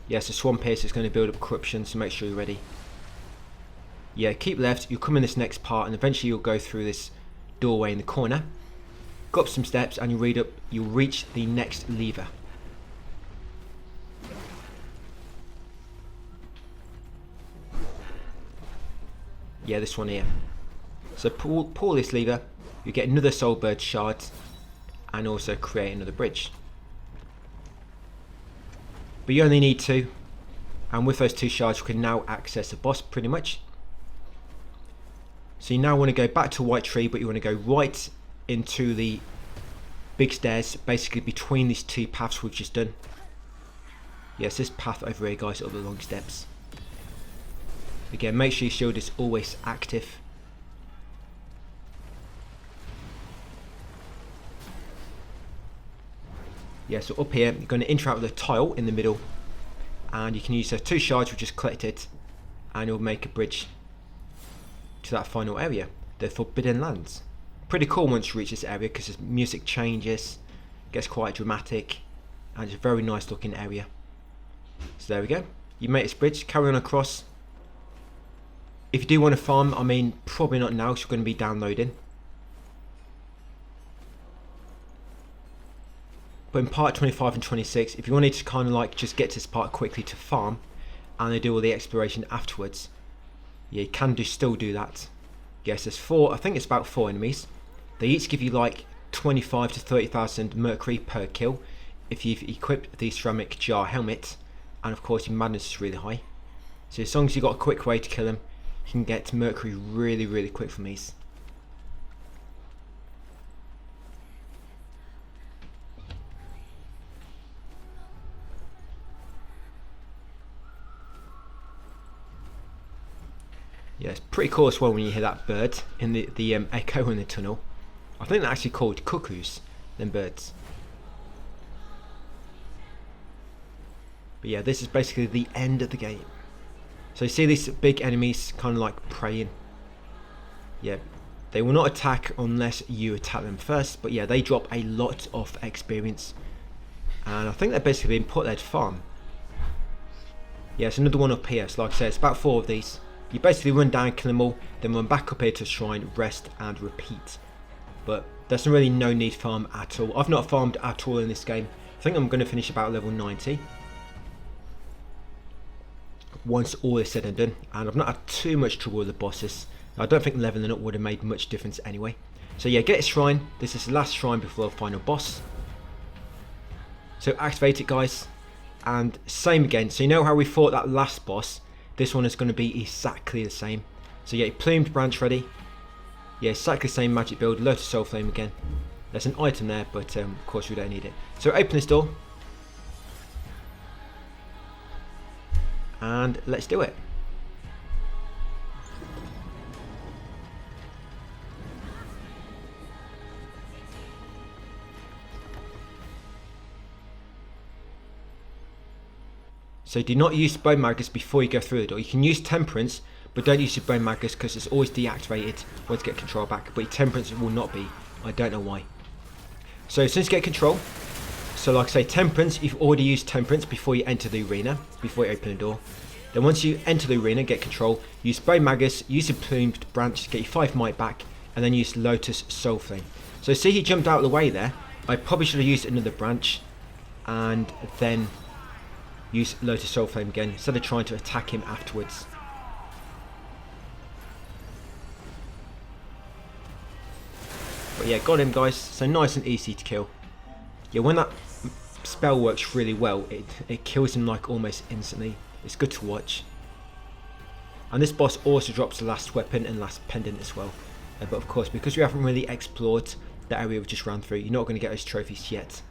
Yes, the swamp here is going to build up corruption, so make sure you're ready. Yeah, keep left, you'll come in this next part and eventually you'll go through this doorway in the corner. Go up some steps and you'll reach the next lever. Yeah, this one here. So pull this lever, you get another soul bird shard and also create another bridge. But you only need 2, and with those 2 shards you can now access the boss pretty much. So you now want to go back to White Tree, but you want to go right into the big stairs, basically between these 2 paths we've just done. Yes, this path over here guys, up the long steps. Again, make sure your shield is always active. Yeah, so up here, you're going to interact with a tile in the middle, and you can use those 2 shards we just collected, and you'll make a bridge to that final area, the Forbidden Lands. Pretty cool once you reach this area because the music changes, gets quite dramatic, and it's a very nice looking area. So there we go. You make this bridge, carry on across. If you do want to farm, I mean, probably not now, because you're going to be downloading. But in part 25 and 26, if you wanted to kind of like just get to this part quickly to farm, and they do all the exploration afterwards, yeah, you can still do that. Yes, there's 4, I think it's about 4 enemies. They each give you like 25 to 30,000 mercury per kill if you've equipped the ceramic jar helmet, and of course your madness is really high. So as long as you've got a quick way to kill them, you can get mercury really quick from these. Yeah, it's pretty cool as well when you hear that bird in the echo in the tunnel. I think they're actually called cuckoos. them birds. But yeah, this is basically the end of the game. So you see these big enemies kind of like praying. Yeah, they will not attack unless you attack them first. But yeah, they drop a lot of experience. And I think they're basically being put there to farm. Yeah, it's another one up here. So like I said, it's about 4 of these. You basically run down, kill them all, then run back up here to the shrine, rest and repeat. But there's really no need to farm at all. I've not farmed at all in this game. I think I'm going to finish about level 90. Once all is said and done. And I've not had too much trouble with the bosses. I don't think leveling up would have made much difference anyway. So yeah, get a shrine. This is the last shrine before the final boss. So activate it, guys. And same again. So you know how we fought that last boss? This one is going to be exactly the same. So yeah, plumed branch ready. Yeah, exactly the same magic build. Lotus soul flame again. There's an item there, but of course we don't need it. So open this door. And let's do it. So do not use bone magus before you go through the door. You can use temperance, but don't use your bone magus because it's always deactivated once you get control back. But your temperance will not be. I don't know why. So as soon as you get control, so like I say, temperance, you've already used temperance before you enter the arena, before you open the door. Then once you enter the arena, get control, use bone magus, use your plumed branch, get your 5 might back, and then use lotus soul flame. So see, he jumped out of the way there. I probably should have used another branch, and then use lotus soul flame again instead of trying to attack him afterwards. But yeah, got him, guys. So nice and easy to kill. Yeah, when that spell works really well, it kills him like almost instantly. It's good to watch. And this boss also drops the last weapon and last pendant as well. But of course, because we haven't really explored the area we just ran through, you're not going to get those trophies yet.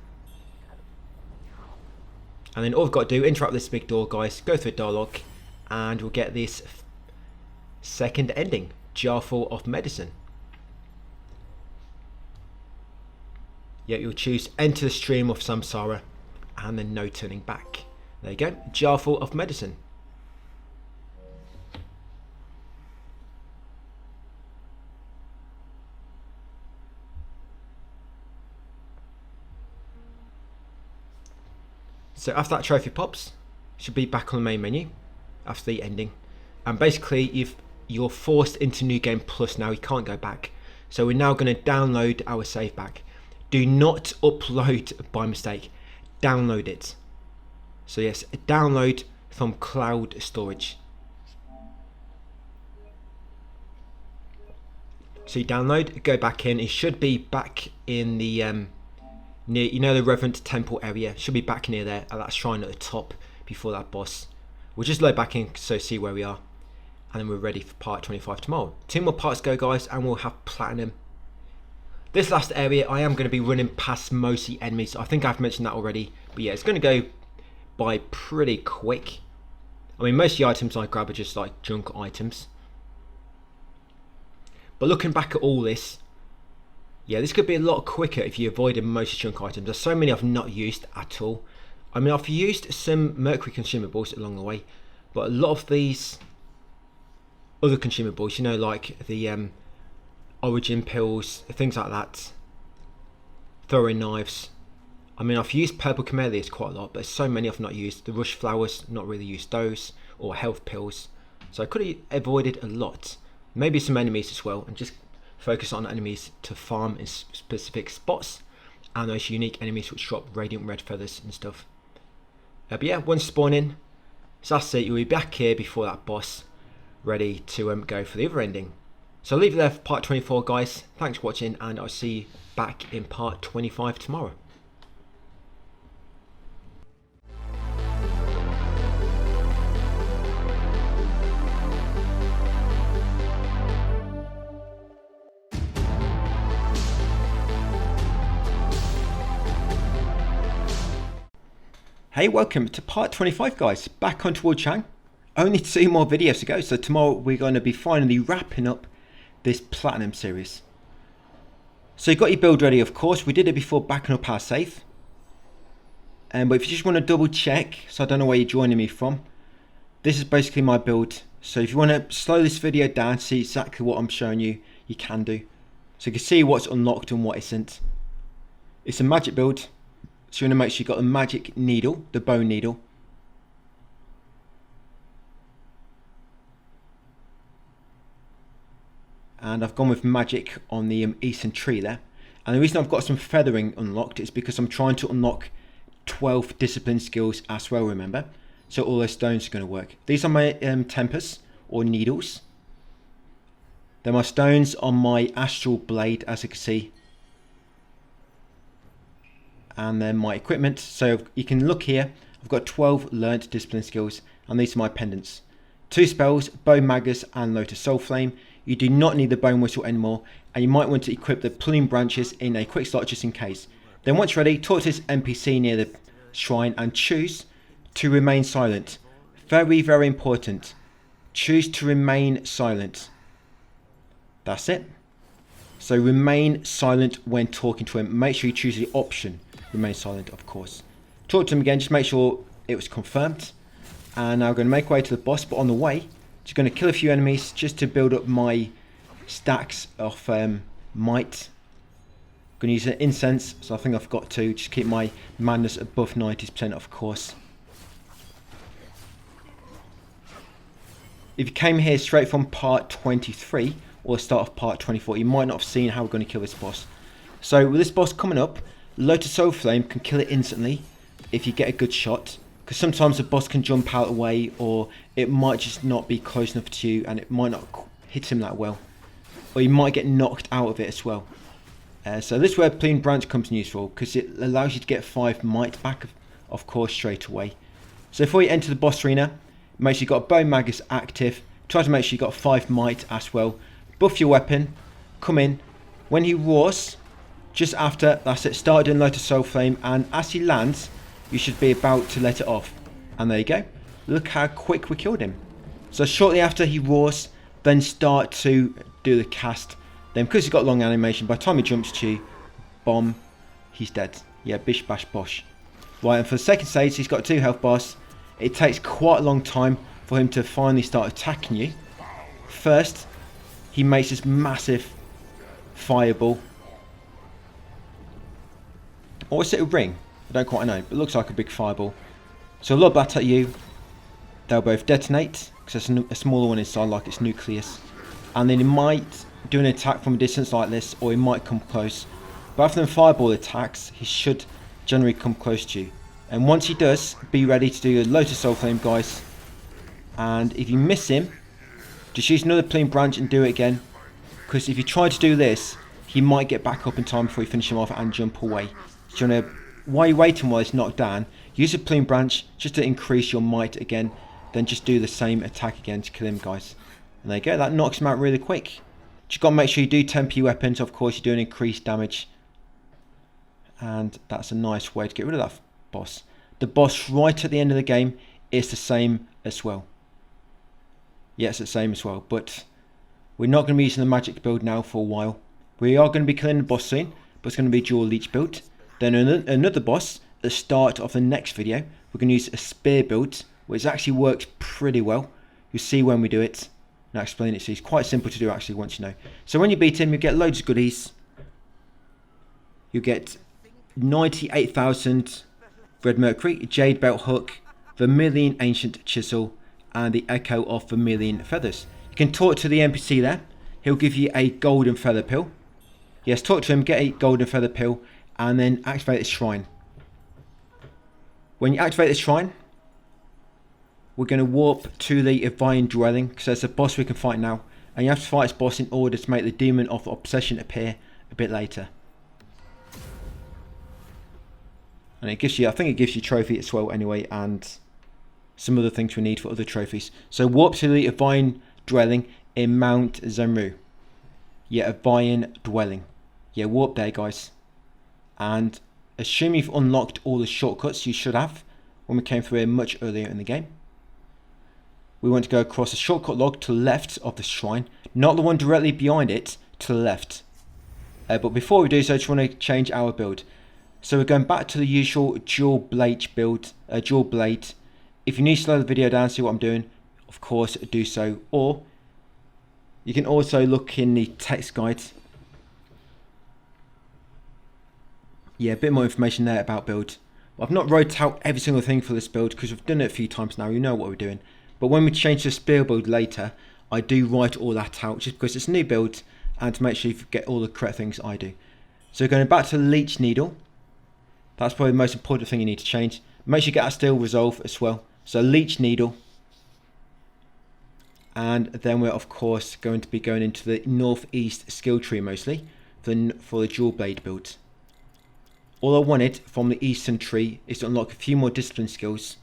And then all we've got to do, interrupt this big door, guys, go through a dialogue, and we'll get this second ending, jar full of medicine. Yeah, you'll choose enter the stream of samsara, and then no turning back. There you go, jar full of medicine. So after that trophy pops, should be back on the main menu after the ending. And basically you're forced into New Game Plus now, you can't go back. So we're now going to download our save back. Do not upload by mistake, download it. So yes, download from cloud storage. So you download, go back in, it should be back in the near, you know, the Reverend Temple area. Should be back near there at that shrine at the top before that boss. We'll just load back in so see where we are, and then we're ready for part 25 tomorrow. 2 more parts to go, guys, and we'll have platinum. This last area I am going to be running past mostly enemies. I think I've mentioned that already, but yeah, it's going to go by pretty quick. I mean, most of the items I grab are just like junk items. But looking back at all this, yeah, this could be a lot quicker if you avoided most junk items. There's so many I've not used at all. I mean, I've used some mercury consumables along the way, but a lot of these other consumables, you know, like the origin pills, things like that, throwing knives. I mean, I've used purple camellias quite a lot, but there's so many I've not used. The rush flowers, not really used those, or health pills. So I could have avoided a lot. Maybe some enemies as well, and just focus on enemies to farm in specific spots, and those unique enemies which drop radiant red feathers and stuff. But yeah, once spawn in, so that's it. You'll be back here before that boss, ready to go for the other ending. So I'll leave it there for part 24, guys. Thanks for watching, and I'll see you back in part 25 tomorrow. Hey, welcome to part 25, guys. Back onto WUCHANG. Only 2 more videos to go, so tomorrow we're going to be finally wrapping up this platinum series. So you've got your build ready, of course. We did it before backing up our save. But if you just want to double check, so I don't know where you're joining me from, this is basically my build. So if you want to slow this video down, see exactly what I'm showing you, you can do. So you can see what's unlocked and what isn't. It's a magic build, so you want to make sure you've got the magic needle, the bone needle. And I've gone with magic on the eastern tree there. And the reason I've got some feathering unlocked is because I'm trying to unlock 12 discipline skills as well, remember? So all those stones are going to work. These are my tempers, or needles. They're my stones on my astral blade, as you can see. And then my equipment. So you can look here, I've got 12 learnt discipline skills, and these are my pendants. 2 spells, Bone Magus and Lotus Soul Flame. You do not need the Bone Whistle anymore, and you might want to equip the Plume Branches in a quick slot just in case. Then once ready, talk to this NPC near the shrine and choose to remain silent. Very, very important. Choose to remain silent. That's it. So remain silent when talking to him. Make sure you choose the option remain silent, of course. Talk to him again, just make sure it was confirmed. And now we're going to make our way to the boss, but on the way, just going to kill a few enemies just to build up my stacks of might. I'm going to use an incense, so I think I've got to just keep my madness above 90%, of course. If you came here straight from part 23 or the start of part 24, you might not have seen how we're going to kill this boss. So with this boss coming up, Lotus Soul Flame can kill it instantly if you get a good shot, because sometimes the boss can jump out of the way, or it might just not be close enough to you and it might not hit him that well, or you might get knocked out of it as well. So this is where Plume Branch comes in useful, because it allows you to get 5 might back, of course, straight away. So before you enter the boss arena, make sure you've got Bone Magus active, try to make sure you've got 5 might as well. Buff your weapon, come in, when he roars, just after, that's it, start doing Lotus Soul Flame, and as he lands, you should be about to let it off. And there you go. Look how quick we killed him. So shortly after he roars, then start to do the cast. Then because he's got long animation, by the time he jumps to you, bomb, he's dead. Yeah, bish bash bosh. Right, and for the second stage, he's got 2 health bars. It takes quite a long time for him to finally start attacking you. First, he makes this massive fireball. Or is it a ring? I don't quite know, but it looks like a big fireball. So lob that at you. They'll both detonate, because there's a smaller one inside like it's nucleus. And then he might do an attack from a distance like this, or he might come close. But after the fireball attacks, he should generally come close to you. And once he does, be ready to do your Lotus Soul Flame, guys. And if you miss him, just use another Plume Branch and do it again. Because if you try to do this, he might get back up in time before you finish him off and jump away. So you want to, while you're waiting while he's knocked down, use a Plume Branch just to increase your might again. Then just do the same attack again to kill him, guys. And there you go, that knocks him out really quick. Just got to make sure you do temper your weapons, of course, you're doing increased damage. And that's a nice way to get rid of that boss. The boss right at the end of the game is the same as well. Yeah, it's the same as well, but we're not going to be using the magic build now for a while. We are going to be killing the boss soon, but it's going to be dual leech build. Then another boss at the start of the next video, we're going to use a spear build, which actually works pretty well. You'll see when we do it. And I'll explain it to you. It's quite simple to do actually once you know. So when you beat him, you get loads of goodies. You get 98,000 red mercury, jade belt hook, vermilion ancient chisel, and the echo of vermilion feathers. You can talk to the NPC there. He'll give you a golden feather pill. Yes, talk to him, get a golden feather pill, and then activate the shrine. When you activate the shrine, we're going to warp to the Divine Dwelling, because there's a boss we can fight now, and you have to fight this boss in order to make the Demon of Obsession appear a bit later. And it gives you, I think it gives you trophy as well anyway, and some other things we need for other trophies. So warp to the Divine Dwelling in Mount Zemru. Yeah, Divine Dwelling. Yeah, warp there, guys. And assume you've unlocked all the shortcuts you should have when we came through here much earlier in the game. We want to go across the shortcut log to the left of the shrine, not the one directly behind it, to the left. But before we do so, I just want to change our build. So we're going back to the usual dual blade build, dual blade. If you need to slow the video down, see what I'm doing, of course do so. Or you can also look in the text guide. Yeah, a bit more information there about build. I've not wrote out every single thing for this build because we've done it a few times now, you know what we're doing. But when we change to spear build later, I do write all that out just because it's a new build and to make sure you get all the correct things I do. So going back to the leech needle, that's probably the most important thing you need to change. Make sure you get that steel resolve as well. So leech needle. And then we're of course going to be going into the northeast skill tree mostly for the dual blade build. All I wanted from the eastern tree is to unlock a few more discipline skills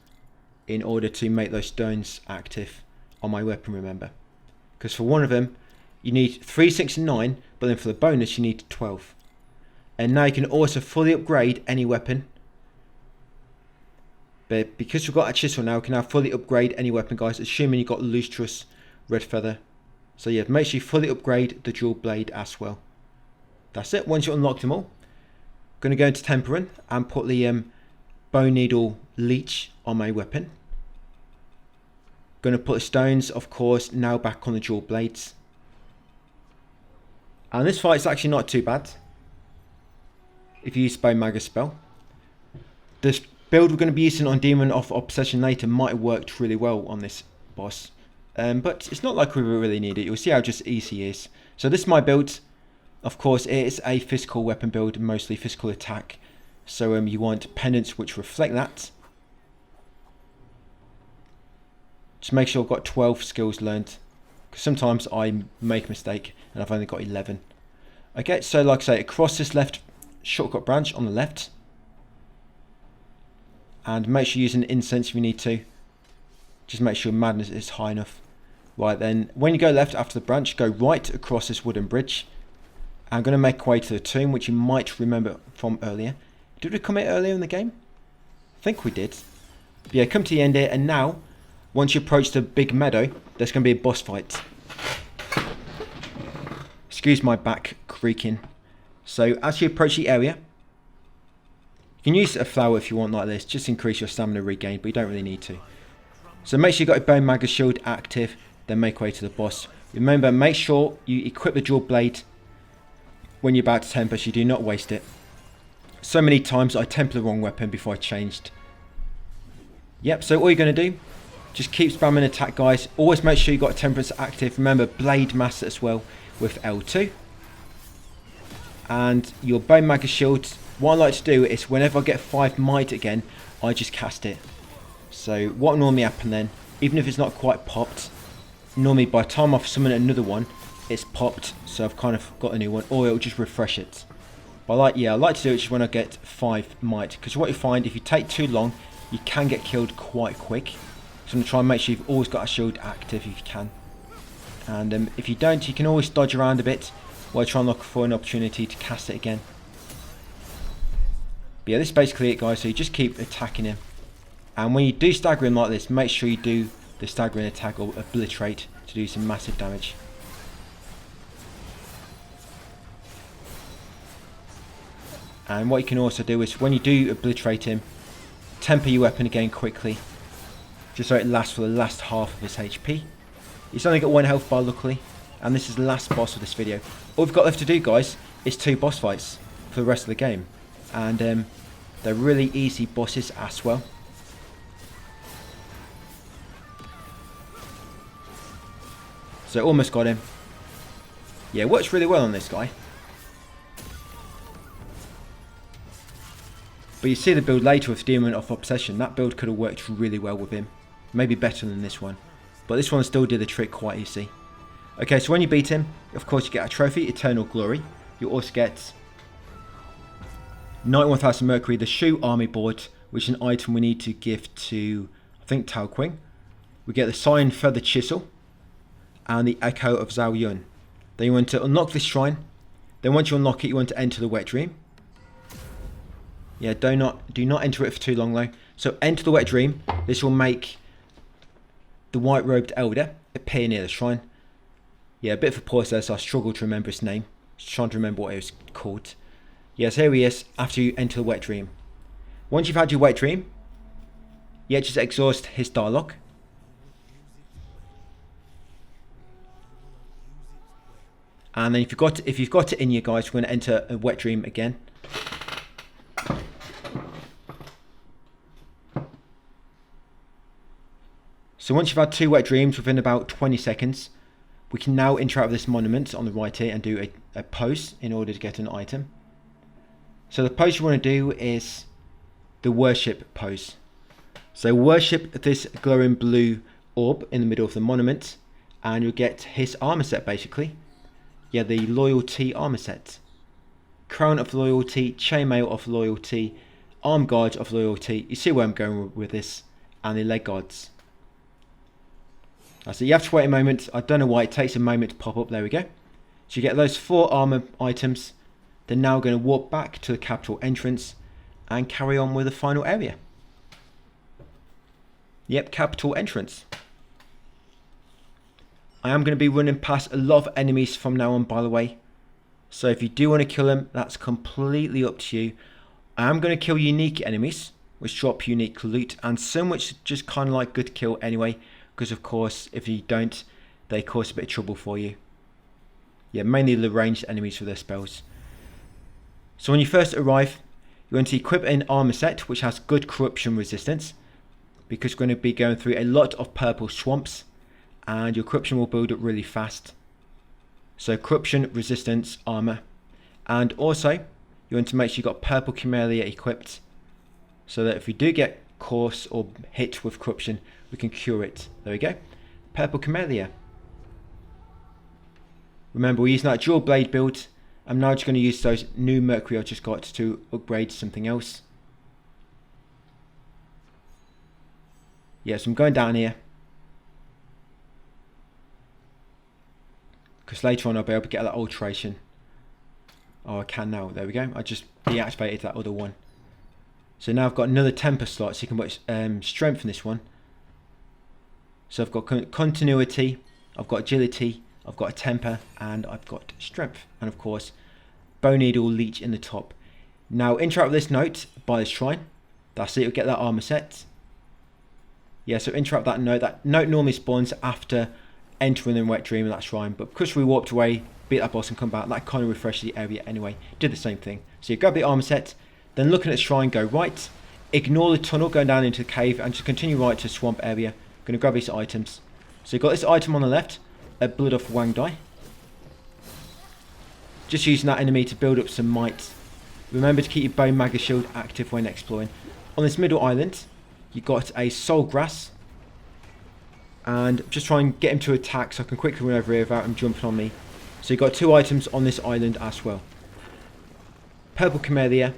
in order to make those stones active on my weapon, remember. Because for one of them you need 3, 6 and 9, but then for the bonus you need 12. And now you can also fully upgrade any weapon. But because we've got a chisel now, we can now fully upgrade any weapon, guys, assuming you've got lustrous red feather. So yeah, make sure you fully upgrade the dual blade as well. That's it. Once you unlock them all, going to go into tempering and put the bone needle leech on my weapon. Going to put the stones, of course, now back on the dual blades. And this fight's actually not too bad if you use Bone Magus spell. This build we're going to be using on Demon of Obsession later might have worked really well on this boss. But it's not like we really need it. You'll see how just easy it is. So this is my build. Of course, it is a physical weapon build, mostly physical attack. So you want pendants which reflect that. Just make sure I've got 12 skills learned. Because sometimes I make a mistake and I've only got 11. Okay, so like I say, across this left shortcut branch on the left. And make sure you use an incense if you need to. Just make sure madness is high enough. Right then, when you go left after the branch, go right across this wooden bridge. I'm going to make our way to the tomb, which you might remember from earlier. Did we come here earlier in the game? I think we did. But yeah, come to the end here, and now, once you approach the big meadow, there's going to be a boss fight. Excuse my back creaking. So as you approach the area, you can use a flower if you want like this, just increase your stamina regain, but you don't really need to. So make sure you got your Bone Magus shield active, then make way to the boss. Remember, make sure you equip the dual blade when you're about to temper, so you do not waste it. So many times I tempered the wrong weapon before I changed. Yep, so all you're going to do, just keep spamming attack, guys. Always make sure you got temperance active. Remember, blade master as well with L2. And your Bone Magus shield, what I like to do is whenever I get 5 might again, I just cast it. So what normally happen then, even if it's not quite popped, normally by the time I've summoned another one, it's popped, so I've kind of got a new one, or it'll just refresh it. But I like to do it just when I get 5 might, because what you find, if you take too long, you can get killed quite quick. So I'm going to try and make sure you've always got a shield active if you can. And if you don't, you can always dodge around a bit while I try and look for an opportunity to cast it again. But yeah, this is basically it, guys, so you just keep attacking him. And when you do stagger him like this, make sure you do the staggering attack or obliterate to do some massive damage. And what you can also do is when you do obliterate him, temper your weapon again quickly, just so it lasts for the last half of his HP. He's only got 1 health bar luckily, and this is the last boss of this video. All we've got left to do, guys, is 2 boss fights for the rest of the game. And they're really easy bosses as well. So almost got him. Yeah, works really well on this guy. But you see the build later with Demon of Obsession. That build could have worked really well with him. Maybe better than this one. But this one still did the trick quite easy. Okay, so when you beat him, of course you get a trophy, Eternal Glory. You also get 91,000 Mercury, the Shoe Army Board, which is an item we need to give to, I think, Tao Qing. We get the Cyan Feather Chisel and the Echo of Zhao Yun. Then you want to unlock this shrine. Then once you unlock it, you want to enter the Wet Dream. Yeah, do not enter it for too long though. So enter the Wet Dream. This will make the white-robed elder appear near the shrine. Yeah, a bit of a pause there, so I struggle to remember his name. Just trying to remember what it was called. Yes, here he is after you enter the wet dream. Once you've had your wet dream, yeah, just exhaust his dialogue. And then if you've got it in you guys, we're going to enter a wet dream again. So once you've had 2 wet dreams within about 20 seconds, we can now interact with this monument on the right here and do a pose in order to get an item. So the pose you want to do is the worship pose. So worship this glowing blue orb in the middle of the monument and you'll get his armor set basically. Yeah, the loyalty armor set. Crown of loyalty, chainmail of loyalty, arm guard of loyalty. You see where I'm going with this. And the leg guards. So you have to wait a moment. I don't know why it takes a moment to pop up. There we go. So you get those 4 armor items. They're now going to walk back to the capital entrance and carry on with the final area. Yep, capital entrance. I am going to be running past a lot of enemies from now on, by the way. So if you do want to kill them, that's completely up to you. I am going to kill unique enemies, which drop unique loot, and some which just kind of like good to kill anyway, because of course, if you don't, they cause a bit of trouble for you. Yeah, mainly the ranged enemies for their spells. So when you first arrive, you're going to equip an armor set, which has good corruption resistance, because you're going to be going through a lot of purple swamps, and your corruption will build up really fast. So corruption, resistance, armor, and also you want to make sure you've got purple camellia equipped, so that if you do get course or hit with corruption, we can cure it. There we go, purple camellia. Remember, we're using that dual blade build. I'm now just going to use those new mercury I've just got to upgrade something else. Yeah, so I'm going down here, because later on I'll be able to get that alteration. Oh, I can now. There we go. I just deactivated that other one. So now I've got another temper slot, so you can put strength in this one. So I've got continuity, I've got agility, I've got a temper, and I've got strength. And of course, bone needle leech in the top. Now interact with this note by the shrine. That's it, you'll get that armor set. Yeah, so interact with that note. That note normally spawns after entering the wet dream of that shrine, but because we walked away, beat that boss and come back, that kind of refreshes the area anyway. Did the same thing. So you grab the armor set, then looking at the shrine, go right, ignore the tunnel going down into the cave, and just continue right to the swamp area. Going to grab these items. So you've got this item on the left, a blood of Wang Dai. Just using that enemy to build up some might. Remember to keep your bone maggot shield active when exploring. On this middle island, you've got a soul grass. And just try and get him to attack so I can quickly run over here without him jumping on me. So you've got 2 items on this island as well. Purple camellia.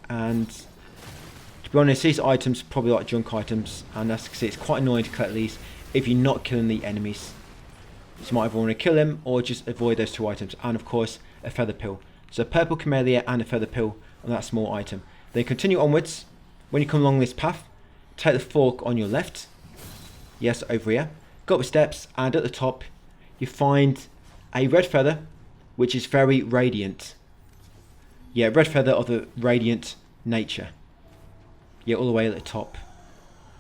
And to be honest, these items are probably like junk items. And as you can see, it's quite annoying to collect these if you're not killing the enemies. So you might either want to kill them or just avoid those 2 items. And of course, a feather pill. So purple camellia and a feather pill on that small item. Then continue onwards. When you come along this path, take the fork on your left. Yes, over here. Go up the steps, and at the top you find a red feather, which is very radiant. Yeah, red feather of the radiant nature. Yeah, all the way at the top.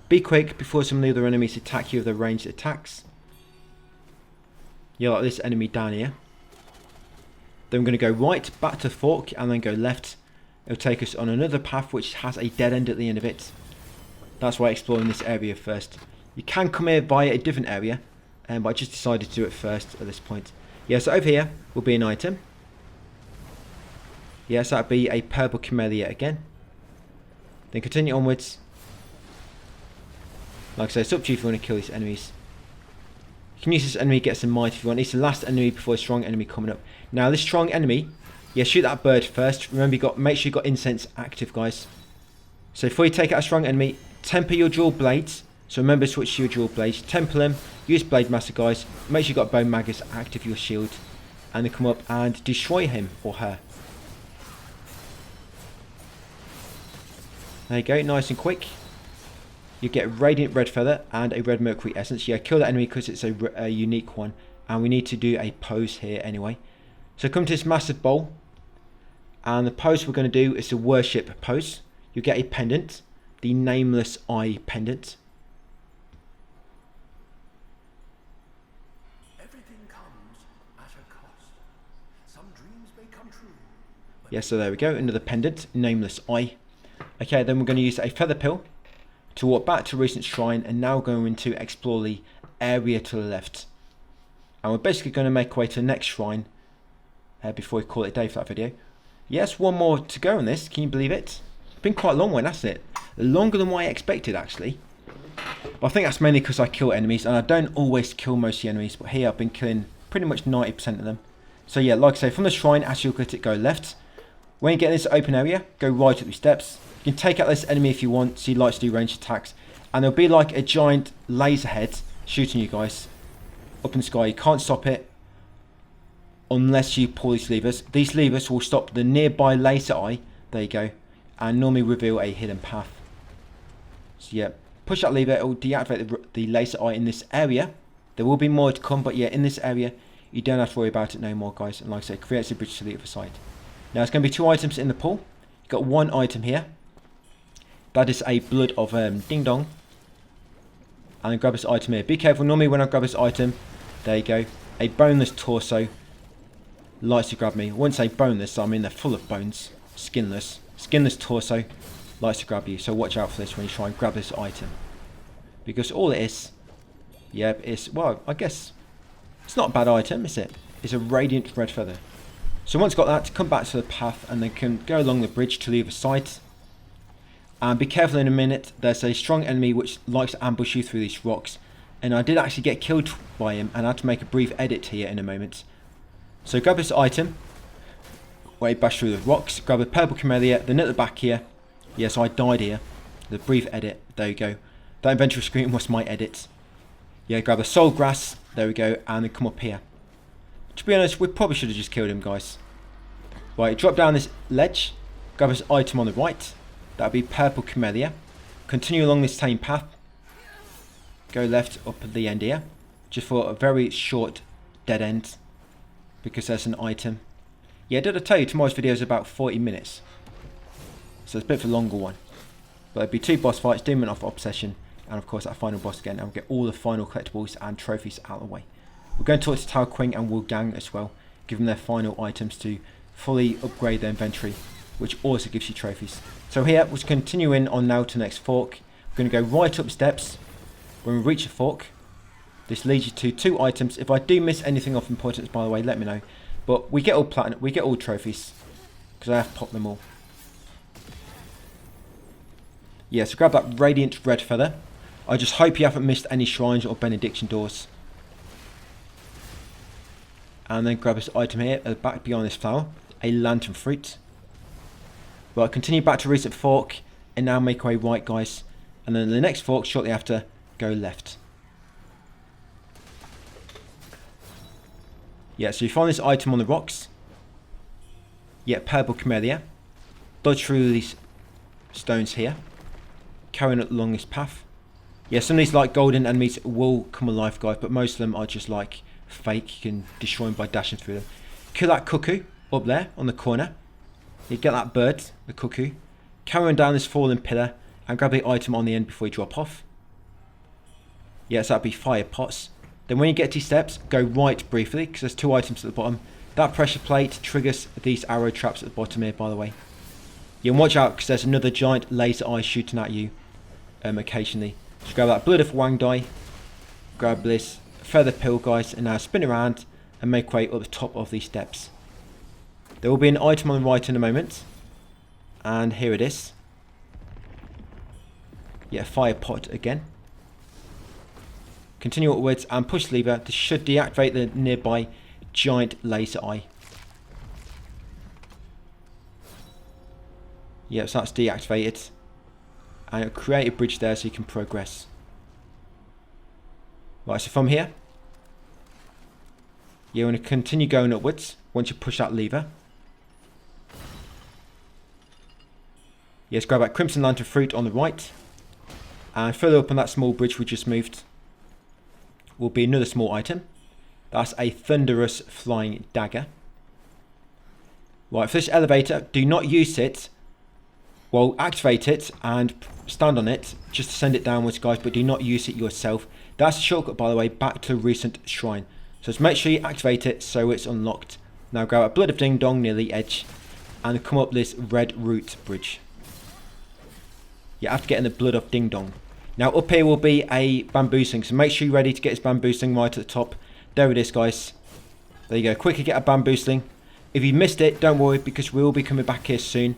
Be quick before some of the other enemies attack you with their ranged attacks. Yeah, like this enemy down here. Then we're going to go right, back to the fork, and then go left. It'll take us on another path which has a dead end at the end of it. That's why exploring this area first. You can come here via a different area, but I just decided to do it first at this point. Yeah, so over here will be an item. Yes, that would be a purple camellia again. Then continue onwards. Like I said, it's up to you if you want to kill these enemies. You can use this enemy, get some might if you want. It's the last enemy before a strong enemy coming up. Now, this strong enemy, yeah, shoot that bird first. Remember, make sure you've got incense active, guys. So before you take out a strong enemy, temper your dual blades. So remember to switch to your dual blades. Temper them, use Blade Master, guys. Make sure you've got bone maggots active your shield. And then come up and destroy him or her. There you go, nice and quick. You get a radiant red feather and a red mercury essence. Yeah, kill that enemy because it's a unique one. And we need to do a pose here anyway. So come to this massive bowl, and the pose we're going to do is the worship pose. You get a pendant, the Nameless Eye pendant. Everything comes at a cost. Some dreams may come true. Yeah, so there we go, another pendant, Nameless Eye. Okay, then we're going to use a feather pill to walk back to recent shrine, and now going to explore the area to the left. And we're basically going to make our way to the next shrine before we call it a day for that video. Yes, one more to go on this, can you believe it? It's been quite a long one, hasn't it? Longer than what I expected, actually. But I think that's mainly because I kill enemies, and I don't always kill most of the enemies, but here I've been killing pretty much 90% of them. So yeah, like I say, from the shrine, as you look at it, go left. When you get in this open area, go right up the steps. You can take out this enemy if you want, so you like to do ranged attacks. And there'll be like a giant laser head shooting you guys up in the sky. You can't stop it unless you pull these levers. These levers will stop the nearby laser eye, there you go, and normally reveal a hidden path. So yeah, push that lever, it will deactivate the laser eye in this area. There will be more to come, but yeah, in this area, you don't have to worry about it no more, guys. And like I say, it creates a bridge to the other side. Now, it's going to be 2 items in the pool. You've got 1 item here. That is a blood of Ding Dong. And then grab this item here. Be careful, normally when I grab this item, there you go, a boneless torso likes to grab me. I wouldn't say boneless, I mean they're full of bones. Skinless. Skinless torso likes to grab you. So watch out for this when you try and grab this item. Because all it is, yep, is, well, I guess, it's not a bad item, is it? It's a radiant red feather. So once got that, come back to the path and then can go along the bridge to the other side. And be careful in a minute, there's a strong enemy which likes to ambush you through these rocks. And I did actually get killed by him, and I had to make a brief edit here in a moment. So grab this item, where you bash through the rocks, grab a purple camellia, then at the back here, yeah, so I died here, the brief edit, there you go. That inventory screen was my edit. Yeah, grab a soul grass, there we go, and then come up here. To be honest, we probably should have just killed him, guys. Right, drop down this ledge, grab this item on the right, that'll be purple camellia. Continue along this same path, go left up at the end here, just for a very short dead end, because there's an item. Yeah, did I tell you tomorrow's video is about 40 minutes, so it's a bit of a longer one. But there'll be 2 boss fights, Demon of Obsession, and of course that final boss again, and we'll get all the final collectibles and trophies out of the way. We're going to talk to Tao Qing and WUCHANG as well, give them their final items to fully upgrade their inventory, which also gives you trophies. So here, we're continuing on now to the next fork. We're going to go right up steps. When we reach the fork, this leads you to 2 items. If I do miss anything of importance, by the way, let me know. But we get all platinum, we get all trophies, because I have popped them all. Yeah, so grab that radiant red feather. I just hope you haven't missed any shrines or benediction doors. And then grab this item here at the back behind this flower, a lantern fruit. Right, continue back to recent fork, and now make our way right, guys. And then the next fork, shortly after, go left. Yeah, so you find this item on the rocks. Yeah, purple camellia. Dodge through these stones here. Carrying along this path. Yeah, some of these like golden enemies will come alive, guys, but most of them are just like fake. You can destroy them by dashing through them. Kill that cuckoo up there on the corner. You get that bird, the cuckoo. Carry on down this fallen pillar and grab the item on the end before you drop off. Yes, that'd be fire pots. Then when you get to these steps, go right briefly, because there's 2 items at the bottom. That pressure plate triggers these arrow traps at the bottom here, by the way. You can watch out, because there's another giant laser eye shooting at you occasionally. So grab that blood of Wang die, grab this feather pill, guys, and now spin around and make way up the top of these steps. There will be an item on the right in a moment, and here it is. Yeah, fire pot again. Continue upwards and push the lever. This should deactivate the nearby giant laser eye. Yep, so that's deactivated. And it'll create a bridge there so you can progress. Right, so from here, you want to continue going upwards once you push that lever. Yes, grab that crimson lantern fruit on the right. And further up on that small bridge we just moved will be another small item. That's a thunderous flying dagger. Right, for this elevator, do not use it. Well, activate it and stand on it just to send it downwards, guys, but do not use it yourself. That's a shortcut, by the way, back to the recent shrine. So just make sure you activate it so it's unlocked. Now grab a Blood of Ding Dong near the edge and come up this red root bridge. You have to get in the Blood of Ding Dong. Now up here will be a bamboo sling, so make sure you're ready to get this bamboo sling right at the top. There it is, guys. There you go. Quickly get a bamboo sling. If you missed it, don't worry, because we will be coming back here soon.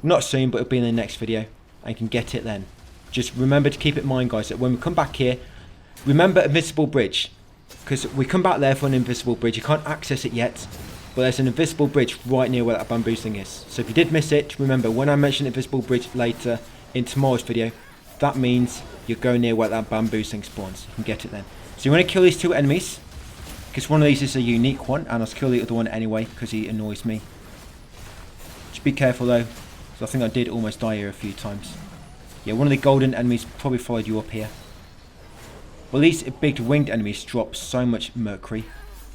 Not soon, but it'll be in the next video. And you can get it then. Just remember to keep it in mind, guys, that when we come back here, remember Invisible Bridge. Because we come back there for an invisible bridge. You can't access it yet, but there's an invisible bridge right near where that bamboo sling is. So if you did miss it, remember, when I mention invisible bridge later in tomorrow's video, that means you're going near where that bamboo sling spawns. You can get it then. So you want to kill these two enemies, because one of these is a unique one, and I'll kill the other one anyway, because he annoys me. Just be careful though, because I think I did almost die here a few times. Yeah, one of the golden enemies probably followed you up here. Well, these big winged enemies drop so much mercury.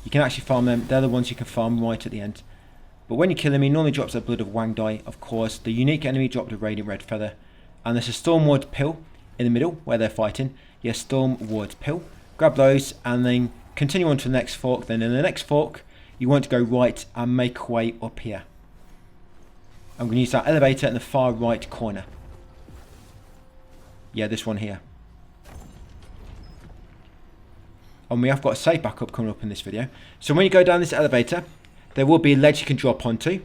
You can actually farm them. They're the ones you can farm right at the end. But when you kill him, he normally drops a Blood of Wang die, of course. The unique enemy dropped a Radiant Red Feather. And there's a Storm Ward pill in the middle where they're fighting. Yes, Storm Ward pill. Grab those and then continue on to the next fork. Then in the next fork, you want to go right and make your way up here. I'm going to use that elevator in the far right corner. Yeah, this one here. And we have got a safe backup coming up in this video. So when you go down this elevator, there will be a ledge you can drop onto.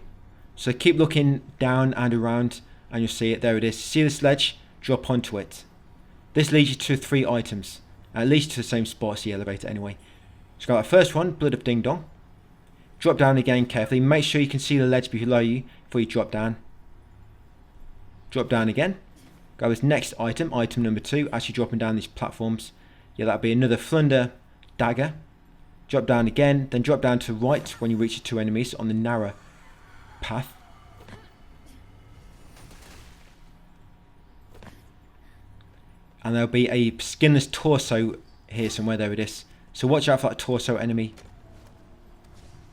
So keep looking down and around and you'll see it. There it is. See this ledge? Drop onto it. This leads you to 3 items. At least to the same spot as the elevator anyway. So go that first one, Blood of Ding Dong. Drop down again carefully. Make sure you can see the ledge below you before you drop down. Drop down again. Go this next item, item number 2, as you're dropping down these platforms. Yeah, that'll be another Flunder Dagger. Drop down again, then drop down to the right when you reach the 2 enemies on the narrow path. And there'll be a skinless torso here somewhere. There it is. So watch out for that torso enemy.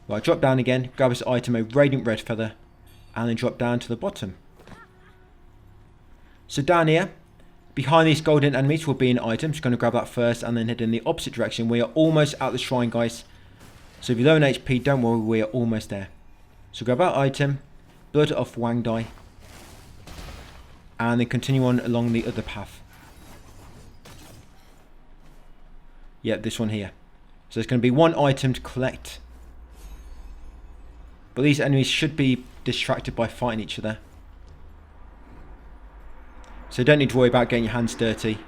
Right, drop down again, grab this item, a Radiant Red Feather, and then drop down to the bottom. So down here, behind these golden enemies will be an item. Just going to grab that first and then head in the opposite direction. We are almost at the shrine, guys. So if you're low in HP, don't worry, we are almost there. So grab that item, Blood of Wang die, and then continue on along the other path. Yep, this one here. So there's going to be 1 item to collect. But these enemies should be distracted by fighting each other. So don't need to worry about getting your hands dirty.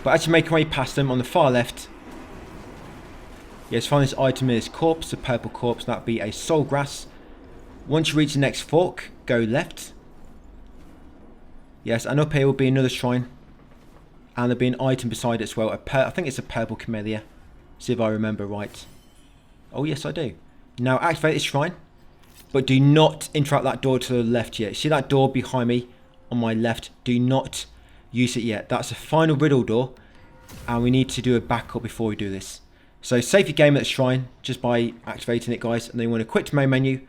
But as you make your way past them on the far left, yes, find this item in this corpse, a purple corpse, that would be a soul grass. Once you reach the next fork, go left. Yes, and up here will be another shrine. And there'll be an item beside it as well. I think it's a purple camellia. See if I remember right. Oh yes, I do. Now activate this shrine. But do not interact that door to the left yet. See that door behind me on my left? Do not use it yet. That's the final riddle door. And we need to do a backup before we do this. So save your game at the shrine just by activating it, guys. And then you want to quit to main menu.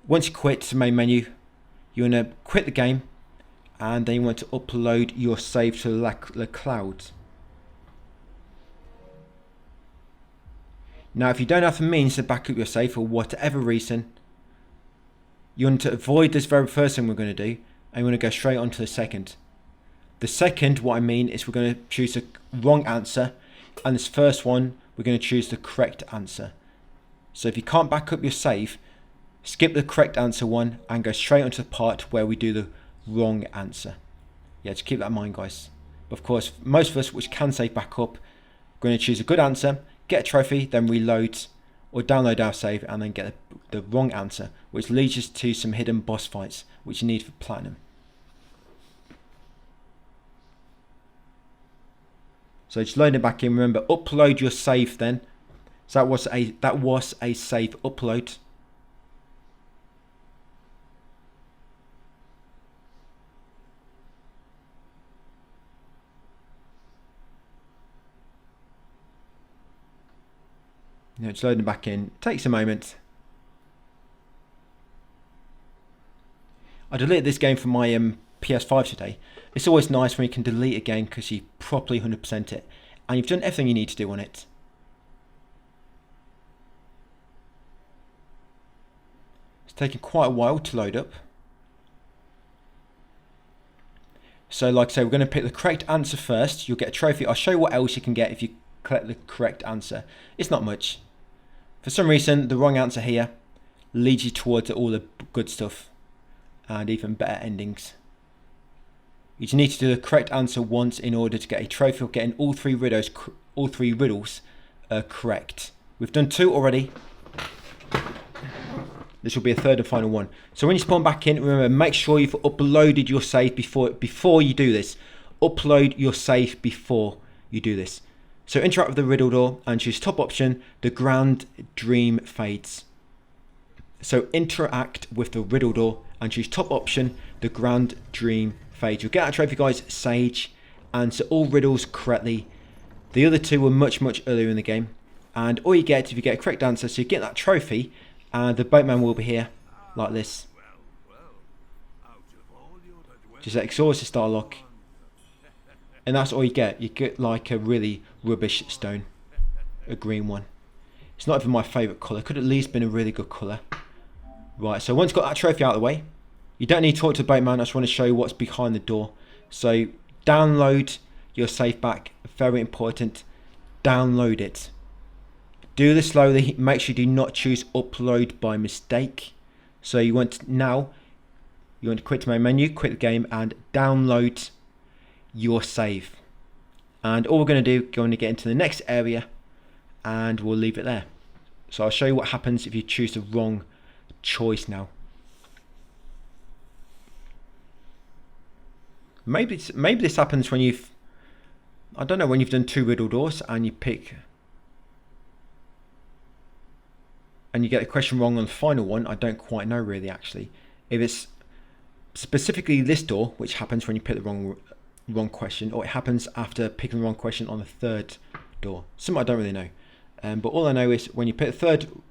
Once you quit to main menu, you want to quit the game. And then you want to upload your save to the cloud. Now if you don't have the means to back up your save for whatever reason, you want to avoid this very first thing we're going to do, and you want to go straight on to the second. The second, what I mean is we're going to choose the wrong answer, and this first one we're going to choose the correct answer. So if you can't back up your save, skip the correct answer one and go straight onto the part where we do the wrong answer. Yeah, just keep that in mind, guys. But of course, most of us which can save back up, we're going to choose a good answer, get a trophy, then reload or download our save and then get the wrong answer, which leads us to some hidden boss fights which you need for platinum. So just load it back in. Remember, upload your save then. So that was a save upload. Now it's loading back in. Takes a moment. I deleted this game from my PS5 today. It's always nice when you can delete a game because you properly 100% it. And you've done everything you need to do on it. It's taken quite a while to load up. So like I say, we're going to pick the correct answer first. You'll get a trophy. I'll show you what else you can get if you collect the correct answer. It's not much. For some reason, the wrong answer here leads you towards all the good stuff and even better endings. You just need to do the correct answer once in order to get a trophy of getting all three riddles correct. We've done 2 already. This will be a third and final one. So when you spawn back in, remember, make sure you've uploaded your save before you do this. Upload your save before you do this. So interact with the riddle door and choose top option, the grand dream fades. So interact with the riddle door and choose top option, the grand dream fades. You'll get a trophy, guys. Sage. Answer all riddles correctly. The other 2 were much earlier in the game. And all you get, if you get a correct answer, so you get that trophy, and the boatman will be here, like this. Just exhaust the star lock. And that's all you get. You get like a really rubbish stone. A green one. It's not even my favourite colour. Could at least been a really good colour. Right, so once you've got that trophy out of the way, you don't need to talk to the boatman. I just want to show you what's behind the door. So download your save back. Very important. Download it. Do this slowly. Make sure you do not choose upload by mistake. So you want to quit to main menu, quit the game, and download your save. And all we're going to do, going to get into the next area, and we'll leave it there. So I'll show you what happens if you choose the wrong choice now. Maybe this happens when you've, I don't know, when you've done 2 riddle doors and you pick. And you get a question wrong on the final one. I don't quite know really actually. If it's specifically this door, which happens when you pick the wrong question, or it happens after picking the wrong question on the 3rd door. Some I don't really know. But all I know is when you pick the 3rd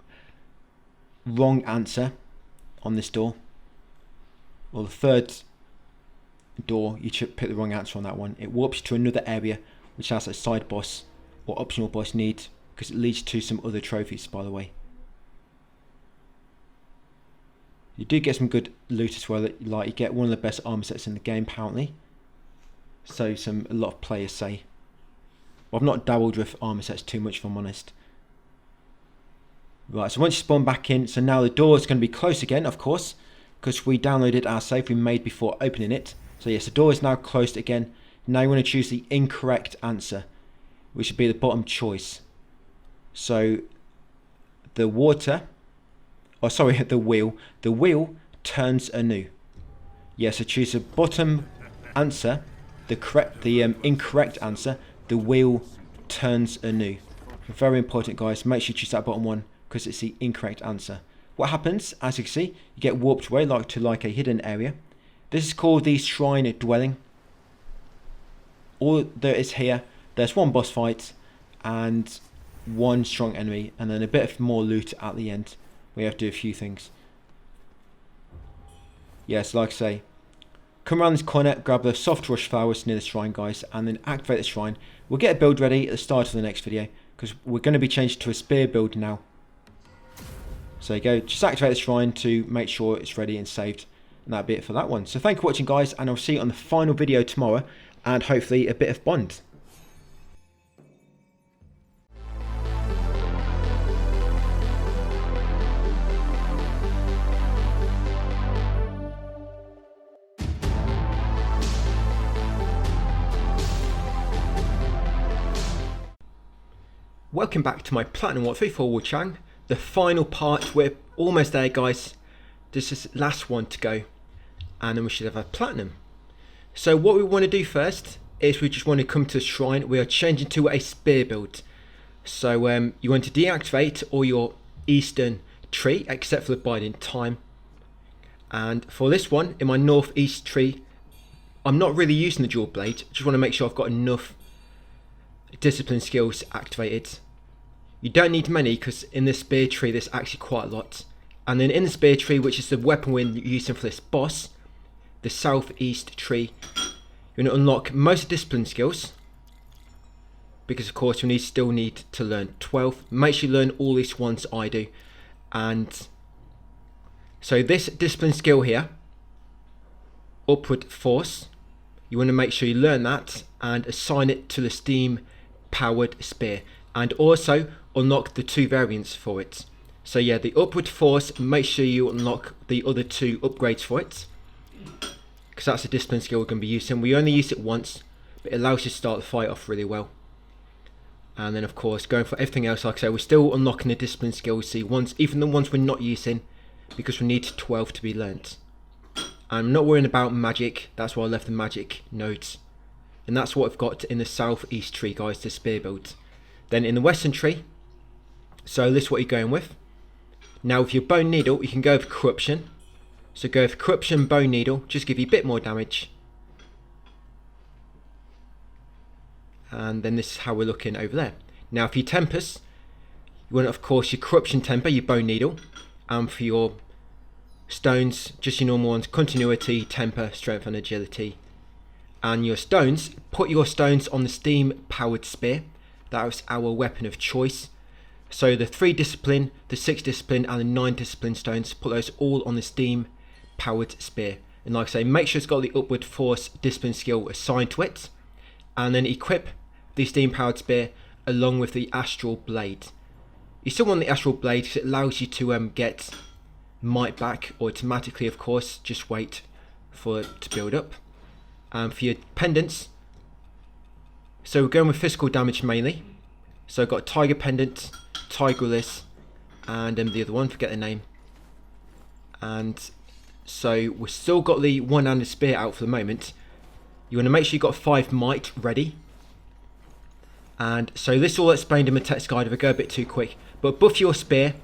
wrong answer on this door, or the 3rd door, you should pick the wrong answer on that one. It warps you to another area which has a side boss or optional boss need, because it leads to some other trophies, by the way. You do get some good loot as well, like you get one of the best armor sets in the game apparently. So a lot of players say. Well, I've not dabbled with armor sets too much if I'm honest. Right, so once you spawn back in, so now the door is going to be closed again, of course, because we downloaded our save we made before opening it. So yes, the door is now closed again. Now you want to choose the incorrect answer, which would be the bottom choice. So the wheel turns anew. Yeah, so choose the bottom answer, the incorrect answer. The wheel turns anew. Very important, guys. Make sure you choose that bottom one because it's the incorrect answer. What happens, as you can see, you get warped away to a hidden area. This is called the Shrine Dwelling. All there is here, there's one boss fight and one strong enemy, and then a bit of more loot at the end. We have to do a few things. Yes, like I say, come around this corner, grab the soft rush flowers near the shrine, guys, and then activate the shrine. We'll get a build ready at the start of the next video because we're going to be changed to a spear build now. So you go, just activate the shrine to make sure it's ready and saved, and that'll be it for that one. So thank you for watching, guys, and I'll see you on the final video tomorrow, and hopefully a bit of Bond. Welcome back to my Platinum Walkthrough for WUCHANG. The final part, we're almost there, guys. This is the last one to go, and then we should have a Platinum. So what we want to do first is we just want to come to the shrine. We are changing to a spear build. So you want to deactivate all your eastern tree except for the biding time. And for this one, in my northeast tree, I'm not really using the dual blade. Just want to make sure I've got enough discipline skills activated. You don't need many because in the spear tree there's actually quite a lot. And then in the spear tree, which is the weapon we're using for this boss, the southeast tree, you're going to unlock most discipline skills, because of course you still need to learn 12. Make sure you learn all these ones I do. And so this discipline skill here, upward force, you want to make sure you learn that and assign it to the steam powered spear, and also unlock the 2 variants for it. So yeah, the upward force, make sure you unlock the other 2 upgrades for it, because that's a discipline skill we're going to be using. We only use it once, but it allows you to start the fight off really well. And then of course going for everything else, like I say, we're still unlocking the discipline skills, see, even the ones we're not using, because we need 12 to be learnt. I'm not worrying about magic, that's why I left the magic nodes. And that's what I've got in the southeast tree, guys, the spear build. Then in the western tree, so this is what you're going with. Now with your bone needle, you can go with corruption. So go with corruption bone needle, just give you a bit more damage. And then this is how we're looking over there. Now for your tempers, you want of course your corruption temper, your bone needle. And for your stones, just your normal ones, continuity, temper, strength and agility. And your stones, put your stones on the steam powered spear. That was our weapon of choice. So the 3 discipline, the 6 discipline and the 9 discipline stones, put those all on the steam powered spear. And like I say, make sure it's got the upward force discipline skill assigned to it. And then equip the steam powered spear along with the astral blade. You still want the astral blade because it allows you to get might back automatically, of course. Just wait for it to build up. And for your pendants, so we're going with physical damage mainly. So I've got tiger pendant, tigerless, and the other one, forget the name. And so we've still got the one-handed spear out for the moment. You want to make sure you've got 5 might ready. And so this is all explained in my text guide if I go a bit too quick. But buff your spear,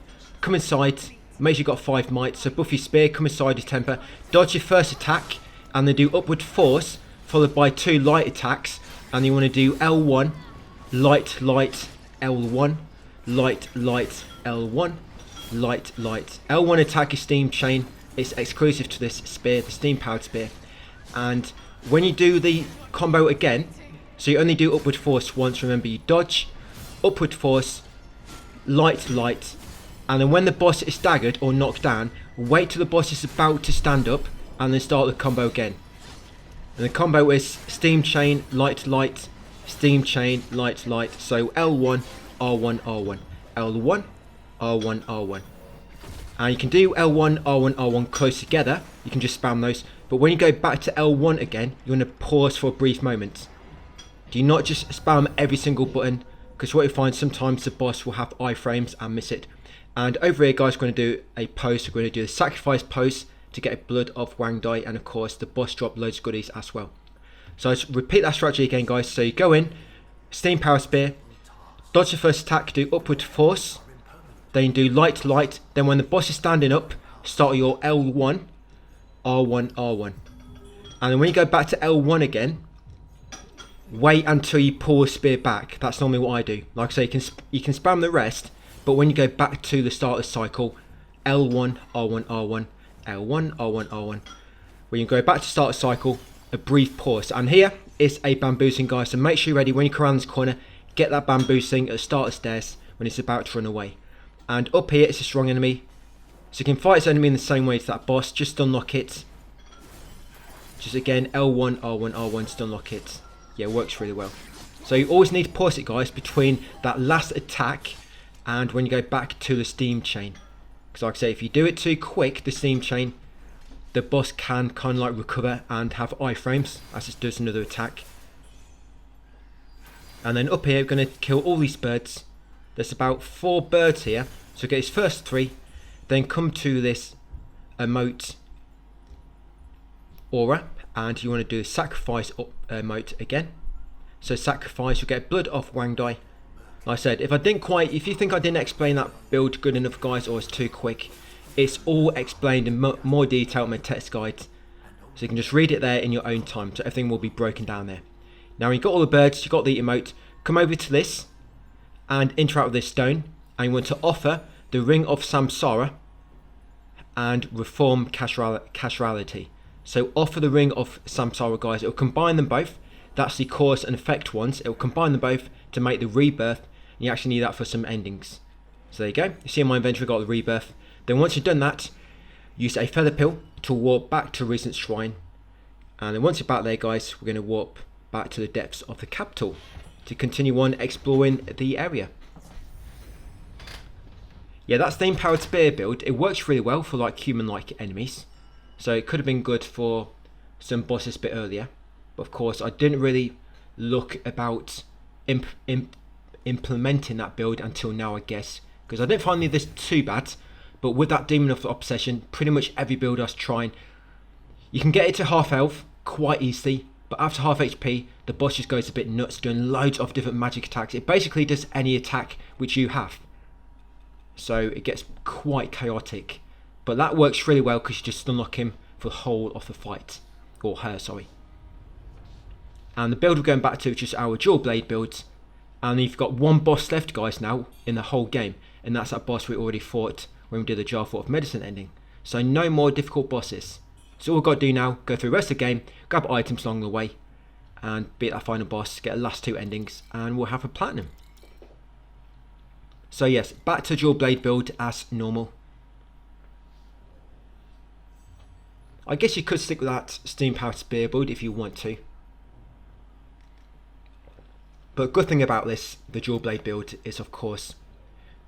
come inside, make sure you've got 5 might. So buff your spear, come inside your temper, dodge your first attack, and then do upward force, followed by 2 light attacks. And you want to do L1, light, light, L1, light, light, L1, light, light. L1 attack is steam chain. It's exclusive to this spear, the steam powered spear. And when you do the combo again, so you only do upward force once, remember you dodge, upward force, light, light, and then when the boss is staggered or knocked down, wait till the boss is about to stand up and then start the combo again. And the combo is steam chain, light, light, steam chain, light, light. So L1, R1, R1, L1, R1, R1. And you can do L1, R1, R1 close together. You can just spam those. But when you go back to L1 again, you want to pause for a brief moment. Do not just spam every single button, because what you find sometimes the boss will have iframes and miss it. And over here, guys, we're going to do a pose. We're going to do the sacrifice pose to get a blood of Wang Dai, and of course the boss drop loads of goodies as well. So let's repeat that strategy again, guys. So you go in, steam power spear, dodge the first attack, do upward force, then do light, light. Then when the boss is standing up, start your L1, R1, R1. And then when you go back to L1 again, wait until you pull a spear back. That's normally what I do. Like I say, you can spam the rest, but when you go back to the start of the cycle, L1, R1, R1, L1, R1, R1. When you go back to start a cycle, a brief pause. And here is a bamboozling, guys. So make sure you're ready when you come around this corner. Get that bamboozling at the start of the stairs when it's about to run away. And up here, it's a strong enemy. So you can fight this enemy in the same way as that boss. Just unlock it. Just again, L1, R1, R1 to unlock it. Yeah, it works really well. So you always need to pause it, guys, between that last attack and when you go back to the steam chain. Because like I say, if you do it too quick, the steam chain, the boss can kind of like recover and have iframes as it does another attack. And then up here, we're going to kill all these birds. There's about 4 birds here. So get his first 3. Then come to this emote aura. And you want to do the sacrifice emote again. So sacrifice, you'll get blood off Wang Dai. Like I said, if you think I didn't explain that build good enough, guys, or it's too quick, it's all explained in more detail in my text guide. So you can just read it there in your own time. So everything will be broken down there. Now when you've got all the birds, you've got the emote, come over to this and interact with this stone. And you want to offer the Ring of Samsara and reform casuality. So offer the Ring of Samsara, guys. It will combine them both. That's the cause and effect ones. It will combine them both to make the rebirth. You actually need that for some endings. So there you go. You see in my inventory, got the rebirth. Then once you've done that, use a feather pill to warp back to Recent Shrine. And then once you're back there, guys, we're going to warp back to the depths of the capital to continue on exploring the area. Yeah, that steam powered spear build, it works really well for like human-like enemies. So it could have been good for some bosses a bit earlier. But of course, I didn't really look about implementing that build until now, I guess. Because I didn't find this too bad. But with that Demon of Obsession, pretty much every build I was trying, you can get it to half health quite easily. But after half HP, the boss just goes a bit nuts, doing loads of different magic attacks. It basically does any attack which you have. So it gets quite chaotic. But that works really well because you just unlock him for the whole of the fight. Or her, sorry. And the build we're going back to is just our dual blade builds. And you've got one boss left, guys, now in the whole game. And that's that boss we already fought when we did the Jar Fort of Medicine ending. So no more difficult bosses. So all we've got to do now, go through the rest of the game, grab items along the way, and beat that final boss, get the last 2 endings, and we'll have a platinum. So yes, back to dual blade build as normal. I guess you could stick with that steam powered spear build if you want to. But good thing about this, the dual blade build, is of course,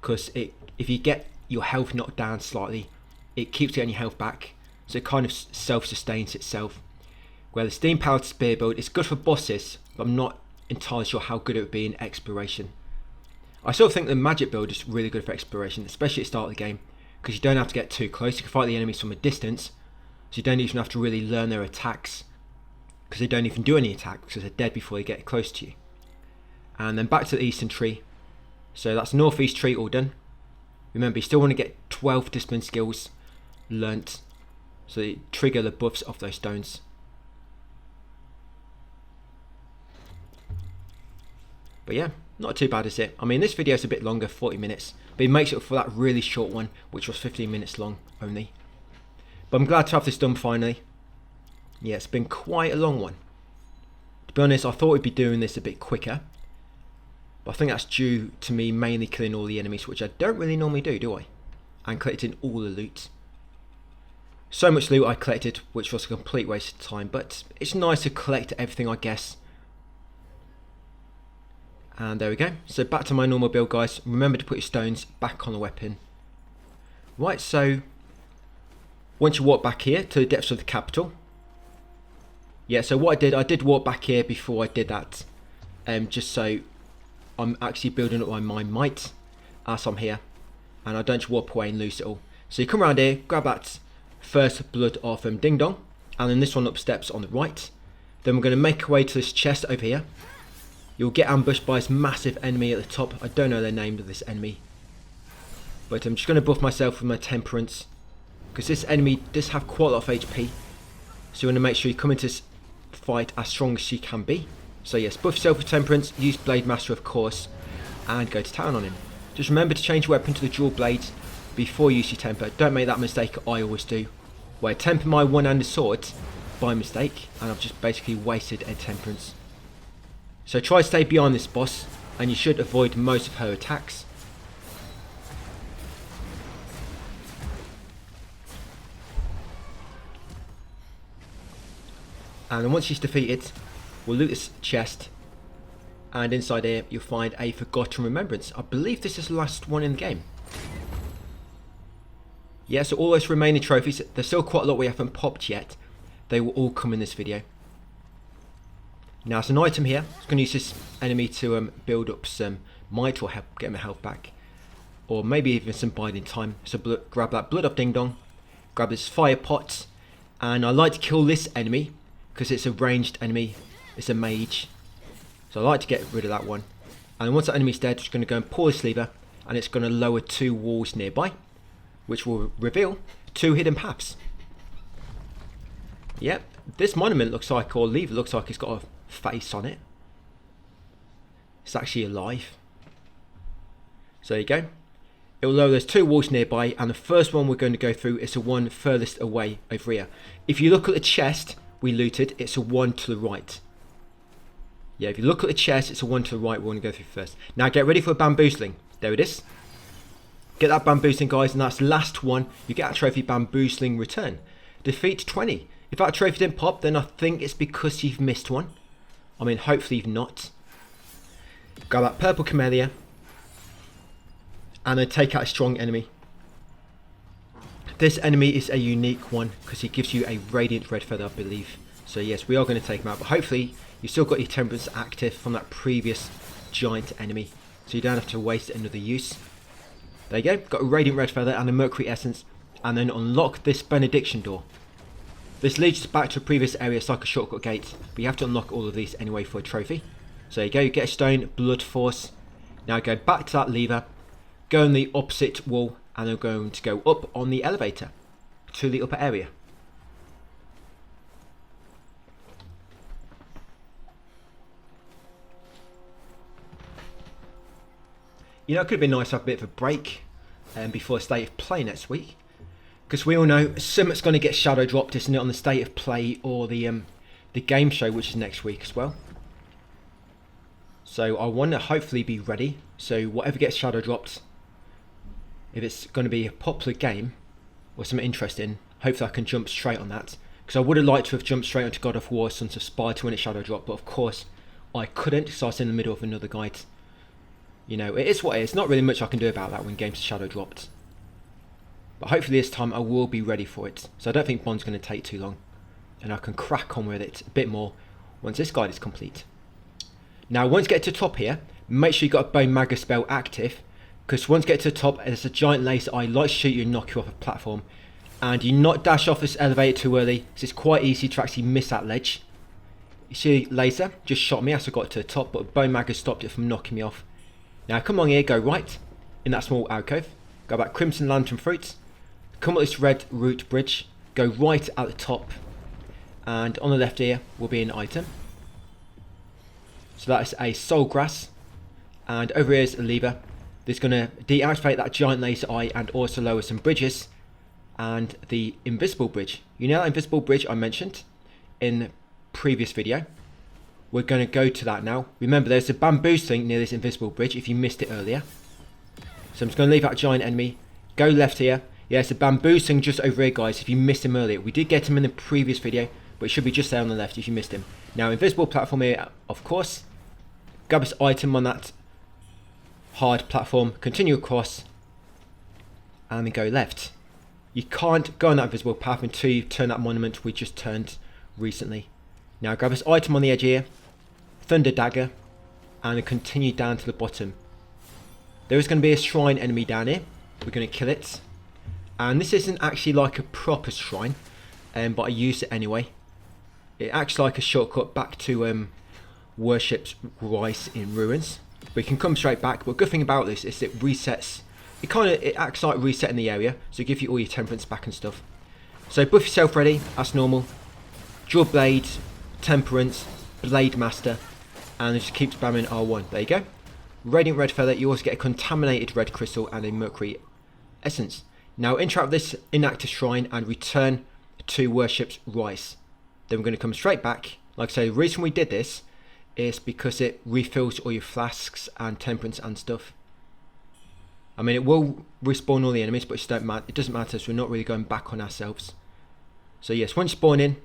because if you get your health knocked down slightly, it keeps getting your health back. So it kind of self-sustains itself. Where the steam powered spear build is good for bosses, but I'm not entirely sure how good it would be in exploration. I still think the magic build is really good for exploration, especially at the start of the game, because you don't have to get too close. You can fight the enemies from a distance, so you don't even have to really learn their attacks, because they don't even do any attacks because they're dead before they get close to you. And then back to the eastern tree. So that's northeast tree all done. Remember, you still want to get 12 discipline skills learnt, so you trigger the buffs of those stones. But yeah, not too bad, is it? I mean, this video is a bit longer, 40 minutes, but it makes up for that really short one, which was 15 minutes long only. But I'm glad to have this done finally. Yeah, it's been quite a long one. To be honest, I thought we'd be doing this a bit quicker, but I think that's due to me mainly killing all the enemies, which I don't really normally do I? And collecting all the loot. So much loot I collected, which was a complete waste of time, but it's nice to collect everything, I guess. And there we go. So back to my normal build, guys. Remember to put your stones back on the weapon. Right, so once you walk back here to the depths of the capital. Yeah, so what I did walk back here before I did that. Just so I'm actually building up my might as I'm here. And I don't just warp away and lose it all. So you come around here, grab that first blood of Ding Dong. And then this one up steps on the right. Then we're going to make our way to this chest over here. You'll get ambushed by this massive enemy at the top. I don't know the name of this enemy. But I'm just going to buff myself with my temperance. Because this enemy does have quite a lot of HP. So you want to make sure you come into this fight as strong as you can be. So yes, buff yourself with temperance. Use Blade Master, of course. And go to town on him. Just remember to change your weapon to the dual blade before you use your temper. Don't make that mistake I always do, where I temper my one-handed sword by mistake. And I've just basically wasted a temperance. So try to stay behind this boss, and you should avoid most of her attacks. And then once she's defeated, we'll loot this chest, and inside here you'll find a Forgotten Remembrance. I believe this is the last one in the game. Yeah, so all those remaining trophies, there's still quite a lot we haven't popped yet. They will all come in this video. Now, as an item here, I'm going to use this enemy to build up some might or help get my health back. Or maybe even some biding time. So grab that blood of Ding Dong, grab this fire pot, and I like to kill this enemy because it's a ranged enemy. It's a mage. So I like to get rid of that one. And once that enemy's dead, I'm just going to go and pull this lever, and it's going to lower 2 walls nearby, which will reveal 2 hidden paths. Yep, this monument looks like, or lever looks like it's got a face on it. It's actually alive. So there you go. it will know there's 2 walls nearby, and the first one we're going to go through is the one furthest away over here. If you look at the chest we looted, it's the one to the right. Yeah, if you look at the chest, it's the one to the right we want to go through first. Now get ready for a bamboozling. There it is. Get that bamboozling, guys, and that's the last one. You get a trophy bamboozling return. Defeat 20. If that trophy didn't pop, then I think it's because you've missed one. I mean, hopefully you've not. Grab that purple camellia. And then take out a strong enemy. This enemy is a unique one because he gives you a radiant red feather, I believe. So yes, we are going to take him out, but hopefully you've still got your temperance active from that previous giant enemy, so you don't have to waste another use. There you go, got a radiant red feather and a mercury essence, and then unlock this benediction door. This leads us back to a previous area. It's like a shortcut gate, but you have to unlock all of these anyway for a trophy. So there you go, you get a stone, blood force. Now go back to that lever, go on the opposite wall, and I'm going to go up on the elevator to the upper area. You know, it could have been nice to have a bit of a break before State of Play next week, because we all know something's going to get shadow dropped, isn't it, on the State of Play or the game show, which is next week as well. So I want to hopefully be ready, so whatever gets shadow dropped, if it's going to be a popular game or something interesting, hopefully I can jump straight on that, because I would have liked to have jumped straight onto God of War, Sons of Sparta when it shadow dropped, but of course I couldn't, so I was in the middle of another guide. You know, it is what it is. Not really much I can do about that when games are shadow dropped. But hopefully this time I will be ready for it. So I don't think Bond's going to take too long. And I can crack on with it a bit more once this guide is complete. Now once you get to the top here, make sure you've got a Bone Maga spell active. Because once you get to the top, there's a giant laser eye, likes to shoot you and knock you off a platform. And you not dash off this elevator too early, so it's quite easy to actually miss that ledge. You see laser, just shot me as I got to the top, but Bone Maga stopped it from knocking me off. Now come along here, go right, in that small alcove, go back Crimson Lantern Fruits, come up this red root bridge, go right at the top, and on the left here will be an item. So that is a soul grass, and over here is a lever. This is going to deactivate that giant laser eye and also lower some bridges, and the invisible bridge. You know that invisible bridge I mentioned in the previous video? We're going to go to that now. Remember, there's a bamboo thing near this invisible bridge if you missed it earlier. So I'm just going to leave that giant enemy. Go left here. Yeah, it's a bamboo thing just over here, guys, if you missed him earlier. We did get him in the previous video, but it should be just there on the left if you missed him. Now, invisible platform here, of course. Grab this item on that hard platform. Continue across. And then go left. You can't go on that invisible path until you turn that monument we just turned recently. Now grab this item on the edge here. Thunder Dagger, and continue down to the bottom. There is going to be a shrine enemy down here. We're going to kill it, and this isn't actually like a proper shrine, but I use it anyway. It acts like a shortcut back to Worship's Rice in Ruins. We can come straight back, but good thing about this is it resets. It acts like resetting the area, so it gives you all your temperance back and stuff. So buff yourself ready, that's normal. Dual blade, temperance, blade master, and just keep spamming R1. There you go. Radiant red feather. You also get a contaminated red crystal and a mercury essence. Now interact with this inactive shrine and return to Worship's Rice. Then we're going to come straight back. Like I say, the reason we did this is because it refills all your flasks and temperance and stuff. I mean, it will respawn all the enemies, but it doesn't matter, so we're not really going back on ourselves. So yes, once you spawn in,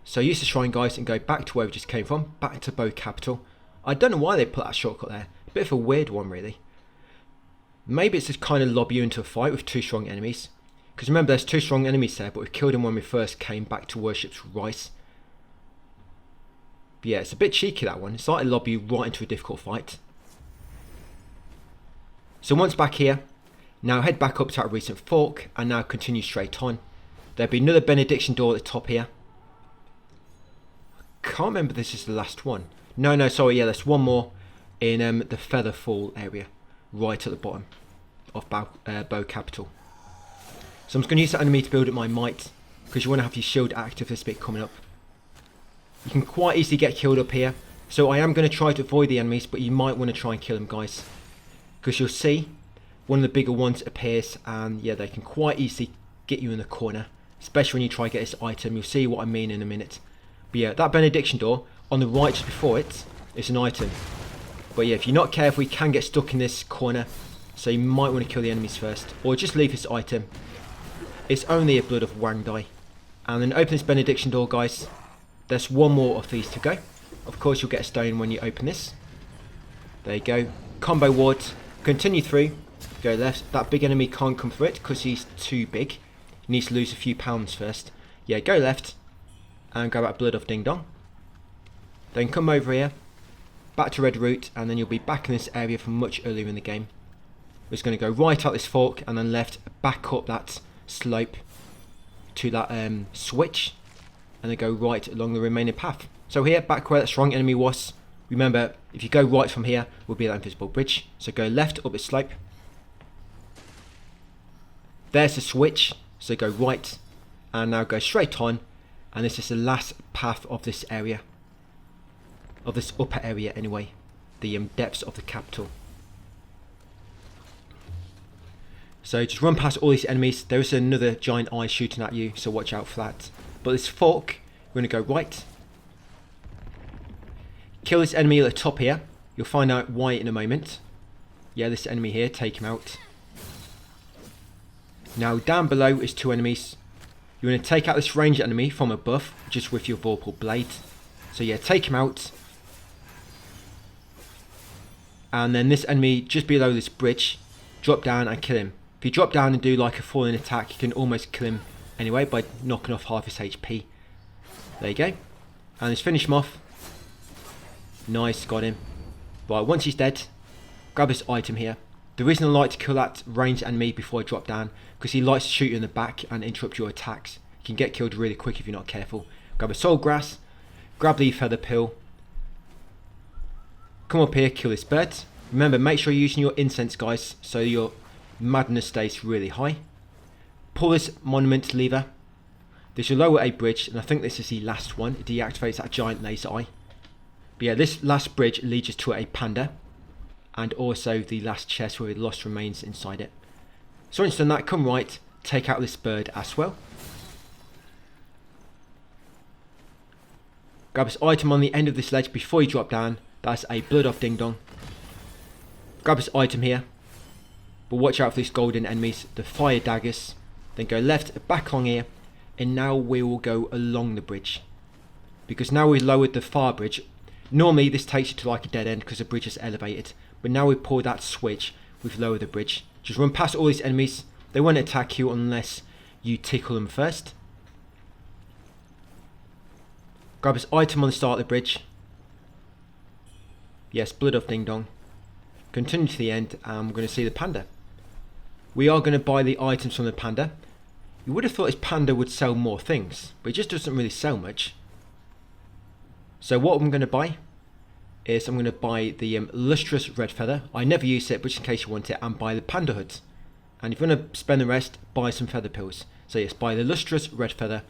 so use the shrine, guys, and go back to where we just came from, back to Bow Capital. I don't know why they put that shortcut there. A bit of a weird one, really. Maybe it's just kind of lob you into a fight with 2 strong enemies. Because remember, there's 2 strong enemies there, but we killed them when we first came back to Worship's Rice. But yeah, it's a bit cheeky, that one. It's like to lob you right into a difficult fight. So once back here, now head back up to that recent fork, and now continue straight on. There'll be another benediction door at the top here. Can't remember if this is the last one. No, sorry, yeah, there's one more in the Feather Fall area, right at the bottom of Bow Capital. So I'm just going to use that enemy to build up my might, because you want to have your shield active this bit coming up. You can quite easily get killed up here, so I am going to try to avoid the enemies, but you might want to try and kill them, guys, because you'll see one of the bigger ones appears, and yeah, they can quite easily get you in the corner, especially when you try to get this item. You'll see what I mean in a minute. But yeah, that benediction door on the right just before it is an item. But yeah, if you're not careful, you can get stuck in this corner, so you might want to kill the enemies first, or just leave this item. It's only a blood of Wang die. And then open this benediction door, guys. There's one more of these to go. Of course, you'll get a stone when you open this. There you go. Combo ward. Continue through. Go left. That big enemy can't come through it because he's too big. He needs to lose a few pounds first. Yeah, go left. And grab that blood of Ding Dong. Then come over here. Back to Red Route. And then you'll be back in this area from much earlier in the game. We're just going to go right out this fork. And then left. Back up that slope to that switch. And then go right along the remaining path. So here, back where that strong enemy was. Remember, if you go right from here, will be that invisible bridge. So go left up the slope. There's the switch. So go right. And now go straight on. And this is the last path of this area. Of this upper area anyway. The depths of the capital. So just run past all these enemies. There is another giant eye shooting at you. So watch out for that. But this fork, we're going to go right. Kill this enemy at the top here. You'll find out why in a moment. Yeah, this enemy here, take him out. Now down below is two enemies. You're going to take out this ranged enemy from above, just with your Vorpal blade. So yeah, take him out. And then this enemy just below this bridge, drop down and kill him. If you drop down and do like a falling attack, you can almost kill him anyway by knocking off half his HP. There you go. And let's finish him off. Nice, got him. Right, once he's dead, grab this item here. The reason I like to kill that ranged enemy before I drop down, because he likes to shoot you in the back and interrupt your attacks. You can get killed really quick if you're not careful. Grab a soul grass, grab the feather pill. Come up here, kill this bird. Remember, make sure you're using your incense, guys, so your madness stays really high. Pull this monument lever. This will lower a bridge, and I think this is the last one. It deactivates that giant laser eye. But yeah, this last bridge leads us to a panda, and also the last chest with lost remains inside it. So once you've done that, come right, take out this bird as well. Grab this item on the end of this ledge before you drop down. That's a blood of Ding Dong. Grab this item here, but watch out for these golden enemies, the fire daggers. Then go left, back along here, and now we will go along the bridge. Because now we've lowered the far bridge. Normally this takes you to like a dead end because the bridge is elevated. But now we pull that switch, we've lowered the bridge. Just run past all these enemies. They won't attack you unless you tickle them first. Grab this item on the start of the bridge. Yes, blood of Ding Dong. Continue to the end and we're going to see the panda. We are going to buy the items from the panda. You would have thought this panda would sell more things, but it just doesn't really sell much. So what I'm going to buy is I'm going to buy the lustrous red feather. I never use it, but just in case you want it, and buy the panda hood. And if you want to spend the rest, buy some feather pills. So yes, buy the lustrous red feather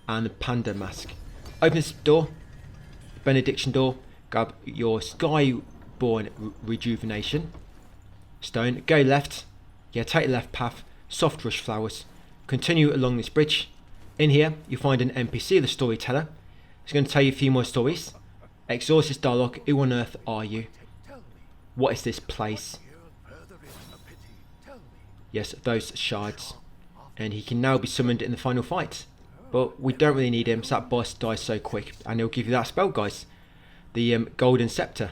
and the panda mask. Open this door, benediction door, grab your skyborn rejuvenation stone, go left, yeah, take the left path, soft rush flowers, continue along this bridge. In here, you find an NPC, the storyteller. He's going to tell you a few more stories. Exhaust this dialogue. Who on earth are you? What is this place? Yes, those shards. And he can now be summoned in the final fight. But we don't really need him, so that boss dies so quick. And he'll give you that spell, guys. The golden scepter.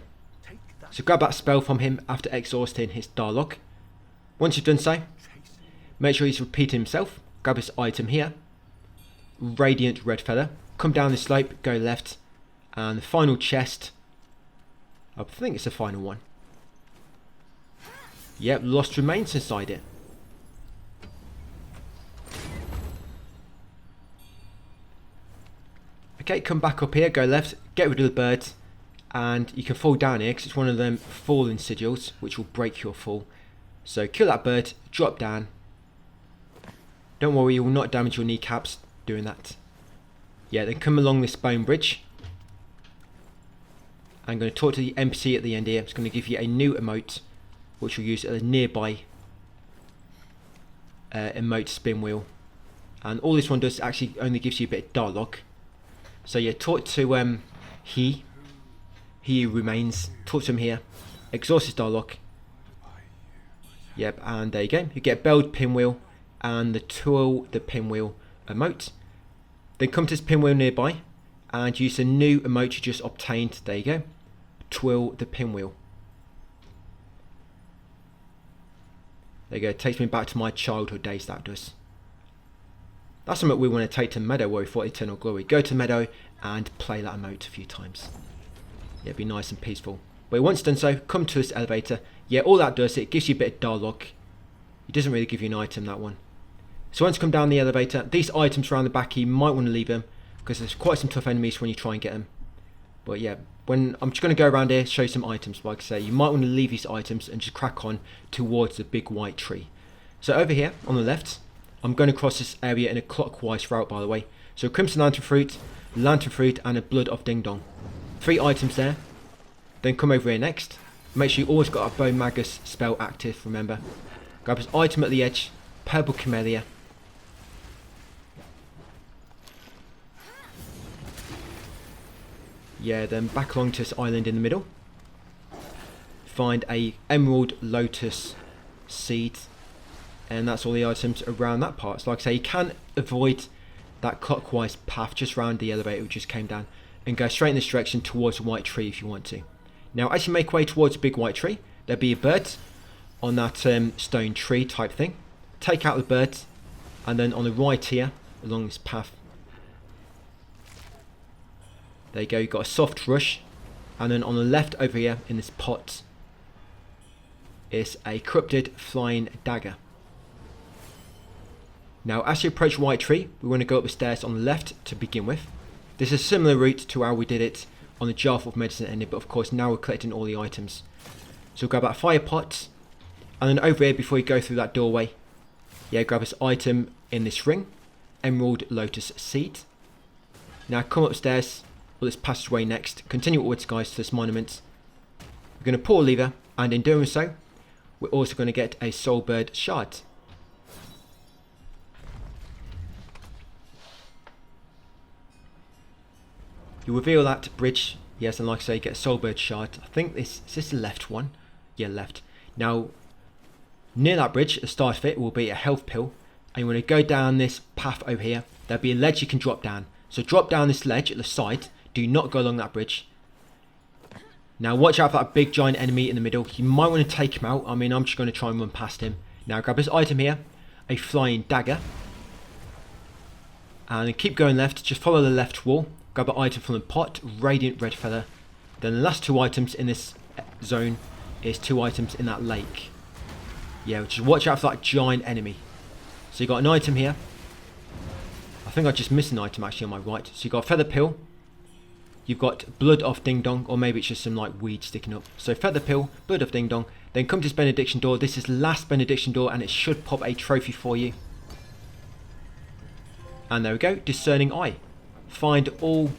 So grab that spell from him after exhausting his dialogue. Once you've done so, make sure he's repeating himself. Grab this item here. Radiant red feather. Come down the slope, go left, and the final chest, I think it's the final one. Yep, lost remains inside it. Okay, come back up here, go left, get rid of the bird, and you can fall down here because it's one of them falling sigils which will break your fall. So kill that bird, drop down. Don't worry, you will not damage your kneecaps doing that. Yeah, then come along this bone bridge. I'm going to talk to the NPC at the end here. It's going to give you a new emote, which we'll use at a nearby emote spin wheel, and all this one does actually only gives you a bit of dialogue. So yeah, talk to he who remains, talk to him here, exhaust his dialogue. Yep, and there you go, you get build pinwheel and the twirl the pinwheel emote. Then come to this pinwheel nearby and use the new emote you just obtained. There you go, twirl the pinwheel. There you go, it takes me back to my childhood days, that does. That's something we want to take to Meadow where we fought Eternal Glory. Go to Meadow and play that emote a few times. Yeah, be nice and peaceful. But once done so, come to this elevator. Yeah, all that does, it gives you a bit of dialogue. It doesn't really give you an item, that one. So once you come down the elevator, these items around the back, you might want to leave them, because there's quite some tough enemies when you try and get them. But yeah, I'm just going to go around here, show you some items. Like I say, you might want to leave these items and just crack on towards the big white tree. So over here, on the left, I'm going to cross this area in a clockwise route, by the way. So Crimson Lantern Fruit, and a Blood of Ding Dong. 3 items there. Then come over here next. Make sure you always got a Bone Magus spell active, remember. Grab this item at the edge, Purple Camellia. Yeah, then back along to this island in the middle. Find a Emerald Lotus Seed. And that's all the items around that part. So like I say, you can avoid that clockwise path just around the elevator we just came down. And go straight in this direction towards the white tree if you want to. Now as you make way towards the big white tree, there'll be a bird on that stone tree type thing. Take out the bird. And then on the right here, along this path, there you go, you've got a soft rush. And then on the left over here in this pot is a corrupted flying dagger. Now as you approach White Tree, we want to go up the stairs on the left to begin with. This is a similar route to how we did it on the Jar of Medicine ending, but of course now we're collecting all the items. So grab that fire pot, and then over here before you go through that doorway, yeah, grab this item in this ring, Emerald Lotus Seed. Now come upstairs, or this passageway next, continue upwards guys to this monument. We're going to pull a lever, and in doing so, we're also going to get a Soulbird Shard. You reveal that bridge, yes, and like I say, get a Soulbird Shard. I think is this the left one? Yeah, left. Now, near that bridge, at the start of it, will be a health pill. And you want to go down this path over here. There'll be a ledge you can drop down. So drop down this ledge at the side. Do not go along that bridge. Now watch out for that big giant enemy in the middle. You might want to take him out. I mean, I'm just going to try and run past him. Now grab this item here, a flying dagger. And keep going left, just follow the left wall. Grab an item from the pot, Radiant Red Feather. Then the last 2 items in this zone is 2 items in that lake. Yeah, just watch out for that giant enemy. So you got an item here. I think I just missed an item actually on my right. So you got a Feather Pill. You've got Blood of Ding Dong, or maybe it's just some like weed sticking up. So Feather Pill, Blood of Ding Dong. Then come to this Benediction door. This is the last Benediction door and it should pop a trophy for you. And there we go, Discerning Eye. Find all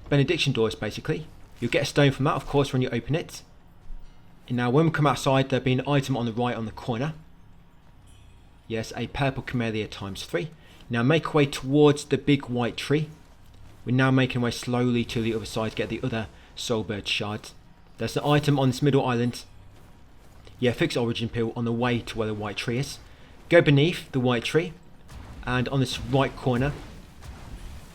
Benediction doors basically. You'll get a stone from that of course when you open it. And now when we come outside there'll be an item on the right on the corner. Yes, a Purple Camellia ×3. Now make way towards the big white tree. We're now making our way slowly to the other side to get the other Soulbird Shard. There's an item on this middle island. Yeah, fix Origin Pill on the way to where the white tree is. Go beneath the white tree. And on this right corner,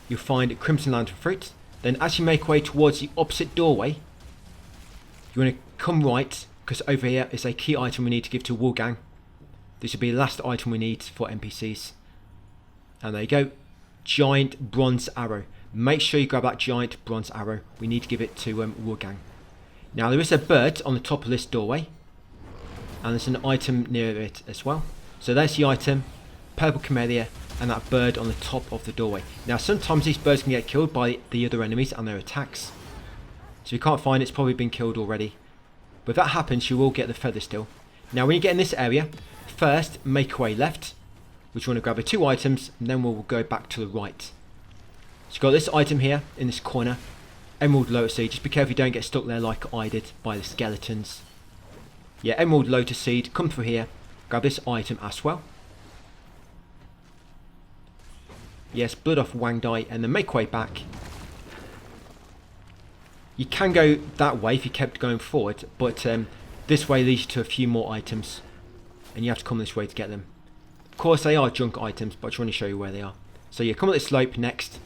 you'll find Crimson Lantern Fruit. Then as you make way towards the opposite doorway, you want to come right, because over here is a key item we need to give to WUCHANG. This will be the last item we need for NPCs. And there you go, Giant Bronze Arrow. Make sure you grab that Giant Bronze Arrow. We need to give it to WUCHANG. Now there is a bird on the top of this doorway. And there's an item near it as well. So there's the item, Purple Camellia, and that bird on the top of the doorway. Now sometimes these birds can get killed by the other enemies and their attacks. So you can't find it's probably been killed already. But if that happens you will get the feather still. Now when you get in this area, first make your way left. Which you want to grab the 2 items and then we'll go back to the right. So you've got this item here in this corner. Emerald Lotus Seed. Just be careful you don't get stuck there like I did by the skeletons. Yeah, Emerald Lotus Seed. Come through here. grab this item as well. Yes, blood off Wang Dai, and then make way back. You can go that way if you kept going forward, but this way leads you to a few more items, and you have to come this way to get them. Of course they are junk items, but I just want to show you where they are. So yeah, come up this slope next.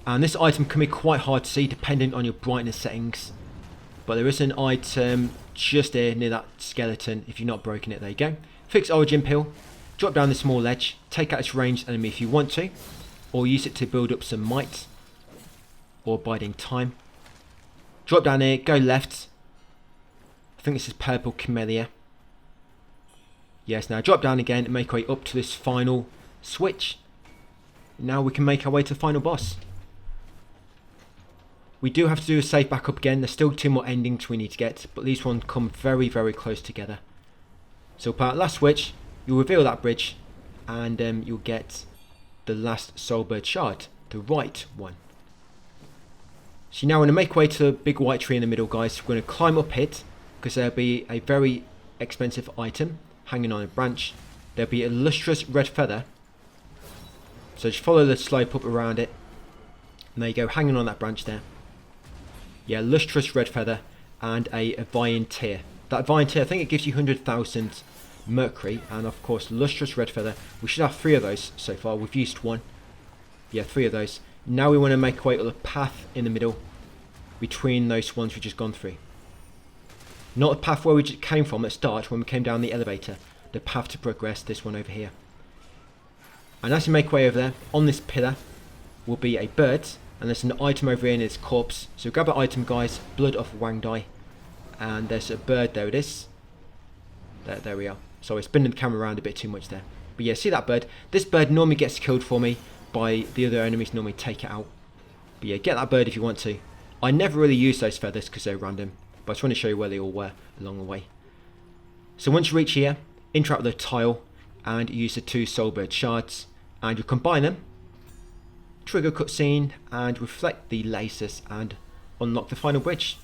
And this item can be quite hard to see depending on your brightness settings. But there is an item just here near that skeleton. If you've not broken it, there you go. Fix origin pill. Drop down this small ledge. Take out this ranged enemy if you want to. Or use it to build up some might. Or biding time. Drop down here. Go left. I think this is purple camellia. Yes, now drop down again and make our way up to this final switch. Now we can make our way to the final boss. We do have to do a save back up again. There's still 2 more endings we need to get, but these ones come very, very close together. So part last switch, you'll reveal that bridge, and you'll get the last soulbird shard, the right one. So now we're going to make way to the big white tree in the middle, guys. We're going to climb up it, because there'll be a very expensive item hanging on a branch. There'll be a lustrous red feather. So just follow the slope up around it. And there you go, hanging on that branch there. Yeah, lustrous red feather and a vine tear. That vine tear, I think it gives you 100,000 mercury. And of course, lustrous red feather. We should have 3 of those so far. We've used 1. Yeah, 3 of those. Now we want to make our way up the path in the middle between those ones we've just gone through. Not the path where we just came from at start when we came down the elevator. The path to progress, this one over here. And as you make way over there, on this pillar will be a bird. And there's an item over here in its corpse. So grab that item, guys. Blood of Wang Dai. And there's a bird. There it is. There we are. Sorry, spinning the camera around a bit too much there. But yeah, see that bird? This bird normally gets killed for me by the other enemies. Normally take it out. But yeah, get that bird if you want to. I never really use those feathers because they're random. But I just want to show you where they all were along the way. So once you reach here, interact with the tile. And use the 2 soulbird shards. And you combine them. Trigger cutscene and reflect the lasers and unlock the final bridge.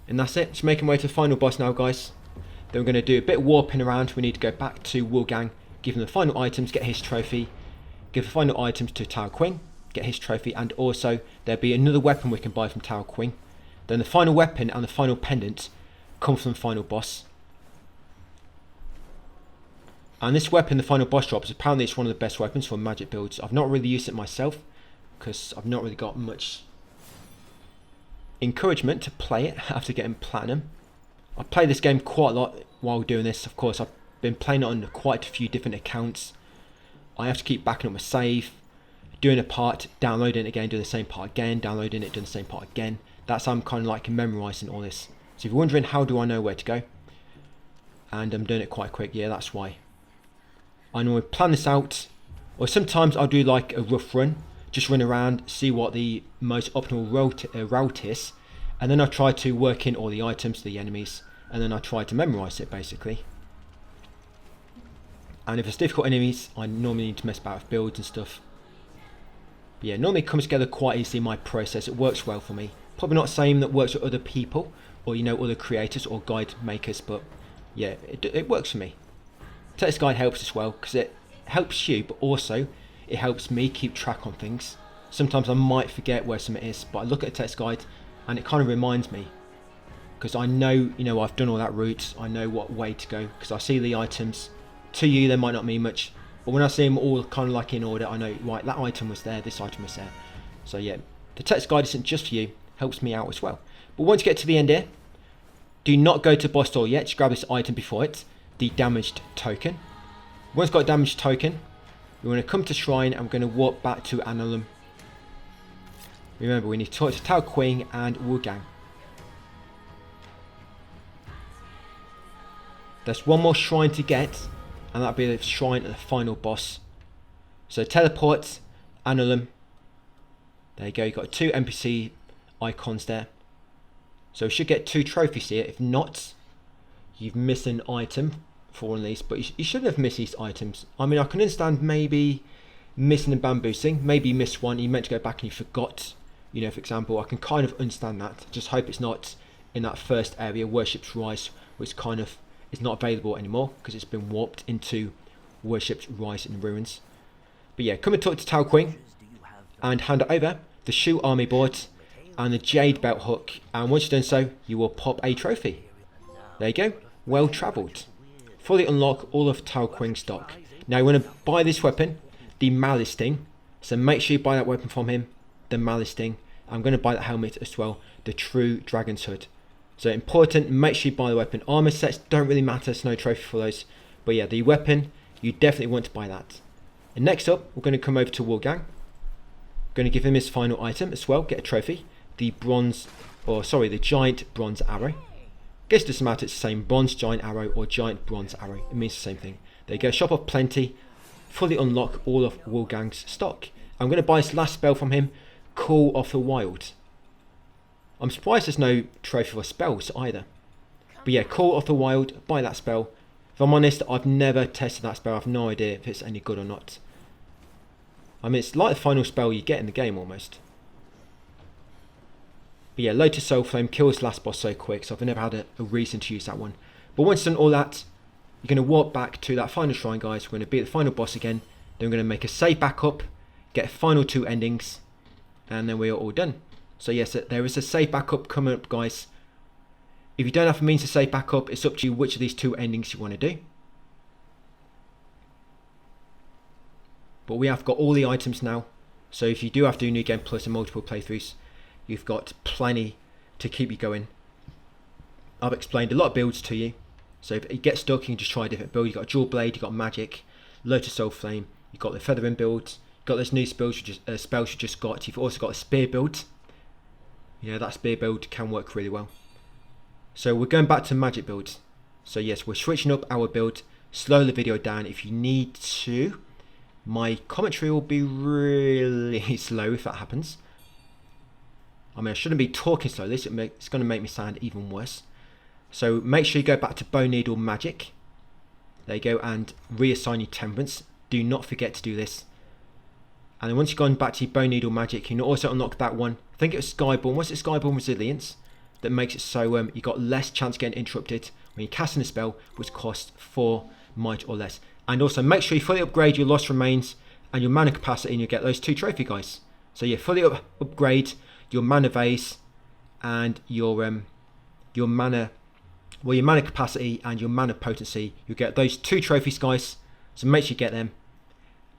And that's it. Just making way to the final boss now, guys. Then we're going to do a bit of warping around. We need to go back to WUCHANG, give him the final items, get his trophy, give the final items to Tao Qing, get his trophy, and also there'll be another weapon we can buy from Tao Qing. Then the final weapon and the final pendant come from the final boss. And this weapon, the final boss drops, apparently it's one of the best weapons for magic builds. I've not really used it myself because I've not really got much encouragement to play it after getting platinum. I played this game quite a lot while doing this. Of course, I've been playing it on quite a few different accounts. I have to keep backing up my save, doing a part, downloading it again, doing the same part again, downloading it, doing the same part again. That's how I'm kind of like memorising all this. So if you're wondering how do I know where to go, and I'm doing it quite quick, yeah, that's why. I normally plan this out, or sometimes I'll do like a rough run, just run around, see what the most optimal route is, and then I try to work in all the items, the enemies, and then I try to memorise it basically. And if it's difficult enemies, I normally need to mess about with builds and stuff. But yeah, normally it comes together quite easily, my process, it works well for me. Probably not the same that works with other people, or you know, other creators or guide makers, but yeah, it works for me. Text guide helps as well because it helps you, but also it helps me keep track on things. Sometimes I might forget where something is, but I look at a text guide and it kind of reminds me, because I know, you know, I've done all that route, I know what way to go because I see the items. To you they might not mean much, but when I see them all kind of like in order, I know, right, that item was there, this item was there. So yeah, the text guide isn't just for you, helps me out as well. But once you get to the end here, do not go to boss door yet, just grab this item before it. The damaged token. Once got a damaged token, we're going to come to shrine and we're going to walk back to Annulum. Remember, we need to talk to Tao Qing and WUCHANG. There's one more shrine to get, and that'll be the shrine of the final boss. So teleport, Annulum. There you go, you've got 2 NPC icons there. So we should get 2 trophies here. If not, you've missed an item for one of these, but you shouldn't have missed these items. I mean, I can understand maybe missing and bamboozing, maybe you missed one, you meant to go back and you forgot, you know, for example. I can kind of understand that. Just hope it's not in that first area, Worship's Rise, which kind of is not available anymore because it's been warped into Worshipped Rise in Ruins. But yeah, come and talk to Tao Queen and hand it over the Shoe Army board and the Jade Belt Hook, and once you've done so, you will pop a trophy. There you go, well travelled. Fully unlock all of Tao Queen's stock. Now you want to buy this weapon, the Malice Sting, so make sure you buy that weapon from him, the Malice Sting. I'm going to buy that helmet as well, the True Dragon's Hood. So important, make sure you buy the weapon. Armor sets don't really matter, there's no trophy for those. But yeah, the weapon, you definitely want to buy that. And next up, we're going to come over to WUCHANG. Going to give him his final item as well, get a trophy. The giant bronze arrow. Guess it doesn't matter, it's the same, bronze giant arrow or giant bronze arrow. It means the same thing. There you go, shop of plenty. Fully unlock all of WUCHANG's stock. I'm going to buy his last spell from him, Call of the Wild. I'm surprised there's no trophy for spells either. But yeah, Call of the Wild, buy that spell. If I'm honest, I've never tested that spell. I have no idea if it's any good or not. I mean, it's like the final spell you get in the game almost. But yeah, Lotus Soul Flame kills last boss so quick, so I've never had a reason to use that one. But once done all that, you're going to walk back to that final shrine, guys. We're going to beat the final boss again. Then we're going to make a save backup, get final 2 endings, and then we're all done. So yes, there is a save backup coming up, guys. If you don't have a means to save backup, it's up to you which of these 2 endings you want to do. But we have got all the items now, so if you do have to do New Game Plus and multiple playthroughs, you've got plenty to keep you going. I've explained a lot of builds to you, so if you get stuck, you can just try a different build. You've got a Dual Blade, you've got Magic, Lotus Soul Flame, you've got the Feathering build, you've got those new spells you just got. You've also got a Spear build. Yeah, that Spear build can work really well. So we're going back to Magic builds. So yes, we're switching up our build. Slow the video down if you need to. My commentary will be really slow if that happens. I mean, I shouldn't be talking slow. It's going to make me sound even worse. So make sure you go back to Bone Needle Magic. There you go, and reassign your temperance. Do not forget to do this. And then once you've gone back to your Bone Needle Magic, you can also unlock that one. I think it was Skyborn. Was it Skyborn Resilience? That makes it so you got less chance of getting interrupted when you're casting a spell, which costs 4 might or less. And also make sure you fully upgrade your Lost Remains and your mana capacity, and you'll get those 2 trophy guys. So yeah, fully upgrade your mana vase and your mana capacity and your mana potency. You'll get those 2 trophies, guys. So make sure you get them.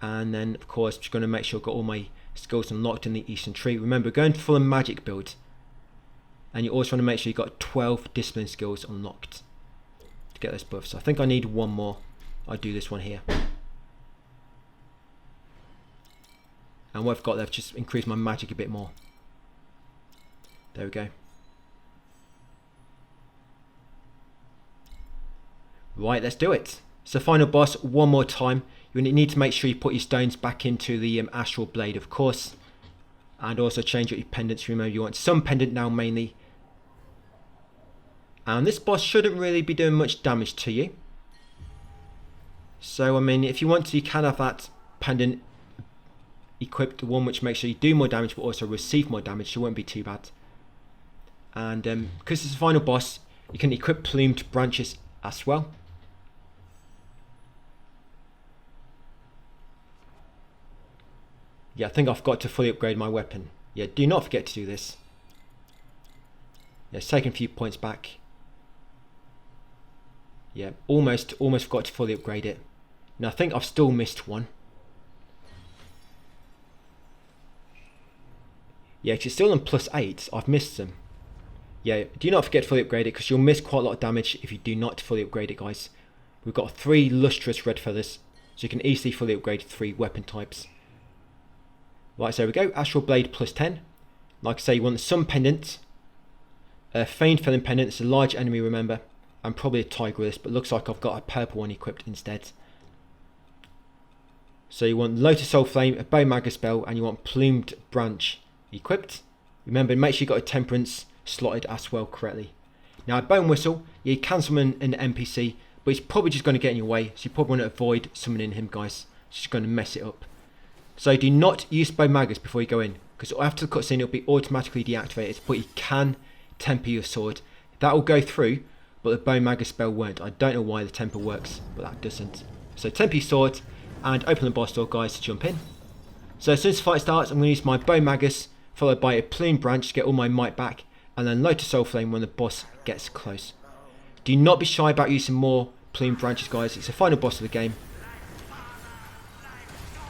And then of course, just going to make sure I've got all my skills unlocked in the Eastern Tree. Remember, going for a magic build. And you also want to make sure you've got 12 discipline skills unlocked to get those buffs. So I think I need one more. I'll do this one here. And what I've got there, I've just increased my magic a bit more. There we go. Right, let's do it. So final boss, one more time. You need to make sure you put your stones back into the Astral Blade, of course. And also change out your pendants. Remember, you want some pendant now mainly. And this boss shouldn't really be doing much damage to you. So, I mean, if you want to, you can have that pendant equipped, one which makes sure you do more damage but also receive more damage, so it won't be too bad. And because it's the final boss, you can equip plumed branches as well. Yeah, I think I've got to fully upgrade my weapon. Yeah, do not forget to do this. Yeah, it's taking a few points back. Yeah, almost forgot to fully upgrade it. Now I think I've still missed one. Yeah, because it's still on +8. I've missed them. Yeah, do not forget to fully upgrade it, because you'll miss quite a lot of damage if you do not fully upgrade it, guys. We've got 3 lustrous red feathers, so you can easily fully upgrade 3 weapon types. Right, so there we go. Astral Blade +10. Like I say, you want the Sun Pendant. Feigned Felon Pendant. It's a large enemy, remember. And probably a Tigris, but looks like I've got a purple one equipped instead. So you want Lotus Soul Flame, a Bow Maga spell, and you want Plumed Branch equipped. Remember, make sure you got a Temperance slotted as well correctly. Now a Bone Whistle, yeah, you can summon an NPC, but he's probably just going to get in your way, so you probably want to avoid summoning him, guys. It's just going to mess it up. So do not use Bow Magas before you go in, because after the cutscene it'll be automatically deactivated, but you can temper your sword. That will go through, but the Bone Magus spell won't. I don't know why the temper works, but that doesn't. So temper your sword and open the boss door, guys, to jump in. So as soon as the fight starts, I'm going to use my Bone Magus, followed by a Plume Branch to get all my might back, and then Lotus Soul Flame when the boss gets close. Do not be shy about using more Plume Branches, guys. It's the final boss of the game.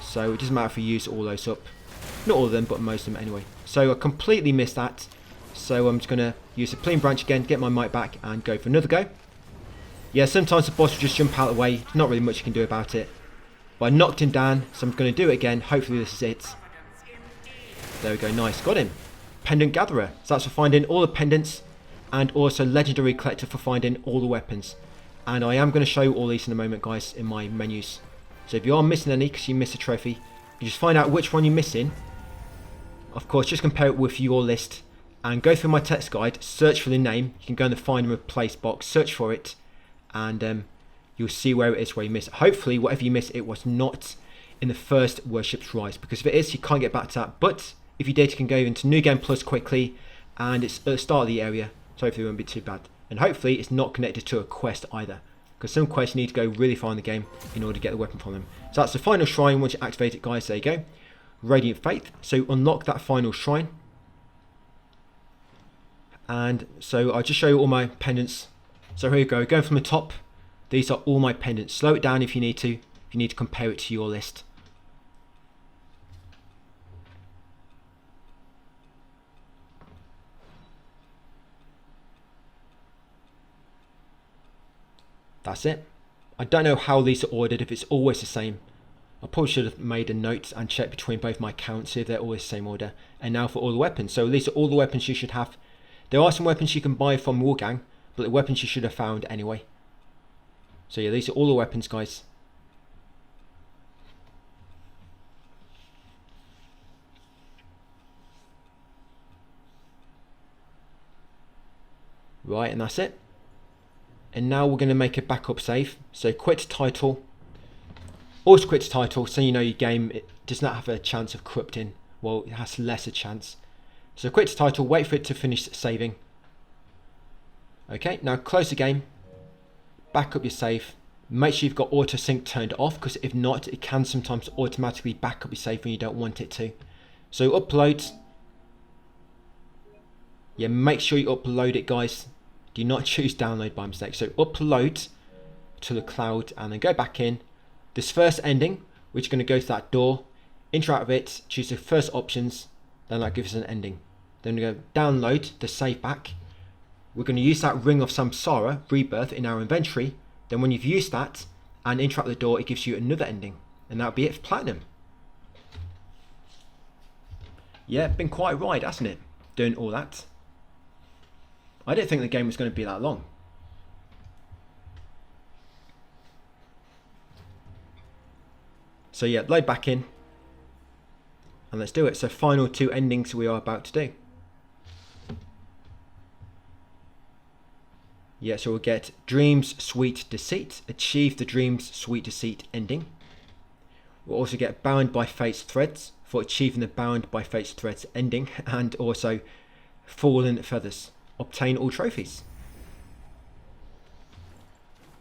So it doesn't matter if you use all those up. Not all of them, but most of them anyway. So I completely missed that. So I'm just going to use the Plume Branch again, get my might back, and go for another go. Yeah, sometimes the boss will just jump out of the way. Not really much you can do about it. But I knocked him down, so I'm going to do it again. Hopefully this is it. There we go, nice, got him. Pendant Gatherer, so that's for finding all the pendants, and also Legendary Collector for finding all the weapons. And I am going to show you all these in a moment, guys, in my menus. So if you are missing any because you missed a trophy, you just find out which one you're missing. Of course, just compare it with your list and go through my text guide, search for the name. You can go in the find and replace box, search for it, and you'll see where it is where you miss it. Hopefully, whatever you miss, it was not in the first Worship's Rise, because if it is, you can't get back to that. But if you did, you can go into New Game Plus quickly, and it's at the start of the area, so hopefully it won't be too bad. And hopefully it's not connected to a quest either, because some quests you need to go really far in the game in order to get the weapon from them. So that's the final shrine. Once you activate it, guys, there you go. Radiant Faith. So unlock that final shrine. And so I'll just show you all my pendants. So here you go, going from the top. These are all my pendants. Slow it down if you need to. If you need to compare it to your list. That's it. I don't know how these are ordered, if it's always the same. I probably should have made a note and checked between both my accounts if they're always the same order. And now for all the weapons. So these are all the weapons you should have. There are some weapons you can buy from WUCHANG, but the weapons you should have found anyway. So yeah, these are all the weapons, guys. Right, and that's it. And now we're going to make a backup save. So quit title. Always quit title, so you know your game it does not have a chance of corrupting. Well, it has less a chance. So quit title, wait for it to finish saving. Okay, now close the game. Back up your save. Make sure you've got auto sync turned off, because if not, it can sometimes automatically back up your save when you don't want it to. So upload. Yeah, make sure you upload it, guys. Do not choose download by mistake. So upload to the cloud and then go back in. This first ending, we're just going to go to that door, interact with it, choose the first options, then that gives us an ending. Then we go download the save back. We're going to use that Ring of Samsara, Rebirth, in our inventory. Then when you've used that and interact with the door, it gives you another ending. And that'll be it for Platinum. Yeah, been quite a ride, hasn't it? Doing all that. I didn't think the game was going to be that long. So yeah, load back in. And let's do it. So final two endings we are about to do. Yeah, so we'll get Dreams Sweet Deceit. Achieve the Dreams Sweet Deceit ending. We'll also get Bound by Fate's Threads for achieving the Bound by Fate's Threads ending. And also Fallen Feathers. Obtain all trophies.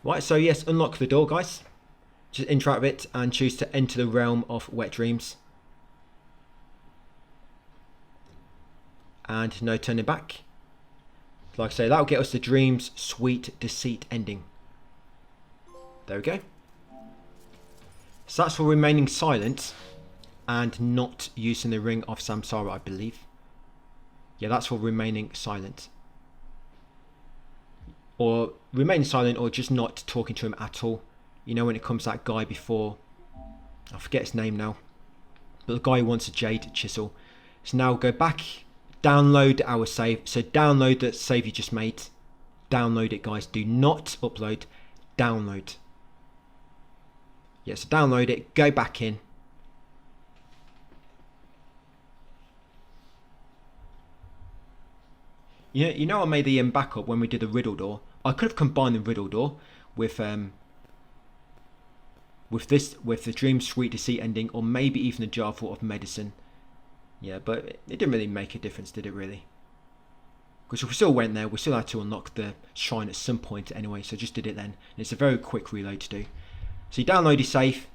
Right, so yes, unlock the door, guys. Just interact with it and choose to enter the realm of Wet Dreams. And no turning back. Like I say, that'll get us the Dreams Sweet Deceit ending. There we go. So that's for remaining silent and not using the Ring of Samsara, I believe. Yeah, that's for remaining silent. Or remain silent, or just not talking to him at all. You know, when it comes to that guy before, I forget his name now, but the guy who wants a jade chisel. So now go back, download our save. So download the save you just made. Download it, guys. Do not upload. Download. Yeah, so download it. Go back in. You know I made the backup when we did the riddle door. I could have combined the riddle door with the Dream Sweet Deceit ending, or maybe even the Jar Full of Medicine. Yeah, but it didn't really make a difference, did it really? Because if we still went there, we still had to unlock the shrine at some point anyway, so just did it then. And it's a very quick reload to do. So you download your save,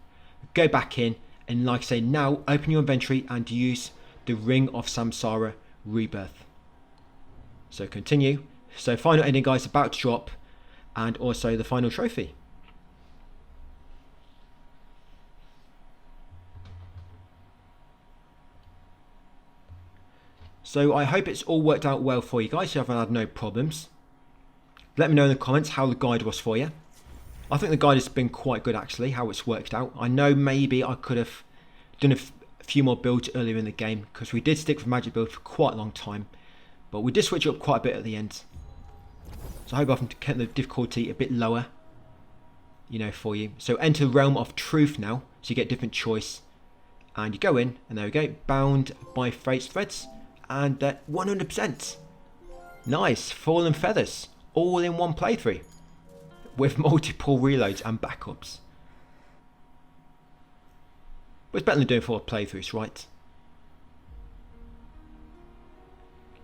go back in, and like I say, now open your inventory and use the Ring of Samsara Rebirth. So continue. So final ending, guys, about to drop, and also the final trophy. So I hope it's all worked out well for you guys. You haven't had no problems. Let me know in the comments how the guide was for you. I think the guide has been quite good actually, how it's worked out. I know maybe I could have done a few more builds earlier in the game, because we did stick with magic build for quite a long time. But we did switch up quite a bit at the end. So I hope I've kept the difficulty a bit lower, you know, for you. So enter the Realm of Truth now. So you get different choice. And you go in, and there we go. Bound by Fate's threads. And 100%. Nice. Fallen Feathers. All in one playthrough. With multiple reloads and backups. But it's better than doing 4 playthroughs, right?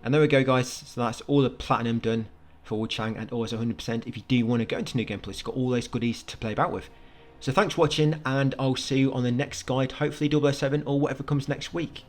And there we go, guys. So that's all the platinum done for WUCHANG, and always 100% if you do want to go into New Game Plus. You've got all those goodies to play about with. So thanks for watching, and I'll see you on the next guide, hopefully 007 or whatever comes next week.